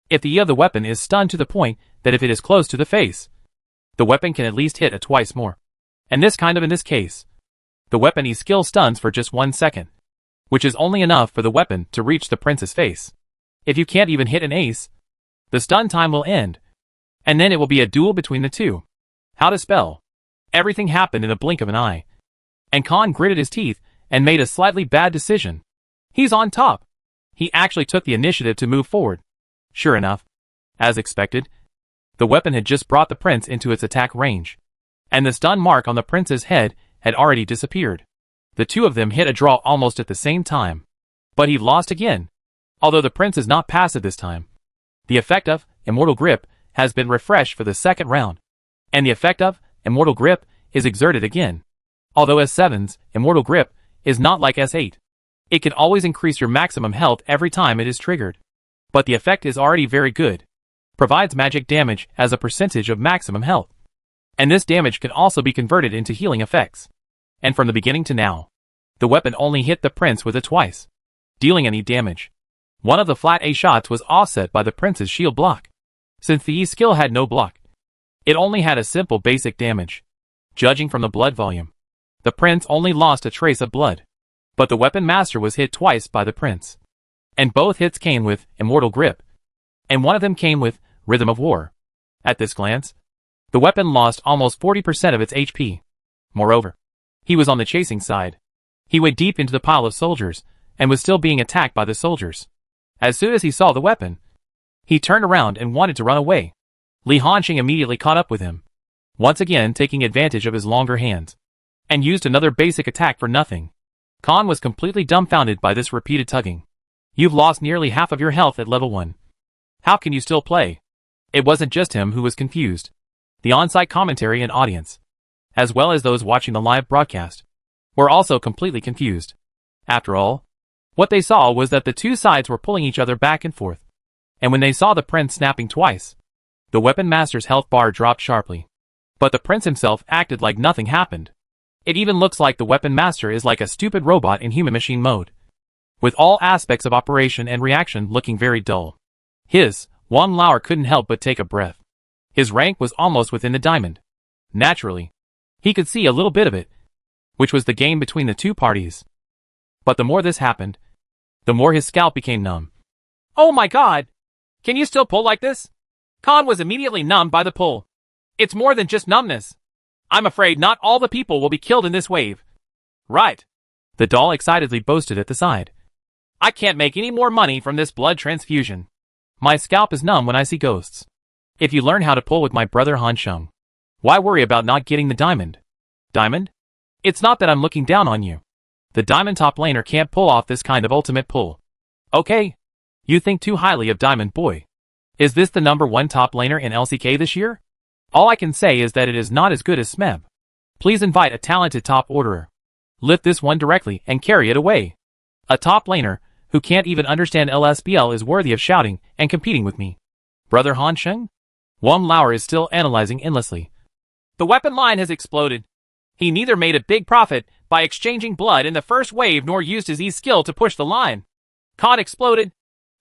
if the E of the weapon is stunned to the point that if it is close to the face, the weapon can at least hit it twice more. And this in this case, the weapon E skill stuns for just 1 second, which is only enough for the weapon to reach the Prince's face. If you can't even hit an ace, the stun time will end, and then it will be a duel between the two. How to spell? Everything happened in a blink of an eye, and Khan gritted his teeth and made a slightly bad decision. He's on top. He actually took the initiative to move forward. Sure enough, as expected, the weapon had just brought the Prince into its attack range, and the stun mark on the Prince's head had already disappeared. The two of them hit a draw almost at the same time, but he lost again, although the Prince is not passive this time. The effect of Immortal Grip has been refreshed for the second round, and the effect of Immortal Grip is exerted again. Although S7's Immortal Grip is not like S8, it can always increase your maximum health every time it is triggered. But the effect is already very good. Provides magic damage as a percentage of maximum health. And this damage can also be converted into healing effects. And from the beginning to now, the weapon only hit the Prince with it twice, dealing any damage. One of the flat A shots was offset by the Prince's shield block. Since the E skill had no block, it only had a simple basic damage. Judging from the blood volume, the Prince only lost a trace of blood. But the Weapon Master was hit twice by the Prince, and both hits came with Immortal Grip, and one of them came with Rhythm of War. At this glance, the weapon lost almost 40% of its HP. Moreover, he was on the chasing side. He went deep into the pile of soldiers, and was still being attacked by the soldiers. As soon as he saw the weapon, he turned around and wanted to run away. Li Hansheng immediately caught up with him, once again taking advantage of his longer hands, and used another basic attack for nothing. Khan was completely dumbfounded by this repeated tugging. You've lost nearly half of your health at level 1. How can you still play? It wasn't just him who was confused. The on-site commentary and audience, as well as those watching the live broadcast, were also completely confused. After all, what they saw was that the two sides were pulling each other back and forth. And when they saw the prince snapping twice, the weapon master's health bar dropped sharply. But the prince himself acted like nothing happened. It even looks like the weapon master is like a stupid robot in human-machine mode, with all aspects of operation and reaction looking very dull. Wan Lauer couldn't help but take a breath. His rank was almost within the diamond. Naturally, he could see a little bit of it, which was the game between the two parties. But the more this happened, the more his scalp became numb. Oh my god! Can you still pull like this? Khan was immediately numbed by the pull. It's more than just numbness. I'm afraid not all the people will be killed in this wave. Right. The doll excitedly boasted at the side. I can't make any more money from this blood transfusion. My scalp is numb when I see ghosts. If you learn how to pull with my brother Han Sheng, why worry about not getting the diamond? Diamond? It's not that I'm looking down on you. The diamond top laner can't pull off this kind of ultimate pull. Okay. You think too highly of Diamond Boy. Is this the #1 top laner in LCK this year? All I can say is that it is not as good as Smeb. Please invite a talented top orderer. Lift this one directly and carry it away. A top laner who can't even understand LSBL is worthy of shouting and competing with me. Brother Han Sheng? Wan Lauer is still analyzing endlessly. The weapon line has exploded. He neither made a big profit by exchanging blood in the first wave nor used his E skill to push the line. Khan exploded.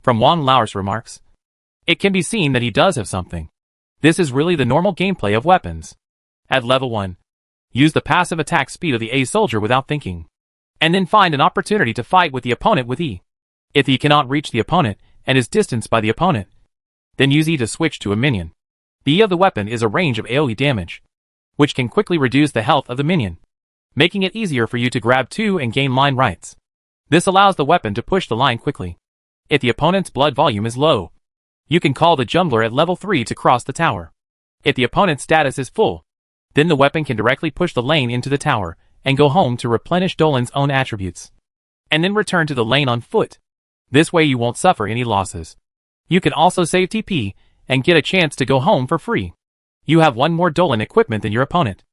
From Wan Lauer's remarks, it can be seen that he does have something. This is really the normal gameplay of weapons. At level 1, use the passive attack speed of the A soldier without thinking, and then find an opportunity to fight with the opponent with E. If he cannot reach the opponent and is distanced by the opponent, then use E to switch to a minion. The E of the weapon is a range of AoE damage, which can quickly reduce the health of the minion, making it easier for you to grab 2 and gain line rights. This allows the weapon to push the line quickly. If the opponent's blood volume is low, you can call the jungler at level 3 to cross the tower. If the opponent's status is full, then the weapon can directly push the lane into the tower and go home to replenish Dolan's own attributes, and then return to the lane on foot. This way you won't suffer any losses. You can also save TP and get a chance to go home for free. You have one more Dolan equipment than your opponent,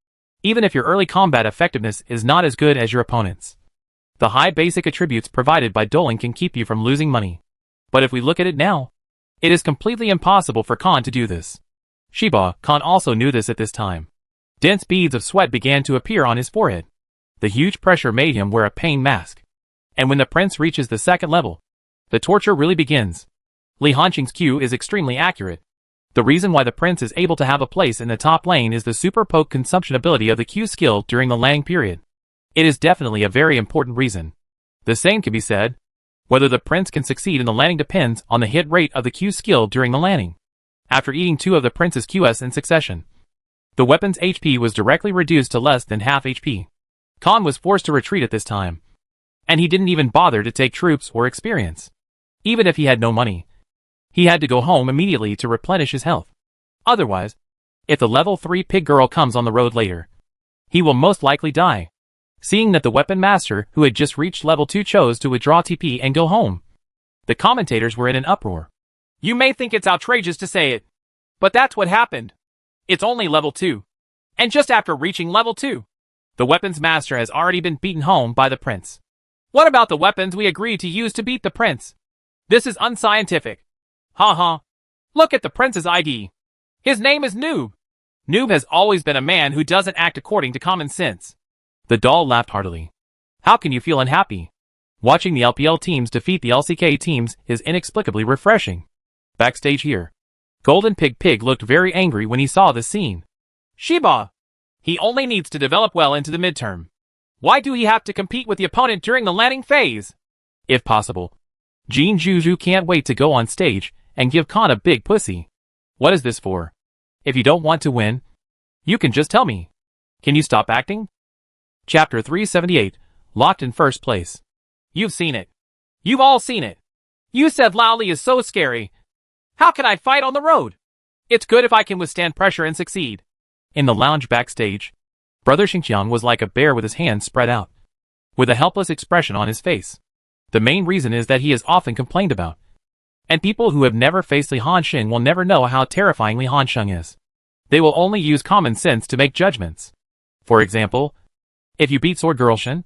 even if your early combat effectiveness is not as good as your opponent's. The high basic attributes provided by Dolan can keep you from losing money. But if we look at it now, it is completely impossible for Khan to do this. Shiba Khan also knew this at this time. Dense beads of sweat began to appear on his forehead. The huge pressure made him wear a pain mask. And when the prince reaches the second level, the torture really begins. Li Hanqing's Q is extremely accurate. The reason why the prince is able to have a place in the top lane is the super poke consumption ability of the Q skill during the Lang period. It is definitely a very important reason. The same can be said. Whether the prince can succeed in the landing depends on the hit rate of the Q skill during the landing. After eating 2 of the prince's QS in succession, the weapon's HP was directly reduced to less than half HP. Khan was forced to retreat at this time, and he didn't even bother to take troops or experience. Even if he had no money, he had to go home immediately to replenish his health. Otherwise, if the level 3 pig girl comes on the road later, he will most likely die. Seeing that the weapon master who had just reached level 2 chose to withdraw TP and go home, the commentators were in an uproar. You may think it's outrageous to say it, but that's what happened. It's only level 2. And just after reaching level 2, the weapons master has already been beaten home by the prince. What about the weapons we agreed to use to beat the prince? This is unscientific. Ha. Look at the prince's ID. His name is Noob. Noob has always been a man who doesn't act according to common sense. The doll laughed heartily. How can you feel unhappy? Watching the LPL teams defeat the LCK teams is inexplicably refreshing. Backstage here, Golden Pig looked very angry when he saw this scene. Shiba! He only needs to develop well into the midterm. Why do he have to compete with the opponent during the landing phase? If possible, Jin Juju can't wait to go on stage and give Khan a big pussy. What is this for? If you don't want to win, you can just tell me. Can you stop acting? Chapter 378, Locked in First Place. You've seen it. You've all seen it. You said Lao Li is so scary. How can I fight on the road? It's good if I can withstand pressure and succeed. In the lounge backstage, Brother Xingqiang was like a bear with his hands spread out, with a helpless expression on his face. The main reason is that he is often complained about. And people who have never faced Li Hansheng will never know how terrifying Li Hansheng is. They will only use common sense to make judgments. For example, if you beat Sword Girl Shin,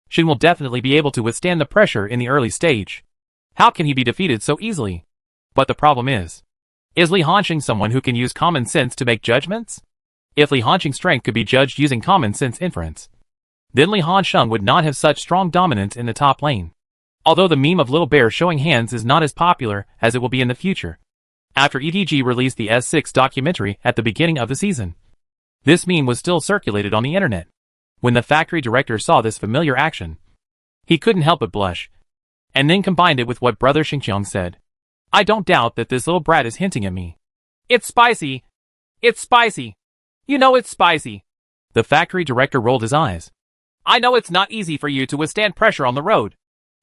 Shin will definitely be able to withstand the pressure in the early stage. How can he be defeated so easily? But the problem is Li Hanxing someone who can use common sense to make judgments? If Li Hanxing's strength could be judged using common sense inference, then Li Hanxing would not have such strong dominance in the top lane. Although the meme of Little Bear showing hands is not as popular as it will be in the future, after EDG released the S6 documentary at the beginning of the season, this meme was still circulated on the internet. When the factory director saw this familiar action, he couldn't help but blush, and then combined it with what brother Xingqiang said. I don't doubt that this little brat is hinting at me. It's spicy. It's spicy. You know it's spicy. The factory director rolled his eyes. I know it's not easy for you to withstand pressure on the road.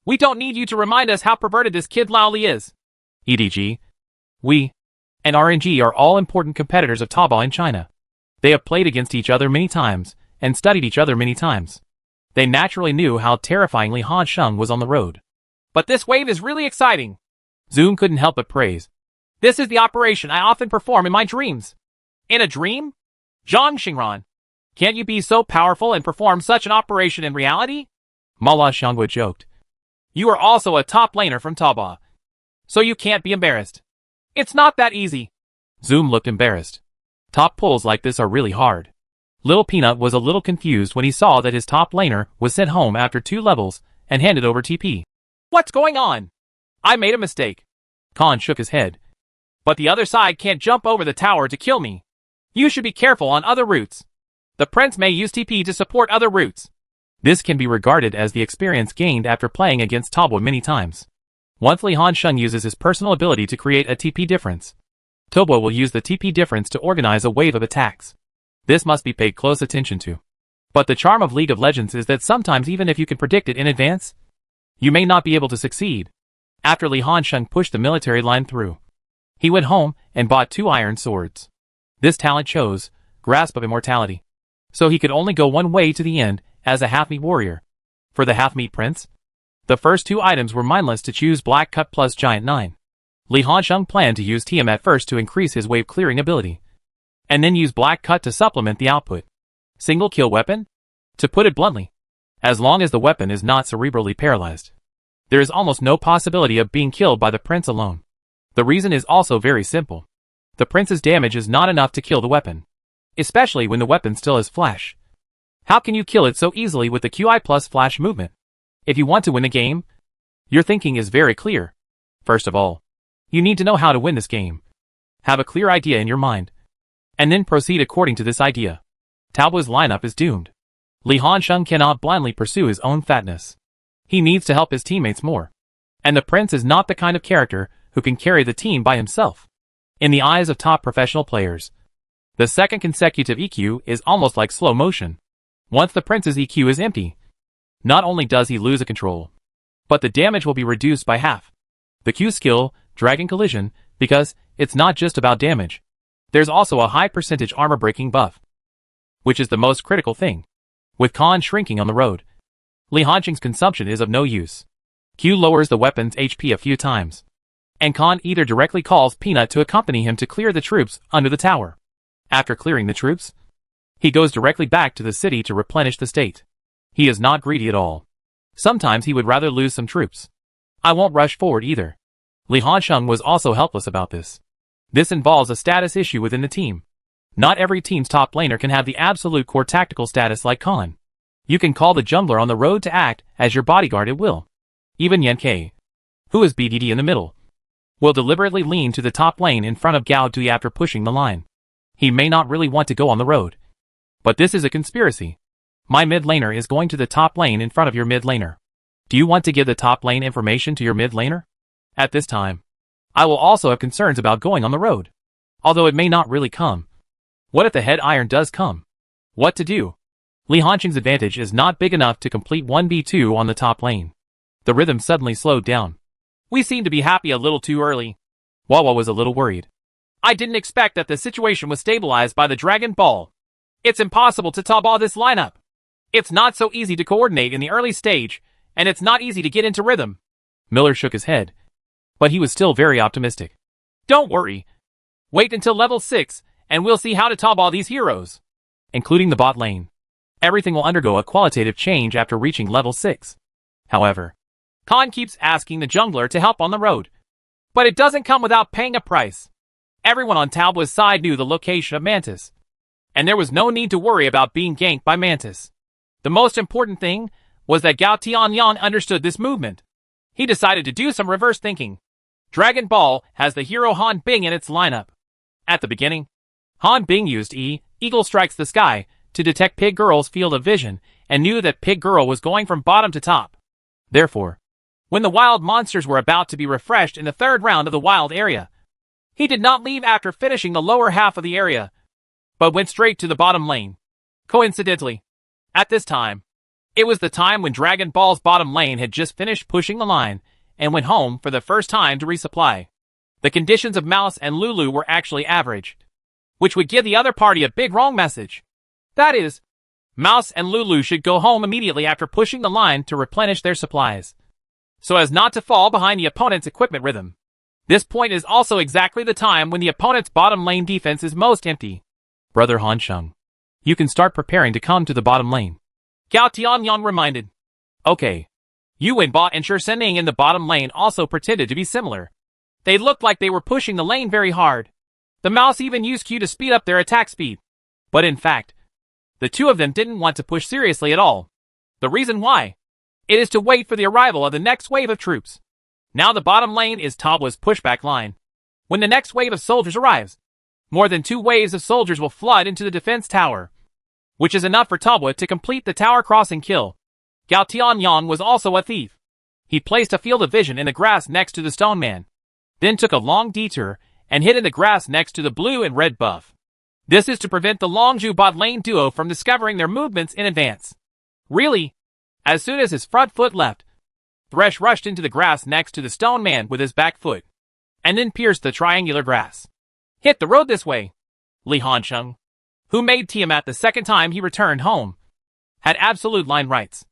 We don't need you to remind us how perverted this kid Lao Li is. EDG, we, and RNG are all important competitors of Taobao in China. They have played against each other many times, and studied each other many times. They naturally knew how terrifying Li Hanxing was on the road. But this wave is really exciting. Zoom couldn't help but praise. This is the operation I often perform in my dreams. In a dream? Zhang Xingran, can't you be so powerful and perform such an operation in reality? Mala Xiangwu joked. You are also a top laner from Taobao, so you can't be embarrassed. It's not that easy. Zoom looked embarrassed. Top pulls like this are really hard. Little Peanut was a little confused when he saw that his top laner was sent home after 2 levels and handed over TP. What's going on? I made a mistake. Khan shook his head. But the other side can't jump over the tower to kill me. You should be careful on other routes. The prince may use TP to support other routes. This can be regarded as the experience gained after playing against Taobao many times. Once Li Hanxing uses his personal ability to create a TP difference, Taobao will use the TP difference to organize a wave of attacks. This must be paid close attention to. But the charm of League of Legends is that sometimes even if you can predict it in advance, you may not be able to succeed. After Li Hanxing pushed the military line through, he went home and bought 2 iron swords. This talent chose Grasp of Immortality, so he could only go one way to the end as a half-meat warrior. For the half-meat prince, the first 2 items were mindless to choose Black Cut plus Giant 9. Li Hanxing planned to use Tiamat first to increase his wave clearing ability, and then use Black Cut to supplement the output. Single kill weapon? To put it bluntly, as long as the weapon is not cerebrally paralyzed, there is almost no possibility of being killed by the prince alone. The reason is also very simple. The prince's damage is not enough to kill the weapon, especially when the weapon still has flash. How can you kill it so easily with the QI plus flash movement? If you want to win the game, your thinking is very clear. First of all, you need to know how to win this game. Have a clear idea in your mind, and then proceed according to this idea. Taobao's lineup is doomed. Li Hanxing cannot blindly pursue his own fatness. He needs to help his teammates more. And the prince is not the kind of character who can carry the team by himself. In the eyes of top professional players, the second consecutive EQ is almost like slow motion. Once the prince's EQ is empty, not only does he lose a control, but the damage will be reduced by half. The Q skill, Dragon Collision, because it's not just about damage. There's also a high percentage armor breaking buff, which is the most critical thing. With Khan shrinking on the road, Li Hanxing's consumption is of no use. Q lowers the weapon's HP a few times, and Khan either directly calls Peanut to accompany him to clear the troops under the tower. After clearing the troops, he goes directly back to the city to replenish the state. He is not greedy at all. Sometimes he would rather lose some troops. I won't rush forward either. Li Hanxing was also helpless about this. This involves a status issue within the team. Not every team's top laner can have the absolute core tactical status like Khan. You can call the jungler on the road to act as your bodyguard at will. Even Yanke, who is BDD in the middle, will deliberately lean to the top lane in front of Gao Dui after pushing the line. He may not really want to go on the road, but this is a conspiracy. My mid laner is going to the top lane in front of your mid laner. Do you want to give the top lane information to your mid laner? At this time, I will also have concerns about going on the road. Although it may not really come. What if the head iron does come? What to do? Li Hanxing's advantage is not big enough to complete 1v2 on the top lane. The rhythm suddenly slowed down. We seem to be happy a little too early. Wawa was a little worried. I didn't expect that the situation was stabilized by the Dragon Ball. It's impossible to Taobao this lineup. It's not so easy to coordinate in the early stage, and it's not easy to get into rhythm. Miller shook his head, but he was still very optimistic. Don't worry. Wait until level 6, and we'll see how to Taobao these heroes, including the bot lane. Everything will undergo a qualitative change after reaching level 6. However, Khan keeps asking the jungler to help on the road. But it doesn't come without paying a price. Everyone on Talbot's side knew the location of Mantis. And there was no need to worry about being ganked by Mantis. The most important thing was that Gao Tianyang understood this movement. He decided to do some reverse thinking. Dragon Ball has the hero Han Bing in its lineup. At the beginning, Han Bing used Eagle Strikes the Sky to detect Pig Girl's field of vision and knew that Pig Girl was going from bottom to top. Therefore, when the wild monsters were about to be refreshed in the third round of the wild area, he did not leave after finishing the lower half of the area, but went straight to the bottom lane. Coincidentally, at this time, it was the time when Dragon Ball's bottom lane had just finished pushing the line and went home for the first time to resupply. The conditions of Mouse and Lulu were actually average, which would give the other party a big wrong message. That is, Mouse and Lulu should go home immediately after pushing the line to replenish their supplies, so as not to fall behind the opponent's equipment rhythm. This point is also exactly the time when the opponent's bottom lane defense is most empty. Brother Han Sheng, you can start preparing to come to the bottom lane. Gao Tianyang reminded. Okay. Yu Wenba and Shi Shening in the bottom lane also pretended to be similar. They looked like they were pushing the lane very hard. The Mouse even used Q to speed up their attack speed. But in fact, the two of them didn't want to push seriously at all. The reason why? It is to wait for the arrival of the next wave of troops. Now the bottom lane is Tabla's pushback line. When the next wave of soldiers arrives, more than 2 waves of soldiers will flood into the defense tower, which is enough for Tabla to complete the tower crossing kill. Gao Tianyang was also a thief. He placed a field of vision in the grass next to the stone man, then took a long detour and hid in the grass next to the blue and red buff. This is to prevent the Longzhu bot lane duo from discovering their movements in advance. Really? As soon as his front foot left, Thresh rushed into the grass next to the stone man with his back foot, and then pierced the triangular grass. Hit the road this way. Li Hansheng, who made Tiamat the second time he returned home, had absolute line rights.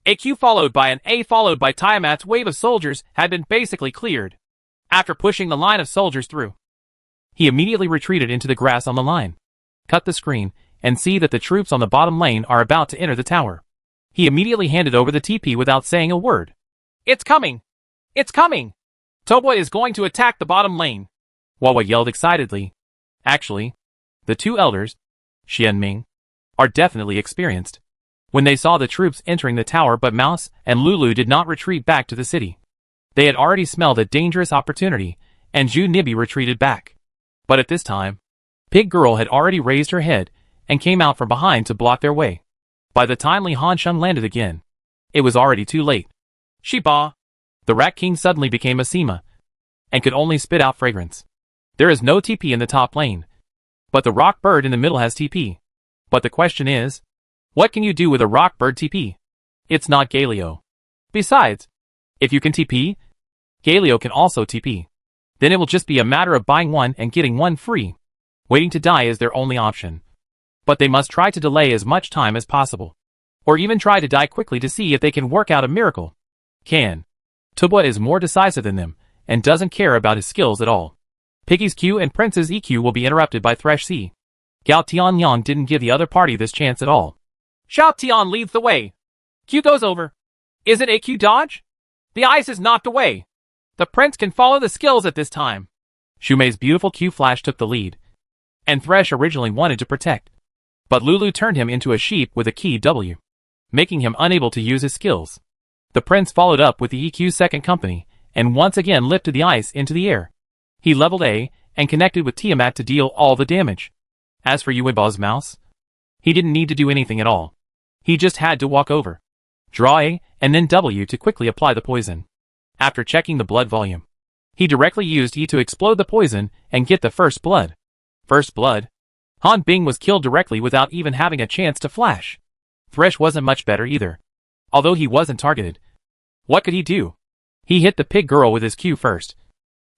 A Q followed by an A followed by Tiamat's wave of soldiers had been basically cleared. After pushing the line of soldiers through, he immediately retreated into the grass on the line, cut the screen, and see that the troops on the bottom lane are about to enter the tower. He immediately handed over the TP without saying a word. It's coming! It's coming! Tobwa is going to attack the bottom lane. Wawa yelled excitedly. Actually, the two elders, Xi and Ming, are definitely experienced. When they saw the troops entering the tower but Mouse and Lulu did not retreat back to the city. They had already smelled a dangerous opportunity, and Zhu Nibi retreated back. But at this time, Pig Girl had already raised her head and came out from behind to block their way. By the time Li Hansheng landed again, it was already too late. Shiba! The Rat King suddenly became a Sema, and could only spit out fragrance. There is no TP in the top lane, but the Rock Bird in the middle has TP. But the question is, what can you do with a Rock Bird TP? It's not Galio. Besides, if you can TP, Galio can also TP. Then it will just be a matter of buying one and getting one free. Waiting to die is their only option. But they must try to delay as much time as possible. Or even try to die quickly to see if they can work out a miracle. Tubwa is more decisive than them, and doesn't care about his skills at all. Piggy's Q and Prince's EQ will be interrupted by Thresh C. Gao Tianyang didn't give the other party this chance at all. Xiao Tian leads the way. Q goes over. Is it a Q dodge? The ice is knocked away. The prince can follow the skills at this time. Shumei's beautiful Q flash took the lead, and Thresh originally wanted to protect. But Lulu turned him into a sheep with a key W, making him unable to use his skills. The prince followed up with the EQ second company, and once again lifted the ice into the air. He leveled A, and connected with Tiamat to deal all the damage. As for Yuiba's mouse, he didn't need to do anything at all. He just had to walk over, draw A, and then W to quickly apply the poison. After checking the blood volume, he directly used E to explode the poison and get the first blood. First blood. Han Bing was killed directly without even having a chance to flash. Thresh wasn't much better either. Although he wasn't targeted. What could he do? He hit the Pig Girl with his Q first,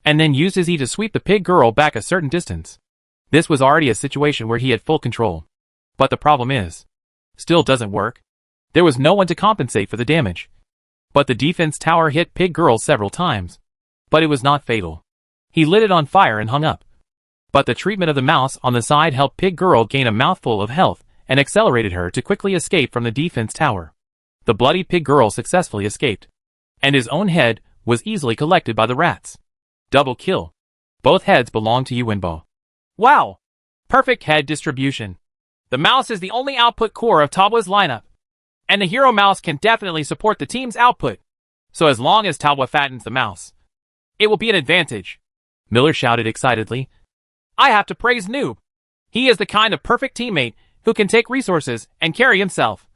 and then used his E to sweep the Pig Girl back a certain distance. This was already a situation where he had full control. But the problem is, still doesn't work. There was no one to compensate for the damage. But the defense tower hit Pig Girl several times. But it was not fatal. He lit it on fire and hung up. But the treatment of the mouse on the side helped Pig Girl gain a mouthful of health and accelerated her to quickly escape from the defense tower. The bloody pig girl successfully escaped, and his own head was easily collected by the rats. Double kill. Both heads belong to you, Wenbo. Wow! Perfect head distribution. The mouse is the only output core of Tabo's lineup, and the hero mouse can definitely support the team's output, so as long as Tabo fattens the mouse, it will be an advantage. Miller shouted excitedly. I have to praise Noob. He is the kind of perfect teammate who can take resources and carry himself.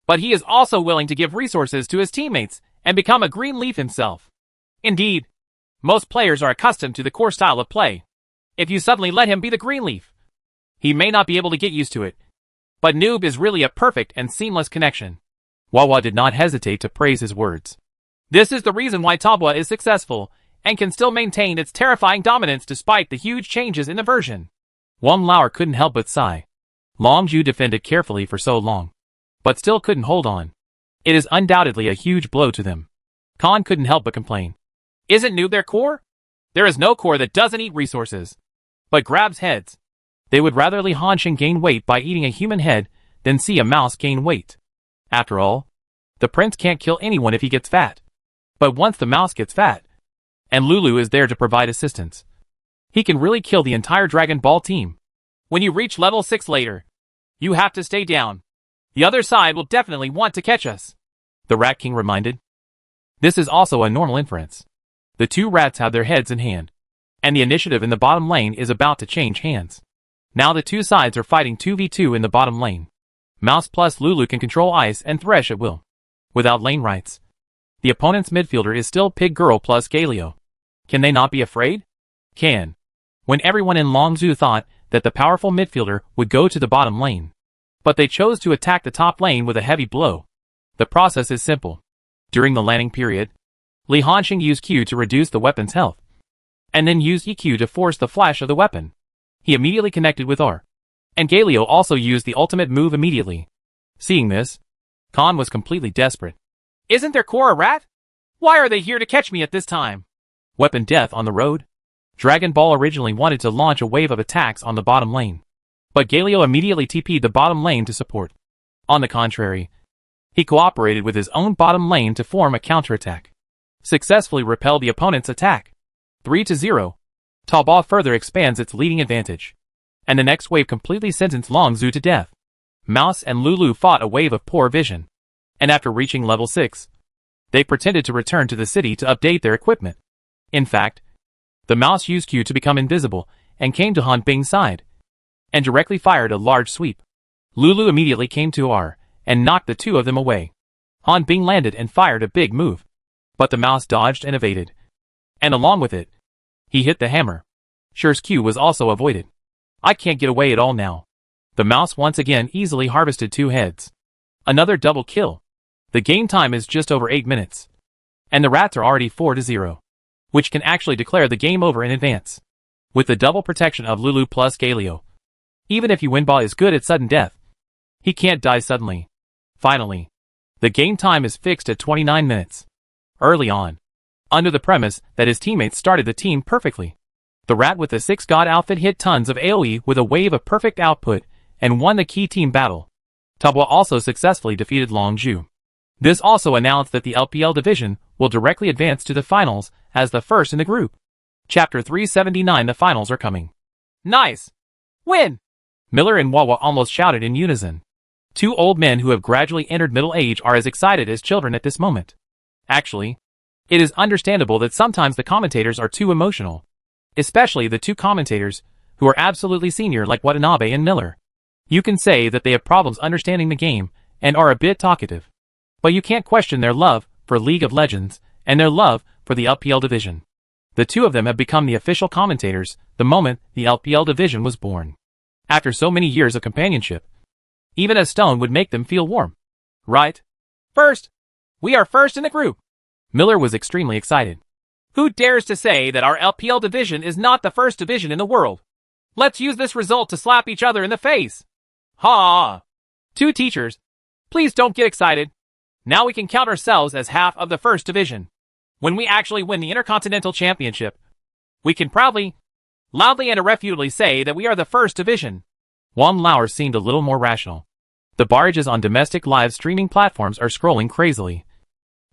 But he is also willing to give resources to his teammates and become a green leaf himself. Indeed, most players are accustomed to the core style of play. If you suddenly let him be the green leaf, he may not be able to get used to it. But Noob is really a perfect and seamless connection. Wawa did not hesitate to praise his words. This is the reason why Tabwa is successful and can still maintain its terrifying dominance despite the huge changes in the version. Wang Lauer couldn't help but sigh. Longzhu defended carefully for so long, but still couldn't hold on. It is undoubtedly a huge blow to them. Khan couldn't help but complain. Isn't Noob their core? There is no core that doesn't eat resources, but grabs heads. They would rather Li Hanxing gain weight by eating a human head than see a mouse gain weight. After all, the prince can't kill anyone if he gets fat. But once the mouse gets fat, and Lulu is there to provide assistance, he can really kill the entire Dragon Ball team. When you reach level 6 later, you have to stay down. The other side will definitely want to catch us, the Rat King reminded. This is also a normal inference. The two rats have their heads in hand, and the initiative in the bottom lane is about to change hands. Now the two sides are fighting 2v2 in the bottom lane. Mouse plus Lulu can control ice and thresh at will, without lane rights. The opponent's midfielder is still Pig Girl plus Galio. Can they not be afraid? Can. When everyone in Longzhu thought that the powerful midfielder would go to the bottom lane, but they chose to attack the top lane with a heavy blow. The process is simple. During the landing period, Li Hanxing used Q to reduce the weapon's health, and then used EQ to force the flash of the weapon. He immediately connected with R, and Galio also used the ultimate move immediately. Seeing this, Khan was completely desperate. Isn't their core a rat? Why are they here to catch me at this time? Weapon death on the road. Dragon Ball originally wanted to launch a wave of attacks on the bottom lane, but Galio immediately TP'd the bottom lane to support. On the contrary, he cooperated with his own bottom lane to form a counterattack, successfully repel the opponent's attack. 3-0. Taba further expands its leading advantage, and the next wave completely sentenced Longzhu to death. Mouse and Lulu fought a wave of poor vision, and after reaching level 6, they pretended to return to the city to update their equipment. In fact, the mouse used Q to become invisible and came to Han Bing's side, and directly fired a large sweep. Lulu immediately came to R, and knocked the two of them away. Han Bing landed and fired a big move, but the mouse dodged and evaded, and along with it, he hit the hammer. Sure's Q was also avoided. I can't get away at all now. The mouse once again easily harvested 2 heads. Another double kill. The game time is just over 8 minutes, and the rats are already 4-0, which can actually declare the game over in advance. With the double protection of Lulu plus Galio, even if Yuanba is good at sudden death, he can't die suddenly. Finally, the game time is fixed at 29 minutes. Early on, under the premise that his teammates started the team perfectly, the rat with the 6 god outfit hit tons of AoE with a wave of perfect output and won the key team battle. Tabwa also successfully defeated Longzhu. This also announced that the LPL division will directly advance to the finals as the first in the group. Chapter 379. The finals are coming. Nice! Win! Miller and Wawa almost shouted in unison. 2 old men who have gradually entered middle age are as excited as children at this moment. Actually, it is understandable that sometimes the commentators are too emotional, especially the 2 commentators who are absolutely senior like Watanabe and Miller. You can say that they have problems understanding the game and are a bit talkative, but you can't question their love for League of Legends and their love for the LPL division. The 2 of them have become the official commentators the moment the LPL division was born. After so many years of companionship, even a stone would make them feel warm. Right? First! We are first in the group! Miller was extremely excited. Who dares to say that our LPL division is not the first division in the world? Let's use this result to slap each other in the face! Ha! 2 teachers, please don't get excited. Now we can count ourselves as half of the first division. When we actually win the Intercontinental Championship, we can proudly, loudly and irrefutably say that we are the first division. Wang Lauer seemed a little more rational. The barrages on domestic live streaming platforms are scrolling crazily.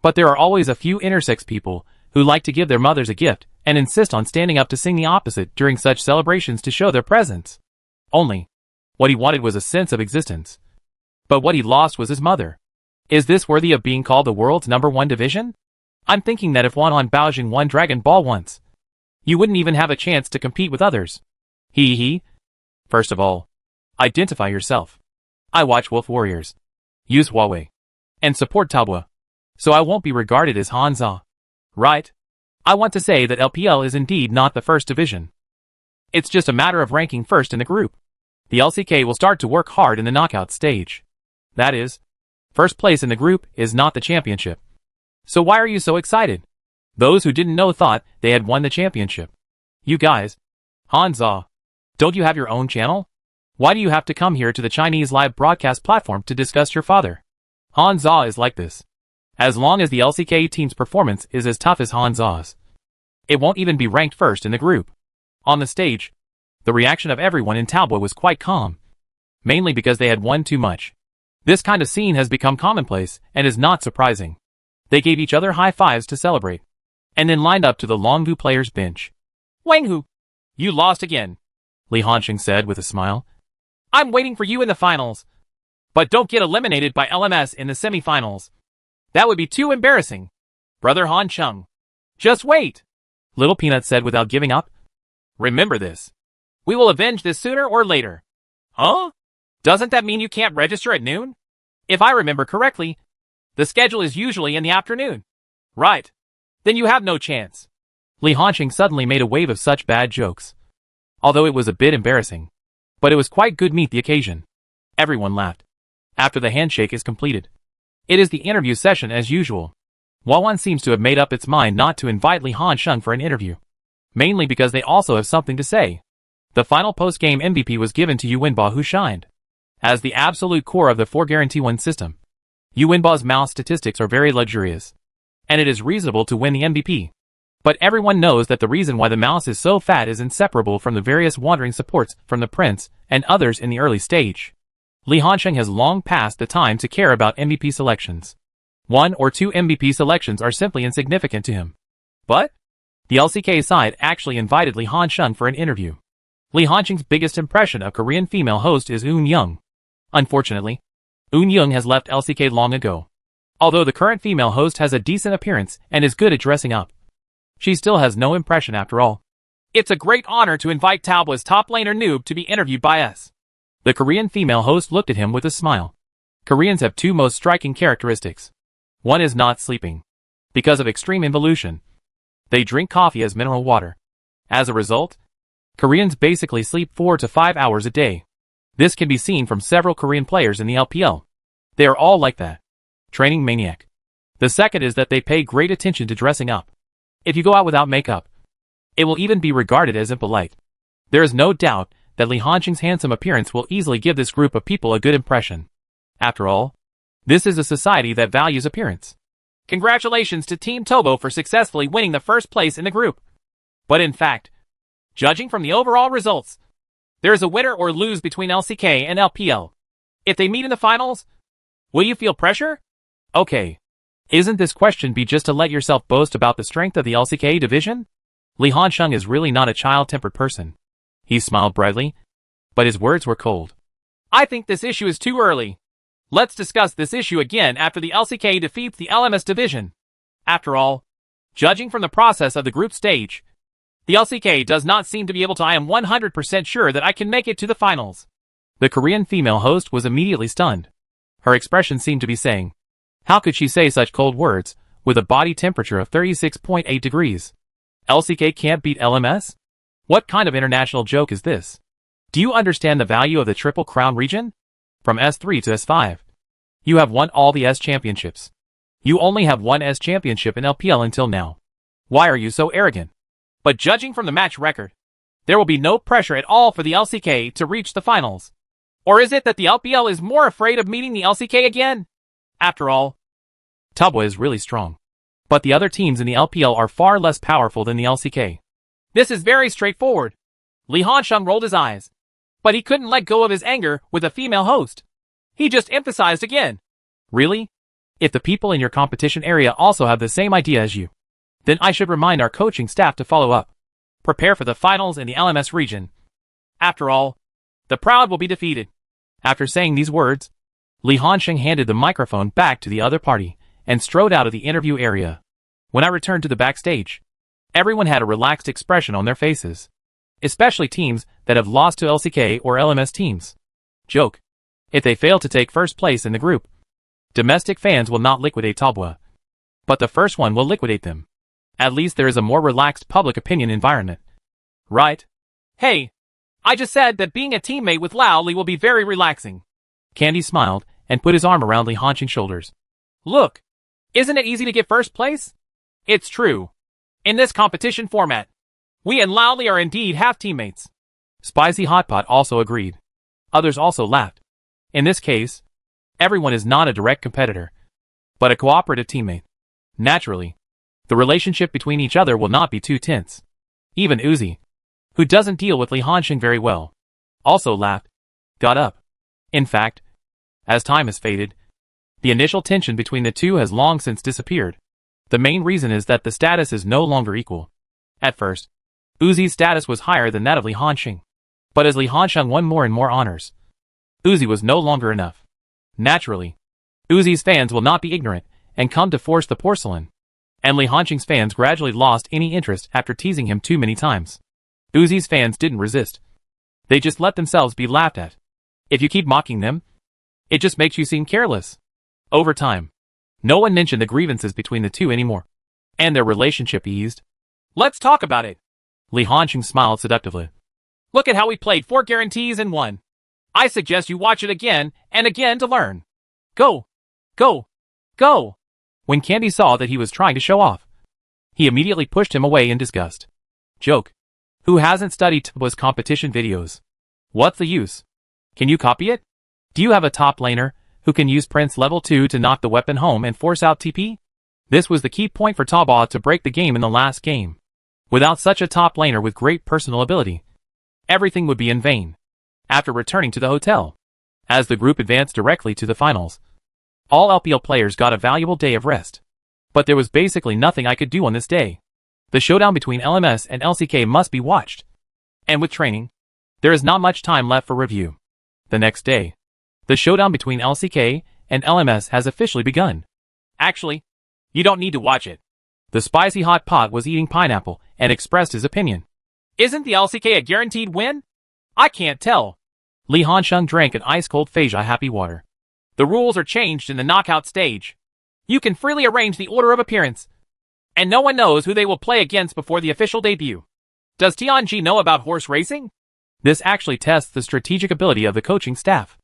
But there are always a few intersex people who like to give their mothers a gift and insist on standing up to sing the opposite during such celebrations to show their presence. Only, what he wanted was a sense of existence. But what he lost was his mother. Is this worthy of being called the world's #1 division? I'm thinking that if Wanhan Baojing won Dragon Ball once, you wouldn't even have a chance to compete with others. First of all, identify yourself. I watch Wolf Warriors, use Huawei, and support Tabua, so I won't be regarded as Hanza. Right? I want to say that LPL is indeed not the first division. It's just a matter of ranking first in the group. The LCK will start to work hard in the knockout stage. That is, first place in the group is not the championship. So why are you so excited? Those who didn't know thought they had won the championship. You guys, Hanza, don't you have your own channel? Why do you have to come here to the Chinese live broadcast platform to discuss your father? Hanza is like this. As long as the LCK team's performance is as tough as Hanza's, it won't even be ranked first in the group. On the stage, the reaction of everyone in Talbot was quite calm, mainly because they had won too much. This kind of scene has become commonplace and is not surprising. They gave each other high fives to celebrate, and then lined up to the Longvu players' bench. Wanghu, you lost again, Li Hanxing said with a smile. I'm waiting for you in the finals. But don't get eliminated by LMS in the semifinals. That would be too embarrassing. Brother Han Chung. Just wait, Little Peanut said without giving up. Remember this. We will avenge this sooner or later. Huh? Doesn't that mean you can't register at noon? If I remember correctly, the schedule is usually in the afternoon. Right. Then you have no chance. Li Hanxing suddenly made a wave of such bad jokes. Although it was a bit embarrassing. But it was quite good meet the occasion. Everyone laughed. After the handshake is completed, it is the interview session as usual. Wawan seems to have made up its mind not to invite Li Hanxing for an interview. Mainly because they also have something to say. The final post-game MVP was given to Yuanba, who shined as the absolute core of the 4-guarantee-1 system. Yuanba's mouse statistics are very luxurious, and it is reasonable to win the MVP. But everyone knows that the reason why the mouse is so fat is inseparable from the various wandering supports from the prince and others in the early stage. Li Hanxing has long passed the time to care about MVP selections. 1 or 2 MVP selections are simply insignificant to him. But the LCK side actually invited Li Hanxing for an interview. Li Hanxing's biggest impression of Korean female host is Eun Young. Unfortunately, Eun Young has left LCK long ago. Although the current female host has a decent appearance and is good at dressing up, she still has no impression after all. It's a great honor to invite Taoba's top laner Noob to be interviewed by us. The Korean female host looked at him with a smile. Koreans have 2 most striking characteristics. One is not sleeping. Because of extreme involution, they drink coffee as mineral water. As a result, Koreans basically sleep 4 to 5 hours a day. This can be seen from several Korean players in the LPL. They are all like that. Training maniac. The second is that they pay great attention to dressing up. If you go out without makeup, it will even be regarded as impolite. There is no doubt that Li Hanxing's handsome appearance will easily give this group of people a good impression. After all, this is a society that values appearance. Congratulations to Team Tobo for successfully winning the first place in the group. But in fact, judging from the overall results, there is a winner or lose between LCK and LPL. If they meet in the finals, will you feel pressure? Okay. Isn't this question be just to let yourself boast about the strength of the LCK division? Li Hanxing is really not a child-tempered person. He smiled brightly, but his words were cold. I think this issue is too early. Let's discuss this issue again after the LCK defeats the LMS division. After all, judging from the process of the group stage, the LCK does not seem to be able to. I am 100% sure that I can make it to the finals. The Korean female host was immediately stunned. Her expression seemed to be saying, how could she say such cold words, with a body temperature of 36.8 degrees? LCK can't beat LMS? What kind of international joke is this? Do you understand the value of the Triple Crown region? From S3 to S5. You have won all the S championships. You only have one S championship in LPL until now. Why are you so arrogant? But judging from the match record, there will be no pressure at all for the LCK to reach the finals. Or is it that the LPL is more afraid of meeting the LCK again? After all, Tubwa is really strong. But the other teams in the LPL are far less powerful than the LCK. This is very straightforward. Li Hanxing rolled his eyes. But he couldn't let go of his anger with a female host. He just emphasized again. Really? If the people in your competition area also have the same idea as you, then I should remind our coaching staff to follow up. Prepare for the finals in the LMS region. After all, the proud will be defeated. After saying these words, Li Hansheng handed the microphone back to the other party and strode out of the interview area. When I returned to the backstage, everyone had a relaxed expression on their faces, especially teams that have lost to LCK or LMS teams. Joke. If they fail to take first place in the group, domestic fans will not liquidate Tabwa, but the first one will liquidate them. At least there is a more relaxed public opinion environment. Right? Hey, I just said that being a teammate with Lao Li will be very relaxing. Candy smiled and put his arm around Li Hansheng's shoulders. Look, isn't it easy to get first place? It's true. In this competition format, we and Lao Li are indeed half teammates. Spicy Hotpot also agreed. Others also laughed. In this case, everyone is not a direct competitor, but a cooperative teammate. Naturally, the relationship between each other will not be too tense. Even Uzi, who doesn't deal with Li Hansheng very well, also laughed, got up. In fact, as time has faded, the initial tension between the two has long since disappeared. The main reason is that the status is no longer equal. At first, Uzi's status was higher than that of Li Hansheng, but as Li Hansheng won more and more honors, Uzi was no longer enough. Naturally, Uzi's fans will not be ignorant and come to force the porcelain, and Li Hansheng's fans gradually lost any interest after teasing him too many times. Uzi's fans didn't resist. They just let themselves be laughed at. If you keep mocking them, it just makes you seem careless. Over time, no one mentioned the grievances between the two anymore, and their relationship eased. Let's talk about it. Li Hansheng smiled seductively. Look at how we played 4 guarantees and won. I suggest you watch it again and again to learn. Go! Go! Go! When Candy saw that he was trying to show off, he immediately pushed him away in disgust. Joke. Who hasn't studied Tabwa's competition videos? What's the use? Can you copy it? Do you have a top laner who can use Prince level 2 to knock the weapon home and force out TP? This was the key point for Tabwa to break the game in the last game. Without such a top laner with great personal ability, everything would be in vain. After returning to the hotel, as the group advanced directly to the finals, all LPL players got a valuable day of rest. But there was basically nothing I could do on this day. The showdown between LMS and LCK must be watched. And with training, there is not much time left for review. The next day, the showdown between LCK and LMS has officially begun. Actually, you don't need to watch it. The spicy hot pot was eating pineapple and expressed his opinion. Isn't the LCK a guaranteed win? I can't tell. Li Hansheng drank an ice-cold Phasia happy water. The rules are changed in the knockout stage. You can freely arrange the order of appearance, and no one knows who they will play against before the official debut. Does Tianji know about horse racing? This actually tests the strategic ability of the coaching staff.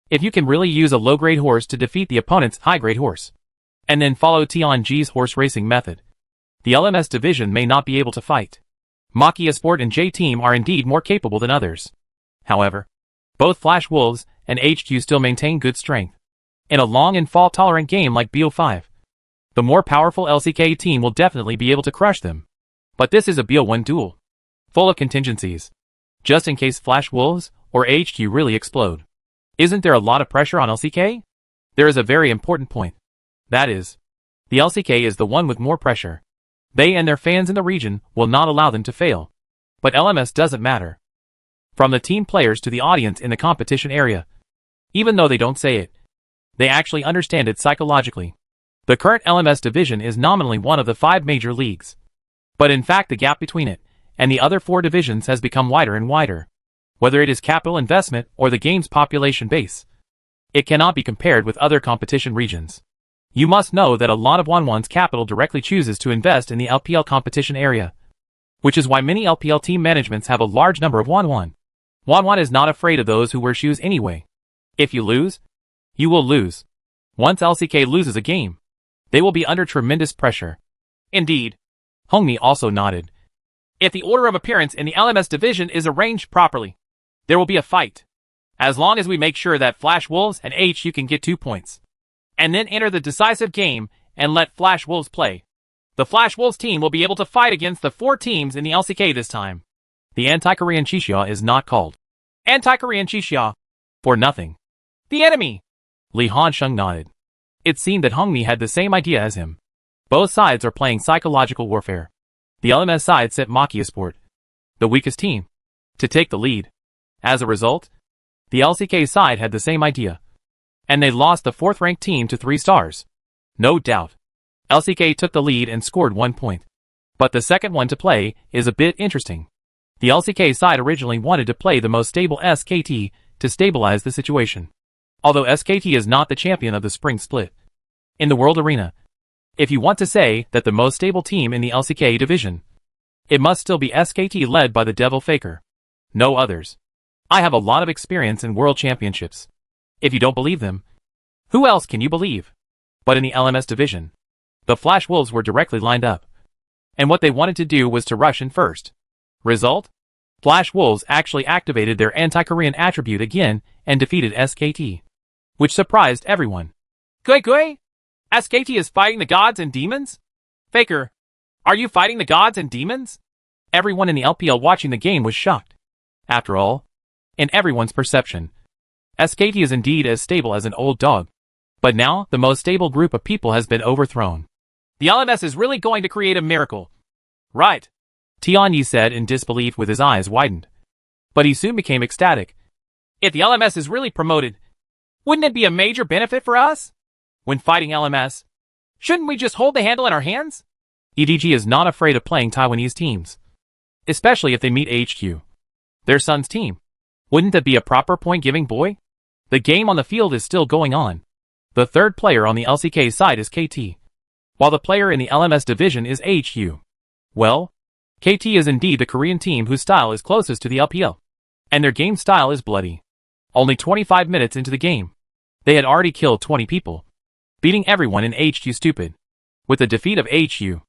If you can really use a low-grade horse to defeat the opponent's high-grade horse, and then follow Tianji's horse racing method, the LMS division may not be able to fight. Maki Sport and J-Team are indeed more capable than others. However, both Flash Wolves and HQ still maintain good strength. In a long and fall-tolerant game like BO5, the more powerful LCK team will definitely be able to crush them. But this is a BO1 duel, full of contingencies, just in case Flash Wolves or HQ really explode. Isn't there a lot of pressure on LCK? There is a very important point. That is, the LCK is the one with more pressure. They and their fans in the region will not allow them to fail. But LMS doesn't matter. From the team players to the audience in the competition area, even though they don't say it, they actually understand it psychologically. The current LMS division is nominally one of the 5 major leagues. But in fact the gap between it and the other 4 divisions has become wider and wider. Whether it is capital investment or the game's population base, it cannot be compared with other competition regions. You must know that a lot of Wanwan's capital directly chooses to invest in the LPL competition area, which is why many LPL team managements have a large number of Wanwan. Wanwan is not afraid of those who wear shoes anyway. If you lose, you will lose. Once LCK loses a game, they will be under tremendous pressure. Indeed. Hongmi also nodded. If the order of appearance in the LMS division is arranged properly, there will be a fight. As long as we make sure that Flash Wolves and HQ can get 2 points, and then enter the decisive game and let Flash Wolves play, the Flash Wolves team will be able to fight against the 4 teams in the LCK this time. The Anti-Korean Chixia is not called Anti-Korean Chixia for nothing. The enemy Li Hansheng nodded. It seemed that Hong Mi had the same idea as him. Both sides are playing psychological warfare. The LMS side sent Machiasport, the weakest team, to take the lead. As a result, the LCK side had the same idea. And they lost the 4th-ranked team to 3 stars. No doubt. LCK took the lead and scored 1 point. But the second one to play is a bit interesting. The LCK side originally wanted to play the most stable SKT to stabilize the situation. Although SKT is not the champion of the spring split. In the World Arena, if you want to say that the most stable team in the LCK division, it must still be SKT led by the Devil Faker. No others. I have a lot of experience in World Championships. If you don't believe them, who else can you believe? But in the LMS division, the Flash Wolves were directly lined up. And what they wanted to do was to rush in first. Result? Flash Wolves actually activated their anti-Korean attribute again and defeated SKT. Which surprised everyone. Gui? SKT is fighting the gods and demons? Faker, are you fighting the gods and demons? Everyone in the LPL watching the game was shocked. After all, in everyone's perception, SKT is indeed as stable as an old dog. But now, the most stable group of people has been overthrown. The LMS is really going to create a miracle. Right. Tianyi said in disbelief with his eyes widened. But he soon became ecstatic. If the LMS is really promoted, wouldn't it be a major benefit for us? When fighting LMS, shouldn't we just hold the handle in our hands? EDG is not afraid of playing Taiwanese teams. Especially if they meet HQ. Their son's team. Wouldn't that be a proper point-giving boy? The game on the field is still going on. The third player on the LCK side is KT, while the player in the LMS division is HQ. Well, KT is indeed the Korean team whose style is closest to the LPL. And their game style is bloody. Only 25 minutes into the game, they had already killed 20 people, beating everyone in HQ stupid. With the defeat of HQ,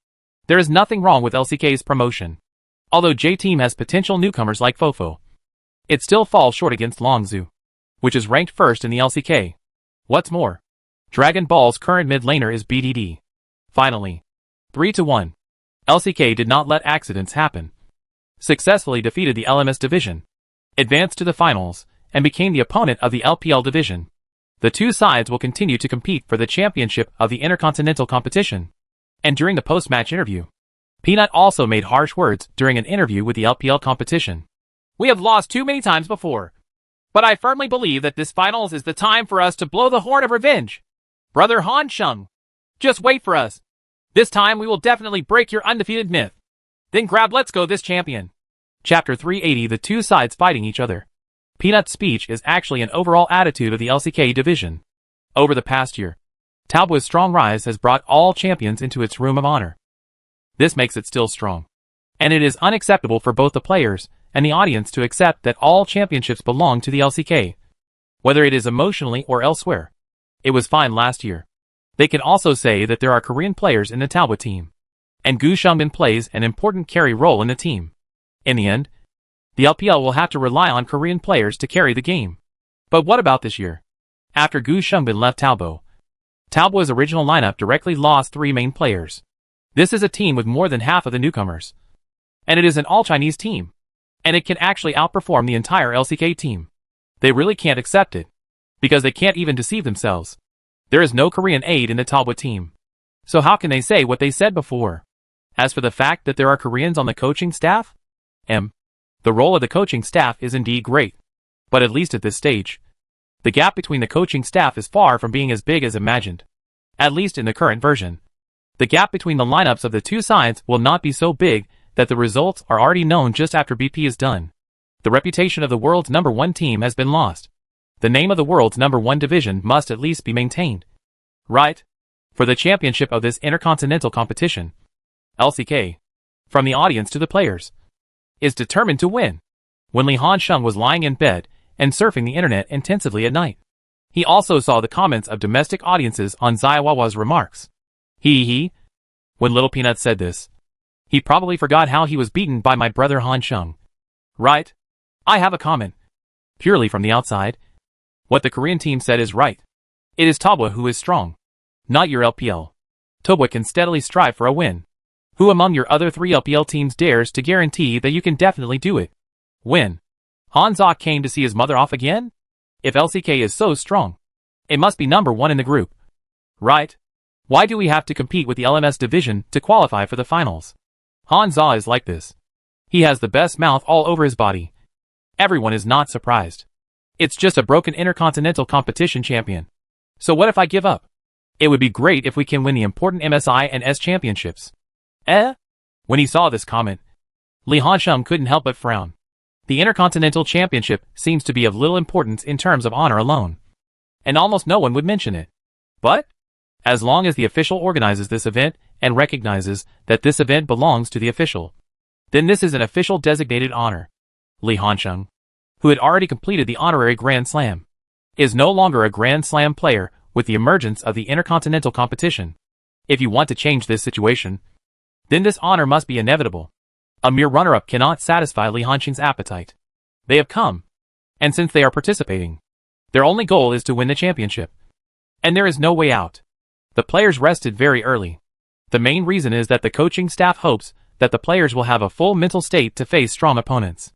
there is nothing wrong with LCK's promotion. Although J-Team has potential newcomers like Fofo, it still falls short against Longzhu, which is ranked first in the LCK. What's more, Dragon Ball's current mid laner is BDD. Finally, 3-1. LCK did not let accidents happen. Successfully defeated the LMS division, advanced to the finals, and became the opponent of the LPL division. The two sides will continue to compete for the championship of the Intercontinental competition. And during the post-match interview, Peanut also made harsh words during an interview with the LPL competition. We have lost too many times before. But I firmly believe that this finals is the time for us to blow the horn of revenge. Brother Hansheng, just wait for us. This time we will definitely break your undefeated myth. Then grab Let's Go this champion. Chapter 380. The two sides fighting each other. Peanut's speech is actually an overall attitude of the LCK division. Over the past year, Talbo's strong rise has brought all champions into its room of honor. This makes it still strong. And it is unacceptable for both the players and the audience to accept that all championships belong to the LCK. Whether it is emotionally or elsewhere. It was fine last year. They can also say that there are Korean players in the Talbot team. And Gu Xiangbin plays an important carry role in the team. In the end, the LPL will have to rely on Korean players to carry the game. But what about this year? After Gu Xiangbin left Talbo's original lineup directly lost 3 main players. This is a team with more than half of the newcomers. And it is an all-Chinese team. And it can actually outperform the entire LCK team. They really can't accept it. Because they can't even deceive themselves. There is no Korean aid in the Talbot team. So how can they say what they said before? As for the fact that there are Koreans on the coaching staff? The role of the coaching staff is indeed great. But at least at this stage, the gap between the coaching staff is far from being as big as imagined. At least in the current version. The gap between the lineups of the two sides will not be so big that the results are already known just after BP is done. The reputation of the world's #1 team has been lost. The name of the world's #1 division must at least be maintained. Right? For the championship of this intercontinental competition, LCK, from the audience to the players, is determined to win. When Li Hansheng was lying in bed and surfing the internet intensively at night, he also saw the comments of domestic audiences on Zaiwawa's remarks. When Little Peanut said this, he probably forgot how he was beaten by my brother Hansheng. Right? I have a comment. Purely from the outside, what the Korean team said is right. It is Talbot who is strong. Not your LPL. Talbot can steadily strive for a win. Who among your other 3 LPL teams dares to guarantee that you can definitely do it? Win. Hanzok came to see his mother off again? If LCK is so strong, It must be number 1 in the group. Right? Why do we have to compete with the LMS division to qualify for the finals? Hansa is like this. He has the best mouth all over his body. Everyone is not surprised. It's just a broken intercontinental competition champion. So what if I give up? It would be great if we can win the important MSI and S championships. When he saw this comment, Li Hansheng couldn't help but frown. The Intercontinental Championship seems to be of little importance in terms of honor alone. And almost no one would mention it. But, as long as the official organizes this event and recognizes that this event belongs to the official, then this is an official designated honor. Li Hansheng, who had already completed the honorary Grand Slam, is no longer a Grand Slam player with the emergence of the Intercontinental competition. If you want to change this situation, then this honor must be inevitable. A mere runner-up cannot satisfy Li Hansheng's appetite. They have come, and since they are participating, their only goal is to win the championship. And there is no way out. The players rested very early. The main reason is that the coaching staff hopes that the players will have a full mental state to face strong opponents.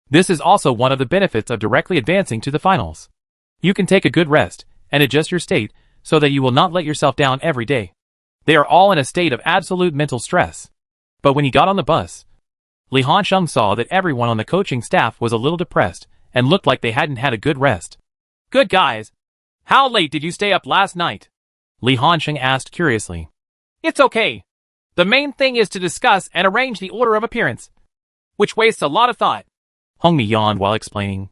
This is also one of the benefits of directly advancing to the finals. You can take a good rest and adjust your state so that you will not let yourself down every day. They are all in a state of absolute mental stress. But when he got on the bus, Li Hansheng saw that everyone on the coaching staff was a little depressed and looked like they hadn't had a good rest. Good guys. How late did you stay up last night? Li Hansheng asked curiously. It's okay. The main thing is to discuss and arrange the order of appearance, which wastes a lot of thought. Hongmi yawned while explaining.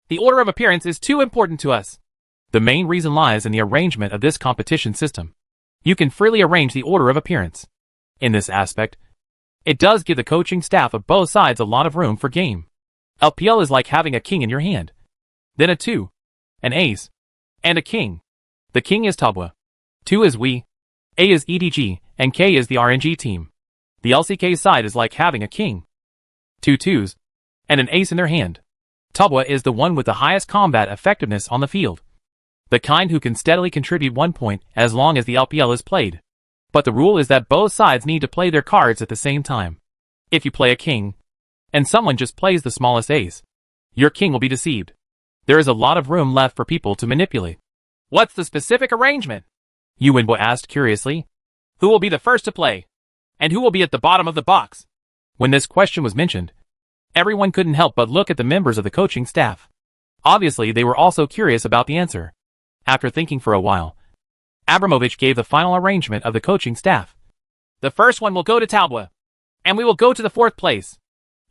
The order of appearance is too important to us. The main reason lies in the arrangement of this competition system. You can freely arrange the order of appearance. In this aspect, it does give the coaching staff of both sides a lot of room for game. LPL is like having a king in your hand. Then a 2, an ace, and a king. The king is Tabwa. 2 is we, A is EDG, and K is the RNG team. The LCK side is like having a king, 2 twos, and an ace in their hand. Tabwa is the one with the highest combat effectiveness on the field. The kind who can steadily contribute 1 point as long as the LPL is played. But the rule is that both sides need to play their cards at the same time. If you play a king, and someone just plays the smallest ace, your king will be deceived. There is a lot of room left for people to manipulate. What's the specific arrangement? Yu Wenbo asked curiously. Who will be the first to play? And who will be at the bottom of the box? When this question was mentioned, everyone couldn't help but look at the members of the coaching staff. Obviously, they were also curious about the answer. After thinking for a while, Abramovich gave the final arrangement of the coaching staff. The first one will go to Talbot, and we will go to the 4th place.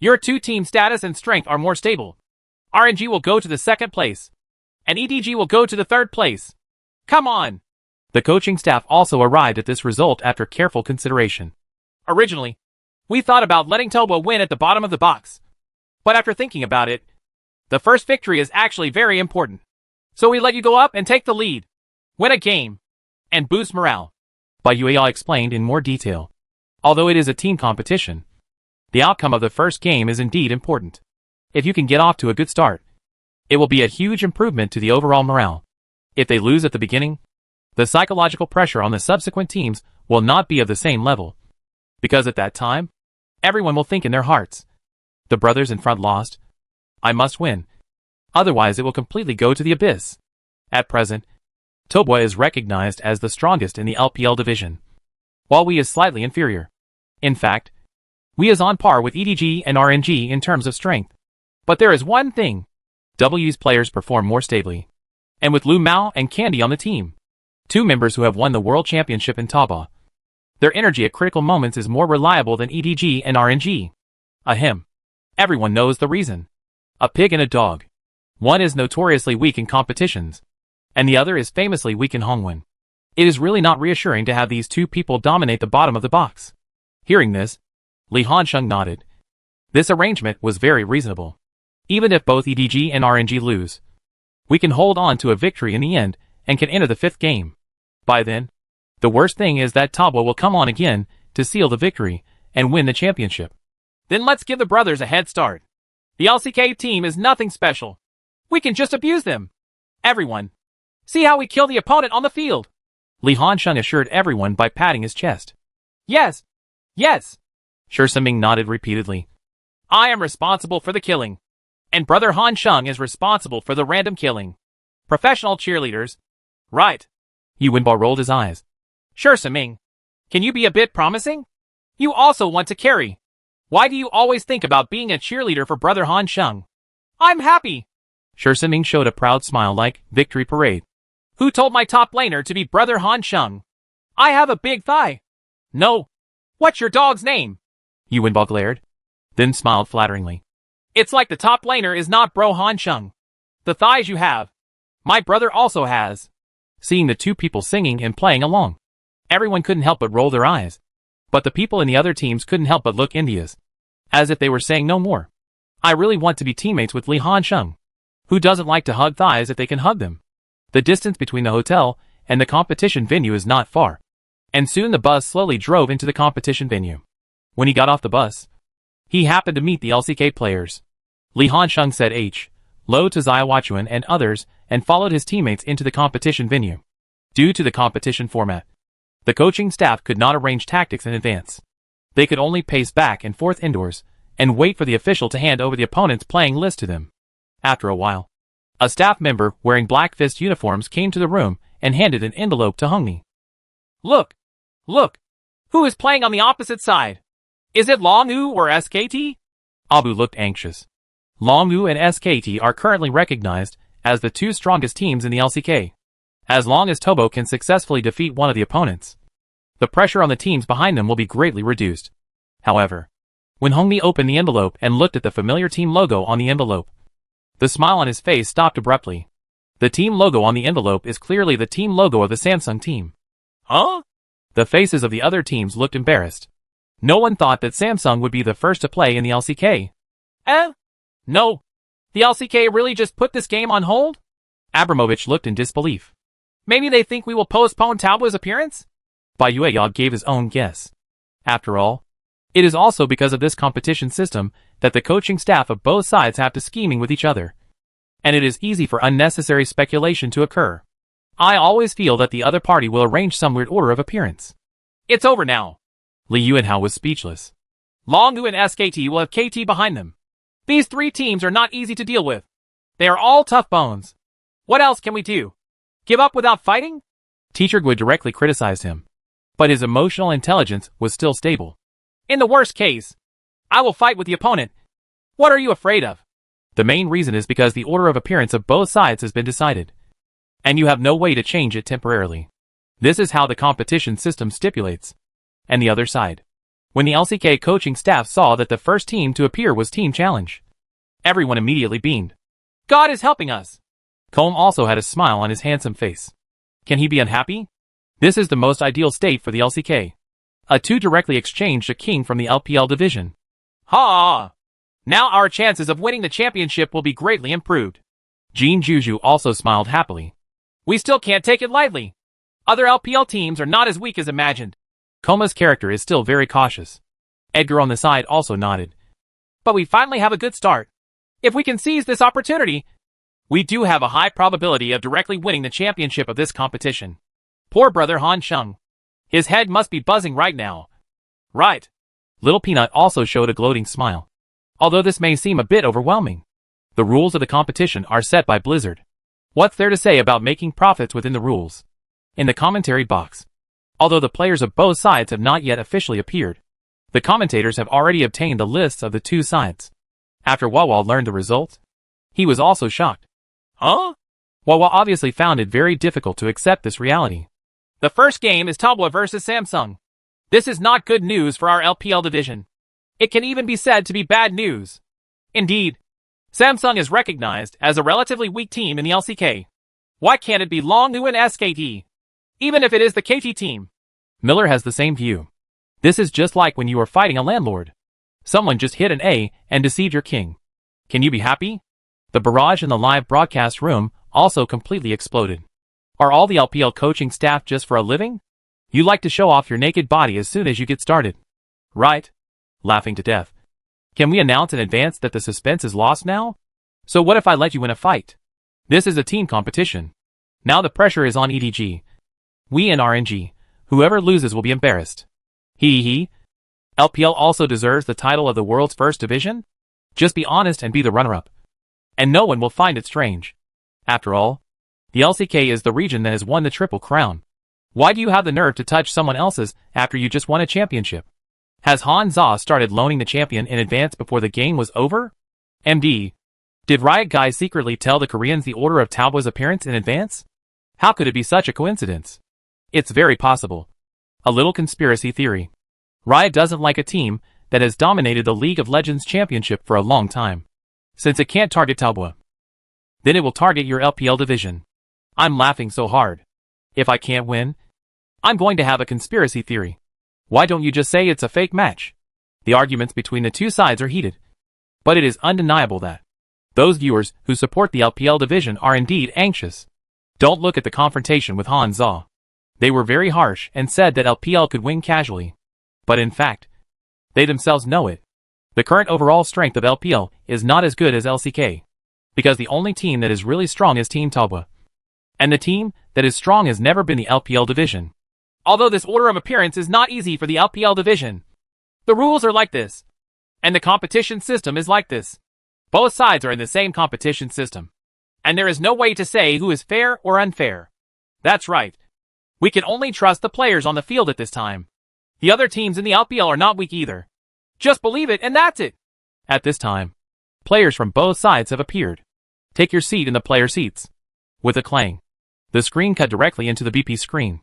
Your 2 team status and strength are more stable. RNG will go to the 2nd place, and EDG will go to the 3rd place. Come on! The coaching staff also arrived at this result after careful consideration. Originally, we thought about letting Toba win at the bottom of the box. But after thinking about it, the first victory is actually very important. So we let you go up and take the lead, win a game, and boost morale. Bai Yueyao explained in more detail. Although it is a team competition, the outcome of the first game is indeed important. If you can get off to a good start, it will be a huge improvement to the overall morale. If they lose at the beginning, the psychological pressure on the subsequent teams will not be of the same level. Because at that time, everyone will think in their hearts, the brothers in front lost. I must win. Otherwise it will completely go to the abyss. At present, Toba is recognized as the strongest in the LPL division, while we is slightly inferior. In fact, we is on par with EDG and RNG in terms of strength. But there is one thing. W's players perform more stably. And with Lu Mao and Candy on the team, 2 members who have won the World Championship in Taba, their energy at critical moments is more reliable than EDG and RNG. Ahem. Everyone knows the reason. A pig and a dog. One is notoriously weak in competitions, and the other is famously weak in Hongwen. It is really not reassuring to have these 2 people dominate the bottom of the box. Hearing this, Li Hansheng nodded. This arrangement was very reasonable. Even if both EDG and RNG lose, we can hold on to a victory in the end and can enter the 5th game. By then, the worst thing is that Taba will come on again to seal the victory and win the championship. Then let's give the brothers a head start. The LCK team is nothing special. We can just abuse them. Everyone, see how we kill the opponent on the field. Li Hansheng assured everyone by patting his chest. Yes, yes. Shi Siming nodded repeatedly. I am responsible for the killing, and brother Hansheng is responsible for the random killing. Professional cheerleaders, Right. Yu Wenbao rolled his eyes. Sure, Siming. Can you be a bit promising? You also want to carry. Why do you always think about being a cheerleader for Brother Han Sheng? I'm happy. Sure Siming showed a proud smile like victory parade. Who told my top laner to be Brother Han Sheng? I have a big thigh. No. What's your dog's name? Yu Wenbao glared, then smiled flatteringly. It's like the top laner is not Bro Han Sheng. The thighs you have, my brother also has. Seeing the two people singing and playing along, everyone couldn't help but roll their eyes. But the people in the other teams couldn't help but look envious, as if they were saying no more. I really want to be teammates with Li Han Sheng. Who doesn't like to hug thighs if they can hug them? The distance between the hotel and the competition venue is not far, and soon the bus slowly drove into the competition venue. When he got off the bus, he happened to meet the LCK players. Li Han Sheng said hello to Xia Huachuan and others and followed his teammates into the competition venue. Due to the competition format, the coaching staff could not arrange tactics in advance. They could only pace back and forth indoors and wait for the official to hand over the opponent's playing list to them. After a while, a staff member wearing Black Fist uniforms came to the room and handed an envelope to Hungmi. Look! Look! Who is playing on the opposite side? Is it Longu or SKT? Abu looked anxious. Longu and SKT are currently recognized as the two strongest teams in the LCK. As long as Tobo can successfully defeat one of the opponents, the pressure on the teams behind them will be greatly reduced. However, when Hongmi opened the envelope and looked at the familiar team logo on the envelope, the smile on his face stopped abruptly. The team logo on the envelope is clearly the team logo of the Samsung team. Huh? The faces of the other teams looked embarrassed. No one thought that Samsung would be the first to play in the LCK. No. The LCK really just put this game on hold? Abramovich looked in disbelief. Maybe they think we will postpone Taobo's appearance? Bai Yueyao gave his own guess. After all, it is also because of this competition system that the coaching staff of both sides have to scheming with each other. And it is easy for unnecessary speculation to occur. I always feel that the other party will arrange some weird order of appearance. It's over now. Li Yuanhao was speechless. Longu and SKT will have KT behind them. These three teams are not easy to deal with. They are all tough bones. What else can we do? Give up without fighting? Teacher Gui directly criticized him. But his emotional intelligence was still stable. In the worst case, I will fight with the opponent. What are you afraid of? The main reason is because the order of appearance of both sides has been decided. And you have no way to change it temporarily. This is how the competition system stipulates. And the other side. When the LCK coaching staff saw that the first team to appear was Team Challenge, everyone immediately beamed. God is helping us. Colm also had a smile on his handsome face. Can he be unhappy? This is the most ideal state for the LCK. A2 directly exchanged a king from the LPL division. Ha! Now our chances of winning the championship will be greatly improved. Jin Juju also smiled happily. We still can't take it lightly. Other LPL teams are not as weak as imagined. Koma's character is still very cautious. Edgar on the side also nodded. But we finally have a good start. If we can seize this opportunity, we do have a high probability of directly winning the championship of this competition. Poor brother Han Sheng. His head must be buzzing right now. Right. Little Peanut also showed a gloating smile. Although this may seem a bit overwhelming, the rules of the competition are set by Blizzard. What's there to say about making profits within the rules? In the commentary box, although the players of both sides have not yet officially appeared, the commentators have already obtained the lists of the two sides. After Wawa learned the result, he was also shocked. Huh? Wawa obviously found it very difficult to accept this reality. The first game is Tabla versus Samsung. This is not good news for our LPL division. It can even be said to be bad news. Indeed, Samsung is recognized as a relatively weak team in the LCK. Why can't it be Longu and SKT? Even if it is the KT team. Miller has the same view. This is just like when you are fighting a landlord. Someone just hit an A and deceived your king. Can you be happy? The barrage in the live broadcast room also completely exploded. Are all the LPL coaching staff just for a living? You like to show off your naked body as soon as you get started. Right? Laughing to death. Can we announce in advance that the suspense is lost now? So what if I let you win a fight? This is a team competition. Now the pressure is on EDG. We and RNG. Whoever loses will be embarrassed. Hee. LPL also deserves the title of the world's first division? Just be honest and be the runner-up. And no one will find it strange. After all, The LCK is the region that has won the Triple Crown. Why do you have the nerve to touch someone else's after you just won a championship? Has Hansa started loaning the champion in advance before the game was over? MD. Did Riot Guys secretly tell the Koreans the order of Talbo's appearance in advance? How could it be such a coincidence? It's very possible. A little conspiracy theory. Riot doesn't like a team that has dominated the League of Legends championship for a long time. Since it can't target Talbo, then it will target your LPL division. I'm laughing so hard. If I can't win, I'm going to have a conspiracy theory. Why don't you just say it's a fake match? The arguments between the two sides are heated. But it is undeniable that those viewers who support the LPL division are indeed anxious. Don't look at the confrontation with Hansa. They were very harsh and said that LPL could win casually. But in fact, they themselves know it. The current overall strength of LPL is not as good as LCK. Because the only team that is really strong is Team Talbot. And the team that is strong has never been the LPL division. Although this order of appearance is not easy for the LPL division. The rules are like this. And the competition system is like this. Both sides are in the same competition system. And there is no way to say who is fair or unfair. That's right. We can only trust the players on the field at this time. The other teams in the LPL are not weak either. Just believe it and that's it. At this time, players from both sides have appeared. Take your seat in the player seats. With a clang, the screen cut directly into the BP screen.